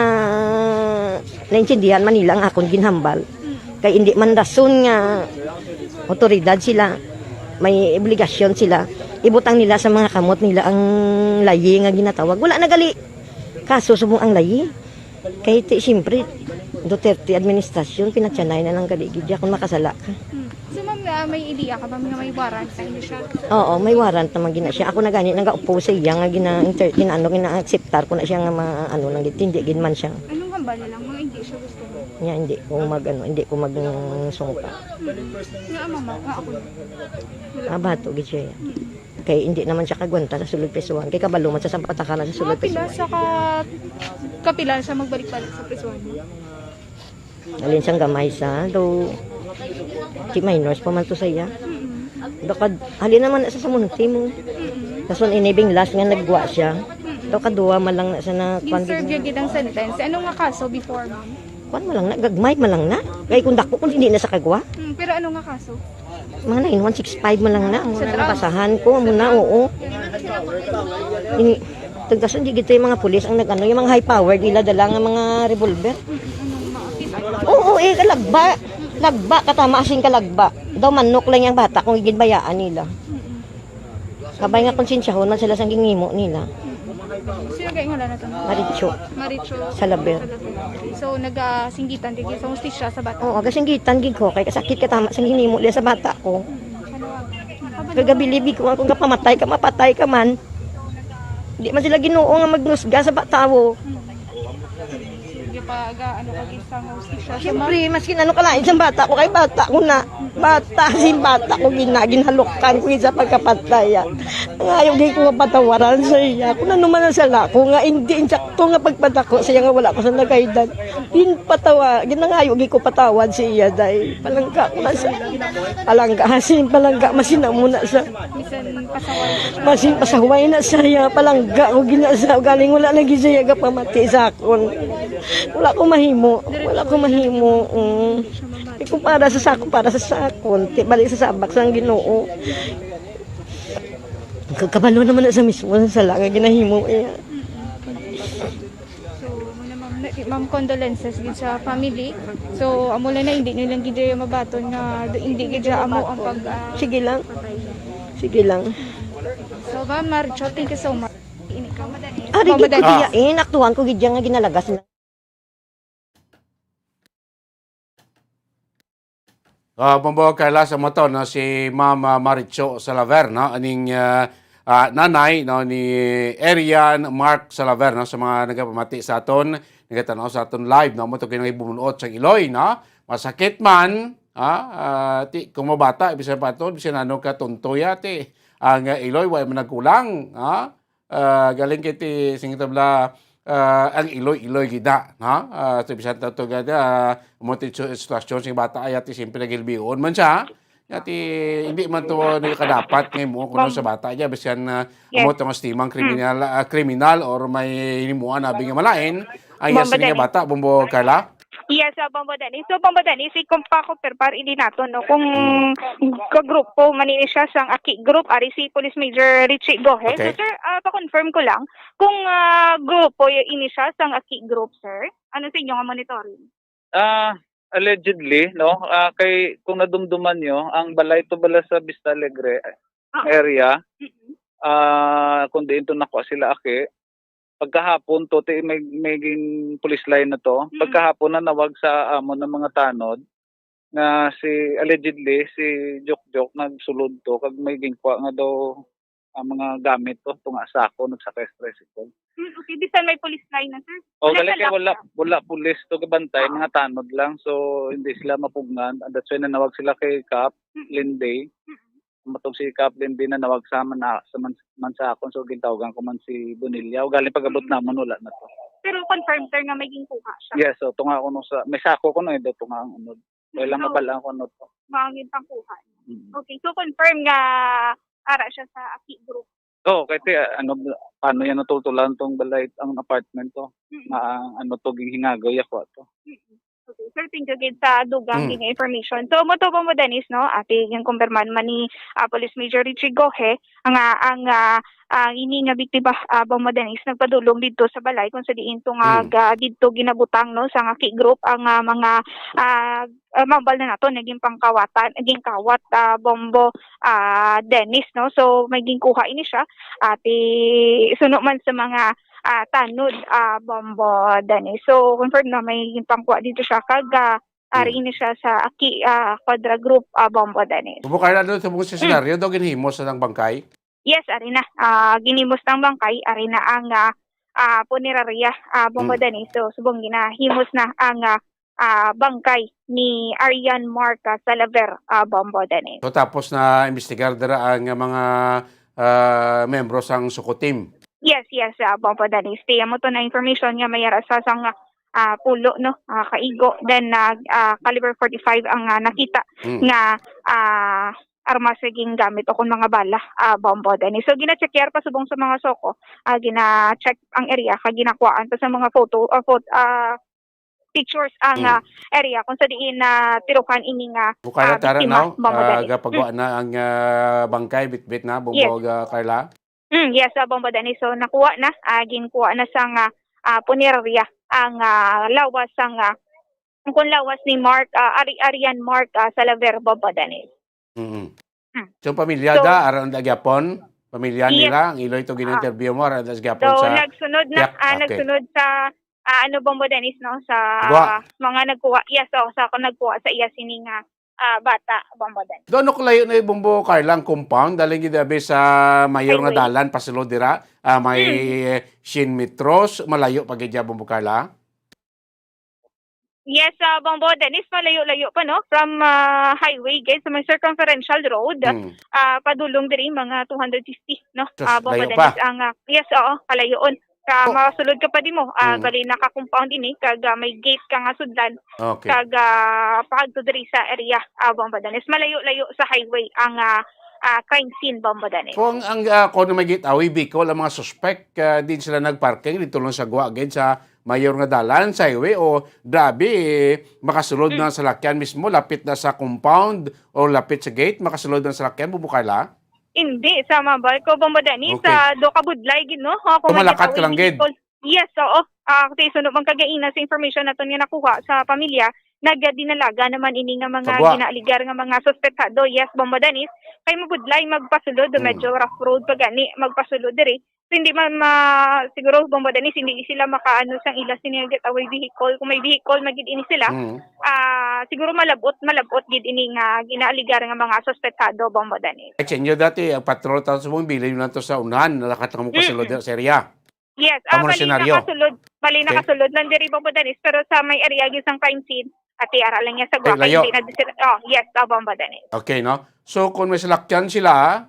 Speaker 8: naintindihan man nila ang akong ginhambal. Kay hindi man rason nga otoridad sila. May obligasyon sila. Ibutang nila sa mga kamot nila ang layi nga ginatawag. Wala nagali. Kaso subong ang layi. Kay siyempre, Duterte administrasyon, pinatyanay na lang galigid kung makasala ka.
Speaker 1: So ma'am, may idea ka ba nga may warrant sa hindi siya?
Speaker 8: Oo, may warrant naman gina siya. Ako na ganit, nag-upo sa iya nga gina-acceptar ko na siya nga nang hindi gin man siya.
Speaker 1: Anong hambal na lang? Mga hindi siya gusto mo?
Speaker 8: Nga, hindi ko magsungpa.
Speaker 1: Nga mama, ako.
Speaker 8: Bato gid siya. Kay hindi naman siya kagwanta sa sulod pesuan. Kay kabalo man sa patakaran sa sulod pesuan.
Speaker 1: Kapila sa magbalik-balik sa pesuan.
Speaker 8: Alin siyang gamay sa do ti minors pa man to saya. Dokad halin naman na sa munti mo. Kason inibing last nga nagwa siya. Dokad duwa man lang na sa na
Speaker 1: Serve yung gitang sentence. Ano nga kaso before ma'am?
Speaker 8: Kwan man lang na gagmay man lang na. Kay kung dako kung hindi na sa kagwa.
Speaker 1: Pero ano nga kaso?
Speaker 8: Mga 9165 man lang na. Ang nabasahan ko muna oo. Tagdason di gito yung mga pulis ang nagano yung mga high power nila dala nga mga revolver. Oo, kalagba. Lagba, katama asing kalagba. Daw manok lang yung bata kung iginbayaan nila. Kabay nga konsensyahon man sila sang gingimo nila.
Speaker 1: Sino kayo nga na ito? Maricho.
Speaker 8: Salaber.
Speaker 1: So, nagasinggitan din sa hostisya sa bata?
Speaker 8: Oo, kasinggitan gid ko. Kay kasakit katama sang gingimo nila sa bata ko. Kagabilibi ko kung kapamatay ka, mapatay ka man. Hindi man sila Ginoo nga magnusga sa batawo.
Speaker 1: Ano kag isang hostisya.
Speaker 8: Siyempre, maskin ano kalain sa bata ko, kay bata ko na. Bata ko ginhalukan ko sa pagkapatay. Ngayon di ko mapatawaran sa iya. Kung ano man ang sala ko, nga hindi insakto nga pagpatako siya nga wala ko sa nagaydan. Ginangayo di ko patawad sa iya dahil palangga ko na sa palangga masina muna sa masin pasaway na saya palangga ko ginasa galing wala na gisaya ga pamati sa akon. Wala ko mahimo. Kung para sa sakon, balik sa sabak sa Ginoo. Kabalo naman na sa mismo sa sala nga ginahimo iya.
Speaker 1: So, ma'am condolences gid sa family. So, amo na hindi nilang gid mabaton nga hindi gid amo ang pag
Speaker 8: Sige lang.
Speaker 1: So, ma'am Maricho, thank you so much.
Speaker 8: Aktuhan ko gid nga ginalagas na.
Speaker 18: Pambawa kaila sa moto no si Mama Maricho Salaver no aning nanay no ni Arian Mark Salaver no sa mga nagapamati sa aton nagatanaw sa aton live no mo to kinay bumunuot sa Iloy no masakit man ti kung mabata bisan pa to bisan ano ka tuntoy ti ang Iloy way man nagkulang galing kiti singtabla ang Iloy gida ha so bisan to gada mo ti situasyon sing bata ay ati simpre nagilbion man siya ati hindi man to nakadapat ngay mo kuno sa bata ja bisan mo to estimang kriminal or may himuan abi nga malain ay sa nga bata bumbo kala.
Speaker 1: Yes, Bombo Dennis. So, Bombo Dennis, kung pa-compare hindi nato, no? Kung kagrupo, manini siya sang Aki Group, ari si Police Major Richie Gohe.
Speaker 18: Okay.
Speaker 1: So, sir, pa-confirm ko lang, kung grupo ini siya sang Aki Group, sir, ano sa inyo nga monitoring?
Speaker 3: Allegedly, no? Kay, kung nadumduman nyo, ang balay to bala sa Vista Alegre area, kung diin to nakuha sila Aki, pagkahapon to may police line na to. Pagkahapon na nawag sa amon ng mga tanod na allegedly si Jok nagsulod to kag may gingkwa nga daw mga gamit to tunga sa ako nagsakay sa tricycle.
Speaker 1: Okay, bisan may police line na, sir.
Speaker 3: O gali kay wala pulis to gabantay, mga tanod lang, so hindi sila mapugnan, and that's why nanawag sila kay Cap Linday. Matog si Cap Linday na nawag sa man sa akon, so gintawagan ko man si Bonilla, o galing pagabot namon wala na to.
Speaker 1: Pero confirm, sir, nga may kuha siya.
Speaker 3: Yes, so tunga ko no sa may sako ko no ito tunga ang unod. Kailan mabala ko no to.
Speaker 1: Mangin pang kuha. Okay, so confirm nga ara siya sa Aki Group.
Speaker 3: Oh, kasi paano yan natutulan tong balay ang apartment to? Ano to hinagaw ako to.
Speaker 1: Okay, sir, thank you again sa dugang information. So, mo to mo Dennis, no? Ate yung kumpirman man ni Police Major Richie Gohe, ang ini nga biktima mo Dennis nagpadulong dito sa balay kung sa diin tong dito ginabutang no sa Aki Group ang mga mambal na nato naging pangkawatan, naging kawat Bombo Dennis, no? So, maging kuha ini siya ate suno man sa mga tanod Bombo Dennis. So, confirm na may pangkuha dito siya kag ari ini siya sa Aki Quadra Group Bombo Dennis.
Speaker 18: Bukay na doon sa mga senaryo, daw ginhimos na ng bangkay?
Speaker 1: Yes, ari na. Ginimos ng bangkay, ari na ang punerarya Bombo Dennis. So, subong ginahimos na ang bangkay ni Arian Mark Salaver Bombo Dennis.
Speaker 18: So tapos na imbestigar dira ang mga membro sang Suko team.
Speaker 1: Yes, Bombo Dennis. Tiya mo to na information nga mayara sa sang pulo no kaigo then caliber 45 ang nakita nga armas saging gamit o kung mga bala Bombo Dennis. So gina-check pa subong sa mga soko, gina-check ang area kag ginakuhaan pa sa mga pictures ang area kung sa diin tirukan ini nga
Speaker 18: Bukay na tara now,
Speaker 1: Bombo Dennis.
Speaker 18: gapagawa na ang bangkay bitbit na Bombo Carla.
Speaker 1: Yes, Bombo Dennis. So nakuha na, ginkuha na sang punerarya ang lawas sang kung lawas ni Mark Arian Mark Salaver Bombo Dennis.
Speaker 18: So pamilya aron gyapon, pamilya nila ang iloy to gin-interview mo aron gyapon
Speaker 1: So
Speaker 18: sa
Speaker 1: nagsunod na nagsunod sa Bombo Dennis no sa mga nagkuha. Yes, sa ako nagkuha sa iya sining bata Bombo Dennis.
Speaker 18: Doon ko layo na yung Bombo Carla ang compound daling gidabi sa mayor nga dalan pasulod dira may Shin Metros malayo pag gidya Bombo Carla.
Speaker 1: Yes, Bombo Dennis, malayo-layo pa, no? From highway, guys, sa may circumferential road, padulong diri mga 250, no? Bombo Dennis, yes, kalayoon. Masulod ka pa di mo, gali naka-compound ini, kag may gate ka nga sudlan, kag pagto diri sa area, Bombo Dennis. Malayo-layo sa highway ang crime scene, Bombo Dennis.
Speaker 18: Kung ang kono may gate awi Bicol, ang mga suspect din sila nagparking dito lang sa Guagid sa mayor nga dalan sa highway o grabe makasulod na sa lakyan mismo lapit na sa compound o lapit sa gate makasulod na sa lakyan bubukala?
Speaker 1: Hindi sa mabal ko Bombo Dennis sa do ka budlay gid no.
Speaker 18: Kumalakat ka lang gid.
Speaker 1: Yes, oo. Kasi sunod man kagaina sa information nato nga nakuha sa pamilya nagadinalaga naman ini nga mga ginaaligar nga mga suspektado. Yes, Bombo Dennis kay mabudlay magpasulod medyo rough road pa gani magpasulod diri. So, hindi man siguro Bombo Dennis hindi sila makaano sang ila sini getaway vehicle kung may vehicle magid ini sila siguro malabot gid ini nga ginaaligar nga mga suspektado Bombo Dennis.
Speaker 18: Exenyo dati ang patrol ta sa mong bilay na to sa unahan nalakat mo pasulod sa area.
Speaker 1: Yes, bali nakasulod lang diri Bombo Dennis pero sa may area gyud sang crime scene at ara lang niya sa Guaca hindi na yes, Bombo Dennis.
Speaker 18: Okay no. So kung may salakyan sila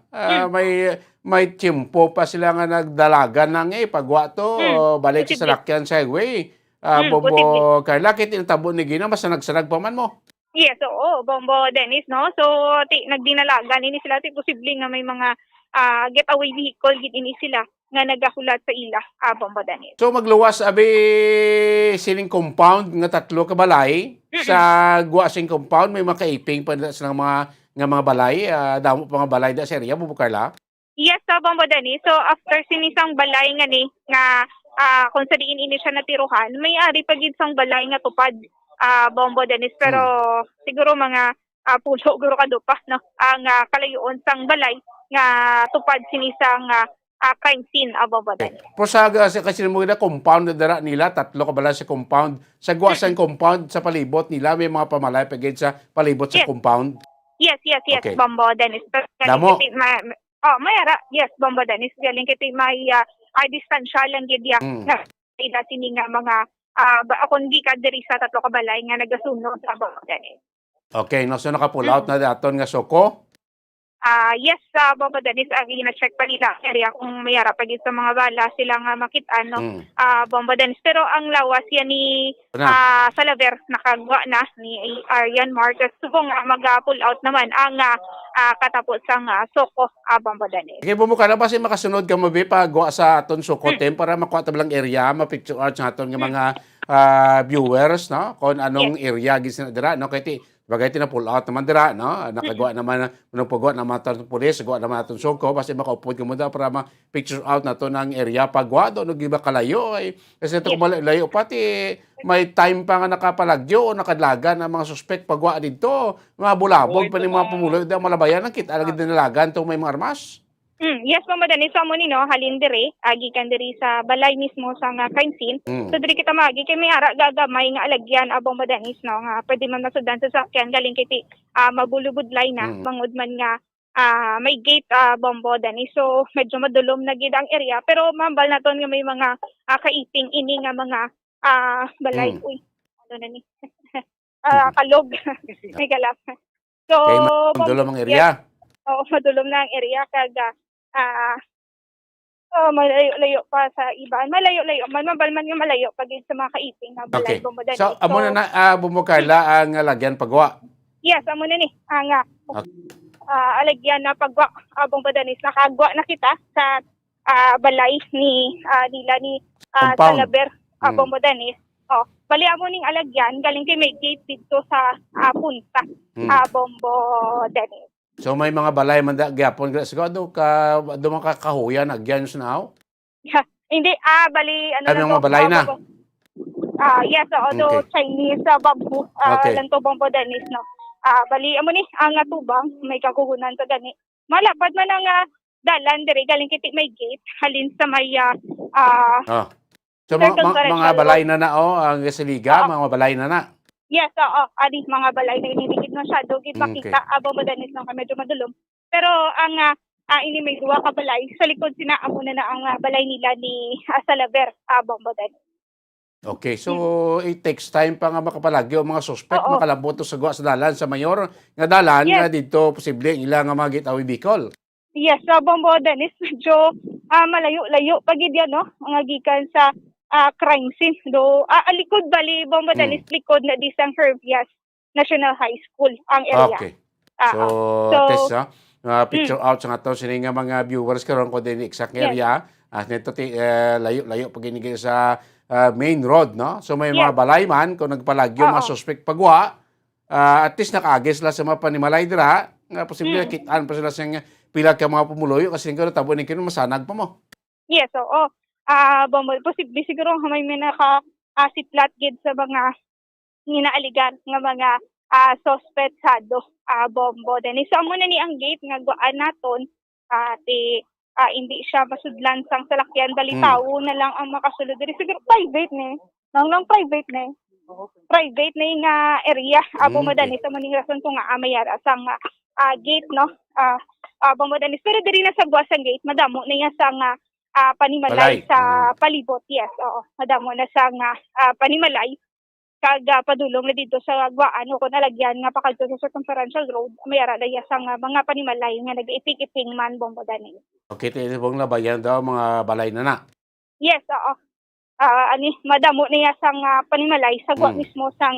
Speaker 18: may tiempo pa sila nga nagdalaga ng pagwa to balik sa salakyan sa highway. Bombo Carla kit inatabo ni Gina mas nagsanag pa man mo.
Speaker 1: Yes, oo, Bombo Dennis no. So nagdinalagan ini sila posible nga may mga getaway vehicle gid ini sila nga nagahulat sa ila Bombo Dennis.
Speaker 18: So magluwas abi sining compound nga tatlo ka balay sa guasing compound may makaiping pa sa mga balay damo pa nga balay da sa area Bombo Carla.
Speaker 1: Yes, Bombo Dennis. So after sinisang balay nga ni nga kung sa diin ini siya natiruhan, may ari pa gid sang balay nga tupad Bombo Dennis pero siguro mga pulo guro kadupa no ang kalayoon sang balay nga tupad sinisang crime scene Bombo Dennis.
Speaker 18: Prosaga kasi mo na compound dara nila tatlo ka balay sa compound sa guasang compound sa palibot nila may mga pamalay pagid sa palibot sa compound.
Speaker 1: Yes, okay. Bombo Dennis. Pero mayara, yes, Bombo Dennis, galing kiti may distansya lang gid ya. Ila sini nga mga akong gi ka diri sa tatlo ka balay nga nagasunod sa Bombo Dennis.
Speaker 18: Okay, no, so naka-pull out na daton nga soko.
Speaker 1: Yes, Bombo Dennis, gina-check pa nila area kung mayara pa sa mga bala sila nga makita no. Bombo Dennis, pero ang lawas yan ni Salaver nakagwa na ni Arian Marquez subong mag-pull out naman ang katapos ang soko Bombo Dennis.
Speaker 18: Okay, bumuka na ba si makasunod ka mo pagwa sa aton soko para makuha tablang area, ma-picture out sa aton nga mga viewers no kung anong area gisin dira no kay bagay na pull out naman dira no nakagawa naman ng paggawa naman aton pulis gawa naman aton soko basta makaupod ka mo da para ma-picture out nato ng area pagwa do no giba kalayo ay kasi ito malayo pati may time pa nga nakapalagyo o nakadlagan ang mga suspect pagwa dito mga bulabog pa ni mga pumuloy da malabayan ang kita lagi dinalagan tong may mga armas.
Speaker 1: Yes, Bombo Dennis, mo ni no, halin diri, gikan diri sa balay mismo sa crime scene. So diri kita magi kay may ara gagamay nga alagyan Bombo Dennis no, nga pwede man masudan sa sakyan galing kiti mabulubudlay na bangod man nga may gate Bombo Dennis. So medyo madulom na gid ang area pero mambal naton nga may mga kaiting ini nga mga balay. Uy, ano na ni? Kalog. May galap. So
Speaker 18: madulom ang area.
Speaker 1: Oo, madulom na ang area kaga malayo-layo pa sa iba. Malayo-layo man mabalman nga malayo pag sa mga kaiting nga balay Bombo Dennis.
Speaker 18: So amo na bumukala ang lagyan pagwa.
Speaker 1: Yes, amo na ni ang alagyan na pagwa Bombo Dennis. Nakagwa na kita sa balay ni nila ni Salaver Bombo Dennis. Bali amo ning alagyan galing kay may gate dito sa punta Bombo Dennis.
Speaker 18: So may mga balay man da gyapon siguro ka makakahuyan agyan sa now.
Speaker 1: Hindi bali ano
Speaker 18: na mga balay na.
Speaker 1: Yes, although Chinese bamboo lang to Bombo Dennis no. Bali amo ni ang tubang may kakuhunan sa gani. Malapad man ang dalan diri galing kiti may gate halin sa may
Speaker 18: So mga balay na ang Siliga, mga balay na.
Speaker 1: Yes, adi mga balay na inidikit na shadow gid makita Bombo Dennis no medyo madulom. Pero ang ini may duwa ka balay sa likod sinaamo na ang balay nila ni Salaver Bombo Dennis.
Speaker 18: Okay, so it takes time pa nga makapalagyo ang mga suspect makalabot sa gwa sa dalan sa mayor nga dalan nga dito posible ilang nga magitawi Bicol.
Speaker 1: Yes, Bombo Dennis medyo malayo-layo pagid yan no nga gikan sa crime scene do alikod bali Bombo Dennis likod na disang Herbias National High School ang area.
Speaker 18: Okay. So Tessa, picture out sa ato sini nga mga viewers karon ko din exact area nito layo pag inigay sa main road no. So may mga balay man kung nagpalagyo mga suspect pagwa at least nakaagis la sa mga panimalay dira nga posible kitaan pa sila sa pila ka mga pumuloy kasi nga tabo ni kino masanag pa mo.
Speaker 1: Yes, Bombo, posible siguro may sitlat gid sa mga ginaaligan nga mga suspetsado Bombo Dennis. So amo na ni ang gate nga guaan naton hindi siya masudlan sang salakyan balitawo na lang ang makasulod diri siguro private ni. Nang private ni. Private na nga area Bombo Dennis amo ning rason ko nga mayara sang gate no. Bombo Dennis pero diri na sa guasang gate madamo na nga sang panimalay sa palibot. Yes, madamo na sa panimalay kaga padulong na dito sa guaan ko nalagyan nga pakadto sa circumferential road mayara daya sa mga panimalay nga nag-ipik-iping man Bombo Dennis.
Speaker 18: Okay, tinibong labayan daw mga balay na.
Speaker 1: Yes, madamo na sa panimalay sa gua mismo sa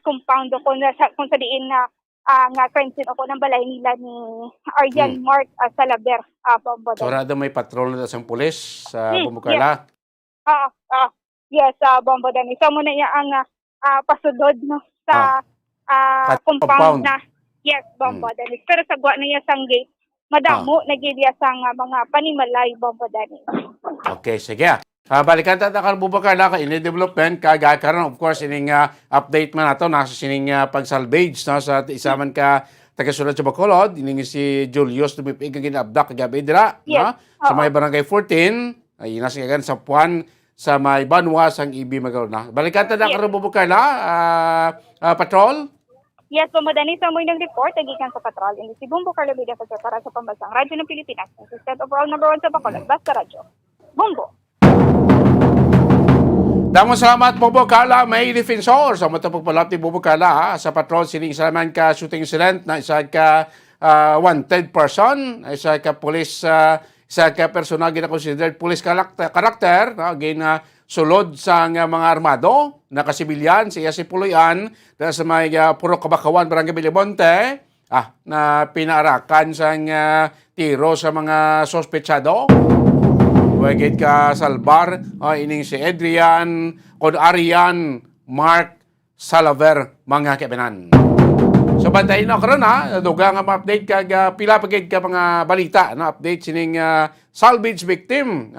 Speaker 1: compound ko na kung sa diin na nga crime scene ako ng balay nila ni Arian Mark Salaver Bombo Dennis.
Speaker 18: So rado may patrol na sa pulis sa Bumukala.
Speaker 1: Yes, Bombo Dennis. So muna niya ang pasudod no sa compound na. Yes, Bombo Dennis. Pero sa gwa na niya sang gate, madamo nagiliya sa mga panimalay Bombo Dennis.
Speaker 18: Okay, sige. Balikan tayo Bumukala ka ini development karon of course ining update man nato nasa sining pag-salvage no sa isa man ka tagasulod sa Bacolod ining si Julius Tumipig nga ginabdak kagabi dira no sa may barangay 14 ay nasa kagan sa Puan sa may Banwa sang Ibi Magaw na. Balikan tayo karon Bumukala patrol.
Speaker 1: Yes, Bombo-Dennis, amoy ng report, nagikan sa patrol. In si Bumbo Carlo Vida para sa Pambansang Radyo ng Pilipinas. Assistant overall number 1 sa Bacolod, Basta Radyo. Bumbo.
Speaker 18: Damong salamat Bobo Carla, may defensor sa matapagpalap ni Bobo Carla sa patrol sining salaman ka shooting incident na isa ka wanted person, isa ka police, isa ka personal gina considered police karakter, sulod sa mga armado na kasibilyan siya si Puloyan dahil sa may Puro Kabakawan, Barangay Bilimonte, na pinaarakan sa tiro sa mga sospechado. Wagit ka Salbar, ining si Adrian, Kod Arian, Mark Salaver, mga kebenan. So bantayin na karon duga nga ma-update kag pila pagid ka mga balita na update sining salvage victim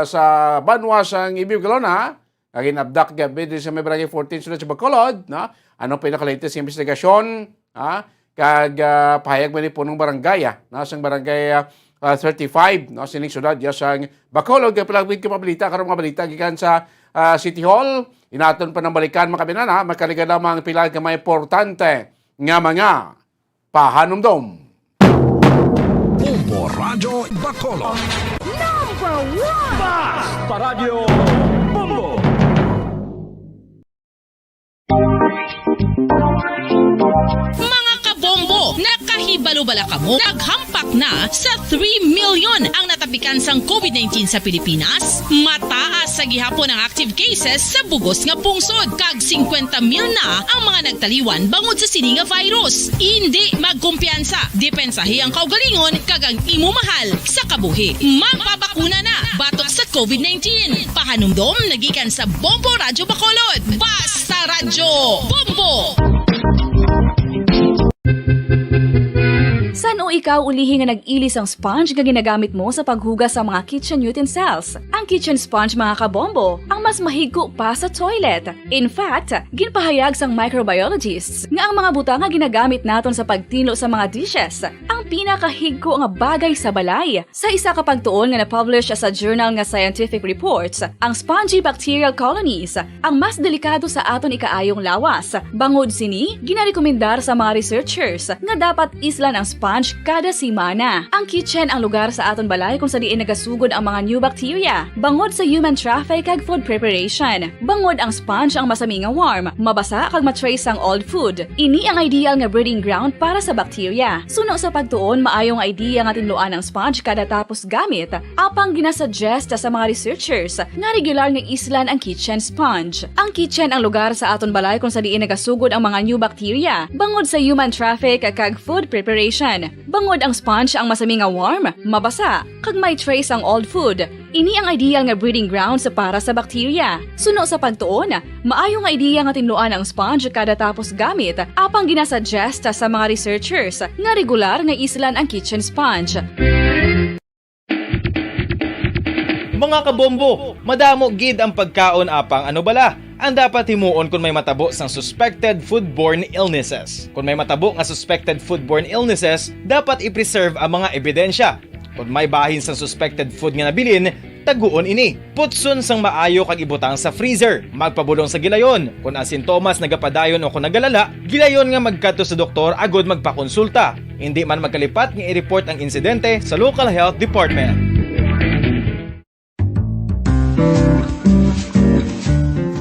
Speaker 18: sa Banwa sang Ibiugalon agin abduct gabi sa may Barangay 14 sulod sa Bacolod ano pinaka-latest investigasyon kag pahayag man ni punong barangay sang barangay 35 sining syudad sang Bacolod kay palagwid ka mabalita karon mga balita gikan sa City Hall inaton pa ng balikan mga kabinan makaliga lamang pila ka may importante nga mga pahanumdom.
Speaker 9: Bombo Radyo Bacolod.
Speaker 14: Number 1! Basta Radio Bombo!
Speaker 15: Mga kabombo, nakahibalo-bala ka mo? Naghampak na sa 3 million ang natapikan sang COVID-19 sa Pilipinas. Mataas sa gihapon ang active cases sa bugos nga pungsod. Kag 50 mil na ang mga nagtaliwan bangod sa sini nga virus. Hindi magkumpiyansa. Depensahi ang kaugalingon kag ang imo mahal sa kabuhi. Magpabakuna na batok sa COVID-19. Pahanumdom nagikan sa Bombo Radyo Bacolod. Basta Radyo Bombo!
Speaker 21: San o ikaw ulihi nga nag-ilis ang sponge nga ginagamit mo sa paghugas sa mga kitchen utensils? Ang kitchen sponge mga kabombo, ang mas mahigko pa sa toilet. In fact, ginpahayag sang microbiologists nga ang mga butang nga ginagamit naton sa pagtilo sa mga dishes, ang pinakahigko nga bagay sa balay. Sa isa ka pagtuon nga na-publish sa journal nga Scientific Reports, ang spongy bacterial colonies ang mas delikado sa aton ikaayong lawas. Bangod sini, ginarekomendar sa mga researchers nga dapat islan ang sponge kada simana. Ang kitchen ang lugar sa aton balay kung sa diin nagasugod ang mga new bacteria. Bangod sa human traffic kag food preparation. Bangod ang sponge ang masami nga warm, mabasa kag matrace ang old food. Ini ang ideal nga breeding ground para sa bacteria. Suno sa pagtuon, maayong idea nga tinluan ang sponge kada tapos gamit. Apang ginasuggest sa mga researchers nga regular nga islan ang kitchen sponge. Ang kitchen ang lugar sa aton balay kung sa diin nagasugod ang mga new bacteria. Bangod sa human traffic kag food preparation. Bangod ang sponge ang masami nga warm, mabasa, kag may trace ang old food. Ini ang ideal nga breeding ground sa para sa bacteria. Suno sa pagtuon, maayo nga ideya nga tinluan ang sponge kada tapos gamit, apang ginasuggest sa mga researchers nga regular nga islan ang kitchen sponge.
Speaker 23: Mga kabombo, madamo gid ang pagkaon apang ano bala ang dapat himuon kung may matabo sang suspected foodborne illnesses. Kung may matabo nga suspected foodborne illnesses, dapat i-preserve ang mga ebidensya. Kung may bahin sang suspected food nga nabilin, taguon ini. Putson sang maayo kag ibutang sa freezer. Magpabulong sa gilayon. Kung ang sintomas nagapadayon o kung nagalala, gilayon nga magkadto sa doktor agod magpakonsulta. Hindi man magkalipat nga i-report ang insidente sa local health department.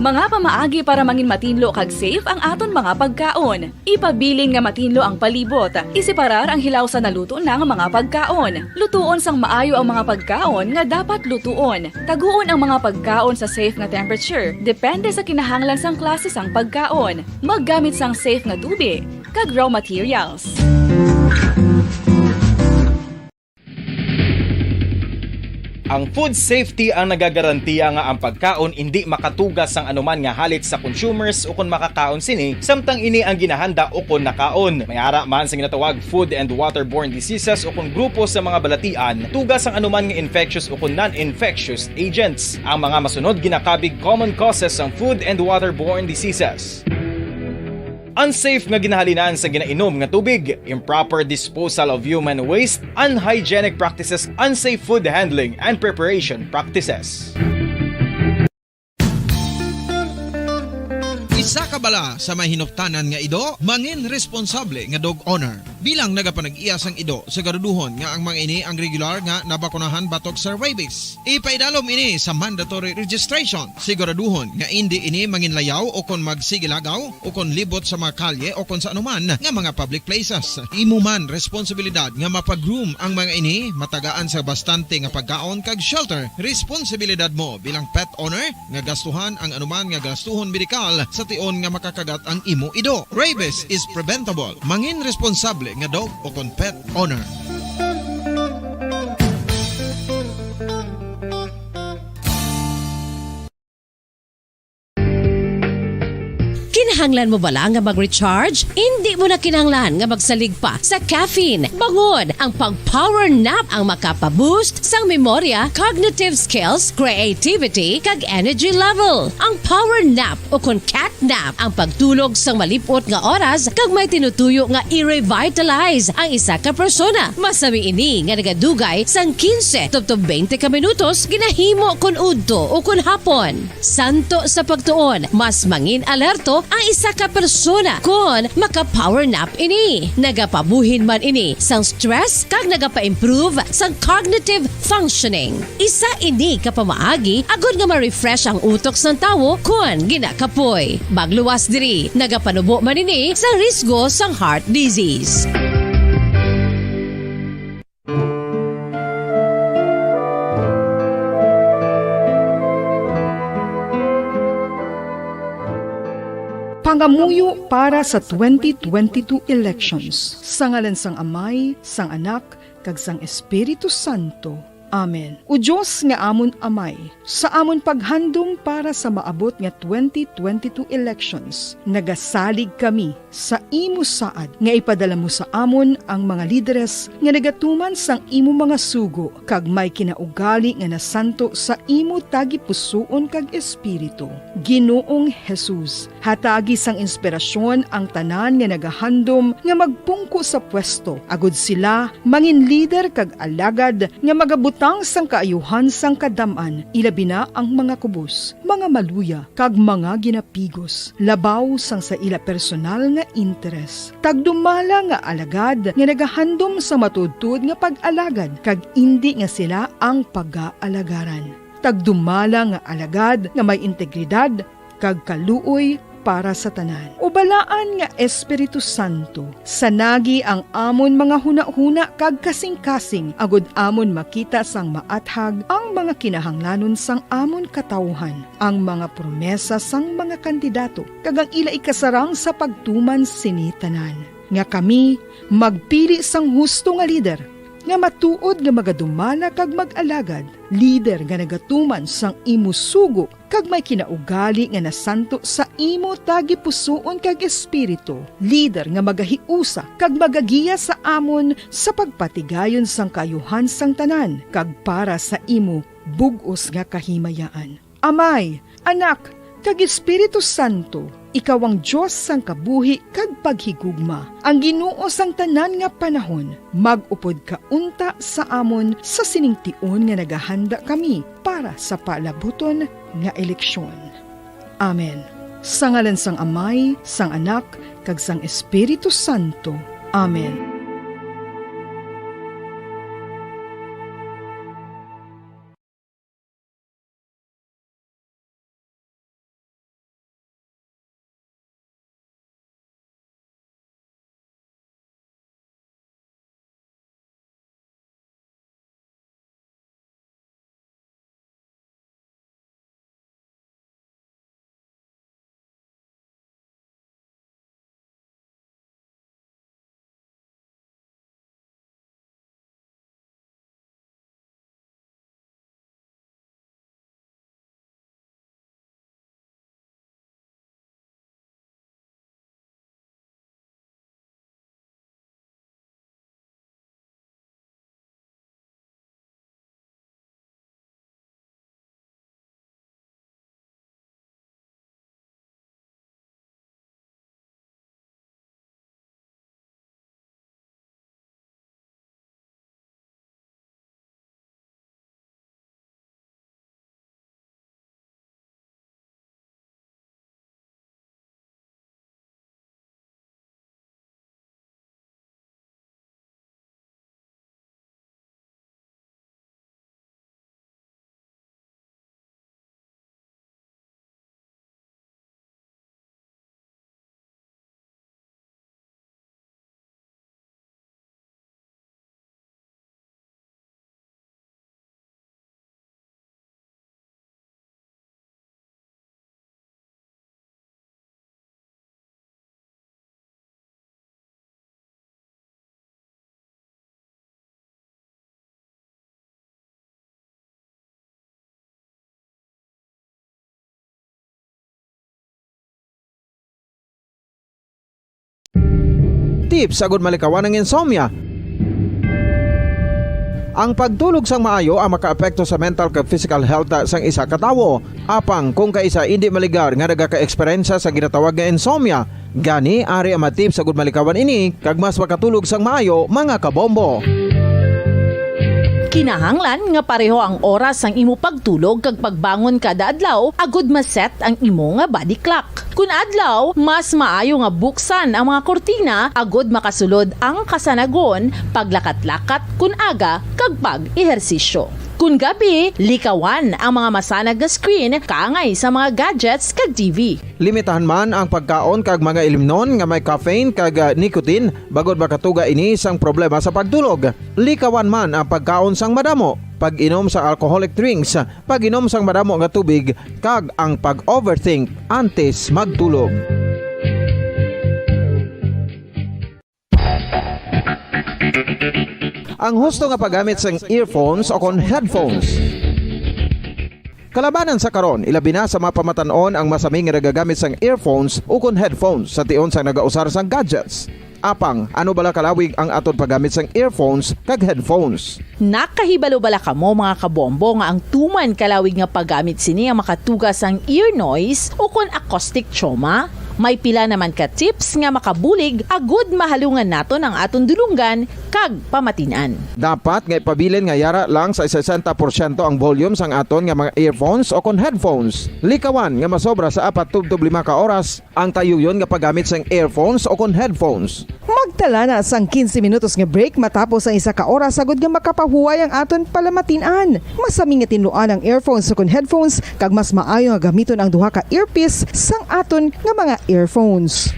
Speaker 21: Mga pamaagi para mangin matinlo kag safe ang aton mga pagkaon. Ipabilin nga matinlo ang palibot. Isiparar ang hilaw sa naluto ng mga pagkaon. Lutuon sang maayo ang mga pagkaon nga dapat lutuon. Taguon ang mga pagkaon sa safe nga temperature. Depende sa kinahanglan sang klase sang pagkaon. Maggamit sang safe nga tubig kag raw materials.
Speaker 23: Ang food safety ang nagagarantiya nga ang pagkaon hindi makatugas sang anuman nga halit sa consumers o kung makakaon sini, samtang ini ang ginahanda o kung nakaon. May ara man sa ginatawag food and waterborne diseases o kung grupo sa mga balatian, tugas ang anuman nga infectious o kung non-infectious agents. Ang mga masunod ginakabig common causes ng food and waterborne diseases. Unsafe nga ginahalinan sa ginainom nga tubig, improper disposal of human waste, unhygienic practices, unsafe food handling and preparation practices.
Speaker 5: Isa ka bala sa mahinuptanan nga ido, mangin responsable nga dog owner. Bilang nagapanag-iyas ang ido, siguraduhon nga ang mga ini ang regular nga nabakunahan batok sa rabies. Ipaidalom ini sa mandatory registration. Siguraduhon nga hindi ini manginlayaw o kon magsigilagaw o kon libot sa mga kalye o kon sa anuman nga mga public places. Imo man responsibilidad nga mapag-groom ang mga ini, matagaan sa bastante nga pagkaon kag shelter. Responsibilidad mo bilang pet owner nga gastuhan ang anuman nga gastuhon medikal sa tion nga makakagat ang imo ido. Rabies is preventable. Mangin responsable nga dog o kon pet owner.
Speaker 12: Kinahanglan mo bala nga mag-recharge? Hindi mo na kinahanglan nga magsalig pa sa caffeine. Bangod ang pag-power nap ang makapaboost sang memorya, cognitive skills, creativity, kag energy level. Ang power nap o kon cat nap ang pagtulog sang malipot nga oras kag may tinutuyo nga i-revitalize ang isa ka persona. Masami ini nga nagadugay sang 15 to 20 ka minutos ginahimo kon udto o kon hapon. Santo sa pagtuon, mas mangin alerto ang isa ka persona kon maka-power nap ini. Nagapabuhin man ini sang stress kag nagapa-improve sang cognitive functioning. Isa ini kapamaagi agud nga ma-refresh ang utok sang tawo kon ginakapoy. Bagluwas diri, nagapanubo man ini sa risgo sang heart disease.
Speaker 20: Pangamuyo para sa 2022 elections. Sa ngalan sang Amay, sang Anak, kag sang Espiritu Santo. Amen. O Diyos nga amon Amay, sa amon paghandom para sa maabot nga 2022 elections, nagasalig kami sa imo saad nga ipadala mo sa amon ang mga lideres nga nagatuman sang imo mga sugo kag may kinaugali nga nasanto sa imo tagi pusoon kag espiritu. Ginoong Jesus, hatagi sang inspirasyon ang tanan nga nagahandom nga magpungko sa pwesto. Agud sila mangin leader kag alagad nga magabutang sang kaayuhan sang kadaman, ilabi na ang mga kubos, mga maluya, kag mga ginapigos, labaw sang sa ila personal nga interes. Tagdumala nga alagad nga nagahandom sa matudtud nga pag-alagad, kag indi nga sila ang pag-aalagaran. Tagdumala nga alagad nga may integridad, kag kaluoy para sa tanan. Ubalaan nga Espiritu Santo, sanagi ang amon mga huna-huna kag kasing-kasing, agud amon makita sang maathag ang mga kinahanglanon sang amon katawhan, ang mga promesa sang mga kandidato, kag ang ila ikasarang sa pagtuman sini tanan. Nga kami magpili sang husto nga lider, nga matuod nga magadumala kag mag-alagad, lider nga nagatuman sang imo sugo kag may kinaugali nga nasanto sa imo tagi pusoon kag espiritu, lider nga magahiusa kag magagiya sa amon sa pagpatigayon sang kayuhan sang tanan kag para sa imo bug-os nga kahimayaan. Amay, Anak, kag Espiritu Santo, ikaw ang Diyos sang kabuhi kag paghigugma. Ang Ginoo sang tanan nga panahon, mag-upod ka unta sa amon sa siningtion nga nagahanda kami para sa palabuton nga eleksyon. Amen. Sa ngalan sang Amay, sang Anak, kag sang Espiritu Santo. Amen.
Speaker 5: tips sagud malikawan ng insomnia. Ang pagtulog sang maayo ang makaapekto sa mental kag physical health sang isa ka tawo. Apang kung kaisa hindi maligar nga nagaka-eksperyensya sa ginatawag nga insomnia, gani ari ang matip sagud malikawan ini kag mas makatulog sang maayo mga kabombo.
Speaker 4: Kinahanglan nga pareho ang oras ang imo pagtulog kag pagbangon kada adlaw agud maset ang imo nga body clock. Kun adlaw, mas maayo nga buksan ang mga kortina agud makasulod ang kasanagon, paglakat-lakat kun aga kag pag-ehersisyo. Kun gabi, likawan ang mga masanag na screen kaangay sa mga gadgets kag TV.
Speaker 5: Limitahan man ang pagkaon kag mga ilimnon nga may caffeine kag nicotine bagod makatuga ini sang problema sa pagtulog. Likawan man ang pagkaon sang madamo, pag-inom sa alcoholic drinks, pag-inom sang madamo nga tubig kag ang pag-overthink antes magtulog. Ang husto nga paggamit sang earphones o kon headphones. Kalabanan sa karon, ilabi na sa mapamatanon ang masami nga nagagamit sang earphones o kon headphones sa tion sang nagausar sang gadgets. Apang, ano bala kalawig ang aton paggamit sang earphones kag headphones?
Speaker 4: Nakahibalo bala kamo mga kabombo nga ang tuman kalawig nga paggamit sini ang makatugas ang ear noise o kon acoustic trauma? May pila naman ka tips nga makabulig agud mahalungan naton ang aton dulunggan kag pamatinan.
Speaker 5: Dapat nga ipabilin nga yara lang sa 60% ang volume sang aton nga mga earphones o kon headphones. Likawan nga masobra sa 4 to 5 ka oras ang tayuyon nga paggamit sang earphones o kon headphones.
Speaker 20: Magtala na sang 15 minutos nga break matapos ang 1 ka oras sagud nga makapahuway ang aton palamatinan. Masami nga tinluan ang earphones o kon headphones kag mas maayo nga gamiton ang duha ka earpiece sang aton nga mga earphones.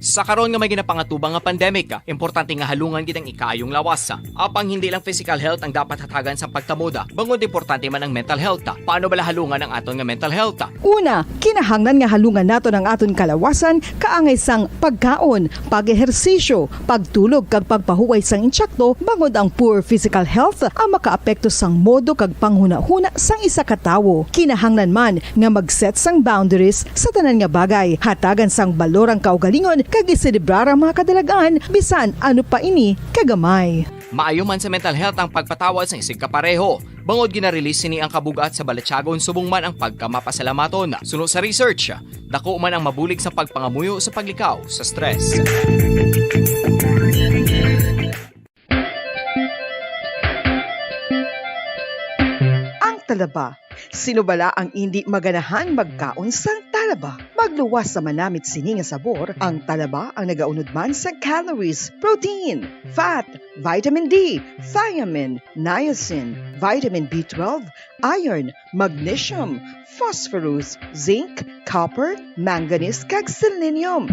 Speaker 23: Sa karon nga may ginapangatubang nga pandemic, importante nga halungan gid ang ikaayong lawas. Apang hindi lang physical health ang dapat hatagan sa pagtamoda, bangod importante man ang mental health. Paano bala halungan ang aton nga mental health?
Speaker 20: Una, kinahanglan nga halungan naton ang aton kalawasan kaangay sang pagkaon, pag-ehersisyo, pagtulog kag pagpahuway sang insyakto, bangod ang poor physical health ang makaapekto sang modo kag panghuna-huna sang isa ka tawo. Kinahanglan man nga mag-set sang boundaries sa tanan nga bagay, hatagan sang balorang kaugalingon kag iselebrar ang mga kadalagaan bisan ano pa ini kagamay.
Speaker 23: Maayo man sa mental health ang pagpatawad sa isig kapareho. Bangod gina-release sini ang kabugat sa Balatsyagon subong man ang pagkamapasalamaton. Sunod sa research, dako man ang mabulig sa pagpangamuyo sa paglikaw sa stress.
Speaker 20: Ang talaba. Sino bala ang hindi maganahan magkaon sang talaba? Magluwas sa manamit sini nga sabor, ang talaba ang nagaunod man sa calories, protein, fat, vitamin D, thiamine, niacin, vitamin B12, iron, magnesium, phosphorus, zinc, copper, manganese kag selenium.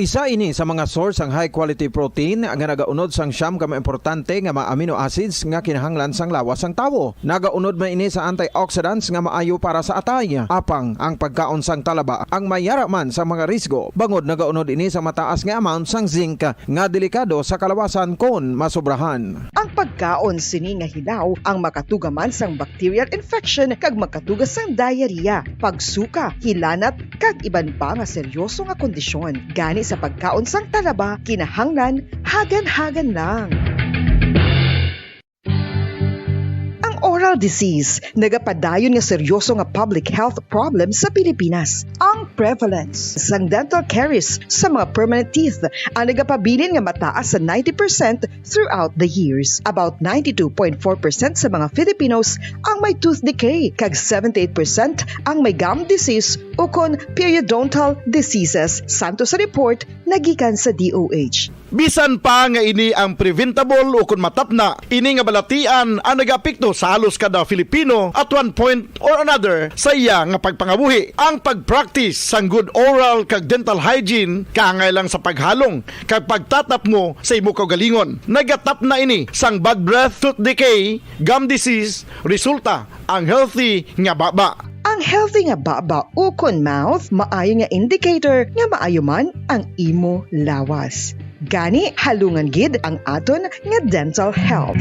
Speaker 5: Isa ini sa mga source ang high quality protein nga nagaunod sang siyam ka importante nga mga amino acids nga kinahanglan sang lawas sang tawo. Nagaunod man ini sa antioxidants nga maayo para sa atay. Apang ang pagkaon sang talaba ang mayara man sa mga risgo. Bangod nagaunod ini sa mataas nga amount sang zinc nga delikado sa kalawasan kon masobrahan.
Speaker 20: Ang pagkaon sini nga hilaw ang makatugaman sang bacterial infection kag makatugas sang diarrhea, pagsuka, hilanat kag iban pa nga seryoso nga kondisyon. Gani sa pagkaon sang talaba, kinahanglan hagan-hagan lang. Oral disease, nagapadayon nga seryoso nga public health problem sa Pilipinas. Ang prevalence sang dental caries sa mga permanent teeth ang nagapabilin nga mataas sa 90% throughout the years. About 92.4% sa mga Filipinos ang may tooth decay, kag 78% ang may gum disease o kon periodontal diseases, santo sa report nagikan sa DOH.
Speaker 7: Bisan pa nga ini ang preventable o kung matapna, ini nga balatian ang nagapikto sa halos kada Filipino at one point or another sa iya nga pagpangabuhi. Ang pag-practice sang good oral kag dental hygiene kaangay lang sa paghalong kag pagtatap mo sa imo kaugalingon. Nagatap na ini sang bad breath, tooth decay, gum disease, resulta ang healthy nga baba.
Speaker 20: Ang healthy nga baba o kon mouth maayo nga indicator nga maayo man ang imo lawas. Gani halungan gid ang aton nga dental health.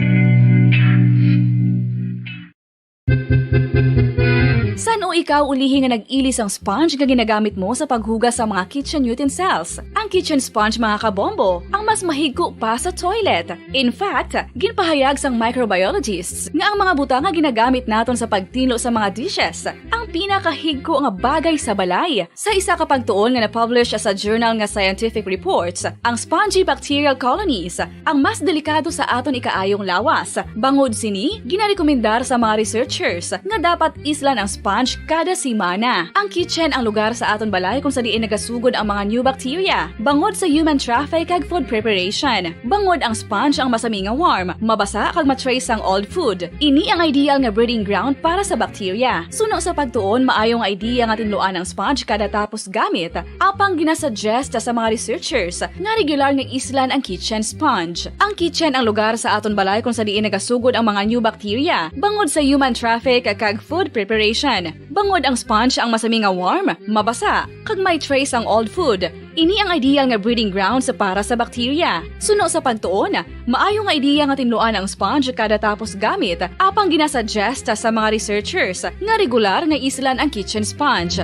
Speaker 21: Sa ikaw ulihi nga nag-ilis ang sponge nga ginagamit mo sa paghugas sa mga kitchen utensils. Ang kitchen sponge mga kabombo, ang mas mahigko pa sa toilet. In fact, ginpahayag sang microbiologists nga ang mga butang nga ginagamit naton sa pagtilo sa mga dishes ang pinakahigko nga bagay sa balay. Sa isa ka pagtuon nga na-publish sa journal nga Scientific Reports, ang spongy bacterial colonies ang mas delikado sa aton ikaayong lawas. Bangod sini, ginarekomendar sa mga researchers nga dapat islan ang sponge kada simana. Ang kitchen ang lugar sa aton balay kung sa diin nagasugod ang mga new bacteria. Bangod sa human traffic kag food preparation. Bangod ang sponge ang masami nga warm, mabasa kag matrace ang old food. Ini ang ideal nga breeding ground para sa bacteria. Suno sa pagtuon, maayong idea nga tinluan ang sponge kada tapos gamit. Apang ginasuggest sa mga researchers nga regular nga islan ang kitchen sponge. Ang kitchen ang lugar sa aton balay kung sa diin nagasugod ang mga new bacteria. Bangod sa human traffic kag food preparation. Bangod ang sponge ang masami nga warm, mabasa, kag may trace ang old food. Ini ang ideal nga breeding ground sa para sa bacteria. Suno sa pagtuon, maayong idea nga tinluan ang sponge kada tapos gamit. Apang ginasuggest sa mga researchers nga regular nga islan ang kitchen sponge.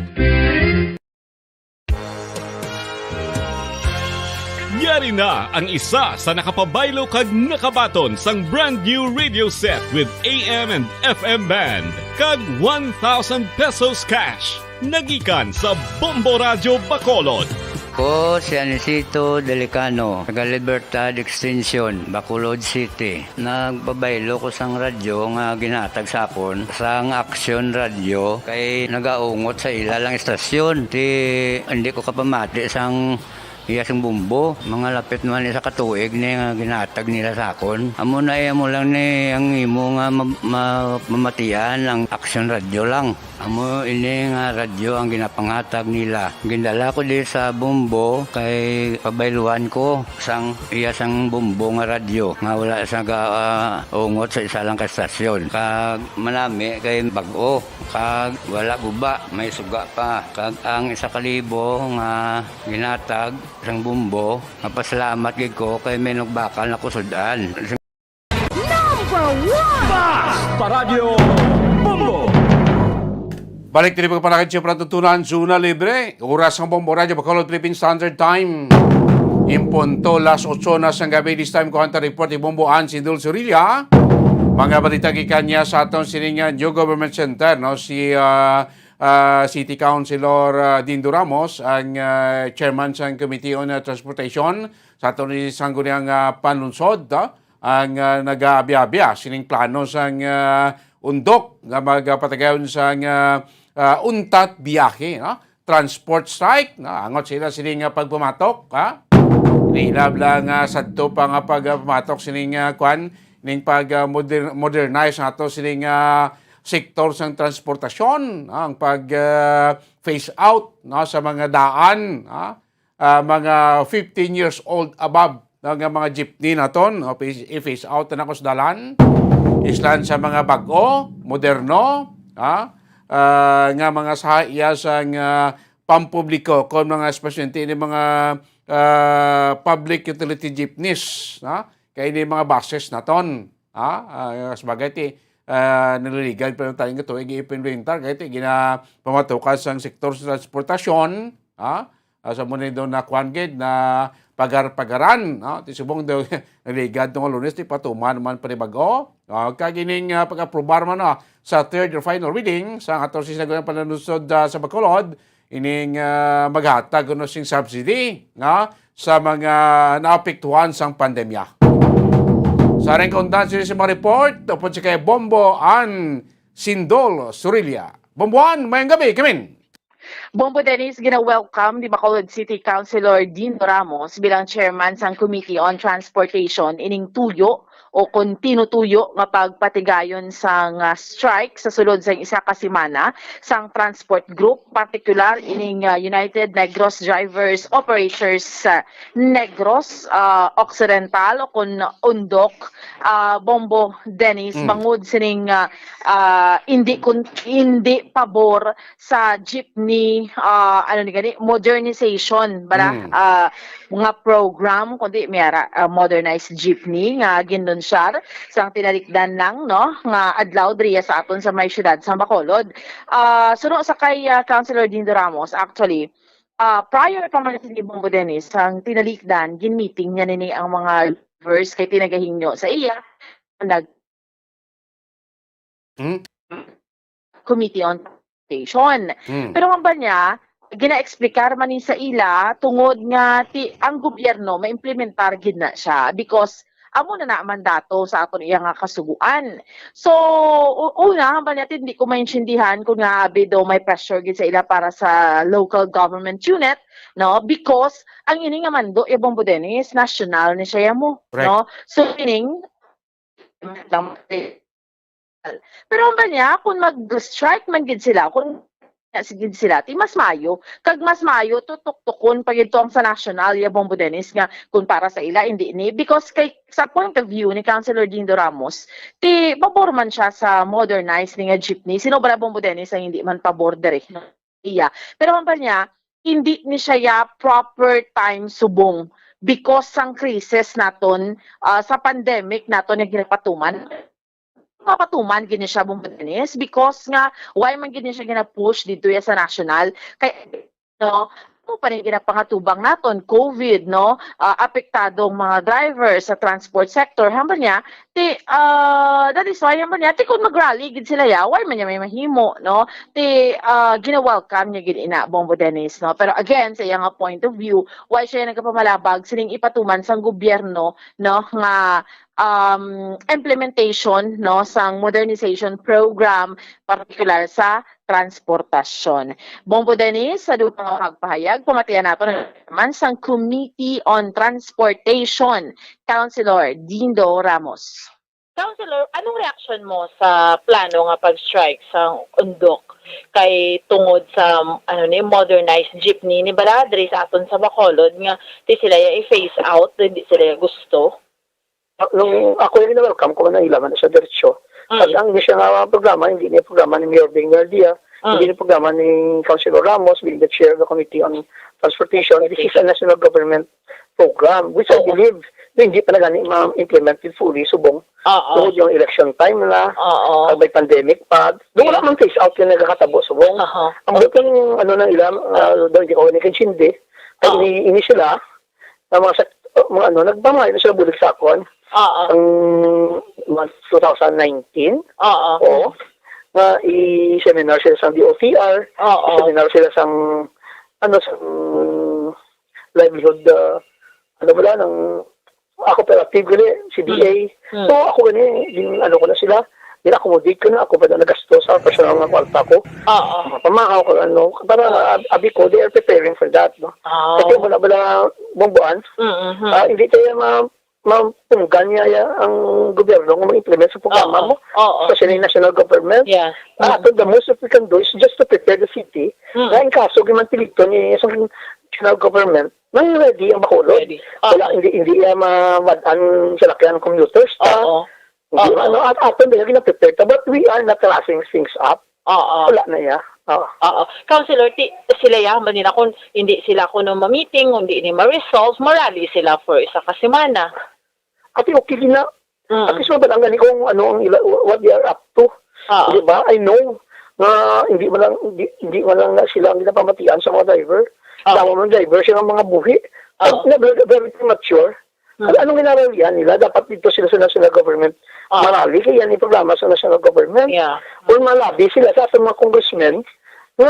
Speaker 17: Yari na ang isa sa nakapabaylo kag nakabaton sang brand new radio set with AM and FM band kag 1,000 pesos cash. Nagikan sa Bombo Radio Bacolod.
Speaker 19: Ko si Anisito Delicano, taga Libertad Extension, Bacolod City. Nagbabaylo ko sang radyo nga ginatag sapon sang Action Radio kay nagaungot sa ilalang estasyon. Hindi ko kapamati sang iyasang bumbo, mga lapit naman sa katuig ni nga ginatag nila sa akon. Amo na mo lang ni ang imo nga mamatian ang Action Radio lang. Amo ini nga radyo ang ginapangatag nila. Gindala ko di sa bumbo kay pabayluan ko sang iyasang bumbo nga radyo nga wala sa ungot sa isa lang ka stasyon. Kag manami kay bag-o, kag wala guba, may suga pa. Kag ang 1,000 nga ginatag sang bumbo, mapasalamat gid ko kay may nagbakal na kusudan.
Speaker 14: Number 1! Basta Radio Bombo!
Speaker 18: Balik din pagpalakad siya patutunan, Zona Libre. Oras ng Bombo Radio, Bacolod, Philippine Standard Time. Impunto, las 8 na sang gabi. This time ko hanta report ni Bombo Ann Sindul Surilla. Mga balita kanya sa atong siningan New Government Center, no? Si City Councilor Dindo Ramos, ang chairman sa Committee on Transportation, sa atong sangguniang panunsod, ang nag-aabya-abya sining plano sang undok nga magpatagayon sang untat biyahe, no? Transport strike, no? Angot sila sining pagpumatok, ha? Nilab lang sadto pa nga pagpumatok sining ning pag-modernize nato sining sektor sang transportasyon, ang pag-phase out, no, sa mga daan, mga 15 years old above ng mga jeepney naton, no, i-phase out na sa dalan, islan sa mga bago, moderno, nga mga sahaya sang pampubliko kon mga especially ni mga public utility jeepneys, kaya ni mga buses naton, sabagay ti nililigan pa tayo nga ito, i-implementar, kaya ito, ginapamatukan sa sektor sa transportasyon, sa muna doon na kwangid na pagar-pagaran, ito subong daw, niligan itong Lunes, ito patuman naman panibago, kagining pag-aprobar man sa third or final reading, sa atong sinagunan pananusod sa Bacolod, ining maghatag sing subsidy sa mga naapektuhan sang pandemya. Sa rin kontan sa mga report, upod si kay Bombo Ann Sindol Surilla. Bombo Ann, mayang gabi, kamin.
Speaker 22: Bombo Dennis, gina-welcome di Bacolod City Councilor Dindo Ramos bilang chairman sang Committee on Transportation ining tuyo o kung tinutuyo nga pagpatigayon sang strike sa sulod sang isa ka semana sang transport group, particular ining United Negros Drivers Operators Negros Occidental o kung undok. Bombo Dennis, bangod sining hindi pabor sa jeepney ni modernization bara mga program kundi mayara modernized jeepney nga ginlunsyar sang tinalikdan lang no nga adlaw diriya sa aton sa may syudad sa Bacolod. Suno sa kay Councilor Dindo Ramos, actually prior pa man si Bombo Dennis ang tinalikdan gin-meeting niya nini ang mga verse kay tinagahinyo sa iya nag Committee on Transportation. Pero ang ba niya, gina-explicar man ni sa ila tungod nga ang gobyerno maimplementar gid na siya because amo na mandato sa aton iya nga kasuguan. So, una, ang ba niya, hindi ko maintindihan kung nga do may pressure gid sa ila para sa local government unit, no? Because ang ini nga mando, Bombo Dennis, national ni siya mo, no? So, meaning, pero ang ba niya, kung mag-strike man gid sila, kung sigid sila, mas mayo. Kag mas mayo, tutok-tukon pag ito ang sa national, Bombo Dennis, nga kung para sa ila, hindi ni. Because sa point of view ni Councilor Dindo Ramos, pabor man siya sa modernized nga jeepney. Sino ba Bombo Dennis ang hindi man pabor dere? Iya. Pero ang ba niya, hindi ni siya proper time subong because sang krisis naton sa pandemic naton nga ginapatuman mapatuman gini siya Bombo Dennis because nga why man gini siya gina-push dito sa national kay no pa rin ginapangatubang naton COVID no apektadong mga drivers sa transport sector hamba niya that is why hamba niya kung mag-rally gid sila why man niya may mahimo no gina-welcome niya gid ina Bombo Dennis no pero again sa iyang point of view why siya nagapamalabag sining ipatuman sang gobyerno no nga implementation no sang modernization program particular sa transportasyon. Bombo Dennis, sa doon pagpahayag, pamatiyan nato naman sang Committee on Transportation, Councilor Dindo Ramos.
Speaker 6: Councilor, anong reaction mo sa plano nga pag-strike sa undok kay tungod sa modernized jeepney ni Baladre sa aton sa Bacolod nga di sila i-phase out, hindi sila gusto?
Speaker 10: Nung ako yung welcome ko na ilaman sa diretsyo. At ang hindi siya nga programa, hindi niya programa ni Mayor Bing Gardia, hindi niya programa ni Councilor Ramos, being the chair of the Committee on Transportation. This is a national government program, which I believe hindi pa na gani ma-implemented fully, subong. Tungod yung election time na, may pandemic pa. Doon wala man phase out yung nagkakatabo, subong. Ang bukan ng ilam, doon hindi ko nikinsindi, kaya ini sila, na mga nagpamay na sila bulig sa akon. Ang 2019 nga i-seminar sila sa DOTR, i-seminar sila sa livelihood ng cooperative gani, CDA. So ako gani, ko na sila, accommodate ko na, ako pa na nagasto sa personal nga kwarta ko. Pamakaw ko, para abi ko, they are preparing for that, no? Kasi wala bomboan, hindi tayo mapunggan niya ang gobyerno kung ma-implement sa programa mo, especially national government. The most that we can do is just to prepare the city, na in kaso, gimantilito ni sa national government, may ready ang Bacolod. Wala, hindi mawadaan sa lakyan commuters. At aton din gina-prepare, but we are not rushing things up. Wala na yan.
Speaker 6: Councilor, sila ba nila kung hindi sila kuno ma-meeting, hindi ni ma-resolve, marali sila for isa kasimana.
Speaker 10: At okay na. At least mabalang gani kung what they are up to. Diba? I know na hindi man lang sila ang ginapamatian sa mga driver. Tama mga driver sila mga buhi. Very premature. Anong ginaralihan nila? Dapat dito sila sa national government marali. Kaya yan yung programa sa national government. Kung malabi sila sa mga congressmen na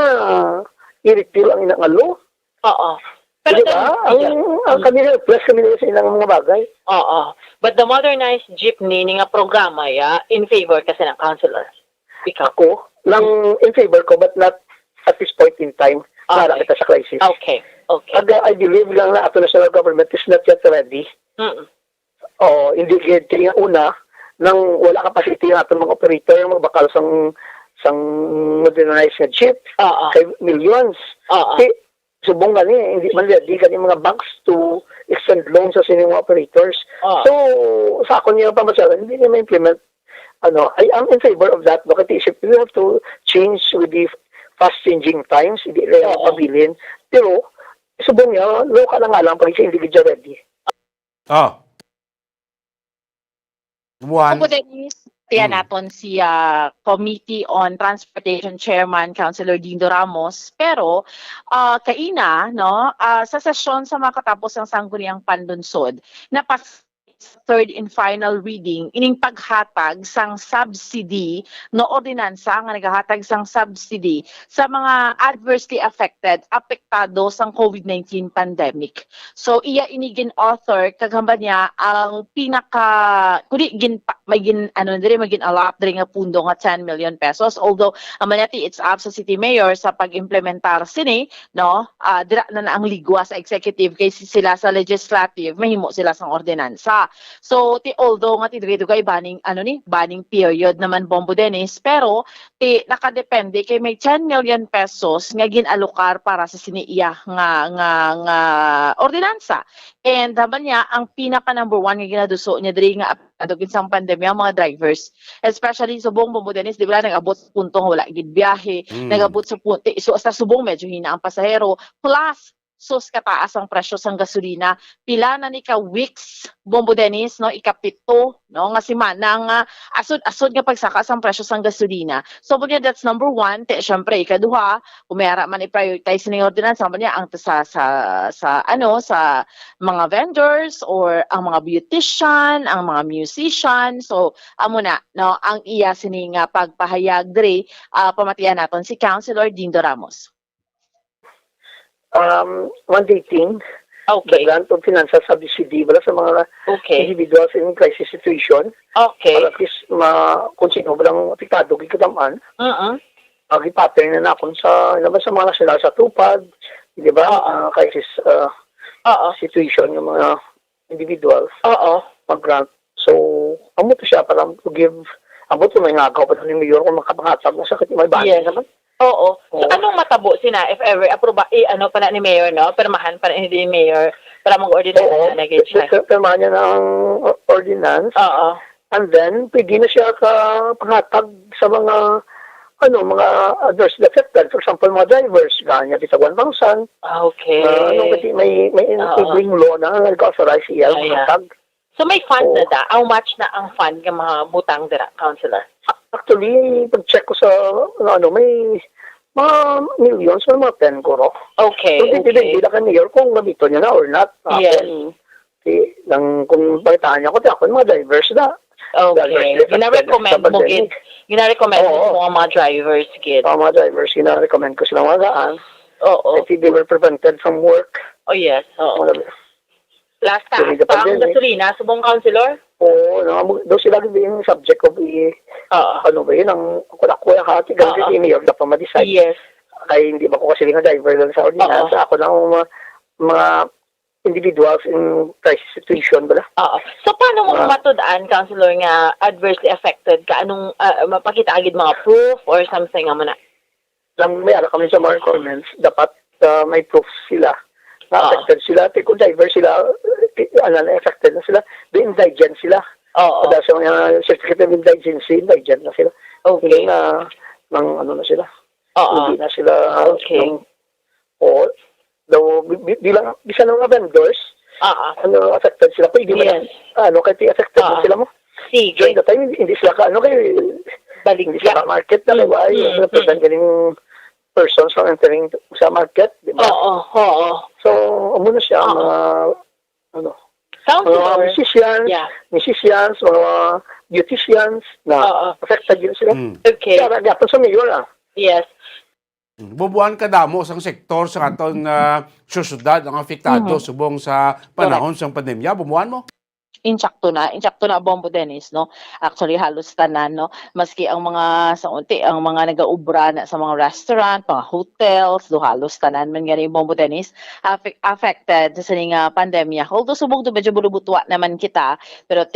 Speaker 10: i-repeal ang inangalo. Pero diba? Ang kami plus kami nila sa ilang mga bagay.
Speaker 6: But the modernized jeepney nga programa in favor kasi ng councilor.
Speaker 10: Ako lang in favor ko but not at this point in time. Para kita sa crisis.
Speaker 6: Okay.
Speaker 10: I believe lang na ato national government is not yet ready. Hindi kaya una nang wala capacity ng ato mga operator yung magbakal sang modernized na jeep kay millions. Subong gani, hindi man ready gani mga banks to extend loans sa sining mga operators. So, sa ako niya pamasalan, hindi niya ma-implement. I am in favor of that. Bakit isip, we have to change with the fast-changing times, hindi rin pabilin. Pero, subong niya, local na nga lang pag siya individual ready.
Speaker 18: Buwan.
Speaker 22: Opo, Dennis. Tiyan natin si Committee on Transportation Chairman, Councilor Dindo Ramos. Pero, kaina, no, sa sesyon sa makatapos ng Sangguniang Panlunsod, third and final reading, ining paghatag sang subsidy no ordinansa nga nagahatag sang subsidy sa mga adversely apektado sang COVID-19 pandemic. So iya inigin author kagamba niya ang may gin allot diri nga pundo nga 10 million pesos, although amanati it's up sa city mayor sa pag-implementar sini, no, dira na ang ligwa sa executive kay sila sa legislative mahimo sila sang ordinansa. So although nga tidrito kay banning period naman Bombo Dennis, pero nakadepende kay may 10 million pesos nga ginalokar para sa siniiya nga ordinansa. And naman niya ang pinaka number one nga ginaduso niya diri nga adugin sang pandemya mga drivers, especially subong Bombo Dennis, di ba nag-abot sa punto nga wala gid biyahe, nag-abot sa punto sa subong medyo hina ang pasahero, plus sus kataas ang presyo sang gasolina. Pila na ni ka weeks Bombo Dennis, no, ikapito, no, nga simana nga asod nga pagsaka sang presyo sang gasolina. So bunya that's number one. Syempre ikaduha, kumera man i-prioritize ni ordinance sa niya ang sa mga vendors or ang mga beautician, ang mga musician. So amo na, no, ang iya sini nga pagpahayag diri pamatian naton si Councilor Dindo Ramos.
Speaker 10: Mandating
Speaker 22: the
Speaker 10: grant of financial subsidy wala sa mga individuals in crisis situation. Para at least kung sino walang apektado kikatamaan. Agi-pattern na nakon sa mga national sa tupad, di ba? Crisis situation ng mga individuals. Mag-grant. So, amo to siya para to give, amo to may ngagaw pa ni Mayor kung makapangatag na sa may bahay naman.
Speaker 22: Oo. So, anong matabo sina if ever aproba pa na ni Mayor, no? Permahan pa na ni Mayor para mag-ordinance na nag-gauge siya.
Speaker 10: Permahan niya ng ordinance. And then, pwede na siya pangatag sa mga mga adversely affected. For example, mga drivers, ganyan, sa 1,000. Kasi may enabling law na nag-authorize siya pangatag.
Speaker 22: So, may fund na da? How much na ang fund ng mga butang dira, Councilor?
Speaker 10: Actually, pag-check ko sa, may mga millions or mga 10 kuro. So, hindi na Mayor kung nabito niya na or not.
Speaker 22: Yes.
Speaker 10: Kung bagitaan niya ko, ako mga drivers na.
Speaker 22: Gina-recommend mo mga drivers, kid.
Speaker 10: Mga drivers, gina-recommend ko silang magaan. I think they were prevented from work.
Speaker 22: Yes. Last time, ang gasolina, subong Councilor?
Speaker 10: Daw sila yung subject of ang kuya hati, ganyan si Mayor na pa ma-decide.
Speaker 22: Yes.
Speaker 10: Kaya hindi ba ko kasi nga driver lang sa ordinance. Ako lang mga individuals in crisis situation bala.
Speaker 22: So paano mo matudaan, Councilor, nga adversely affected ka? Anong mapakita agad mga proof or something nga mo na?
Speaker 10: May ala kami sa mga requirements, dapat may proof sila na affected sila. Kung driver sila, affected na sila, indigent sila. Dahil sa mga certificate of indigency, indigent na sila. Hindi na, na sila. Hindi na sila, bisa ng mga vendors, affected sila. Pwede man, kaya affected na sila mo.
Speaker 22: Sige.
Speaker 10: During the time, hindi sila hindi sila market na, diba? Represent galing persons from entering sa market, di ba? So, muna siya, mga musicians, mga beauticians, na affected yun sila. Kaya gapon sa Mayor,
Speaker 22: Yes.
Speaker 18: Bubuan ka damo sang sektor sa katong syudad ang apektado subong sa panahon sang pandemya, bumuan mo?
Speaker 22: Insakto na Bombo Dennis, no? Actually halos tanan, no? Maski ang mga ang mga nagaubra na sa mga restaurant, mga hotels, do halos tanan man gani Bombo Dennis affected sa ning pandemya. Although subog do medyo bulubutwa naman kita, pero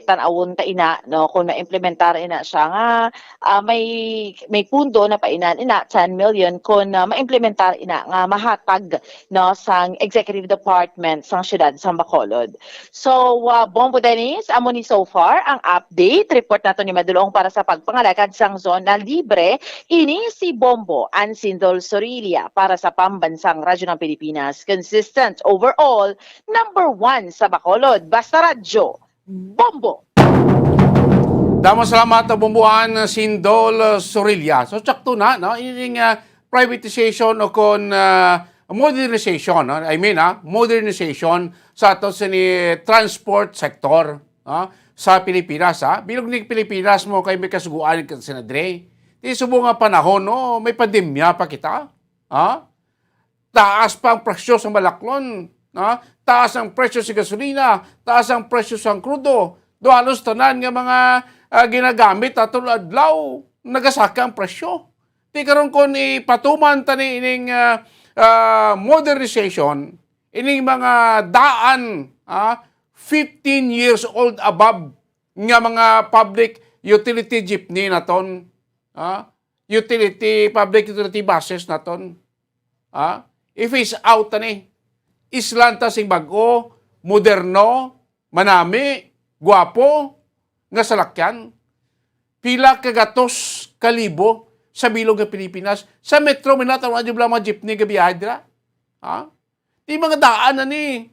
Speaker 22: tan-awon ta ina, no, kung ma-implementar ina siya nga may pundo na painan ina 10 million kung ma-implementar ina nga mahatag, no, sang executive department sang syudad sa Bacolod. So Bombo Dennis, amo ni so far ang update report nato ni Madulong para sa pagpangalakad sang zona libre. Ini si Bombo Ansindol Sorilia para sa pambansang radyo ng Pilipinas. Consistent overall, #1 sa Bacolod. Basta radyo, Bombo!
Speaker 18: Damo salamat na bumbuan Sindol Sorilia. So tsakto na, no? Ining privatization o kon modernization, no? Modernization sa ato sa ni transport sector sa Pilipinas. Bilog ni Pilipinas mo kay may kasuguan ka sa Dre. Di subo nga panahon, no? May pandemya pa kita. Taas pa ang presyo sa malaklon. Taas ang presyo sa gasolina. Taas ang presyo sa krudo. Halos tanan nga mga ginagamit ato adlaw nagasaka ang presyo. Di karon kon ipatuman tani ining modernization ining mga daan 15 years old above nga mga public utility jeepney naton, public utility buses naton. I-phase out tani. Islanta sing bag-o, moderno, manami, guwapo, nga salakyan, pila kagatos kalibo sa bilog ng Pilipinas. Sa Metro Manila, taruan yung mga jeepney gabiyahe dira. Di mga daan na ni.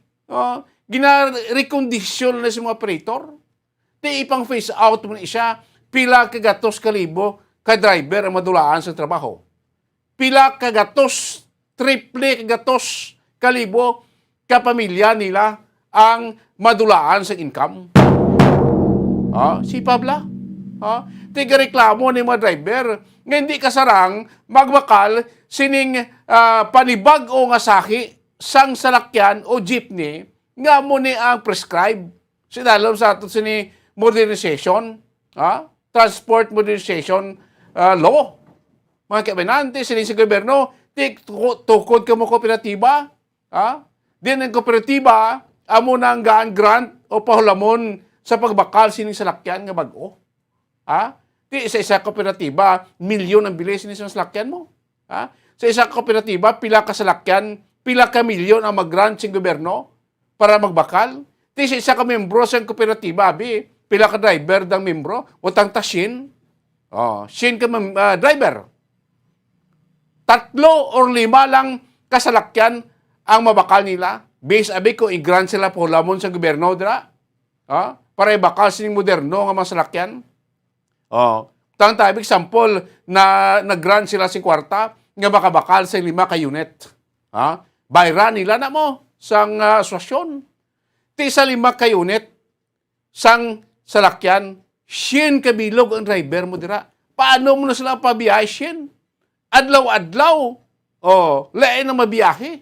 Speaker 18: Gina-recondisyon na si mga operator. Di ipang face out mo na isa, pila kagatos kalibo ka driver ang madulaan sa trabaho. Pila kagatos, triple kagatos kalibo ka pamilya nila ang madulaan sa income. Si Pabla. Tiga reklamo ni mga driver nga hindi kasarang magbakal sining panibag o nga sahi sang salakyan o jeepney nga mo ni ang prescribe. Sinalom sa ato sini modernization, transport modernization law. Mga kabenante, sining sa gobyerno, tukod ka mo kooperatiba. Din ang kooperatiba, amo na ang gaan grant o pahulamon sa pagbakal sining salakyan nga bag-o. Di isa kooperatiba, milyon ang bilis sining salakyan mo. Sa isa kooperatiba, pila ka salakyan, pila ka milyon ang mag-grant sing gobyerno para magbakal. Di sa isa ka membro sa kooperatiba, pila ka driver dang membro, utang ta shin. Shin ka driver. 3 or 5 lang kasalakyan ang mabakal nila. Base ko i-grant sila po lamon sa gobyerno dira. Para ibakal sining moderno nga mga salakyan. Tang tabi example na nag-grant sila si kwarta nga makabakal sa 5 ka unit. Bayra nila na mo sang asosasyon. Ti sa 5 ka unit sang salakyan, sien kabilog ang driver mo dira. Paano mo na sila pabiyahe sien? Adlaw-adlaw. Lain na mabiyahe.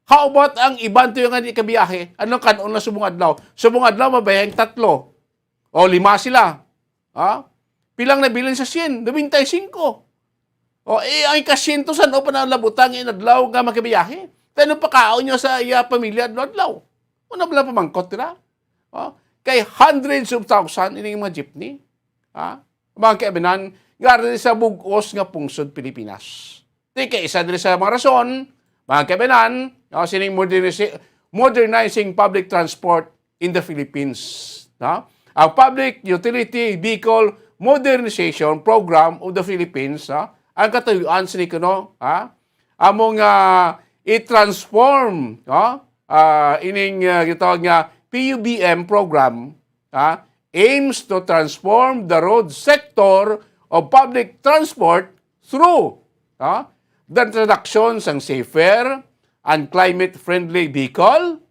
Speaker 18: How about ang iban to yung nga di kabiyahe? Anong kanon na subong adlaw? Subong adlaw, mabayang 3. 5 sila. Pilang nabilin sa 100? 95. Ang ika-100 saan o pa na labutang inadlaw nga makabiyahe? Tayo pakaon nyo sa pamilya adlaw-adlaw. Una ba lang pamangkot nila? Kay hundreds of thousand ining mga jeepney. Mga kaibanan, nga rin sa bugos nga pungsod Pilipinas. Kaya isa din sa mga rason, mga kaibanan, sining modernizing public transport in the Philippines. Ang Public Utility Vehicle Modernization Program of the Philippines, ang katayuan sa nikono, among i-transform ining gitawag nga PUBM program, aims to transform the road sector of public transport through the introduction ng safer and climate-friendly vehicle,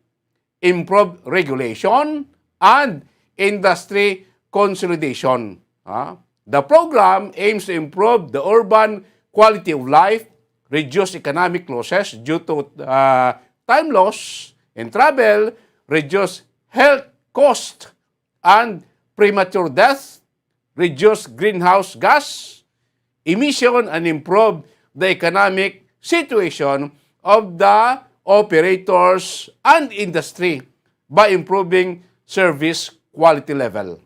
Speaker 18: improved regulation, and industry consolidation. The program aims to improve the urban quality of life, reduce economic losses due to time loss in travel, reduce health cost and premature death, reduce greenhouse gas emission, and improve the economic situation of the operators and industry by improving service quality level.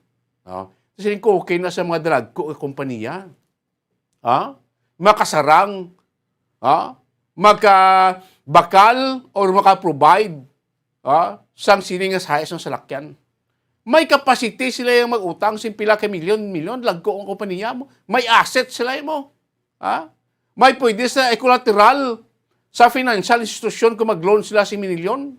Speaker 18: Kasi okay na sa mga drug kompanya. Makasarang, makabakal or makaprovide sang siningas hayas ng salakyan. May capacity sila yung mag-utang sin pila ka milyon, lagko ang kompanya mo. May asset sila mo. Ha? May pwede sa collateral sa financial institution kung mag-loan sila si milyon.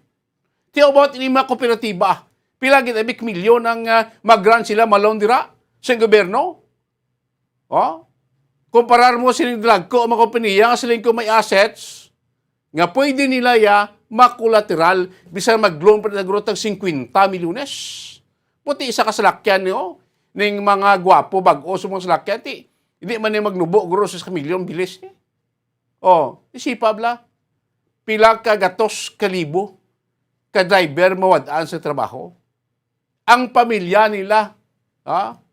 Speaker 18: Tiyo about ini mga kooperatiba. Pila gid abik milyon ang mag-grant sila malon dira sa gobyerno. Oh? Kumparar mo sining lagko ang mga kompanya nga sila ko may assets nga pwede nila makulateral bisan mag-loan pa na grotag 50 milyones. Puti isa ka salakyan niyo, ning mga gwapo, bag-o sa mga salakyan, hindi man niya magnubo, guro sa milyon, bilis. Isipa bla, pila ka gatos kalibo, ka driver mawadaan sa trabaho. Ang pamilya nila,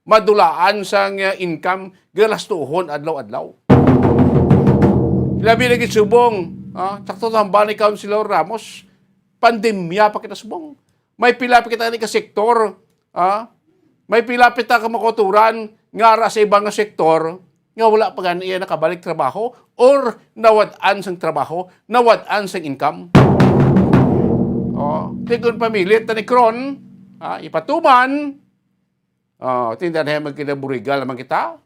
Speaker 18: madulaan sa income, galastuhon adlaw-adlaw. Labi lagi subong, sakto tamba ni Councilor Ramos, pandemya pa kita subong. May pila pa kita ni ka sektor, may pilapit ka makuturan nga sa ibang sektor nga wala pa gani iya nakabalik trabaho or nawad-an sang trabaho, nawad-an sang income. Tigon pamilit ni Kron, ipatuman, tindan hay magkinaburigal naman kita.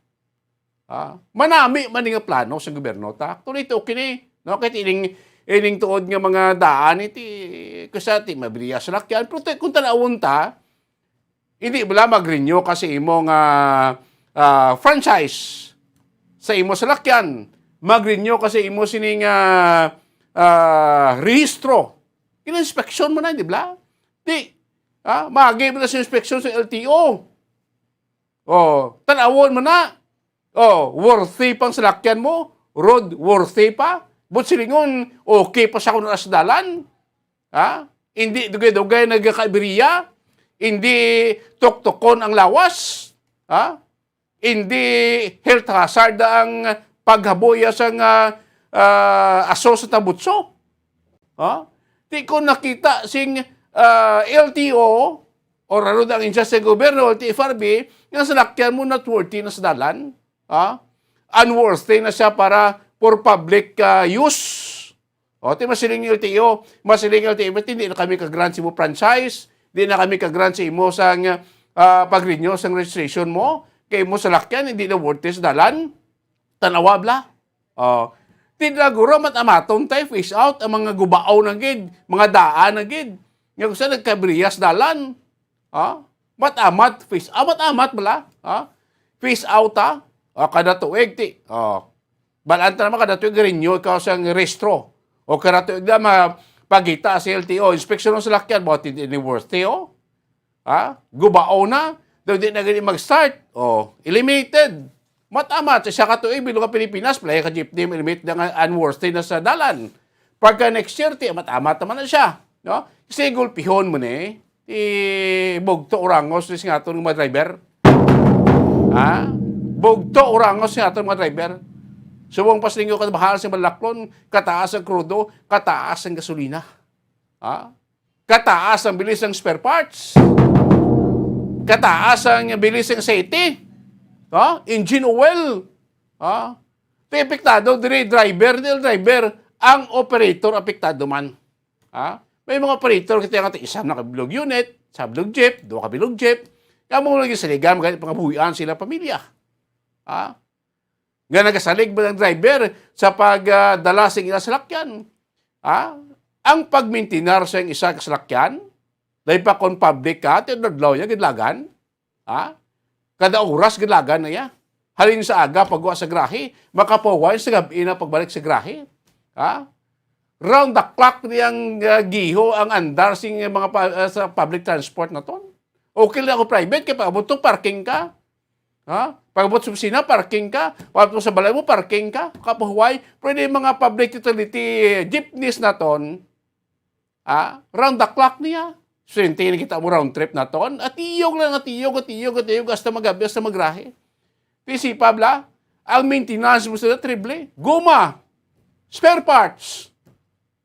Speaker 18: Manami man nga plano sa gobyerno ta. Tuloy to kini, no kay ining tuod nga mga daan iti kusati mabriya sa lakyan pero kung tanawon ta hindi bala mag-renew kasi imong franchise sa imo sa lakyan. Mag-renew kasi imo sining rehistro. In-inspection mo na, di ba? Di. Magi mo na sa inspection sa LTO. Tanawon mo na. Worthy pang sa lakyan mo. Road worthy pa. But silingon, okay pa siya kung nasdalan. Hindi dugay-dugay nagkakaibriya. Hindi tuktukon ang lawas. Hindi health hazard ang paghaboya sa aso sa tabutso. Di ko nakita sing LTO o raro ang insya sa gobyerno o TFRB nga salakyan mo not worthy na sa dalan. Unworthy na siya para for public use. Di masiling LTO, hindi na kami ka-grant mo franchise, di na kami ka-grant sa imo sang pag-renew sang registration mo, kay mo sa lakyan, hindi na worthy sa dalan. Tanawa bla. Tinaguro matamaton tayo, face out, ang mga gubao na gid, mga daan na gid. Yung sa nagkabriyas dalan. Matamat, face out, matamat bala. Face out kada tuig ti. Balanta naman kada tuig renew ikaw sang restro. O kada tuig na mapagita sa LTO, inspection sa lakyan, bakit hindi worthy gubao na, daw di na ganyan mag-start. Eliminated. Matamat, siya katuig, bilong ka Pilipinas, playa ka jeepney, eliminate na unworthy na sa dalan. Pagka next year, matamat naman na siya. No? Kasi gulpihon mo na bugto orangos nga ito ng mga driver. Bugto orangos nga ito ng mga driver. Subong paslinggo ka bahal sa malaklon, kataas ang krudo, kataas ang gasolina. Kataas ang bilis ng spare parts. Kataas ang bilis ng aceite. Engine oil. Apektado dire driver, ang operator apektado man. May mga operator kita nga isang nakabilog unit, sabilog jeep, dua kabilog jeep. Kamo lagi sa ligam ganit pangabuhian sila pamilya. Nga nagasalig ba ng driver sa pagdala sa ila salakyan? Ang pagmaintinar sa isa kasalakyan, dahil pa kon public ka, tinadlaw niya, gidlagan. Kada oras gidlagan na ya. Halin sa aga pagwa sa grahe, makapawain sa gabi na pagbalik sa grahe. Round the clock niyang giho ang andar sing mga sa public transport na ton. Okay lang ako private kaya pagabot parking ka. Pagabot sa opisina, parking ka. Pagabot sa balay mo, parking ka. Kapahuway, pwede mga public utility jeepneys na ton. Round the clock niya. So, yung kita mo round trip na ton. At iyog lang, hasta magabi, hasta magrahe. Pisipa bla, ang maintenance mo sila triple. Guma, spare parts,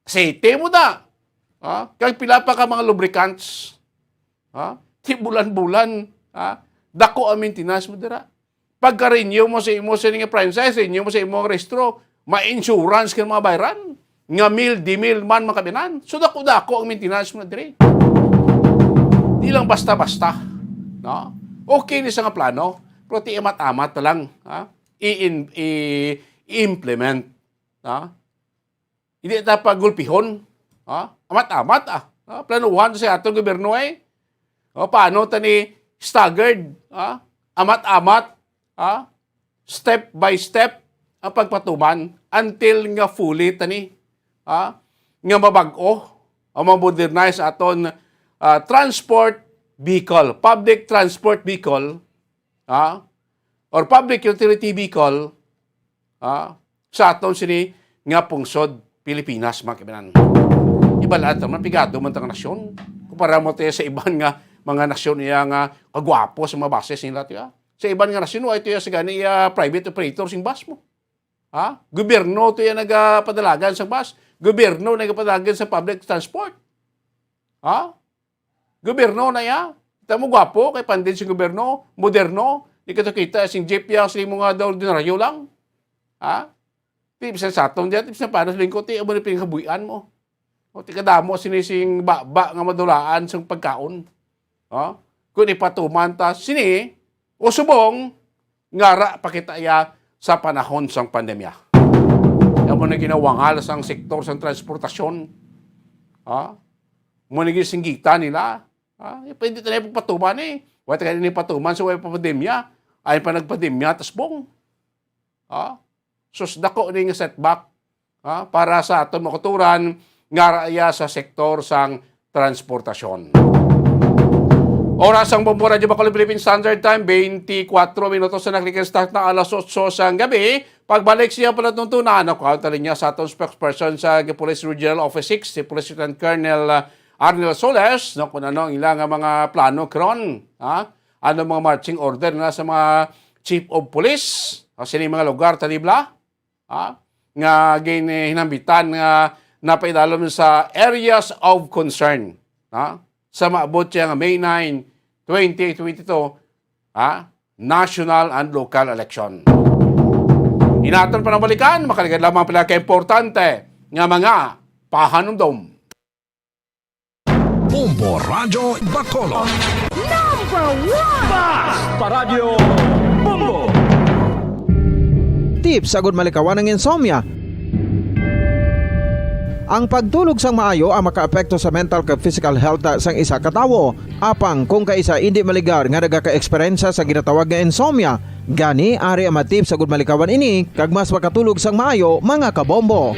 Speaker 18: aceite mo na. Kaya pila pa ka mga lubricants. Ti bulan-bulan. Dako ang maintenance mo dira. Pagka-renew mo sa imo sa nga franchise, renew mo sa imo restro, ma-insurance ka mga bayran. Nga mil, di mil man makabinan. So dako-dako ang maintenance mo na diri. Di lang basta-basta. No? Okay ni sa nga plano, pero ti amat-amat na lang, i-implement. Hindi na pagulpihon. Amat-amat planuhan sa atong gobyerno paano tani staggered, amat-amat, step by step ang pagpatuman until nga fully tani nga mabag-o o mamodernize aton transport vehicle, public transport vehicle or public utility vehicle sa aton sini nga pungsod Pilipinas, mga kabinan. Ibalaan naman, pigado man tang nasyon. Kumpara mo tayo sa iban nga mga nasyon niya nga kagwapo sa mga bases nila. Sa iban nga nasyon, ito yung sa gani private operator sing bus mo. Gobyerno ito yung nagapadalagan sa bus. Gobyerno nagapadalagan sa public transport. Gobyerno na ya. Ito mo gwapo, kay pandin si gobyerno, moderno. Di ka kita sing jeep yang sing mga daw ordinaryo lang. Tips sa atong diyan, tips na paano sa lingkod, amo na pinakabuyan mo. O ti kadamo sinising ba nga madulaan sa pagkaon. Kung ipatuman ta sini o subong ngara pakita ya sa panahon sang pandemya. Amo na ginawangal sang sektor sang transportasyon. Mo na gisinggitan nila. Pwede tayo pagpatuman Wala tayo ni patuman sa way pandemya. Ay pa nagpandemya tasbong. Sus dako ni nga setback para sa aton makuturan nga raya sa sektor sang transportasyon. Oras ang Bombo Radio Bacolod Philippine Standard Time, 24 minutos na start na alas 8 sa gabi. Pagbalik siya pala tuntunan, nakuha niya sa aton spokesperson sa Police Regional Office 6, si Police Lieutenant Colonel Arnel Soles, kung ano ang ilang mga plano kron. Ano mga marching order na sa mga Chief of Police, sino mga lugar talibla, nga hinambitan nga napaidalom sa areas of concern. Sa maabot siya nga May 9, 2022, national and local election. Inaton pa ng balikan, makaligad lamang pala ka-importante nga mga pahanumdom.
Speaker 9: Bombo Radio Bacolod.
Speaker 14: Number 1! Paradyo Bombo!
Speaker 5: Tips agud malikawan ng insomnia. Ang pagtulog sang maayo ang makaapekto sa mental kag physical health sang isa ka tawo. Apang kung kaisa hindi maligar nga nagaka-eksperyensya sa ginatawag nga insomnia, gani ari ang tips agud malikawan ini kag mas makatulog sang maayo, mga kabombo.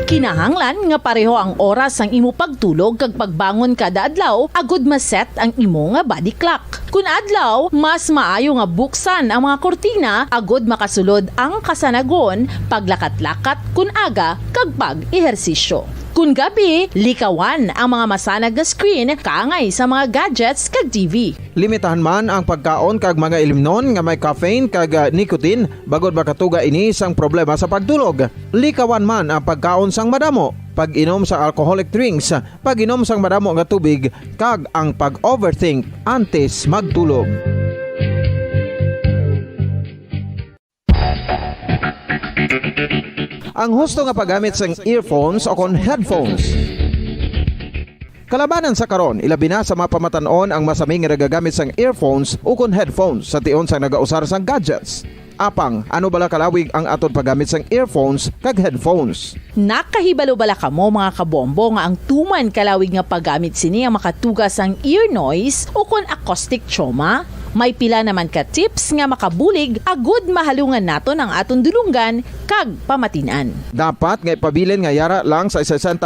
Speaker 4: Kinahanglan nga pareho ang oras ang imo pagtulog kag pagbangon kada adlaw agud maset ang imo nga body clock. Kun adlaw, mas maayo nga buksan ang mga kortina agud makasulod ang kasanagon, paglakat-lakat kun aga kag pag-ehersisyo. Kun gabi, likawan ang mga masanag nga screen kaangay sa mga gadgets kag TV.
Speaker 5: Limitahan man ang pagkaon kag mga ilimnon nga may caffeine kag nicotine bagod makatuga ini sang problema sa pagtulog. Likawan man ang pagkaon sang madamo, pag-inom sa alcoholic drinks, pag-inom sang madamo nga tubig kag ang pag-overthink antes magtulog. Ang husto nga paggamit sang earphones o kon headphones. Kalabanan sa karon, ilabi na sa mga pamatanon ang masaming nga nagagamit sang earphones o kon headphones sa tion sang nagausar sang gadgets. Apang, ano bala kalawig ang aton paggamit sang earphones kag headphones?
Speaker 4: Nakahibalo bala kamo mga kabombo nga ang tuman kalawig nga paggamit sini ang makatugas ang ear noise o kon acoustic trauma? May pila naman ka tips nga makabulig agud mahalungan naton ang aton dulunggan kag pamatinan.
Speaker 5: Dapat nga ipabilin nga yara lang sa 60%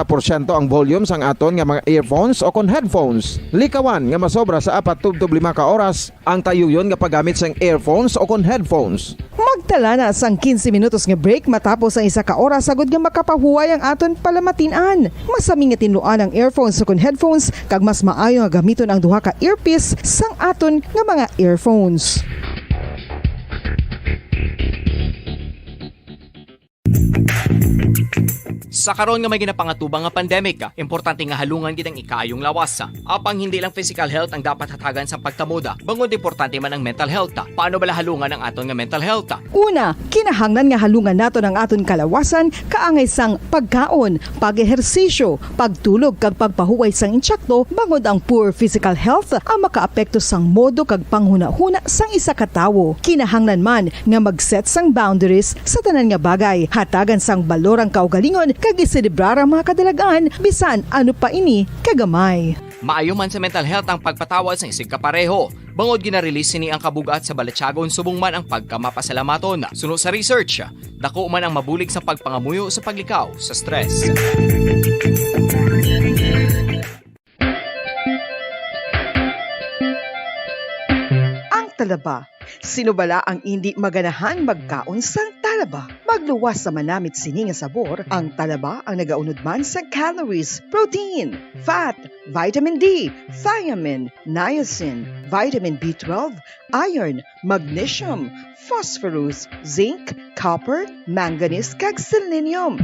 Speaker 5: ang volume sang aton nga mga earphones o kon headphones. Likawan nga masobra sa 4-5 ka oras ang tayuyon nga paggamit sang earphones o kon headphones.
Speaker 20: Magtala na sang 15 minutos nga break matapos ang 1 ka oras sagud nga makapahuway ang aton palamatinan. Masami nga tinluan ang earphones o kon headphones kag mas maayo nga gamiton ang duha ka earpiece sang aton nga mga earphones.
Speaker 11: Sa karon nga may ginapangatubang nga pandemic, importante nga halungan gid ang ikaayong lawas. Apang hindi lang physical health ang dapat hatagan sa pagtamuda, bangod importante man ang mental health. Paano bala halungan ang aton nga mental health?
Speaker 20: Una, kinahanglan nga halungan nato ang aton kalawasan kaangay sang pagkaon, pag-ehersisyo, pagtulog kag pagpahuway sang insyakto bangod ang poor physical health ang makaapekto sang modo kag panghuna-huna sang isa ka tawo. Kinahanglan man nga mag-set sang boundaries sa tanan nga bagay, hatagan sang balorang kaugalingon kag iselebrar ang mga kadalagaan bisan ano pa ini kagamay.
Speaker 11: Maayo man sa mental health ang pagpatawad sa isig kapareho. Bangod gina-release ni ang kabugat sa Balatyagon subong man ang pagkamapasalamaton. Suno sa research, dako man ang mabulig sa pagpangamuyo sa paglikaw sa stress.
Speaker 20: Ang talaba. Sino bala ang hindi maganahan magkaon sang talaba? Magluwas sa manamit sini nga sabor, ang talaba ang nagaunod man sa calories, protein, fat, vitamin D, thiamine, niacin, vitamin B12, iron, magnesium, phosphorus, zinc, copper, manganese kag selenium.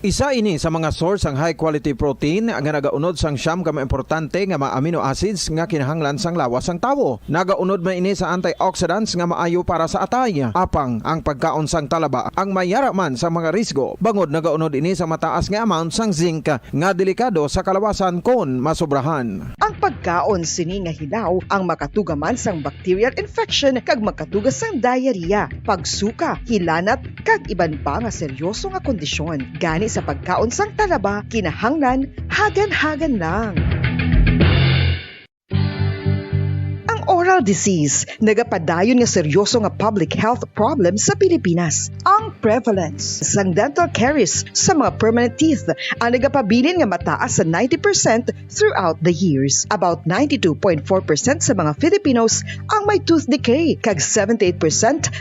Speaker 13: Isa ini sa mga source ang high quality protein nga nagaunod sang siyam ka importante nga mga amino acids nga kinahanglan sang lawas sang tawo. Nagaunod man ini sa antioxidants nga maayo para sa atay. Apang ang pagkaon sang talaba ang mayara man sa mga risgo. Bangod nagaunod ini sa mataas nga amount sang zinc nga delikado sa kalawasan kon masobrahan.
Speaker 20: Ang pagkaon sini nga hilaw ang makatuga man sang bacterial infection kag makatuga sang diarrhea, pagsuka, hilanat kag iban pa nga seryoso nga kondisyon. Gani sa pagkaon sang talaba, kinahanglan hagan-hagan lang. Oral disease, nagapadayon nga seryoso nga public health problem sa Pilipinas. Ang prevalence sang dental caries sa mga permanent teeth ang nagapabilin nga mataas sa 90% throughout the years. About 92.4% sa mga Filipinos ang may tooth decay, kag 78%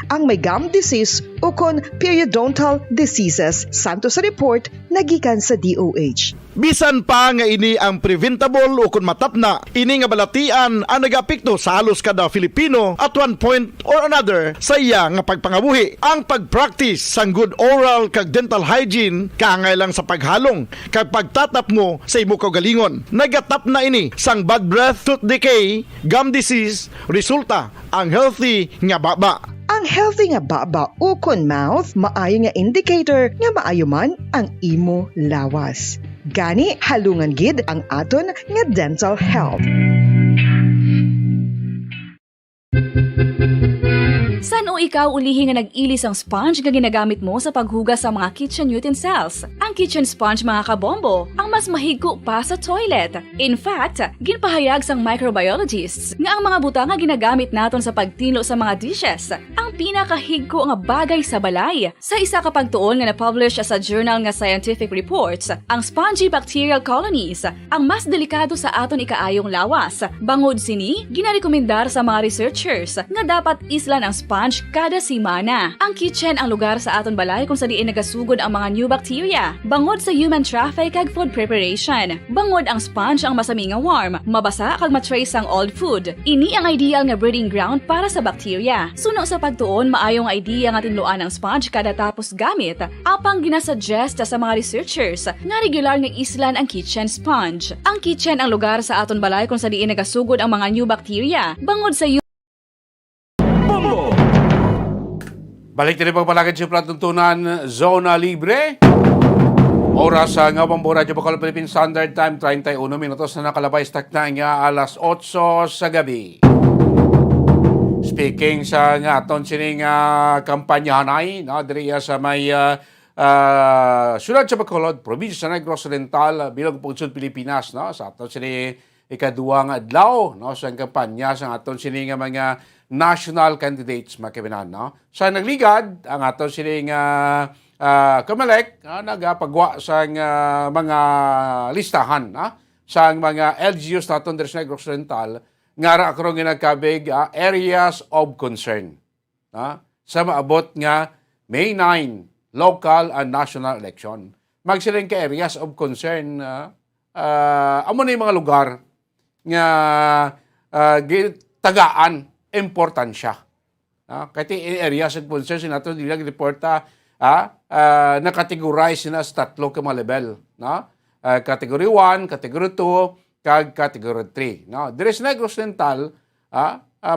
Speaker 20: ang may gum disease o kon periodontal diseases, santo sa report nagikan sa DOH.
Speaker 7: Bisan pa nga ini ang preventable o kung matapna, ini nga balatian ang nagapikto sa halos kada Filipino at one point or another sa iya nga pagpangabuhi. Ang pag-practice sang good oral kag dental hygiene kaangay lang sa paghalong kag pagtatap mo sa imo kaugalingon. Nagatap na ini sang bad breath, tooth decay, gum disease, resulta ang healthy nga baba.
Speaker 20: Ang healthy nga baba o kon mouth maayo nga indicator nga maayo man ang imo lawas. Gani halungan gid ang aton nga dental health.
Speaker 21: San o ikaw ulihi nga nag-ilis ang sponge nga ginagamit mo sa paghugas sa mga kitchen utensils? Ang kitchen sponge mga kabombo, ang mas mahigko pa sa toilet. In fact, ginpahayag sang microbiologists nga ang mga butang nga ginagamit naton sa pagtilo sa mga dishes ang pinakahigko nga bagay sa balay. Sa isa ka pagtuon nga na-publish sa journal nga Scientific Reports, ang spongy bacterial colonies ang mas delikado sa aton ikaayong lawas. Bangod sini, ginarekomendar sa mga researchers nga dapat islan ang sponge kada simana. Ang kitchen ang lugar sa aton balay kung sa diin nagasugod ang mga new bacteria. Bangod sa human traffic kag food preparation. Bangod ang sponge ang masami nga warm, mabasa kag matrace ang old food. Ini ang ideal nga breeding ground para sa bacteria. Suno sa pagtuon, maayong idea nga tinluan ang sponge kada tapos gamit. Apang ginasuggest sa mga researchers nga regular nga islan ang kitchen sponge. Ang kitchen ang lugar sa aton balay kung sa diin nagasugod ang mga new bacteria. Bangod sa
Speaker 18: Balik na rin pagpalagad sa platuntunan, Zona Libre. Oras nga Bambo Radio Bacol Philippine Standard Time, 31 minutos na nakalabay stak na nga alas 8 sa gabi. Speaking sa nga aton sining kampanyahanay, no, diriya sa may syudad sa Bacolod, probinsya sa Negros Oriental, bilang Pugsod Pilipinas, no, sa aton sining ikaduwang adlaw, no, sa kampanya sa aton sining mga national candidates makibinan, no? Sa nagligad ang aton sining Kamalek nagapagwa sa mga listahan sa mga LGUs naton sa Negros Oriental nga ra karon ginagkabig areas of concern sa maabot nga May 9 local and national election. Magsiling ka areas of concern amo na yung mga lugar nga tagaan importansya. Kahit in areas of concern, sinato nilang reporta nakategorize na sa tatlo ka mga level, no? Category 1, Category 2, kag Category 3, no? Diri sa Negros Oriental,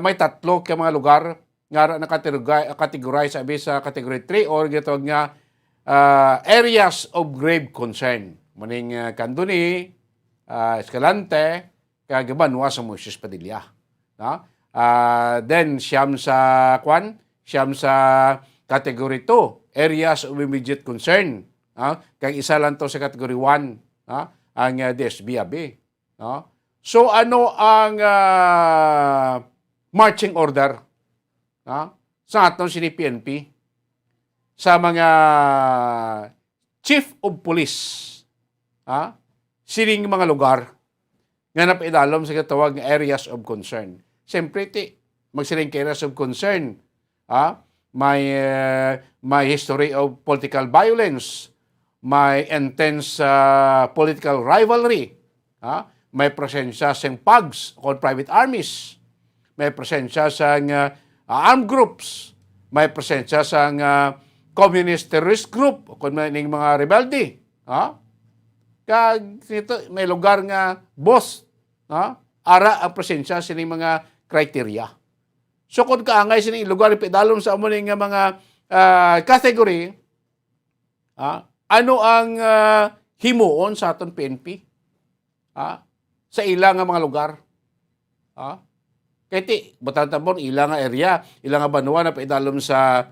Speaker 18: may tatlo ka mga lugar nga nakategorize abi sa Category 3 or gitawag nga areas of grave concern. Maning Candoni, Escalante, kag Banwa sa Moises Padilla, no? Then siyam sa Category 2, areas of immediate concern. Kag isa lang to sa Category 1, ang DSB-AB. No? So ano ang marching order sa atong PNP sa mga chief of police sining mga lugar nga napaidalom sa katawag nga areas of concern. Siyempre, magsiling areas of concern. May history of political violence, may intense political rivalry, may presensya sa PUGs o private armies, may presensya sa armed groups, may presensya sa communist terrorist group o kung may mga rebelde. Kag ito, may lugar nga boss, ara ang presensya sa mga criteria. So kung kaangay sa lugar ipidalom sa amo nga mga category, ano ang himuon sa aton PNP sa ilang nga mga lugar? Kaya butang tambon, ilang nga area, ilang nga banwa na paidalom sa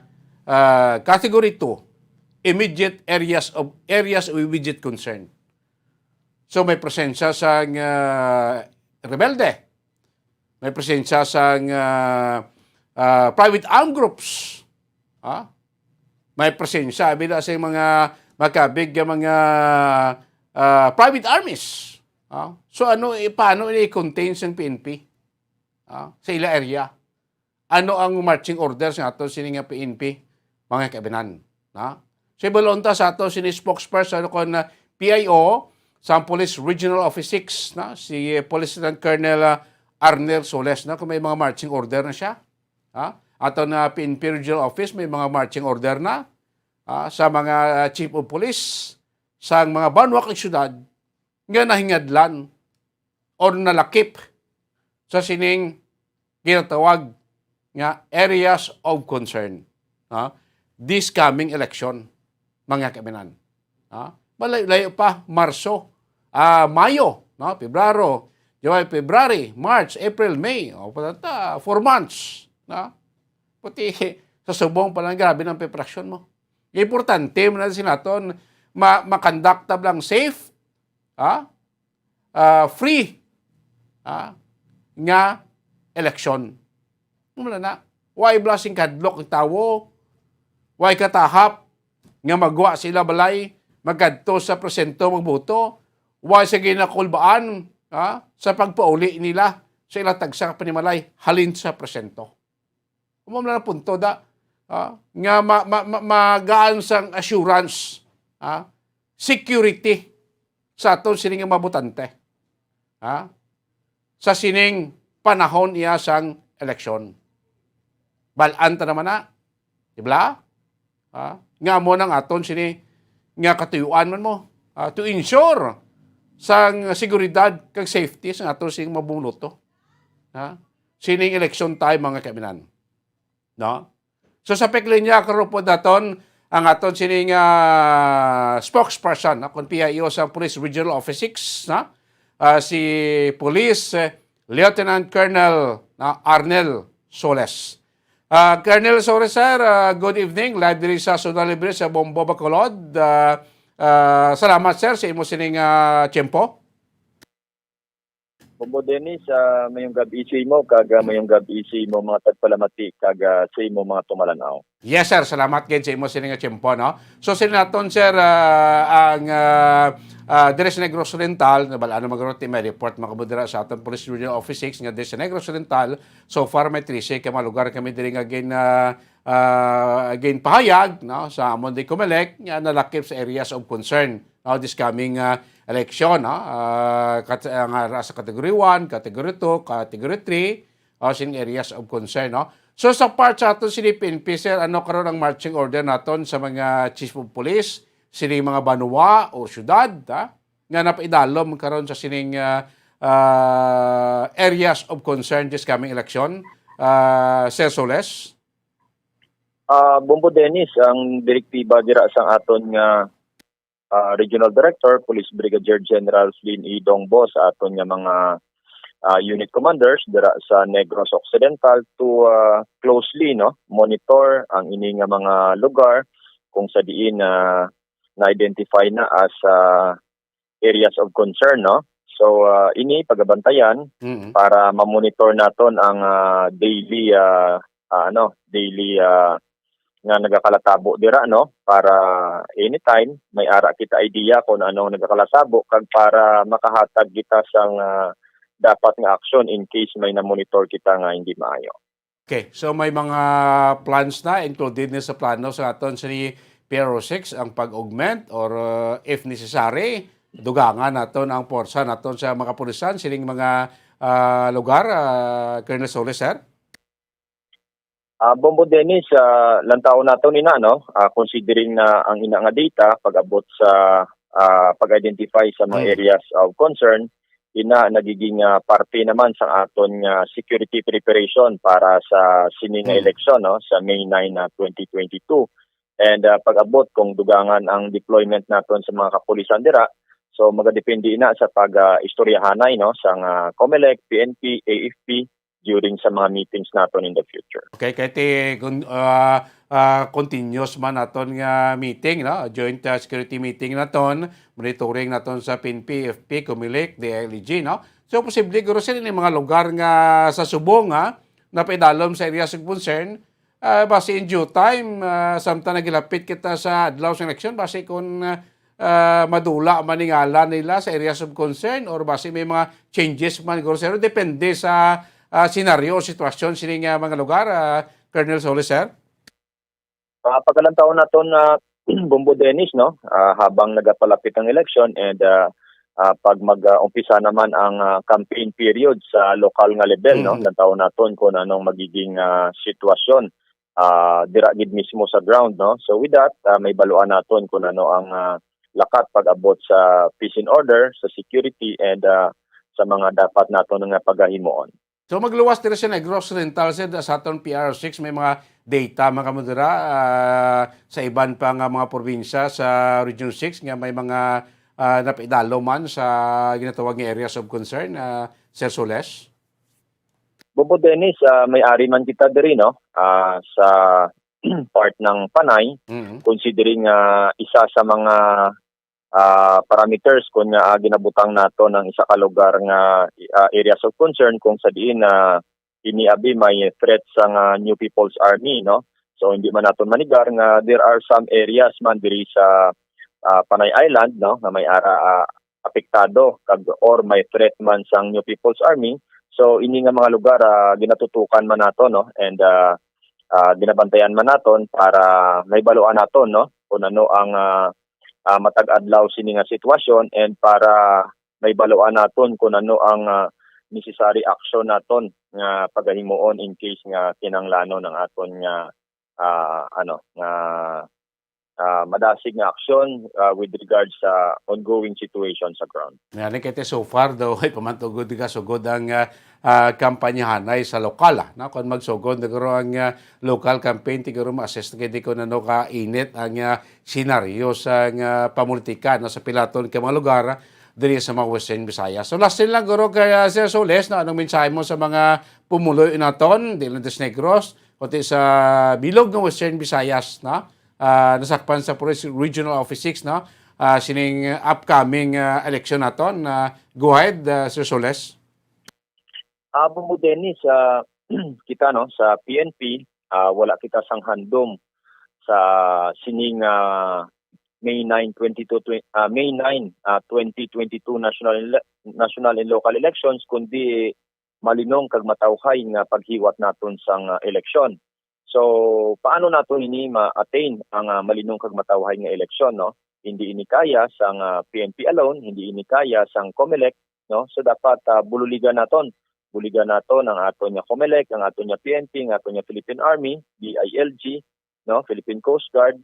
Speaker 18: category 2, immediate areas of immediate concern. So may presensya sa rebelde, may presensya sa private armed groups, may presensya bila sa mga makabig mga private armies. So paano i-contain sa PNP sa ila area? Ano ang marching orders nga ato sini nga PNP mga kabinan? So ibalonta sa ato sini spokesperson kon PIO sa Police Regional Office 6, si Police Lieutenant Colonel Arnel Soles, kung may mga marching order na siya. Ato na PNP Regional Office, may mga marching order na sa mga Chief of Police, sa mga banwa kang syudad, nga nahingadlan o nalakip sa sining ginatawag nga areas of concern. This coming election, mga kaminan. Malayo pa, Marso, Mayo, Pebrero, February, March, April, May. 4 months. Puti sa subong pa lang, grabe ng preparasyon mo. Importante mo natin sinaton, makandakta lang safe, free, nga election. Wala na. Why blasting kadlok ang tawo? Why katahap? Nga magwa sila balay, magkadto sa presento magboto? Why sa ginakulbaan sa pagpauli nila sa ilang tagsa panimalay halin sa presento? Umam na punto nga magaan sang assurance, security sa aton sining mabutante. Sa sining panahon iya sang eleksyon. Balaan ta naman na. Diba? Nga mo nang aton sini nga katuyuan man mo to ensure sang seguridad kag safety sa aton sining mabungluto. Sining election time mga kaminan. No? So sa peklinya karon po daton ang aton sining spokesperson kon PIO sa Police Regional Office 6 si Police Lieutenant Colonel Arnel Soles. Colonel Soles, sir, good evening. Live diri sa Sunda Libre sa Bombo, Bacolod. Salamat, sir, sa imo sining tiyempo.
Speaker 2: Bombo Dennis, mayong gabi isi mo, mayong gabi isi mo mga tagpalamati, sa imo mga tumalanaw.
Speaker 18: Yes, sir. Salamat kayo sa imo sining tiyempo, no? So, sinaton, sir, ang Dres Negros Oriental, nabalaan na mag-rote, may report makabudira sa ating Police Regional Office 6 nga Dres Negros Oriental. So far, may 3 ka mga lugar kami diri nga again pahayag sa amon di Comelec nga nalakip sa areas of concern this coming election. Sa Category 1, Category 2, Category 3, sining areas of concern. So sa part sa aton sini PNP, sir, ano karon ang marching order naton sa mga chief of police, sining mga banwa o syudad, nga napaidalom karon sa sining areas of concern this coming election, Sir Soles?
Speaker 2: Bombo Dennis, ang direktiba dira sa aton nga Regional Director, Police Brigadier General Flynn E. Dongbo sa aton nga mga unit commanders dira sa Negros Occidental to closely monitor ang ini nga mga lugar kung sa diin na-identify na as areas of concern, no? So ini pagabantayan para ma-monitor naton ang daily nga nagakalatabo dira, no, para anytime may ara kita idea kung anong nagakalatabo kag para makahatag kita sang dapat nga action in case may na-monitor kita nga hindi maayo.
Speaker 18: Okay, so may mga plans na included na sa plano sa aton sa PRO6 ang pag-augment or if necessary dugangan naton ang porsa naton sa mga pulisan sining mga lugar, Colonel Soles, sir?
Speaker 2: Bombo Dennis, lantaon naton ina, no, considering na ang ina nga data pag-abot sa pag-identify sa mga areas of concern, ina nagiging parte naman sa aton security preparation para sa sining election, no, sa May 9 2022. And pag-abot kung dugangan ang deployment naton sa mga kapulisan dira, so magadepende ina sa pag-istoryahanay, no, sa COMELEC, PNP, AFP during sa mga meetings naton in the future.
Speaker 18: Okay, kaya continuous man naton nga meeting, no? Joint security meeting naton, monitoring naton sa PNP, AFP, COMELEC, DILG, no? So posible guro sila ni mga lugar nga sa subong na paidalom sa areas of concern, base in due time, samtang nagilapit kita sa adlaw sa election, base kung madula maningala nila sa areas of concern or base may mga changes man guro sila, depende sa senaryo o sitwasyon sining mga lugar, Colonel Soles, sir?
Speaker 2: Pagkalantaon naton Bombo Dennis, no, habang nagapalapit ang election and pag mag-umpisa naman ang campaign period sa lokal nga level, no, lantaon naton kung anong magiging sitwasyon dira gid mismo sa ground, no. So with that, may baluan naton kung ano ang lakat pag-abot sa peace and order, sa security and sa mga dapat naton nga paghimuon.
Speaker 18: So magluwas dira sa Negros Oriental sa aton PR6 may mga data mga kamudra sa iban pa nga mga probinsya sa Region 6 nga may mga napaidalo man sa ginatawag nga areas of concern, Sir Soles?
Speaker 2: Bobo Dennis, may-ari man kita diri, no, sa part ng Panay, considering isa sa mga parameters kung ginabutang nato ng isa ka lugar nga areas of concern kung sa diin iniabi may threat sa New People's Army, no. So hindi man naton manigar nga there are some areas man diri sa Panay Island, no, na may ara apektado kag or may threat man sang New People's Army. So ini nga mga lugar ginatutukan man nato, no, and ginabantayan man naton para may baluan naton, no, kung ano ang matag-adlaw sini nga sitwasyon and para may baluan naton kung ano ang necessary action naton nga pagahimuon in case nga kinanglanon ng aton nga madasig nga action with regards sa ongoing situation sa ground.
Speaker 18: Yan kete so far daw ay pamantugod ka sugod ang kampanyahanay sa lokal, na kung magsugod nagro ang local campaign tiguro ma-assess kay ko nano ka init ang senaryo sa pamulitika sa pilaton ka mga lugar diri sa mga Western Visayas. So last lang guro kay Sir Soles, na anong mensahe mo sa mga pumuloy naton dili sa Negros kundi sa bilog ng Western Visayas, na nasakpan sa Police Regional Office 6, no, sining upcoming election naton. Go ahead, Sir Soles.
Speaker 2: Bombo Dennis, kita, no, sa PNP wala kita sang handom sa sining May 9, 2022 national and local elections kundi malinong kag matawhay nga paghiwat naton sang eleksyon. So paano nato ini ma-attain ang malinong kag matawhay nga eleksyon, no? Hindi ini kaya sang PNP alone, hindi ini kaya sang COMELEC, no? So dapat bululigan naton buligan nato ng ato nya COMELEC, ang ato nya PNP, ang ato nya Philippine Army, DILG, no, Philippine Coast Guard,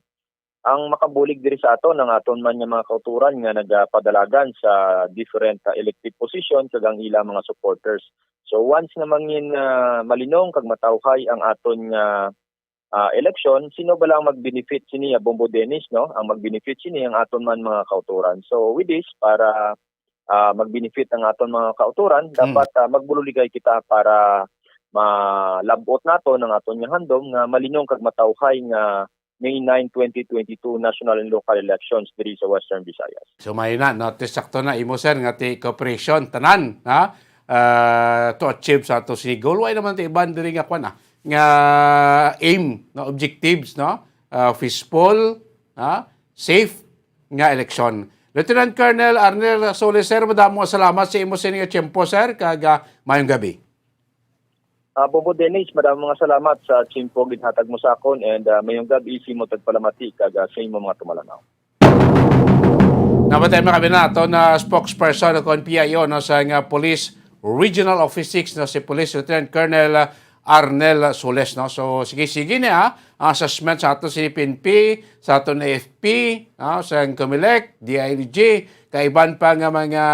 Speaker 2: ang makabulig diri sa ato ng aton man nga mga kauturan nga nagapadalagan sa different elective position kag ang ilang mga supporters. So once nga mangin malinong kag matawhay ang aton nga election, sino ba lang mag-benefit sini Bombo Dennis, no? Ang mag-benefit sini ang aton man mga kauturan. So with this, para mag-benefit ang aton mga kauturan, dapat magbululigay kita para malabot nato ng aton nga handom nga malinong kag matawhay nga May 9, 2022 national and local elections diri sa Western Visayas.
Speaker 18: So may na, notice sakto na imo sir nga ti cooperation tanan ha to achieve sa to si goal. Why naman ti iban diri nga kwan nga aim no objectives no peaceful safe nga election. Lieutenant Colonel Arnel Solis, sir, madamo salamat sa imo sa inyong tiyempo, sir, kag mayong gabi.
Speaker 2: Bobo Dennis, madamo mga salamat sa tiyempo ginhatag mo sa akon, and mayong gabi isi mo tagpalamati kag sa imo mga tumalanaw.
Speaker 18: Nabatay mo kami na ito na spokesperson ng PIO no, sa Police Regional Office 6 no, si Police Lieutenant Colonel Arnel Solis. No? So, sige na assessment sa ato si PNP, sa ato na AFP, no? Sa COMELEC, DILG, kaiban pa nga mga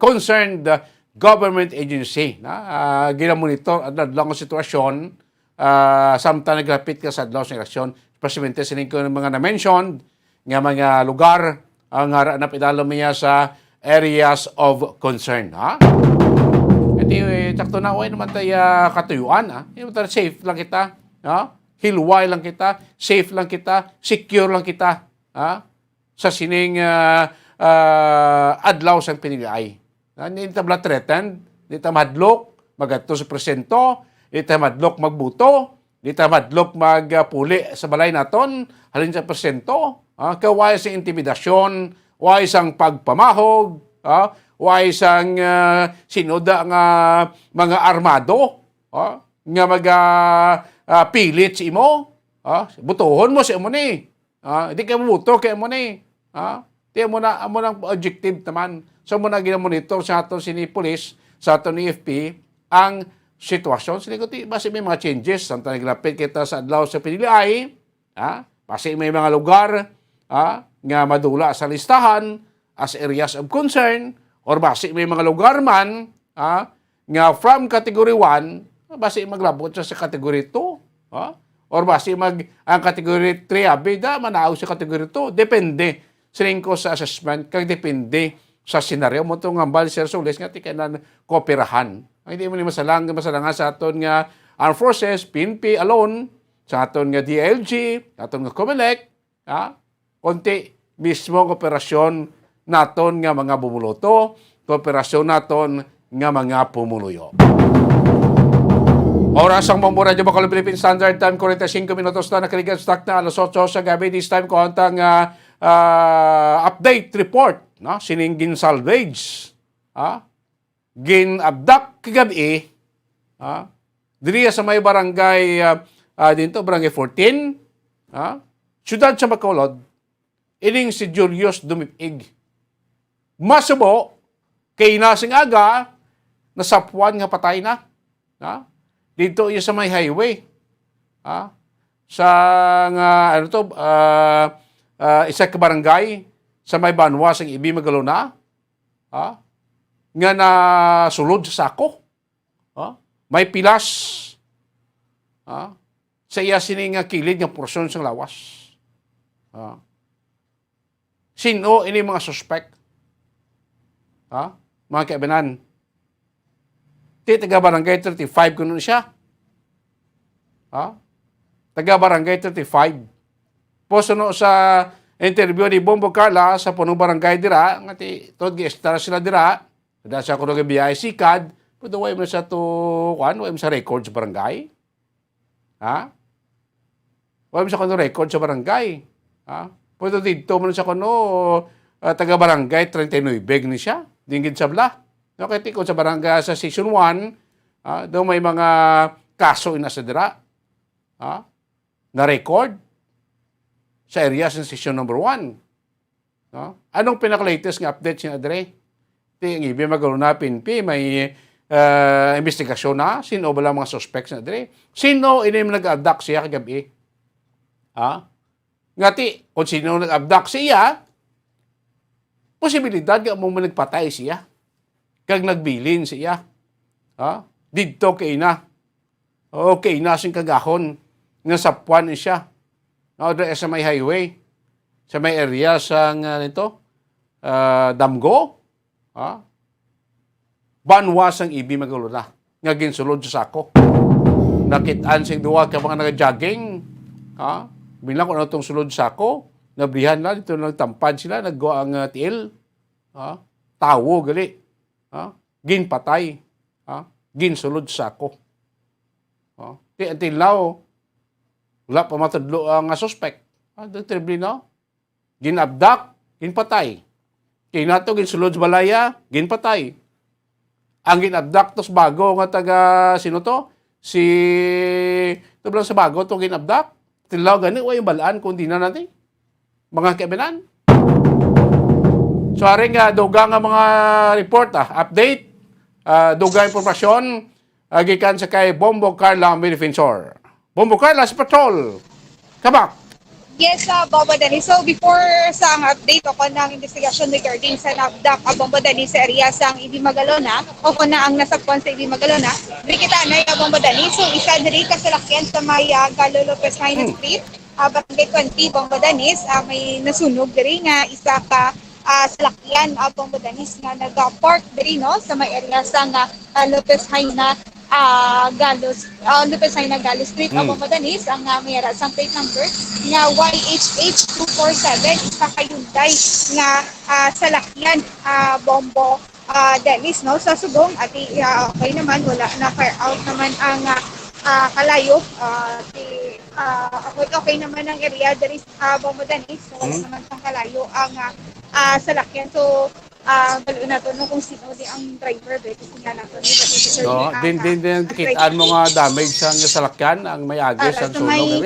Speaker 18: concerned government agency. No? Ginamonitor at lang ang sitwasyon, samtang naglapit ka sa adlaw sa eleksyon, especially sining ko ng mga na-mentioned, nga mga lugar, ang harap idalom niya sa areas of concern. Ha? Hindi, sakto na, naman tayo katuyuan. Ha? Hindi naman safe lang kita. Ha? Hilway lang kita. Safe lang kita. Secure lang kita. Ha? Sa sining adlaw sa pinigay. Hindi tayo threatened. Hindi tayo madlok. Magato sa presento. Hindi tayo madlok magbuto. Hindi tayo madlok magpuli sa balay naton. Halin sa presento. Kaway sa intimidasyon. Why isang pagpamahog, why isang sinoda nga mga armado, nga pilit si imo, butuhon mo si imo ni, hindi ka buto kay imo ni, di mo na amo ng objective naman. So mo na ginamonitor sa ato sini police, sa ato ni FP, ang sitwasyon. Sinikuti, basi may mga changes, samtang naglapit kita sa adlaw sa pinilay, basi may mga lugar, nga madula sa listahan as areas of concern, or basi may mga lugar man nga from category 1, basi maglabot siya sa category 2, or basi ang category 3 abida manaw sa category 2. Depende ko sa assessment, kag depende sa senaryo mo itong ambal Sir Solis nga tikanan kooperahan. Hindi mo ni masalanga sa aton nga Armed Forces, PNP alone, sa aton nga DILG, aton nga COMELEC, konti mismo kooperasyon naton nga mga bumuluto, kooperasyon naton nga mga pumuluyo. Oras ang Bombo Radio Bacolod Philippine Standard Time, 45 minutos na nakaligan stock na alas 8 sa gabi. This time ko ang update report, no? Sining gin salvage, gin abdak kagabi, diri sa may barangay dito, barangay 14, siyudad sa Bacolod, ining si Julius Dumipig. Masubo, kay nasing aga, nasapwan nga patay na. Dito iya sa may highway. Sa isa ka barangay, sa may Banwa, sa Ibi Magalona, nga nasulod sa sako. May pilas. Sa iya sining kilid nga porsyon sa lawas. Sino ini mga suspect? Mga kaibanan. Taga barangay 35 kuno siya. Taga barangay 35. Poso sa interview ni Bombo Carla sa punong barangay dira, nga tod gi-estar sila dira. Dahil sa kuno BIC card, pero way mo sa to way mo sa record sa barangay. Way mo sa kuno record sa barangay. Pwede dito mo sa kuno taga-barangay 39 ni siya. Dinggid sa bla. Kaya tikot sa barangay sa Season 1, doon may mga kaso inasa dira. Na-record sa area sa Season number 1. Anong pinaka-latest nga update siya, Adre? Ang ibi magano na PNP, may investigasyon na sino ba lang mga suspects na dire. Sino ini nag-abduct siya kagabi? Ha? Ngati kung sino nag-abduct siya, posibilidad nga mo nagpatay siya. Kag nagbilin siya. Ha? Didto kay na. Okay, nasing kagahon. Nasapwan siya. Sa may highway. Sa may area sa Damgo. Ha? Banwas ang ibi magaluna. Nga ginsulod sa sako. Nakitaan sing duwa ka mga nag-jogging. Ha? Bilang kung ano itong sulod sa sako. Nabrihan na, dito nagtampad sila, naggo ang tiil. Ha? Tawo, gali. Ha? Ginpatay. Ha? Ginsulod sa sako. Ha? Until now, wala pa matadlo ang suspect. Terribly no? Ginabdak, ginpatay. Kaya nato, ginsulod sa balaya, ginpatay. Ang ginabdak tos bago nga taga, sino to? Ito lang sa bago to ginabdak. Tilaw gani, yung balaan kung di na natin. Mga kabinan. So, aring dugang nga mga report, update, dugang informasyon, gikan sa kay Bombo Carla, may defensor. Bombo Carla, sa patrol. Kabak.
Speaker 1: Yes, Bombo Dennis. So before sa ang update ako ng investigasyon regarding sa NABDAC, Bombo Dennis sa area sa Ibi Magalona, o kung na ang nasapon sa Ibi Magalona, di kita na Bombo Dennis. So isa diri ka salakyan sa may Galo Lopez Minor Street, Barangay 20, Bombo Dennis, may nasunog diri nga isa ka salakyan Bombo Dennis nga nag-park diri no sa may area sa Lopez Haina Lopez Haina Galo Street Bombo Dennis ang mayara sa plate number nga YHH247 isa ka Hyundai nga salakyan Bombo Dennis no sa subong at okay naman wala na fire out naman ang kalayo okay naman ang area diri sa Bombo Dennis so wala naman sang kalayo ang salakyan so balo na to no kung sino di ang driver kasi nga na to ni
Speaker 18: din kitaan mo nga damage sa salakyan ang may agis ang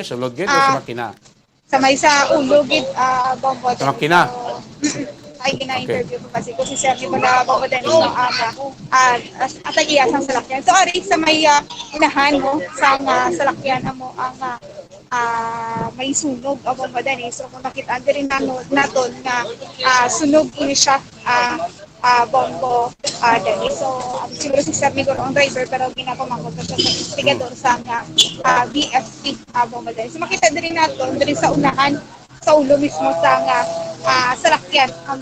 Speaker 18: sulog gid sa makina
Speaker 1: sa may sa ulo gid Bombo
Speaker 18: sa makina
Speaker 1: ay gina-interview ko kasi kung si Sir ni Bala Bombo Dennis ng ama at ang salakyan so ari sa may inahan mo sa salakyan mo ang may sunog Bombo Dennis so kung nakita din naton nga sunog ini siya Bombo Dennis so siguro si Sir Migor ang driver pero ginapamangkot sa investigador sa BFP Bombo Dennis so makita din naton diri sa unahan sa ulo mismo sa salakyan ang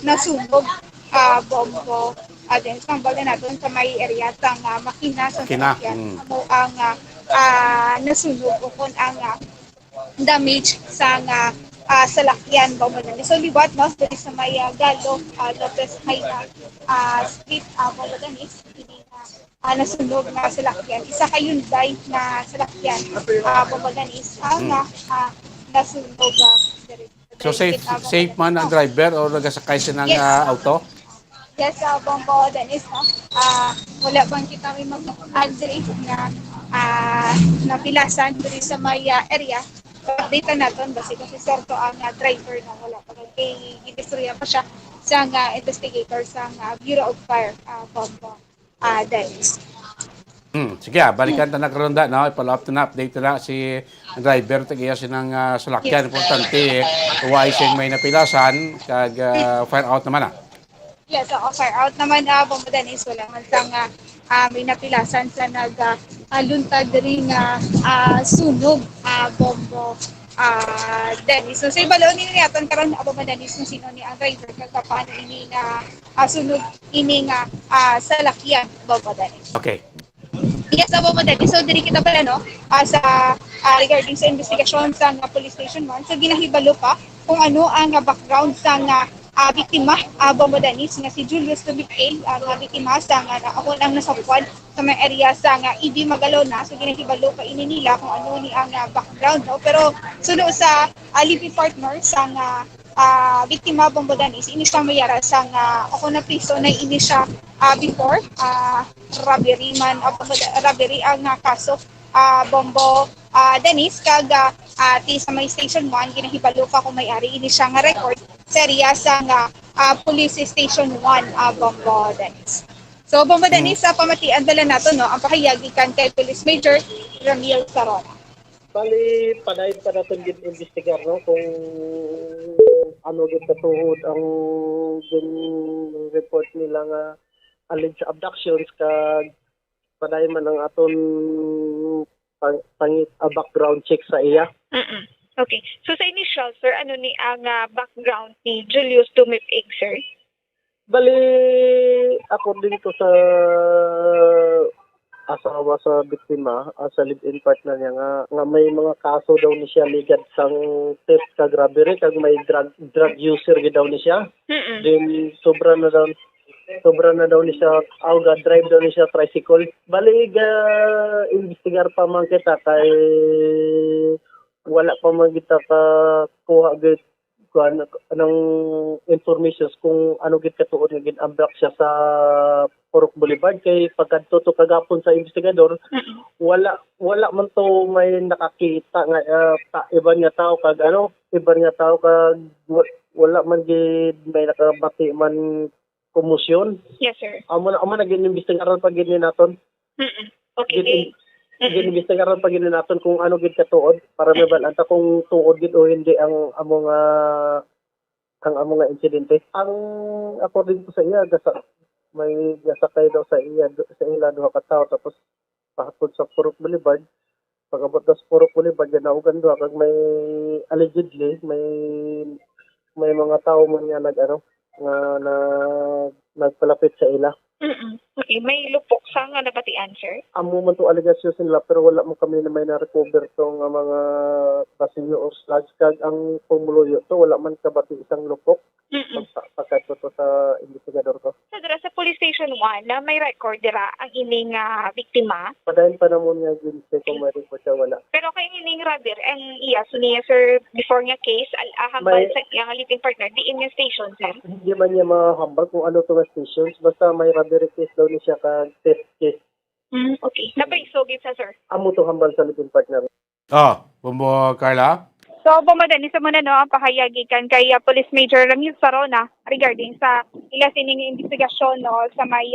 Speaker 1: nasunog Bombo Dennis tambal na naton sa may area sa makina sa salakyan ang nasunog o kung ang damage sa salakyan Bombo Dennis. So liwat no dito sa may Galo Lopez Haina Street Bombo Dennis nasunog na salakyan. Isa ka Hyundai na salakyan Bombo Dennis ang nasunog
Speaker 18: So safe man ang driver o nagasakay siya ng auto?
Speaker 1: Yes, Bombo Dennis no. Wala bang kita may mag-adri na napilasan dito sa may area. Update natin kasi si Sir to ang driver na wala pa kay ginistorya pa siya sa investigator sa Bureau of Fire Bombo Dennis.
Speaker 18: Sige, balikan ta na karonda no, follow up na update na si driver tagiya sinang salakyan importante why sing may napilasan kag fire out naman
Speaker 1: Yes, fire out naman Bombo Dennis wala man sang may napilasan sa nagluntad diri nga sunog Bombo Dennis. So sa ibalaw ni aton karon Bombo Dennis kung sino ni ang driver kag paano ini nga sunog ini nga salakyan Bombo Dennis.
Speaker 18: Okay.
Speaker 1: Yes, Bombo Dennis. So diri kita pala no sa regarding sa investigation sa police station 1. So ginahibalo pa kung ano ang background sa biktima Bombo Dennis nga si Julius Tubicay ang biktima sa ako lang nasapwan sa may area sa Ibi Magalona so ginahibalo pa ini nila kung ano ni ang background no pero suno sa living partner sa biktima Bombo Dennis ini siya mayara sa ako na piso na ini siya before robbery man robbery ang kaso Bombo Dennis kag ti sa may station 1 ginahibalo pa kung may-ari ini siya nga record sa area sa police station 1 Bombo Dennis. So, Bombo Dennis, sa pamatian dala nato, no, ang pahayagikan kay Police Major Ramil Sarona.
Speaker 3: Bali, padayon pa natin investigar, no, kung ano din katuhod ang din report nila nga alleged abductions kag padayon man ang aton pangit background check sa iya.
Speaker 1: Okay. So, sa initial, sir, ano ni ang background ni Julius Dumipig, sir?
Speaker 3: Bali, according to sa asawa sa biktima, sa live-in partner niya nga may mga kaso daw ni siya ligad sang theft kag robbery kag may drug user gid daw ni siya. Then sobra na daw ni siya drive daw ni siya tricycle. Bali investigar pa man kita kay wala pa man kita ka kuha gid anong information kung ano gid katuod nga gin-abduct siya sa Purok Boulevard kay pagkadto to kagapon sa investigador wala man to may nakakita nga iba nga tao kag wala man gid may nakabati man komosyon.
Speaker 1: Yes, sir.
Speaker 3: Amo nag-investigaran pa gid ni naton.
Speaker 1: Okay.
Speaker 3: Gin-investigaran pa gid naton kung ano gid katuod para mabalanta kung tuod gid o hindi ang among insidente. Ang according to sa iya may gasakay daw sa ila duha ka tawo tapos pahapon sa Purok Boulevard. Pagabot sa Purok Boulevard naugan duha kag may allegedly may mga tawo man nga nagpalapit sa ila.
Speaker 1: Okay, may lupok sa nga nabatian, sir?
Speaker 3: Amo man to allegation nila pero wala mo kami na may na-recover tong mga basilyo or slugs kag ang pumuluyo to wala man kabati isang lupok. Pagkato to sa investigador ko.
Speaker 1: So, dira sa Police Station 1, na may record dira ang ining biktima.
Speaker 3: Padayon pa naman nga ginse kung may report siya wala.
Speaker 1: Pero kay ining robber, ang iya, so niya, sir, before nga case, hambal sa iyang living partner, di in yung station, sir?
Speaker 3: Hindi man niya mahambal kung ano to nga stations, basta may robbery case daw ni siya kag theft case.
Speaker 1: Okay. Napaisogit sa, sir?
Speaker 3: Amo to hambal sa living partner.
Speaker 18: Bombo Carla?
Speaker 1: So, Bombo Dennis, muna ang pahayagikan kay Police Major Ramil Sarona regarding sa ila sining investigasyon sa may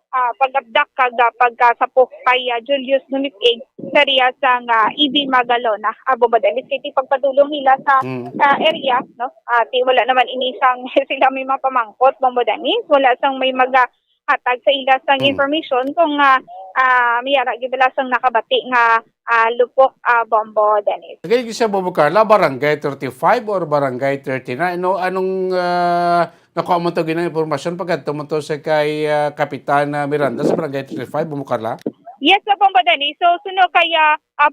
Speaker 1: pag-abduct kag pagkasapok kay Julius Dumipig sa area sa EB Magalona. Bombo Dennis, kay pagpadulong nila sa area, no? Wala naman inisang sila may mga pamangkot, Bombo Dennis. Wala sang may hatag sa ila sang information kung miyara gibala sang nakabati nga lupok Bombo Dennis.
Speaker 18: Kaya siya Bombo Carla, barangay 35 or barangay 39? Anong nakuha mo ito ginang informasyon pagkat tumunto sa kay Kapitan Miranda sa barangay 35, Bombo Carla?
Speaker 1: Yes, Bombo Dennis. So, suno kay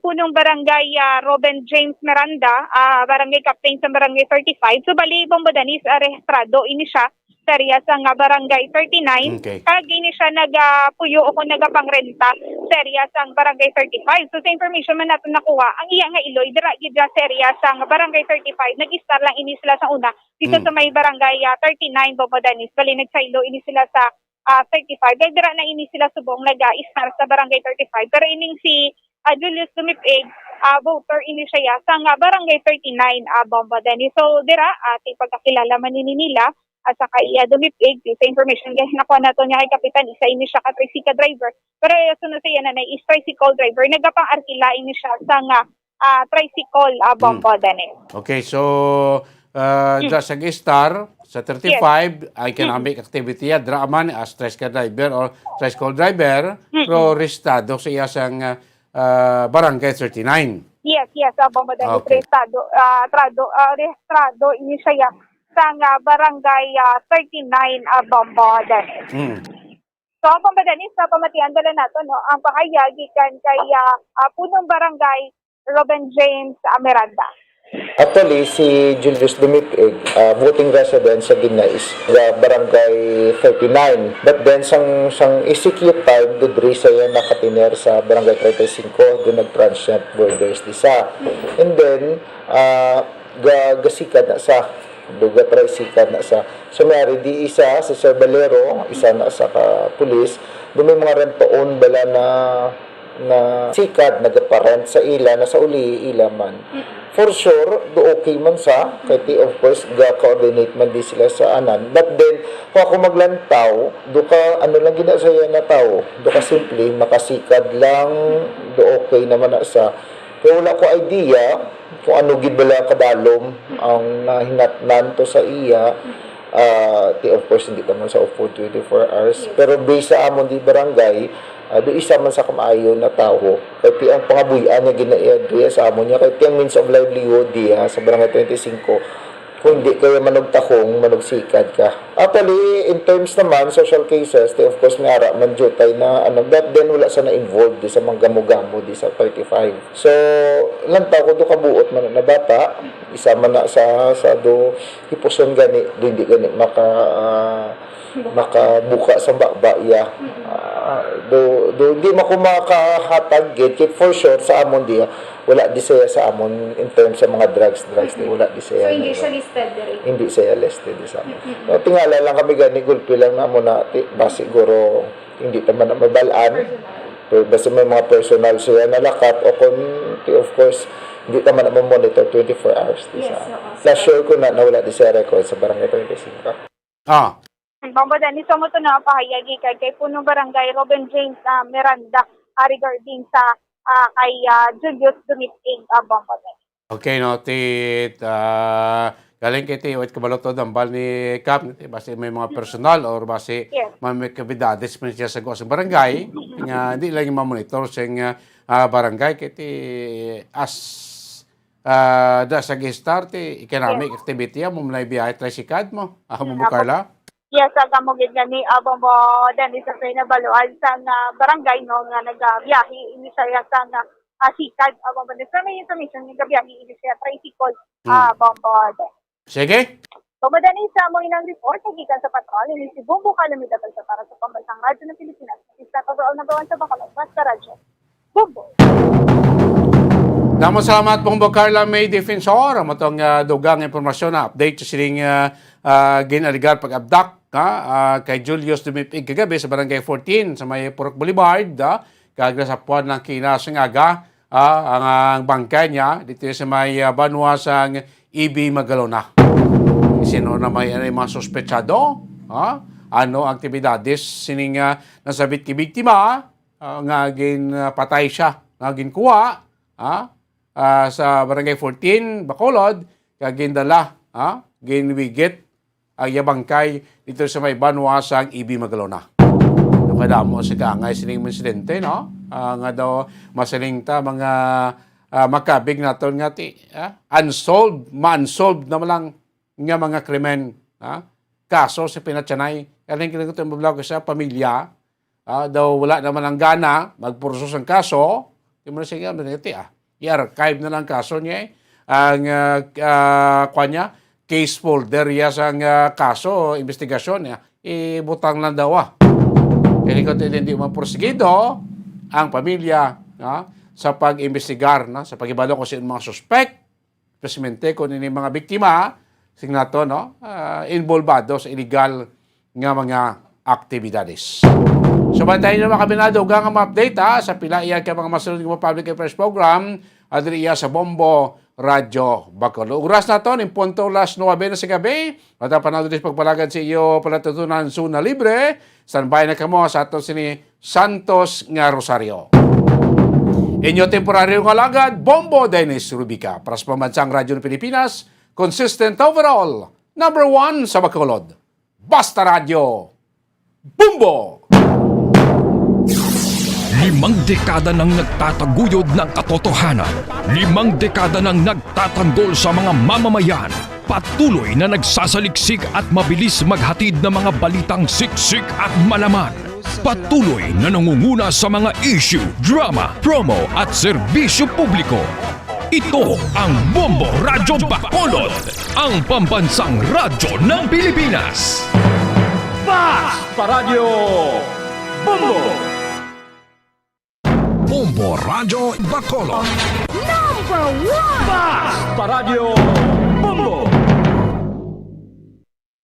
Speaker 1: punong barangay Robin James Miranda, barangay captain sa barangay 35. So, bali, Bombo Dennis, rehistrado ini siya sa area sa barangay 39.
Speaker 18: Okay.
Speaker 1: Kag ini siya nagapuyo o kung nagapangrenta sa area sa barangay 35. So, sa information man natin nakuha, ang iya nga iloy, dira gidra sa area sa barangay 35, nag-star lang ini sila sa una. Dito sa may barangay 39, Bombo Dennis. Bali, nagsailo ini sila sa 35. Dahil dira na ini sila subong nag-star sa barangay 35. Pero ining si Julius Dumipig, voter ini siya sa barangay 39, Bombo Dennis. So, dira, pagkakilala man nila, sa kay Dumipig, sa information guys nakuha nato niya kay Kapitan, isa ini siya ka tricycle driver. Pero sunod sa yan na is tricycle driver, nagapang arkila ini siya sa tricycle Bombo Dennis.
Speaker 18: Okay, so sa star sa 35 economic activity dra man as tricycle driver or tricycle driver pero restado sa iyang barangay 39.
Speaker 1: Yes, Bombo Dennis.
Speaker 18: Okay.
Speaker 1: Rehistrado ini siya sa barangay 39 Bombo Dennis. So, Bombo Dennis, sa pamatian dala nato, no, ang pahayagikan kay punong barangay Robin James Miranda.
Speaker 8: Actually, si Julius Dumipig, voting resident sa Gina is barangay 39. But then, sang execute time, dudri saya nakatiner sa barangay 35, doon nag-transient borders disa. And then, gasikat na sa duga tricycle na sa sumari di isa sa Cerbalero, isa na sa pulis, doon may mga rent-to-own bala na na sikad nagaparent sa ila na sa uli ila man. For sure, do okay man sa, kaya of course, ga-coordinate man di sila sa anan. But then, kung ako maglantaw, do ka, ano lang ginasaya na tao, do ka simply, makasikad lang, do okay naman na sa. Pero wala ko idea kung ano gibala kadalom ang nahinatnan to sa iya. Of course, hindi naman sa upo 24 hours. Pero based sa amon di barangay, do isa man sa kamaayo na tao. Kaya ang pangabuyan niya ginaiadriya sa amon niya. Kaya ang means of livelihood diya sa barangay 25. Kung hindi kayo manugtakong, manugsikad ka. Actually, in terms naman, social cases, of course, may ara man jutay na ano, but then wala sa na-involved di sa mga gamo-gamo di sa 35. So, lantaw ko do kabuot man na bata, isa man na sa do hipuson gani, do hindi gani makabuka sa bakbaya. Do di mako makahatag git for sure sa amon diya. Wala di siya sa amon in terms sa mga drugs di wala di siya.
Speaker 1: So, hindi siya listed direct?
Speaker 8: Hindi siya listed sa amon. So, tingala lang kami gani, gulpi lang na mo na, siguro hindi naman na mabalaan. Pero basta may mga personal siya nalakat o kung, of course, hindi naman na monitor 24 hours di sa amon. Plus sure ko na wala di siya record sa barangay 25.
Speaker 1: Bamba Dennis, mo ito na pahayagi kay punong barangay Robin James Miranda regarding sa kay Julius Dumitig Bamba Dennis.
Speaker 18: Okay, no, galing kay Tio, kabalotod ang bal ni Cap, basi may mga personal or basi may kabidades man siya sa barangay, nga hindi lang yung mamonitor sa barangay, kay da sa gistar, economic activity, mo na ibiyahe tricycad mo, mo Carla?
Speaker 1: Yes, kamugid nga ni Bamba Dennis sa nabaluan sa barangay no nga nagabiyahe ini siya sa sikad Bamba Dennis. Sa may information nagabiyahe ini siya tricycle Bamba Dennis.
Speaker 18: Sige.
Speaker 1: Bamba Dennis, mo inang report gikan sa patrol ini si Bumbo Calamidad sa para sa pambansang radyo ng Pilipinas. Isa overall number 1 sa Bacolod, Basta Radyo. Bumbo.
Speaker 18: Damo salamat Bumbo Carla May Defensor, matong dugang impormasyon na update sa sining ginaligar pag-abdak kay Julius Dumitig kagabi sa barangay 14 sa may Purok Boulevard, kagla sa puwan ng Kinasangaga, ang bangkay niya dito sa may banwa sa EB Magalona. Sino na may mga sospechado? Ano aktibidades sining nasabit ki biktima nga patay siya, nga ginkuha sa barangay 14 Bacolod, kagindala ginwigit ang yabangkay dito sa may banwasang EB Magalona. Kadamo sa kaangay sining insidente, no? Nga daw masaling ta mga makabig naton nga unsolved na malang nga mga krimen, kaso sa pinatsanay. Kaling kinagot ang bablog sa pamilya, daw wala naman ang gana magpursos ang kaso, di mo na siya i-archive na lang kaso niya, ang kanya, case folder ya sang kaso, investigasyon niya, ibutang lang daw. Kaya kung hindi maporsigido ang pamilya sa pag-imbestigar, sa pag-ibalo kung sino mga suspect, especialmente kung ini mga biktima, signato, involvado sa illegal nga mga aktibidades. So, bantayin naman kami na dugang ang update sa pila iyan kay mga masunod ng public affairs program, adriya sa Bombo Radyo Bacolod. Oras na ito, in punto las 9 na sa gabi. At ang panahon din pagpalagan sa iyo palatutunan Zona Libre. Standby na kamo sa ato sini Santos nga Rosario. Inyo temporaryo nga lagad, Bombo Dennis Rubica. Para sa pambansang radyo ng Pilipinas, consistent overall, number 1 sa Bacolod. Basta Radio. Bumbo!
Speaker 9: 5 dekada nang nagtataguyod ng katotohanan. 5 dekada nang nagtatanggol sa mga mamamayan. Patuloy na nagsasaliksik at mabilis maghatid ng mga balitang siksik at malaman. Patuloy na nangunguna sa mga issue, drama, promo at serbisyo publiko. Ito ang Bombo Radyo Bacolod, ang pambansang radyo ng Pilipinas.
Speaker 17: Basta Radio Bombo!
Speaker 9: Bombo Radyo Bacolod.
Speaker 17: Number 1! Basta Radio Bombo!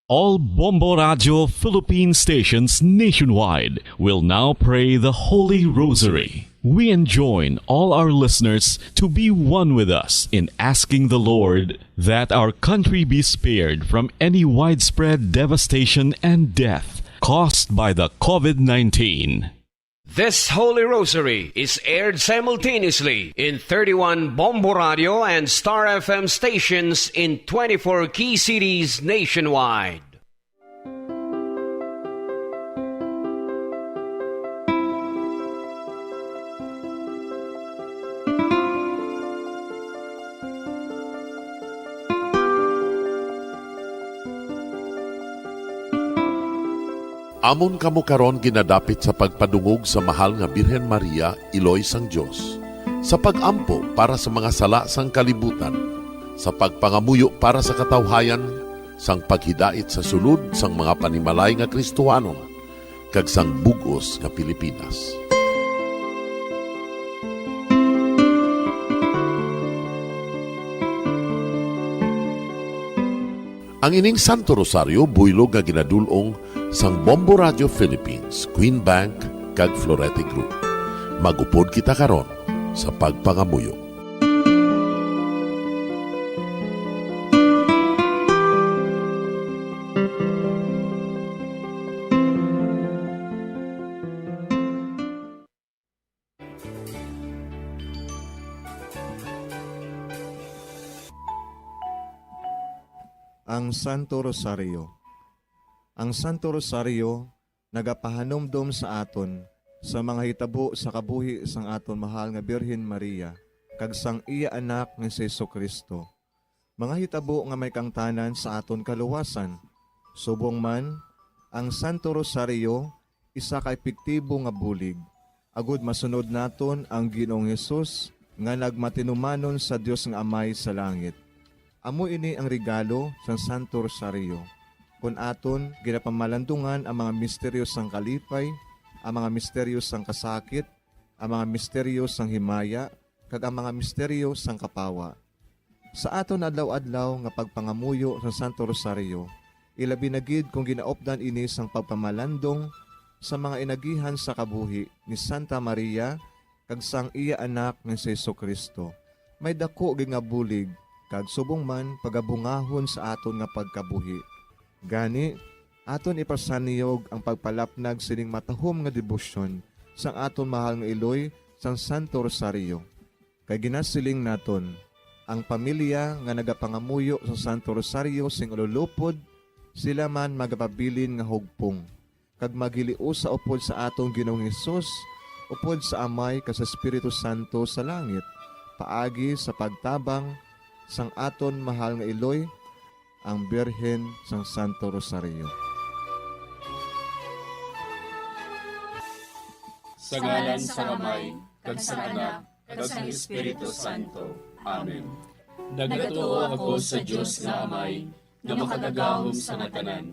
Speaker 17: All Bombo Radio Philippine stations nationwide will now pray the Holy Rosary. We enjoin all our listeners to be one with us in asking the Lord that our country be spared from any widespread devastation and death caused by the COVID-19.
Speaker 12: This Holy Rosary is aired simultaneously in 31 Bombo Radio and Star FM stations in 24 key cities nationwide.
Speaker 15: Amon kamo karon ginadapit sa pagpadungog sa mahal nga Birhen Maria, Iloy sang Dios, sa pagampo para sa mga sala sang kalibutan, sa pagpangamuyo para sa katawhayan, sang paghidait sa sulod sang mga panimalay nga Kristohanon, kag sang bugos nga Pilipinas. Ang ining Santo Rosario buylog nga ginadulong sang Bombo Radio Philippines, Queen Bank, kag Florete Group. Magupod kita karon sa pagpangamuyo.
Speaker 16: Ang Santo Rosario. Ang Santo Rosario nagapahanumdum sa aton sa mga hitabo sa kabuhi sang aton mahal nga Birhen Maria kag sang iya anak nga si Jesucristo. Mga hitabo nga may kangtanan sa aton kaluwasan. Subong man, ang Santo Rosario isa ka epektibo nga bulig. Agud masunod naton ang Ginoong Hesus nga nagmatinumanon sa Dios nga Amay sa langit. Amo ini ang regalo sa Santo Rosario. Kung aton ginapamalandungan ang mga misteryo sang kalipay, ang mga misteryo sang kasakit, ang mga misteryo sang himaya, kag ang mga misteryo sang kapawa. Sa aton adlaw-adlaw nga pagpangamuyo sa Santo Rosario, ilabi na gid kung ginaopdan ini sang pagpamalandong sa mga inagihan sa kabuhi ni Santa Maria kag sang iya anak nga si Jesucristo. May dako gid nga bulig kag subong man pagabungahon sa aton nga pagkabuhi. Gani, aton ipasaniyog ang pagpalapnag sining matahom nga debosyon sang aton mahal nga Iloy sang Santo Rosario. Kay ginasiling naton, ang pamilya nga nagapangamuyo sa Santo Rosario sing ululupod, sila man magapabilin nga hugpong. Kag magiliu sa upod sa atong Ginoong Hesus, upod sa Amay kas Espiritu Santo sa langit, paagi sa pagtabang sang aton mahal nga Iloy, ang Birhen sang Santo Rosario.
Speaker 24: Sa ngalan sa Amay, kag sa Anak, kag sa Espiritu Santo. Amen. Nagatuo ako sa Dios nga Amay, nga makadagahom sa natanan,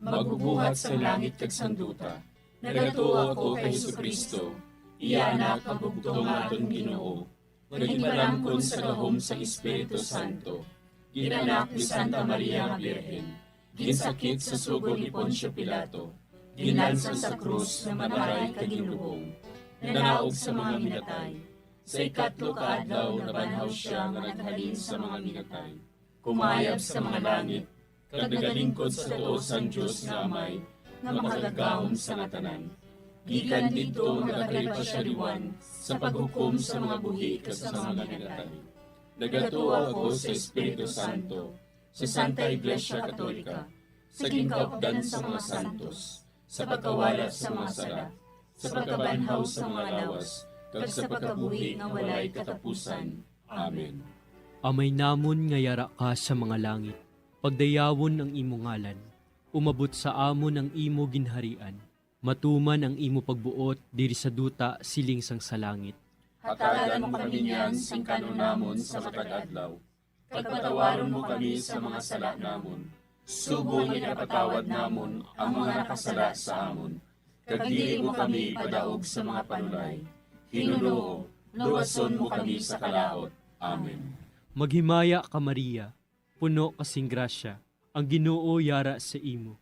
Speaker 24: magbubuhat sa langit kag sanduta. Nagatuo ako kay Jesucristo, iya anak ang bugtong aton Ginoo. Naginalangkon sa gahom sa Espiritu Santo, ginanak ni Santa Maria nga Birhen, ginsakit sa sugod ni Poncio Pilato, ginlansang sa krus na mataray kaginlubong, nanaog sa mga minatay. Sa ikatlo kaadlaw nabanhaw siya nga naghalin sa mga minatay, kumayab sa mga langit, kag nagalingkod sa tuos ang Diyos nga Amay, nga makagagahom sa natanan. Gikan dito nagakalipa siya liwan sa paghukom sa mga buhi kas sa mga minatay. Nagatuo ako sa Espiritu Santo, sa Santa Iglesia Katolika, sa gingkaupdan sa mga santos, sa pagkawalat sa mga sala, sa pagkabanhaw sa mga lawas, kag sa pagkabuhi nga walay katapusan. Amen.
Speaker 25: Amay namon nga yara ka sa mga langit, pagdayawon ang imo ngalan, umabot sa amon ang imo ginharian. Matuman ang imo pagbuot diri sa duta siling sang sa langit.
Speaker 24: Hatagan mo kami niyan sing kanon namon sa matag adlaw. Pagpatawaron mo kami sa mga sala namon. Subong ipatawad namon ang mga nakasala sa amon. Kag dili mo kami padaog sa mga panulay. Hinuloo, luwason mo kami sa kalaot. Amen.
Speaker 25: Maghimaya ka Maria, puno kasing grasya, ang Ginoo yara sa imo.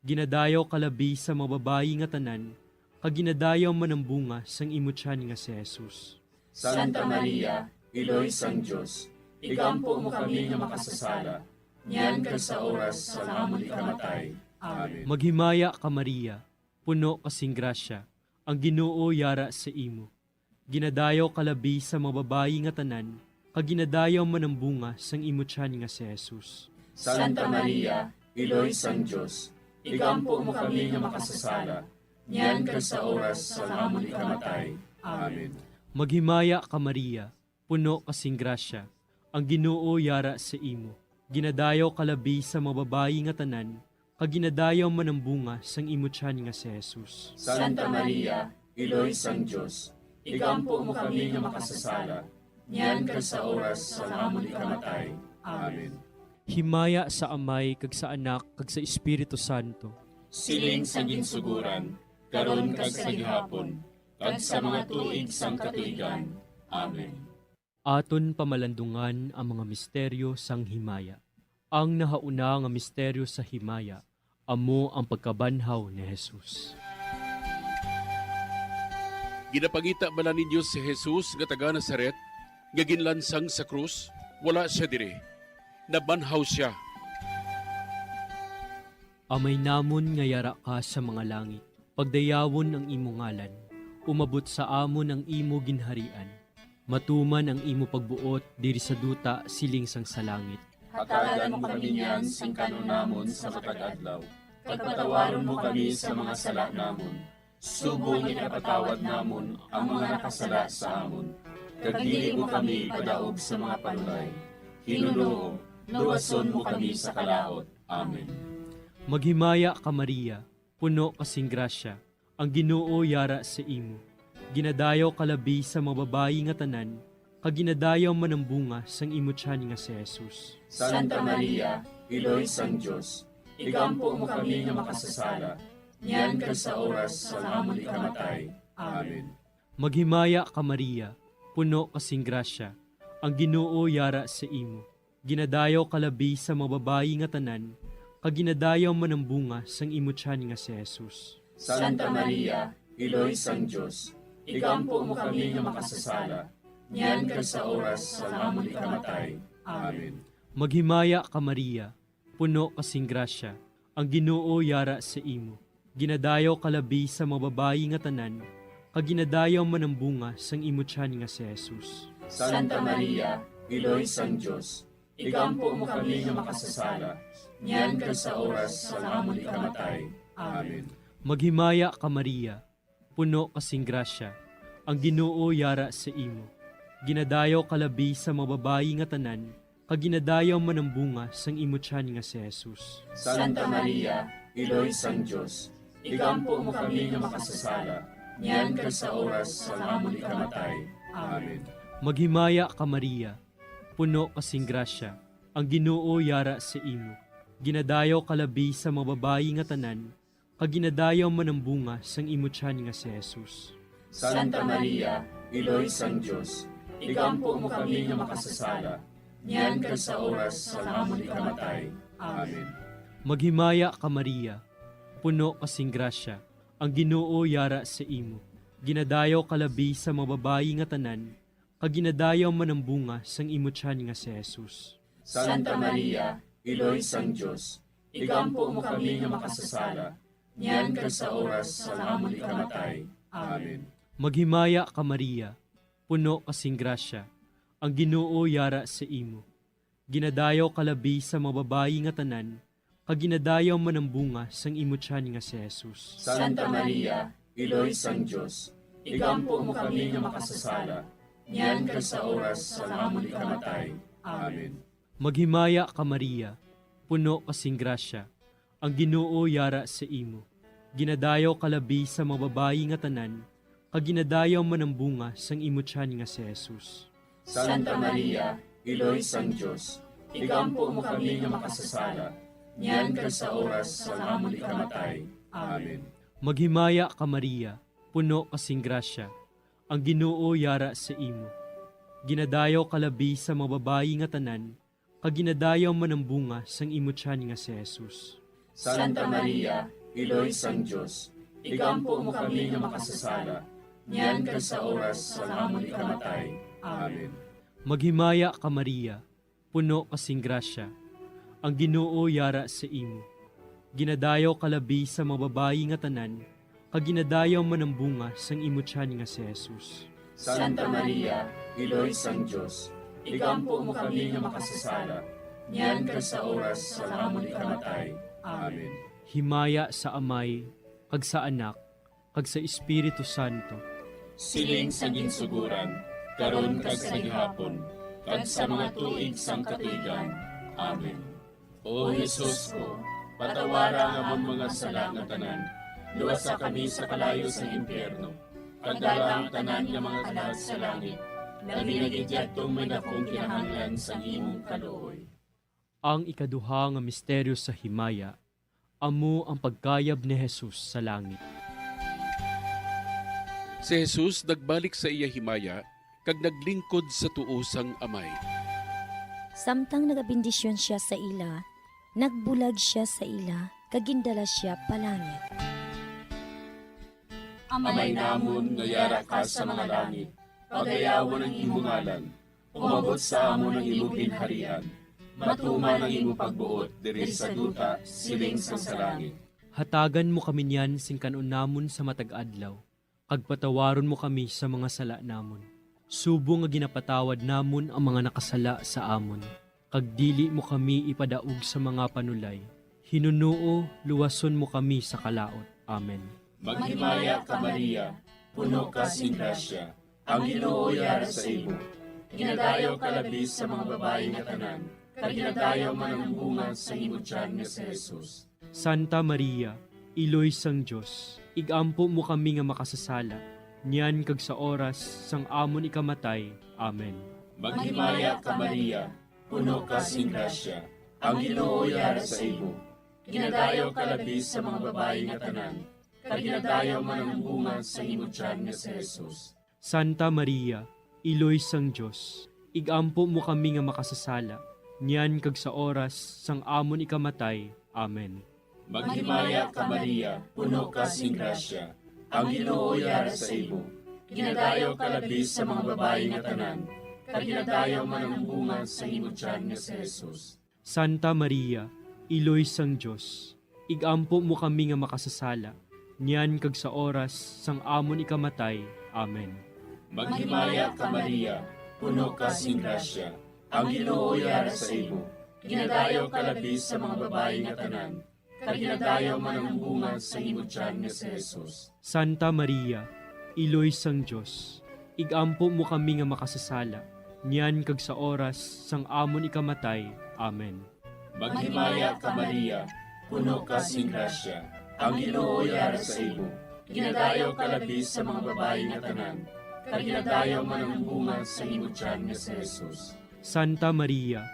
Speaker 25: Ginadayaw kalabi sa mga babayi nga tanan, kaginadayaw man ang bunga sang imo tiyan nga si Jesus.
Speaker 24: Santa Maria, Iloy sang Diyos, igampo mo kami nga makasasala, niyan ka sa oras sa amon ikamatay. Amen.
Speaker 25: Maghimaya ka Maria, puno kasing grasya, ang Ginoo yara sa imo. Ginadayaw kalabi sa mga babayi nga tanan, kaginadayaw man ang bunga sang imo tiyan nga si Jesus.
Speaker 24: Santa Maria, Iloy sang Diyos, igampo mo kami nga makasasala, niyan ka sa oras sa amon ikamatay. Amen.
Speaker 25: Maghimaya ka Maria, puno kasing grasya, ang Ginoo yara sa imo. Ginadayaw kalabi sa mga babayi nga tanan, kaginadayaw man ang bunga sang imo tiyan nga si Jesus.
Speaker 24: Santa Maria, Iloy sang Diyos, igampo mo kami nga makasasala, niyan ka sa oras sa amon ikamatay. Amen.
Speaker 25: Himaya sa Amay, kag sa Anak, kag sa Espiritu Santo.
Speaker 24: Siling sa ginsuguran, karon kag sa gihapon, kag sa mga tuig sang katuigan. Amen.
Speaker 25: Aton pamalandungan ang mga misteryo sang himaya. Ang nahauna nga misteryo sa himaya, amo ang pagkabanhaw ni Jesus.
Speaker 6: Ginapangita bala ninyo si Jesus nga taga Nazaret, nga ginlansang sa krus, wala siya dire. Nabanhaw siya.
Speaker 25: Amay namon nga yara ka sa mga langit, pagdayawon ang imo ngalan, umabot sa amon ang imo ginharian, matuman ang imo pagbuot diri sa duta siling sang sa langit.
Speaker 24: Hatagan mo kami niyan sing kanon namon sa matag adlaw. Pagpatawaron mo kami sa mga sala namon. Subong ipatawad namon ang mga nakasala sa amon. Kag dili mo kami padaog sa mga panulay. Hinunoo, luwason mo kami sa kalaot. Amen.
Speaker 25: Maghimaya ka Maria, puno kasing grasya, ang Ginoo yara sa imo. Ginadayaw kalabi sa mga babayi nga tanan, kaginadayaw man ang bunga sang imo tiyan nga si Jesus.
Speaker 24: Santa Maria, Iloy sang Diyos, igampo mo kami nga makasasala, niyan ka sa oras sa amon ikamatay. Amen.
Speaker 25: Maghimaya ka Maria, puno kasing grasya, ang Ginoo yara sa imo. Ginadayaw kalabi sa mga babayi nga tanan, kaginadayaw man ang bunga sang imo tiyan nga si Jesus.
Speaker 24: Santa Maria, Iloy sang Diyos, igampo mo kami nga makasasala, niyan ka sa oras sa amon ikamatay. Amen.
Speaker 25: Maghimaya ka Maria, puno kasing grasya, ang Ginoo yara sa imo. Ginadayaw kalabi sa mga babayi nga tanan, kaginadayaw man ang bunga sang imo tiyan nga si Jesus.
Speaker 24: Santa Maria, Iloy sang Diyos, igampo mo kami nga makasasala, niyan ka sa oras sa amon ikamatay. Amen.
Speaker 25: Maghimaya ka Maria, puno kasing grasya, ang Ginoo yara sa imo. Ginadayaw kalabi sa mga babayi nga tanan, kaginadayaw man ang bunga sang imo tiyan nga si Jesus.
Speaker 24: Santa Maria, Iloy sang Diyos, igampo mo kami nga makasasala, niyan ka sa oras sa amon ikamatay. Amen.
Speaker 25: Maghimaya ka Maria, puno kasing grasya, ang Ginoo yara sa imo. Ginadayaw kalabi sa mga babayi nga tanan, kaginadayaw man ang bunga sang imo tiyan nga si Jesus.
Speaker 24: Santa Maria, Iloy sang Diyos, igampo mo kami nga makasasala, niyan ka sa oras sa amon ikamatay. Amen.
Speaker 25: Maghimaya ka Maria, puno kasing grasya, ang Ginoo yara sa imo. Ginadayaw kalabi sa mga babayi nga tanan, kaginadayaw man ang bunga sang imo tiyan nga si Jesus.
Speaker 24: Santa Maria, Iloy sang Diyos, igampo mo kami nga makasasala, niyan ka sa oras sa amon ikamatay. Amen.
Speaker 25: Maghimaya ka Maria, puno kasing grasya, ang Ginoo yara sa imo. Ginadayaw kalabi sa mga babayi nga tanan, kaginadayaw man ang bunga sang imo tiyan nga si Jesus.
Speaker 24: Santa Maria, Iloy sang Diyos, igampo mo kami nga makasasala, niyan ka sa oras sa amon ikamatay. Amen.
Speaker 25: Maghimaya ka Maria, puno kasing grasya, ang Ginoo yara sa imo. Ginadayaw kalabi sa mga babayi nga tanan, kaginadayaw man ang bunga sang imo tiyan nga si Jesus.
Speaker 24: Santa Maria, Iloy sang Diyos, igampo mo kami nga makasasala, niyan ka sa oras sa amon ikamatay. Amen.
Speaker 25: Maghimaya ka Maria, puno kasing grasya, ang Ginoo yara sa imo. Ginadayaw kalabi sa mga babayi nga tanan, kaginadayaw man ang bunga sang imo tiyan nga si Jesus.
Speaker 24: Santa Maria, Iloy sang Diyos, igampo mo kami nga makasasala, niyan kag sa oras sa amon ikamatay. Amen.
Speaker 25: Maghimaya ka Maria, puno kasing grasya, ang Ginoo yara sa imo. Ginadayaw kalabi sa mga babayi nga tanan, kag ginadayaw man ang bunga sang imo tiyan nga si Jesus.
Speaker 24: Santa Maria, Iloy sang Dios, igampo mo kami nga makasasala, niyan kag sa oras sa amon ikamatay. Amen.
Speaker 25: Himaya sa Amay, kag sa Anak, kag sa Espiritu Santo.
Speaker 24: Siling sa ginsuguran, karon kag sa gihapon, kag sa mga tuig sang katuigan. Amen. O Jesus ko, patawara nga mong mga sala nga tanan, luwasa kami sa kalayo sa impyerno, kadala ang tanan nga mga kalag sa langit, nabinagidyatong may dakong kinahanglan sa imong kaluoy.
Speaker 25: Ang ikaduha nga misteryo sa himaya, amo ang pagkayab ni Jesus sa langit.
Speaker 6: Si Jesus nagbalik sa iya himaya, kag naglingkod sa tuosang amay.
Speaker 10: Samtang nagabindisyon siya sa ila, nagbulag siya sa ila, kagindala siya palangit.
Speaker 24: Amay namon nga yara ka sa mga langit, pagayawon ang imong ngalan, umabot sa amon ang imong ginharian, matuman ang imong pagbuot diri sa duta siling sa langit.
Speaker 25: Hatagan mo kami niyan sing kanon namon sa matag adlaw, kag patawaron mo kami sa mga sala namon. Subo nga ginapatawad namon ang mga nakasala sa amon, kag dili mo kami ipadaog sa mga panulay. Hinunuo, luwason mo kami sa kalaot. Amen.
Speaker 24: Maghimaya ka Maria, puno ka sing grasya, ang Ginoo yara sa imo. Ginadayaw ka labis sa mga babae nga tanan, kag ginadayaw man ang bunga sa imo tiyan nga si Jesus.
Speaker 25: Santa Maria, Iloy sang Dios, igampo mo kami nga makasasala, niyan kag sa oras sang amon ikamatay. Amen.
Speaker 24: Maghimaya ka Maria, puno ka sing grasya, ang Ginoo yara sa imo. Ginadayaw ka labis sa mga babae nga tanan, kag ginadayaw man ang bunga sa imo tiyan nga si Jesus.
Speaker 25: Santa Maria, Iloy sang Dios, igampo mo kami nga makasasala, niyan kag sa oras sang amon ikamatay. Amen.
Speaker 24: Maghimaya ka Maria, puno ka sing grasya, ang Ginoo yara sa imo. Ginadayaw ka labis sa mga babae nga tanan, kag ginadayaw man ang bunga sa imo tiyan nga si Jesus.
Speaker 25: Santa Maria, Iloy sang Dios, igampo mo kami nga makasasala, niyan kag sa oras sang amon ikamatay. Amen.
Speaker 24: Maghimaya ka Maria, puno ka sing grasya, ang Ginoo yara sa imo. Ginadayaw ka labis sa mga babae nga tanan, kag ginadayaw man ang bunga sa imo tiyan nga si Jesus.
Speaker 25: Santa Maria, Iloy sang Dios, igampo mo kami nga makasasala, niyan kag sa oras sang amon ikamatay. Amen.
Speaker 24: Maghimaya ka Maria, puno ka sing grasya, ang Ginoo yara sa imo. Ginadayaw ka labis sa mga babae nga tanan, kag ginadayaw man ang bunga sa imo tiyan nga si Jesus.
Speaker 25: Santa Maria,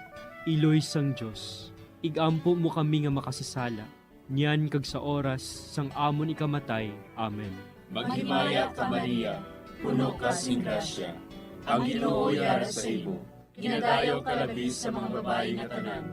Speaker 25: Iloy sang Dios, igampo mo kami nga makasasala, niyan kag sa oras sang amon ikamatay. Amen.
Speaker 24: Maghimaya ka Maria, puno ka sing grasya, ang Ginoo yara sa imo. Ginadayaw ka labis sa mga babae nga tanan,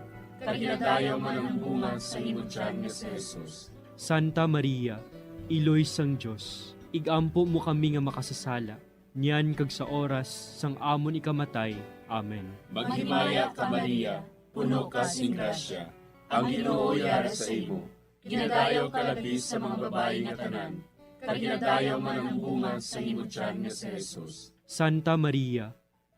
Speaker 24: kag ginadayaw man ang bunga sa imo tiyan nga si Jesus.
Speaker 25: Santa Maria, Iloy sang Dios, igampo mo kami nga makasasala, niyan kag sa oras sang amon ikamatay. Amen.
Speaker 24: Maghimaya ka Maria, puno ka sing grasya, ang Ginoo yara sa imo. Ginadayaw ka labis sa mga babae nga tanan, kag ginadayaw man ang bunga sa imo tiyan nga si Jesus.
Speaker 25: Santa Maria,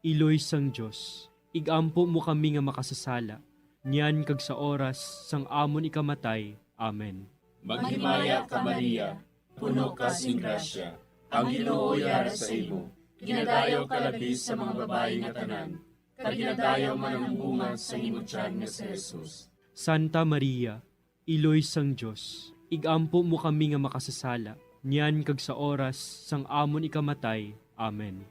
Speaker 25: Iloy sang Dios, igampo mo kami nga makasasala, niyan kag sa oras sang amon ikamatay. Amen.
Speaker 24: Maghimaya ka Maria, puno ka sing grasya, ang Ginoo yara sa imo. Ginadayaw ka labis sa mga babae nga tanan, kag ginadayaw man ang bunga sa imo tiyan nga si Jesus.
Speaker 25: Santa Maria, Iloy sang Dios, igampo mo kami nga makasasala, niyan kag sa oras sang amon ikamatay. Amen.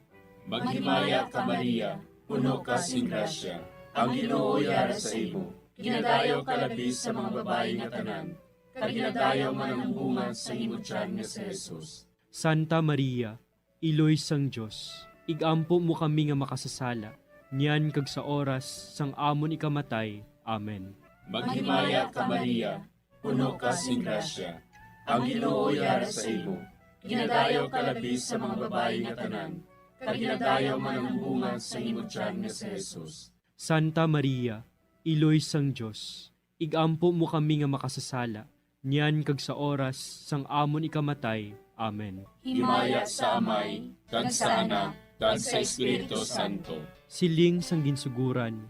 Speaker 24: Maghimaya ka Maria, puno ka sing grasya, ang Ginoo yara sa imo. Ginadayaw ka labis sa mga babae nga tanan, kag ginadayaw man ang bunga sa imo tiyan nga si Jesus.
Speaker 25: Santa Maria, Iloy sang Dios, igampo mo kami nga makasasala, niyan kag sa oras sang amon ikamatay. Amen.
Speaker 24: Maghimaya ka Maria, puno ka sing grasya, Ang Ginoo yara sa imo. Ginadayaw ka labi sa mga babae nga tanan. Kag ginadayaw man ang bunga sa imo tiyan nga si Jesus.
Speaker 25: Santa Maria, Iloy sang Diyos, igampo mo kami nga makasasala, niyan kag sa oras sang amon ikamatay. Amen.
Speaker 24: Himaya sa Amay, kag sa Anak, kag sa Espiritu Santo.
Speaker 25: Siling sang ginsuguran,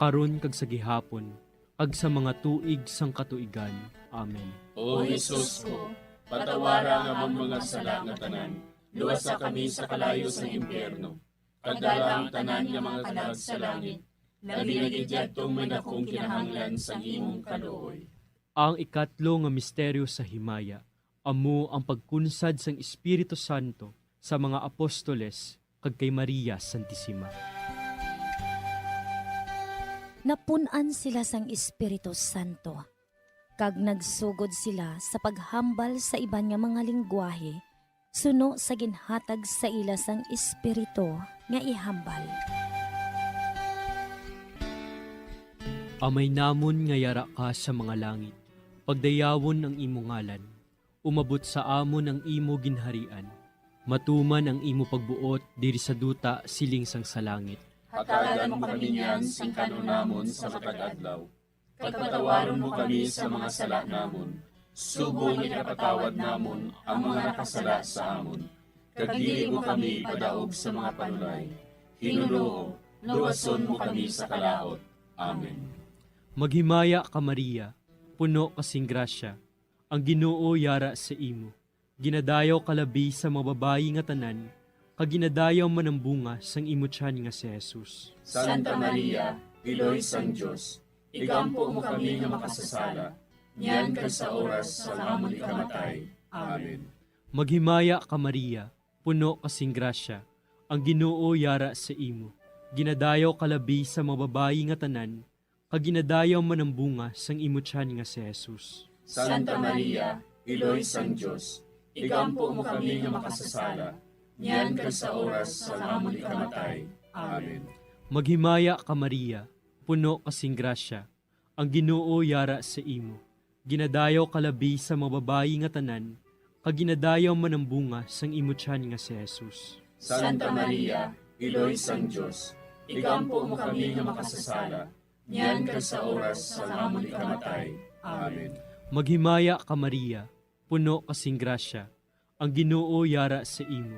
Speaker 25: karon kag sa gihapon, kag sa mga tuig sang katuigan. Amen.
Speaker 24: O Jesus ko, patawara nga among mga sala nga tanan, luwasa kami sa kalayo sa impyerno. Pagdala ang tanan nga mga kalag sa langit, labi na gidyadtong may dakong kinahanglan sa imong kaluoy.
Speaker 25: Ang ikatlo nga misteryo sa himaya, amo ang pagkunsad sang Espiritu Santo sa mga apostoles kag kay Maria Santissima.
Speaker 10: Napunan sila sang Espiritu Santo, kag nagsugod sila sa paghambal sa iban nga mga lingwahe, suno sa ginhatag sa ila sang Espiritu nga ihambal.
Speaker 25: Amay namon nga yara ka sa mga langit, pagdayawon ang imo ngalan, umabot sa amon ang imo ginharian, matuman ang imo pagbuot diri sa duta siling sang sa langit.
Speaker 24: Hatagan mo kami niyan sing kanunamon sa matag adlaw. Pagpatawaron mo kami sa mga sala namon. Subong ikapatawad namon ang mga nakasala sa amon. Kag dili mo kami padaog sa mga panulay. Hinuloo, luwason mo kami sa kalaot. Amen.
Speaker 25: Maghimaya ka Maria, puno kasing grasya, ang Ginoo yara sa imo. Ginadayaw kalabi sa mga babayi nga tanan, kag ginadayaw man ang bunga sang imo tiyan nga si Jesus.
Speaker 24: Santa Maria, Iloy sang Diyos, igampo mo kami nga makasasala, niyan ka sa oras sa amon ikamatay. Amen.
Speaker 25: Maghimaya ka Maria, puno kasing grasya, ang Ginoo yara sa imo. Ginadayaw kalabi sa mga babayi nga tanan, kag ginadayaw man ang bunga sang imo tiyan nga si Jesus.
Speaker 24: Santa Maria, Iloy sang Diyos, igampo mo kami nga makasasala, niyan ka sa oras sa amon ikamatay. Amen.
Speaker 25: Maghimaya ka Maria, puno kasing grasya, ang Ginoo yara sa imo. Ginadayaw kalabi sa mga babayi nga tanan, kag ginadayaw man ang bunga sang imo tiyan nga si Jesus.
Speaker 24: Santa Maria, Iloy sang Diyos, igampo mo kami nga makasasala, niyan ka sa oras sa amon ikamatay. Amen.
Speaker 25: Maghimaya ka Maria, puno kasing grasya, ang Ginoo yara sa imo.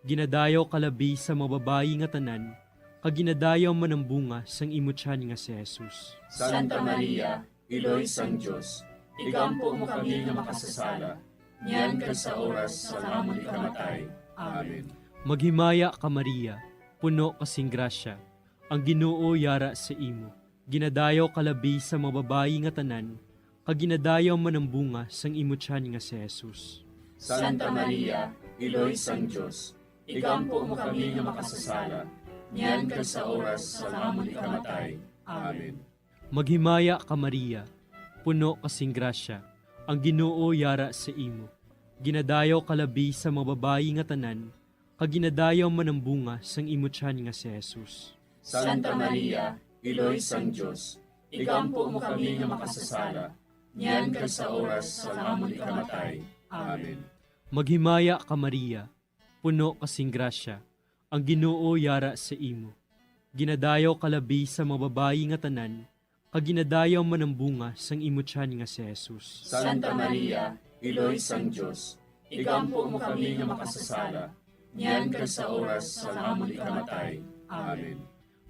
Speaker 25: Ginadayaw kalabi sa mga babayi nga tanan, kag ginadayaw man ang bunga sang imo tiyan nga si Jesus.
Speaker 24: Santa Maria, Iloy sang Diyos, igampo mo kami nga makasasala, niyan ka sa oras sa amon ikamatay. Amen.
Speaker 25: Maghimaya ka Maria, puno kasing grasya, ang Ginoo yara sa imo. Ginadayaw kalabi sa mga babayi nga tanan, kag ginadayaw man ang bunga sang imo tiyan nga si Jesus.
Speaker 24: Santa Maria, Iloy sang Diyos, igampo mo kami nga makasasala, niyan ka sa oras sa amon ikamatay. Amen.
Speaker 25: Maghimaya ka Maria, puno kasing grasya, ang Ginoo yara sa imo. Ginadayaw kalabi sa mga babayi nga tanan, kag ginadayaw man ang bunga sang imo tiyan nga si Jesus.
Speaker 24: Santa Maria, Iloy sang Diyos, igampo mo kami nga makasasala, niyan ka sa oras sa amon ikamatay. Amen.
Speaker 25: Maghimaya ka Maria, puno kasing grasya, ang Ginoo yara sa imo. Ginadayaw kalabi sa mga babayi nga tanan, kag ginadayaw man ang bunga sang imo tiyan nga si Jesus.
Speaker 24: Santa Maria, Iloy sang Diyos, igampo mo kami nga makasasala, niyan ka sa oras sa amon ikamatay. Amen.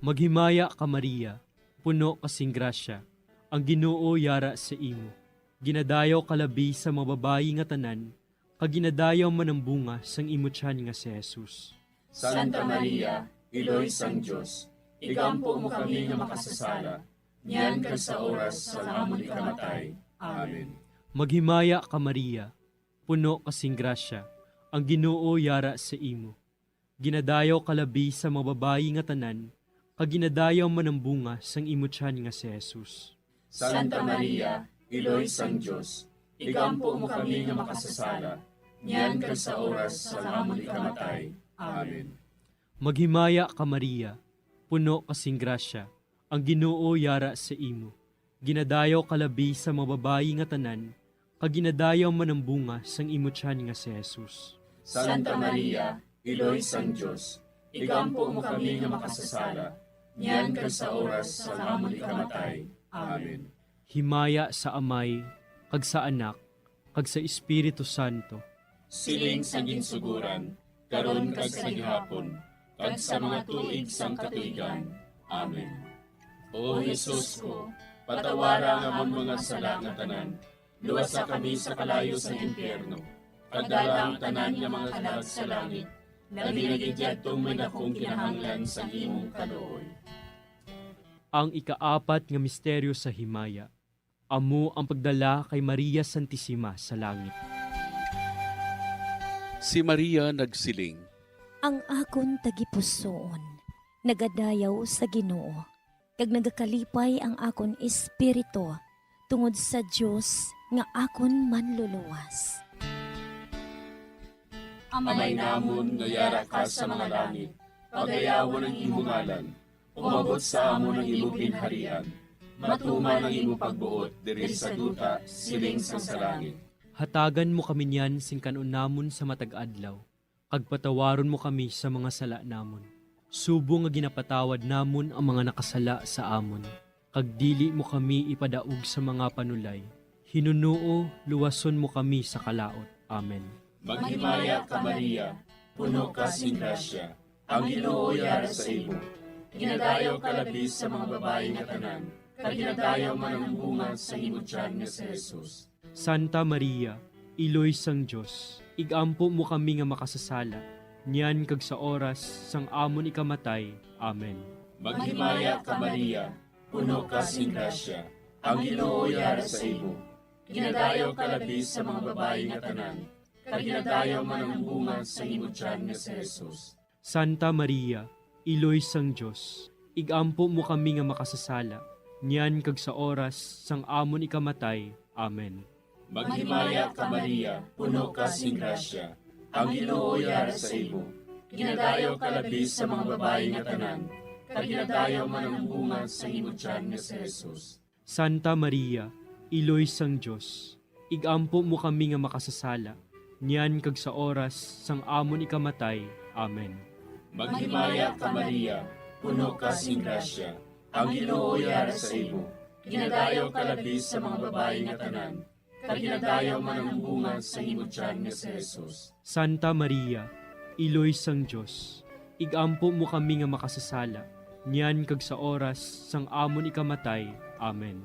Speaker 25: Maghimaya ka Maria, puno kasing grasya, ang Ginoo yara sa imo. Ginadayaw kalabi sa mga babayi nga tanan, kag ginadayaw man ang bunga sang imo tiyan nga si Jesus.
Speaker 24: Santa Maria, Iloy sang Diyos, igampo mo kami nga makasasala, niyan ka sa oras sa amon ikamatay. Amen.
Speaker 25: Maghimaya ka Maria, puno kasing grasya, ang Ginoo yara sa imo. Ginadayaw kalabi sa mga babayi nga tanan, kag ginadayaw man ang bunga sang imo tiyan nga si Jesus.
Speaker 24: Santa Maria, Iloy sang Diyos, igampo mo kami nga makasasala, niyan ka sa oras sa amon ikamatay. Amen.
Speaker 25: Maghimaya ka Maria, puno kasing grasya, ang Ginoo yara sa imo. Ginadayaw kalabi sa mga babayi nga tanan, kag ginadayaw man ang bunga sang imo tiyan nga si Jesus.
Speaker 24: Santa Maria, Iloy sang Dios, igampo mo kami nga makasasala, niyan kag sa oras sa amon ikamatay. Amen.
Speaker 25: Himaya sa Amay, kag sa Anak, kag sa Espiritu Santo.
Speaker 24: Siling sa ginsuguran, karon kag sa gihapon, kag sa mga tuig sang katuigan. Amen. O Jesus ko, patawara nga amon mga sala nga tanan, luwasa kami sa kalayo sa impyerno, pagdala ang tanan nga mga kalag sa langit, labi na gidyadtong may dakong kinahanglan sa imong kaluoy.
Speaker 25: Ang ikaapat nga misteryo sa himaya, amo ang pagdala kay Maria Santissima sa langit.
Speaker 6: Si Maria nagsiling,
Speaker 10: Ang akon tagipusoon, nagadayaw sa Ginoo, kag nagakalipay ang akon espiritu tungod sa Dios nga akon manluluwas.
Speaker 24: Amay namon nga yara ka sa mga langit, pagayawan ang imong ngalan, umabot sa amon ang imong ginharian, matuman ang imong pagbuot diri sa duta siling sa langit.
Speaker 25: Hatagan mo kami niyan sing kanon namon sa matag adlaw, kag patawaron mo kami sa mga sala namon. Subo nga ginapatawad namon ang mga nakasala sa amon, kag dili mo kami ipadaog sa mga panulay. Hinunuo, luwason mo kami sa kalaot. Amen.
Speaker 24: Maghimaya ka Maria, puno ka sing grasya, ang Ginoo yara sa imo. Ginadayaw ka labis sa mga babae nga tanan, kag ginadayaw man ang bunga sa imo tiyan nga si Jesus.
Speaker 25: Santa Maria, Iloy sang Dios, igampo mo kami nga makasasala, niyan kag sa oras sang amon ikamatay. Amen.
Speaker 24: Maghimaya ka Maria, puno ka sing grasya, ang Ginoo yara sa imo. Ginadayaw ka labis sa mga babae nga tanan, kag ginadayaw man ang bunga sa imo tiyan nga si Jesus.
Speaker 25: Santa Maria, Iloy sang Dios, igampo mo kami nga makasasala, niyan kag sa oras sang amon ikamatay. Amen.
Speaker 24: Maghimaya ka Maria, puno ka sing grasya, ang Ginoo yara sa imo. Ginadayaw ka labis sa mga babae nga tanan, kag ginadayaw man ang bunga sa imo tiyan nga si Jesus.
Speaker 25: Santa Maria, Iloy sang Dios, igampo mo kami nga makasasala, niyan kag sa oras sang amon ikamatay. Amen.
Speaker 24: Maghimaya ka Maria, puno ka sing grasya, ang Ginoo yara sa imo. Ginadayaw ka labis sa mga babae nga tanan, kag ginadayaw man ang bunga sa imo tiyan nga si Jesus.
Speaker 25: Santa Maria, Iloy sang Dios, igampo mo kami nga makasasala, niyan kag sa oras sang amon ikamatay. Amen.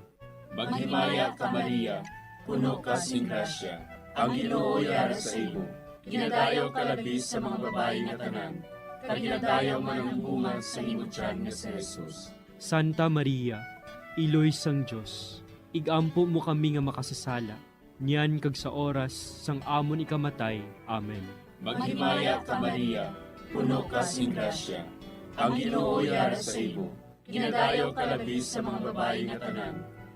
Speaker 24: Maghimaya ka Maria, puno ka sing grasya, ang Ginoo yara sa imo. Ginadayaw ka labis sa mga babae nga tanan, kag ginadayaw man ang bunga sa imo tiyan nga si Jesus.
Speaker 25: Santa Maria, Iloy sang Dios, igampo mo kami nga makasasala, niyan kag sa oras sang amon ikamatay. Amen.
Speaker 24: Maghimaya ka Maria, puno ka sing grasya, ang Ginoo yara sa imo. Ginadayaw ka labis sa mga babae nga tanan,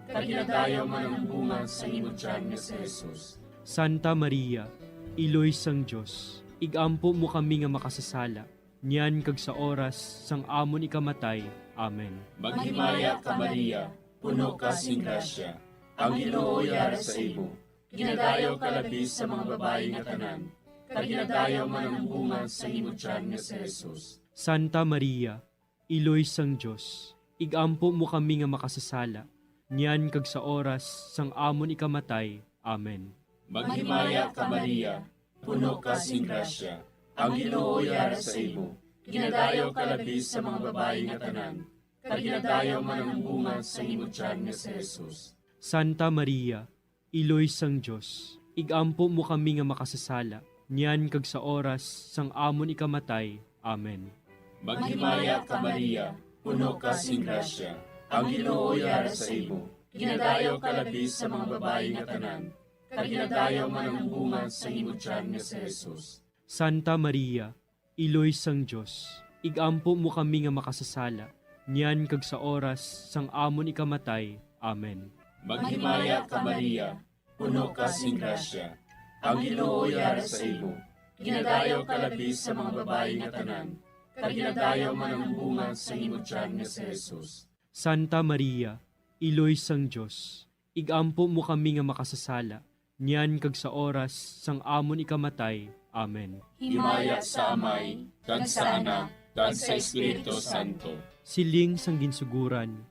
Speaker 24: kag ginadayaw man ang bunga sa imo tiyan nga si Jesus.
Speaker 25: Santa Maria, Iloy sang Dios, igampo mo kami nga makasasala, niyan kag sa oras sang amon ikamatay. Amen.
Speaker 24: Maghimaya ka Maria, puno ka sing grasya, ang Ginoo yara sa imo. Ginadayaw ka labis sa mga babae nga tanan, kag ginadayaw man ang bunga sa imo tiyan nga si Jesus.
Speaker 25: Santa Maria, Iloy sang Dios, igampo mo kami nga makasasala, niyan kag sa oras sang amon ikamatay. Amen.
Speaker 24: Maghimaya ka Maria, puno ka sing grasya, ang Ginoo yara sa imo. Ginadayaw ka labis sa mga babae nga tanan, kag ginadayaw man ang bunga sa imo tiyan nga si Jesus.
Speaker 25: Santa Maria, Iloy sang Dios, igampo mo kami nga makasasala, niyan kag sa oras sang amon ikamatay. Amen.
Speaker 24: Maghimaya ka Maria, puno ka sing grasya, ang Ginoo yara sa imo. Ginadayaw ka labis sa mga babae nga tanan, kag ginadayaw man ang bunga sa imo tiyan nga si Jesus.
Speaker 25: Santa Maria, Iloy sang Dios, igampo mo kami nga makasasala, niyan kag sa oras sang amon ikamatay. Amen.
Speaker 24: Maghimaya ka Maria, puno ka sing grasya, ang Ginoo yara sa imo. Ginadayaw ka labis sa mga babae nga tanan, kag ginadayaw man ang bunga sa imo tiyan nga si Jesus.
Speaker 25: Santa Maria, Iloy sang Dios, igampo mo kami nga makasasala, niyan kag sa oras sang amon ikamatay. Amen.
Speaker 24: Himaya sa Amay, kag sa Anak, kag sa Espiritu Santo.
Speaker 25: Siling sang ginsuguran,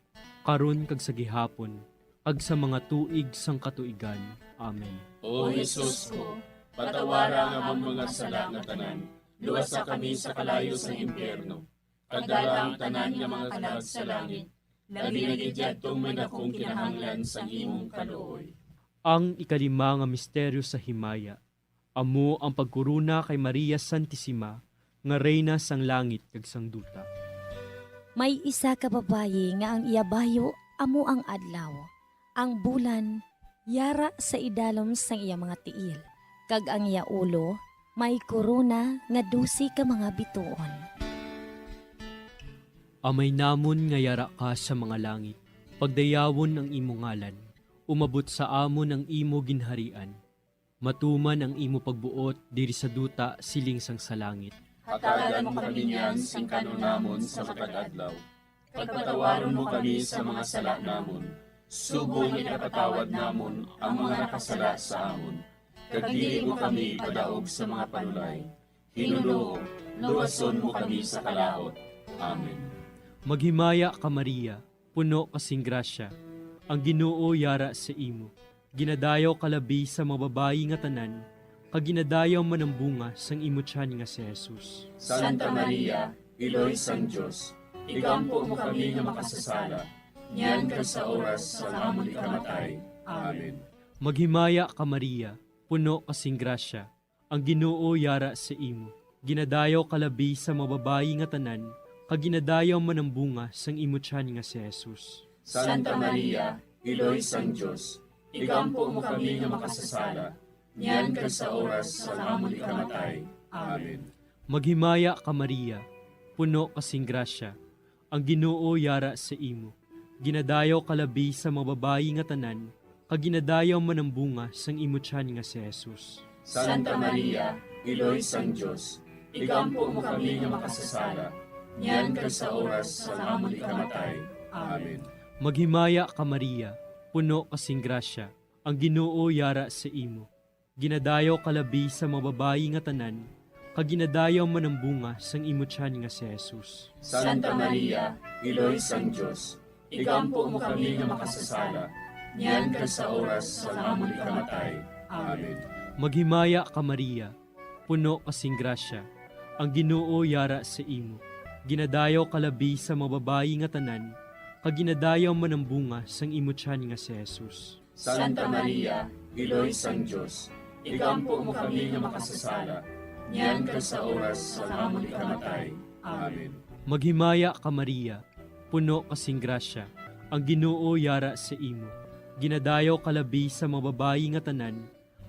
Speaker 25: karon kag sa gihapon, kag sa mga tuig sang katuigan. Amen.
Speaker 24: O Jesus ko, patawara nga among mga sala nga tanan, luwasa kami sa kalayo sa impyerno. Kagdala ang tanan nga mga kalag sa langit, labi na gidyadtong may dakong kinahanglan sa imong kaluoy.
Speaker 25: Ang ikalima nga misteryo sa himaya, amo ang pagkuruna kay Maria Santissima, nga reyna sang langit kag sang duta.
Speaker 10: May isa ka babayi nga ang iyabayo amo ang adlaw. Ang bulan yara sa idalom sang iya mga tiil. Kag ang iya ulo may korona nga 12 ka mga bituon.
Speaker 25: Amay namon nga yara ka sa mga langit, pagdayawon ang imo ngalan, umabot sa amon ang imo ginharian. Matuman ang imo pagbuot diri sa duta siling sang sa langit.
Speaker 24: Hatagan mo kami niyan sing kanunamon sa matag-adlaw. Pagpatawaron mo kami sa mga sala namon. Subong ipatawad namon ang mga nakasala sa amon. Kag dili mo kami padaog sa mga panulay. Hinuluo, luwason mo kami sa kalaot. Amen.
Speaker 25: Maghimaya ka Maria, puno kasing grasya, ang Ginoo yara sa imo. Ginadayaw kalabi sa mga babayi nga tanan, kag ginadayaw man ang bunga sang imo tiyan nga si Jesus.
Speaker 24: Santa Maria, Iloy sang Diyos, igampo mo kami nga makasasala, niyan ka sa oras sa amon ikamatay. Amen.
Speaker 25: Maghimaya ka Maria, puno kasing grasya, ang Ginoo yara sa imo. Ginadayaw kalabi sa mga babayi nga tanan, kag ginadayaw man ang bunga sang imo tiyan nga si Jesus.
Speaker 24: Santa Maria, Iloy sang Diyos, igampo mo kami nga makasasala, niyan ka sa oras sa amon ikamatay. Amen.
Speaker 25: Maghimaya ka Maria, puno kasing grasya, ang Ginoo yara sa imo. Ginadayaw kalabi sa mga babayi nga tanan, kag ginadayaw man ang bunga sang imo tiyan nga si Jesus.
Speaker 24: Santa Maria, Iloy sang Diyos, igampo mo kami nga makasasala, niyan ka sa oras sa amon ikamatay. Amen.
Speaker 25: Maghimaya ka Maria, puno kasing grasya, ang Ginoo yara sa imo. Ginadayaw kalabi sa mga babayi nga tanan, kag ginadayaw man ang bunga sang imo tiyan nga si Jesus.
Speaker 24: Santa Maria, Iloy sang Diyos, igampo mo kami nga makasasala, niyan ka sa oras sa amon ikamatay. Amen.
Speaker 25: Maghimaya ka Maria, puno kasing grasya, ang Ginoo yara sa imo. Ginadayaw kalabi sa mga babayi nga tanan, kag ginadayaw man ang bunga sang imo tiyan nga si Jesus.
Speaker 24: Santa Maria, Iloy sang Diyos, igampo mo kami nga makasasala, niyan ka sa oras sa amon ikamatay. Amen.
Speaker 25: Maghimaya ka Maria, puno kasing grasya, ang Ginoo yara sa imo. Ginadayaw kalabi sa mga babayi nga tanan,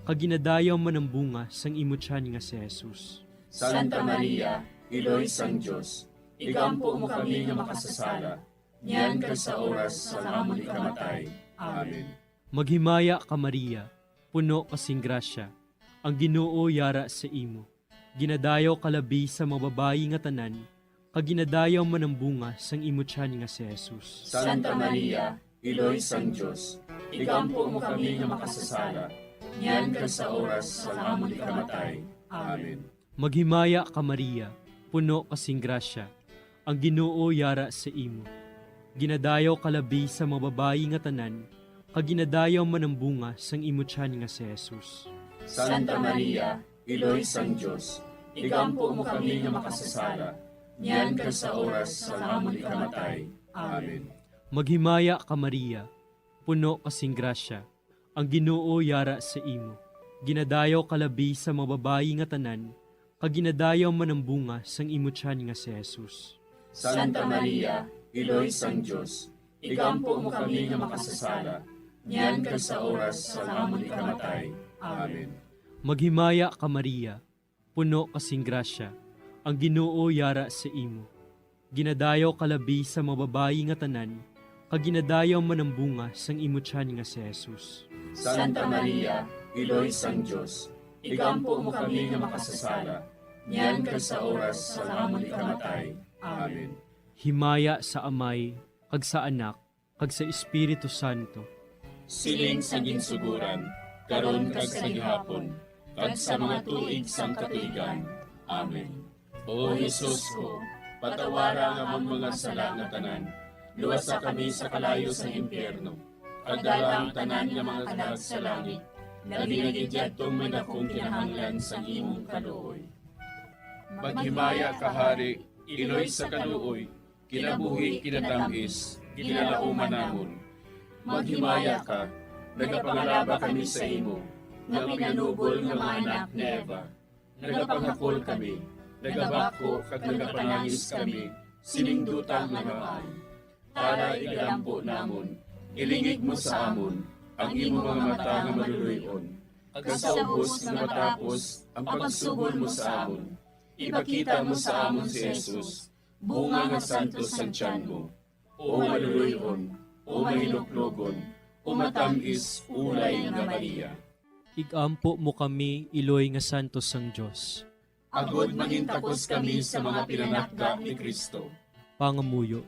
Speaker 25: kag ginadayaw man ang bunga sang imo tiyan nga si Jesus.
Speaker 24: Santa Maria, Iloy sang Diyos, igampo mo kami nga makasasala, niyan ka sa oras sa amon ikamatay. Amen.
Speaker 25: Maghimaya ka Maria, puno kasing grasya, ang Ginoo yara sa imo. Ginadayaw kalabi sa mga babayi nga tanan, kag ginadayaw man ang bunga sang imo tiyan nga si Jesus.
Speaker 24: Santa Maria, Iloy sang Diyos, igampo mo kami nga makasasala, niyan ka sa oras sa amon ikamatay. Amen.
Speaker 25: Maghimaya ka Maria, puno kasing grasya, ang Ginoo yara sa imo. Ginadayaw kalabi sa mga babayi nga tanan, kag ginadayaw man ang bunga sang imo tiyan nga si Jesus.
Speaker 24: Santa Maria, Iloy sang Diyos, igampo mo kami nga makasasala, niyan ka sa oras sa amon ikamatay. Amen.
Speaker 25: Maghimaya ka Maria, puno kasing grasya, ang Ginoo yara sa imo. Ginadayaw kalabi sa mga babayi nga tanan, kag ginadayaw man ang bunga sang imo tiyan nga si Jesus.
Speaker 24: Santa Maria, Iloy sang Diyos, igampo mo kami nga makasasala, niyan ka sa oras sa amon ikamatay. Amen.
Speaker 25: Maghimaya ka Maria, puno kasing grasya, ang Ginoo yara sa imo. Ginadayaw kalabi sa mga babayi nga tanan, kag ginadayaw man ang bunga sang imo tiyan nga si Jesus.
Speaker 24: Santa Maria, Iloy sang Diyos, igampo mo kami nga makasasala, niyan ka sa oras sa amon ikamatay. Amen.
Speaker 25: Himaya sa Amay, kag sa Anak, kag sa Espiritu Santo.
Speaker 24: Siling sa ginsuguran, karon kag sa gihapon, kag sa mga tuig sang katuigan. Amen. O Jesus ko, patawara ang among mga sala nga tanan, luwasa kami sa kalayo sa impyerno, kag dala ang tanan nga mga kalag sa langit, nagigidjadtong may dakong kinahanglan sa imong kaluoy.
Speaker 6: Maghimaya ka, Hari, Iloy sa kaluoy, kinabuhi kinatamis, kinalauman namon. Maghimaya ka, nagapangalaba kami sa imo, nga pinanubol nga mga anak ni Eva. Nagapangakol kami, nagabako kag nagapanangis kami, siningdutang nga maay. Para igalampo namon, ilingig mo sa amon, ang imo mga mata nga maluluyon. Kag sa ubos nga matapos, ang pagsugod mo sa amon. Ipakita mo sa amon si Jesus, bunga nga santos sa tiyan mo. O maluluyon, o mahiluklogon, o matamis, ulay nga Maria.
Speaker 25: Igampo mo kami, Iloy nga santos sang Dios.
Speaker 24: Agod mangintakos kami sa mga pinanakda ni Kristo.
Speaker 25: Pangamuyo.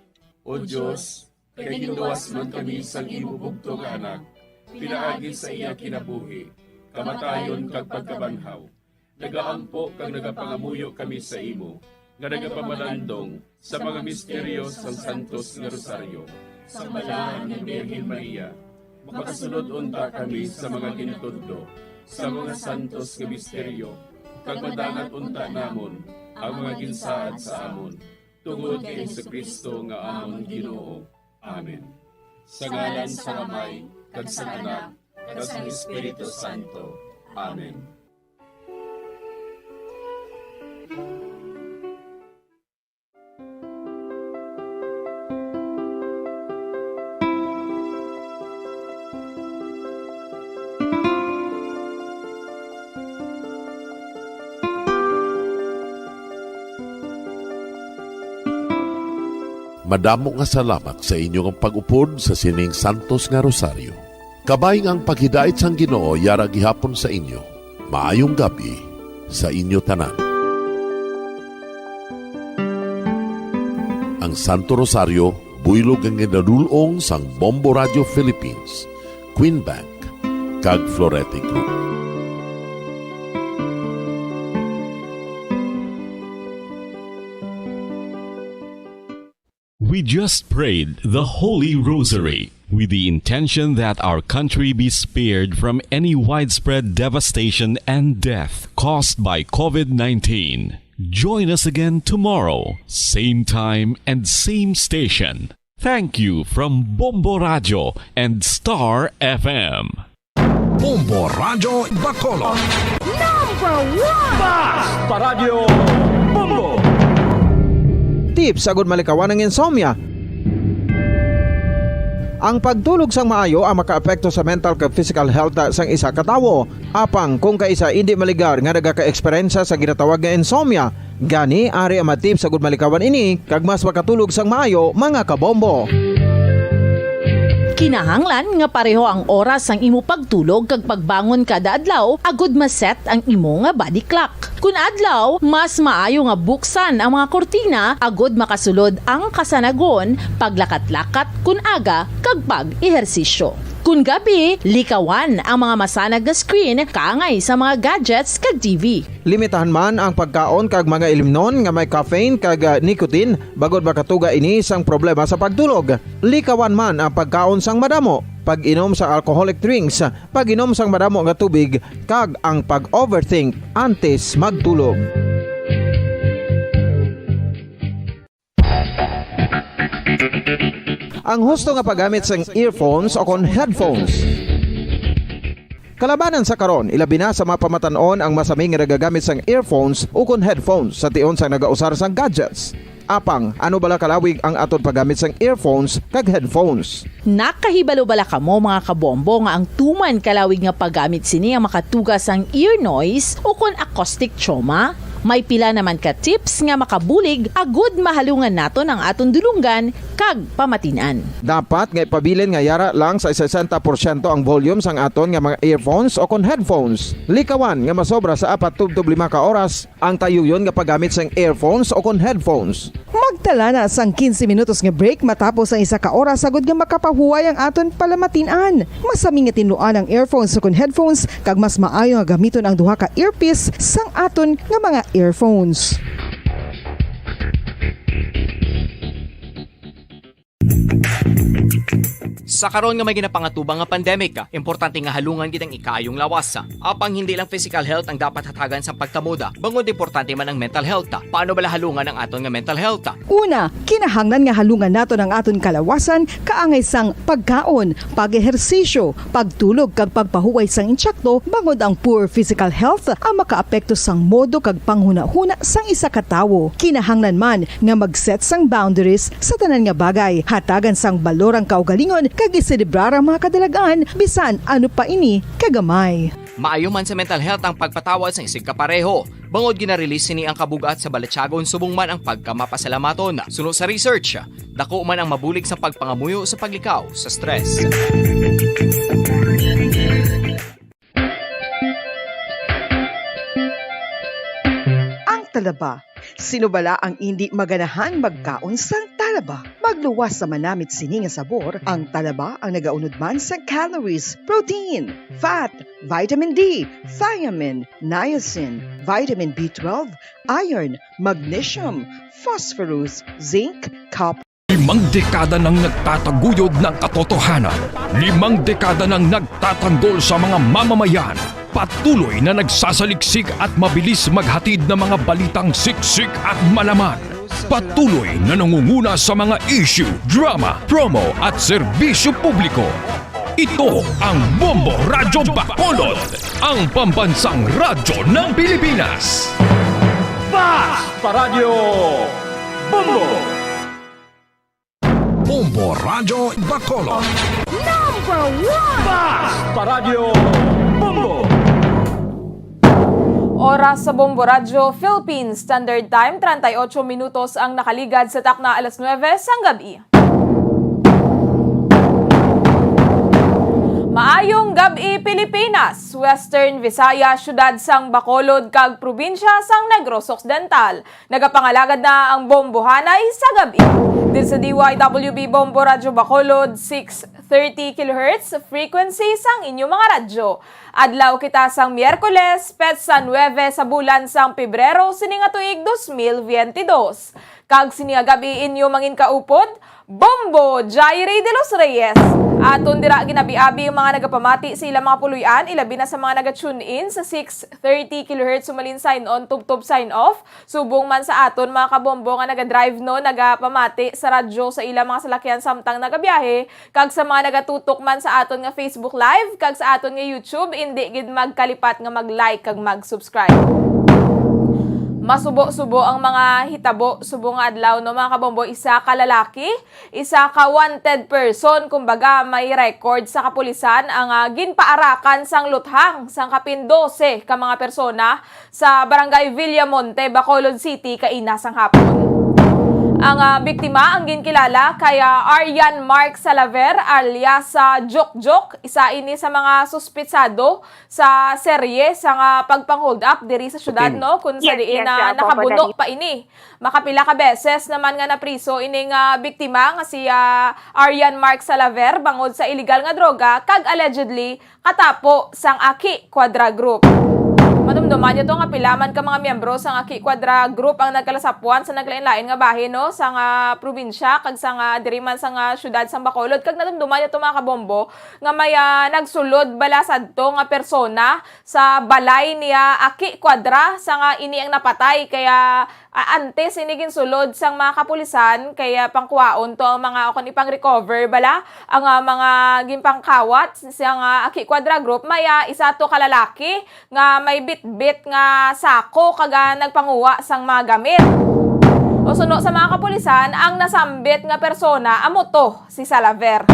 Speaker 24: O Diyos, kay ginluwas man kami sa imo bugto nga anak, pinaagi sa iya kinabuhi, kamatayon kag pagkabanhaw. Nagaampo kag nagapangamuyo kami sa imo, nga nagapamalandong sa mga misteryo sang Santos nga Rosaryo. Sa balaan ni Birhen Maria, makasunod unta kami sa mga ginutudlo, sa mga santos nga misteryo, kag madangat unta namon ang mga ginsaad sa amon, tungod kay Jesucristo nga amon Ginoo. Amen. Sa ngalan sa Amay, kag sa Anak, kag sa Espiritu Santo. Amen.
Speaker 15: Madamo nga salamat sa inyong pag-upod sa sining Santos nga Rosaryo. Kabayng ang paghidait sang Ginoo yara gihapon sa inyo. Maayong gabi sa inyo tanan. Ang Santo Rosario buylog ang ginadulong sang Bombo Radio Philippines, Queen Bank, kag Florete Group.
Speaker 17: We just prayed the Holy Rosary with the intention that our country be spared from any widespread devastation and death caused by COVID-19. Join us again tomorrow, same time and same station. Thank you from Bombo Radio and Star FM.
Speaker 9: Bombo Radio Bacolod.
Speaker 20: Number 1!
Speaker 9: Basta Radio Bombo!
Speaker 13: Tips sagod malikawan ng insomnia. Ang pagtulog sang maayo ang makaapekto sa mental kag physical health sang isa ka tawo. Apang kung kaisa hindi maligar nga nagaka-eksperyensya sa ginatawag nga insomnia, gani ari ang matip sagod malikawan ini kag mas makatulog sang maayo mga kabombo.
Speaker 4: Kinahanglan nga pareho ang oras sang imo pagtulog kag pagbangon kada adlaw agud maset ang imo nga body clock. Kun adlaw, mas maayo nga buksan ang mga kortina agud makasulod ang kasanagon, paglakat-lakat kun aga kag pag-ehersisyo. Kun gabi, likawan ang mga masanag nga screen kaangay sa mga gadgets kag TV.
Speaker 13: Limitahan man ang pagkaon kag mga ilimnon nga may caffeine kag nicotine bagod makatuga ini sang problema sa pagtulog. Likawan man ang pagkaon sang madamo, pag-inom sa alcoholic drinks, pag-inom sang madamo nga tubig kag ang pag-overthink antes magtulog. Ang husto nga paggamit sang earphones o kon headphones. Kalabanan sa karon, ilabi na sa mapamatanon ang masami nga nagagamit sang earphones o kon headphones sa tion sang nagausar sang gadgets. Apang, ano bala kalawig ang aton paggamit sang earphones kag headphones?
Speaker 4: Nakahibalo bala kamo mga kabombo nga ang tuman kalawig nga paggamit sini ang makatugas sang ear noise o kon acoustic trauma? May pila naman ka tips nga makabulig agud mahalungan naton ang aton dulunggan kag pamatinan.
Speaker 13: Dapat nga ipabilin nga yara lang sa 60% ang volume sang aton nga mga earphones o kon headphones. Likawan nga masobra sa 4 to 5 ka oras ang tayuyon nga paggamit sang earphones o kon headphones.
Speaker 20: Tala na sang 15 minutos nga break matapos ang isa ka oras sagod nga makapahuway ang aton palamatinan. Masami nga tinluan ang earphones sukon headphones kag mas maayo nga gamiton ang duha ka earpiece sang aton nga mga earphones.
Speaker 11: Sa karon nga may ginapangatubang nga pandemic, importante nga halungan kitang ikayong lawas. Apang hindi lang physical health ang dapat hatagan sa pagkamuda, bangod importante man ang mental health. Paano bala halungan ang aton nga mental health?
Speaker 20: Una, kinahanglan nga halungan naton ang aton kalawasan kaangay sang pagkaon, pag-ehersisyo, pagtulog kag pagpahuway sang insyakto, bangod ang poor physical health ang makaapekto sang modo kag panghuna-huna sang isa ka tawo. Kinahanglan man nga mag-set sang boundaries sa tanan nga bagay, hatagan sang balorang kaugalingon kag iselebrar ang mga kadalagaan bisan ano pa ini kagamay.
Speaker 11: Maayo man sa mental health ang pagpatawad sa isig kapareho. Bangod ginarelease sini ang kabugat sa Balatyagon subong man ang pagkamapasalamaton. Suno sa research, dako man ang mabulig sa pagpangamuyo sa paglikaw sa stress.
Speaker 20: Ang talaba. Sino bala ang hindi maganahan magkaon sang talaba? Magluwas sa manamit sini nga sabor, ang talaba ang nagaunod man sa calories, protein, fat, vitamin D, thiamine, niacin, vitamin B12, iron, magnesium, phosphorus, zinc, copper.
Speaker 9: 5 dekada nang nagtataguyod ng katotohanan. 5 dekada nang nagtatanggol sa mga mamamayan. Patuloy na nagsasaliksik at mabilis maghatid ng mga balitang siksik at malaman. Patuloy na nangunguna sa mga issue, drama, promo at serbisyo publiko. Ito ang Bombo Radyo Bacolod, ang pambansang radyo ng Pilipinas.
Speaker 17: Fast Paradyo Bombo!
Speaker 9: Bombo Radyo Bacolod.
Speaker 5: Number 1!
Speaker 17: Fast Paradyo Bombo!
Speaker 14: Oras sa Bombo Radyo Philippines Standard Time, 38 minutos ang nakaligad sa takna alas 9 sang gabi. Maayong gabi Pilipinas, Western Visaya, syudad sang Bacolod kag probinsya sang Negros Occidental. Nagapangalagad na ang bombohanay sa gabi. Din sa DYWB Bombo Radyo Bacolod, 630 kHz frequency sang inyong mga radyo. Adlaw kita sang Miyerkules, petsa 9 sa bulan sang Pebrero, sininga tuig 2022. Kag sininga gabi inyo mangin kaupod, Bombo Jairi de los Reyes. Aton dira ginabi-abi ang mga nagapamati sa ilang mga puluyan, ilabi na sa mga naga-tune in sa 630 kHz sumalin sign on, tub-tub sign off. Subong man sa aton mga kabombo nga naga-drive no, nagapamati sa radyo sa ilang mga salakyan samtang nagabiyahe, kag sa mga nagatutok man sa aton nga Facebook Live, kag sa aton nga YouTube, hindi gid magkalipat nga mag-like kag mag-subscribe. Masubo-subo ang mga hitabo subong nga adlaw no mga kabombo, isa ka lalaki, isa ka wanted person, kumbaga may record sa kapulisan ang ginpaarakan sang luthang sang kapin 12 ka mga persona sa barangay Villamonte, Bacolod City kaina sang hapon. Ang biktima ang ginkilala kaya Aryan Mark Salaver alias Jok-Jok, isa ini sa mga suspitsado sa serye sa pagpang-hold up diri sa syudad no, kung sa diin na nakabuno pa ini. Makapila ka beses naman nga napriso ining biktima nga si Aryan Mark Salaver bangod sa illegal nga droga kag allegedly katapo sang Aki Quadra Group. Madumduman nyo to nga pilaman ka mga miyembro sa Aki Quadra Group ang nagkalasapuan sa naglain-lain nga bahin no, sa probinsya kag sa diriman sa syudad sa Bacolod. Kag nadumduman nyo to mga kabombo nga may nagsulod balasad to nga persona sa balay niya Aki Quadra sa ini ang napatay kaya antes inigin sulod sang mga kapulisan kaya pangkuwaon to ang mga kon ipang recover bala ang mga gimpangkawat sa Aki Quadra Group. May isa to kalalaki nga may bit nga sako kaga nagpanguwa sang mga gamit. O suno sa mga kapulisan, ang nasambit nga persona amo to si Salaver.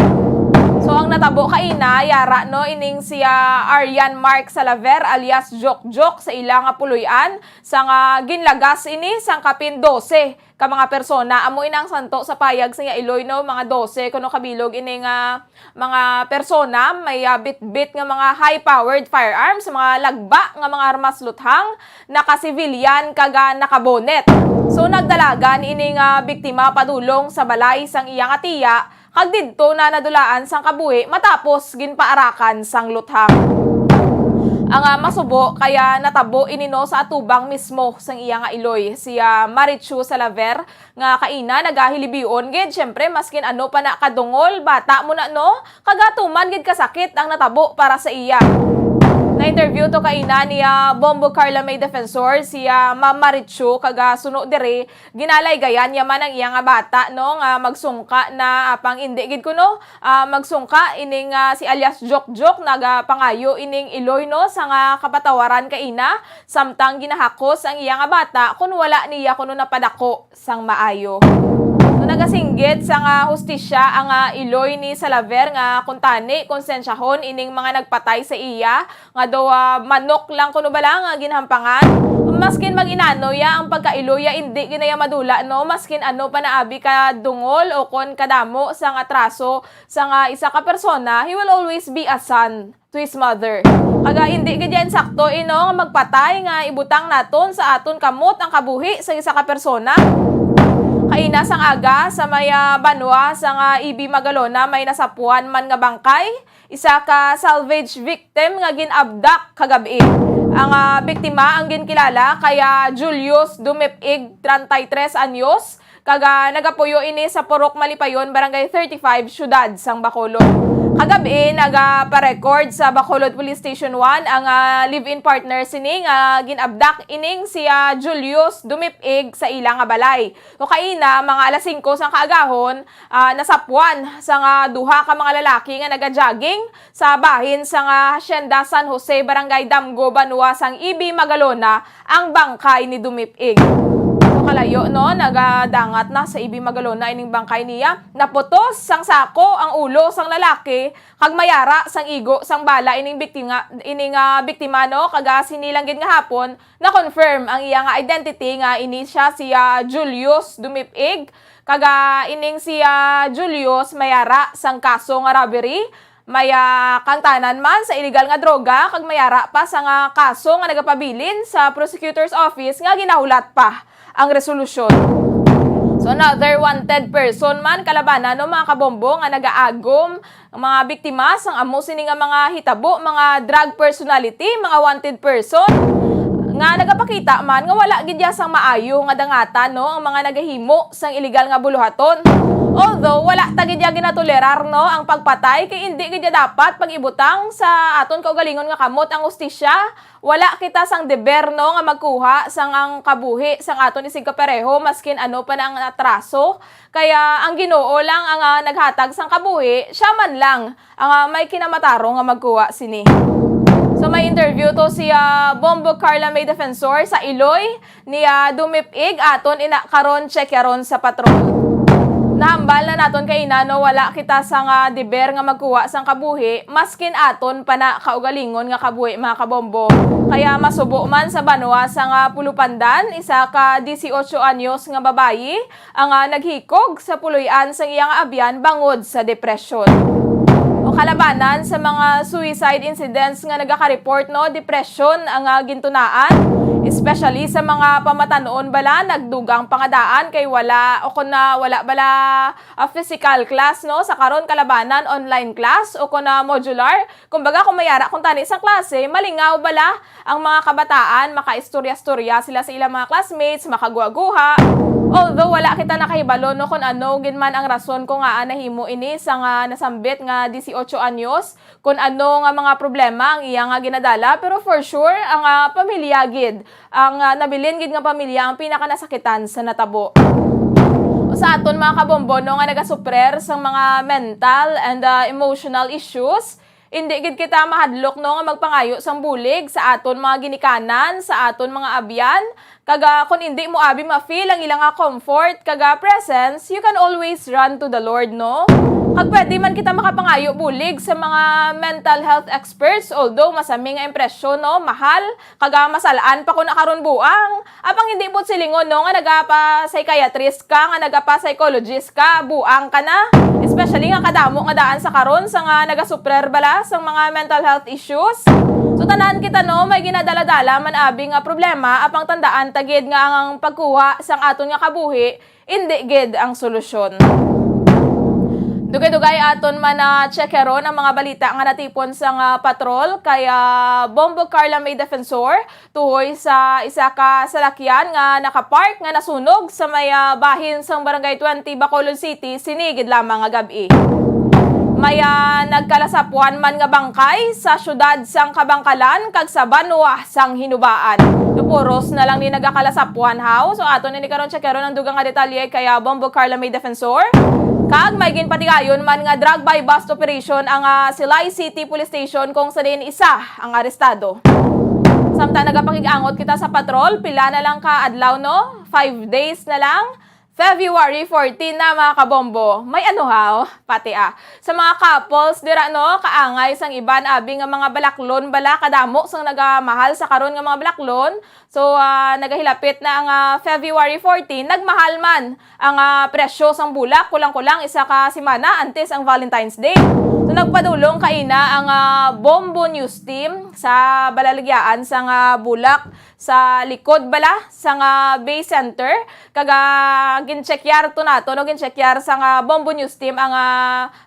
Speaker 14: So ang natabo kaina yara no ining si Aryan Mark Salaver alias Jok sa ilang puluyan sang ginlagas ini sang kapin 12 ka mga persona amo inang santo sa payag sa Iloy no mga 12 kuno kabilog ini nga mga persona may bit-bit nga mga high-powered firearms mga lagba nga mga armas luthang naka-civilian kaga nakabonet. So nagdalagan ini nga biktima padulong sa balay sang iyang atiya kag didto na nadulaan sang kabuhi matapos ginpaarakan sang luthang. Ang masubo kaya natabo inino sa atubang mismo sang iya nga Iloy si Marichu Salaver nga kaina nagahilibion gid syempre maskin ano pa na kadungol bata mo na no kagatuman gid kasakit ang natabo para sa iya. Na-interview to kaina ni Bombo Carla May Defensor si Ma'am Marichu kaga suno dire ginalay gayan yaman ang iya nga bata no nga magsungka na pang indi gid kuno magsungka ining si alias Jok naga pangayo ining Iloy no sa nga kapatawaran kaina samtang ginahakos ang iya nga bata kun wala niya kuno napadako sang maayo. Nagasinggit sa nga hustisya ang Iloy ni Salaver nga kuntani konsensyahon ining mga nagpatay sa iya nga daw manok lang kuno bala nga ginhampangan maskin mag-inano ya ang pagka-Iloy indi ginaya madula no maskin ano pa naabi ka dungol o kon kadamo sa nga atraso sa nga isa ka persona he will always be a son to his mother. Kaga hindi gidyan sakto ino magpatay nga ibutang naton sa aton kamot ang kabuhi sa isa ka persona. Kaina sang aga sa may banwa sa nga Ibi Magalona may nasapuan man nga bangkay. Isa ka salvage victim nga ginabdak kagabi. Ang biktima ang ginkilala kaya Julius Dumipig 33 anyos. Kaga nagapuyo ini sa Purok Malipayon, Barangay 35, Syudad sang Bacolod. Kagabi nagaparecord sa Bacolod Police Station 1 ang live-in partner sining ginabdak ining si Julius Dumipig sa ilang balay. O kaina mga alas 5 sang kaagahon nasapuan sa duha ka mga lalaki nga naga-jogging sa bahin sa Hacienda San Jose, Barangay Damgo, Banwa sang Ibi Magalona ang bangkay ni Dumipig. Kalayo no nagadangat na sa Ibi Magalona ining bangkay niya naputos sang sako ang ulo sang lalaki kag mayara sang igo sang bala ining biktima no kaga sinilang gid nga hapon na confirm ang iya nga identity nga ini siya si Julius Dumipig kaga ining si Julius mayara sang kaso nga robbery may kantanan man sa illegal nga droga kag mayara pa sa nga kaso nga nagapabilin sa prosecutor's office nga ginahulat pa ang resolusyon. So another wanted person man kalabanan no mga kabombo nga nagaagom ang mga biktima sang amo sini nga mga hitabo, mga drug personality, mga wanted person nga nagapakita man nga wala gid sang maayo nga dangatan no ang mga nagahimo sang illegal nga buluhaton. Although wala ta gid ginatolerar no ang pagpatay kay indi gid dapat pag-ibutang sa aton kaugalingon nga kamot ang hustisya. Wala kita sang deber no nga magkuha sang ang kabuhi sang aton isig kapareho maskin ano pa na ang atraso. Kaya ang Ginoo lang ang naghatag sang kabuhi, siya man lang ang may kinamatarong nga magkuha sini. So may interview to si Bombo Carla May Defensor sa Iloy ni Dumipig aton ina karon check yaron sa patrol. Nahambal na naton kay inano wala kita sang deber nga magkuha sang kabuhi maskin aton pa na kaugalingon nga kabuhi mga kabombo. Kaya masubo man sa banwa sang Pulupandan isa ka 18 anyos nga babayi ang naghikog sa puloy-an sang iyang abyan bangod sa depresyon. O kalabanan sa mga suicide incidents nga nagaka-report no depression ang gintunaan especially sa mga pamatanon bala nagdugang pangadaan kay wala o kuna wala bala physical class no sa karon kalabanan online class o kuna modular kumbaga kung mayara kung tani sa klase malingaw bala ang mga kabataan makaistorya-storya sila sa ilang mga classmates makagwa-guha. Although wala kita nakahibalo no kung ano ginman ang rason kung nahimo ini sa nasambit nga 18 anyos kung ano nga mga problema ang iya nga ginadala pero for sure ang pamilya gid ang nabilin gid nga pamilya ang pinakanasakitan sa natabo. Sa aton mga kabombo no nga nagasuprer sa mga mental and emotional issues hindi gid kita mahadlok no nga magpangayo sang bulig sa aton mga ginikanan sa aton mga abyan kaga kun hindi mo abi ma-feel ang ilang comfort kaga presence you can always run to the Lord no Kag pwede man kita makapangayo bulig sa mga mental health experts, although masami nga impresyon, no, mahal, kaga masalaan pa ko nakaron buang. Apang hindi po silingon, no, nga nagapa-psychiatrist ka, nga nagapa-psychologist ka, buang ka na. Especially nga kadamo nga daan sa karon sa nga nagasuprer bala sa mga mental health issues. So tanan kita, no, may ginadala-dala man abi nga problema, apang tandaan tagid nga ang pagkuha sang aton nga kabuhi, hindi gid ang solusyon. Dugay-dugay aton man na checkeron ang mga balita nga natipon sa nga patrol kaya Bombo Carla May Defensor tuhoy sa isa ka salakyan nga nakapark nga nasunog sa may bahin sang Barangay 20 Bacolod City sinigid lamang nga gabi. May nagkalasapuan man nga bangkay sa syudad sang Kabangkalan kag sa Banwa sang Hinubaan. Puros na lang ni nagakalasapuan haw. So aton ni karon checkeron ang dugang nga detalye kaya Bombo Carla May Defensor. Kag may ginpatigayon man nga drug by bust operation ang Silay City Police Station kung sa din isa ang arestado. Samtang nagapakig-angot kita sa patrol, pila na lang ka adlaw, no? 5 days na lang. February 14 na mga kabombo. May ano haw? Pati sa mga couples dira, no, kaangay sang iban abi nga mga balaklon bala kadamo sang nagamahal sa karon nga mga balaklon. So nagahilapit na ang February 14, nagmahal man ang presyo sang bulak, kulang-kulang isa ka semana antes ang Valentine's Day. So nagpadulong kaina ang Bombo News Team sa balaligyaan sang bulak sa likod bala sa Bay Center kaga ginchekyar to nato no ginchekyar sa Bombo News Team ang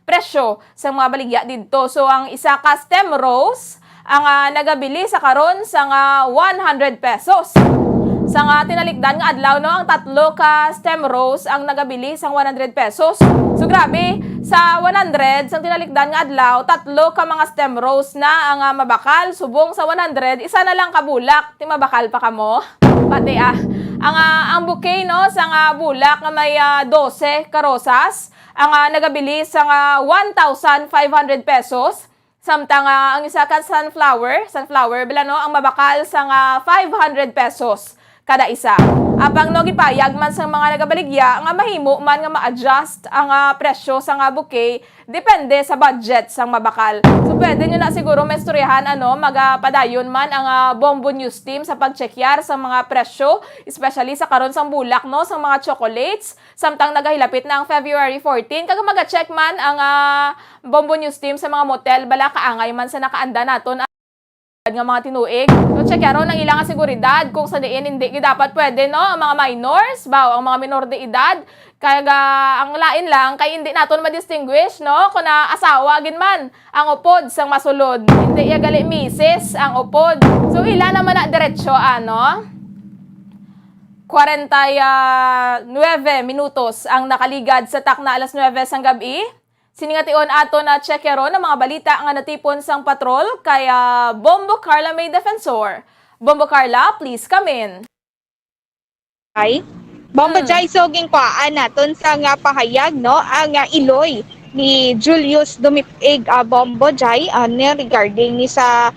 Speaker 14: presyo sa mga baligya didto. So ang isa ka stem rose ang nagabili sa karon sa 100 pesos. Sa tinalikdan nga adlaw, no, ang tatlo ka stem rose ang nagabili sa 100 pesos. So grabe, sa 100 sang tinalikdan nga adlaw, tatlo ka mga stem rose na ang mabakal. Subong sa 100, isa na lang kabulak, ti mabakal pa kamo. Pati ang bouquet, no, sa bulak nga may 12 karosas, ang nagabili sa 1,500 pesos. Samtang ang isa ka sunflower bila, no, ang mabakal sa 500 pesos kada isa. Apang no gipayag man sa mga nagabaligya nga mahimo man nga ma-adjust ang presyo sa bouquet depende sa budget sang mabakal. So pwede nyo na siguro maistoryahan magapadayon man ang Bombo News Team sa pagchekyar sa mga presyo, especially sa karon sang bulak, no, sa mga chocolates. Samtang nagahilapit na ang February 14, kaga maga-check man ang Bombo News Team sa mga motel bala kaangay man sa nakaanda naton nga mga tinuig. So checkaron ang ilang seguridad kung sa diin hindi dapat pwede, no, ang mga minors, ang mga minor de edad. Kaya ang lain lang kay hindi naton ma-distinguish, no, kung na asawa gin man ang upod sang masulod. Hindi gali misis ang upod. So ila naman na diretso 49 minutos ang nakaligad sa takna alas 9 sang gabi. Siningation ato na checkeron ng mga balita nga natipon sang patrol kaya Bombo Carla May Defensor. Bombo Carla, please come in.
Speaker 1: Ay, Bombo Jai, soging kwaan naton sa pahayag, no, ang iloy ni Julius Dumipig Bombo Jai regarding ni sa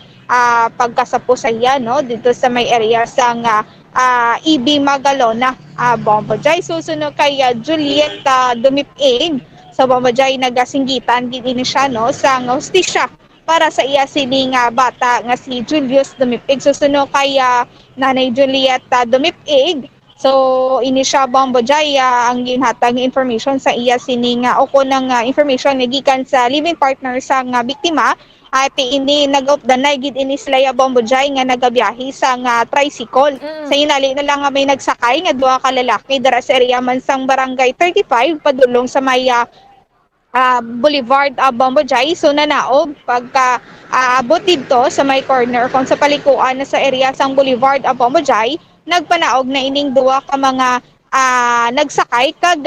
Speaker 1: pagkasapusaya, no, dito sa may area sang EB Magalona. Bombo Jai, susunod kay Juliet Dumipig. So Bombo Jai nagasinggitan din siya, no, sa hostisya para sa iya sining bata nga si Julius Dumipig. Susunod kay Nanay Juliet Dumipig. So ini siya Bombo Jai ang ginhatag information sa iya sining uko ng information gikan sa living partner sa biktima. At ini nag-off the night gid ini sila Bombo Jai nga nagabiyahe sa tricycle. Sa inali na lang may nagsakay nga duha ka lalaki dira sa area man sang Barangay 35 padulong sa may Boulevard Bombo Jai. So nanaog pagka abot dito sa may corner kung sa palikuan na sa area sang Boulevard Bombo Jai, nagpanaog na ining duha ka mga nagsakay kag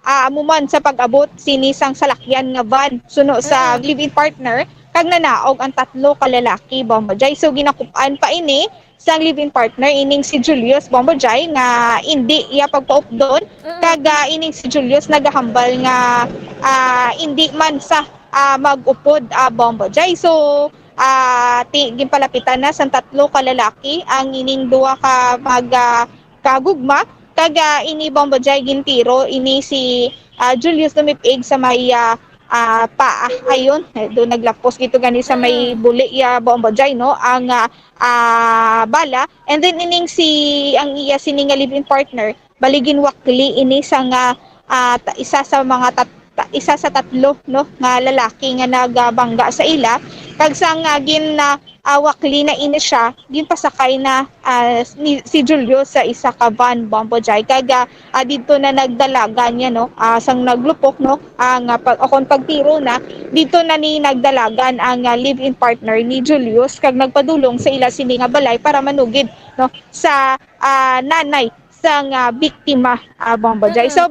Speaker 1: amuman sa pag-abot sinisang salakyan nga van suno sa living partner kag nanaog ang tatlo ka lalaki Bombo Jai. So ginakupan pa ini sa living partner ining si Julius Bombo Jai nga hindi iya pagpa-up doon kag ining si Julius nagahambal nga hindi man sa mag-upod Bombo Jai. So ginpalapitan na sa tatlo ka lalaki ang ining duha ka kagugma kag ini Bombo Jai gintiro ini si Julius Dumipig sa may paa ayon doon naglapos gito gani sa may buli ya Bombojay no ang bala, and then ining ang iya sini nga live-in partner baligin wakli ini sa nga isa sa tatlo no nga lalaki nga nagabangga sa ila kag sa nga wakli na ini siya ginpasakay na si Julio sa isa ka van Bombojay kag dito na nagdalaga niya no sang naglupok no ang akon pagtiro na dito na ni nagdalagan ang live-in partner ni Julius kag nagpadulong sa ila sini nga balay para manugid no sa nanay sa nga biktima Bombojay. So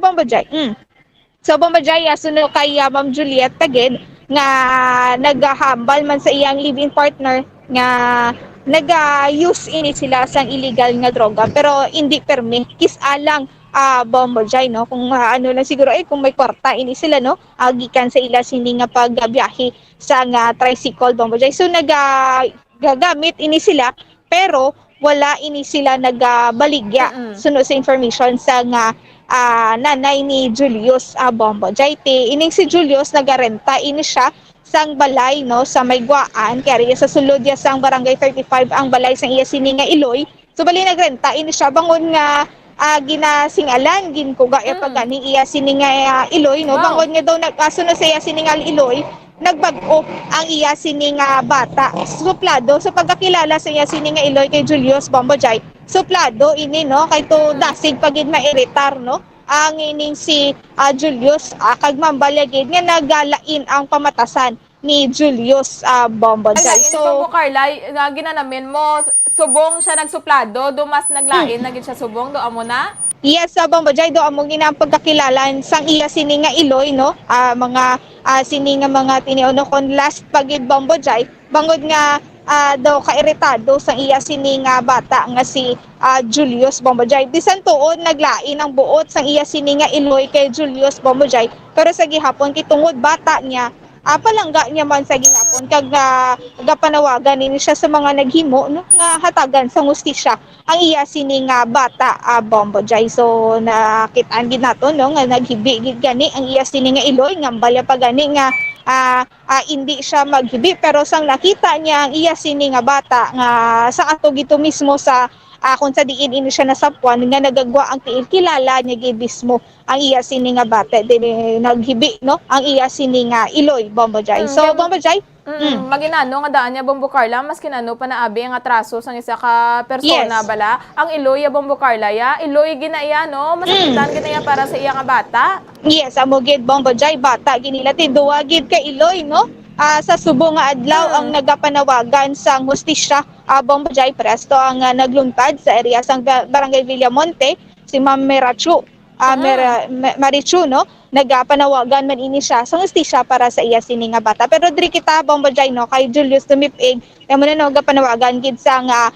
Speaker 1: Bombojay suno kay Ma'am Juliet Taged nga naghahambal man sa iyang live-in partner nga nag-use ini sila sang illegal nga droga pero hindi permi kisalang Bombojay no kung ano lang siguro kung may kwarta ini sila no gikan sa ila sini nga pagbiyahe sa nga tricycle Bombojay. So gagamit ini sila pero wala ini sila nagabaligya sunod sa information sa nga nanay ni Julius Bombojay. Ining si Julius nagarenta ini siya sang balay no sa Maygwaan kaya sa sulod ya sang barangay 35 ang balay sang iya sini nga Iloy. So bali nagrenta ini siya bangon nga ginasingalan ginkuga pagani iya sini nga Iloy no bangon nga daw nagsunod sa iya sini nga Iloy nagbag-o ang iya sini nga bata suplado sa pagkakilala sa iya sini nga Iloy kay Julius Bombojay suplado ini no kay to dasig pagid mairitar no ang ining si Julius kag mambaligid nga nagalain ang pamatasan ni Julius Bombojay.
Speaker 14: So Carla nga ginanamin mo subong siya nagsuplado dumas naglain nagid siya subong do amo na.
Speaker 1: Yes, Bombojay do among ginang pagkakilalan sang iya sini nga Iloy no mga sini nga mga tiniuno kon last pagid Bombojay bangod nga daw kairitado sang iya sini nga bata nga si Julius Bombojay. Bisan tuod naglain ang buot sang iya sini nga Iloy kay Julius Bombojay pero sa gihapon kitungod bata niya palangga niya man sa gihapon kag gapanawagan ini siya sa mga naghimo no nga hatagan sa hustisya ang iya sini nga bata Bombojay. So nakitaan gid naton no nga naghibi gid gani ang iya sini nga Iloy ngambala pa gani nga hindi siya maghibi pero sang nakita niya ang iya sini nga bata nga sa ato gito mismo sa kung sa diin ini siya nasapuan nga nagagwa ang kilala niya gid mismo ang iya sini nga bata naghibi no ang iya sini nga Iloy Bombojay. So Bombojay
Speaker 14: maginano nga daan niya Bombo Carla mas kinano pa naabi ang atraso sang isa ka persona bala ang Iloy Bombo Carla Iloy ginaya no masakitan ginaya para sa iya nga bata.
Speaker 1: Yes amo gid Bombojay bata ginilati duwa gid ka Iloy no sa subong nga adlaw ang nagapanawagan sa hustisya Bombojay presto ang nagluntad sa area sang barangay Villamonte si Ma'am Merachu Marichu no nagapanawagan man ini siya sa hustisya para sa iya sini nga bata pero diri kita Bombojay no kay Julius Dumipig mo na nagapanawagan gid sa nga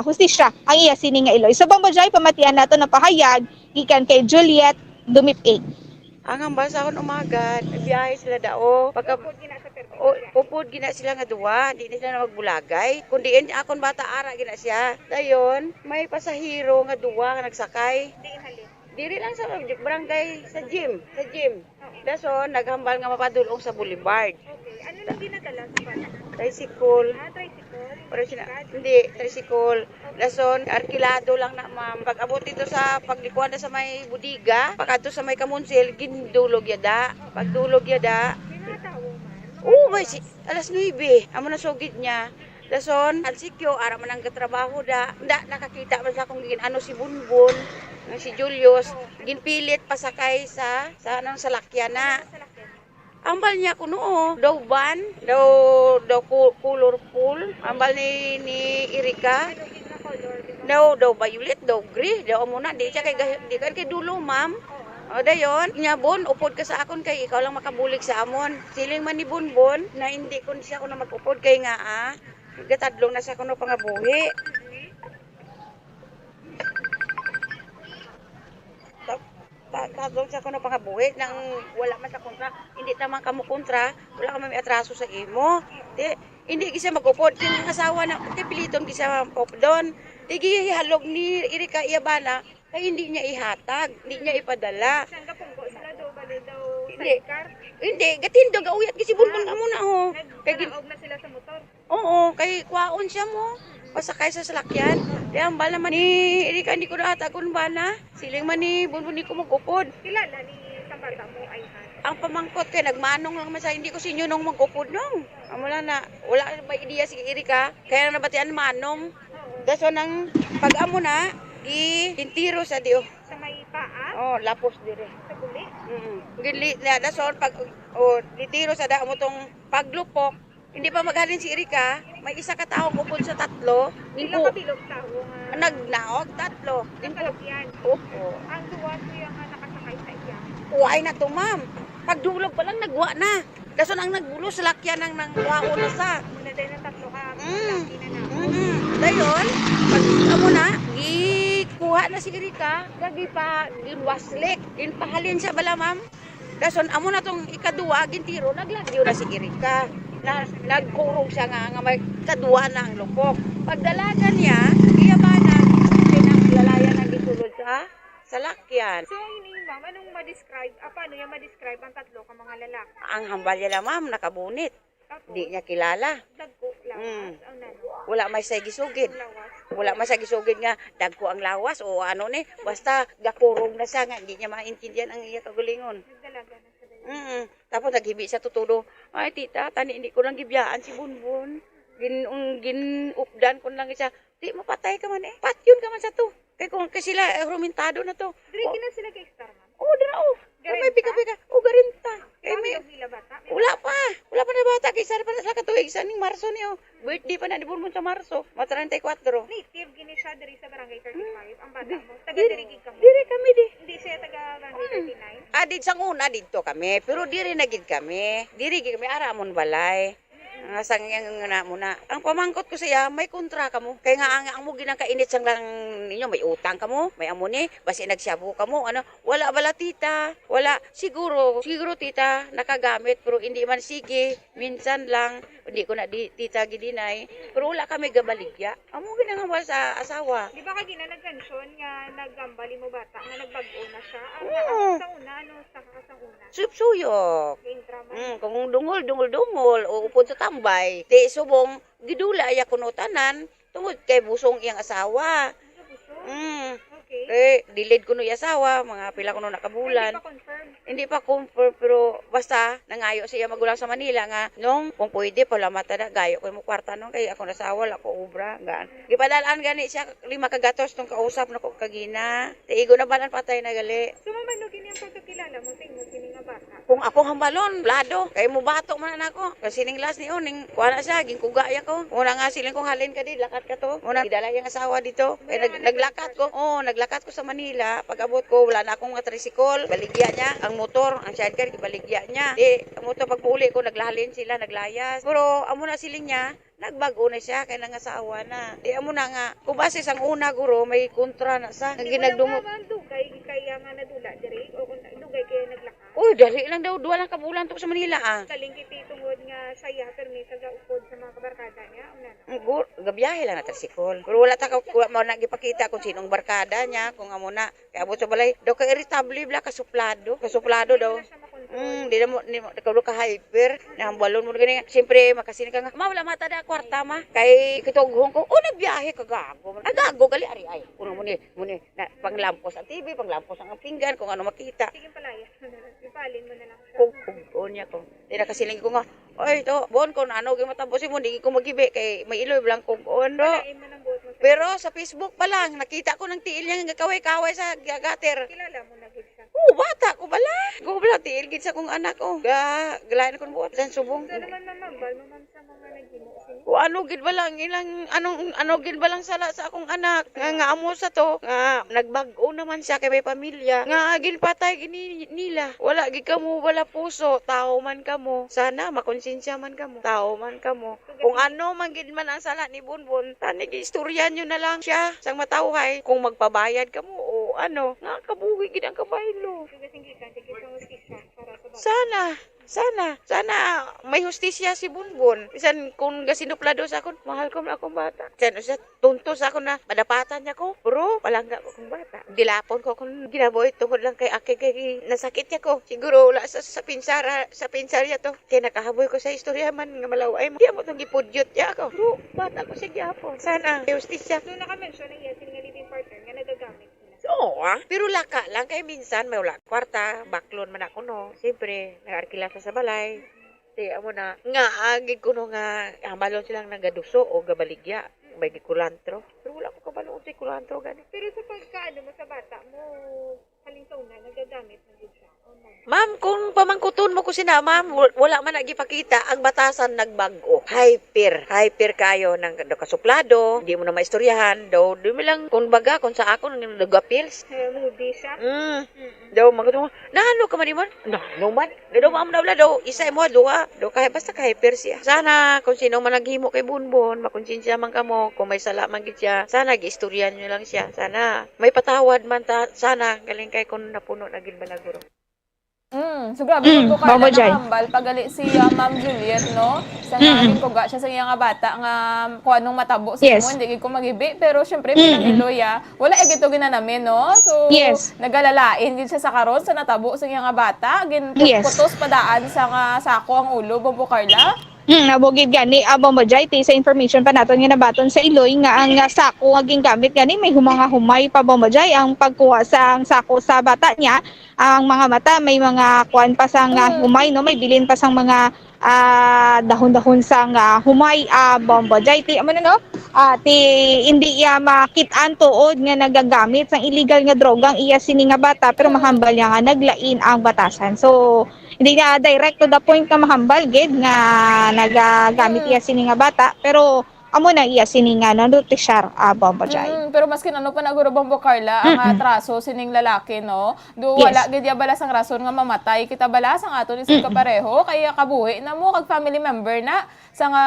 Speaker 1: hustisya ang iya sini nga Iloy. So Bombojay pamatian nato na pahayag gikan kay Juliet Dumipig.
Speaker 7: Ang hambal sa akong umaga, biyahe sila dao. Upod gina sila nga duwa, di na sila na magbulagay. Kundi akong bata ara gina siya. Dayon, may pasahero nga duwa nga nagsakay. Diri lang sa barangay sa gym. Dason, naghambal nga mapadulong sa boulevard.
Speaker 1: Okay, ano lang ginadala sa bata?
Speaker 7: Tricycle.
Speaker 1: Tricycle?
Speaker 7: Hindi, tricycle. Dason, arkilado lang na ma'am. Pag abot dito sa paglikuan na sa may budiga, pagkato sa may kamunsil, gindulog yada. Pagdulog yada.
Speaker 1: Kinatawo man?
Speaker 7: Oo, may alas 9. Amo na sugid niya. Dason, alsikyo, ara man ang katrabaho da. Nakakita man sa akong ginano si Bunbun, si Julius, ginpilit pasakay sa salakyan na. Ambal niya kuno, daw van, daw colorful. Ambal ni Erika. Daw violet, daw gray, daw muna di siya kay dulo, ma'am. O dayon, nyabon, upod ka sa akon kay ikaw lang makabulig sa amon. Siling man ni Bunbun na hindi ko siya kuno magupod kay nga gatadlong na siya kuno pangabuhi. Tadlong siya kuno pangabuhi nang wala man sa kontra. Hindi tamang kamo kontra, wala ka may atraso sa imo. Hindi gisa magupod kin asawa na piliton gisa popdon. Digi halog ni Erika Iyabana kay hindi niya ihatag, hindi niya ipadala. Hindi, gatindog gauyat kasi Bunbun nga muna ho.
Speaker 1: Nagkanaog na sila sa motor.
Speaker 7: Oo, kay kwaon siya mo. Pasakay sa salakyan. Di ang bala man ni Erika, hindi ko na atagon ba na. Siling man ni Bunbun ni ko magkupod.
Speaker 1: Kilala ni isang bata mo ay
Speaker 7: Ang pamangkot kay nagmanong lang man sa hindi ko sinyo nung magkupod nung. Wala na, wala may ideya si Erika. Kaya nabatian manong. Daso nang pag-amo na, tintiro sa diyo.
Speaker 1: Sa may paa?
Speaker 7: Oh, lapos dire.
Speaker 1: Sa guli?
Speaker 7: Gili na dason pag ditiro sa da mo tong paglupok. Hindi pa maghalin si Erika, may isa ka tao kupod sa tatlo.
Speaker 1: Ilang kabilog tao nga?
Speaker 7: Nagnaog, tatlo.
Speaker 1: Nagkalagyan?
Speaker 7: Oo.
Speaker 1: Ang duwa ko yung nakasakay sa iya.
Speaker 7: Uway na to, ma'am. Pagdulog pa lang, nagwa na. Dason ang nagbulo sa lakyan ng nangwao na sa.
Speaker 1: Muna dahil ng tatlo ka, laki na na.
Speaker 7: Dayon, pag amo na, kuha na si Erika, gagi pa, ginwaslik. Ginpahalin siya bala, ma'am. Dason, amo na tong ikaduwa, gintiro, naglagyo na si Erika. Nagkurong siya nga may kadwa na ang lupok. Pagdalagan niya, iyabanan, pinaglalaya na gisulod sa lakyan.
Speaker 1: So, yun ma'am, anong ma-describe? Paano niya ma-describe ang tatlo ka mga lalaki?
Speaker 7: Ang hambal niya ma'am, nakabunit. Di niya kilala.
Speaker 1: Dagko, lawas, ang nano.
Speaker 7: Wala may sagisugid. Wala may sagisugid nga, dagko ang lawas o ano ni. Basta gakurong na siya nga, hindi niya maintindihan ang iya kagulingon.
Speaker 1: Nagdalaga na siya.
Speaker 7: Tapos naghibi siya tutudo. Ay tita, tani hindi ko lang gibyaan si Bunbun. Ginupdan ko lang siya. Di mapatay ka man eh. Patyon ka man sa to. Kaya kung sila rumintado na to.
Speaker 1: Dire na sila kay Star man?
Speaker 7: Oo, dira o. May pika-pika. O, garinta. Wala pa na bata. Kaya sana pa na sila katuig. Sa ning Marso niyo. Birthday pa na ni Bunbun sa Marso. 34.
Speaker 1: Native, gini siya diri sa Barangay 35. Ang bata mo. Taga-dirigig ka mo.
Speaker 7: Dire kami di.
Speaker 1: Hindi siya taga-Barangay 39.
Speaker 7: Adid sang una dito kami. Pero diri na gid kami. Diri gid kami aramon balay. Sang nga muna. Ang pamangkot ko siya, may kontra ka mo. Kaya nga ang mo ginang kainit sang lang ninyo, may utang ka mo, may amo ni, basi nagsyabo ka mo, ano, wala bala tita. Wala, siguro tita, nakagamit, pero hindi man sige, minsan lang, hindi ko na tita gidinay, pero wala kami gabaligya. Amo ginangambal sa asawa.
Speaker 1: Di ba ka ginanag-mention nga naggambali mo bata, nga nagbago na siya? Sa una, ano, sa kakasang una?
Speaker 7: Suyok. Kung dungol, o upod sa tambay, ti subong, gidula iya kuno tanan, tungod kay busong iyang asawa.
Speaker 1: Okay.
Speaker 7: Delayed kuno iya asawa, mga pila kuno nakabulan. Hindi pa confirm, pero basta nangayo siya magulang sa Manila nga nung kung pwede pala mata na gayo ko mo kwarta nung kay ako nasawa la ko obra gan. Gipadalaan gani siya 5 kagatos tong kausap na ko kagina. Tiigo na balan patay na gali.
Speaker 1: Sumamano kini ang pagkakilala mo sa inyo kini nga bata.
Speaker 7: Kung ako hambalon, blado, kay mo bato man ako. Kasi ning last ni oning kuha na siya, gingkuga ya ko. Muna nga siling kong halin ka di, lakat ka to. Muna idala yung asawa dito. Kaya naglakat ko. Naglakat ko sa Manila. Pag abot ko, wala na akong tricycle. Baligya niya. Ang motor, ang sidecar, baligya niya. Ang motor, pag uli ko, naglahalin sila, naglayas. Pero, amo na siling niya, nagbago na siya, kaya nangasawa na. Amo na nga, kung base sang una, guro, may kontra na sa. Ginagdumot.
Speaker 1: Dugay, kaya nga nadula, diri? O kung dugay kaya naglakas?
Speaker 7: Dali lang daw, 2 lang kabulan to sa Manila,
Speaker 1: Kalingkiti tungod nga saya, permisa ga upod sa mga kabarkada niya,
Speaker 7: gabiyahe lang na tricycle. Pero wala mo nagipakita kung sinong barkada niya, kung amo na. Kaya abot sa balay, daw ka irritable bla, kasuplado daw. Di mo ka hyper, nahambalon mo gani. Siyempre makasini ka nga, wala mata da kwarta ma. Kay kitughong ko, nagbiyahe ka gago. Gago gali ari ay. Kuno mo ni panglampos ang TV, panglampos ang pinggan kung ano makita.
Speaker 1: Sige palaya. Ipalin mo na lang siya.
Speaker 7: Kung niya ko. Di na kasiling ko nga, oy to, bon ko na ano gyud matapusin mo, di ko magibi kay may iloy blang kung ono. Pero sa Facebook pa lang nakita ko ng tiil niya nga kaway-kaway sa gater.
Speaker 1: Kilala mo na gid siya.
Speaker 7: Bata ko bala. Ko bala tiil gid sa kong anak ko. Galayan ko buot sa subong.
Speaker 1: Sa naman mamambal mo man sa mga naghimo.
Speaker 7: Ano gid ba lang ilang ano gid ba lang sala sa akong anak nga amo sa to nga nagbag-o naman siya kay may pamilya nga ginpatay gini nila. Wala gid kamo wala puso, tao man kamo. Sana makonsensya man kamo, tao man kamo. Kung ano man gid man ang sala ni Bunbun, tani istoryan nyo na lang siya sang matawhay kung magpabayad kamo o ano nga kabuhi gid ang kabaylo. Sana Sana may hustisya si Bunbun. Bisan kung gasinuplado sa akon, mahal ko na akong bata. Sana siya tunto sa akon na madapatan niya ko. Pero palangga ko akong bata. Dilapon ko kung ginaboy tungkol lang kay kay nasakit niya ko. Siguro wala sa pinsarya to. Kaya nakahaboy ko sa istorya man nga malaway mo. Di mo itong gipudyot niya ako. Pero bata ko siya gyapon. Sana may hustisya.
Speaker 1: Doon naka-mention ng yasin nga living partner nga nagagamit.
Speaker 7: Oo pero laka lang kay minsan may wala kwarta, baklon man ako no. Siyempre, nag-arkila sa balay. Di amo na nga agig ko no nga hambalon silang nagaduso o gabaligya. May gikulantro. Pero wala ko kabalo sa kulantro gani.
Speaker 1: Pero sa pagkaano mo sa bata mo, halingtaw na nagagamit na yun siya.
Speaker 7: Ma'am, kung pamangkuton mo ko sina, ma'am, wala man nagipakita ang batasan nagbago. Hyper kayo ng kasuplado, di mo na maistoryahan, daw, di mo lang, kung baga, kung sa ako, nag-appeals.
Speaker 1: Moody siya?
Speaker 7: Daw, mga nahalo ka man naman? Nahalo man. Daw, ma'am, daw, isa mo, duha. Daw, basta ka-hyper siya. Sana, kung sino man naghimo kay Bunbun, makonsensya man ka mo, kung may sala man siya, sana, gi-istoryan nyo lang siya. Sana, may patawad man sana, galing kay kung napuno na ginbalaguro.
Speaker 14: So grabe po ka na hambal pagali si Ma'am Juliet, no? Sa nga ko ga siya sa iya nga bata nga kung anong matabo sa mo, hindi ko magibi, pero syempre bilang Iloya, wala ito ginanamin, no? So nagalalain gid siya sa karon sa natabo sa iya nga bata, gin putos padaan sa nga sako ang ulo, Bombo Carla.
Speaker 1: Nabugid gani abang Bajay sa information pa naton nga nabaton sa Iloy nga ang sako nga gingamit gani may humay pa Bajay ang pagkuha sa sako sa bata niya ang mga mata may mga kuan pa sang humay no may bilin pa sang mga dahon-dahon sang humay Bajay amo na no hindi iya makit-an tuod nga nagagamit sang illegal nga droga ang iya sini nga bata pero mahambal niya nga naglain ang batasan so hindi na direct to the point ka mahambal gid nga nagagamit iya sini nga bata pero amo na iya sini nga nanotisyar Bajay.
Speaker 14: Pero maskin ano pa naguro Bombo Carla ang atraso sining lalaki no do wala gid ya balas ang rason nga mamatay kita balas ang aton isig kapareho kaya kabuhi na mo kag family member na sa nga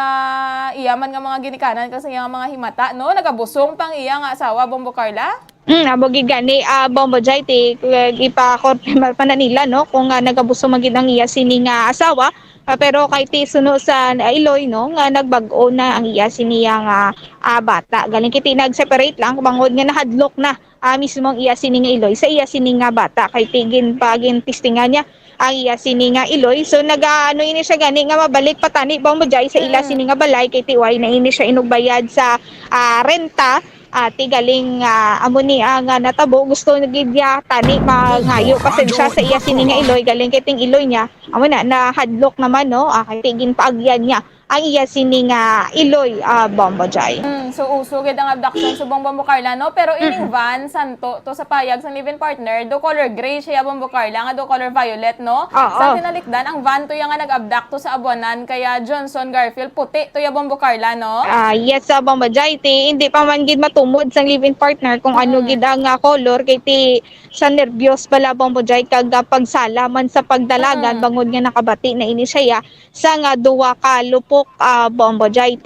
Speaker 14: iyaman nga mga ginikanan kasi nga mga himata no nagabusong pang iya nga asawa Bombo Carla.
Speaker 1: Abogid gani Bajay ipa-confirm pa na nila no kung nagabuso magid ang iya sini nga asawa pero kay ti suno sa Iloy no nga nagbag-o na ang iya siniya nga bata galing kiti nag-separate lang bangod nga nahadlok na mismo ang iya sini nga Iloy sa iya sini nga bata kay tigin pagin testingan niya ang iya sini nga Iloy so nagaano ini siya gani nga mabalik patani Bajay sa ila sini nga balay kay tiway na ini siya inugbayad sa renta ati galing amo ni nga natabo gusto nagidya tani mangayo pasensya sa iya sini nga Iloy galing kiting Iloy niya amo na nahadlok naman no kay tigin paagyan niya ang iya sini nga Iloy Bajay.
Speaker 14: So uso gid ang abduction sa Bombo Carla no pero ining van santo to sa payag sa live-in partner do color gray siya Bombo Carla nga do color violet no sa tinalikdan ang van to yang nga nag-abduct to sa Abuanan kaya Johnson Garfield puti to ya Bombo Carla no.
Speaker 1: Yes Bajay hindi pa man gid matumod sang live-in partner kung ano gid ang color kay ti sa nervyos pala Bajay kag pagsala man sa pagdalagan bangod nga nakabati na ini siya sa nga duwa ka lupok Bajay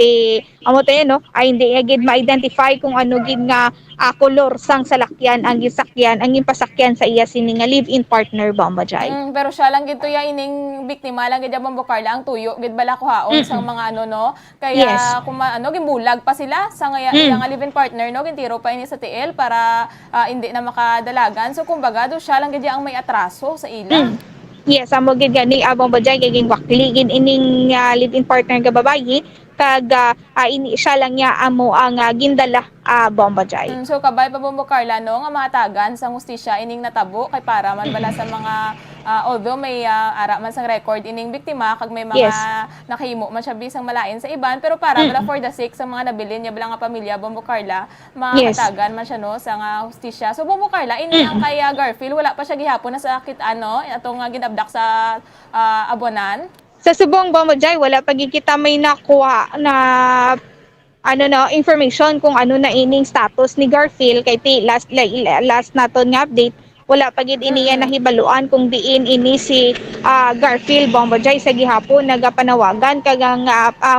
Speaker 1: amo tayo no ay hindi gid ma-identify kung ano gid nga kolor sang salakyan ang gisakyan ang impasakyan sa iya sini nga live-in partner Bajay.
Speaker 14: Pero siya lang gid to ya ining biktima lang gid Bombo Carla ang tuyo gid bala kuhaon sang mga ano no kaya kung gimbulag pa sila sa nga nga live-in partner no gintiro pa ini sa TL para hindi na makadalagan so kumbaga do siya lang gid ang may atraso sa ila.
Speaker 1: Yes, amo gid gani abang Bajay kay wakli gid ining live-in partner nga babayi kag ini siya lang niya amo ang gindala Bajay.
Speaker 14: So kabay pa Bombo Carla no nga matagan sa hustisya ining natabo kay para man bala sa mga although may ara man sang record ining biktima kag may mga nakahimo man siya bisang malain sa iban pero para bala for the sake sa mga nabilin niya bala nga pamilya Bombo Carla matagan man siya no sa nga hustisya. So Bombo Carla ini ang kay Garfield wala pa siya gihapon na sakit atong ginabdak sa Abuanan.
Speaker 1: Sa subong Bajay wala pa kita may nakuha na information kung ano na ining status ni Garfield kay ti last naton nga update wala pa gid iniya nahibaluan kung diin ini si Garfield Bajay sa gihapon nagapanawagan kag ang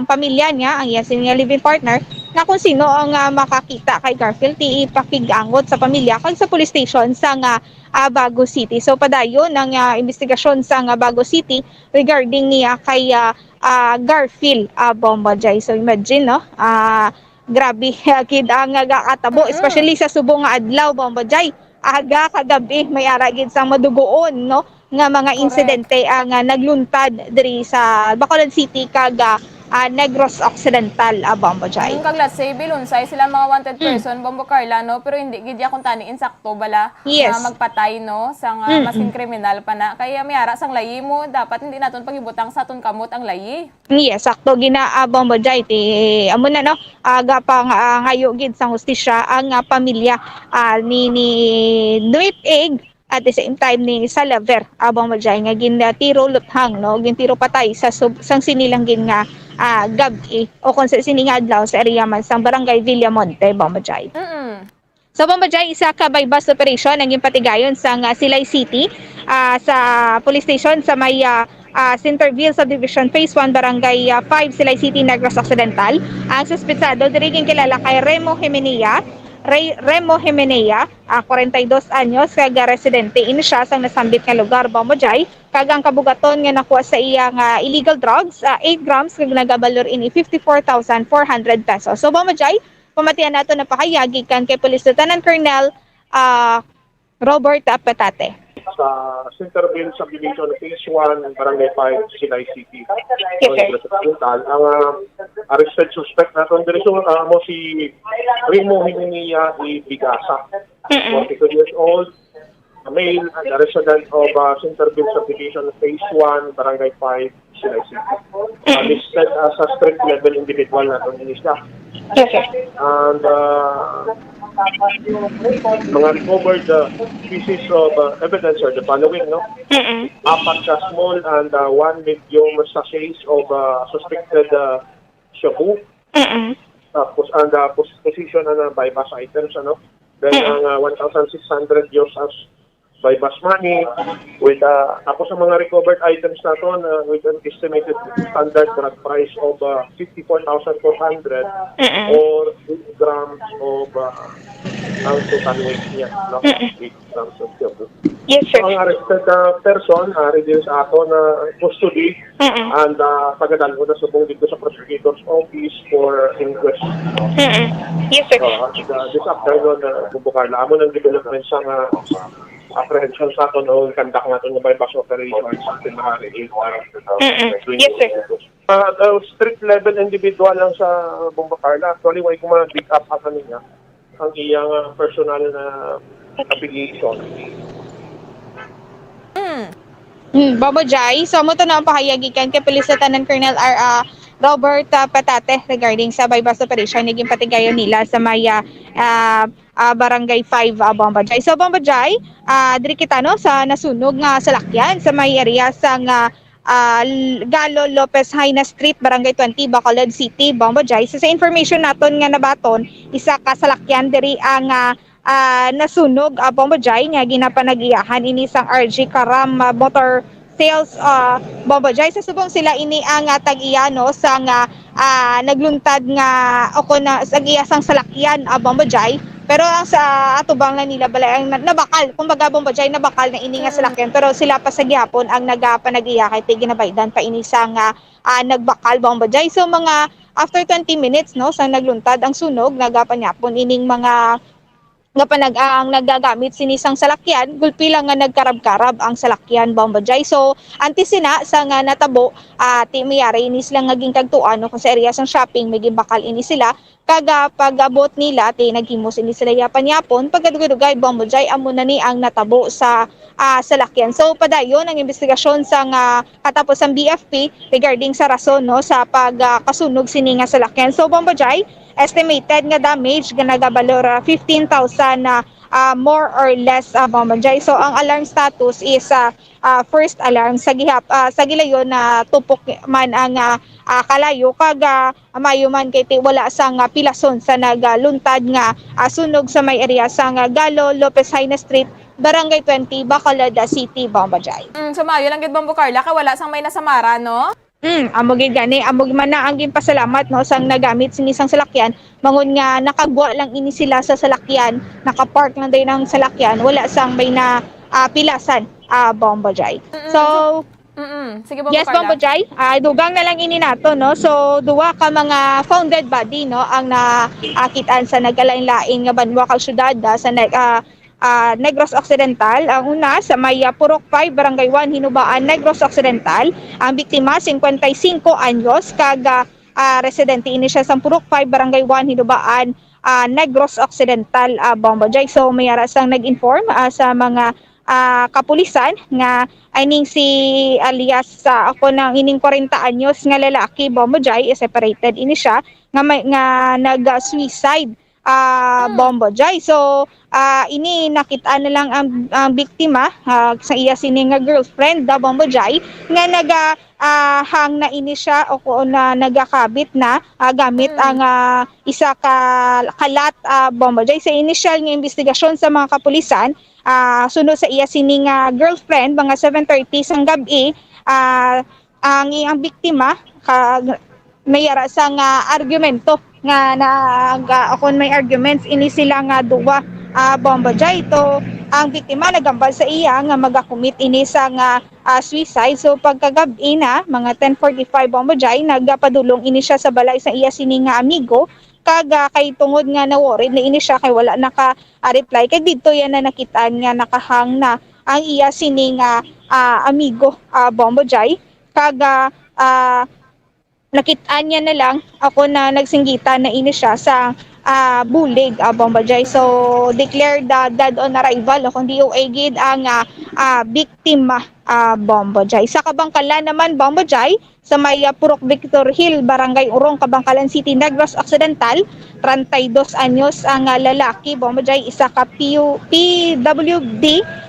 Speaker 1: pamilya niya ang iya sini nga live-in partner na kung sino ang makakita kay Garfield ti ipakigangot sa pamilya kag sa police station sa Bago City. So padayon ang investigasyon sa Bago City regarding niya kay Garfield Bombajay. So imagine no, grabe kid ang gakatabo especially sa subong nga adlaw Bombajay. Aga kagabi may ara gid sa madugoon no nga mga insidente ang nagluntad diri sa Bacolod City kag Negros Occidental Bombajay.
Speaker 14: Kag let's say bilunsay sila mga wanted person Bombo Carla no, pero hindi gid ya kung tani insakto bala
Speaker 1: Yes.
Speaker 14: magpatay no sang masking kriminal pa na kaya may ara sang layi mo dapat hindi naton pagibutang sa aton kamot ang layi.
Speaker 1: Yes, sakto gina Bombajay ti amo na no aga pang ngayo gid sang hustisya ang pamilya ni Nuit Egg at the same time ni Salaver Bombajay nga tiro luthang no gintiro patay sa sang sinilang gin nga gabi o kung sa sininga adlaw sa area man sang Barangay Villamonte Bombajay. So Bombajay, isa ka by bus operation ang impatigayon sa Silay City sa police station sa may Centerville Subdivision Phase 1 Barangay 5 Silay City, Negros Occidental. Ang suspetsado diri kilala kay Remo Jimenea, 42 anyos, kag residente in siya sa nasambit nga lugar Bombajay. Kag ang kabugaton nga nakuha sa iyang illegal drugs 8 grams kag nagabalor ini 54,400 pesos. So Bombajay, pamatian nato na pakayagi kan kay Police Lieutenant Colonel Robert Petate.
Speaker 3: Sa Centerville Subdivision Phase 1 Barangay 5 Silay City. Ang arrested suspect natin diri mo si Remo Jimenea Bigasa, 42 years old, a male, a resident of Centerville Subdivision Phase 1 Barangay 5 Silay City. Listed as a strict level individual natin ini siya. And mga recovered pieces of evidence are the following, no? Apat na small and one medium sachets of suspected shabu. Tapos ang position na buy bus items, ano? Then ang 1,600 euros as buy bus money with tapos ang mga recovered items naton with an estimated standard drug price of 54,400 or 8 grams of ang total weight niya, no? 8 grams of shabu.
Speaker 1: Yes, sir.
Speaker 3: So, ang arrested person reduced ato na custody and pagadalho na subong dito sa prosecutor's office for inquest.
Speaker 1: Yes, sir.
Speaker 3: This afternoon, bubukar na amo ng development sa apprehension sa ato o conduct natin ng bypass operations sa Tinahari 8.
Speaker 1: Yes, sir.
Speaker 3: Street level individual lang sa Bomba Carla. Actually, why ko ma-big up ako niya ang iyang personal na affiliation.
Speaker 1: Bombajay, so mo to na ang pahayagikan kay Police Lieutenant Colonel Robert Petate regarding sa bypass operation naging patigayon nila sa may Barangay 5 Bombajay. So Bombajay, diri kita no sa nasunog nga salakyan sa may area sa Galo Lopez Haina Street, Barangay 20, Bacolod City, Bombajay. So sa information naton nga nabaton, isa ka salakyan diri ang nasunog Bombajay nga ginapanag-iyahan ini sang RG Karam Motor Sales Bombajay. Sa subong sila ini ang tag-iyano sa nagluntad nga ako na sa giyasang salakyan Bombajay. Pero ang sa atubang na nila balay ang nabakal, kumbaga Bombajay nabakal na ini nga salakyan, pero sila pa sa gihapon ang nagapanag-iya kay tiginabaydan pa ini sa nagbakal Bombajay. So mga after 20 minutes no sa nagluntad ang sunog, nagapanyapon ining mga ang nagagamit sinisang salakyan, gulpi lang nga nagkarab-karab ang salakyan Bombajay. So antisina sa nga natabo ti mayari ini sila naging kagtuan no, kung sa area sang shopping may bakal ini sila kaga pag-abot nila ti naghimos ini sila yapon pagdugay Bombajay amo na ni ang natabo sa salakyan. So padayon ang investigasyon sa katapos ang BFP regarding sa rason no sa pagkasunog sini nga salakyan. So Bombajay, estimated nga damage nga nagabalor 15,000 more or less Bombajay. So ang alarm status is first alarm sa gilayon na tupok man ang kalayo kaga mayo man kay wala sang pilason sa nagaluntad nga sunog sa may area sa Galo Lopez Haina Street, Barangay 20, Bacolod City, Bombajay.
Speaker 14: So mayo lang gid Bombo Carla kay wala sang may nasamara no?
Speaker 1: Amog gani, amog man na ang pasalamat no sang nagamit sinisang salakyan, mangon nga nakagwa lang ini sila sa salakyan, nakapark lang din ng salakyan, wala sang may na pilasan, Bombo Jai. So,
Speaker 14: Sige, Bombo
Speaker 1: yes,
Speaker 14: Carla.
Speaker 1: Bombo Jai, dugang na lang ini nato no. So, duwa ka mga founded body no ang nakitaan sa nagalain-lain nga banwa kag syudad sa Negros Occidental. Ang una sa may Purok 5, Barangay 1, Hinubaan, Negros Occidental. Ang biktima 55 anyos kag residente ini siya sa Purok 5, Barangay 1, Hinubaan, Negros Occidental, Bombo Jai. So may arasang nag-inform sa mga kapulisan nga ining si alias sa ako ng ining 40 anyos nga lalaki, Bombo Jai, separated ini siya nga nag-suicide, Bombo Jai. So ini nakita na lang ang biktima sa iya sini nga girlfriend, Bombo Jai, nga hang na ini siya o na nagakabit na gamit ang isa ka kalat, Bombo Jai. Sa initial nga investigasyon sa mga kapulisan, sunod sa iya sini nga girlfriend mga 7:30 sang gabi, ang biktima may ara sa nga argumento nga akon may arguments ini sila nga duwa, Bombo Jai. To ang biktima nagambal sa iya nga magakumit ini sa nga suicide. So pagkagabi na mga 10:45, Bombo Jai, nagpadulong ini siya sa balay sa iya sini nga amigo, kag kay tungod nga na worried na ini siya kay wala naka-reply kay dito yan na nakitaan nga nakahang na ang iya sini nga amigo, Bombo Jai, kag nakitaan niya na lang ako na nagsinggitan na ini siya sa bulig, Bombo Jai. So declared dead on arrival kung di gid ang biktima, Bombo Jai. Sa Kabangkalan naman, Bombo Jai, sa may Purok Victor Hill, Barangay Urong, Kabangkalan City, Negros Occidental, 32 anyos ang lalaki, Bombo Jai, isa ka PWD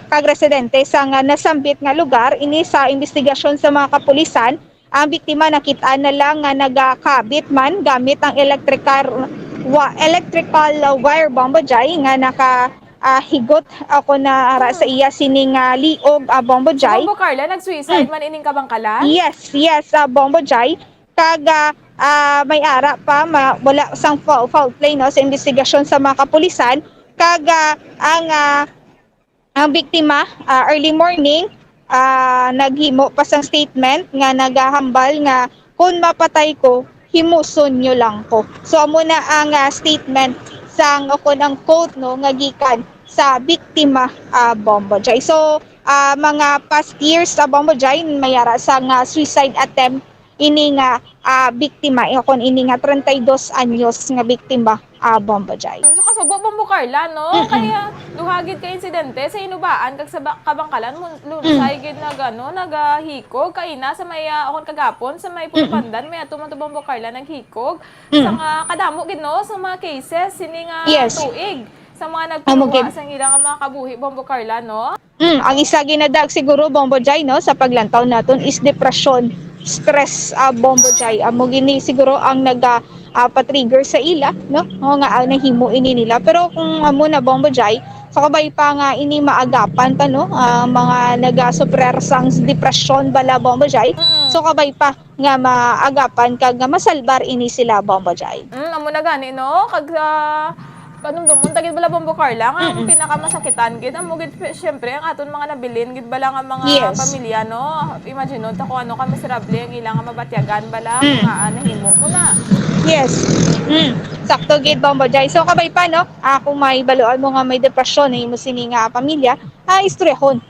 Speaker 1: kag residente sa nasambit nga lugar. Ini sa investigasyon sa mga kapulisan, ang biktima nakita na lang nga nagakabit man gamit ang electrical wire, Bombo Jai, nga nakahigot ako na ara sa iya sining liog, Bombo Jai.
Speaker 14: Bombo Carla, nag-suicide man ining Kabangkalan?
Speaker 1: Yes, Bombo Jai. Kag may ara pa wala sang foul play no sa investigasyon sa mga kapulisan. Kag ang biktima early morning naghimo pa sang statement nga nagahambal nga kung mapatay ko, himuson nyo lang ko. So amo na ang statement sang ako ng quote no nga gikan sa biktima, Bombo Jai. So mga past years sa Bombo Jai mayara sa suicide attempt ini nga biktima kon ini nga 32 anyos nga biktima, Bombo Jai.
Speaker 14: So kasubo, Bombo Carla, no? Kaya duhagid ka insidente sa Hinubaan kag sa Kabangkalan lunay gid naghikog kay na sa may akon kagapon sa may Pulupandan may ato man to, Bombo Carla, naghikog sa nga kadamo gid no sa mga cases sini nga tuig sa mga nagpagawa sa ilang mga kabuhi, Bombo Carla, no?
Speaker 1: Ang isa ginadag siguro, Bombo Jai, no, sa paglantaw naton is depression, stress, Bombo Jai. Amo gini siguro ang patrigger sa ila, no? Nga nahimo ini nila. Pero kung amo na, Bombo Jai, so kabay pa nga ini maagapan ta, no? Mga nagasuprer sang depression bala, Bombo Jai. So kabay pa nga maagapan kag masalbar ini sila, Bombo Jai.
Speaker 14: Amo na gani, no? Kag kanumdumon tagid bala, Bombo Carla, nga ang pinakamasakitan gid amo gid syempre ang aton mga nabilin gid bala nga mga pamilya, no? Imagine no ta kung ano ka miserable ang ilang mabatyagan bala nga nahimo mo na.
Speaker 1: Yes. Sakto gid, Bombo Jai. So kabay pa no, kung may baluan mo nga may depresyon na imo sini nga pamilya, istrehon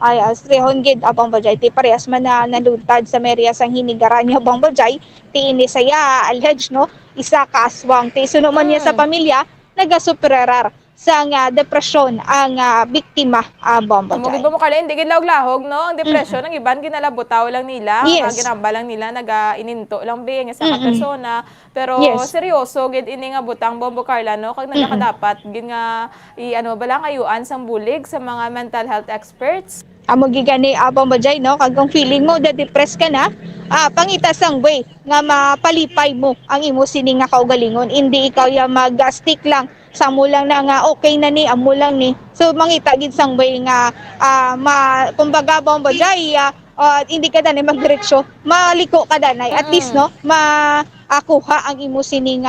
Speaker 1: gid, Bombo Jai. Ti parehas man na nalutad sa merya sang hinigaran niya, Bombo Jai. Ti ini saya alleged no, isa ka aswang. Ti suno man niya sa pamilya nagasuprerar sa depresyon ang biktima, Bombo Jai.
Speaker 14: Mo kala hindi gid lahog no, ang depresyon ang iban ginalabutaw lang nila, ginamba lang nila ininto lang be nga sa persona, pero seryoso gid ini nga butang, Bombo Carla, no, kag nagakadapat gid nga bala kayuan sang bulig sa mga mental health experts. Amo
Speaker 1: gigani, Bombo Jai, no, kag kung feeling mo depressed ka na, pangita sang way nga mapalipay mo ang imo sini nga kaugalingon, hindi ikaw ya mag-stick lang sa mo lang na nga okay na ni, amo lang ni. So mangita gid sang way nga kumbaga, Bombo Jai, hindi ka danay magdiretso, maliko ka danay. At least, no, akuha ang imo sining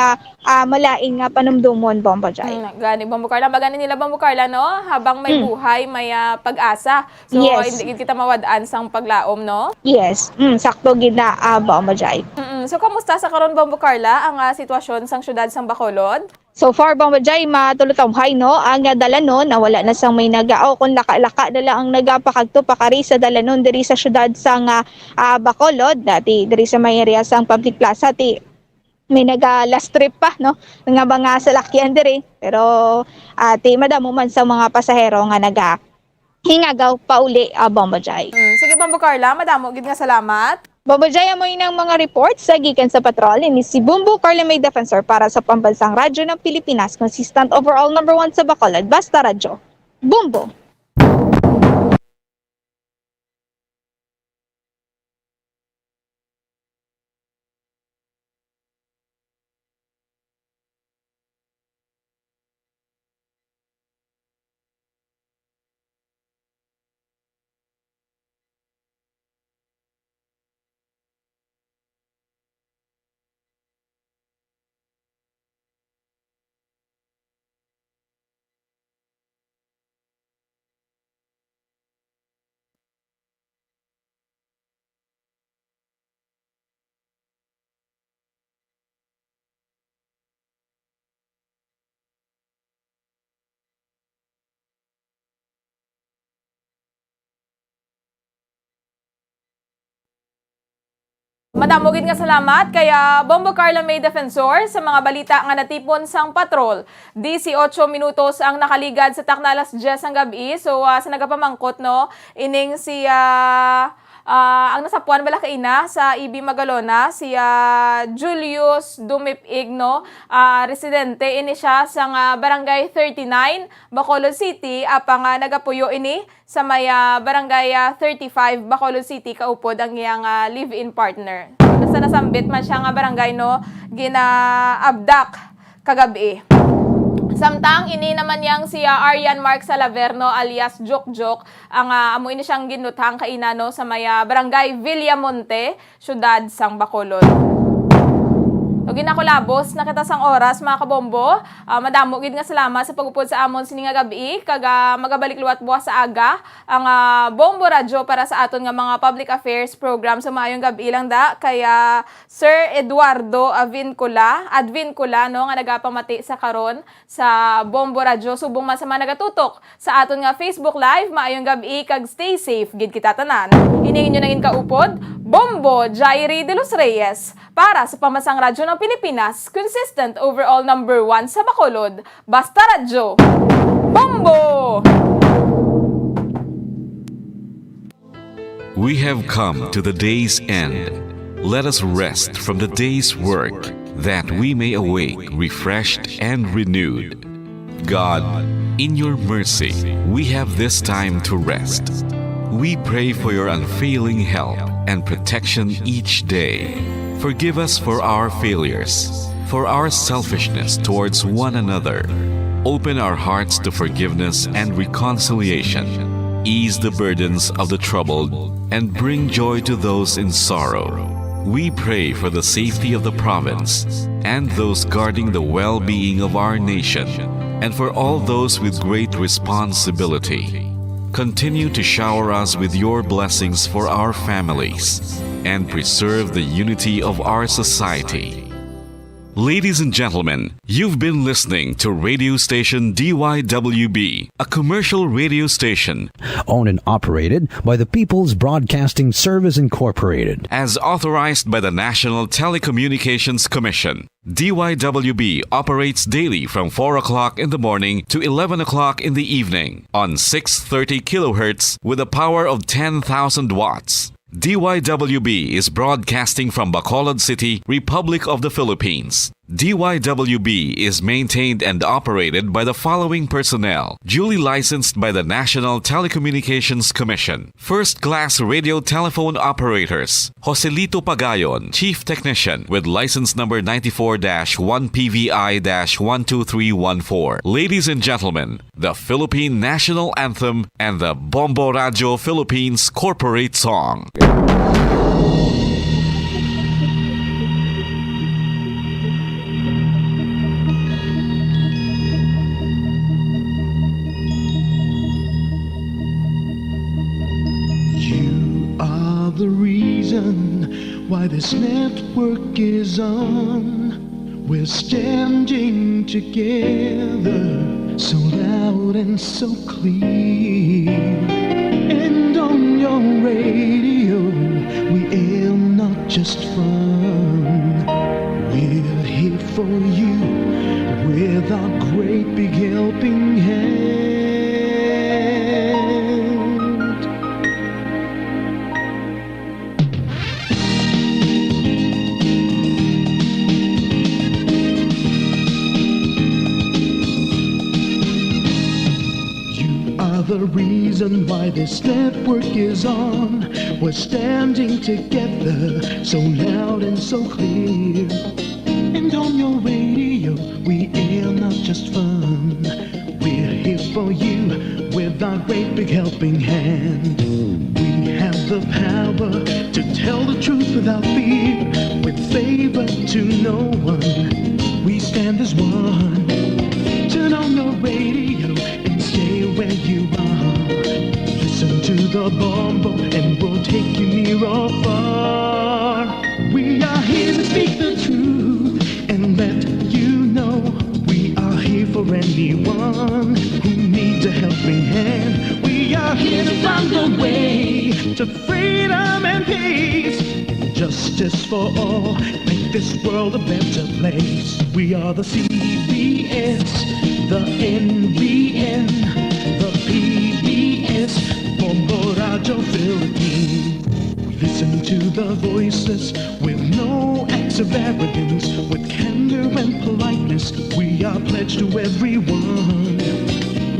Speaker 1: malaing nga panumdumon, Bombo Jai.
Speaker 14: Gani, Bombo Carla. Magani nila, Bombo Carla, no? Habang may buhay, may pag-asa. So,
Speaker 1: Yes.
Speaker 14: hindi kita mawadaan sang paglaom, no?
Speaker 1: Yes, sakto gid na, Bombo Jai.
Speaker 14: So, kamusta sa karon, Bombo Carla, ang sitwasyon sang syudad sang Bacolod?
Speaker 1: So far, Bombo Jai, matulutawhay, no? Ang dalanon, nawala na sang may nagao, kung laka-laka na ang nagapakagto, pakari sa dalanon, diri sa syudad sang Bacolod, dati diri sa may area sang public plaza, may last trip pa, no? Nga mga salakyan diri, pero madamo man sa mga pasahero nga hingagaw pa uli, Bombo Jai.
Speaker 14: Sige, Bombo Carla, madamo, gid nga salamat.
Speaker 1: Bombo Jai, mo ng mga reports sa gikan sa patrol ni si Bumbo Carla May Defensor para sa Pambansang Radyo ng Pilipinas, consistent overall number 1 sa Bacolod, Basta Radyo. Bumbo!
Speaker 14: Madamo gid nga salamat kaya Bombo Carla May Defensor sa mga balita nga natipon sang patrol. 18 minutos ang nakaligad sa taknalas 10 ang gabi. So sa nagapamangkot, no, ining si ang nasapuan bala kaina sa Ibi Magalona, si Julius Dumipig, no, residente ini siya sa Barangay 39, Bacolod City, apang nagapuyo ini sa may Barangay 35, Bacolod City, kaupod ang iyang live-in partner. Sa nasambit man siya nga barangay, no, ginaabdak kagabi. Samtang ini naman yang si Arian Mark Salaverno alias Jok-Jok, ang amo ini siyang ginuthang kaina, no, sa may Barangay Villamonte, syudad sang Bacolod. O ginakulabos na kita sang oras, mga kabombo. Madamo gid nga salamat sa pagupod sa amon sini nga gabi, kag magabalik luwat buwas sa aga ang Bombo Radyo para sa aton nga mga public affairs program sa maayong gabi lang da kaya Sir Eduardo Advincula, no, nga nagapamati sa karon sa Bombo Radyo subong man sa mga nagatutok sa aton nga Facebook Live. Maayong gabi kag stay safe gid kita tanan. Iningin nyo nangin kaupod, Bombo Jairi de los Reyes para sa Pamansang Radyo ng Pilipinas, consistent overall number 1 sa Bacolod, Basta Radyo. Bombo!
Speaker 2: We have come to the day's end. Let us rest from the day's work, that we may awake refreshed and renewed. God, in your mercy, we have this time to rest. We pray for your unfailing help and protection each day. Forgive us for our failures, for our selfishness towards one another. Open our hearts to forgiveness and reconciliation. Ease the burdens of the troubled and bring joy to those in sorrow. We pray for the safety of the province and those guarding the well-being of our nation, and for all those with great responsibility. Continue to shower us with your blessings for our families and preserve the unity of our society. Ladies and gentlemen, you've been listening to radio station DYWB, a commercial radio station
Speaker 19: owned and operated by the People's Broadcasting Service Incorporated,
Speaker 2: as authorized by the National Telecommunications Commission. DYWB operates daily from 4 o'clock in the morning to 11 o'clock in the evening on 630 kilohertz with a power of 10,000 watts. DYWB is broadcasting from Bacolod City, Republic of the Philippines. DYWB is maintained and operated by the following personnel, duly licensed by the National Telecommunications Commission. First-class radio telephone operators, Joselito Pagayon, Chief Technician with license number 94-1PVI-12314. Ladies and gentlemen, the Philippine National Anthem and the Bombo Radio Philippines Corporate Song.
Speaker 8: The reason why this network is on. We're standing together so loud and so clear. And on your radio we aim not just fun. We're here for you with our great big helping hand. The reason why this network is on. We're standing together so loud and so clear. And on your radio we air not just fun. We're here for you with our great big helping hand. We have the power to tell the truth without fear, with favor to no one. We stand as one. Turn on your radio and stay where you are. Listen to the Bombo and we'll take you near or far. We are here to speak the truth and let you know. We are here for anyone who needs a helping hand. We are here to find the way to freedom and peace, and justice for all. Make this world a better place. We are the CBS, the NBN, the PBS, Bombo Radio Philippines. We listen to the voices with no acts of arrogance, with candor and politeness. We are pledged to everyone.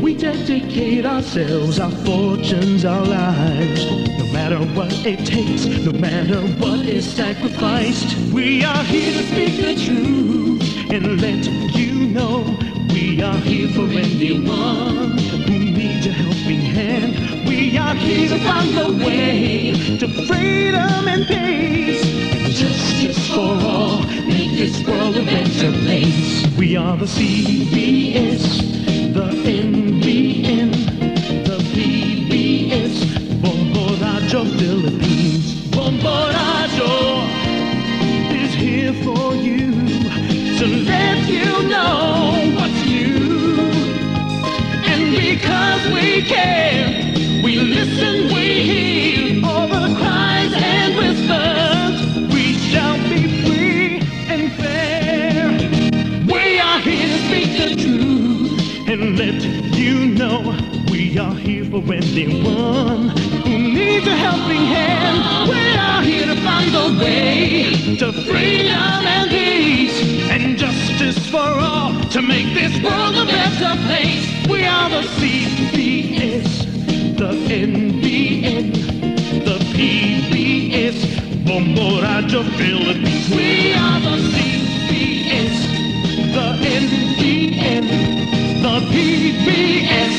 Speaker 8: We dedicate ourselves, our fortunes, our lives, no matter what it takes, no matter what is sacrificed. We are here to speak the truth and let you know. We are here for anyone who needs a helping hand. We are here to find the way to freedom and peace, and justice for all. Make this world a better place. We are the CBS, the NBN, the PBS, Bombo Radio Philippines. Bombo Radio is here for you to let you know what's new. And because we care, we listen, we hear all the cries and whispers. We shall be free and fair. We are here to speak the truth and let you know. We are here for anyone who needs a helping hand. We are here to find the way to freedom and peace, and justice for all, to make this world a better place. We are the CBS, the NBN, the PBS, Bombo Radio Philippines. We are the CBS, the NBN, the PBS,